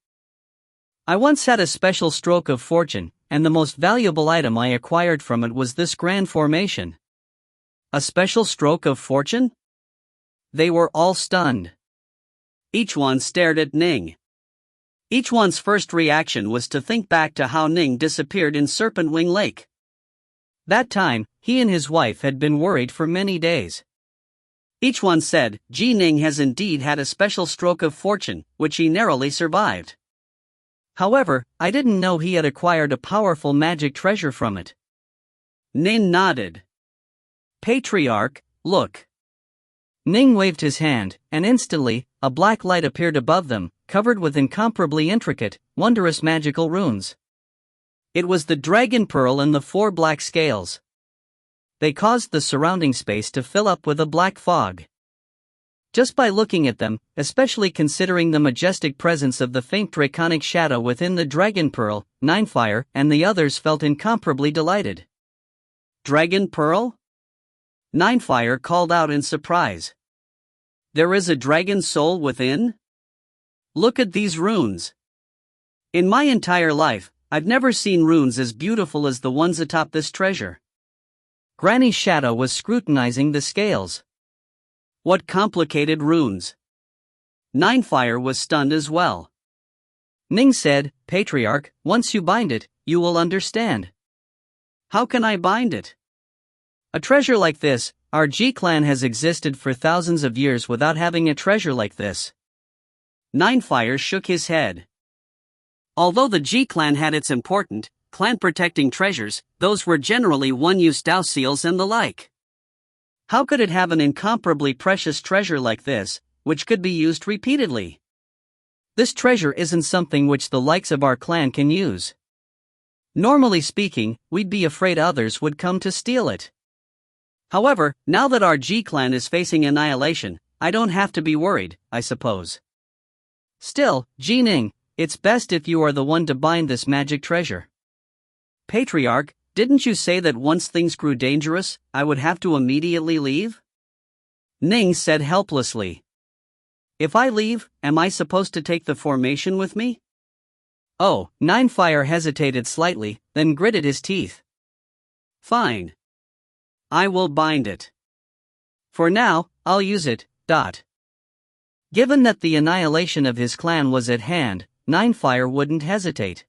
I once had a special stroke of fortune, and the most valuable item I acquired from it was this grand formation. A special stroke of fortune? They were all stunned. Each one stared at Ning. Each one's first reaction was to think back to how Ning disappeared in Serpent Wing Lake. That time, he and his wife had been worried for many days. Each one said, Ji Ning has indeed had a special stroke of fortune, which he narrowly survived. However, I didn't know he had acquired a powerful magic treasure from it. Ning nodded. Patriarch, look. Ning waved his hand, and instantly, a black light appeared above them, covered with incomparably intricate, wondrous magical runes. It was the dragon pearl and the 4 black scales. They caused the surrounding space to fill up with a black fog. Just by looking at them, especially considering the majestic presence of the faint draconic shadow within the dragon pearl, Ninefire and the others felt incomparably delighted. Dragon pearl? Ninefire called out in surprise. There is a dragon soul within? Look at these runes. In my entire life, I've never seen runes as beautiful as the ones atop this treasure. Granny's shadow was scrutinizing the scales. What complicated runes. Ninefire was stunned as well. Ning said, Patriarch, once you bind it, you will understand. How can I bind it? A treasure like this, our G-Clan has existed for thousands of years without having a treasure like this. Ninefire shook his head. Although the G-Clan had its important, clan-protecting treasures, those were generally one-use Dao seals and the like. How could it have an incomparably precious treasure like this, which could be used repeatedly? This treasure isn't something which the likes of our clan can use. Normally speaking, we'd be afraid others would come to steal it. However, now that our G-clan is facing annihilation, I don't have to be worried, I suppose. Still, Ning, it's best if you are the one to bind this magic treasure. Patriarch, didn't you say that once things grew dangerous, I would have to immediately leave? Ning said helplessly. If I leave, am I supposed to take the formation with me? Oh, Ninefire hesitated slightly, then gritted his teeth. Fine. I will bind it. For now, I'll use it. Given that the annihilation of his clan was at hand, Ninefire wouldn't hesitate.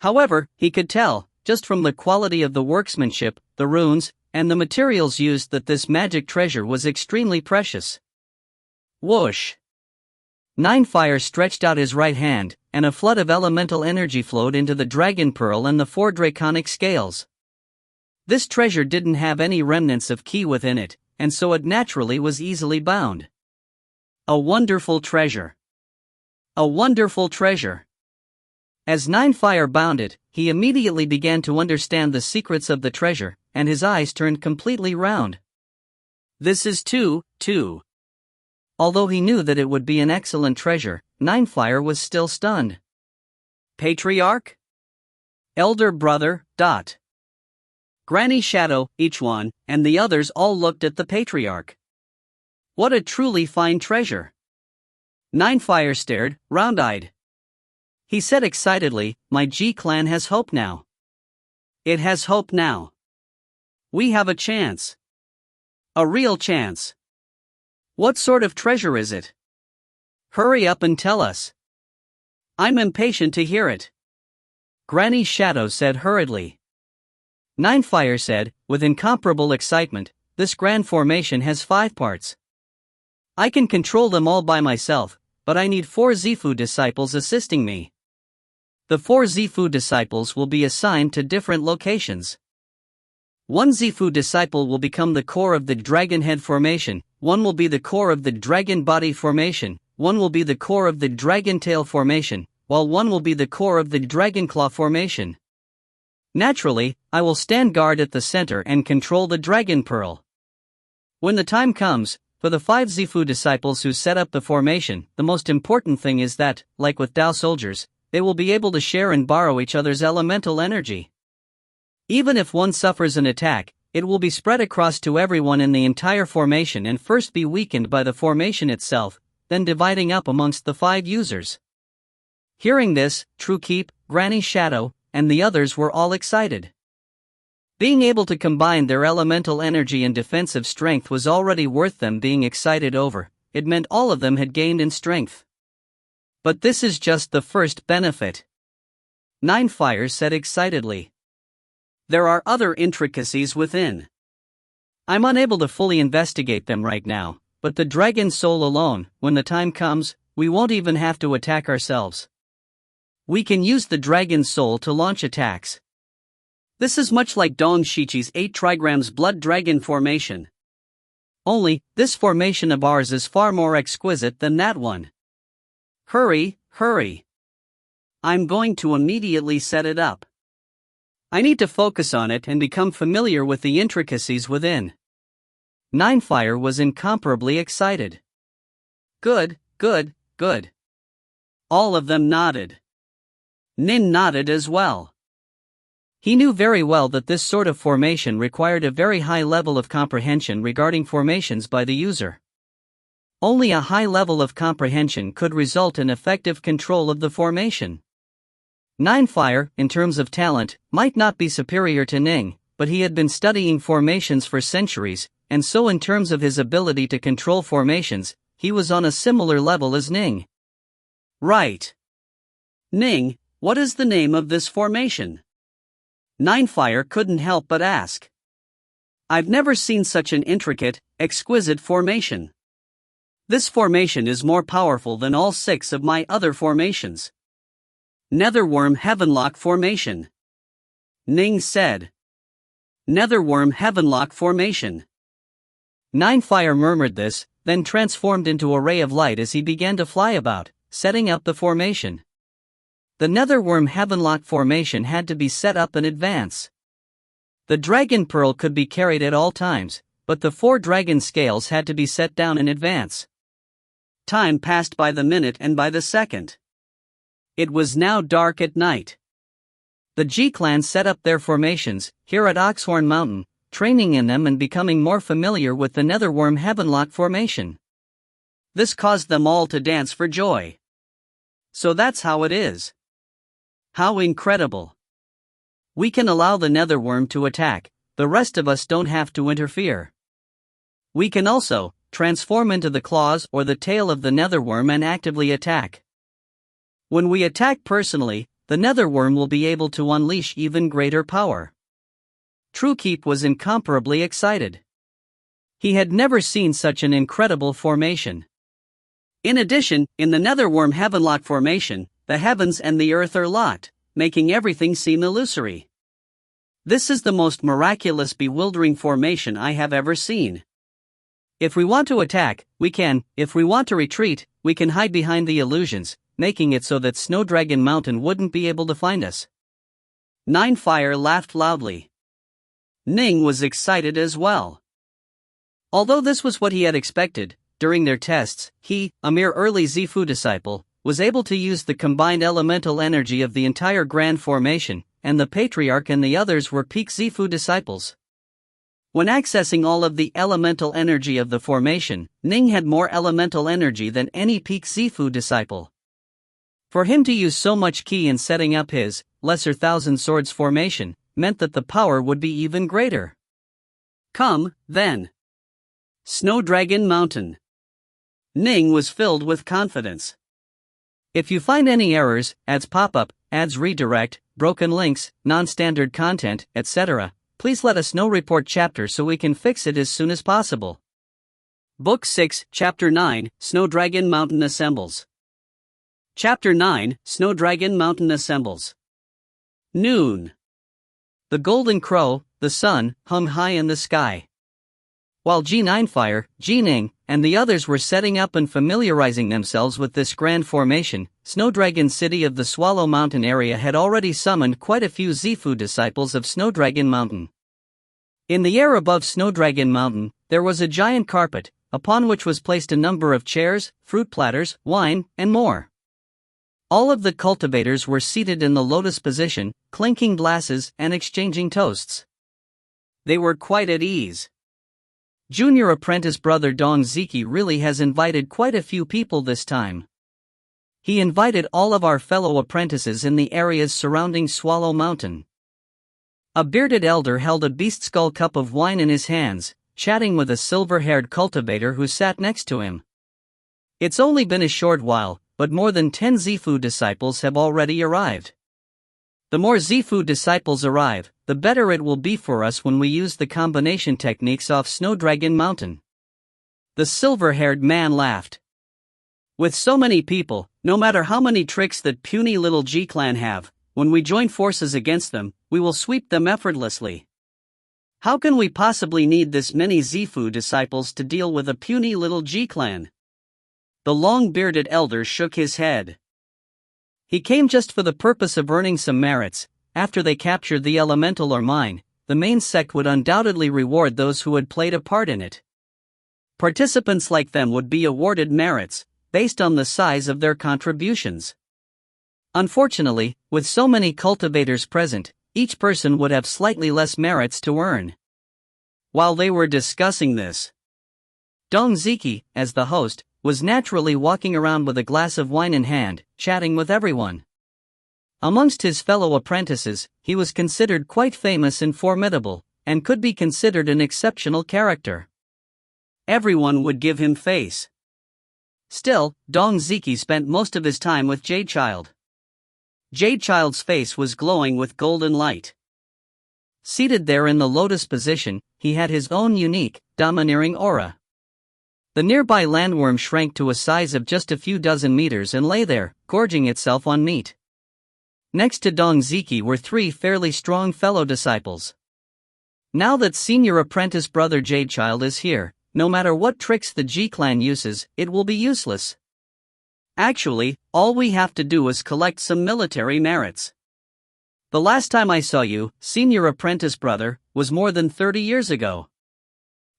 However, he could tell, just from the quality of the workmanship, the runes, and the materials used that this magic treasure was extremely precious. Whoosh! Ninefire stretched out his right hand, and a flood of elemental energy flowed into the dragon pearl and the 4 draconic scales. This treasure didn't have any remnants of ki within it, and so it naturally was easily bound. A wonderful treasure. A wonderful treasure. As Ninefire bound it, he immediately began to understand the secrets of the treasure, and his eyes turned completely round. This is too. Although he knew that it would be an excellent treasure, Ninefire was still stunned. Patriarch? Elder brother. Granny Shadow, Ichuan, and the others all looked at the Patriarch. What a truly fine treasure. Ninefire stared, round-eyed. He said excitedly, my G-clan has hope now. It has hope now. We have a chance. A real chance. What sort of treasure is it? Hurry up and tell us. I'm impatient to hear it. Granny Shadow said hurriedly. Ninefire said, with incomparable excitement, this grand formation has 5 parts. I can control them all by myself, but I need 4 Zifu disciples assisting me. The 4 Zifu disciples will be assigned to different locations. 1 Zifu disciple will become the core of the dragon head formation, 1 will be the core of the dragon body formation, 1 will be the core of the dragon tail formation, while 1 will be the core of the dragon claw formation. Naturally, I will stand guard at the center and control the dragon pearl. When the time comes, for the 5 Zifu disciples who set up the formation, the most important thing is that, like with Dao soldiers, they will be able to share and borrow each other's elemental energy. Even if one suffers an attack, it will be spread across to everyone in the entire formation and first be weakened by the formation itself, then dividing up amongst the 5 users. Hearing this, Truekeep, Granny Shadow, and the others were all excited. Being able to combine their elemental energy and defensive strength was already worth them being excited over, it meant all of them had gained in strength. But this is just the first benefit. Ninefire said excitedly. There are other intricacies within. I'm unable to fully investigate them right now, but the dragon soul alone, when the time comes, we won't even have to attack ourselves. We can use the dragon soul to launch attacks. This is much like Dong Shichi's 8 trigrams blood dragon formation. Only, this formation of ours is far more exquisite than that one. Hurry. I'm going to immediately set it up. I need to focus on it and become familiar with the intricacies within. Ninefire was incomparably excited. Good. All of them nodded. Nin nodded as well. He knew very well that this sort of formation required a very high level of comprehension regarding formations by the user. Only a high level of comprehension could result in effective control of the formation. Ninefire, in terms of talent, might not be superior to Ning, but he had been studying formations for centuries, and so in terms of his ability to control formations, he was on a similar level as Ning. Right. Ning, what is the name of this formation? Ninefire couldn't help but ask. I've never seen such an intricate, exquisite formation. This formation is more powerful than all 6 of my other formations. Netherworm Heavenlock Formation. Ning said. Netherworm Heavenlock Formation. Ninefire murmured this, then transformed into a ray of light as he began to fly about, setting up the formation. the netherworm heavenlock formation had to be set up in advance. The dragon pearl could be carried at all times, but the 4 dragon scales had to be set down in advance. Time passed by the minute and by the second. It was now dark at night. The G-clan set up their formations here at Oxhorn Mountain, training in them and becoming more familiar with the netherworm heavenlock formation. This caused them all to dance for joy. So that's how it is. How incredible. We can allow the netherworm to attack, the rest of us don't have to interfere. We can also transform into the claws or the tail of the netherworm and actively attack. When we attack personally, the netherworm will be able to unleash even greater power. Truekeep was incomparably excited. He had never seen such an incredible formation. In addition, in the netherworm heavenlock formation, the heavens and the earth are locked, making everything seem illusory. This is the most miraculous, bewildering formation I have ever seen. If we want to attack, we can. If we want to retreat, we can hide behind the illusions, making it so that Snowdragon Mountain wouldn't be able to find us. Ninefire laughed loudly. Ning was excited as well. Although this was what he had expected, during their tests, he, a mere early Zifu disciple, was able to use the combined elemental energy of the entire Grand Formation, and the Patriarch and the others were peak Zifu disciples. When accessing all of the elemental energy of the formation, Ning had more elemental energy than any peak Zifu disciple. For him to use so much ki in setting up his lesser thousand swords formation meant that the power would be even greater. Come, then. Snowdragon Mountain. Ning was filled with confidence. If you find any errors, ads pop up, ads redirect, broken links, non-standard content, etc., please let us know. Report chapter so we can fix it as soon as possible. Book 6, Chapter 9, Snowdragon Mountain Assembles. Chapter 9, Snowdragon Mountain Assembles. Noon. The golden crow, the sun, hung high in the sky. While G9fire, G-Ning, and the others were setting up and familiarizing themselves with this grand formation, Snowdragon City of the Swallow Mountain area had already summoned quite a few Zifu disciples of Snowdragon Mountain. In the air above Snowdragon Mountain, there was a giant carpet, upon which was placed a number of chairs, fruit platters, wine, and more. All of the cultivators were seated in the lotus position, clinking glasses and exchanging toasts. They were quite at ease. Junior apprentice brother Dong Ziki really has invited quite a few people this time. He invited all of our fellow apprentices in the areas surrounding Swallow Mountain. A bearded elder held a beast skull cup of wine in his hands, chatting with a silver-haired cultivator who sat next to him. It's only been a short while, but more than 10 Zifu disciples have already arrived. The more Zifu disciples arrive, the better it will be for us when we use the combination techniques off Snowdragon Mountain. The silver-haired man laughed. With so many people, no matter how many tricks that puny little G-clan have, when we join forces against them, we will sweep them effortlessly. How can we possibly need this many Zifu disciples to deal with a puny little G-clan? The long-bearded elder shook his head. He came just for the purpose of earning some merits. After they captured the elemental or mine, the main sect would undoubtedly reward those who had played a part in it. Participants like them would be awarded merits, based on the size of their contributions. Unfortunately, with so many cultivators present, each person would have slightly less merits to earn. While they were discussing this, Dong Ziki, as the host, was naturally walking around with a glass of wine in hand, chatting with everyone. Amongst his fellow apprentices, he was considered quite famous and formidable, and could be considered an exceptional character. Everyone would give him face. Still, Dong Ziki spent most of his time with Jade Child. Jade Child's face was glowing with golden light. Seated there in the lotus position, he had his own unique, domineering aura. The nearby landworm shrank to a size of just a few dozen meters and lay there, gorging itself on meat. Next to Dong Ziki were 3 fairly strong fellow disciples. Now that senior apprentice brother Jade Child is here, no matter what tricks the G-clan uses, it will be useless. Actually, all we have to do is collect some military merits. The last time I saw you, senior apprentice brother, was more than 30 years ago.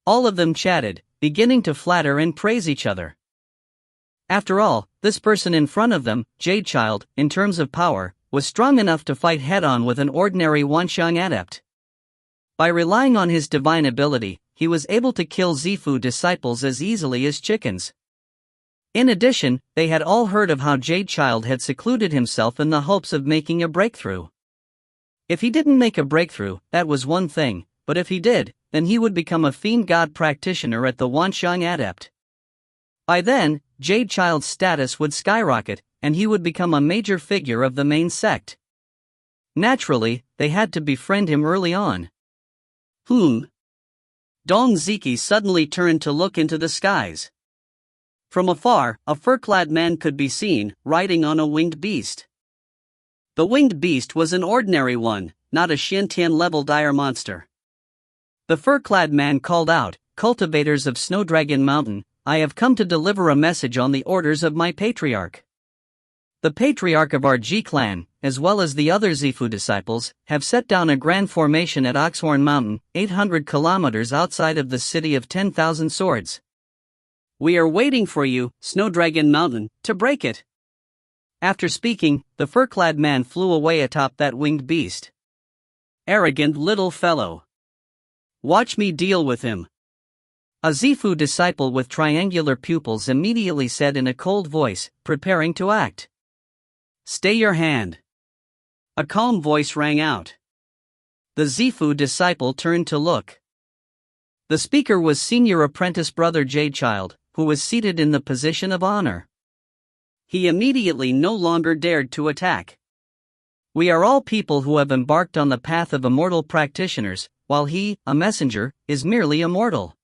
All of them chatted, beginning to flatter and praise each other. After all, this person in front of them, Jade Child, in terms of power, was strong enough to fight head-on with an ordinary Wanxiang adept. By relying on his divine ability, he was able to kill Zifu disciples as easily as chickens. In addition, they had all heard of how Jade Child had secluded himself in the hopes of making a breakthrough. If he didn't make a breakthrough, that was one thing, but if he did, then he would become a fiend god practitioner at the Wanxiang adept. By then, Jade Child's status would skyrocket, and he would become a major figure of the main sect. Naturally, they had to befriend him early on. Dong Ziki suddenly turned to look into the skies. From afar, a fur-clad man could be seen, riding on a winged beast. The winged beast was an ordinary one, not a Shintian-level dire monster. The fur-clad man called out, "Cultivators of Snowdragon Mountain, I have come to deliver a message on the orders of my patriarch. The patriarch of our G clan, as well as the other Zifu disciples, have set down a grand formation at Oxhorn Mountain, 800 kilometers outside of the city of 10,000 swords. We are waiting for you, Snowdragon Mountain, to break it." After speaking, the fur-clad man flew away atop that winged beast. "Arrogant little fellow. Watch me deal with him." A Zifu disciple with triangular pupils immediately said in a cold voice, preparing to act. "Stay your hand." A calm voice rang out. The Zifu disciple turned to look. The speaker was senior apprentice brother Jade Child, who was seated in the position of honor. He immediately no longer dared to attack. "We are all people who have embarked on the path of immortal practitioners, while he, a messenger, is merely immortal.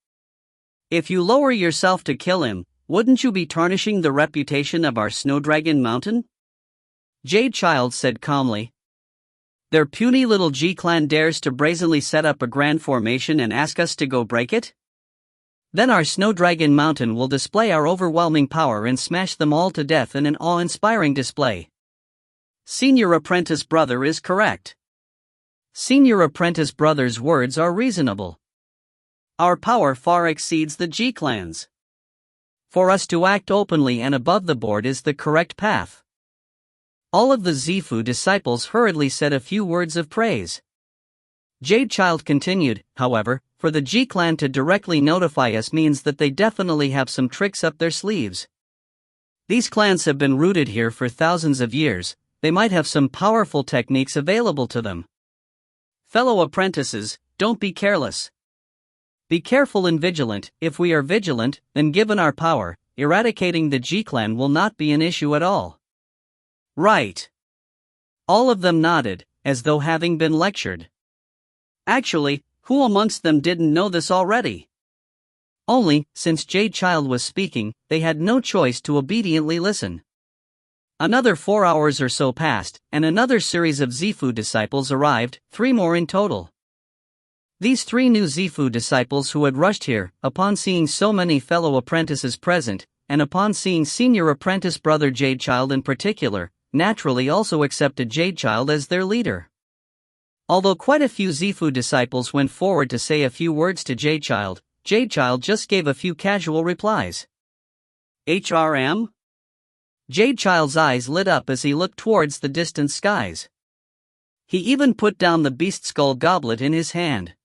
If you lower yourself to kill him, wouldn't you be tarnishing the reputation of our Snowdragon Mountain?" Jade Child said calmly. "Their puny little G-clan dares to brazenly set up a grand formation and ask us to go break it? Then our Snowdragon Mountain will display our overwhelming power and smash them all to death in an awe-inspiring display." Senior apprentice brother is correct. Senior apprentice brother's words are reasonable. Our power far exceeds the G-clans. For us to act openly and above the board is the correct path. All of the Zifu disciples hurriedly said a few words of praise. Jade Child continued, "However, for the G-clan to directly notify us means that they definitely have some tricks up their sleeves. These clans have been rooted here for thousands of years, they might have some powerful techniques available to them. Fellow apprentices, don't be careless. Be careful and vigilant. If we are vigilant, then given our power, eradicating the G-clan will not be an issue at all." Right. All of them nodded, as though having been lectured. Actually, who amongst them didn't know this already? Only, since Jade Child was speaking, they had no choice to obediently listen. Another 4 hours or so passed, and another series of Zifu disciples arrived, 3 more in total. These 3 new Zifu disciples who had rushed here, upon seeing so many fellow apprentices present, and upon seeing senior apprentice brother Jade Child in particular, naturally also accepted Jade Child as their leader. Although quite a few Zifu disciples went forward to say a few words to Jade Child just gave a few casual replies. "HRM?" Jade Child's eyes lit up as he looked towards the distant skies. He even put down the beast skull goblet in his hand.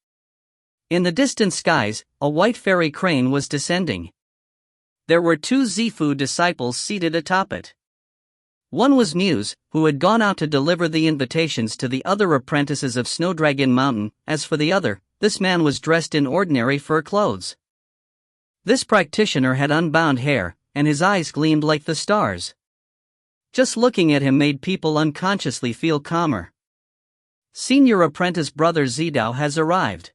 In the distant skies, a white fairy crane was descending. There were 2 Zifu disciples seated atop it. One was Muse, who had gone out to deliver the invitations to the other apprentices of Snowdragon Mountain. As for the other, this man was dressed in ordinary fur clothes. This practitioner had unbound hair, and his eyes gleamed like the stars. Just looking at him made people unconsciously feel calmer. Senior apprentice brother Zidao has arrived.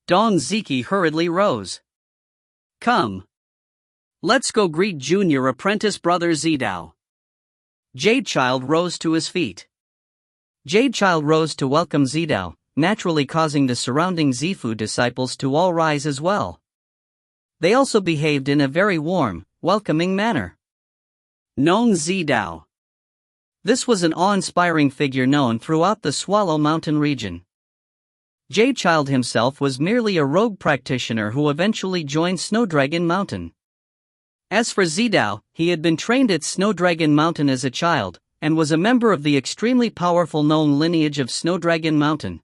Dong Ziki hurriedly rose. "Come. Let's go greet junior apprentice brother Zidao." Jade Child rose to his feet. Jade Child rose to welcome Zidao, naturally causing the surrounding Zifu disciples to all rise as well. They also behaved in a very warm, welcoming manner. Known Zidao. This was an awe-inspiring figure known throughout the Swallow Mountain region. Jade-Child himself was merely a rogue practitioner who eventually joined Snowdragon Mountain. As for Zidao, he had been trained at Snowdragon Mountain as a child, and was a member of the extremely powerful known lineage of Snowdragon Mountain.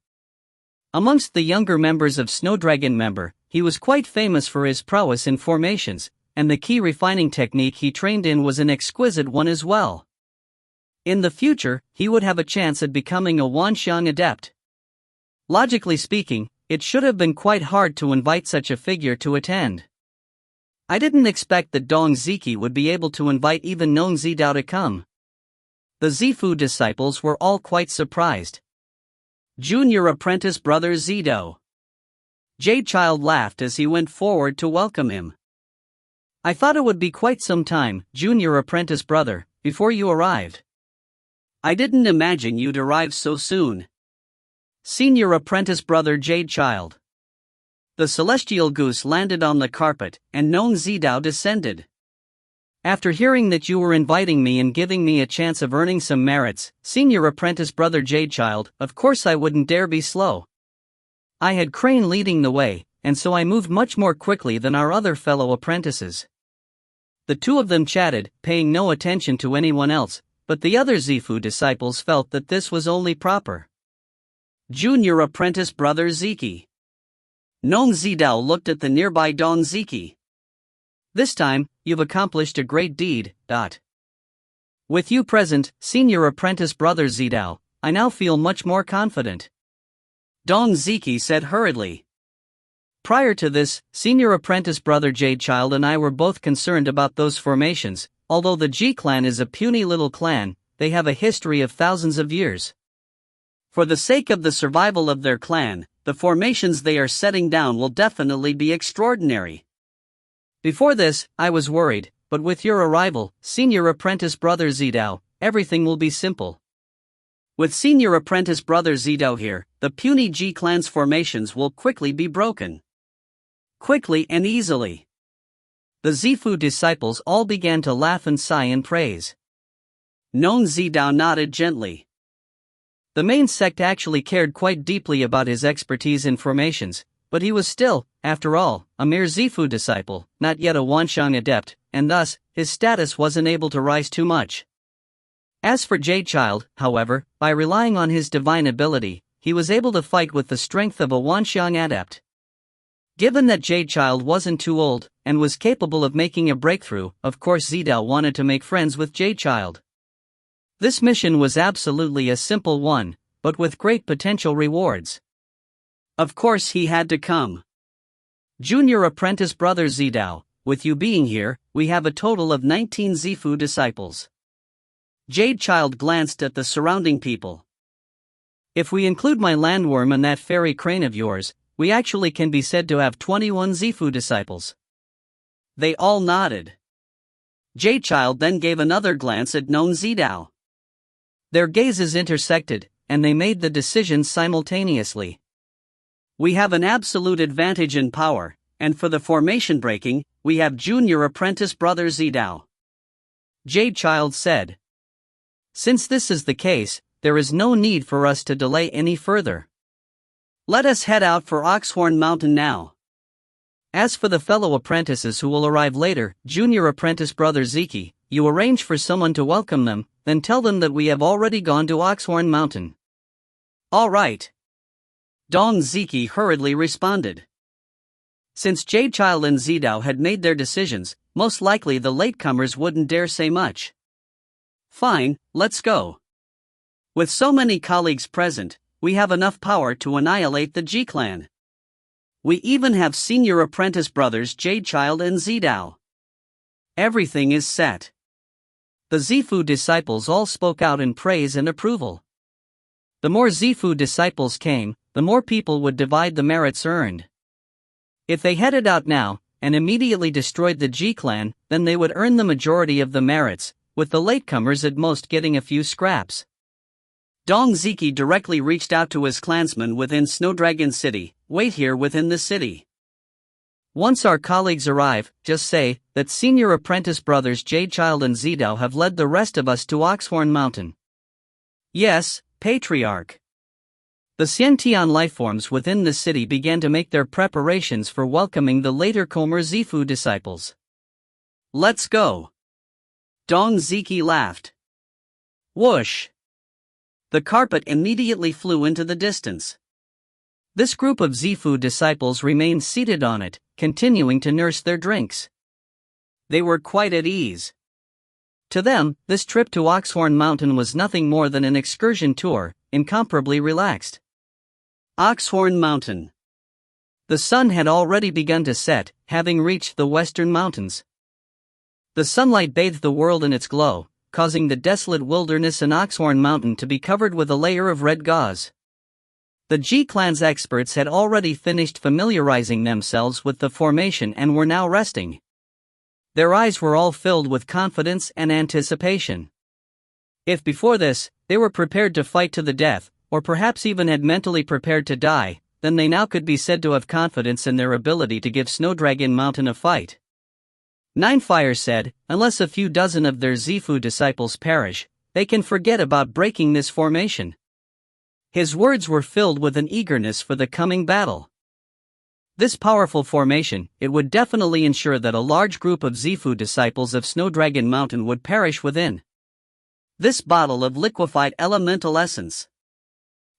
Amongst the younger members of Snowdragon Member, he was quite famous for his prowess in formations, and the key refining technique he trained in was an exquisite one as well. In the future, he would have a chance at becoming a Wanxiang adept. Logically speaking, it should have been quite hard to invite such a figure to attend. I didn't expect that Dong Ziki would be able to invite even Nong Zidao to come. The Zifu disciples were all quite surprised. Junior apprentice brother Zidao. Jade-Child laughed as he went forward to welcome him. I thought it would be quite some time, junior apprentice brother, before you arrived. I didn't imagine you'd arrive so soon. Senior apprentice brother Jade-Child. The celestial goose landed on the carpet, and Nong Zidao descended. After hearing that you were inviting me and giving me a chance of earning some merits, senior apprentice brother Jade-Child, of course I wouldn't dare be slow. I had Crane leading the way, and so I moved much more quickly than our other fellow apprentices. The two of them chatted, paying no attention to anyone else, but the other Zifu disciples felt that this was only proper. Junior apprentice brother Ziki. Nong Zidao looked at the nearby Dong Ziki. This time, you've accomplished a great deed. With you present, senior apprentice brother Zidao, I now feel much more confident. Dong Ziki said hurriedly. Prior to this, senior apprentice brother Jade-Child and I were both concerned about those formations. Although the G clan is a puny little clan, they have a history of thousands of years. For the sake of the survival of their clan, the formations they are setting down will definitely be extraordinary. Before this, I was worried, but with your arrival, senior apprentice brother Zidao, everything will be simple. With senior apprentice brother Zidao here, the puny G clan's formations will quickly be broken. Quickly and easily. The Zifu disciples all began to laugh and sigh in praise. Nong Zidao nodded gently. The main sect actually cared quite deeply about his expertise in formations, but he was still, after all, a mere Zifu disciple, not yet a Wanxiang adept, and thus, his status wasn't able to rise too much. As for Jade-Child, however, by relying on his divine ability, he was able to fight with the strength of a Wanxiang adept. Given that Jade-Child wasn't too old, and was capable of making a breakthrough, of course Zidao wanted to make friends with Jade-Child. This mission was absolutely a simple one, but with great potential rewards. Of course he had to come. Junior apprentice brother Zidao, with you being here, we have a total of 19 Zifu disciples. Jade-Child glanced at the surrounding people. If we include my landworm and that fairy crane of yours, we actually can be said to have 21 Zifu disciples. They all nodded. Jade-Child then gave another glance at Nong Zidao. Their gazes intersected, and they made the decision simultaneously. We have an absolute advantage in power, and for the formation breaking, we have junior apprentice brother Zidao. Jade-Child said. Since this is the case, there is no need for us to delay any further. Let us head out for Oxhorn Mountain now. As for the fellow apprentices who will arrive later, junior apprentice brother Ziki, you arrange for someone to welcome them, then tell them that we have already gone to Oxhorn Mountain. All right. Dong Ziki hurriedly responded. Since Jade-Child and Zidao had made their decisions, most likely the latecomers wouldn't dare say much. Fine, let's go. With so many colleagues present, we have enough power to annihilate the G-clan. We even have senior apprentice brothers Jade-Child and Zidao. Everything is set. The Zifu disciples all spoke out in praise and approval. The more Zifu disciples came, the more people would divide the merits earned. If they headed out now, and immediately destroyed the G-clan, then they would earn the majority of the merits, with the latecomers at most getting a few scraps. Dong Ziki directly reached out to his clansmen within Snowdragon City. Wait here within the city. Once our colleagues arrive, just say that senior apprentice brothers Jadechild and Zidao have led the rest of us to Oxhorn Mountain. Yes, Patriarch. The Xiantian lifeforms within the city began to make their preparations for welcoming the later Komer Zifu disciples. Let's go. Dong Ziki laughed. Whoosh! The carpet immediately flew into the distance. This group of Zifu disciples remained seated on it, continuing to nurse their drinks. They were quite at ease. To them, this trip to Oxhorn Mountain was nothing more than an excursion tour, incomparably relaxed. Oxhorn Mountain. The sun had already begun to set, having reached the western mountains. The sunlight bathed the world in its glow, causing the desolate wilderness in Oxhorn Mountain to be covered with a layer of red gauze. The G-Clan's experts had already finished familiarizing themselves with the formation and were now resting. Their eyes were all filled with confidence and anticipation. If before this, they were prepared to fight to the death, or perhaps even had mentally prepared to die, then they now could be said to have confidence in their ability to give Snowdragon Mountain a fight. Ninefire said, unless a few dozen of their Zifu disciples perish, they can forget about breaking this formation. His words were filled with an eagerness for the coming battle. This powerful formation, it would definitely ensure that a large group of Zifu disciples of Snowdragon Mountain would perish within. This bottle of liquefied elemental essence.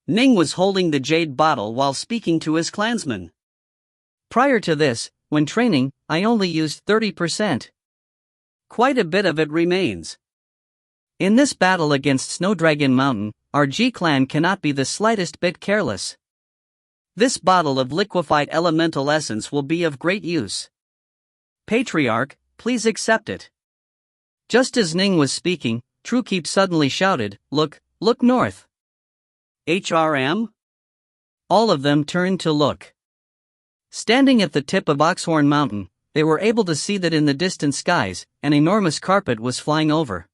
Ning was holding the jade bottle while speaking to his clansmen. Prior to this, when training, I only used 30%. Quite a bit of it remains. In this battle against Snowdragon Mountain, our G-Clan cannot be the slightest bit careless. This bottle of liquefied elemental essence will be of great use. Patriarch, please accept it. Just as Ning was speaking, Truekeep suddenly shouted, look north. HRM? All of them turned to look. Standing at the tip of Oxhorn Mountain, they were able to see that in the distant skies, an enormous carpet was flying over.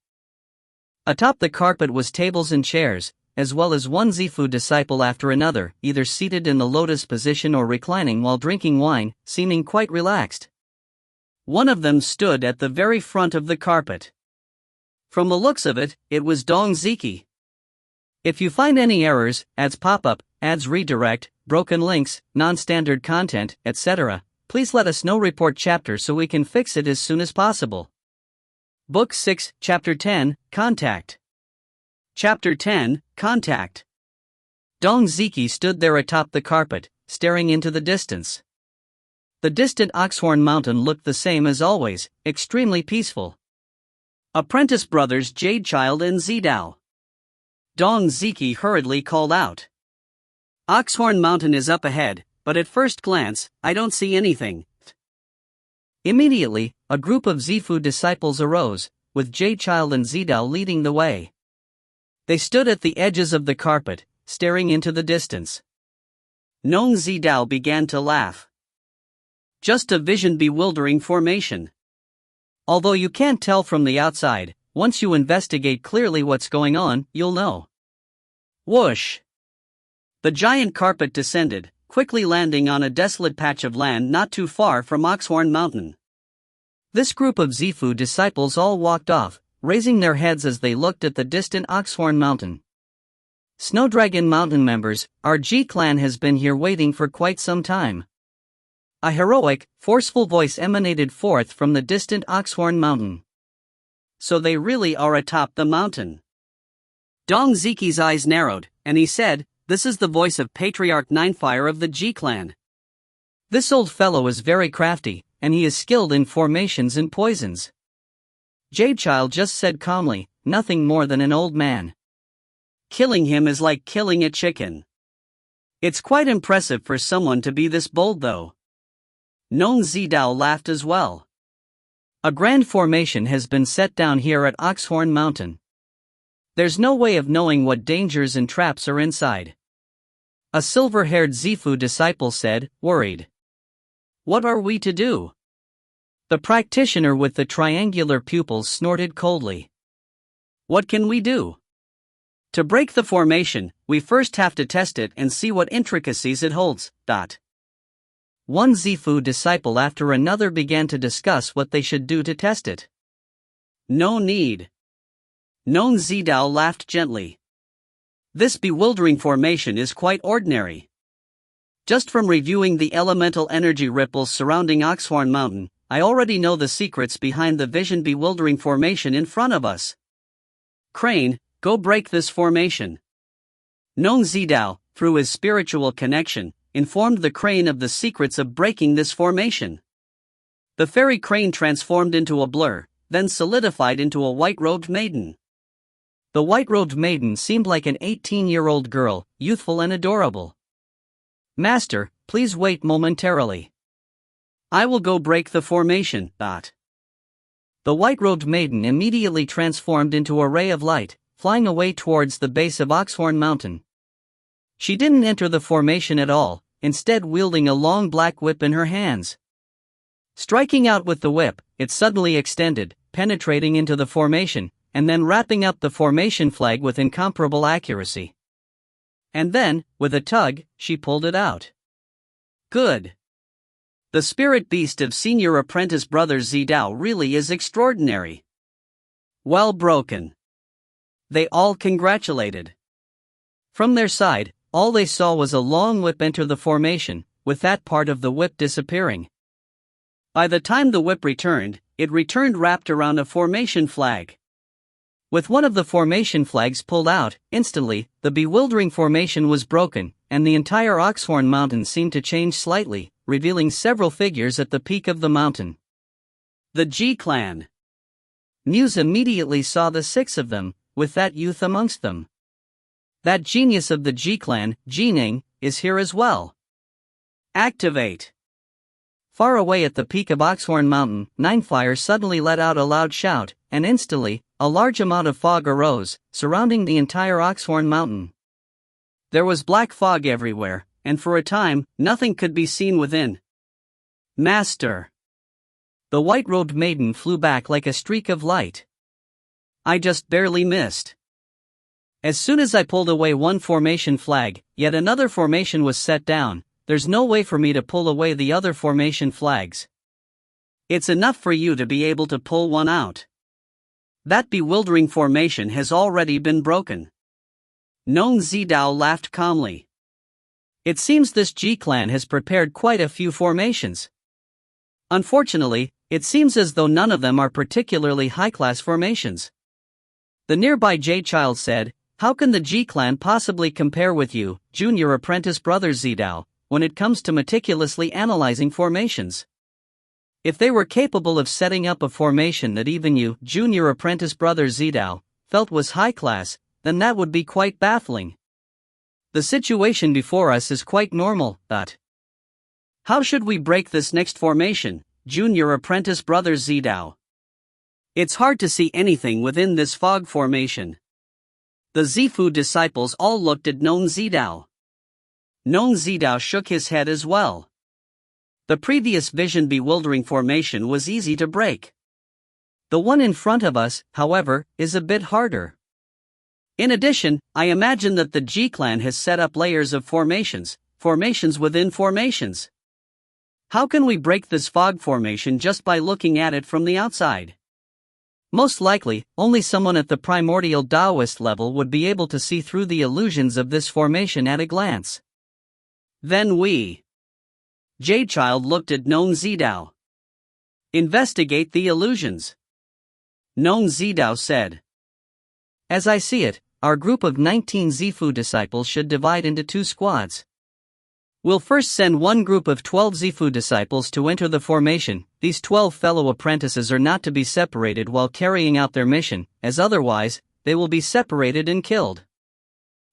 Atop the carpet was tables and chairs, as well as one Zifu disciple after another, either seated in the lotus position or reclining while drinking wine, seeming quite relaxed. One of them stood at the very front of the carpet. From the looks of it, it was Dong Ziki. If you find any errors, ads pop-up, ads redirect, broken links, non-standard content, etc., please let us know. Report chapter so we can fix it as soon as possible. Book 6, Chapter 10, Contact. Chapter 10, Contact. Dong Ziki stood there atop the carpet, staring into the distance. The distant Oxhorn Mountain looked the same as always, extremely peaceful. Apprentice brothers Jadechild and Zidao. Dong Ziki hurriedly called out. Oxhorn Mountain is up ahead, but at first glance, I don't see anything. Immediately, a group of Zifu disciples arose, with Jadechild and Zidao leading the way. They stood at the edges of the carpet, staring into the distance. Nong Zidao began to laugh. Just a vision-bewildering formation. Although you can't tell from the outside, once you investigate clearly what's going on, you'll know. Whoosh! The giant carpet descended, quickly landing on a desolate patch of land not too far from Oxhorn Mountain. This group of Zifu disciples all walked off, raising their heads as they looked at the distant Oxhorn Mountain. Snowdragon Mountain members, our G-Clan has been here waiting for quite some time. A heroic, forceful voice emanated forth from the distant Oxhorn Mountain. So they really are atop the mountain. Dong Ziki's eyes narrowed, and he said, this is the voice of Patriarch Ninefire of the G-Clan. This old fellow is very crafty, and he is skilled in formations and poisons. Jadechild just said calmly, nothing more than an old man. Killing him is like killing a chicken. It's quite impressive for someone to be this bold though. Nong Zidao laughed as well. A grand formation has been set down here at Oxhorn Mountain. There's no way of knowing what dangers and traps are inside. A silver-haired Zifu disciple said, worried. What are we to do? The practitioner with the triangular pupils snorted coldly. What can we do? To break the formation, we first have to test it and see what intricacies it holds. One Zifu disciple after another began to discuss what they should do to test it. No need. Non Zidao laughed gently. This bewildering formation is quite ordinary. Just from reviewing the elemental energy ripples surrounding Oxhorn Mountain, I already know the secrets behind the vision bewildering formation in front of us. Crane, go break this formation. Non Zidao, through his spiritual connection, informed the crane of the secrets of breaking this formation. The fairy crane transformed into a blur, then solidified into a white-robed maiden. The white-robed maiden seemed like an 18-year-old girl, youthful and adorable. Master, please wait momentarily. I will go break the formation. The white-robed maiden immediately transformed into a ray of light, flying away towards the base of Oxhorn Mountain. She didn't enter the formation at all, instead wielding a long black whip in her hands. Striking out with the whip, it suddenly extended, penetrating into the formation, and then wrapping up the formation flag with incomparable accuracy. And then, with a tug, she pulled it out. Good. The spirit beast of senior apprentice brother Zidao really is extraordinary. Well broken. They all congratulated. From their side, all they saw was a long whip enter the formation, with that part of the whip disappearing. By the time the whip returned, it returned wrapped around a formation flag. With one of the formation flags pulled out, instantly, the bewildering formation was broken, and the entire Oxhorn Mountain seemed to change slightly, revealing several figures at the peak of the mountain. The G-Clan. Muse immediately saw the 6 of them, with that youth amongst them. That genius of the G-Clan, Ning, is here as well. Activate. Far away at the peak of Oxhorn Mountain, Ninefire suddenly let out a loud shout, and instantly, a large amount of fog arose, surrounding the entire Oxhorn Mountain. There was black fog everywhere, and for a time, nothing could be seen within. Master. The white-robed maiden flew back like a streak of light. I just barely missed. As soon as I pulled away one formation flag, yet another formation was set down. There's no way for me to pull away the other formation flags. It's enough for you to be able to pull one out. That bewildering formation has already been broken. Non Zidao laughed calmly. It seems this G-Clan has prepared quite a few formations. Unfortunately, it seems as though none of them are particularly high-class formations. The nearby J-Child said, "How can the G-Clan possibly compare with you, junior apprentice brother Zidao, when it comes to meticulously analyzing formations? If they were capable of setting up a formation that even you, junior apprentice brother Zidao, felt was high class, then that would be quite baffling. The situation before us is quite normal, but how should we break this next formation, junior apprentice brother Zidao? It's hard to see anything within this fog formation." The Zifu disciples all looked at Non Zidao. Non Zidao shook his head as well. The previous vision bewildering formation was easy to break. The one in front of us, however, is a bit harder. In addition, I imagine that the G-Clan has set up layers of formations within formations. How can we break this fog formation just by looking at it from the outside? Most likely, only someone at the primordial Taoist level would be able to see through the illusions of this formation at a glance. Then we. J-Child looked at Non Zidao. Investigate the illusions. Non Zidao said. As I see it, our group of 19 Zifu disciples should divide into 2 squads. We'll first send one group of 12 Zifu disciples to enter the formation. These 12 fellow apprentices are not to be separated while carrying out their mission, as otherwise, they will be separated and killed.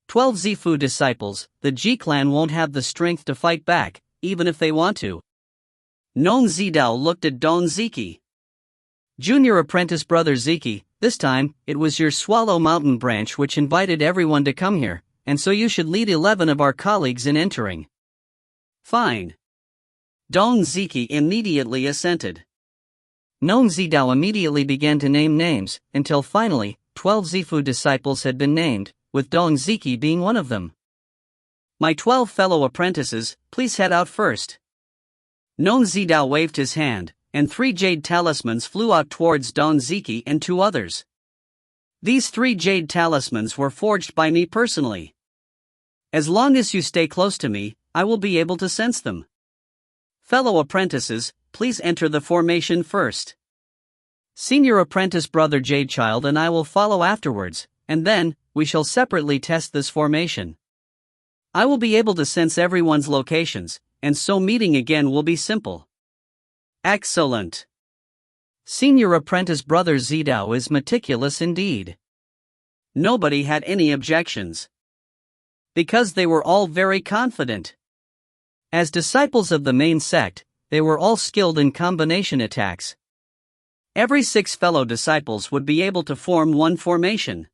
12 Zifu disciples, the G-Clan won't have the strength to fight back, even if they want to. Non Zidao looked at Don Ziki. Junior apprentice brother Ziki, this time, it was your Swallow Mountain branch which invited everyone to come here, and so you should lead 11 of our colleagues in entering. Fine. Don Ziki immediately assented. Non Zidao immediately began to name names, until finally, 12 Zifu disciples had been named, with Don Ziki being one of them. My 12 fellow apprentices, please head out first. Non Zidao waved his hand, and 3 jade talismans flew out towards Don Ziki and 2 others. These 3 jade talismans were forged by me personally. As long as you stay close to me, I will be able to sense them. Fellow apprentices, please enter the formation first. Senior apprentice brother Jadechild and I will follow afterwards, and then, we shall separately test this formation. I will be able to sense everyone's locations, and so meeting again will be simple. Excellent. Senior apprentice brother Zidao is meticulous indeed. Nobody had any objections. Because they were all very confident. As disciples of the main sect, they were all skilled in combination attacks. Every 6 fellow disciples would be able to form one formation.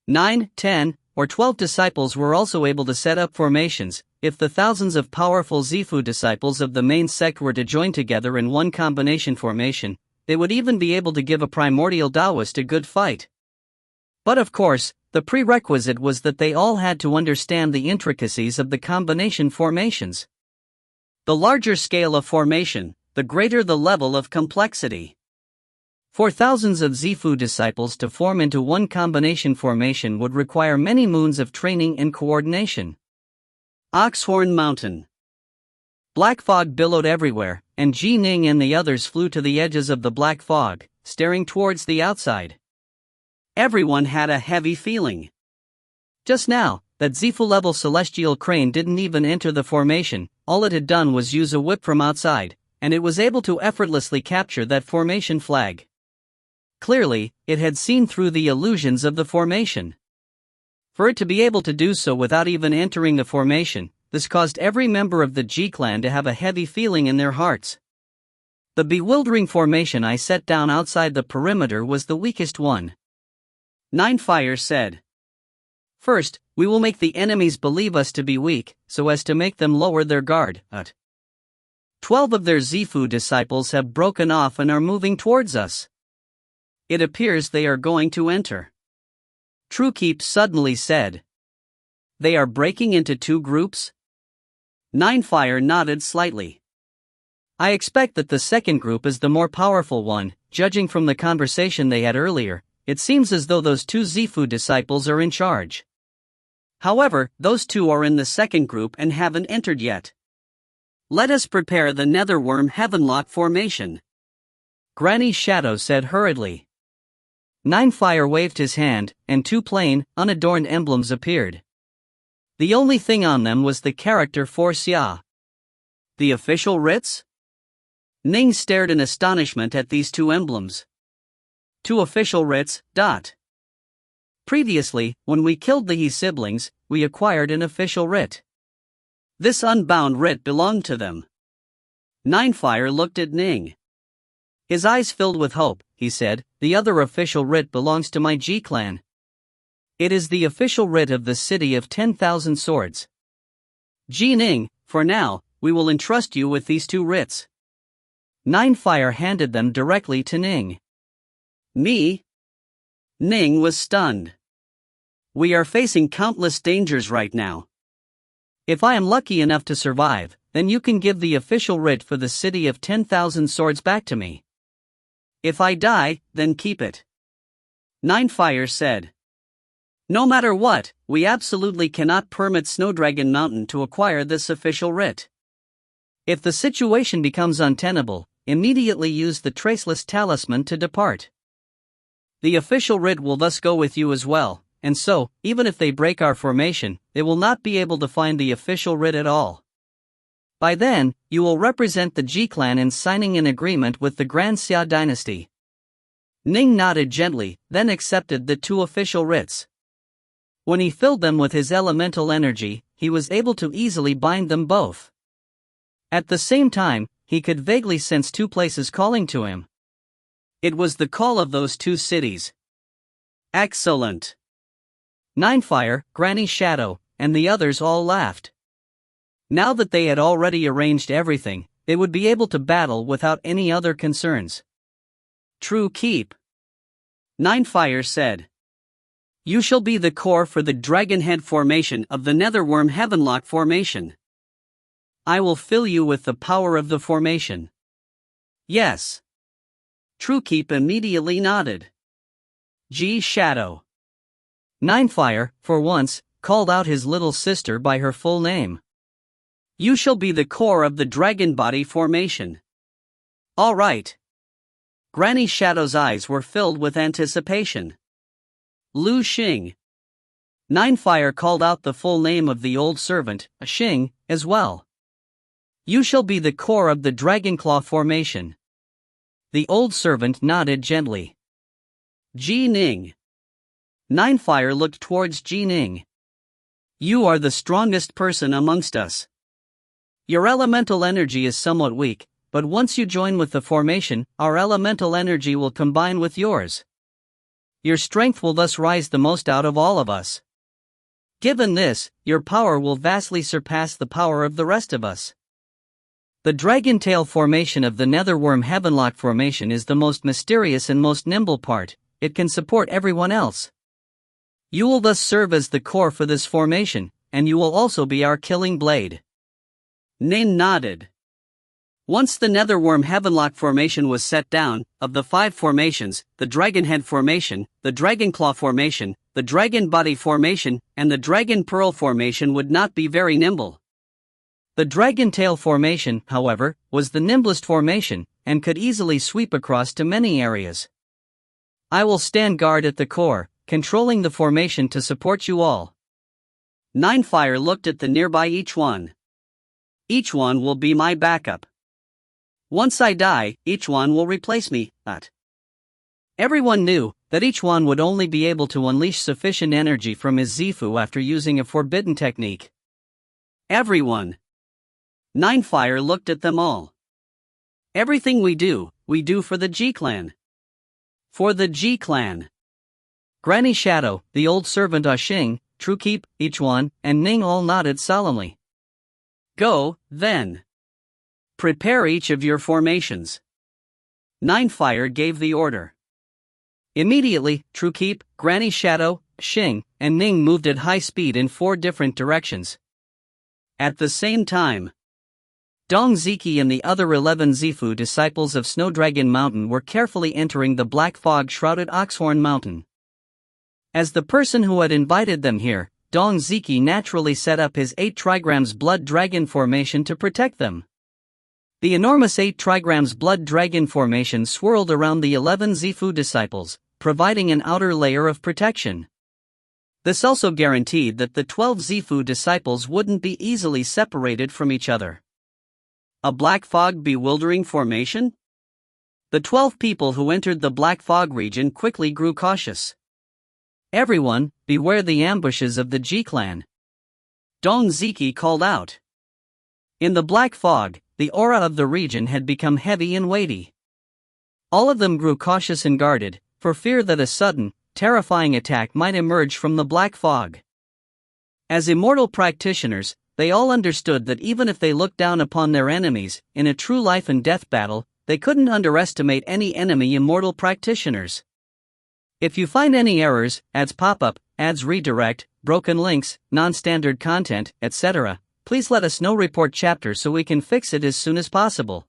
9, 10, or 12 disciples were also able to set up formations. If the thousands of powerful Zifu disciples of the main sect were to join together in one combination formation, they would even be able to give a primordial Taoist a good fight. But of course, the prerequisite was that they all had to understand the intricacies of the combination formations. The larger scale of formation, the greater the level of complexity. For thousands of Zifu disciples to form into one combination formation would require many moons of training and coordination. Oxhorn Mountain. Black fog billowed everywhere, and Ning and the others flew to the edges of the black fog, staring towards the outside. Everyone had a heavy feeling. Just now, that Zifu-level celestial crane didn't even enter the formation. All it had done was use a whip from outside, and it was able to effortlessly capture that formation flag. Clearly, it had seen through the illusions of the formation. For it to be able to do so without even entering the formation, this caused every member of the G clan to have a heavy feeling in their hearts. The bewildering formation I set down outside the perimeter was the weakest one. Ninefire said. First, we will make the enemies believe us to be weak, so as to make them lower their guard. 12 of their Zifu disciples have broken off and are moving towards us. It appears they are going to enter. Truekeep suddenly said. They are breaking into 2 groups? Ninefire nodded slightly. I expect that the second group is the more powerful one. Judging from the conversation they had earlier, it seems as though those 2 Zifu disciples are in charge. However, those 2 are in the second group and haven't entered yet. Let us prepare the Netherworm Heavenlock formation. Granny Shadow said hurriedly. Ninefire waved his hand, and 2 plain, unadorned emblems appeared. The only thing on them was the character Force Ya. The official writs? Ning stared in astonishment at these 2 emblems. 2 official writs. Previously, when we killed the He siblings, we acquired an official writ. This unbound writ belonged to them. Ninefire looked at Ning. His eyes filled with hope. He said, the other official writ belongs to my G clan. It is the official writ of the City of 10,000 Swords. Ning, for now, we will entrust you with these 2 writs. Ninefire handed them directly to Ning. Me? Ning was stunned. We are facing countless dangers right now. If I am lucky enough to survive, then you can give the official writ for the City of 10,000 Swords back to me. If I die, then keep it. Ninefire said. No matter what, we absolutely cannot permit Snowdragon Mountain to acquire this official writ. If the situation becomes untenable, immediately use the Traceless Talisman to depart. The official writ will thus go with you as well, and so, even if they break our formation, they will not be able to find the official writ at all. By then, you will represent the G clan in signing an agreement with the Grand Xia dynasty. Ning nodded gently, then accepted the 2 official writs. When he filled them with his elemental energy, he was able to easily bind them both. At the same time, he could vaguely sense 2 places calling to him. It was the call of those 2 cities. Excellent. Ninefire, Granny Shadow, and the others all laughed. Now that they had already arranged everything, they would be able to battle without any other concerns. Truekeep. Ninefire said. You shall be the core for the Dragonhead formation of the Netherworm Heavenlock formation. I will fill you with the power of the formation. Yes. Truekeep immediately nodded. G Shadow. Ninefire, for once, called out his little sister by her full name. You shall be the core of the dragon body formation. All right. Granny Shadow's eyes were filled with anticipation. Lu Xing. Ninefire called out the full name of the old servant, Xing, as well. You shall be the core of the Dragonclaw formation. The old servant nodded gently. Ji Ning. Ninefire looked towards Ji Ning. You are the strongest person amongst us. Your elemental energy is somewhat weak, but once you join with the formation, our elemental energy will combine with yours. Your strength will thus rise the most out of all of us. Given this, your power will vastly surpass the power of the rest of us. The dragon tail formation of the netherworm heavenlock formation is the most mysterious and most nimble part. It can support everyone else. You will thus serve as the core for this formation, and you will also be our killing blade. Ning nodded. Once the netherworm heavenlock formation was set down, of the 5 formations, the dragonhead formation, the dragonclaw formation, the dragon body formation, and the dragon pearl formation would not be very nimble. The dragon tail formation, however, was the nimblest formation, and could easily sweep across to many areas. I will stand guard at the core, controlling the formation to support you all. Ninefire looked at the nearby each one. Each one will be my backup. Once I die, each one will replace me, but everyone knew that each one would only be able to unleash sufficient energy from his Zifu after using a forbidden technique. Everyone. Ninefire looked at them all. Everything we do for the G-Clan. For the G-Clan. Granny Shadow, the old servant Xing, Truekeep, each one, and Ning all nodded solemnly. Go, then. Prepare each of your formations. Ninefire gave the order. Immediately, Truekeep, Granny Shadow, Xing, and Ning moved at high speed in 4 different directions. At the same time, Dong Ziki and the other 11 Zifu disciples of Snowdragon Mountain were carefully entering the black fog-shrouded Oxhorn Mountain. As the person who had invited them here, Dong Ziki naturally set up his 8 trigrams blood dragon formation to protect them. The enormous 8 trigrams blood dragon formation swirled around the 11 Zifu disciples, providing an outer layer of protection. This also guaranteed that the 12 Zifu disciples wouldn't be easily separated from each other. A black fog bewildering formation? The 12 people who entered the black fog region quickly grew cautious. Everyone, beware the ambushes of the G-Clan. Dong Ziki called out. In the black fog, the aura of the region had become heavy and weighty. All of them grew cautious and guarded, for fear that a sudden, terrifying attack might emerge from the black fog. As immortal practitioners, they all understood that even if they looked down upon their enemies, in a true life and death battle, they couldn't underestimate any enemy immortal practitioners. If you find any errors, ads pop up, ads redirect, broken links, non-standard content, etc., please let us know. Report chapter so we can fix it as soon as possible.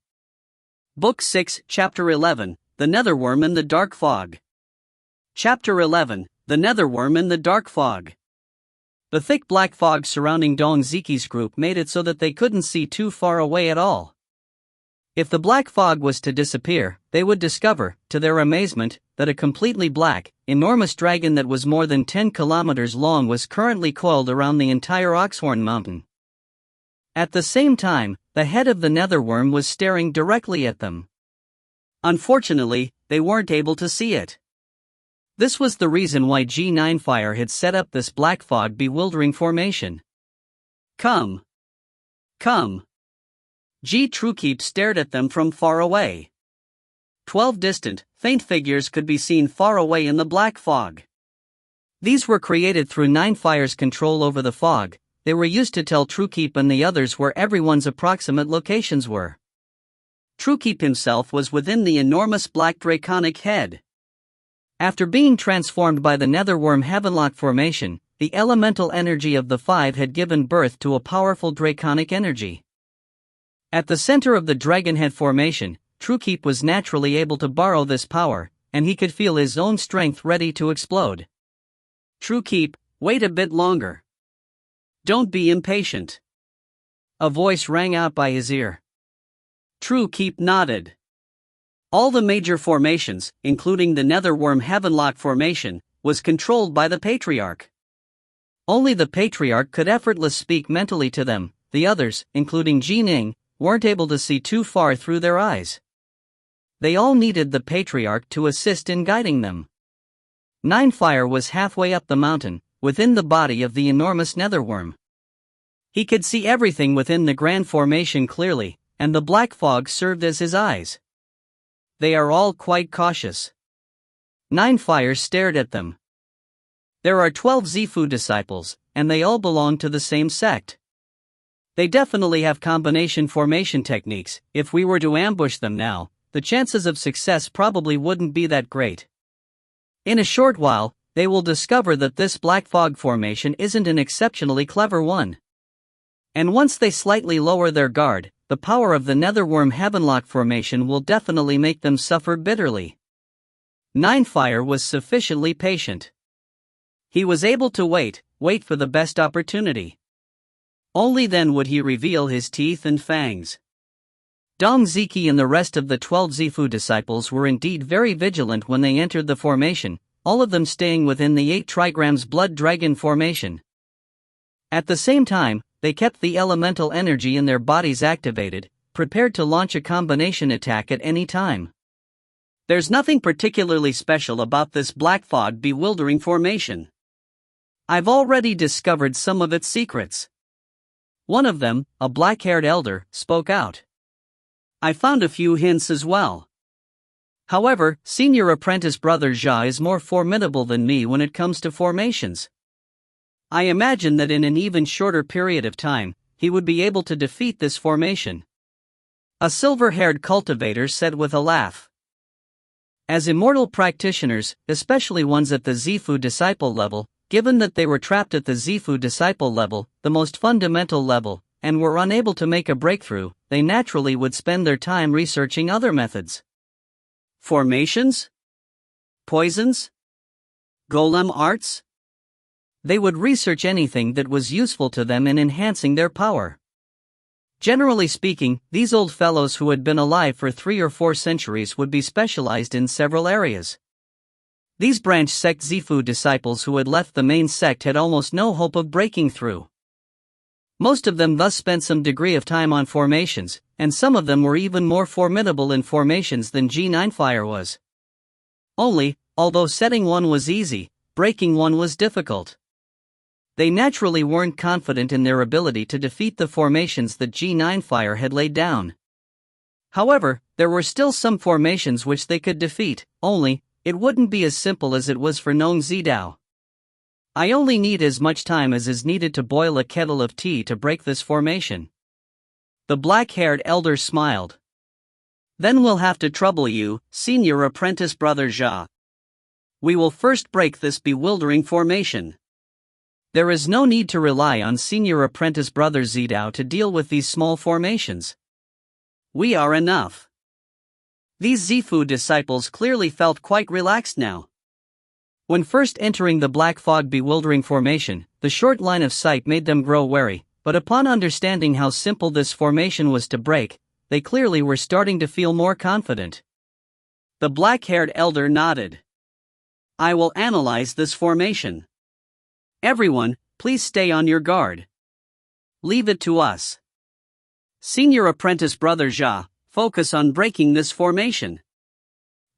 Book 6, Chapter 11, The Netherworm in the Dark Fog. Chapter 11, The Netherworm in the Dark Fog. The thick black fog surrounding Dong Ziki's group made it so that they couldn't see too far away at all. If the black fog was to disappear, they would discover, to their amazement, that a completely black, enormous dragon that was more than 10 kilometers long was currently coiled around the entire Oxhorn Mountain. At the same time, the head of the netherworm was staring directly at them. Unfortunately, they weren't able to see it. This was the reason why G9Fire had set up this black fog bewildering formation. Come. Come. G Truekeep stared at them from far away. 12 distant, faint figures could be seen far away in the black fog. These were created through Ninefire's control over the fog. They were used to tell Truekeep and the others where everyone's approximate locations were. Truekeep himself was within the enormous black draconic head. After being transformed by the netherworm heavenlock formation, the elemental energy of the 5 had given birth to a powerful draconic energy. At the center of the Dragonhead formation, Truekeep was naturally able to borrow this power, and he could feel his own strength ready to explode. Truekeep, wait a bit longer. Don't be impatient. A voice rang out by his ear. Truekeep nodded. All the major formations, including the Netherworm Heavenlock formation, was controlled by the Patriarch. Only the Patriarch could effortlessly speak mentally to them. The others, including Ning, weren't able to see too far through their eyes. They all needed the Patriarch to assist in guiding them. Ninefire was halfway up the mountain, within the body of the enormous Netherworm. He could see everything within the grand formation clearly, and the black fog served as his eyes. They are all quite cautious. Ninefire stared at them. There are 12 Zifu disciples, and they all belong to the same sect. They definitely have combination formation techniques. If we were to ambush them now, the chances of success probably wouldn't be that great. In a short while, they will discover that this black fog formation isn't an exceptionally clever one. And once they slightly lower their guard, the power of the Netherworm Heavenlock formation will definitely make them suffer bitterly. Ninefire was sufficiently patient. He was able to wait for the best opportunity. Only then would he reveal his teeth and fangs. Dongziki and the rest of the 12 Zifu disciples were indeed very vigilant when they entered the formation, all of them staying within the 8 trigrams blood dragon formation. At the same time, they kept the elemental energy in their bodies activated, prepared to launch a combination attack at any time. There's nothing particularly special about this black fog bewildering formation. I've already discovered some of its secrets. One of them, a black-haired elder, spoke out. I found a few hints as well. However, senior apprentice brother Jia is more formidable than me when it comes to formations. I imagine that in an even shorter period of time, he would be able to defeat this formation. A silver-haired cultivator said with a laugh. As immortal practitioners, especially ones at the Zifu disciple level, given that they were trapped at the Zifu disciple level, the most fundamental level, and were unable to make a breakthrough, they naturally would spend their time researching other methods. Formations? Poisons? Golem arts? They would research anything that was useful to them in enhancing their power. Generally speaking, these old fellows who had been alive for 3 or 4 centuries would be specialized in several areas. These branch sect Zifu disciples who had left the main sect had almost no hope of breaking through. Most of them thus spent some degree of time on formations, and some of them were even more formidable in formations than G9fire was. Only, although setting one was easy, breaking one was difficult. They naturally weren't confident in their ability to defeat the formations that G9fire had laid down. However, there were still some formations which they could defeat, only, it wouldn't be as simple as it was for Nong Zidao. I only need as much time as is needed to boil a kettle of tea to break this formation. The black-haired elder smiled. Then we'll have to trouble you, senior apprentice brother Jia. We will first break this bewildering formation. There is no need to rely on senior apprentice brother Zidao to deal with these small formations. We are enough. These Zifu disciples clearly felt quite relaxed now. When first entering the black fog bewildering formation, the short line of sight made them grow wary, but upon understanding how simple this formation was to break, they clearly were starting to feel more confident. The black-haired elder nodded. I will analyze this formation. Everyone, please stay on your guard. Leave it to us. Senior apprentice brother Jia, focus on breaking this formation.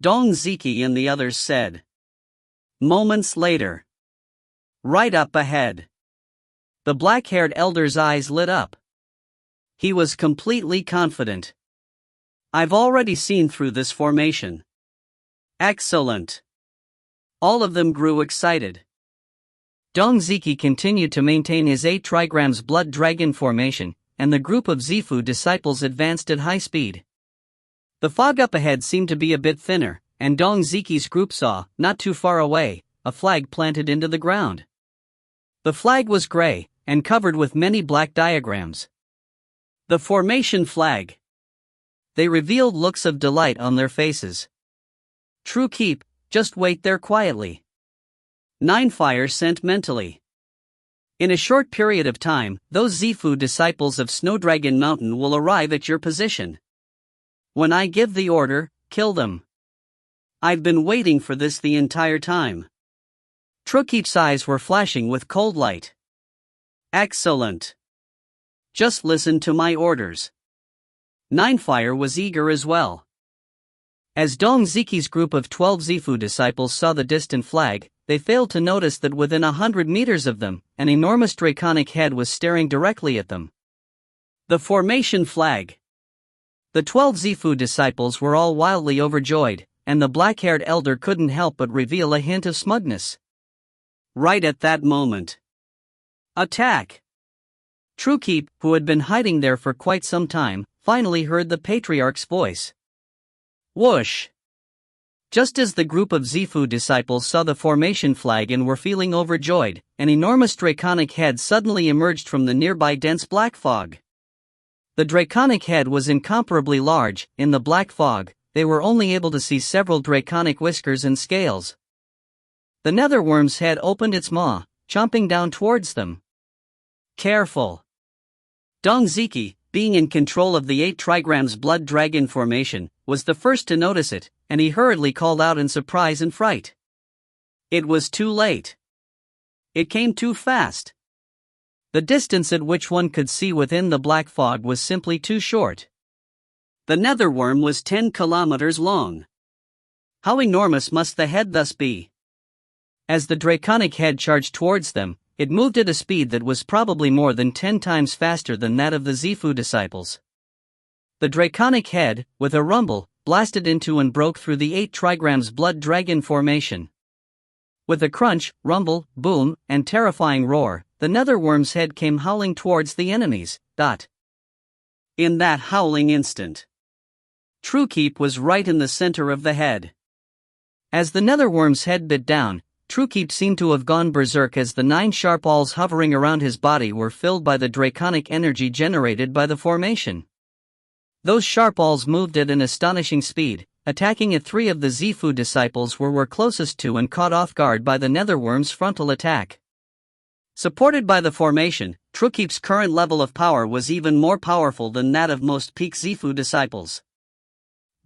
Dong Ziki and the others said. Moments later. Right up ahead. The black-haired elder's eyes lit up. He was completely confident. I've already seen through this formation. Excellent. All of them grew excited. Dongziki continued to maintain his 8 trigrams blood dragon formation, and the group of Zifu disciples advanced at high speed. The fog up ahead seemed to be a bit thinner, and Dongziki's group saw, not too far away, a flag planted into the ground. The flag was gray, and covered with many black diagrams. The formation flag. They revealed looks of delight on their faces. True keep, just wait there quietly. Ninefire sent mentally. In a short period of time, those Zifu disciples of Snowdragon Mountain will arrive at your position. When I give the order, kill them. I've been waiting for this the entire time. Truekeep's eyes were flashing with cold light. Excellent. Just listen to my orders. Ninefire was eager as well. As Dong Ziki's group of 12 Zifu disciples saw the distant flag, they failed to notice that within 100 meters of them, an enormous draconic head was staring directly at them. The formation flag. The 12 Zifu disciples were all wildly overjoyed, and the black-haired elder couldn't help but reveal a hint of smugness. Right at that moment. Attack! Truekeep, who had been hiding there for quite some time, finally heard the patriarch's voice. Whoosh! Just as the group of Zifu disciples saw the formation flag and were feeling overjoyed, an enormous draconic head suddenly emerged from the nearby dense black fog. The draconic head was incomparably large. In the black fog, they were only able to see several draconic whiskers and scales. The netherworm's head opened its maw, chomping down towards them. Careful! Dong Ziki, being in control of the 8 trigrams blood dragon formation, was the first to notice it, and he hurriedly called out in surprise and fright. It was too late. It came too fast. The distance at which one could see within the black fog was simply too short. The netherworm was 10 kilometers long. How enormous must the head thus be? As the draconic head charged towards them, it moved at a speed that was probably more than 10 times faster than that of the Zifu disciples. The draconic head, with a rumble, blasted into and broke through the 8 trigrams blood dragon formation. With a crunch, rumble, boom, and terrifying roar, the netherworm's head came howling towards the enemies. In that howling instant, Truekeep was right in the center of the head. As the netherworm's head bit down, Truekeep seemed to have gone berserk as the 9 sharp awls hovering around his body were filled by the draconic energy generated by the formation. Those sharp awls moved at an astonishing speed, attacking at 3 of the Zifu disciples were closest to and caught off guard by the netherworm's frontal attack. Supported by the formation, Truekeep's current level of power was even more powerful than that of most peak Zifu disciples.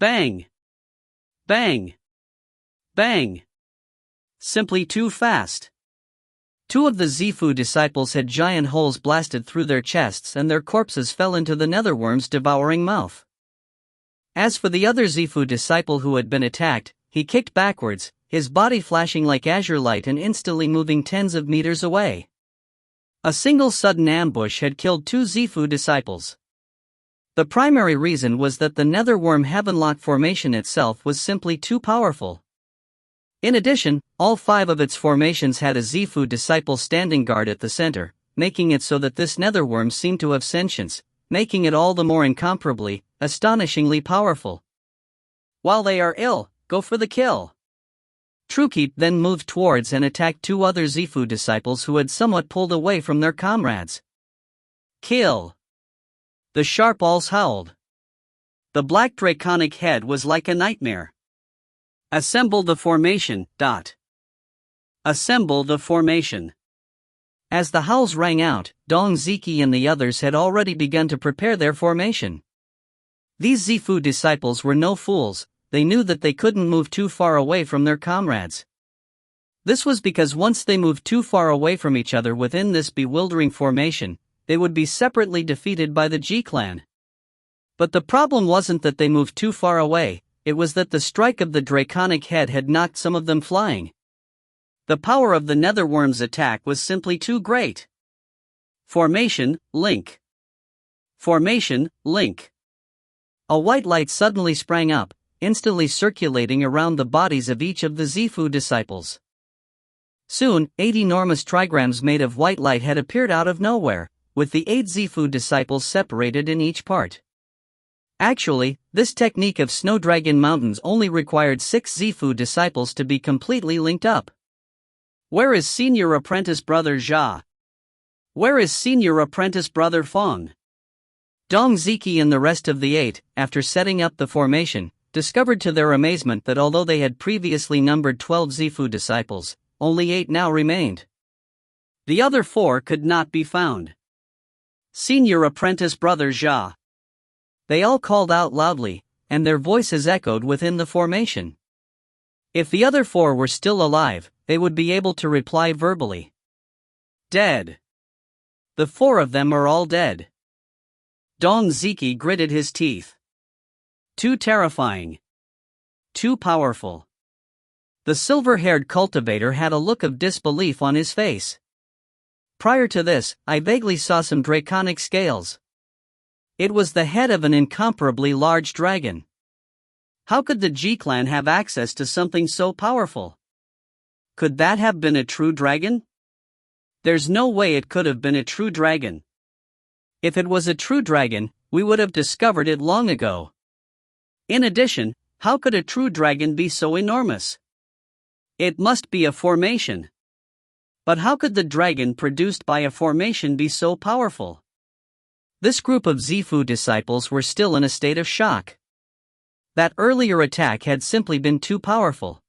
Bang! Bang! Bang! Simply too fast. 2 of the Zifu disciples had giant holes blasted through their chests and their corpses fell into the netherworm's devouring mouth. As for the other Zifu disciple who had been attacked, he kicked backwards, his body flashing like azure light and instantly moving tens of meters away. A single sudden ambush had killed 2 Zifu disciples. The primary reason was that the netherworm heavenlock formation itself was simply too powerful. In addition, all 5 of its formations had a Zifu disciple standing guard at the center, making it so that this netherworm seemed to have sentience, making it all the more incomparably, astonishingly powerful. While they are ill, go for the kill. Truekeep then moved towards and attacked 2 other Zifu disciples who had somewhat pulled away from their comrades. Kill! The sharp awls howled. The black draconic head was like a nightmare. Assemble the formation. Assemble the formation. As the howls rang out, Dong Ziki and the others had already begun to prepare their formation. These Zifu disciples were no fools, they knew that they couldn't move too far away from their comrades. This was because once they moved too far away from each other within this bewildering formation, they would be separately defeated by the G-clan. But the problem wasn't that they moved too far away, it was that the strike of the draconic head had knocked some of them flying. The power of the netherworm's attack was simply too great. Formation, link. Formation, link. A white light suddenly sprang up, instantly circulating around the bodies of each of the Zifu disciples. Soon, 8 enormous trigrams made of white light had appeared out of nowhere, with the 8 Zifu disciples separated in each part. Actually, this technique of Snowdragon Mountains only required 6 Zifu disciples to be completely linked up. Where is senior apprentice brother Jia? Where is senior apprentice brother Feng? Dong Ziki and the rest of the 8, after setting up the formation, discovered to their amazement that although they had previously numbered 12 Zifu disciples, only 8 now remained. The other 4 could not be found. Senior apprentice brother Jia. They all called out loudly, and their voices echoed within the formation. If the other 4 were still alive, they would be able to reply verbally. Dead. The 4 of them are all dead. Dong Ziki gritted his teeth. Too terrifying. Too powerful. The silver-haired cultivator had a look of disbelief on his face. Prior to this, I vaguely saw some draconic scales. It was the head of an incomparably large dragon. How could the G-clan have access to something so powerful? Could that have been a true dragon? There's no way it could have been a true dragon. If it was a true dragon, we would have discovered it long ago. In addition, how could a true dragon be so enormous? It must be a formation. But how could the dragon produced by a formation be so powerful? This group of Zifu disciples were still in a state of shock. That earlier attack had simply been too powerful.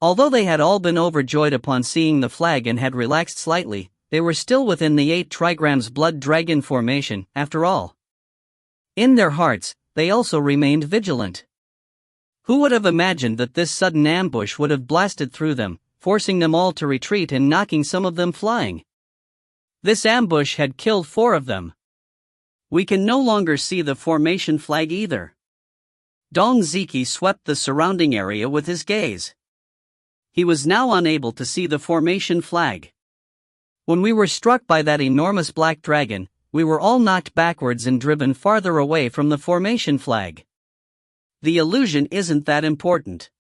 Although they had all been overjoyed upon seeing the flag and had relaxed slightly, they were still within the 8 trigrams blood dragon formation, after all. In their hearts, they also remained vigilant. Who would have imagined that this sudden ambush would have blasted through them, forcing them all to retreat and knocking some of them flying? This ambush had killed 4 of them. We can no longer see the formation flag either. Dong Ziki swept the surrounding area with his gaze. He was now unable to see the formation flag. When we were struck by that enormous black dragon, we were all knocked backwards and driven farther away from the formation flag. The illusion isn't that important.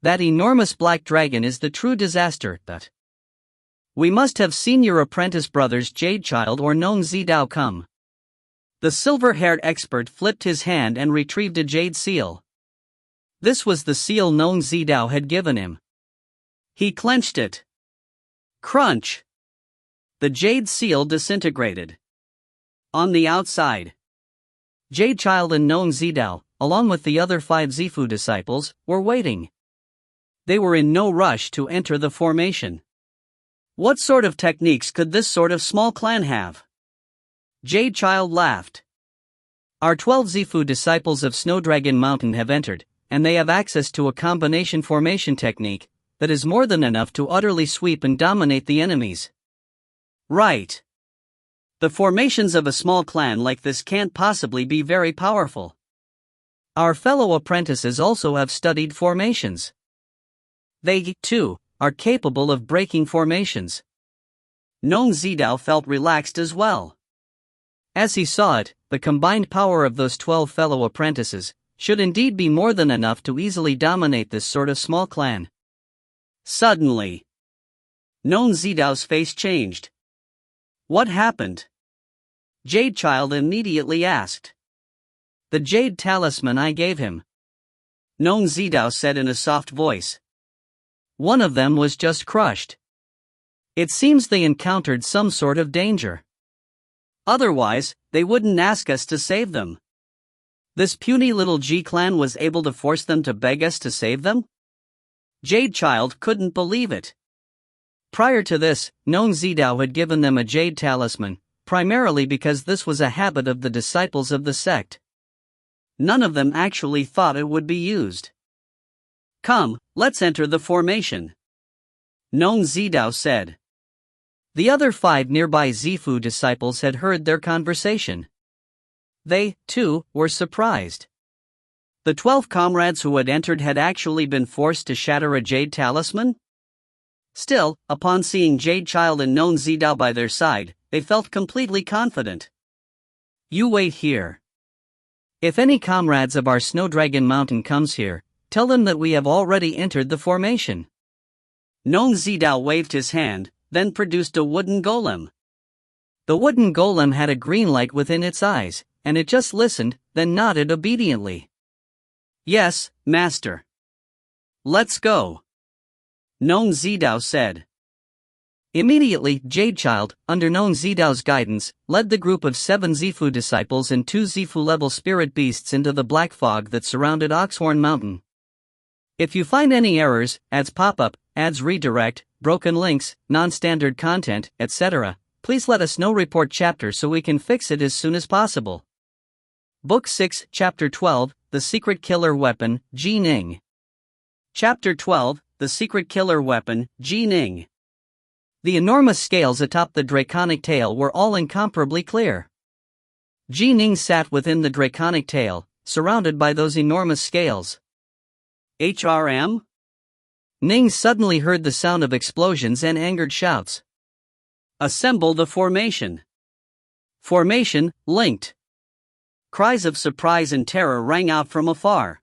That enormous black dragon is the true disaster, but we must have seen your apprentice brothers Jadechild or Nong Zidao come. The silver-haired expert flipped his hand and retrieved a jade seal. This was the seal Nong Zidao had given him. He clenched it. Crunch! The jade seal disintegrated. On the outside, Jadechild and Nong Zidao, along with the other 5 Zifu disciples, were waiting. They were in no rush to enter the formation. What sort of techniques could this sort of small clan have? Jadechild laughed. Our 12 Zifu disciples of Snowdragon Mountain have entered, and they have access to a combination formation technique that is more than enough to utterly sweep and dominate the enemies. Right. The formations of a small clan like this can't possibly be very powerful. Our fellow apprentices also have studied formations. They, too, are capable of breaking formations. Nong Zidao felt relaxed as well. As he saw it, the combined power of those 12 fellow apprentices should indeed be more than enough to easily dominate this sort of small clan. Suddenly, Nong Zidao's face changed. What happened? Jadechild immediately asked. The jade talisman I gave him, Nong Zidao said in a soft voice. One of them was just crushed. It seems they encountered some sort of danger. Otherwise, they wouldn't ask us to save them. This puny little G-clan was able to force them to beg us to save them? Jadechild couldn't believe it. Prior to this, Nong Zidao had given them a jade talisman, primarily because this was a habit of the disciples of the sect. None of them actually thought it would be used. Come, let's enter the formation, Nong Zidao said. The other 5 nearby Zifu disciples had heard their conversation. They, too, were surprised. The 12 comrades who had entered had actually been forced to shatter a jade talisman? Still, upon seeing Jadechild and Nong Zidao by their side, they felt completely confident. You wait here. If any comrades of our Snowdragon Mountain comes here, tell them that we have already entered the formation. Nong Zidao waved his hand, then produced a wooden golem. The wooden golem had a green light within its eyes, and it just listened, then nodded obediently. Yes, master. Let's go, Nong Zidao said. Immediately, Jadechild, under known Zidao's guidance, led the group of 7 Zifu disciples and 2 Zifu-level spirit beasts into the black fog that surrounded Oxhorn Mountain. If you find any errors, ads pop-up, ads redirect, broken links, non-standard content, etc., please let us know. Report chapter so we can fix it as soon as possible. Book 6, Chapter 12, The Secret Killer Weapon, Ning. Chapter 12, The Secret Killer Weapon, Ning. The enormous scales atop the draconic tail were all incomparably clear. Ning sat within the draconic tail, surrounded by those enormous scales. HRM? Ning suddenly heard the sound of explosions and angered shouts. Assemble the formation. Formation, linked. Cries of surprise and terror rang out from afar.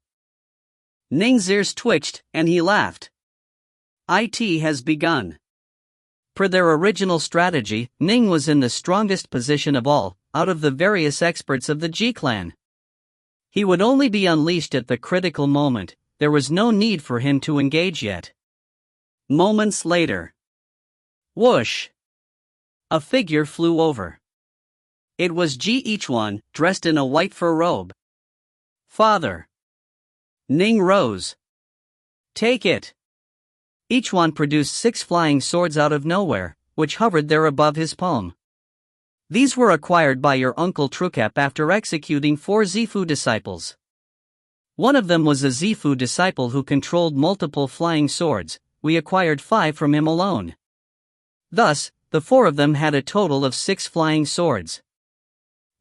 Ning's ears twitched, and he laughed. It has begun. Per their original strategy, Ning was in the strongest position of all, out of the various experts of the G-clan. He would only be unleashed at the critical moment. There was no need for him to engage yet. Moments later. Whoosh! A figure flew over. It was Ichwan, dressed in a white fur robe. Father! Ning rose. Take it! Ichwan produced 6 flying swords out of nowhere, which hovered there above his palm. These were acquired by your uncle Trukap after executing 4 Zifu disciples. One of them was a Zifu disciple who controlled multiple flying swords. We acquired 5 from him alone. Thus, the 4 of them had a total of 6 flying swords.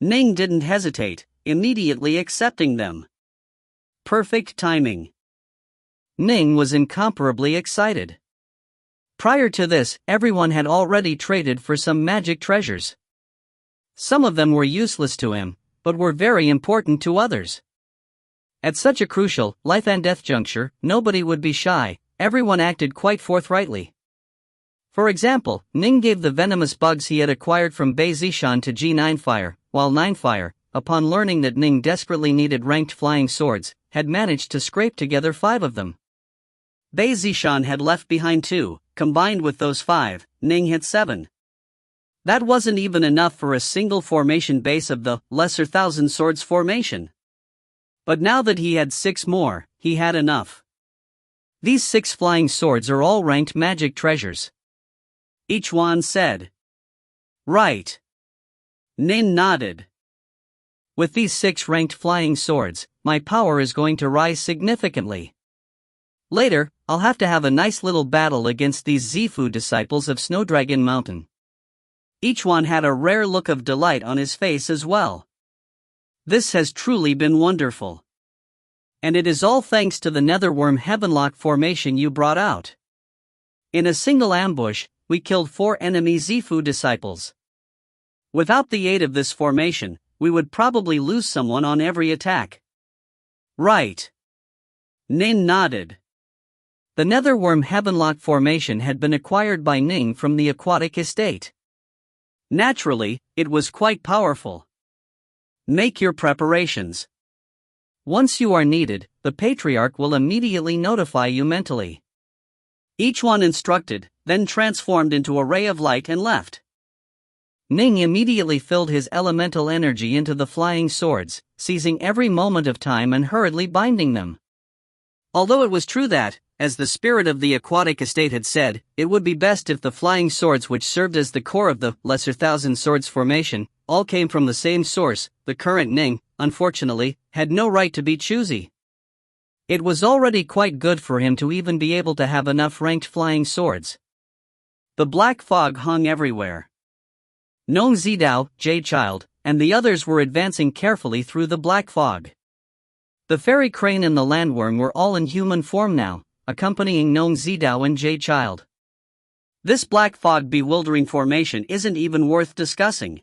Ning didn't hesitate, immediately accepting them. Perfect timing. Ning was incomparably excited. Prior to this, everyone had already traded for some magic treasures. Some of them were useless to him, but were very important to others. At such a crucial, life and death juncture, nobody would be shy. Everyone acted quite forthrightly. For example, Ning gave the venomous bugs he had acquired from Bei Zishan to G9-Fire, while 9-Fire, upon learning that Ning desperately needed ranked flying swords, had managed to scrape together 5 of them. Bei Zishan had left behind 2, combined with those 5, Ning had 7. That wasn't even enough for a single formation base of the Lesser Thousand Swords formation. But now that he had 6 more, he had enough. These 6 flying swords are all ranked magic treasures. Ichwan said. Right. Nin nodded. With these 6 ranked flying swords, my power is going to rise significantly. Later, I'll have to have a nice little battle against these Zifu disciples of Snowdragon Mountain. Ichwan had a rare look of delight on his face as well. This has truly been wonderful. And it is all thanks to the Netherworm Heavenlock formation you brought out. In a single ambush, we killed 4 enemy Zifu disciples. Without the aid of this formation, we would probably lose someone on every attack. Right. Nin nodded. The Netherworm Heavenlock formation had been acquired by Ning from the aquatic estate. Naturally, it was quite powerful. Make your preparations. Once you are needed, the Patriarch will immediately notify you mentally. Each one instructed, then transformed into a ray of light and left. Ning immediately filled his elemental energy into the flying swords, seizing every moment of time and hurriedly binding them. Although it was true that, as the spirit of the aquatic estate had said, it would be best if the flying swords which served as the core of the Lesser Thousand Swords formation all came from the same source, the current Ning, unfortunately, had no right to be choosy. It was already quite good for him to even be able to have enough ranked flying swords. The black fog hung everywhere. Nong Zidao, Jadechild, and the others were advancing carefully through the black fog. The fairy crane and the landworm were all in human form now, accompanying Nong Zidao and Jadechild. This black fog bewildering formation isn't even worth discussing.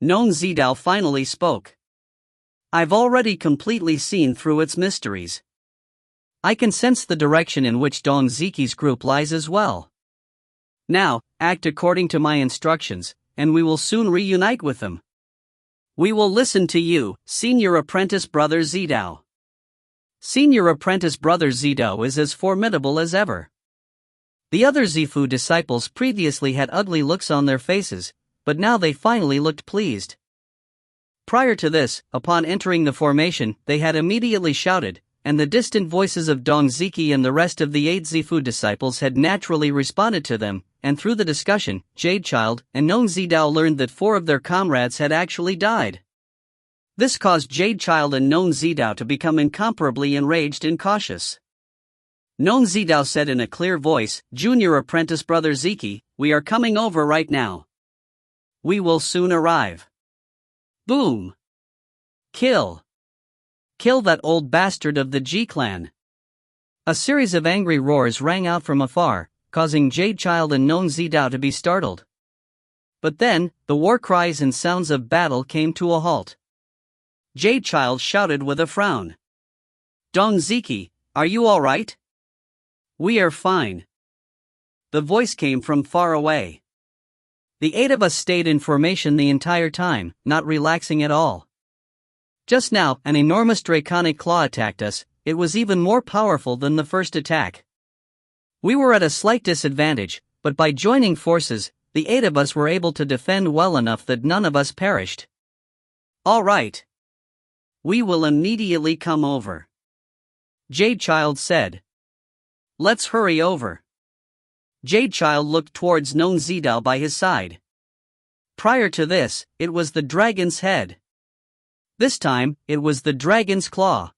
Nong Zidao finally spoke. I've already completely seen through its mysteries. I can sense the direction in which Dong Ziki's group lies as well. Now, act according to my instructions, and we will soon reunite with them. We will listen to you, Senior Apprentice Brother Zidao. Senior Apprentice Brother Zidao is as formidable as ever. The other Zifu disciples previously had ugly looks on their faces, but now they finally looked pleased. Prior to this, upon entering the formation, they had immediately shouted, and the distant voices of Dong Ziki and the rest of the 8 Zifu disciples had naturally responded to them, and through the discussion, Jadechild and Nong Zidao learned that 4 of their comrades had actually died. This caused Jadechild and Nong Zidao to become incomparably enraged and cautious. Nong Zidao said in a clear voice, "Junior apprentice brother Ziki, we are coming over right now. We will soon arrive. Boom! Kill! Kill that old bastard of the G clan!" A series of angry roars rang out from afar, causing Jadechild and Nong Zidao to be startled. But then, the war cries and sounds of battle came to a halt. Jadechild shouted with a frown. "Dong Ziki, are you all right?" "We are fine." The voice came from far away. "The 8 of us stayed in formation the entire time, not relaxing at all. Just now, an enormous draconic claw attacked us. It was even more powerful than the first attack. We were at a slight disadvantage, but by joining forces, the 8 of us were able to defend well enough that none of us perished." "All right. We will immediately come over," Jadechild said. "Let's hurry over." Jadechild looked towards Nong Zidao by his side. Prior to this, it was the dragon's head. This time, it was the dragon's claw.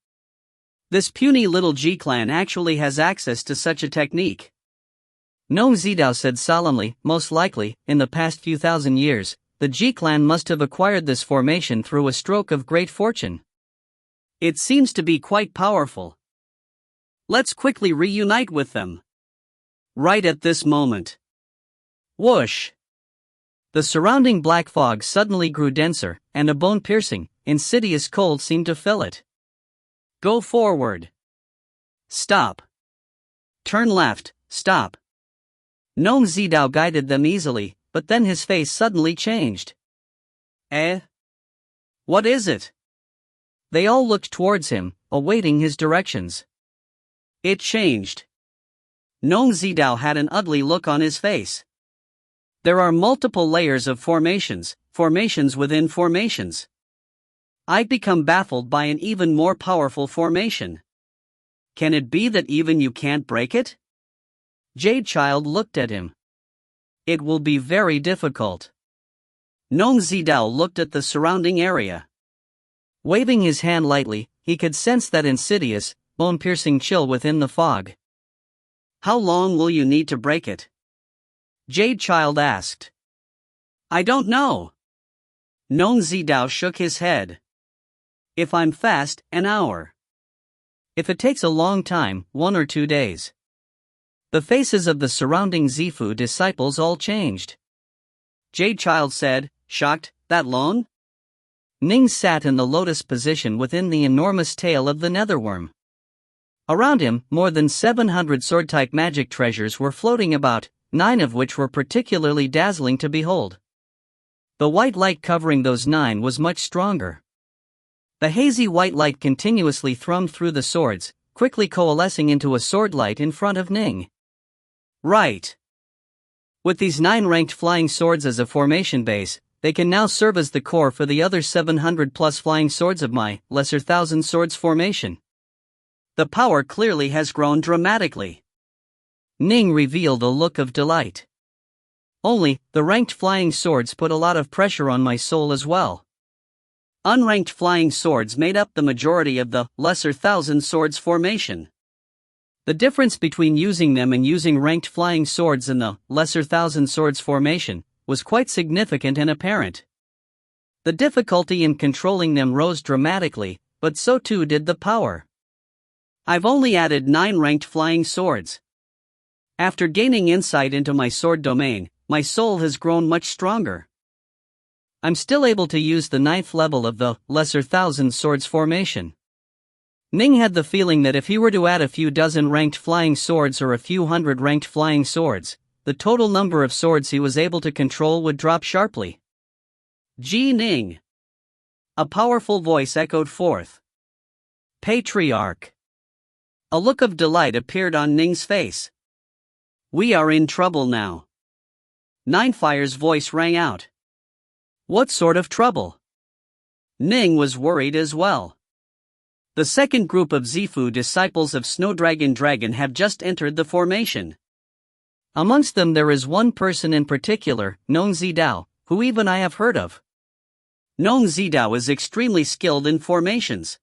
This puny little G-clan actually has access to such a technique. Nong Zidao said solemnly, "Most likely, in the past few thousand years, the G-clan must have acquired this formation through a stroke of great fortune. It seems to be quite powerful. Let's quickly reunite with them. Right at this moment." Whoosh! The surrounding black fog suddenly grew denser, and a bone-piercing, insidious cold seemed to fill it. "Go forward. Stop. Turn left, stop." Nong Zidao guided them easily, but then his face suddenly changed. "Eh? What is it?" They all looked towards him, awaiting his directions. It changed. Nong Zidao had an ugly look on his face. "There are multiple layers of formations, formations within formations. I've become baffled by an even more powerful formation. Can it be that even you can't break it?" Jadechild looked at him. "It will be very difficult." Nong Zidao looked at the surrounding area. Waving his hand lightly, he could sense that insidious, bone-piercing chill within the fog. "How long will you need to break it?" Jadechild asked. "I don't know." Nong Zidao shook his head. "If I'm fast, an hour. If it takes a long time, 1 or 2 days." The faces of the surrounding Zifu disciples all changed. Jadechild said, shocked, "That long?" Ning sat in the lotus position within the enormous tail of the netherworm. Around him, more than 700 sword-type magic treasures were floating about, 9 of which were particularly dazzling to behold. The white light covering those 9 was much stronger. The hazy white light continuously thrummed through the swords, quickly coalescing into a sword light in front of Ning. Right. With these 9 ranked flying swords as a formation base, they can now serve as the core for the other 700 plus flying swords of my lesser thousand swords formation. The power clearly has grown dramatically. Ning revealed a look of delight. Only, the ranked flying swords put a lot of pressure on my soul as well. Unranked flying swords made up the majority of the lesser thousand swords formation. The difference between using them and using ranked flying swords in the lesser thousand swords formation was quite significant and apparent. The difficulty in controlling them rose dramatically, but so too did the power. I've only added 9 ranked flying swords. After gaining insight into my sword domain, my soul has grown much stronger. I'm still able to use the 9th level of the lesser thousand swords formation. Ning had the feeling that if he were to add a few dozen ranked flying swords or a few hundred ranked flying swords, the total number of swords he was able to control would drop sharply. "Ji Ning." A powerful voice echoed forth. "Patriarch." A look of delight appeared on Ning's face. We are in trouble now. Ninefire's voice rang out. What sort of trouble? Ning was worried as well. The second group of Zifu disciples of Snowdragon Dragon have just entered the formation. Amongst them there is one person in particular, Nong Zidao, who even I have heard of. Nong Zidao is extremely skilled in formations.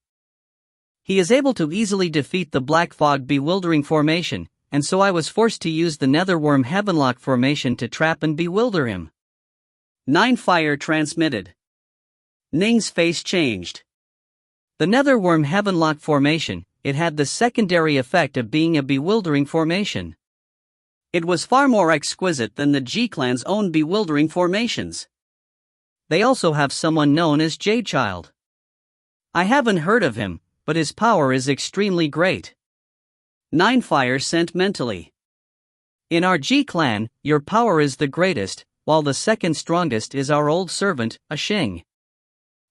He is able to easily defeat the Black Fog Bewildering formation, and so I was forced to use the Netherworm Heavenlock formation to trap and bewilder him. Ninefire transmitted. Ning's face changed. The Netherworm Heavenlock formation, it had the secondary effect of being a bewildering formation. It was far more exquisite than the G-Clan's own bewildering formations. They also have someone known as J-Child. I haven't heard of him, but his power is extremely great. Ninefire sent mentally. In our G-Clan, your power is the greatest, while the second strongest is our old servant, Ashing.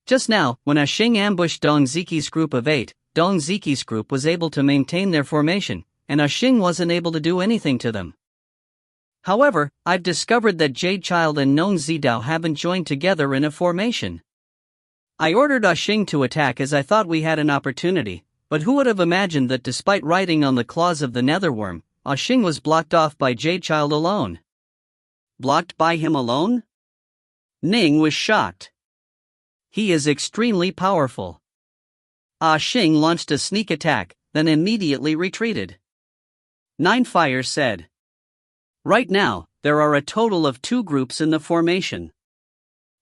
Just now, when Ashing ambushed Dong Ziki's group of 8, Dong Ziki's group was able to maintain their formation, and Ashing wasn't able to do anything to them. However, I've discovered that J-Child and Nong Zidao haven't joined together in a formation. I ordered Ashing to attack as I thought we had an opportunity, but who would have imagined that despite riding on the claws of the Netherworm, Ashing was blocked off by J-Child alone. Blocked by him alone? Ning was shocked. He is extremely powerful. Ashing launched a sneak attack, then immediately retreated. Ninefire said. Right now, there are a total of 2 groups in the formation.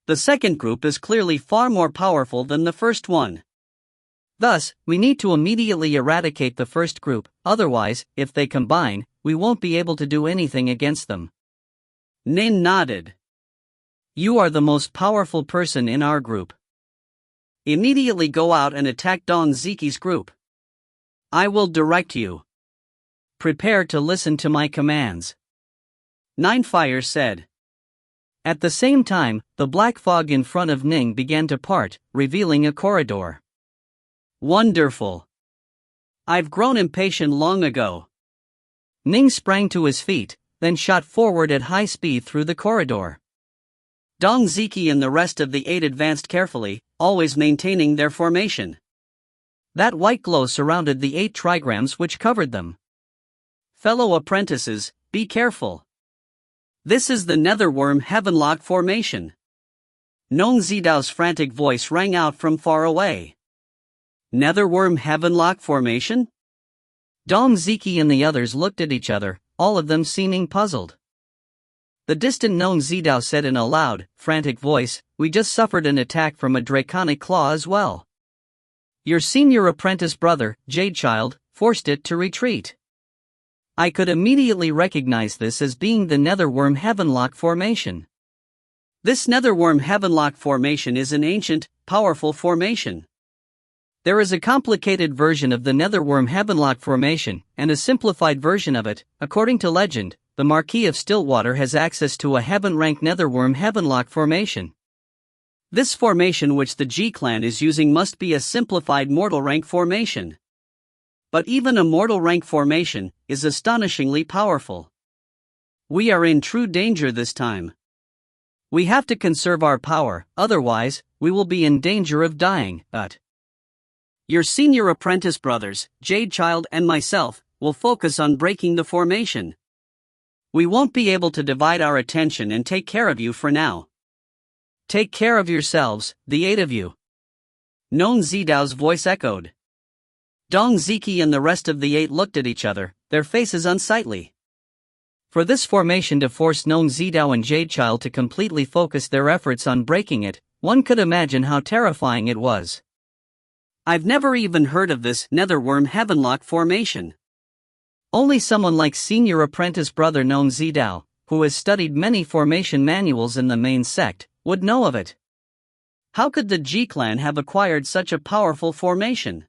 The second group is clearly far more powerful than the first one. Thus, we need to immediately eradicate the first group, otherwise, if they combine, we won't be able to do anything against them. Nin nodded. You are the most powerful person in our group. Immediately go out and attack Dong Ziki's group. I will direct you. Prepare to listen to my commands. Ninefire said. At the same time, the black fog in front of Ning began to part, revealing a corridor. Wonderful. I've grown impatient long ago. Ning sprang to his feet, then shot forward at high speed through the corridor. Dong Ziki and the rest of the 8 advanced carefully, always maintaining their formation. That white glow surrounded the 8 trigrams which covered them. Fellow apprentices, be careful. This is the Netherworm Heavenlock formation. Nong Zidao's frantic voice rang out from far away. Netherworm Heavenlock formation? Dong Ziki and the others looked at each other, all of them seeming puzzled. The distant Nong Zidao said in a loud, frantic voice, we just suffered an attack from a draconic claw as well. Your senior apprentice brother, J-Child, forced it to retreat. I could immediately recognize this as being the Netherworm Heavenlock formation. This Netherworm Heavenlock formation is an ancient, powerful formation. There is a complicated version of the Netherworm Heavenlock formation, and a simplified version of it. According to legend, the Marquis of Stillwater has access to a heaven-ranked Netherworm Heavenlock formation. This formation which the G-Clan is using must be a simplified mortal rank formation. But even a mortal rank formation is astonishingly powerful. We are in true danger this time. We have to conserve our power, otherwise, we will be in danger of dying. Your senior apprentice brothers, J-Child and myself, will focus on breaking the formation. We won't be able to divide our attention and take care of you for now. Take care of yourselves, the 8 of you. Nong Zidao's voice echoed. Dong Ziki and the rest of the 8 looked at each other, their faces unsightly. For this formation to force Nong Zidao and J-Child to completely focus their efforts on breaking it, one could imagine how terrifying it was. I've never even heard of this Netherworm Heavenlock formation. Only someone like senior apprentice brother Nong Zidao, who has studied many formation manuals in the main sect, would know of it. How could the G-Clan have acquired such a powerful formation?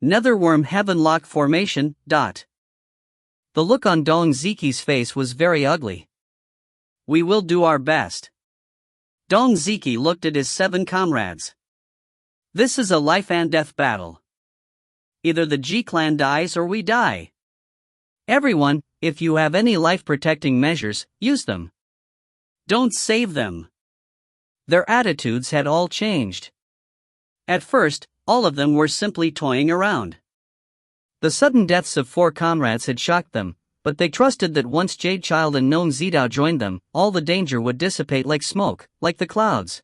Netherworm Heavenlock formation. The look on Dong Ziki's face was very ugly. We will do our best. Dong Ziki looked at his 7 comrades. This is a life and death battle. Either the G-Clan dies or we die. Everyone, if you have any life-protecting measures, use them. Don't save them. Their attitudes had all changed. At first, all of them were simply toying around. The sudden deaths of 4 comrades had shocked them, but they trusted that once Jade Child and Gnome Zidao joined them, all the danger would dissipate like smoke, like the clouds.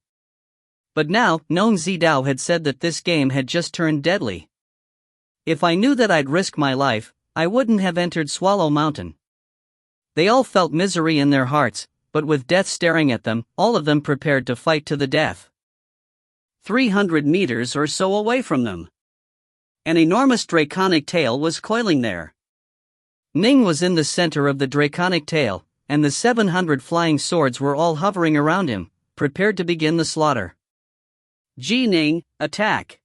But now, Gnome Zidao had said that this game had just turned deadly. If I knew that I'd risk my life, I wouldn't have entered Swallow Mountain. They all felt misery in their hearts, but with death staring at them, all of them prepared to fight to the death. 300 meters or so away from them, an enormous draconic tail was coiling there. Ning was in the center of the draconic tail, and the 700 flying swords were all hovering around him, prepared to begin the slaughter. Ning, attack!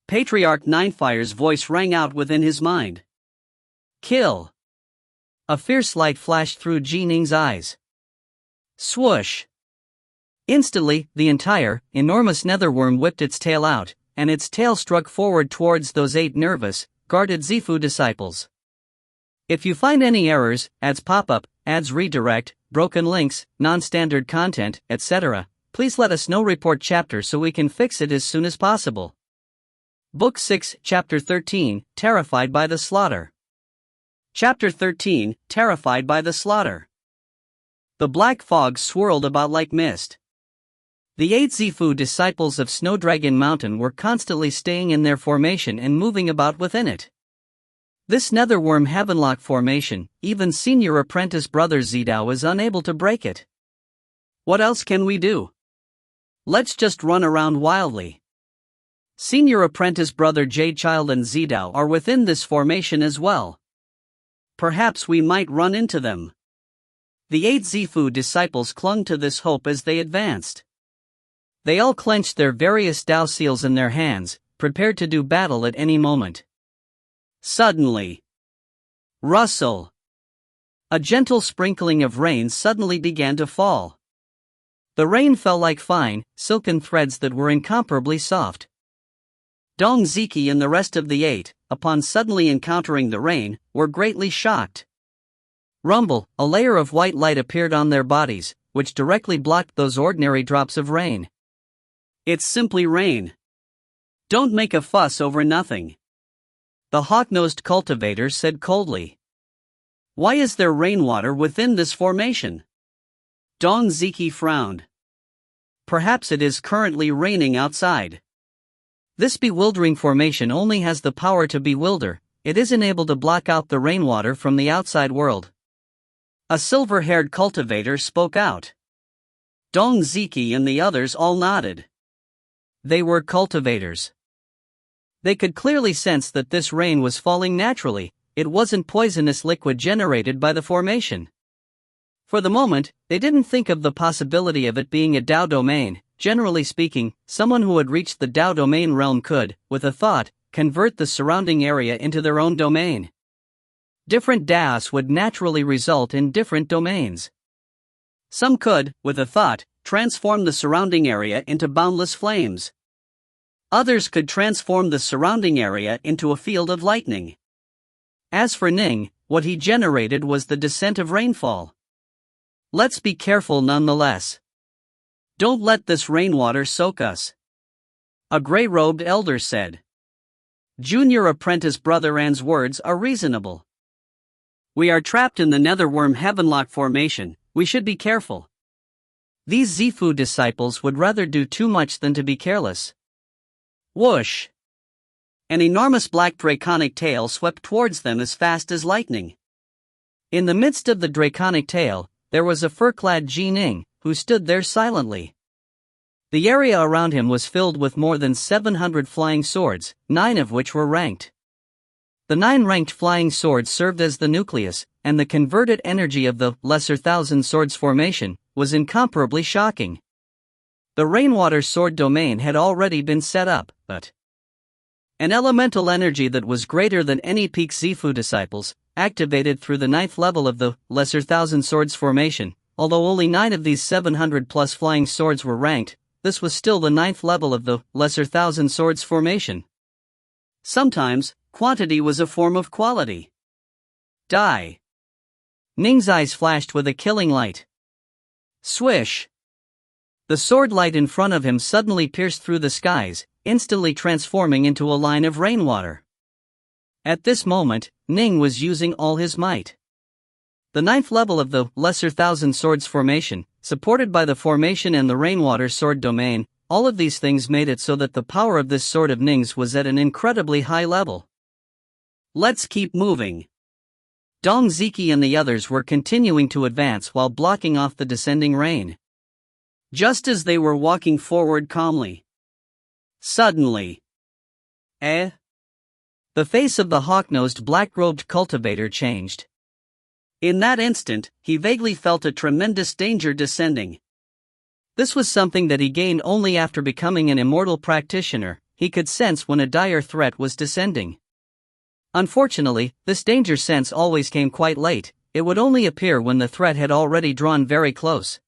Patriarch Ninefire's voice rang out within his mind. Kill! A fierce light flashed through Ning's eyes. Swoosh! Instantly, the entire, enormous netherworm whipped its tail out, and its tail struck forward towards those 8 nervous, guarded Zifu disciples. If you find any errors, ads pop up, ads redirect, broken links, non-standard content, etc., please let us know. Report chapter so we can fix it as soon as possible. Book 6, Chapter 13, Terrified by the Slaughter. Chapter 13, Terrified by the Slaughter. The black fog swirled about like mist. The 8 Zifu disciples of Snowdragon Mountain were constantly staying in their formation and moving about within it. This netherworm heavenlock formation, even senior apprentice brother Zidao is unable to break it. What else can we do? Let's just run around wildly. Senior apprentice brother Jade Child and Zidao are within this formation as well. Perhaps we might run into them. The 8 Zifu disciples clung to this hope as they advanced. They all clenched their various Dao seals in their hands, prepared to do battle at any moment. Suddenly, rustle! A gentle sprinkling of rain suddenly began to fall. The rain fell like fine, silken threads that were incomparably soft. Dong Ziki and the rest of the 8, upon suddenly encountering the rain, were greatly shocked. Rumble, a layer of white light appeared on their bodies, which directly blocked those ordinary drops of rain. It's simply rain. Don't make a fuss over nothing, the hawk-nosed cultivator said coldly. Why is there rainwater within this formation? Dong Ziki frowned. Perhaps it is currently raining outside. This bewildering formation only has the power to bewilder, it isn't able to block out the rainwater from the outside world. A silver-haired cultivator spoke out. Dong Ziki and the others all nodded. They were cultivators. They could clearly sense that this rain was falling naturally, it wasn't poisonous liquid generated by the formation. For the moment, they didn't think of the possibility of it being a Dao domain. Generally speaking, someone who had reached the Dao domain realm could, with a thought, convert the surrounding area into their own domain. Different Daos would naturally result in different domains. Some could, with a thought, transform the surrounding area into boundless flames. Others could transform the surrounding area into a field of lightning. As for Ning, what he generated was the descent of rainfall. Let's be careful nonetheless. Don't let this rainwater soak us, a gray-robed elder said. Junior apprentice brother An's words are reasonable. We are trapped in the netherworm heavenlock formation, we should be careful. These Zifu disciples would rather do too much than to be careless. Whoosh! An enormous black draconic tail swept towards them as fast as lightning. In the midst of the draconic tail, there was a fur-clad Ning, who stood there silently. The area around him was filled with more than 700 flying swords, 9 of which were ranked. The 9 ranked flying swords served as the nucleus, and the converted energy of the lesser thousand swords formation was incomparably shocking. The rainwater sword domain had already been set up, but an elemental energy that was greater than any peak Zifu disciples, activated through the 9th level of the lesser thousand swords formation. Although only 9 of these 700 plus flying swords were ranked, this was still the 9th level of the lesser thousand swords formation. Sometimes, quantity was a form of quality. Die. Ning's eyes flashed with a killing light. Swish! The sword light in front of him suddenly pierced through the skies, instantly transforming into a line of rainwater. At this moment, Ning was using all his might. The 9th level of the Lesser Thousand Swords formation, supported by the formation and the rainwater sword domain, all of these things made it so that the power of this sword of Ning's was at an incredibly high level. Let's keep moving. Dong Ziki and the others were continuing to advance while blocking off the descending rain. Just as they were walking forward calmly, suddenly, the face of the hawk-nosed black-robed cultivator changed. In that instant, he vaguely felt a tremendous danger descending. This was something that he gained only after becoming an immortal practitioner. He could sense when a dire threat was descending. Unfortunately, this danger sense always came quite late. It would only appear when the threat had already drawn very close.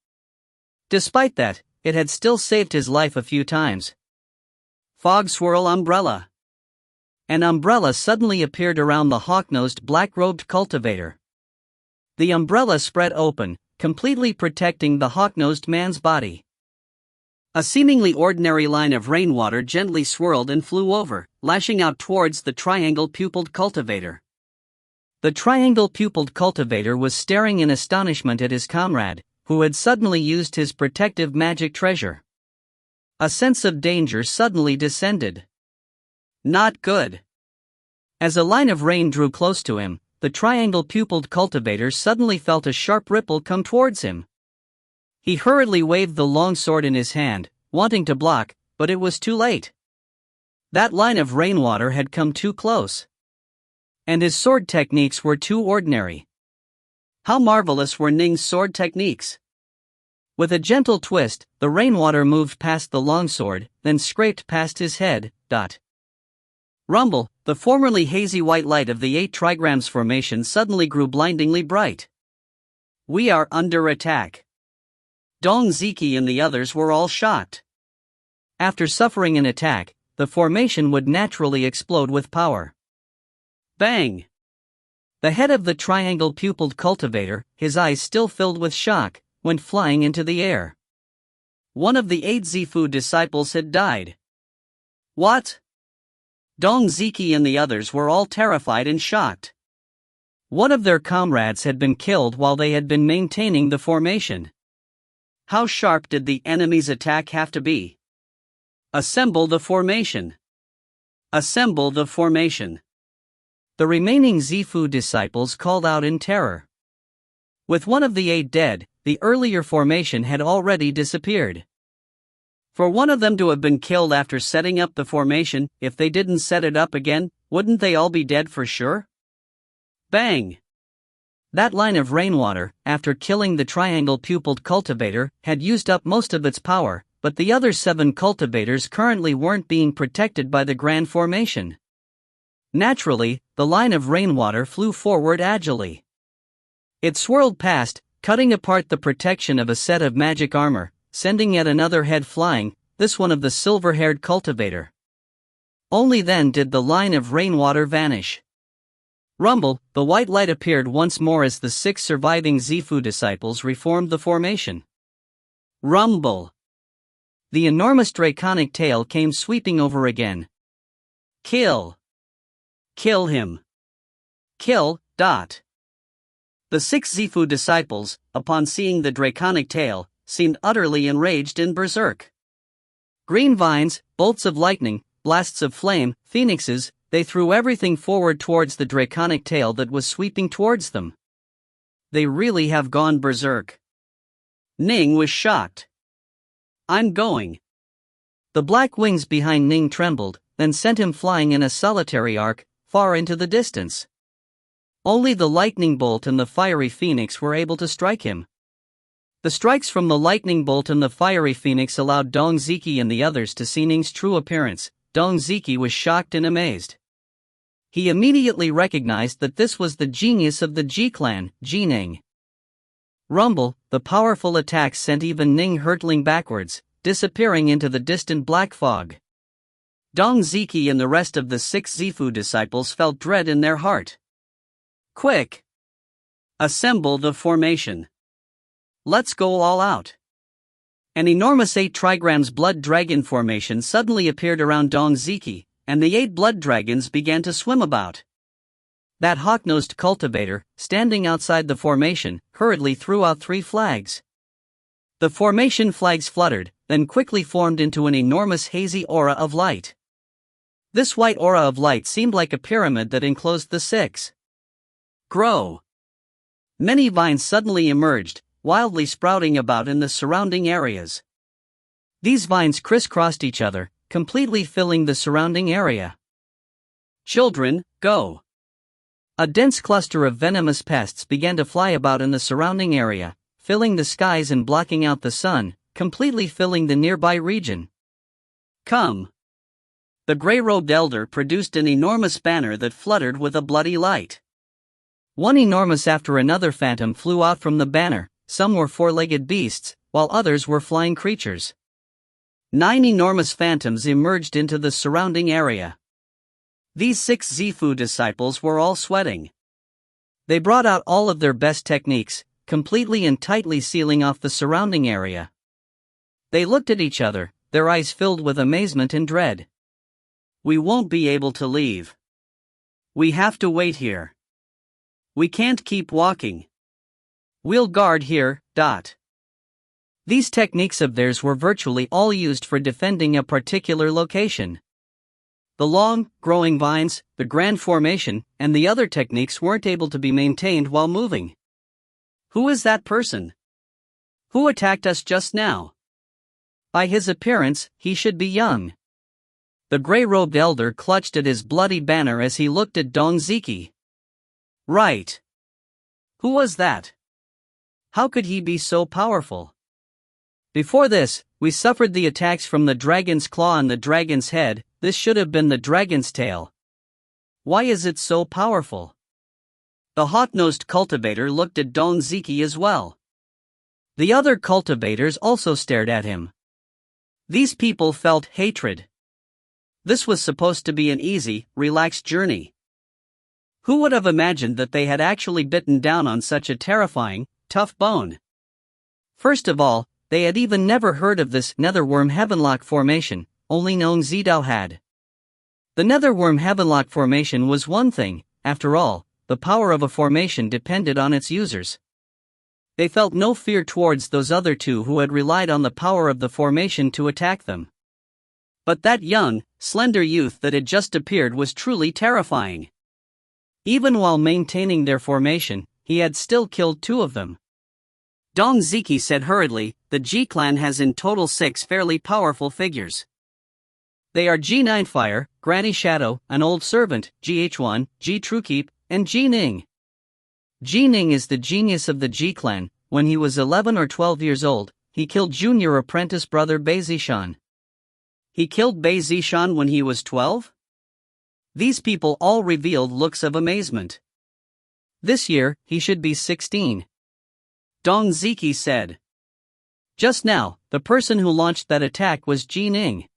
Despite that, it had still saved his life a few times. Fog swirl umbrella. An umbrella suddenly appeared around the hawk-nosed black-robed cultivator. The umbrella spread open, completely protecting the hawk-nosed man's body. A seemingly ordinary line of rainwater gently swirled and flew over, lashing out towards the triangle-pupiled cultivator. The triangle-pupiled cultivator was staring in astonishment at his comrade, who had suddenly used his protective magic treasure. A sense of danger suddenly descended. Not good. As a line of rain drew close to him, the triangle-pupiled cultivator suddenly felt a sharp ripple come towards him. He hurriedly waved the long sword in his hand, wanting to block, but it was too late. That line of rainwater had come too close. And his sword techniques were too ordinary. How marvelous were Ning's sword techniques! With a gentle twist, the rainwater moved past the longsword, then scraped past his head. Rumble, the formerly hazy white light of the 8 trigrams formation suddenly grew blindingly bright. We are under attack. Dong Ziki and the others were all shocked. After suffering an attack, the formation would naturally explode with power. Bang! The head of the triangle-pupiled cultivator, his eyes still filled with shock, went flying into the air. One of the 8 Zifu disciples had died. What? Dong Ziki and the others were all terrified and shocked. One of their comrades had been killed while they had been maintaining the formation. How sharp did the enemy's attack have to be? Assemble the formation. Assemble the formation. The remaining Zifu disciples called out in terror. With one of the 8 dead, the earlier formation had already disappeared. For one of them to have been killed after setting up the formation, if they didn't set it up again, wouldn't they all be dead for sure? Bang! That line of rainwater, after killing the triangle-pupiled cultivator, had used up most of its power, but the other 7 cultivators currently weren't being protected by the grand formation. Naturally, the line of rainwater flew forward agilely. It swirled past, cutting apart the protection of a set of magic armor, sending yet another head flying, this one of the silver-haired cultivator. Only then did the line of rainwater vanish. Rumble, the white light appeared once more as the 6 surviving Zifu disciples reformed the formation. Rumble! The enormous draconic tail came sweeping over again. Kill! Kill him! Kill! The 6 Zifu disciples, upon seeing the draconic tail, seemed utterly enraged and berserk. Green vines, bolts of lightning, blasts of flame, phoenixes, they threw everything forward towards the draconic tail that was sweeping towards them. They really have gone berserk. Ning was shocked. I'm going. The black wings behind Ning trembled, then sent him flying in a solitary arc, far into the distance. Only the lightning bolt and the fiery phoenix were able to strike him. The strikes from the lightning bolt and the fiery phoenix allowed Dong Ziki and the others to see Ning's true appearance. Dong Ziki was shocked and amazed. He immediately recognized that this was the genius of the Ji clan, Ji Ning. Rumble, the powerful attack sent even Ning hurtling backwards, disappearing into the distant black fog. Dong Ziki and the rest of the 6 Zifu disciples felt dread in their heart. Quick! Assemble the formation. Let's go all out. An enormous 8 trigrams blood dragon formation suddenly appeared around Dongziki, and the 8 blood dragons began to swim about. That hawk-nosed cultivator, standing outside the formation, hurriedly threw out 3 flags. The formation flags fluttered, then quickly formed into an enormous hazy aura of light. This white aura of light seemed like a pyramid that enclosed the 6. Grow. Many vines suddenly emerged, wildly sprouting about in the surrounding areas. These vines crisscrossed each other, completely filling the surrounding area. Children, go. A dense cluster of venomous pests began to fly about in the surrounding area, filling the skies and blocking out the sun, completely filling the nearby region. Come. The gray-robed elder produced an enormous banner that fluttered with a bloody light. One enormous after another phantom flew out from the banner. Some were 4-legged beasts, while others were flying creatures. 9 enormous phantoms emerged into the surrounding area. These 6 Zifu disciples were all sweating. They brought out all of their best techniques, completely and tightly sealing off the surrounding area. They looked at each other, their eyes filled with amazement and dread. We won't be able to leave. We have to wait here. We can't keep walking. We'll guard here. These techniques of theirs were virtually all used for defending a particular location. The long, growing vines, the grand formation, and the other techniques weren't able to be maintained while moving. Who is that person? Who attacked us just now? By his appearance, he should be young. The gray-robed elder clutched at his bloody banner as he looked at Dongziki. Right. Who was that? How could he be so powerful? Before this, we suffered the attacks from the dragon's claw and the dragon's head. This should have been the dragon's tail. Why is it so powerful? The hawk-nosed cultivator looked at Dongziki as well. The other cultivators also stared at him. These people felt hatred. This was supposed to be an easy, relaxed journey. Who would have imagined that they had actually bitten down on such a terrifying, tough bone? First of all, they had even never heard of this netherworm heavenlock formation, only known Zidao had. The netherworm heavenlock formation was one thing, after all, the power of a formation depended on its users. They felt no fear towards those other 2 who had relied on the power of the formation to attack them. But that young, slender youth that had just appeared was truly terrifying. Even while maintaining their formation, he had still killed 2 of them. Dongziki said hurriedly, the G-clan has in total 6 fairly powerful figures. They are G9 Fire, Granny Shadow, an old servant, GH1, G Truekeep, and G Ning. G Ning is the genius of the G-clan. When he was 11 or 12 years old, he killed junior apprentice brother Bei Zishan. He killed Bei Zishan when he was 12? These people all revealed looks of amazement. This year, he should be 16. Dongziki said. Just now, the person who launched that attack was Ji Ning.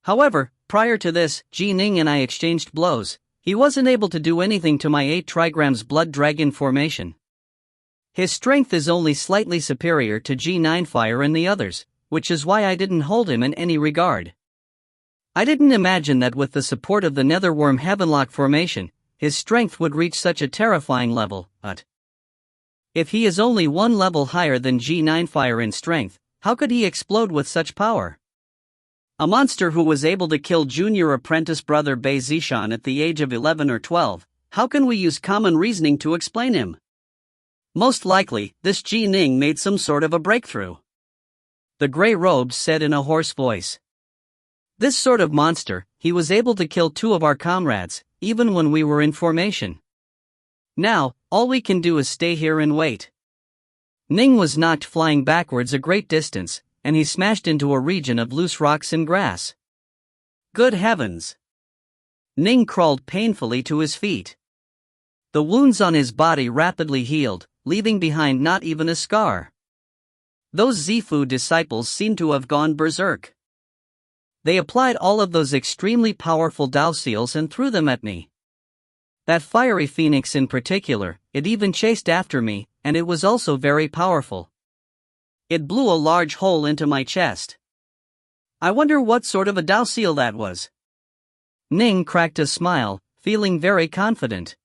However, prior to this, Ji Ning and I exchanged blows. He wasn't able to do anything to my 8 trigrams blood dragon formation. His strength is only slightly superior to G9 Fire and the others, which is why I didn't hold him in any regard. I didn't imagine that with the support of the netherworm heavenlock formation, his strength would reach such a terrifying level, but if he is only 1 level higher than G9 Fire in strength, how could he explode with such power? A monster who was able to kill junior apprentice brother Bei Zishan at the age of 11 or 12, how can we use common reasoning to explain him? Most likely, this Ji Ning made some sort of a breakthrough. The gray robes said in a hoarse voice. This sort of monster, he was able to kill 2 of our comrades, even when we were in formation. Now, all we can do is stay here and wait. Ning was knocked flying backwards a great distance, and he smashed into a region of loose rocks and grass. Good heavens! Ning crawled painfully to his feet. The wounds on his body rapidly healed, leaving behind not even a scar. Those Zifu disciples seemed to have gone berserk. They applied all of those extremely powerful Dao seals and threw them at me. That fiery phoenix in particular, it even chased after me, and it was also very powerful. It blew a large hole into my chest. I wonder what sort of a Dao seal that was. Ning cracked a smile, feeling very confident.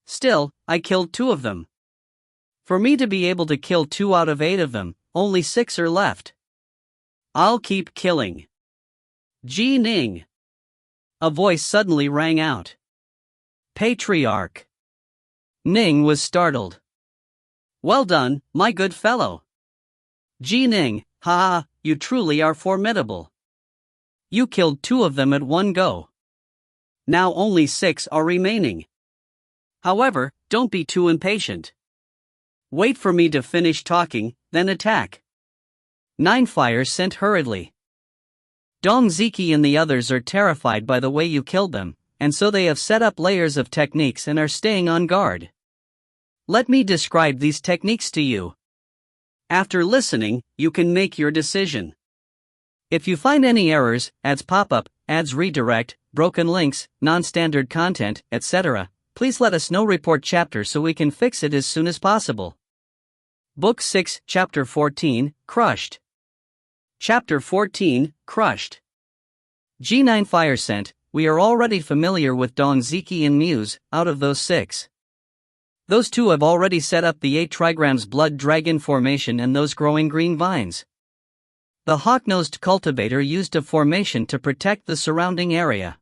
Still, I killed 2 of them. For me to be able to kill 2 out of 8 of them, only 6 are left. I'll keep killing. Ning. A voice suddenly rang out. Patriarch. Ning was startled. Well done, my good fellow. Ning, ha, you truly are formidable. You killed 2 of them at one go. Now only 6 are remaining. However, don't be too impatient. Wait for me to finish talking, then attack. 9 Fire sent hurriedly. Dong Ziki and the others are terrified by the way you killed them, and so they have set up layers of techniques and are staying on guard. Let me describe these techniques to you. After listening, you can make your decision. If you find any errors, ads pop up, ads redirect, broken links, non-standard content, etc., please let us know. Report chapter so we can fix it as soon as possible. Book 6, Chapter 14, Crushed. Chapter 14, Crushed. G9 Fire sent, we are already familiar with Dong Ziki and Muse. Out of those 6. Those 2 have already set up the 8 trigrams blood dragon formation and those growing green vines. The hawk-nosed cultivator used a formation to protect the surrounding area.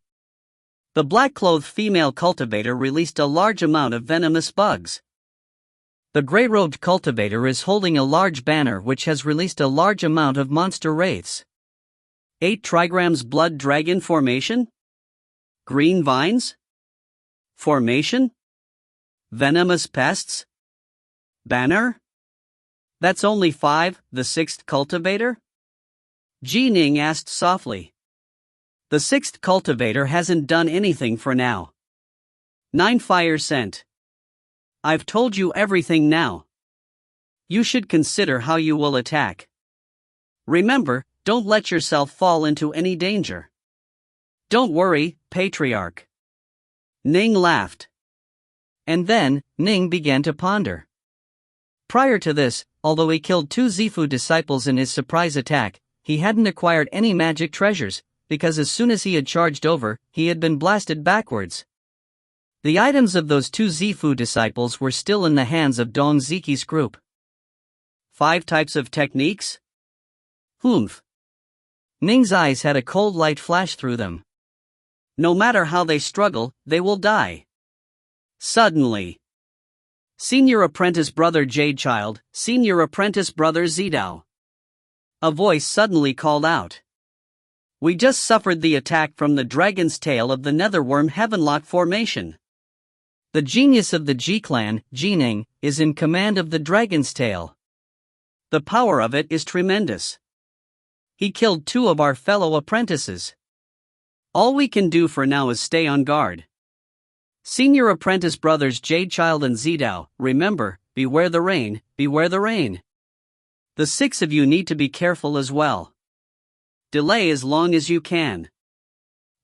The black-clothed female cultivator released a large amount of venomous bugs. The gray-robed cultivator is holding a large banner which has released a large amount of monster wraiths. 8 trigrams blood dragon formation? Green vines? Formation? Venomous pests? Banner? That's only 5, the 6th cultivator? Ning asked softly. The 6th cultivator hasn't done anything for now. 9 Fire sent. I've told you everything now. You should consider how you will attack. Remember, don't let yourself fall into any danger. Don't worry, Patriarch. Ning laughed. And then, Ning began to ponder. Prior to this, although he killed 2 Zifu disciples in his surprise attack, he hadn't acquired any magic treasures, because as soon as he had charged over, he had been blasted backwards. The items of those 2 Zifu disciples were still in the hands of Dong Ziki's group. 5 types of techniques? Humph. Ning's eyes had a cold light flash through them. No matter how they struggle, they will die. Suddenly. Senior apprentice brother Jade Child, senior apprentice brother Zidao. A voice suddenly called out. We just suffered the attack from the dragon's tail of the netherworm Heavenlock formation. The genius of the G-clan, Ning, is in command of the dragon's tail. The power of it is tremendous. He killed 2 of our fellow apprentices. All we can do for now is stay on guard. Senior apprentice brothers Jade Child and Zidao, remember, beware the rain, beware the rain. The 6 of you need to be careful as well. Delay as long as you can.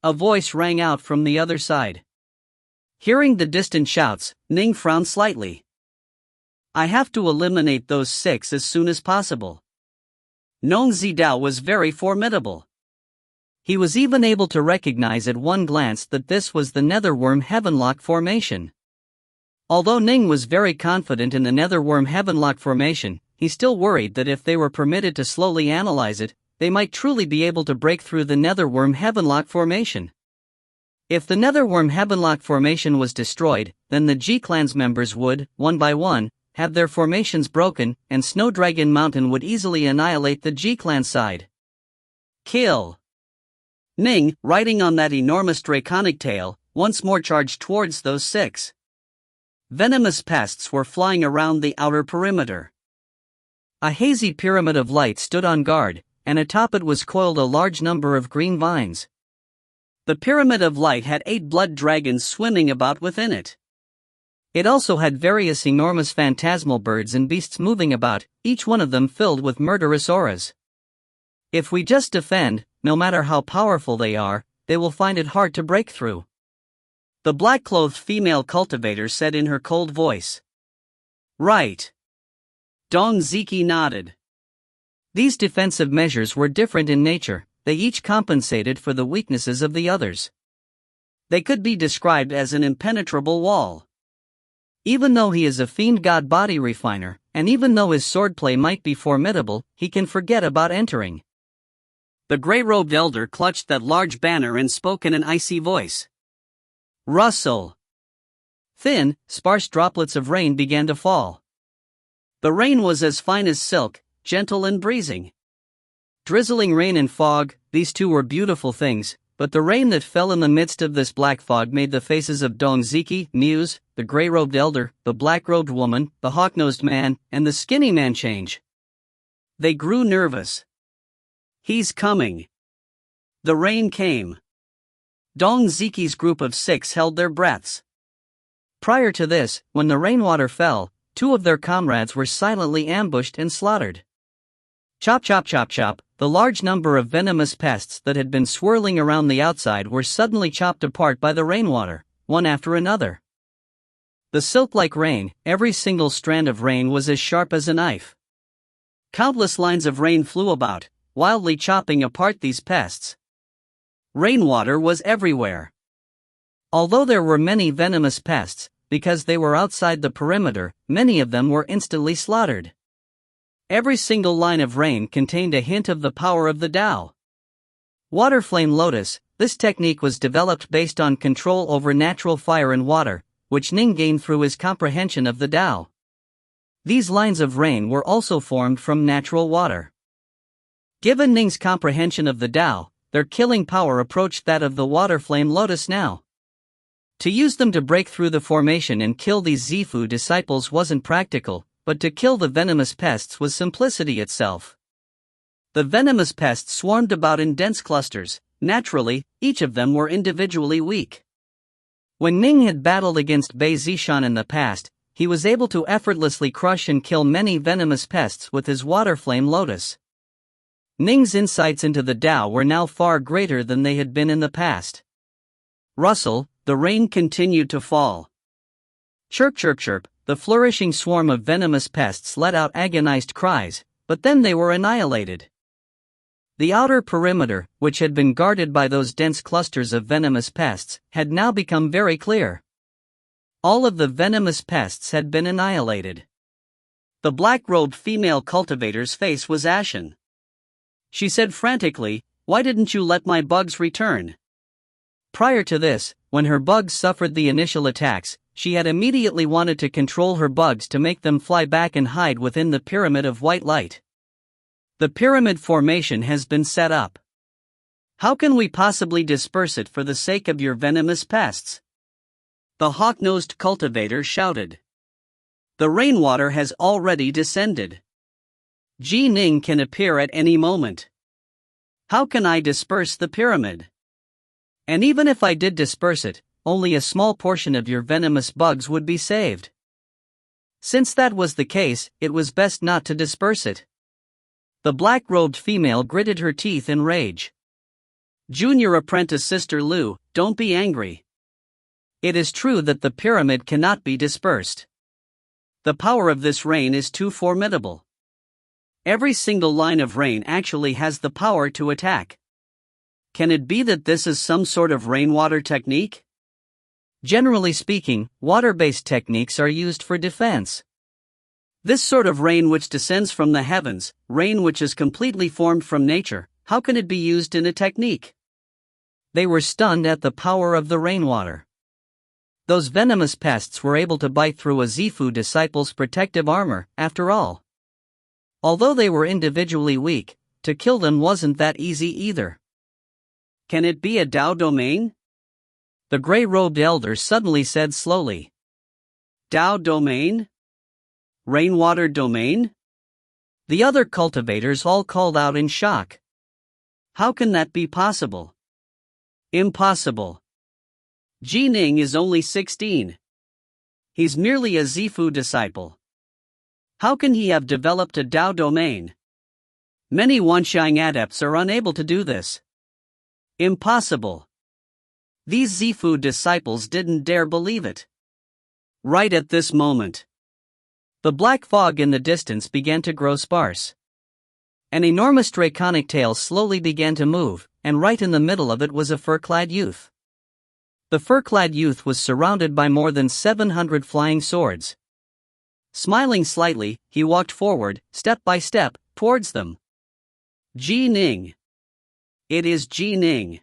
A voice rang out from the other side. Hearing the distant shouts, Ning frowned slightly. I have to eliminate those 6 as soon as possible. Nong Zidao was very formidable. He was even able to recognize at one glance that this was the netherworm Heavenlock formation. Although Ning was very confident in the netherworm Heavenlock formation, he still worried that if they were permitted to slowly analyze it, they might truly be able to break through the netherworm Heavenlock formation. If the netherworm Heavenlock formation was destroyed, then the G-clan's members would, one by one, have their formations broken, and Snowdragon Mountain would easily annihilate the G-clan side. Kill! Ning, riding on that enormous draconic tail, once more charged towards those 6. Venomous pests were flying around the outer perimeter. A hazy pyramid of light stood on guard, and atop it was coiled a large number of green vines. The pyramid of light had 8 blood dragons swimming about within it. It also had various enormous phantasmal birds and beasts moving about, each one of them filled with murderous auras. If we just defend, no matter how powerful they are, they will find it hard to break through. the black-clothed female cultivator said in her cold voice. Right. Dong Ziki nodded. These defensive measures were different in nature, they each compensated for the weaknesses of the others. They could be described as an impenetrable wall. Even though he is a fiend god body refiner, and even though his swordplay might be formidable, he can forget about entering. The gray-robed elder clutched that large banner and spoke in an icy voice. Rustle. Thin, sparse droplets of rain began to fall. The rain was as fine as silk, gentle and breezing. Drizzling rain and fog, these two were beautiful things, but the rain that fell in the midst of this black fog made the faces of Dong Ziki, Muse, the gray-robed elder, the black-robed woman, the hawk-nosed man, and the skinny man change. They grew nervous. He's coming. The rain came. Dong Ziki's group of 6 held their breaths. Prior to this, when the rainwater fell, 2 of their comrades were silently ambushed and slaughtered. Chop chop chop chop, the large number of venomous pests that had been swirling around the outside were suddenly chopped apart by the rainwater, one after another. The silk-like rain, every single strand of rain was as sharp as a knife. Countless lines of rain flew about, wildly chopping apart these pests. Rainwater was everywhere. Although there were many venomous pests, because they were outside the perimeter, many of them were instantly slaughtered. Every single line of rain contained a hint of the power of the Tao. Water Flame Lotus, this technique was developed based on control over natural fire and water, which Ning gained through his comprehension of the Tao. These lines of rain were also formed from natural water. Given Ning's comprehension of the Tao, their killing power approached that of the Water Flame Lotus now. To use them to break through the formation and kill these Zifu disciples wasn't practical, but to kill the venomous pests was simplicity itself. The venomous pests swarmed about in dense clusters. Naturally, each of them were individually weak. When Ning had battled against Bei Zishan in the past, he was able to effortlessly crush and kill many venomous pests with his Water Flame Lotus. Ning's insights into the Tao were now far greater than they had been in the past. Rustle, the rain continued to fall. Chirp chirp chirp, the flourishing swarm of venomous pests let out agonized cries, but then they were annihilated. The outer perimeter, which had been guarded by those dense clusters of venomous pests, had now become very clear. All of the venomous pests had been annihilated. The black-robed female cultivator's face was ashen. She said frantically, "Why didn't you let my bugs return?" Prior to this, when her bugs suffered the initial attacks, she had immediately wanted to control her bugs to make them fly back and hide within the pyramid of white light. The pyramid formation has been set up. How can we possibly disperse it for the sake of your venomous pests? The hawk-nosed cultivator shouted. The rainwater has already descended. Ji Ning can appear at any moment. How can I disperse the pyramid? And even if I did disperse it, only a small portion of your venomous bugs would be saved. Since that was the case, it was best not to disperse it. The black-robed female gritted her teeth in rage. Junior apprentice Sister Lu, don't be angry. It is true that the pyramid cannot be dispersed. The power of this rain is too formidable. Every single line of rain actually has the power to attack. Can it be that this is some sort of rainwater technique? Generally speaking, water-based techniques are used for defense. This sort of rain which descends from the heavens, rain which is completely formed from nature, how can it be used in a technique? They were stunned at the power of the rainwater. Those venomous pests were able to bite through a Zifu disciple's protective armor, after all. Although they were individually weak, to kill them wasn't that easy either. Can it be a Tao domain? The gray-robed elder suddenly said slowly. Tao domain? Rainwater domain? The other cultivators all called out in shock. How can that be possible? Impossible. Ji Ning is only 16. He's merely a Zifu disciple. How can he have developed a Tao domain? Many Wanxiang adepts are unable to do this. Impossible. These Zifu disciples didn't dare believe it. Right at this moment, the black fog in the distance began to grow sparse. An enormous draconic tail slowly began to move, and right in the middle of it was a fur-clad youth. The fur-clad youth was surrounded by more than 700 flying swords. Smiling slightly, he walked forward, step by step, towards them. Ning. It is Ning.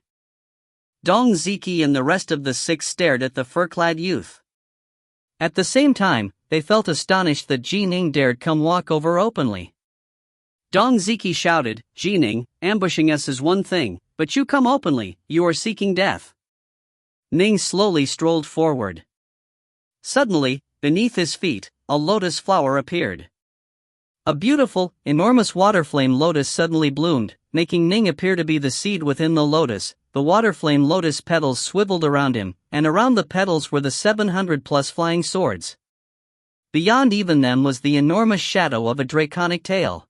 Dong Ziki and the rest of the six stared at the fur-clad youth. At the same time, they felt astonished that Ning dared come walk over openly. Dong Ziki shouted, Ning, ambushing us is one thing, but you come openly, you are seeking death. Ning slowly strolled forward. Suddenly, beneath his feet, a lotus flower appeared. A beautiful, enormous water-flame lotus suddenly bloomed, making Ning appear to be the seed within the lotus. The water-flame lotus petals swiveled around him, and around the petals were the 700-plus flying swords. Beyond even them was the enormous shadow of a draconic tail.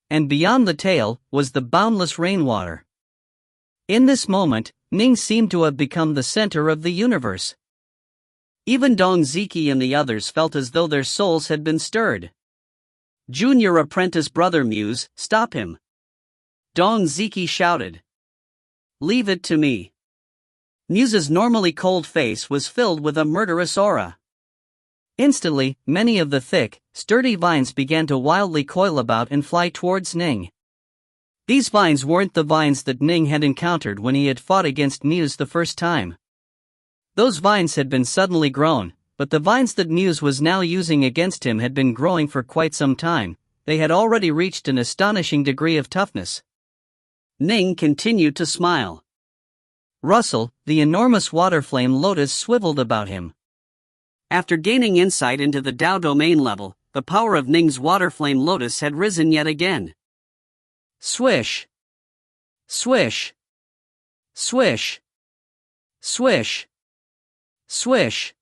And beyond the tail was the boundless rainwater. In this moment, Ning seemed to have become the center of the universe. Even Dong Ziki and the others felt as though their souls had been stirred. Junior apprentice brother Muse, stop him. Dong Ziki shouted. Leave it to me. Muse's normally cold face was filled with a murderous aura. Instantly, many of the thick, sturdy vines began to wildly coil about and fly towards Ning. These vines weren't the vines that Ning had encountered when he had fought against Muse the first time. Those vines had been suddenly grown, but the vines that Muse was now using against him had been growing for quite some time. They had already reached an astonishing degree of toughness. Ning continued to smile. Russell, the enormous water-flame lotus swiveled about him. After gaining insight into the Dao domain level, the power of Ning's water-flame lotus had risen yet again. Swish! Swish! Swish! Swish! Swish!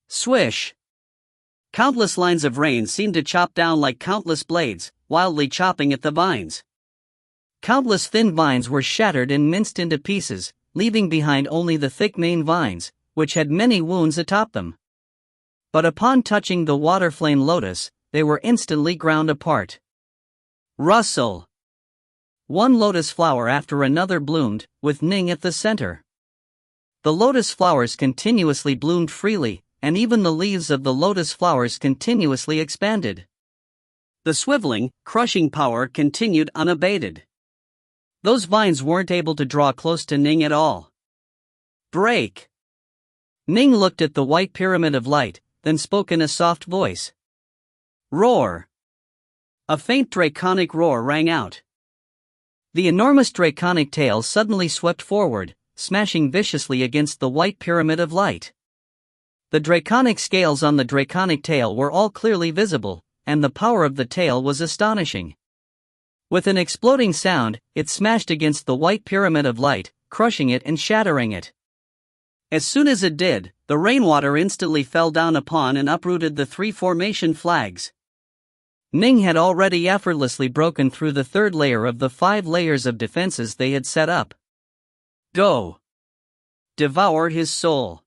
Swish! Countless lines of rain seemed to chop down like countless blades, wildly chopping at the vines. Countless thin vines were shattered and minced into pieces, leaving behind only the thick main vines, which had many wounds atop them. But upon touching the water-flame lotus, they were instantly ground apart. Rustle! One lotus flower after another bloomed, with Ning at the center. The lotus flowers continuously bloomed freely, and even the leaves of the lotus flowers continuously expanded. The swiveling, crushing power continued unabated. Those vines weren't able to draw close to Ning at all. Break! Ning looked at the white pyramid of light, then spoke in a soft voice. Roar! A faint draconic roar rang out. The enormous draconic tail suddenly swept forward, smashing viciously against the white pyramid of light. The draconic scales on the draconic tail were all clearly visible, and the power of the tail was astonishing. With an exploding sound, it smashed against the white pyramid of light, crushing it and shattering it. As soon as it did, the rainwater instantly fell down upon and uprooted the three formation flags. Ning had already effortlessly broken through the third layer of the 5 layers of defenses they had set up. Go! Devour his soul.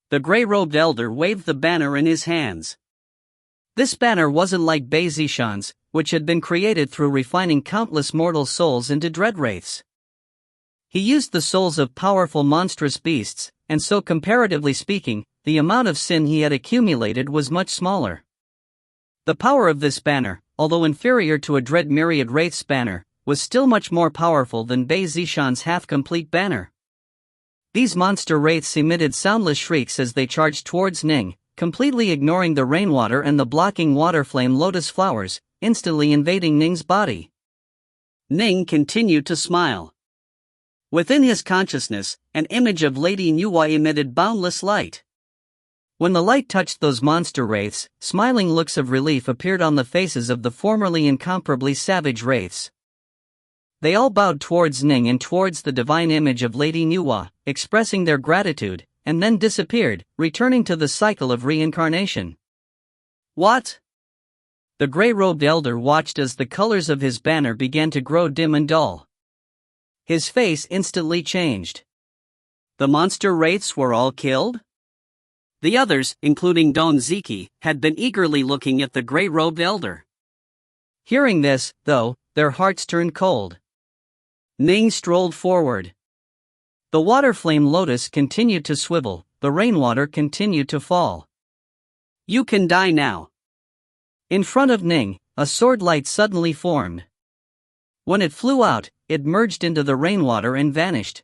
The gray-robed elder waved the banner in his hands. This banner wasn't like Bei Zishan's, which had been created through refining countless mortal souls into dread wraiths. He used the souls of powerful monstrous beasts, and so comparatively speaking, the amount of sin he had accumulated was much smaller. The power of this banner, although inferior to a dread myriad wraith's banner, was still much more powerful than Bei Zishan's half-complete banner. These monster wraiths emitted soundless shrieks as they charged towards Ning, completely ignoring the rainwater and the blocking water-flame lotus flowers, instantly invading Ning's body. Ning continued to smile. Within his consciousness, an image of Lady Nuwa emitted boundless light. When the light touched those monster wraiths, smiling looks of relief appeared on the faces of the formerly incomparably savage wraiths. They all bowed towards Ning and towards the divine image of Lady Nuwa, expressing their gratitude, and then disappeared, returning to the cycle of reincarnation. What? The gray-robed elder watched as the colors of his banner began to grow dim and dull. His face instantly changed. The monster wraiths were all killed? The others, including Don Ziki, had been eagerly looking at the gray-robed elder. Hearing this, though, their hearts turned cold. Ning strolled forward. The water flame lotus continued to swivel, the rainwater continued to fall. You can die now. In front of Ning, a sword light suddenly formed. When it flew out, it merged into the rainwater and vanished.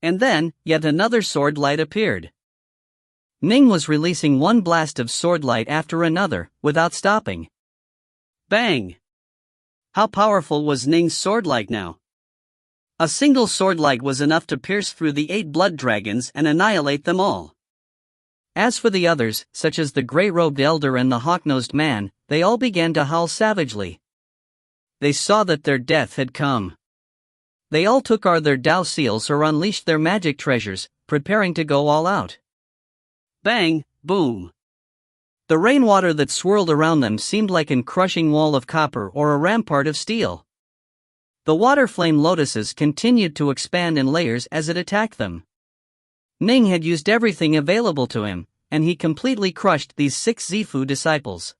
And then, yet another sword light appeared. Ning was releasing one blast of sword light after another, without stopping. Bang! How powerful was Ning's sword light now? A single sword light was enough to pierce through the 8 blood dragons and annihilate them all. As for the others, such as the gray-robed elder and the hawk-nosed man, they all began to howl savagely. They saw that their death had come. They all took their Dao seals or unleashed their magic treasures, preparing to go all out. Bang, boom. The rainwater that swirled around them seemed like a crushing wall of copper or a rampart of steel. The water flame lotuses continued to expand in layers as it attacked them. Ning had used everything available to him, and he completely crushed these 6 Zifu disciples.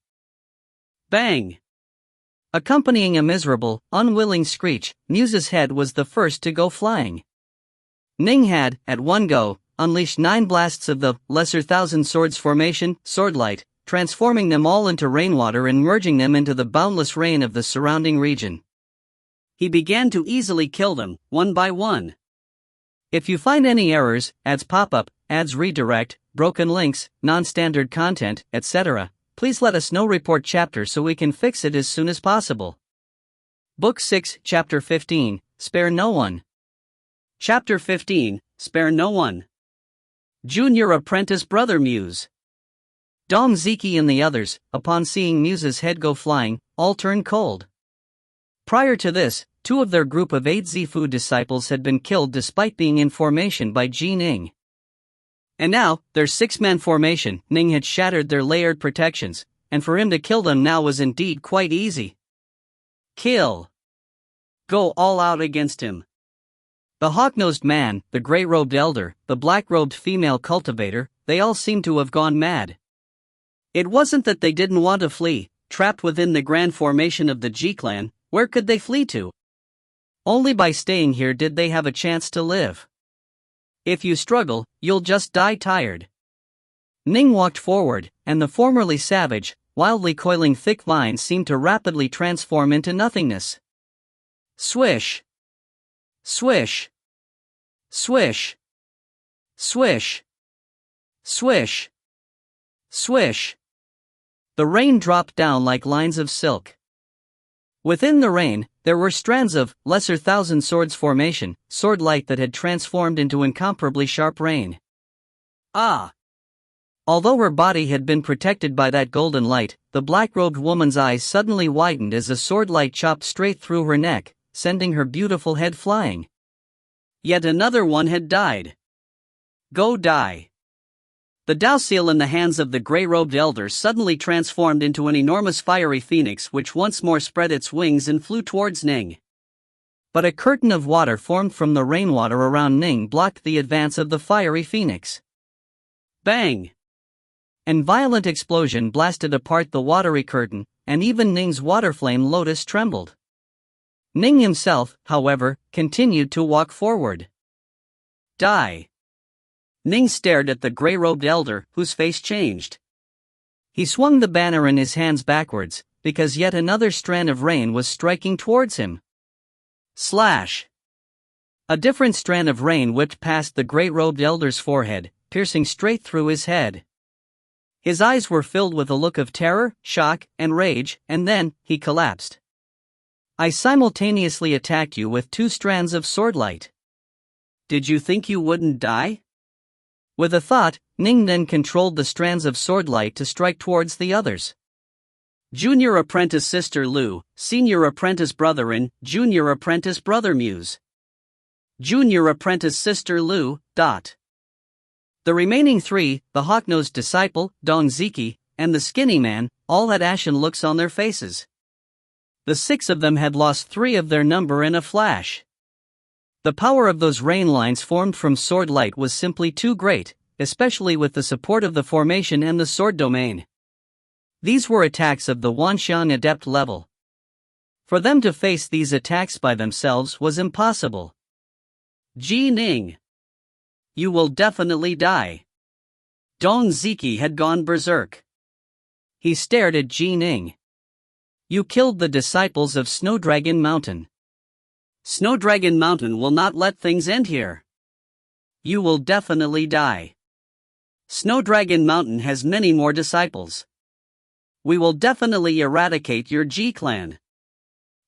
Bang! Accompanying a miserable, unwilling screech, Muse's head was the first to go flying. Ning had, at one go, unleashed 9 blasts of the Lesser Thousand Swords formation, swordlight, transforming them all into rainwater and merging them into the boundless rain of the surrounding region. He began to easily kill them, one by one. If you find any errors, ads pop up, ads redirect, broken links, non-standard content, etc., please let us know. Report chapter so we can fix it as soon as possible. Book 6, Chapter 15, Spare No One. Chapter 15, Spare No One. Junior Apprentice Brother Muse. Dong Ziki and the others, upon seeing Muse's head go flying, all turned cold. Prior to this, 2 of their group of 8 Zifu disciples had been killed despite being in formation by Ning. And now, their 6-man formation, Ning had shattered their layered protections, and for him to kill them now was indeed quite easy. Kill. Go all out against him. The hawk-nosed man, the gray-robed elder, the black-robed female cultivator, they all seemed to have gone mad. It wasn't that they didn't want to flee, trapped within the grand formation of the G-clan. Where could they flee to? Only by staying here did they have a chance to live. If you struggle, you'll just die tired. Ning walked forward, and the formerly savage, wildly coiling thick vines seemed to rapidly transform into nothingness. Swish! Swish! Swish! Swish! Swish! Swish! The rain dropped down like lines of silk. Within the rain, there were strands of Lesser Thousand Swords formation, sword light that had transformed into incomparably sharp rain. Ah! Although her body had been protected by that golden light, the black-robed woman's eyes suddenly widened as a sword light chopped straight through her neck, sending her beautiful head flying. Yet another one had died. Go die. The Dao seal in the hands of the gray-robed elder suddenly transformed into an enormous fiery phoenix which once more spread its wings and flew towards Ning. But a curtain of water formed from the rainwater around Ning blocked the advance of the fiery phoenix. Bang! An violent explosion blasted apart the watery curtain, and even Ning's water flame lotus trembled. Ning himself, however, continued to walk forward. Die! Ning stared at the gray-robed elder, whose face changed. He swung the banner in his hands backwards, because yet another strand of rain was striking towards him. Slash! A different strand of rain whipped past the gray-robed elder's forehead, piercing straight through his head. His eyes were filled with a look of terror, shock, and rage, and then, he collapsed. I simultaneously attacked you with 2 strands of sword light. Did you think you wouldn't die? With a thought, Ning then controlled the strands of sword light to strike towards the others. Junior Apprentice Sister Lu, Senior Apprentice Brother In, Junior Apprentice Brother Muse. Junior Apprentice Sister Lu, ... The remaining 3, the hawk-nosed disciple, Dong Ziki, and the skinny man, all had ashen looks on their faces. The 6 of them had lost 3 of their number in a flash. The power of those rain lines formed from sword light was simply too great, especially with the support of the formation and the sword domain. These were attacks of the Wanxiang adept level. For them to face these attacks by themselves was impossible. Ning. You will definitely die. Dong Ziki had gone berserk. He stared at Ning. You killed the disciples of Snowdragon Mountain. Snowdragon Mountain will not let things end here. You will definitely die. Snowdragon Mountain has many more disciples. We will definitely eradicate your G clan.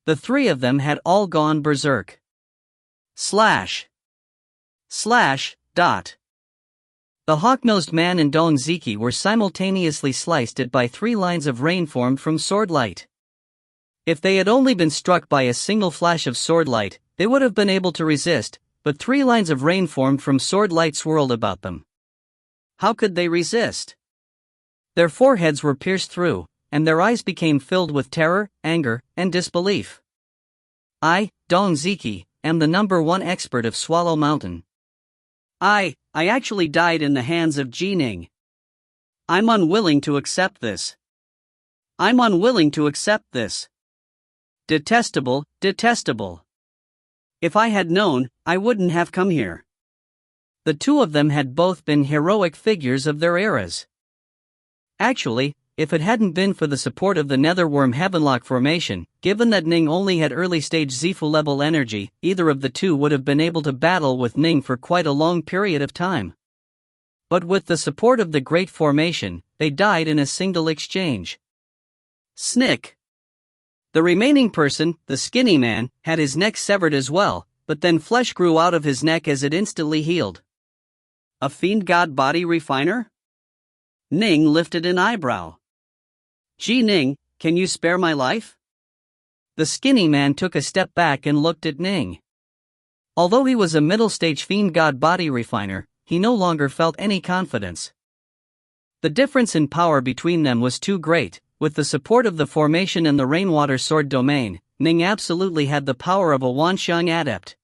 The three of them had all gone berserk. Slash. Dot. The hawk-nosed man and Dong Ziki were simultaneously sliced at by 3 lines of rain formed from sword light. If they had only been struck by a single flash of sword light, they would have been able to resist, but 3 lines of rain formed from sword light swirled about them. How could they resist? Their foreheads were pierced through, and their eyes became filled with terror, anger, and disbelief. I, Dong Ziki, am the #1 expert of Swallow Mountain. I actually died in the hands of Ning. I'm unwilling to accept this. Detestable. If I had known, I wouldn't have come here. The two of them had both been heroic figures of their eras. Actually, if it hadn't been for the support of the Netherworm Heavenlock formation, given that Ning only had early-stage Zifu level energy, either of the two would have been able to battle with Ning for quite a long period of time. But with the support of the Great Formation, they died in a single exchange. Snick. The remaining person, the skinny man, had his neck severed as well, but then flesh grew out of his neck as it instantly healed. A fiend god body refiner? Ning lifted an eyebrow. Ning, can you spare my life? The skinny man took a step back and looked at Ning. Although he was a middle-stage fiend god body refiner, he no longer felt any confidence. The difference in power between them was too great. With the support of the formation and the rainwater sword domain, Ning absolutely had the power of a Wanxiang adept.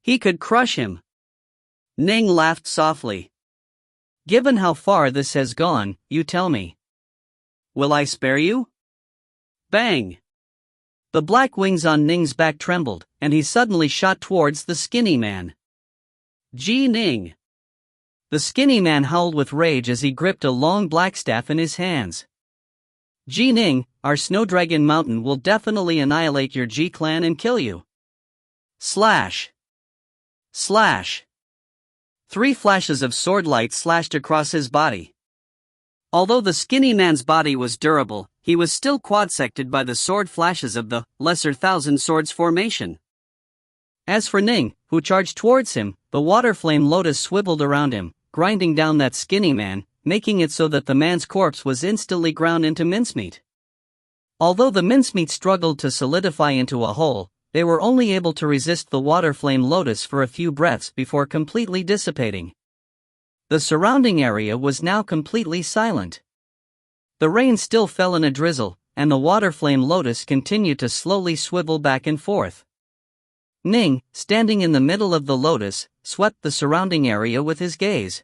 He could crush him. Ning laughed softly. Given how far this has gone, you tell me. Will I spare you? Bang! The black wings on Ning's back trembled, and he suddenly shot towards the skinny man. Ning! The skinny man howled with rage as he gripped a long black staff in his hands. Ning, our Snowdragon Mountain will definitely annihilate your G clan and kill you. Slash. 3 flashes of sword light slashed across his body. Although the skinny man's body was durable, he was still quadsected by the sword flashes of the Lesser Thousand Swords formation. As for Ning, who charged towards him, the water flame lotus swiveled around him, grinding down that skinny man, making it so that the man's corpse was instantly ground into mincemeat. Although the mincemeat struggled to solidify into a whole, they were only able to resist the water flame lotus for a few breaths before completely dissipating. The surrounding area was now completely silent. The rain still fell in a drizzle, and the water flame lotus continued to slowly swivel back and forth. Ning, standing in the middle of the lotus, swept the surrounding area with his gaze.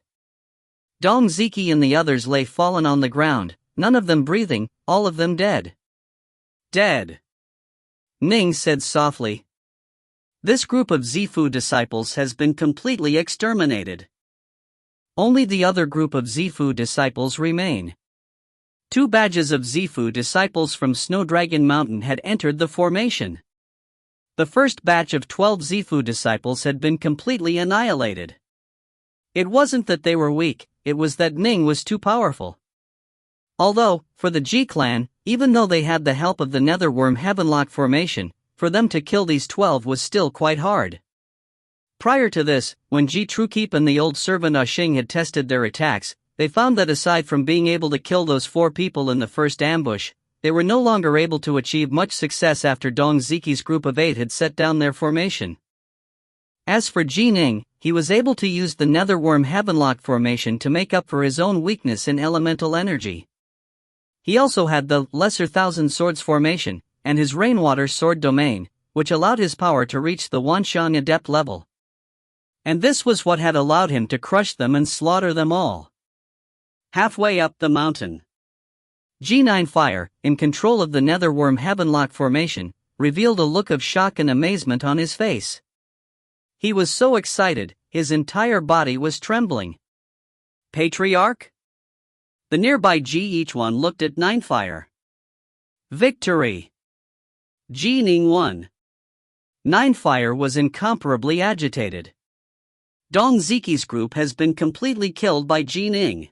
Dong Ziki and the others lay fallen on the ground, none of them breathing, all of them dead. Dead. Ning said softly. This group of Zifu disciples has been completely exterminated. Only the other group of Zifu disciples remain. 2 badges of Zifu disciples from Snowdragon Mountain had entered the formation. The first batch of 12 Zifu disciples had been completely annihilated. It wasn't that they were weak, it was that Ning was too powerful. Although, for the G clan, even though they had the help of the Netherworm Heavenlock formation, for them to kill these 12 was still quite hard. Prior to this, when Ji Trukeep and the old servant Xing had tested their attacks, they found that aside from being able to kill those 4 people in the first ambush, they were no longer able to achieve much success after Dong Ziki's group of 8 had set down their formation. As for Ning, he was able to use the Netherworm Heavenlock formation to make up for his own weakness in elemental energy. He also had the Lesser Thousand Swords formation, and his Rainwater Sword domain, which allowed his power to reach the Wanxiang adept level. And this was what had allowed him to crush them and slaughter them all. Halfway up the mountain, G9 Fire, in control of the Netherworm Heavenlock formation, revealed a look of shock and amazement on his face. He was so excited, his entire body was trembling. Patriarch? The nearby G1 looked at 9 Fire. Victory! Ning won. 9 Fire was incomparably agitated. Dong Ziqi's group has been completely killed by Ning.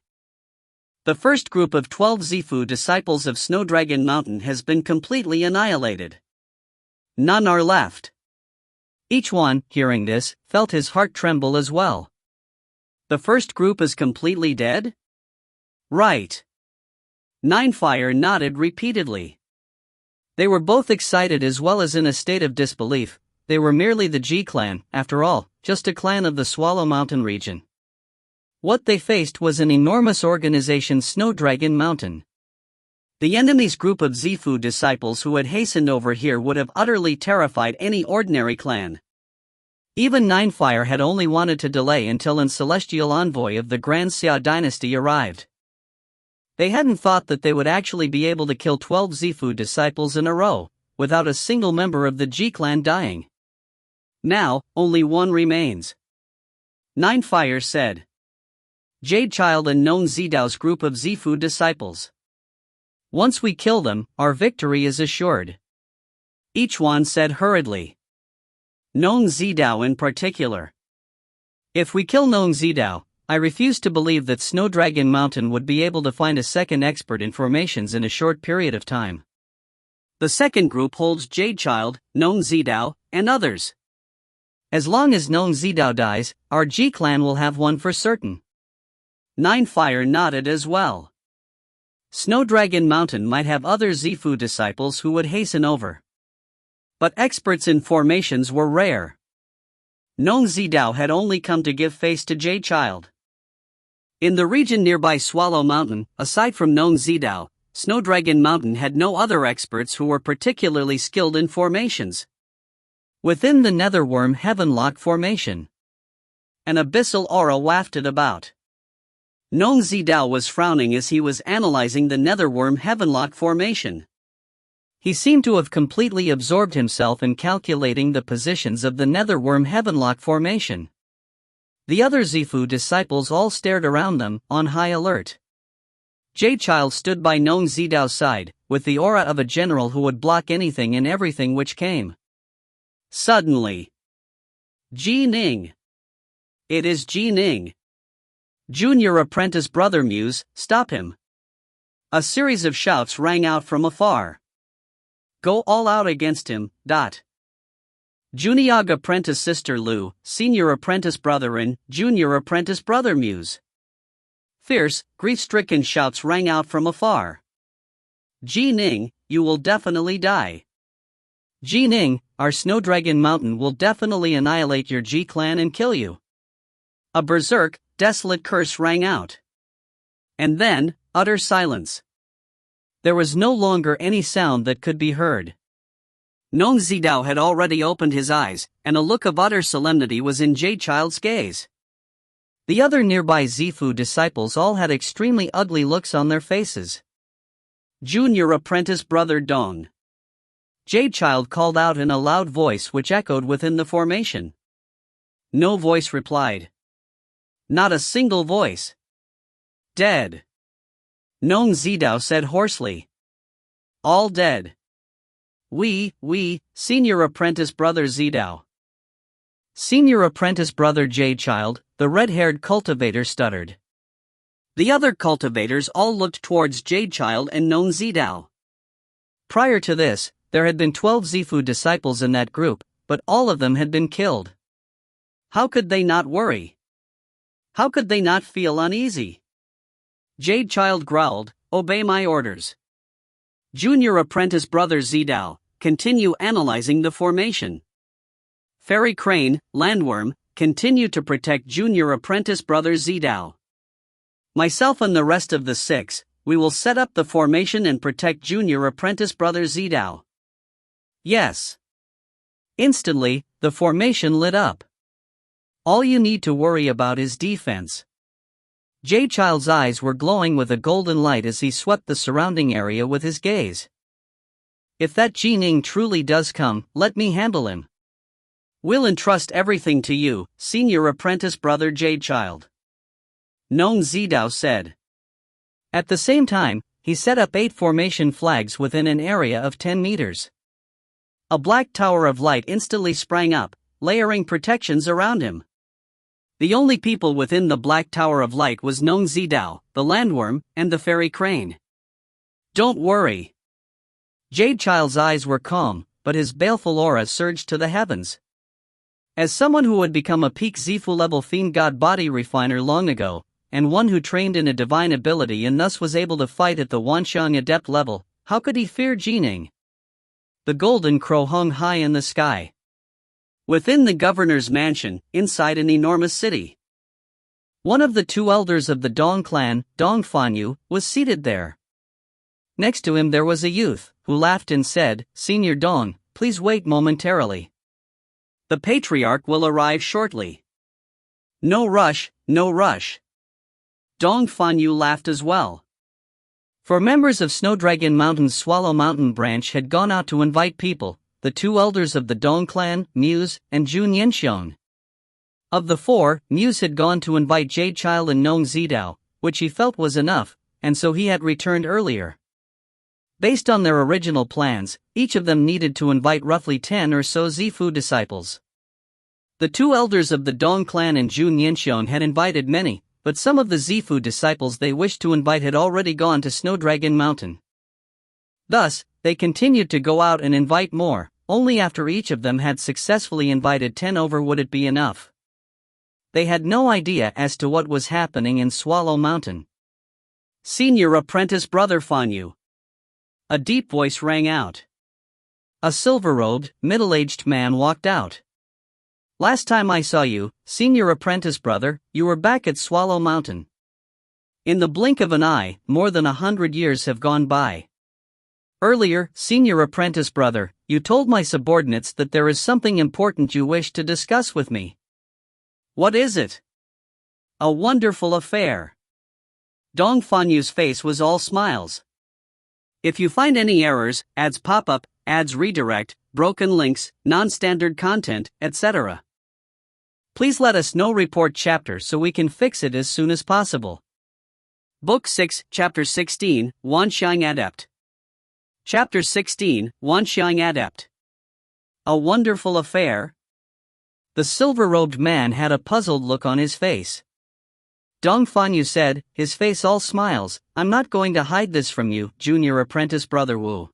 The first group of 12 Zifu disciples of Snowdragon Mountain has been completely annihilated. None are left. Each one, hearing this, felt his heart tremble as well. The first group is completely dead? Right. 9 Fire nodded repeatedly. They were both excited as well as in a state of disbelief. They were merely the G clan, after all, just a clan of the Swallow Mountain region. What they faced was an enormous organization, Snowdragon Mountain. The enemy's group of Zifu disciples who had hastened over here would have utterly terrified any ordinary clan. Even 9 Fire had only wanted to delay until an celestial envoy of the Grand Xia dynasty arrived. They hadn't thought that they would actually be able to kill 12 Zifu disciples in a row, without a single member of the G clan dying. Now, only one remains. 9 Fire said. Jade Child and Known Zidao's group of Zifu disciples. Once we kill them, our victory is assured. Each one said hurriedly. Known Zidao in particular. If we kill Known Zidao, I refuse to believe that Snowdragon Mountain would be able to find a second expert in formations in a short period of time. The second group holds Jade Child, Known Zidao, and others. As long as Known Zidao dies, our G clan will have one for certain. 9 Fire nodded as well. Snowdragon Mountain might have other Zifu disciples who would hasten over. But experts in formations were rare. Known Zidao had only come to give face to Jade Child. In the region nearby Swallow Mountain, aside from Known Zidao, Snowdragon Mountain had no other experts who were particularly skilled in formations. Within the Netherworm Heavenlock formation, an abyssal aura wafted about. Known Zidao was frowning as he was analyzing the Netherworm Heavenlock formation. He seemed to have completely absorbed himself in calculating the positions of the Netherworm Heavenlock formation. The other Zifu disciples all stared around them, on high alert. Jade Child stood by Known Zidao's side, with the aura of a general who would block anything and everything which came. Suddenly, Ning. It is Ning. Junior Apprentice Brother Muse, stop him. A series of shouts rang out from afar. Go all out against him. Junior Apprentice Sister Lu, Senior Apprentice Brother In, Junior Apprentice Brother Muse. Fierce, grief-stricken shouts rang out from afar. Ning, you will definitely die. Ning, our Snowdragon Mountain will definitely annihilate your G clan and kill you. A berserk, desolate curse rang out. And then, utter silence. There was no longer any sound that could be heard. Known Zidao had already opened his eyes, and a look of utter solemnity was in Jade Child's gaze. The other nearby Zifu disciples all had extremely ugly looks on their faces. Junior Apprentice Brother Dong. Jade Child called out in a loud voice which echoed within the formation. No voice replied. Not a single voice. Dead. Known Zidao said hoarsely. All dead. We, Senior Apprentice Brother Zidao. Senior Apprentice Brother Jade Child, the red-haired cultivator stuttered. The other cultivators all looked towards Jade Child and Known Zidao. Prior to this, there had been 12 Zifu disciples in that group, but all of them had been killed. How could they not worry? How could they not feel uneasy? Jade Child growled, obey my orders. Junior Apprentice Brother Zidao, continue analyzing the formation. Fairy Crane, Landworm, continue to protect Junior Apprentice Brother Zidao. Myself and the rest of the 6, we will set up the formation and protect Junior Apprentice Brother Zidao. Yes. Instantly, the formation lit up. All you need to worry about is defense. Jade-child's eyes were glowing with a golden light as he swept the surrounding area with his gaze. If that Ning truly does come, let me handle him. We'll entrust everything to you, senior apprentice brother Jade-child. Nong Zidao said. At the same time, he set up 8 formation flags within an area of 10 meters. A black tower of light instantly sprang up, layering protections around him. The only people within the black tower of light was Nong Zidao, the landworm, and the fairy crane. Don't worry. Jade-child's eyes were calm, but his baleful aura surged to the heavens. As someone who had become a peak Zifu-level fiend god body refiner long ago, and one who trained in a divine ability and thus was able to fight at the Wanxiang adept level, how could he fear Ning? The golden crow hung high in the sky. Within the governor's mansion, inside an enormous city. One of the 2 elders of the Dong clan, Dong Fanyu, was seated there. Next to him there was a youth, who laughed and said, "Senior Dong, please wait momentarily. The patriarch will arrive shortly." No rush, no rush. Dong Fanyu laughed as well. For members of Snowdragon Mountain's Swallow Mountain branch had gone out to invite people, the 2 elders of the Dong clan, Muse, and Jun Yanxiong. Of the 4, Muse had gone to invite Jade-child and Nong Zidao, which he felt was enough, and so he had returned earlier. Based on their original plans, each of them needed to invite roughly 10 or so Zifu disciples. The 2 elders of the Dong clan and Jun Yanxiong had invited many, but some of the Zifu disciples they wished to invite had already gone to Snowdragon Mountain. Thus, they continued to go out and invite more, only after each of them had successfully invited 10 over would it be enough. They had no idea as to what was happening in Swallow Mountain. Senior apprentice brother Fanyu. A deep voice rang out. A silver-robed, middle-aged man walked out. Last time I saw you, senior apprentice brother, you were back at Swallow Mountain. In the blink of an eye, more than 100 years have gone by. Earlier, senior apprentice brother, you told my subordinates that there is something important you wish to discuss with me. What is it? A wonderful affair. Dong Fanyu's face was all smiles. If you find any errors, ads pop up, ads redirect, broken links, non-standard content, etc. Please let us know. Report chapter so we can fix it as soon as possible. Book 6, Chapter 16, Wanxiang Adept. Chapter 16, Wanxiang Adept. A wonderful affair? The silver-robed man had a puzzled look on his face. Dong Fanyu said, his face all smiles, "I'm not going to hide this from you, junior apprentice brother Wu.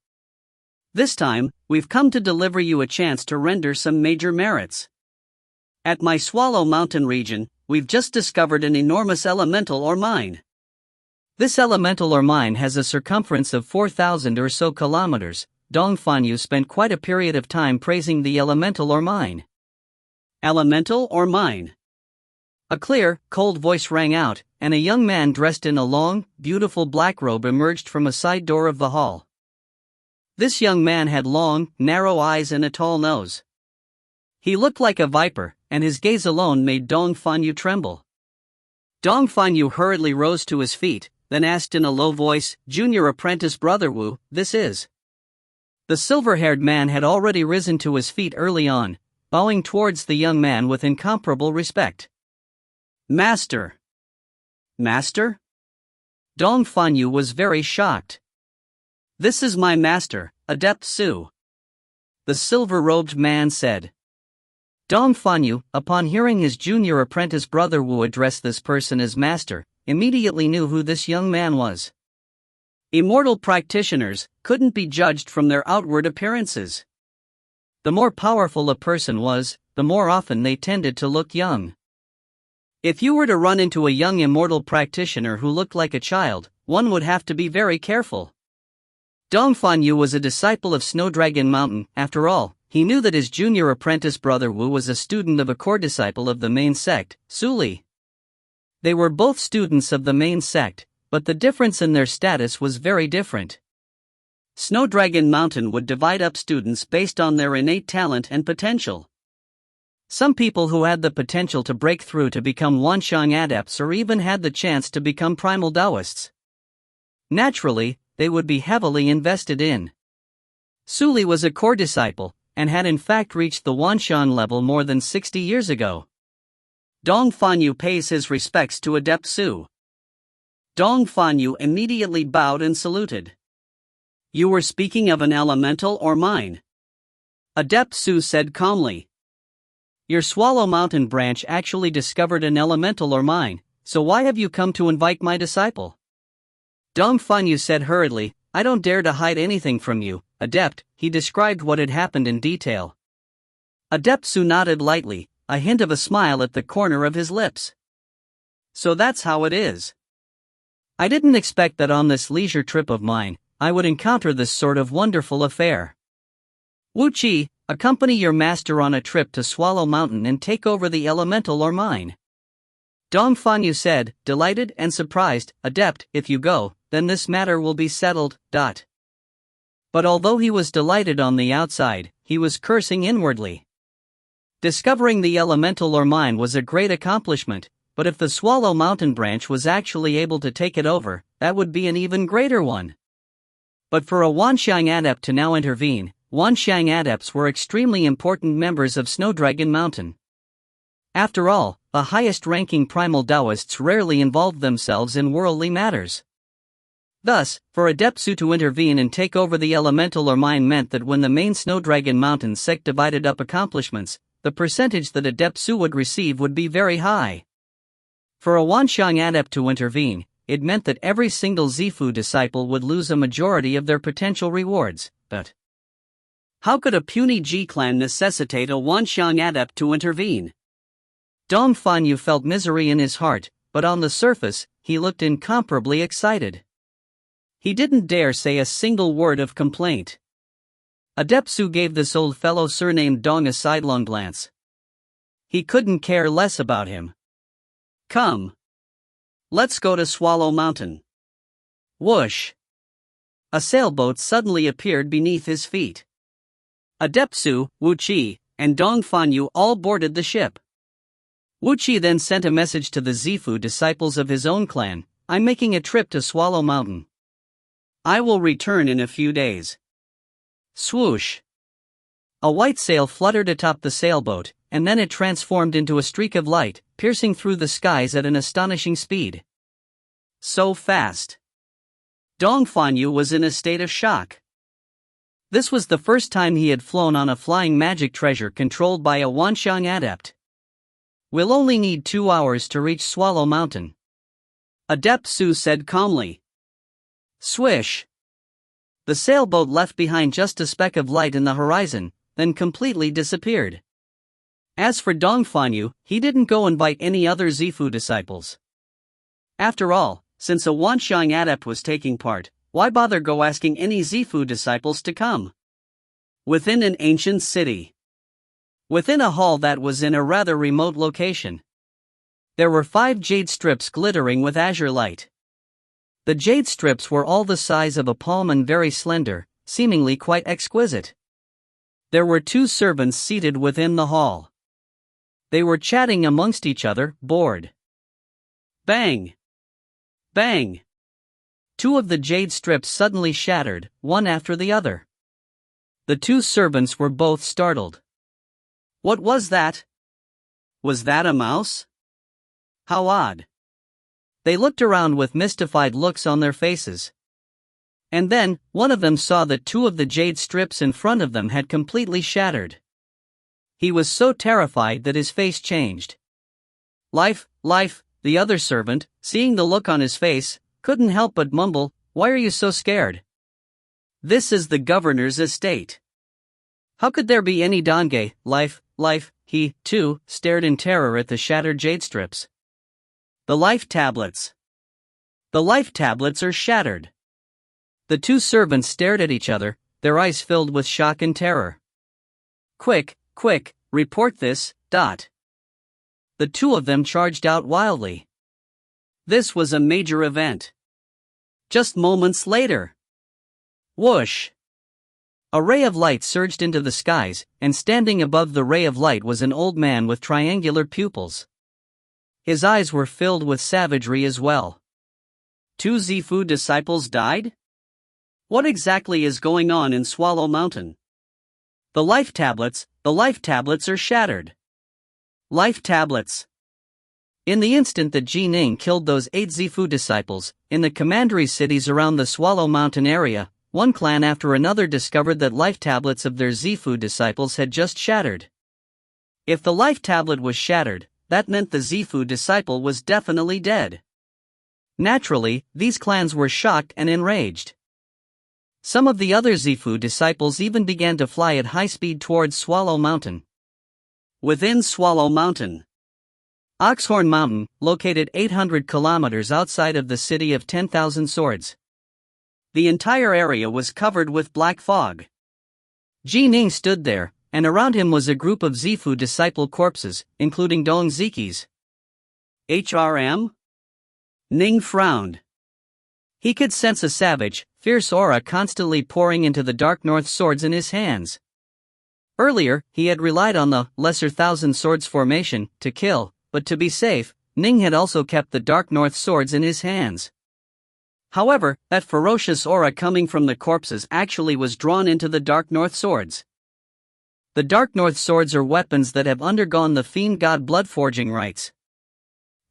This time, we've come to deliver you a chance to render some major merits. At my Swallow Mountain region, we've just discovered an enormous elemental or mine. This elemental or mine has a circumference of 4,000 or so kilometers." Dong Fanyu spent quite a period of time praising the elemental or mine. Elemental or mine? A clear, cold voice rang out, and a young man dressed in a long, beautiful black robe emerged from a side door of the hall. This young man had long, narrow eyes and a tall nose. He looked like a viper, and his gaze alone made Dong Fanyu tremble. Dong Fanyu hurriedly rose to his feet, then asked in a low voice, "Junior apprentice brother Wu, this is?" The silver-haired man had already risen to his feet early on, bowing towards the young man with incomparable respect. "Master." "Master?" Dong Fanyu was very shocked. "This is my master, Adept Su," the silver-robed man said. Dong Fanyu, upon hearing his junior apprentice brother Wu address this person as master, immediately knew who this young man was. Immortal practitioners couldn't be judged from their outward appearances. The more powerful a person was, the more often they tended to look young. If you were to run into a young immortal practitioner who looked like a child, one would have to be very careful. Dong Fanyu was a disciple of Snowdragon Mountain. After all, he knew that his junior apprentice brother Wu was a student of a core disciple of the main sect, Suli. They were both students of the main sect, but the difference in their status was very different. Snowdragon Mountain would divide up students based on their innate talent and potential. Some people who had the potential to break through to become Wanxiang adepts or even had the chance to become primal Taoists. Naturally, they would be heavily invested in. Suli was a core disciple, and had in fact reached the Wanxiang level more than 60 years ago. Dong Fanyu pays his respects to Adept Su. Dong Fanyu immediately bowed and saluted. You were speaking of an elemental or mine? Adept Su said calmly. Your Swallow Mountain branch actually discovered an elemental or mine, so why have you come to invite my disciple? Dong Fanyu said hurriedly, I don't dare to hide anything from you, Adept. He described what had happened in detail. Adept Su nodded lightly, a hint of a smile at the corner of his lips. So that's how it is. I didn't expect that on this leisure trip of mine, I would encounter this sort of wonderful affair. Wu Qi, accompany your master on a trip to Swallow Mountain and take over the elemental or mine. Dong Fanyu said, delighted and surprised, Adept, if you go, then this matter will be settled. But although he was delighted on the outside, he was cursing inwardly. Discovering the elemental or mine was a great accomplishment, but if the Swallow Mountain branch was actually able to take it over, that would be an even greater one. But for a Wanxiang adept to now intervene, Wanxiang adepts were extremely important members of Snowdragon Mountain. After all, the highest-ranking primal Taoists rarely involved themselves in worldly matters. Thus, for Adept Su to intervene and take over the elemental or mine meant that when the main Snowdragon Mountain sect divided up accomplishments, the percentage that Adept Su would receive would be very high. For a Wanxiang adept to intervene, it meant that every single Zifu disciple would lose a majority of their potential rewards, but how could a puny G-clan necessitate a Wanxiang adept to intervene? Dong Fanyu felt misery in his heart, but on the surface, he looked incomparably excited. He didn't dare say a single word of complaint. Adept Su gave this old fellow surnamed Dong a sidelong glance. He couldn't care less about him. Come. Let's go to Swallow Mountain. Whoosh! A sailboat suddenly appeared beneath his feet. Adept Su, Wu Qi, and Dong Fanyu all boarded the ship. Wu Qi then sent a message to the Zifu disciples of his own clan, I'm making a trip to Swallow Mountain. I will return in a few days. Swoosh! A white sail fluttered atop the sailboat, and then it transformed into a streak of light, piercing through the skies at an astonishing speed. So fast. Dong Fanyu was in a state of shock. This was the first time he had flown on a flying magic treasure controlled by a Wanxiang adept. We'll only need 2 hours to reach Swallow Mountain. Adept Su said calmly. Swish! The sailboat left behind just a speck of light in the horizon, then completely disappeared. As for Dong Fanyu, he didn't go invite any other Zifu disciples. After all, since a Wanxiang adept was taking part, why bother go asking any Zifu disciples to come? Within an ancient city. Within a hall that was in a rather remote location. There were 5 jade strips glittering with azure light. The jade strips were all the size of a palm and very slender, seemingly quite exquisite. There were 2 servants seated within the hall. They were chatting amongst each other, bored. Bang! Bang! 2 of the jade strips suddenly shattered, one after the other. The 2 servants were both startled. What was that? Was that a mouse? How odd. They looked around with mystified looks on their faces. And then, one of them saw that 2 of the jade strips in front of them had completely shattered. He was so terrified that his face changed. Life, the other servant, seeing the look on his face, couldn't help but mumble, why are you so scared? This is the governor's estate. How could there be any Dange, life, he, too, stared in terror at the shattered jade strips. The life tablets. The life tablets are shattered. The 2 servants stared at each other, their eyes filled with shock and terror. Quick, report this, The 2 of them charged out wildly. This was a major event. Just moments later. Whoosh! A ray of light surged into the skies, and standing above the ray of light was an old man with triangular pupils. His eyes were filled with savagery as well. 2 Zifu disciples died? What exactly is going on in Swallow Mountain? The life tablets are shattered. Life tablets. In the instant that Ning killed those 8 Zifu disciples, in the commandery cities around the Swallow Mountain area, one clan after another discovered that life tablets of their Zifu disciples had just shattered. If the life tablet was shattered, that meant the Zifu disciple was definitely dead. Naturally, these clans were shocked and enraged. Some of the other Zifu disciples even began to fly at high speed towards Swallow Mountain. Within Swallow Mountain, Oxhorn Mountain, located 800 kilometers outside of the city of 10,000 Swords. The entire area was covered with black fog. Ning stood there, and around him was a group of Zifu disciple corpses, including Dong Ziki's. HRM? Ning frowned. He could sense a savage, fierce aura constantly pouring into the Dark North swords in his hands. Earlier, he had relied on the Lesser Thousand Swords formation to kill, but to be safe, Ning had also kept the Dark North swords in his hands. However, that ferocious aura coming from the corpses actually was drawn into the Dark North swords. The Dark North swords are weapons that have undergone the Fiend God blood-forging rites.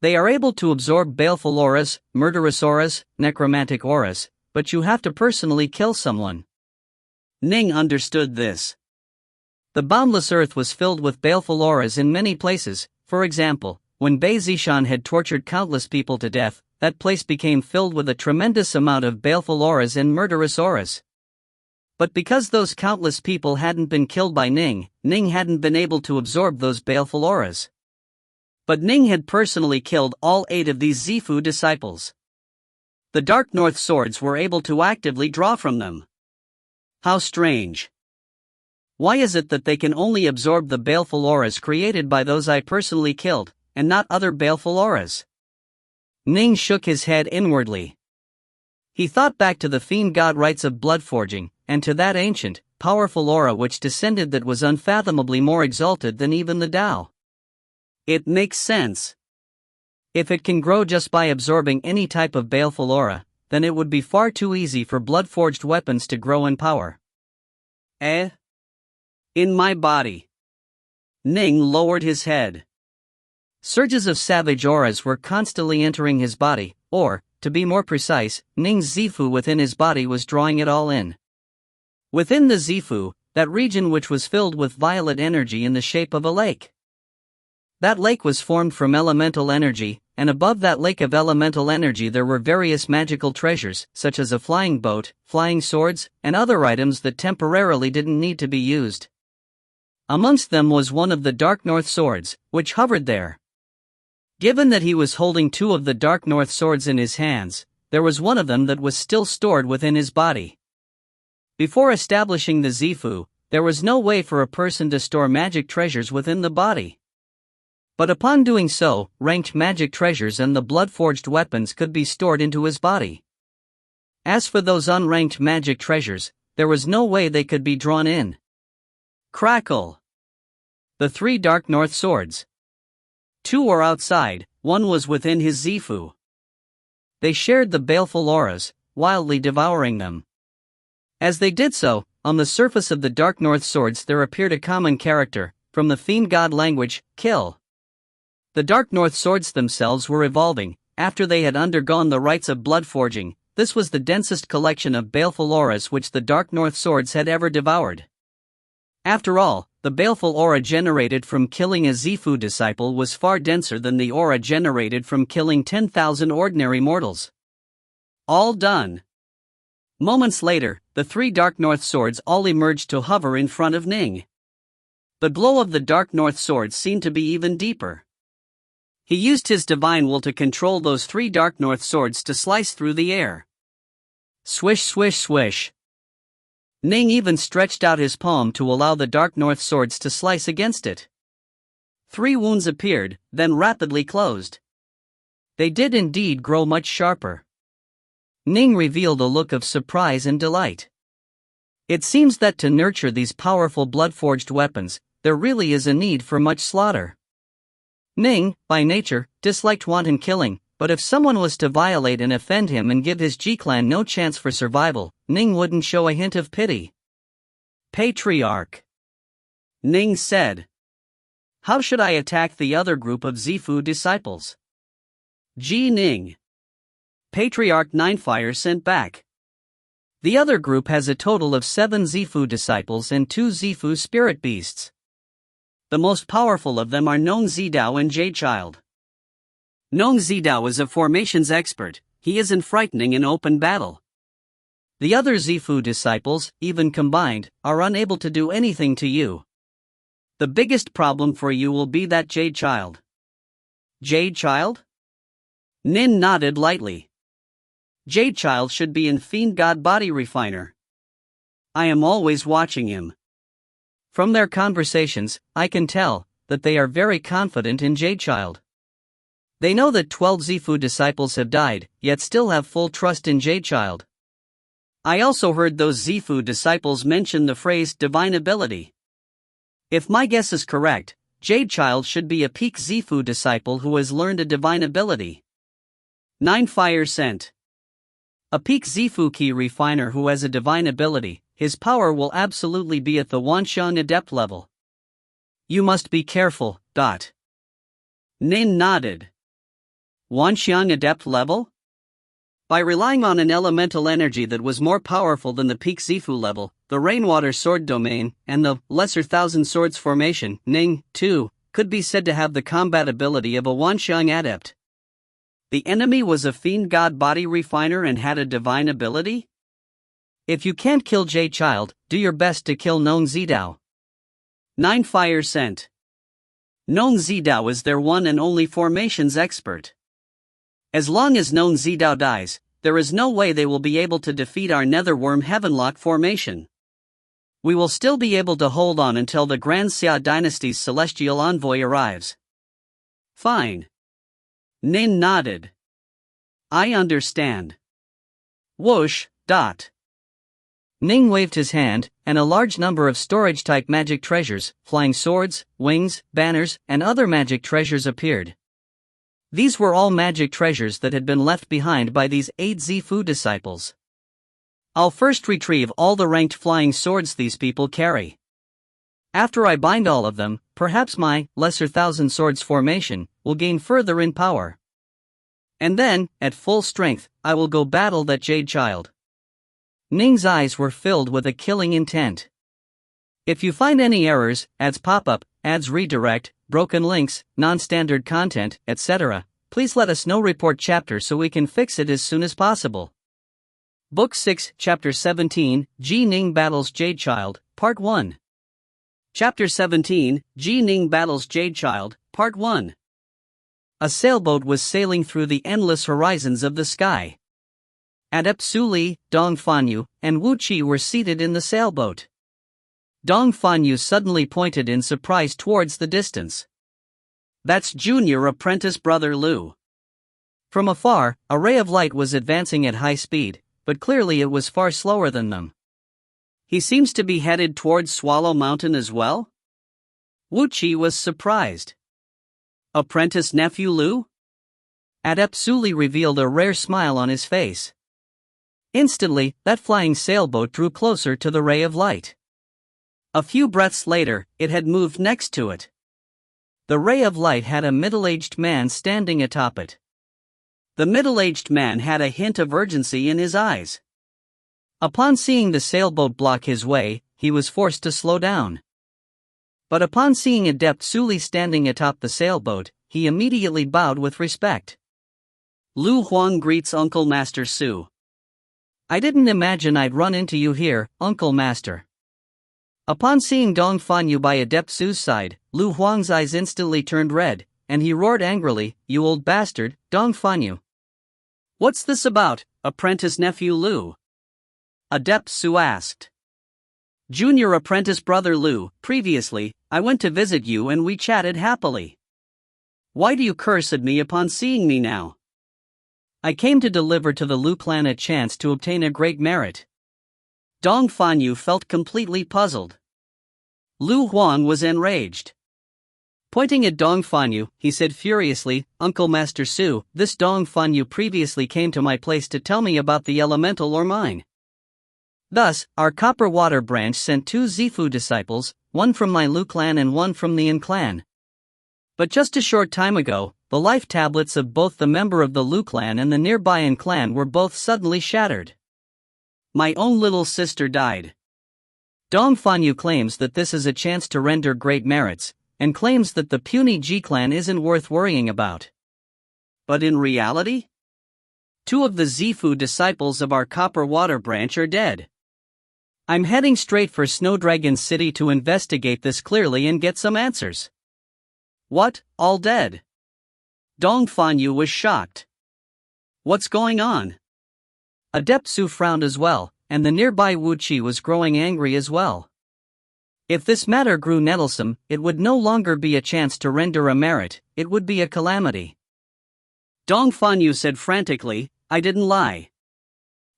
They are able to absorb baleful auras, murderous auras, necromantic auras, but you have to personally kill someone. Ning understood this. The boundless earth was filled with baleful auras in many places. For example, when Bei Zishan had tortured countless people to death, that place became filled with a tremendous amount of baleful auras and murderous auras. But because those countless people hadn't been killed by Ning hadn't been able to absorb those baleful auras. But Ning had personally killed all 8 of these Zifu disciples. The Dark North swords were able to actively draw from them. How strange. Why is it that they can only absorb the baleful auras created by those I personally killed, and not other baleful auras? Ning shook his head inwardly. He thought back to the Fiend God rites of bloodforging, and to that ancient, powerful aura which descended that was unfathomably more exalted than even the Tao. It makes sense. If it can grow just by absorbing any type of baleful aura, then it would be far too easy for blood-forged weapons to grow in power. In my body. Ning lowered his head. Surges of savage auras were constantly entering his body, or, to be more precise, Ning's Zifu within his body was drawing it all in. Within the Zifu, that region which was filled with violet energy in the shape of a lake. That lake was formed from elemental energy, and above that lake of elemental energy there were various magical treasures, such as a flying boat, flying swords, and other items that temporarily didn't need to be used. Amongst them was one of the Dark North swords, which hovered there. Given that he was holding 2 of the Dark North swords in his hands, there was one of them that was still stored within his body. Before establishing the Zifu, there was no way for a person to store magic treasures within the body. But upon doing so, ranked magic treasures and the blood-forged weapons could be stored into his body. As for those unranked magic treasures, there was no way they could be drawn in. Crackle! The 3 Dark North swords. 2 were outside, 1 was within his Zifu. They shared the baleful auras, wildly devouring them. As they did so, on the surface of the Dark North swords there appeared a common character, from the Fiend God language, kill. The Dark North swords themselves were evolving. After they had undergone the rites of blood forging, this was the densest collection of baleful auras which the Dark North swords had ever devoured. After all, the baleful aura generated from killing a Zifu disciple was far denser than the aura generated from killing 10,000 ordinary mortals. All done. Moments later, the 3 Dark North swords all emerged to hover in front of Ning. The glow of the Dark North swords seemed to be even deeper. He used his divine will to control those 3 Dark North swords to slice through the air. Swish, swish, swish. Ning even stretched out his palm to allow the Dark North swords to slice against it. 3 wounds appeared, then rapidly closed. They did indeed grow much sharper. Ning revealed a look of surprise and delight. It seems that to nurture these powerful blood-forged weapons, there really is a need for much slaughter. Ning, by nature, disliked wanton killing, but if someone was to violate and offend him and give his G-clan no chance for survival, Ning wouldn't show a hint of pity. Patriarch, Ning said. How should I attack the other group of Zifu disciples? Ning. Patriarch Ninefire sent back. The other group has a total of 7 Zifu disciples and 2 Zifu spirit beasts. The most powerful of them are Nong Zidao and Jadechild. Nong Zidao is a formations expert, he isn't frightening in open battle. The other Zifu disciples, even combined, are unable to do anything to you. The biggest problem for you will be that Jadechild. Jadechild? Nin nodded lightly. Jadechild should be in Fiend God Body Refiner. I am always watching him. From their conversations, I can tell that they are very confident in Jadechild. They know that 12 Zifu disciples have died, yet still have full trust in Jadechild. I also heard those Zifu disciples mention the phrase divine ability. If my guess is correct, Jadechild should be a peak Zifu disciple who has learned a divine ability. Ninefire sent. A peak Zifu key refiner who has a divine ability, his power will absolutely be at the Wanxiang adept level. You must be careful. Nin nodded. Wanxiang adept level? By relying on an elemental energy that was more powerful than the peak Zifu level, the Rainwater Sword Domain, and the Lesser Thousand Swords Formation, Ning, too, could be said to have the combat ability of a Wanxiang adept. The enemy was a Fiend God Body Refiner and had a divine ability? If you can't kill Jadechild, do your best to kill Nong Zidao. Ninefire sent. Nong Zidao is their one and only formations expert. As long as Nong Zidao dies, there is no way they will be able to defeat our Netherworm Heavenlock formation. We will still be able to hold on until the Grand Xia Dynasty's celestial envoy arrives. Fine. Nin nodded. I understand. Whoosh. Ning waved his hand, and a large number of storage-type magic treasures, flying swords, wings, banners, and other magic treasures appeared. These were all magic treasures that had been left behind by these 8 Zifu disciples. I'll first retrieve all the ranked flying swords these people carry. After I bind all of them, perhaps my Lesser Thousand Swords formation will gain further in power. And then, at full strength, I will go battle that Jadechild. Ning's eyes were filled with a killing intent. If you find any errors, ads pop up, ads redirect, broken links, non-standard content, etc., please let us know. Report chapter so we can fix it as soon as possible. Book 6, Chapter 17, Ning Battles Jadechild, Part 1. Chapter 17, Ning Battles Jadechild, Part 1. A sailboat was sailing through the endless horizons of the sky. Adept Su Li, Dong Fanyu, and Wu Qi were seated in the sailboat. Dong Fanyu suddenly pointed in surprise towards the distance. That's junior apprentice brother Lu. From afar, a ray of light was advancing at high speed, but clearly it was far slower than them. He seems to be headed towards Swallow Mountain as well? Wu Qi was surprised. Apprentice nephew Lu? Adept Su Li revealed a rare smile on his face. Instantly, that flying sailboat drew closer to the ray of light. A few breaths later, it had moved next to it. The ray of light had a middle-aged man standing atop it. The middle-aged man had a hint of urgency in his eyes. Upon seeing the sailboat block his way, he was forced to slow down. But upon seeing Adept Su Li standing atop the sailboat, he immediately bowed with respect. Lu Huang greets Uncle Master Su. I didn't imagine I'd run into you here, Uncle Master. Upon seeing Dong Fanyu by Adept Su's side, Lu Huang's eyes instantly turned red, and he roared angrily, "You old bastard, Dong Fanyu. What's this about, apprentice nephew Lu?" Adept Su asked. Junior apprentice brother Lu, previously, I went to visit you and we chatted happily. Why do you curse at me upon seeing me now? I came to deliver to the Lu clan a chance to obtain a great merit. Dong Fanyu felt completely puzzled. Lu Huang was enraged. Pointing at Dong Fanyu, he said furiously, "Uncle Master Su, this Dong Fanyu previously came to my place to tell me about the elemental or mine. Thus, our Copper Water branch sent 2 Zifu disciples, one from my Lu clan and one from the Yin clan. But just a short time ago, the life tablets of both the member of the Lu clan and the nearby Yin clan were both suddenly shattered. My own little sister died." Dong Fanyu claims that this is a chance to render great merits, and claims that the puny Ji clan isn't worth worrying about. But in reality, 2 of the Zifu disciples of our Copper Water branch are dead. I'm heading straight for Snowdragon City to investigate this clearly and get some answers. What, all dead? Dong Fanyu was shocked. What's going on? Adept Su frowned as well, and the nearby Wu Qi was growing angry as well. If this matter grew nettlesome, it would no longer be a chance to render a merit, it would be a calamity. Dong Fanyu said frantically, "I didn't lie.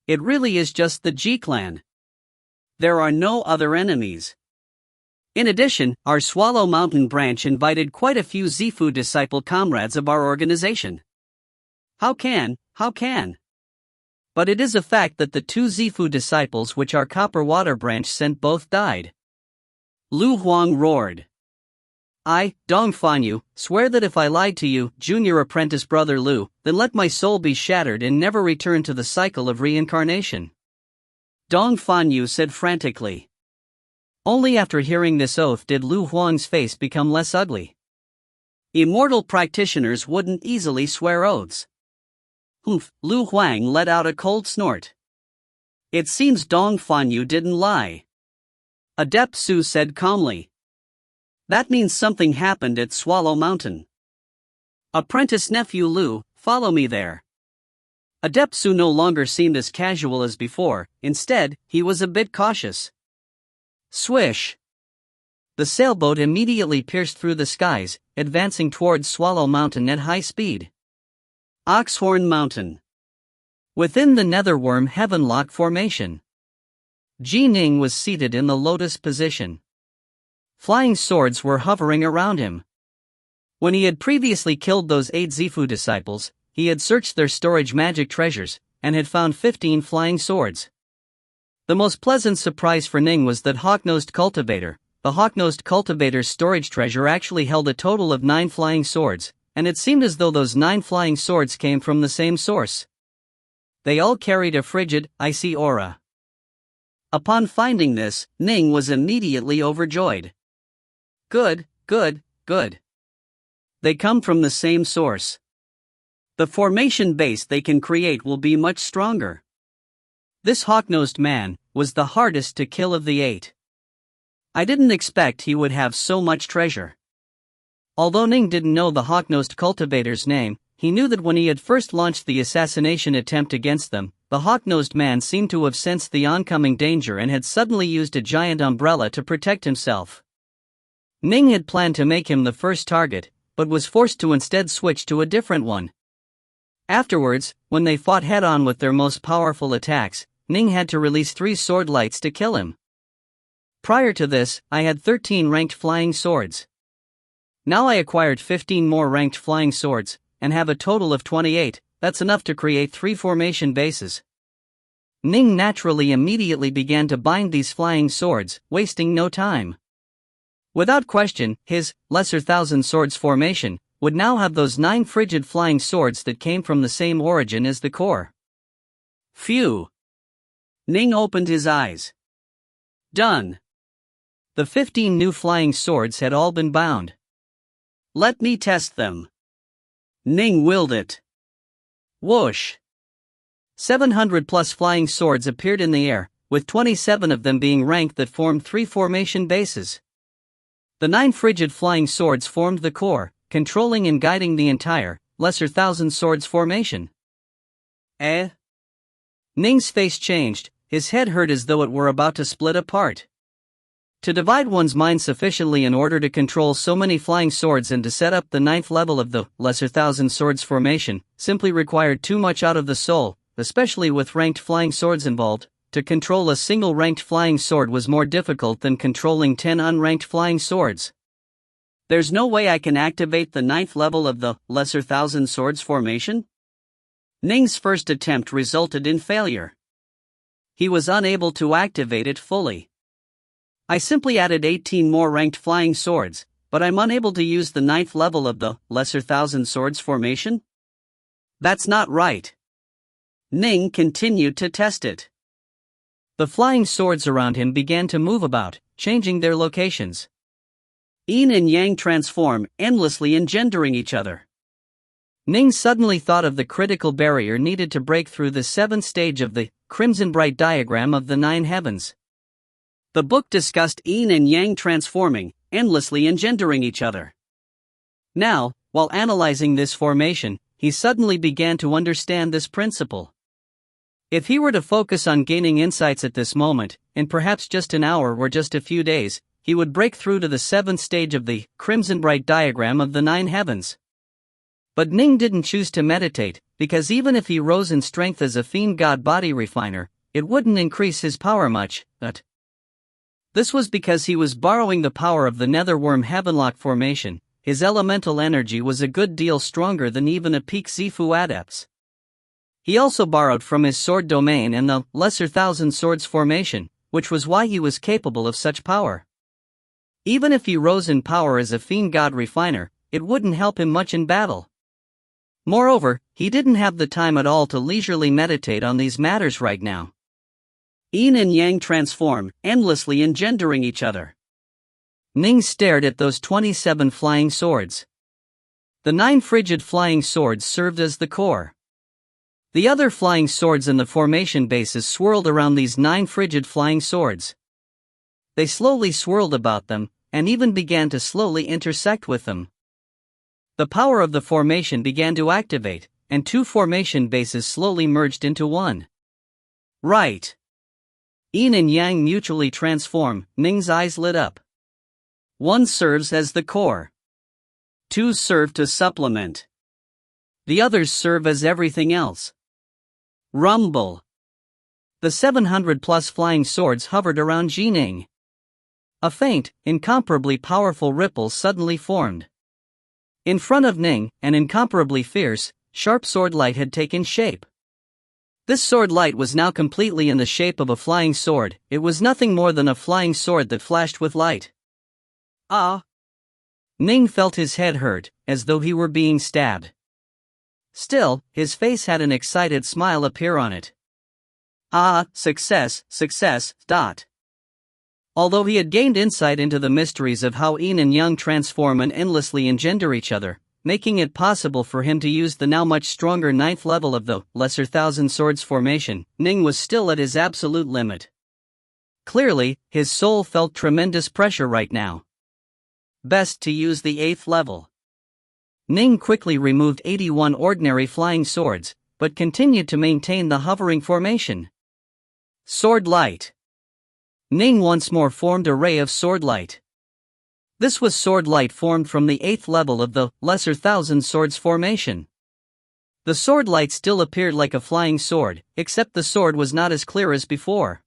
It really is just the Ji clan. There are no other enemies. In addition, our Swallow Mountain branch invited quite a few Zifu disciple comrades of our organization. How can? But it is a fact that the 2 Zifu disciples which our Copper Water branch sent both died." Lu Huang roared. "I, Dong Fanyu, swear that if I lied to you, junior apprentice brother Lu, then let my soul be shattered and never return to the cycle of reincarnation." Dong Fanyu said frantically. Only after hearing this oath did Lu Huang's face become less ugly. Immortal practitioners wouldn't easily swear oaths. Humph, Lu Huang let out a cold snort. It seems Dong Fanyu didn't lie. Adept Su said calmly. That means something happened at Swallow Mountain. Apprentice nephew Lu, follow me there. Adept Su no longer seemed as casual as before, instead, he was a bit cautious. Swish! The sailboat immediately pierced through the skies, advancing towards Swallow Mountain at high speed. Oxhorn Mountain. Within the Netherworm Heavenlock Formation. Ning was seated in the lotus position. Flying swords were hovering around him. When he had previously killed those 8 Zifu disciples, he had searched their storage magic treasures, and had found 15 flying swords. The most pleasant surprise for Ning was that the Hawk-Nosed Cultivator's storage treasure actually held a total of 9 flying swords, and it seemed as though those 9 flying swords came from the same source. They all carried a frigid, icy aura. Upon finding this, Ning was immediately overjoyed. Good. They come from the same source. The formation base they can create will be much stronger. This hawk-nosed man was the hardest to kill of the 8. I didn't expect he would have so much treasure. Although Ning didn't know the hawk-nosed cultivator's name, he knew that when he had first launched the assassination attempt against them, the hawk-nosed man seemed to have sensed the oncoming danger and had suddenly used a giant umbrella to protect himself. Ning had planned to make him the first target, but was forced to instead switch to a different one. Afterwards, when they fought head-on with their most powerful attacks, Ning had to release 3 sword lights to kill him. Prior to this, I had 13 ranked flying swords. Now I acquired 15 more ranked flying swords, and have a total of 28, that's enough to create 3 formation bases. Ning naturally immediately began to bind these flying swords, wasting no time. Without question, his Lesser Thousand Swords formation would now have those 9 frigid flying swords that came from the same origin as the core. Phew! Ning opened his eyes. Done. The 15 new flying swords had all been bound. Let me test them. Ning willed it. Whoosh! 700 plus flying swords appeared in the air, with 27 of them being ranked that formed 3 formation bases. The 9 frigid flying swords formed the core, controlling and guiding the entire Lesser Thousand Swords formation. Ning's face changed, his head hurt as though it were about to split apart. To divide one's mind sufficiently in order to control so many flying swords and to set up the 9th level of the Lesser Thousand Swords formation simply required too much out of the soul, especially with ranked flying swords involved. to control a single ranked flying sword was more difficult than controlling 10 unranked flying swords. There's no way I can activate the 9th level of the Lesser Thousand Swords formation? Ning's first attempt resulted in failure. He was unable to activate it fully. I simply added 18 more ranked flying swords, but I'm unable to use the 9th level of the Lesser Thousand Swords formation? That's not right. Ning continued to test it. The flying swords around him began to move about, changing their locations. Yin and Yang transform, endlessly engendering each other. Ning suddenly thought of the critical barrier needed to break through the 7th stage of the Crimson Bright diagram of the 9 heavens. The book discussed Yin and Yang transforming, endlessly engendering each other. Now, while analyzing this formation, he suddenly began to understand this principle. If he were to focus on gaining insights at this moment, in perhaps just an hour or just a few days, he would break through to the 7th stage of the Crimson Bright diagram of the 9 heavens. But Ning didn't choose to meditate, because even if he rose in strength as a fiend god body refiner, it wouldn't increase his power much. This was because he was borrowing the power of the Netherworm Heavenlock formation. His elemental energy was a good deal stronger than even a peak Zifu adept's. He also borrowed from his sword domain and the Lesser Thousand Swords formation, which was why he was capable of such power. Even if he rose in power as a fiend god refiner, it wouldn't help him much in battle. Moreover, he didn't have the time at all to leisurely meditate on these matters right now. Yin and Yang transform, endlessly engendering each other. Ning stared at those 27 flying swords. The 9 frigid flying swords served as the core. The other flying swords in the formation bases swirled around these 9 frigid flying swords. They slowly swirled about them, and even began to slowly intersect with them. The power of the formation began to activate, and 2 formation bases slowly merged into one. Right. Yin and Yang mutually transform. Ning's eyes lit up. 1 serves as the core. 2 serve to supplement. The others serve as everything else. Rumble. The 700-plus flying swords hovered around Ning. A faint, incomparably powerful ripple suddenly formed. In front of Ning, an incomparably fierce, sharp sword light had taken shape. This sword light was now completely in the shape of a flying sword. It was nothing more than a flying sword that flashed with light. Ah! Ning felt his head hurt, as though he were being stabbed. Still, his face had an excited smile appear on it. Ah, success, success. Although he had gained insight into the mysteries of how Yin and Yang transform and endlessly engender each other, making it possible for him to use the now much stronger 9th level of the Lesser Thousand Swords formation, Ning was still at his absolute limit. Clearly, his soul felt tremendous pressure right now. Best to use the 8th level. Ning quickly removed 81 ordinary flying swords, but continued to maintain the hovering formation. Sword light. Ning once more formed a ray of sword light. This was sword light formed from the 8th level of the Lesser Thousand Swords formation. The sword light still appeared like a flying sword, except the sword was not as clear as before.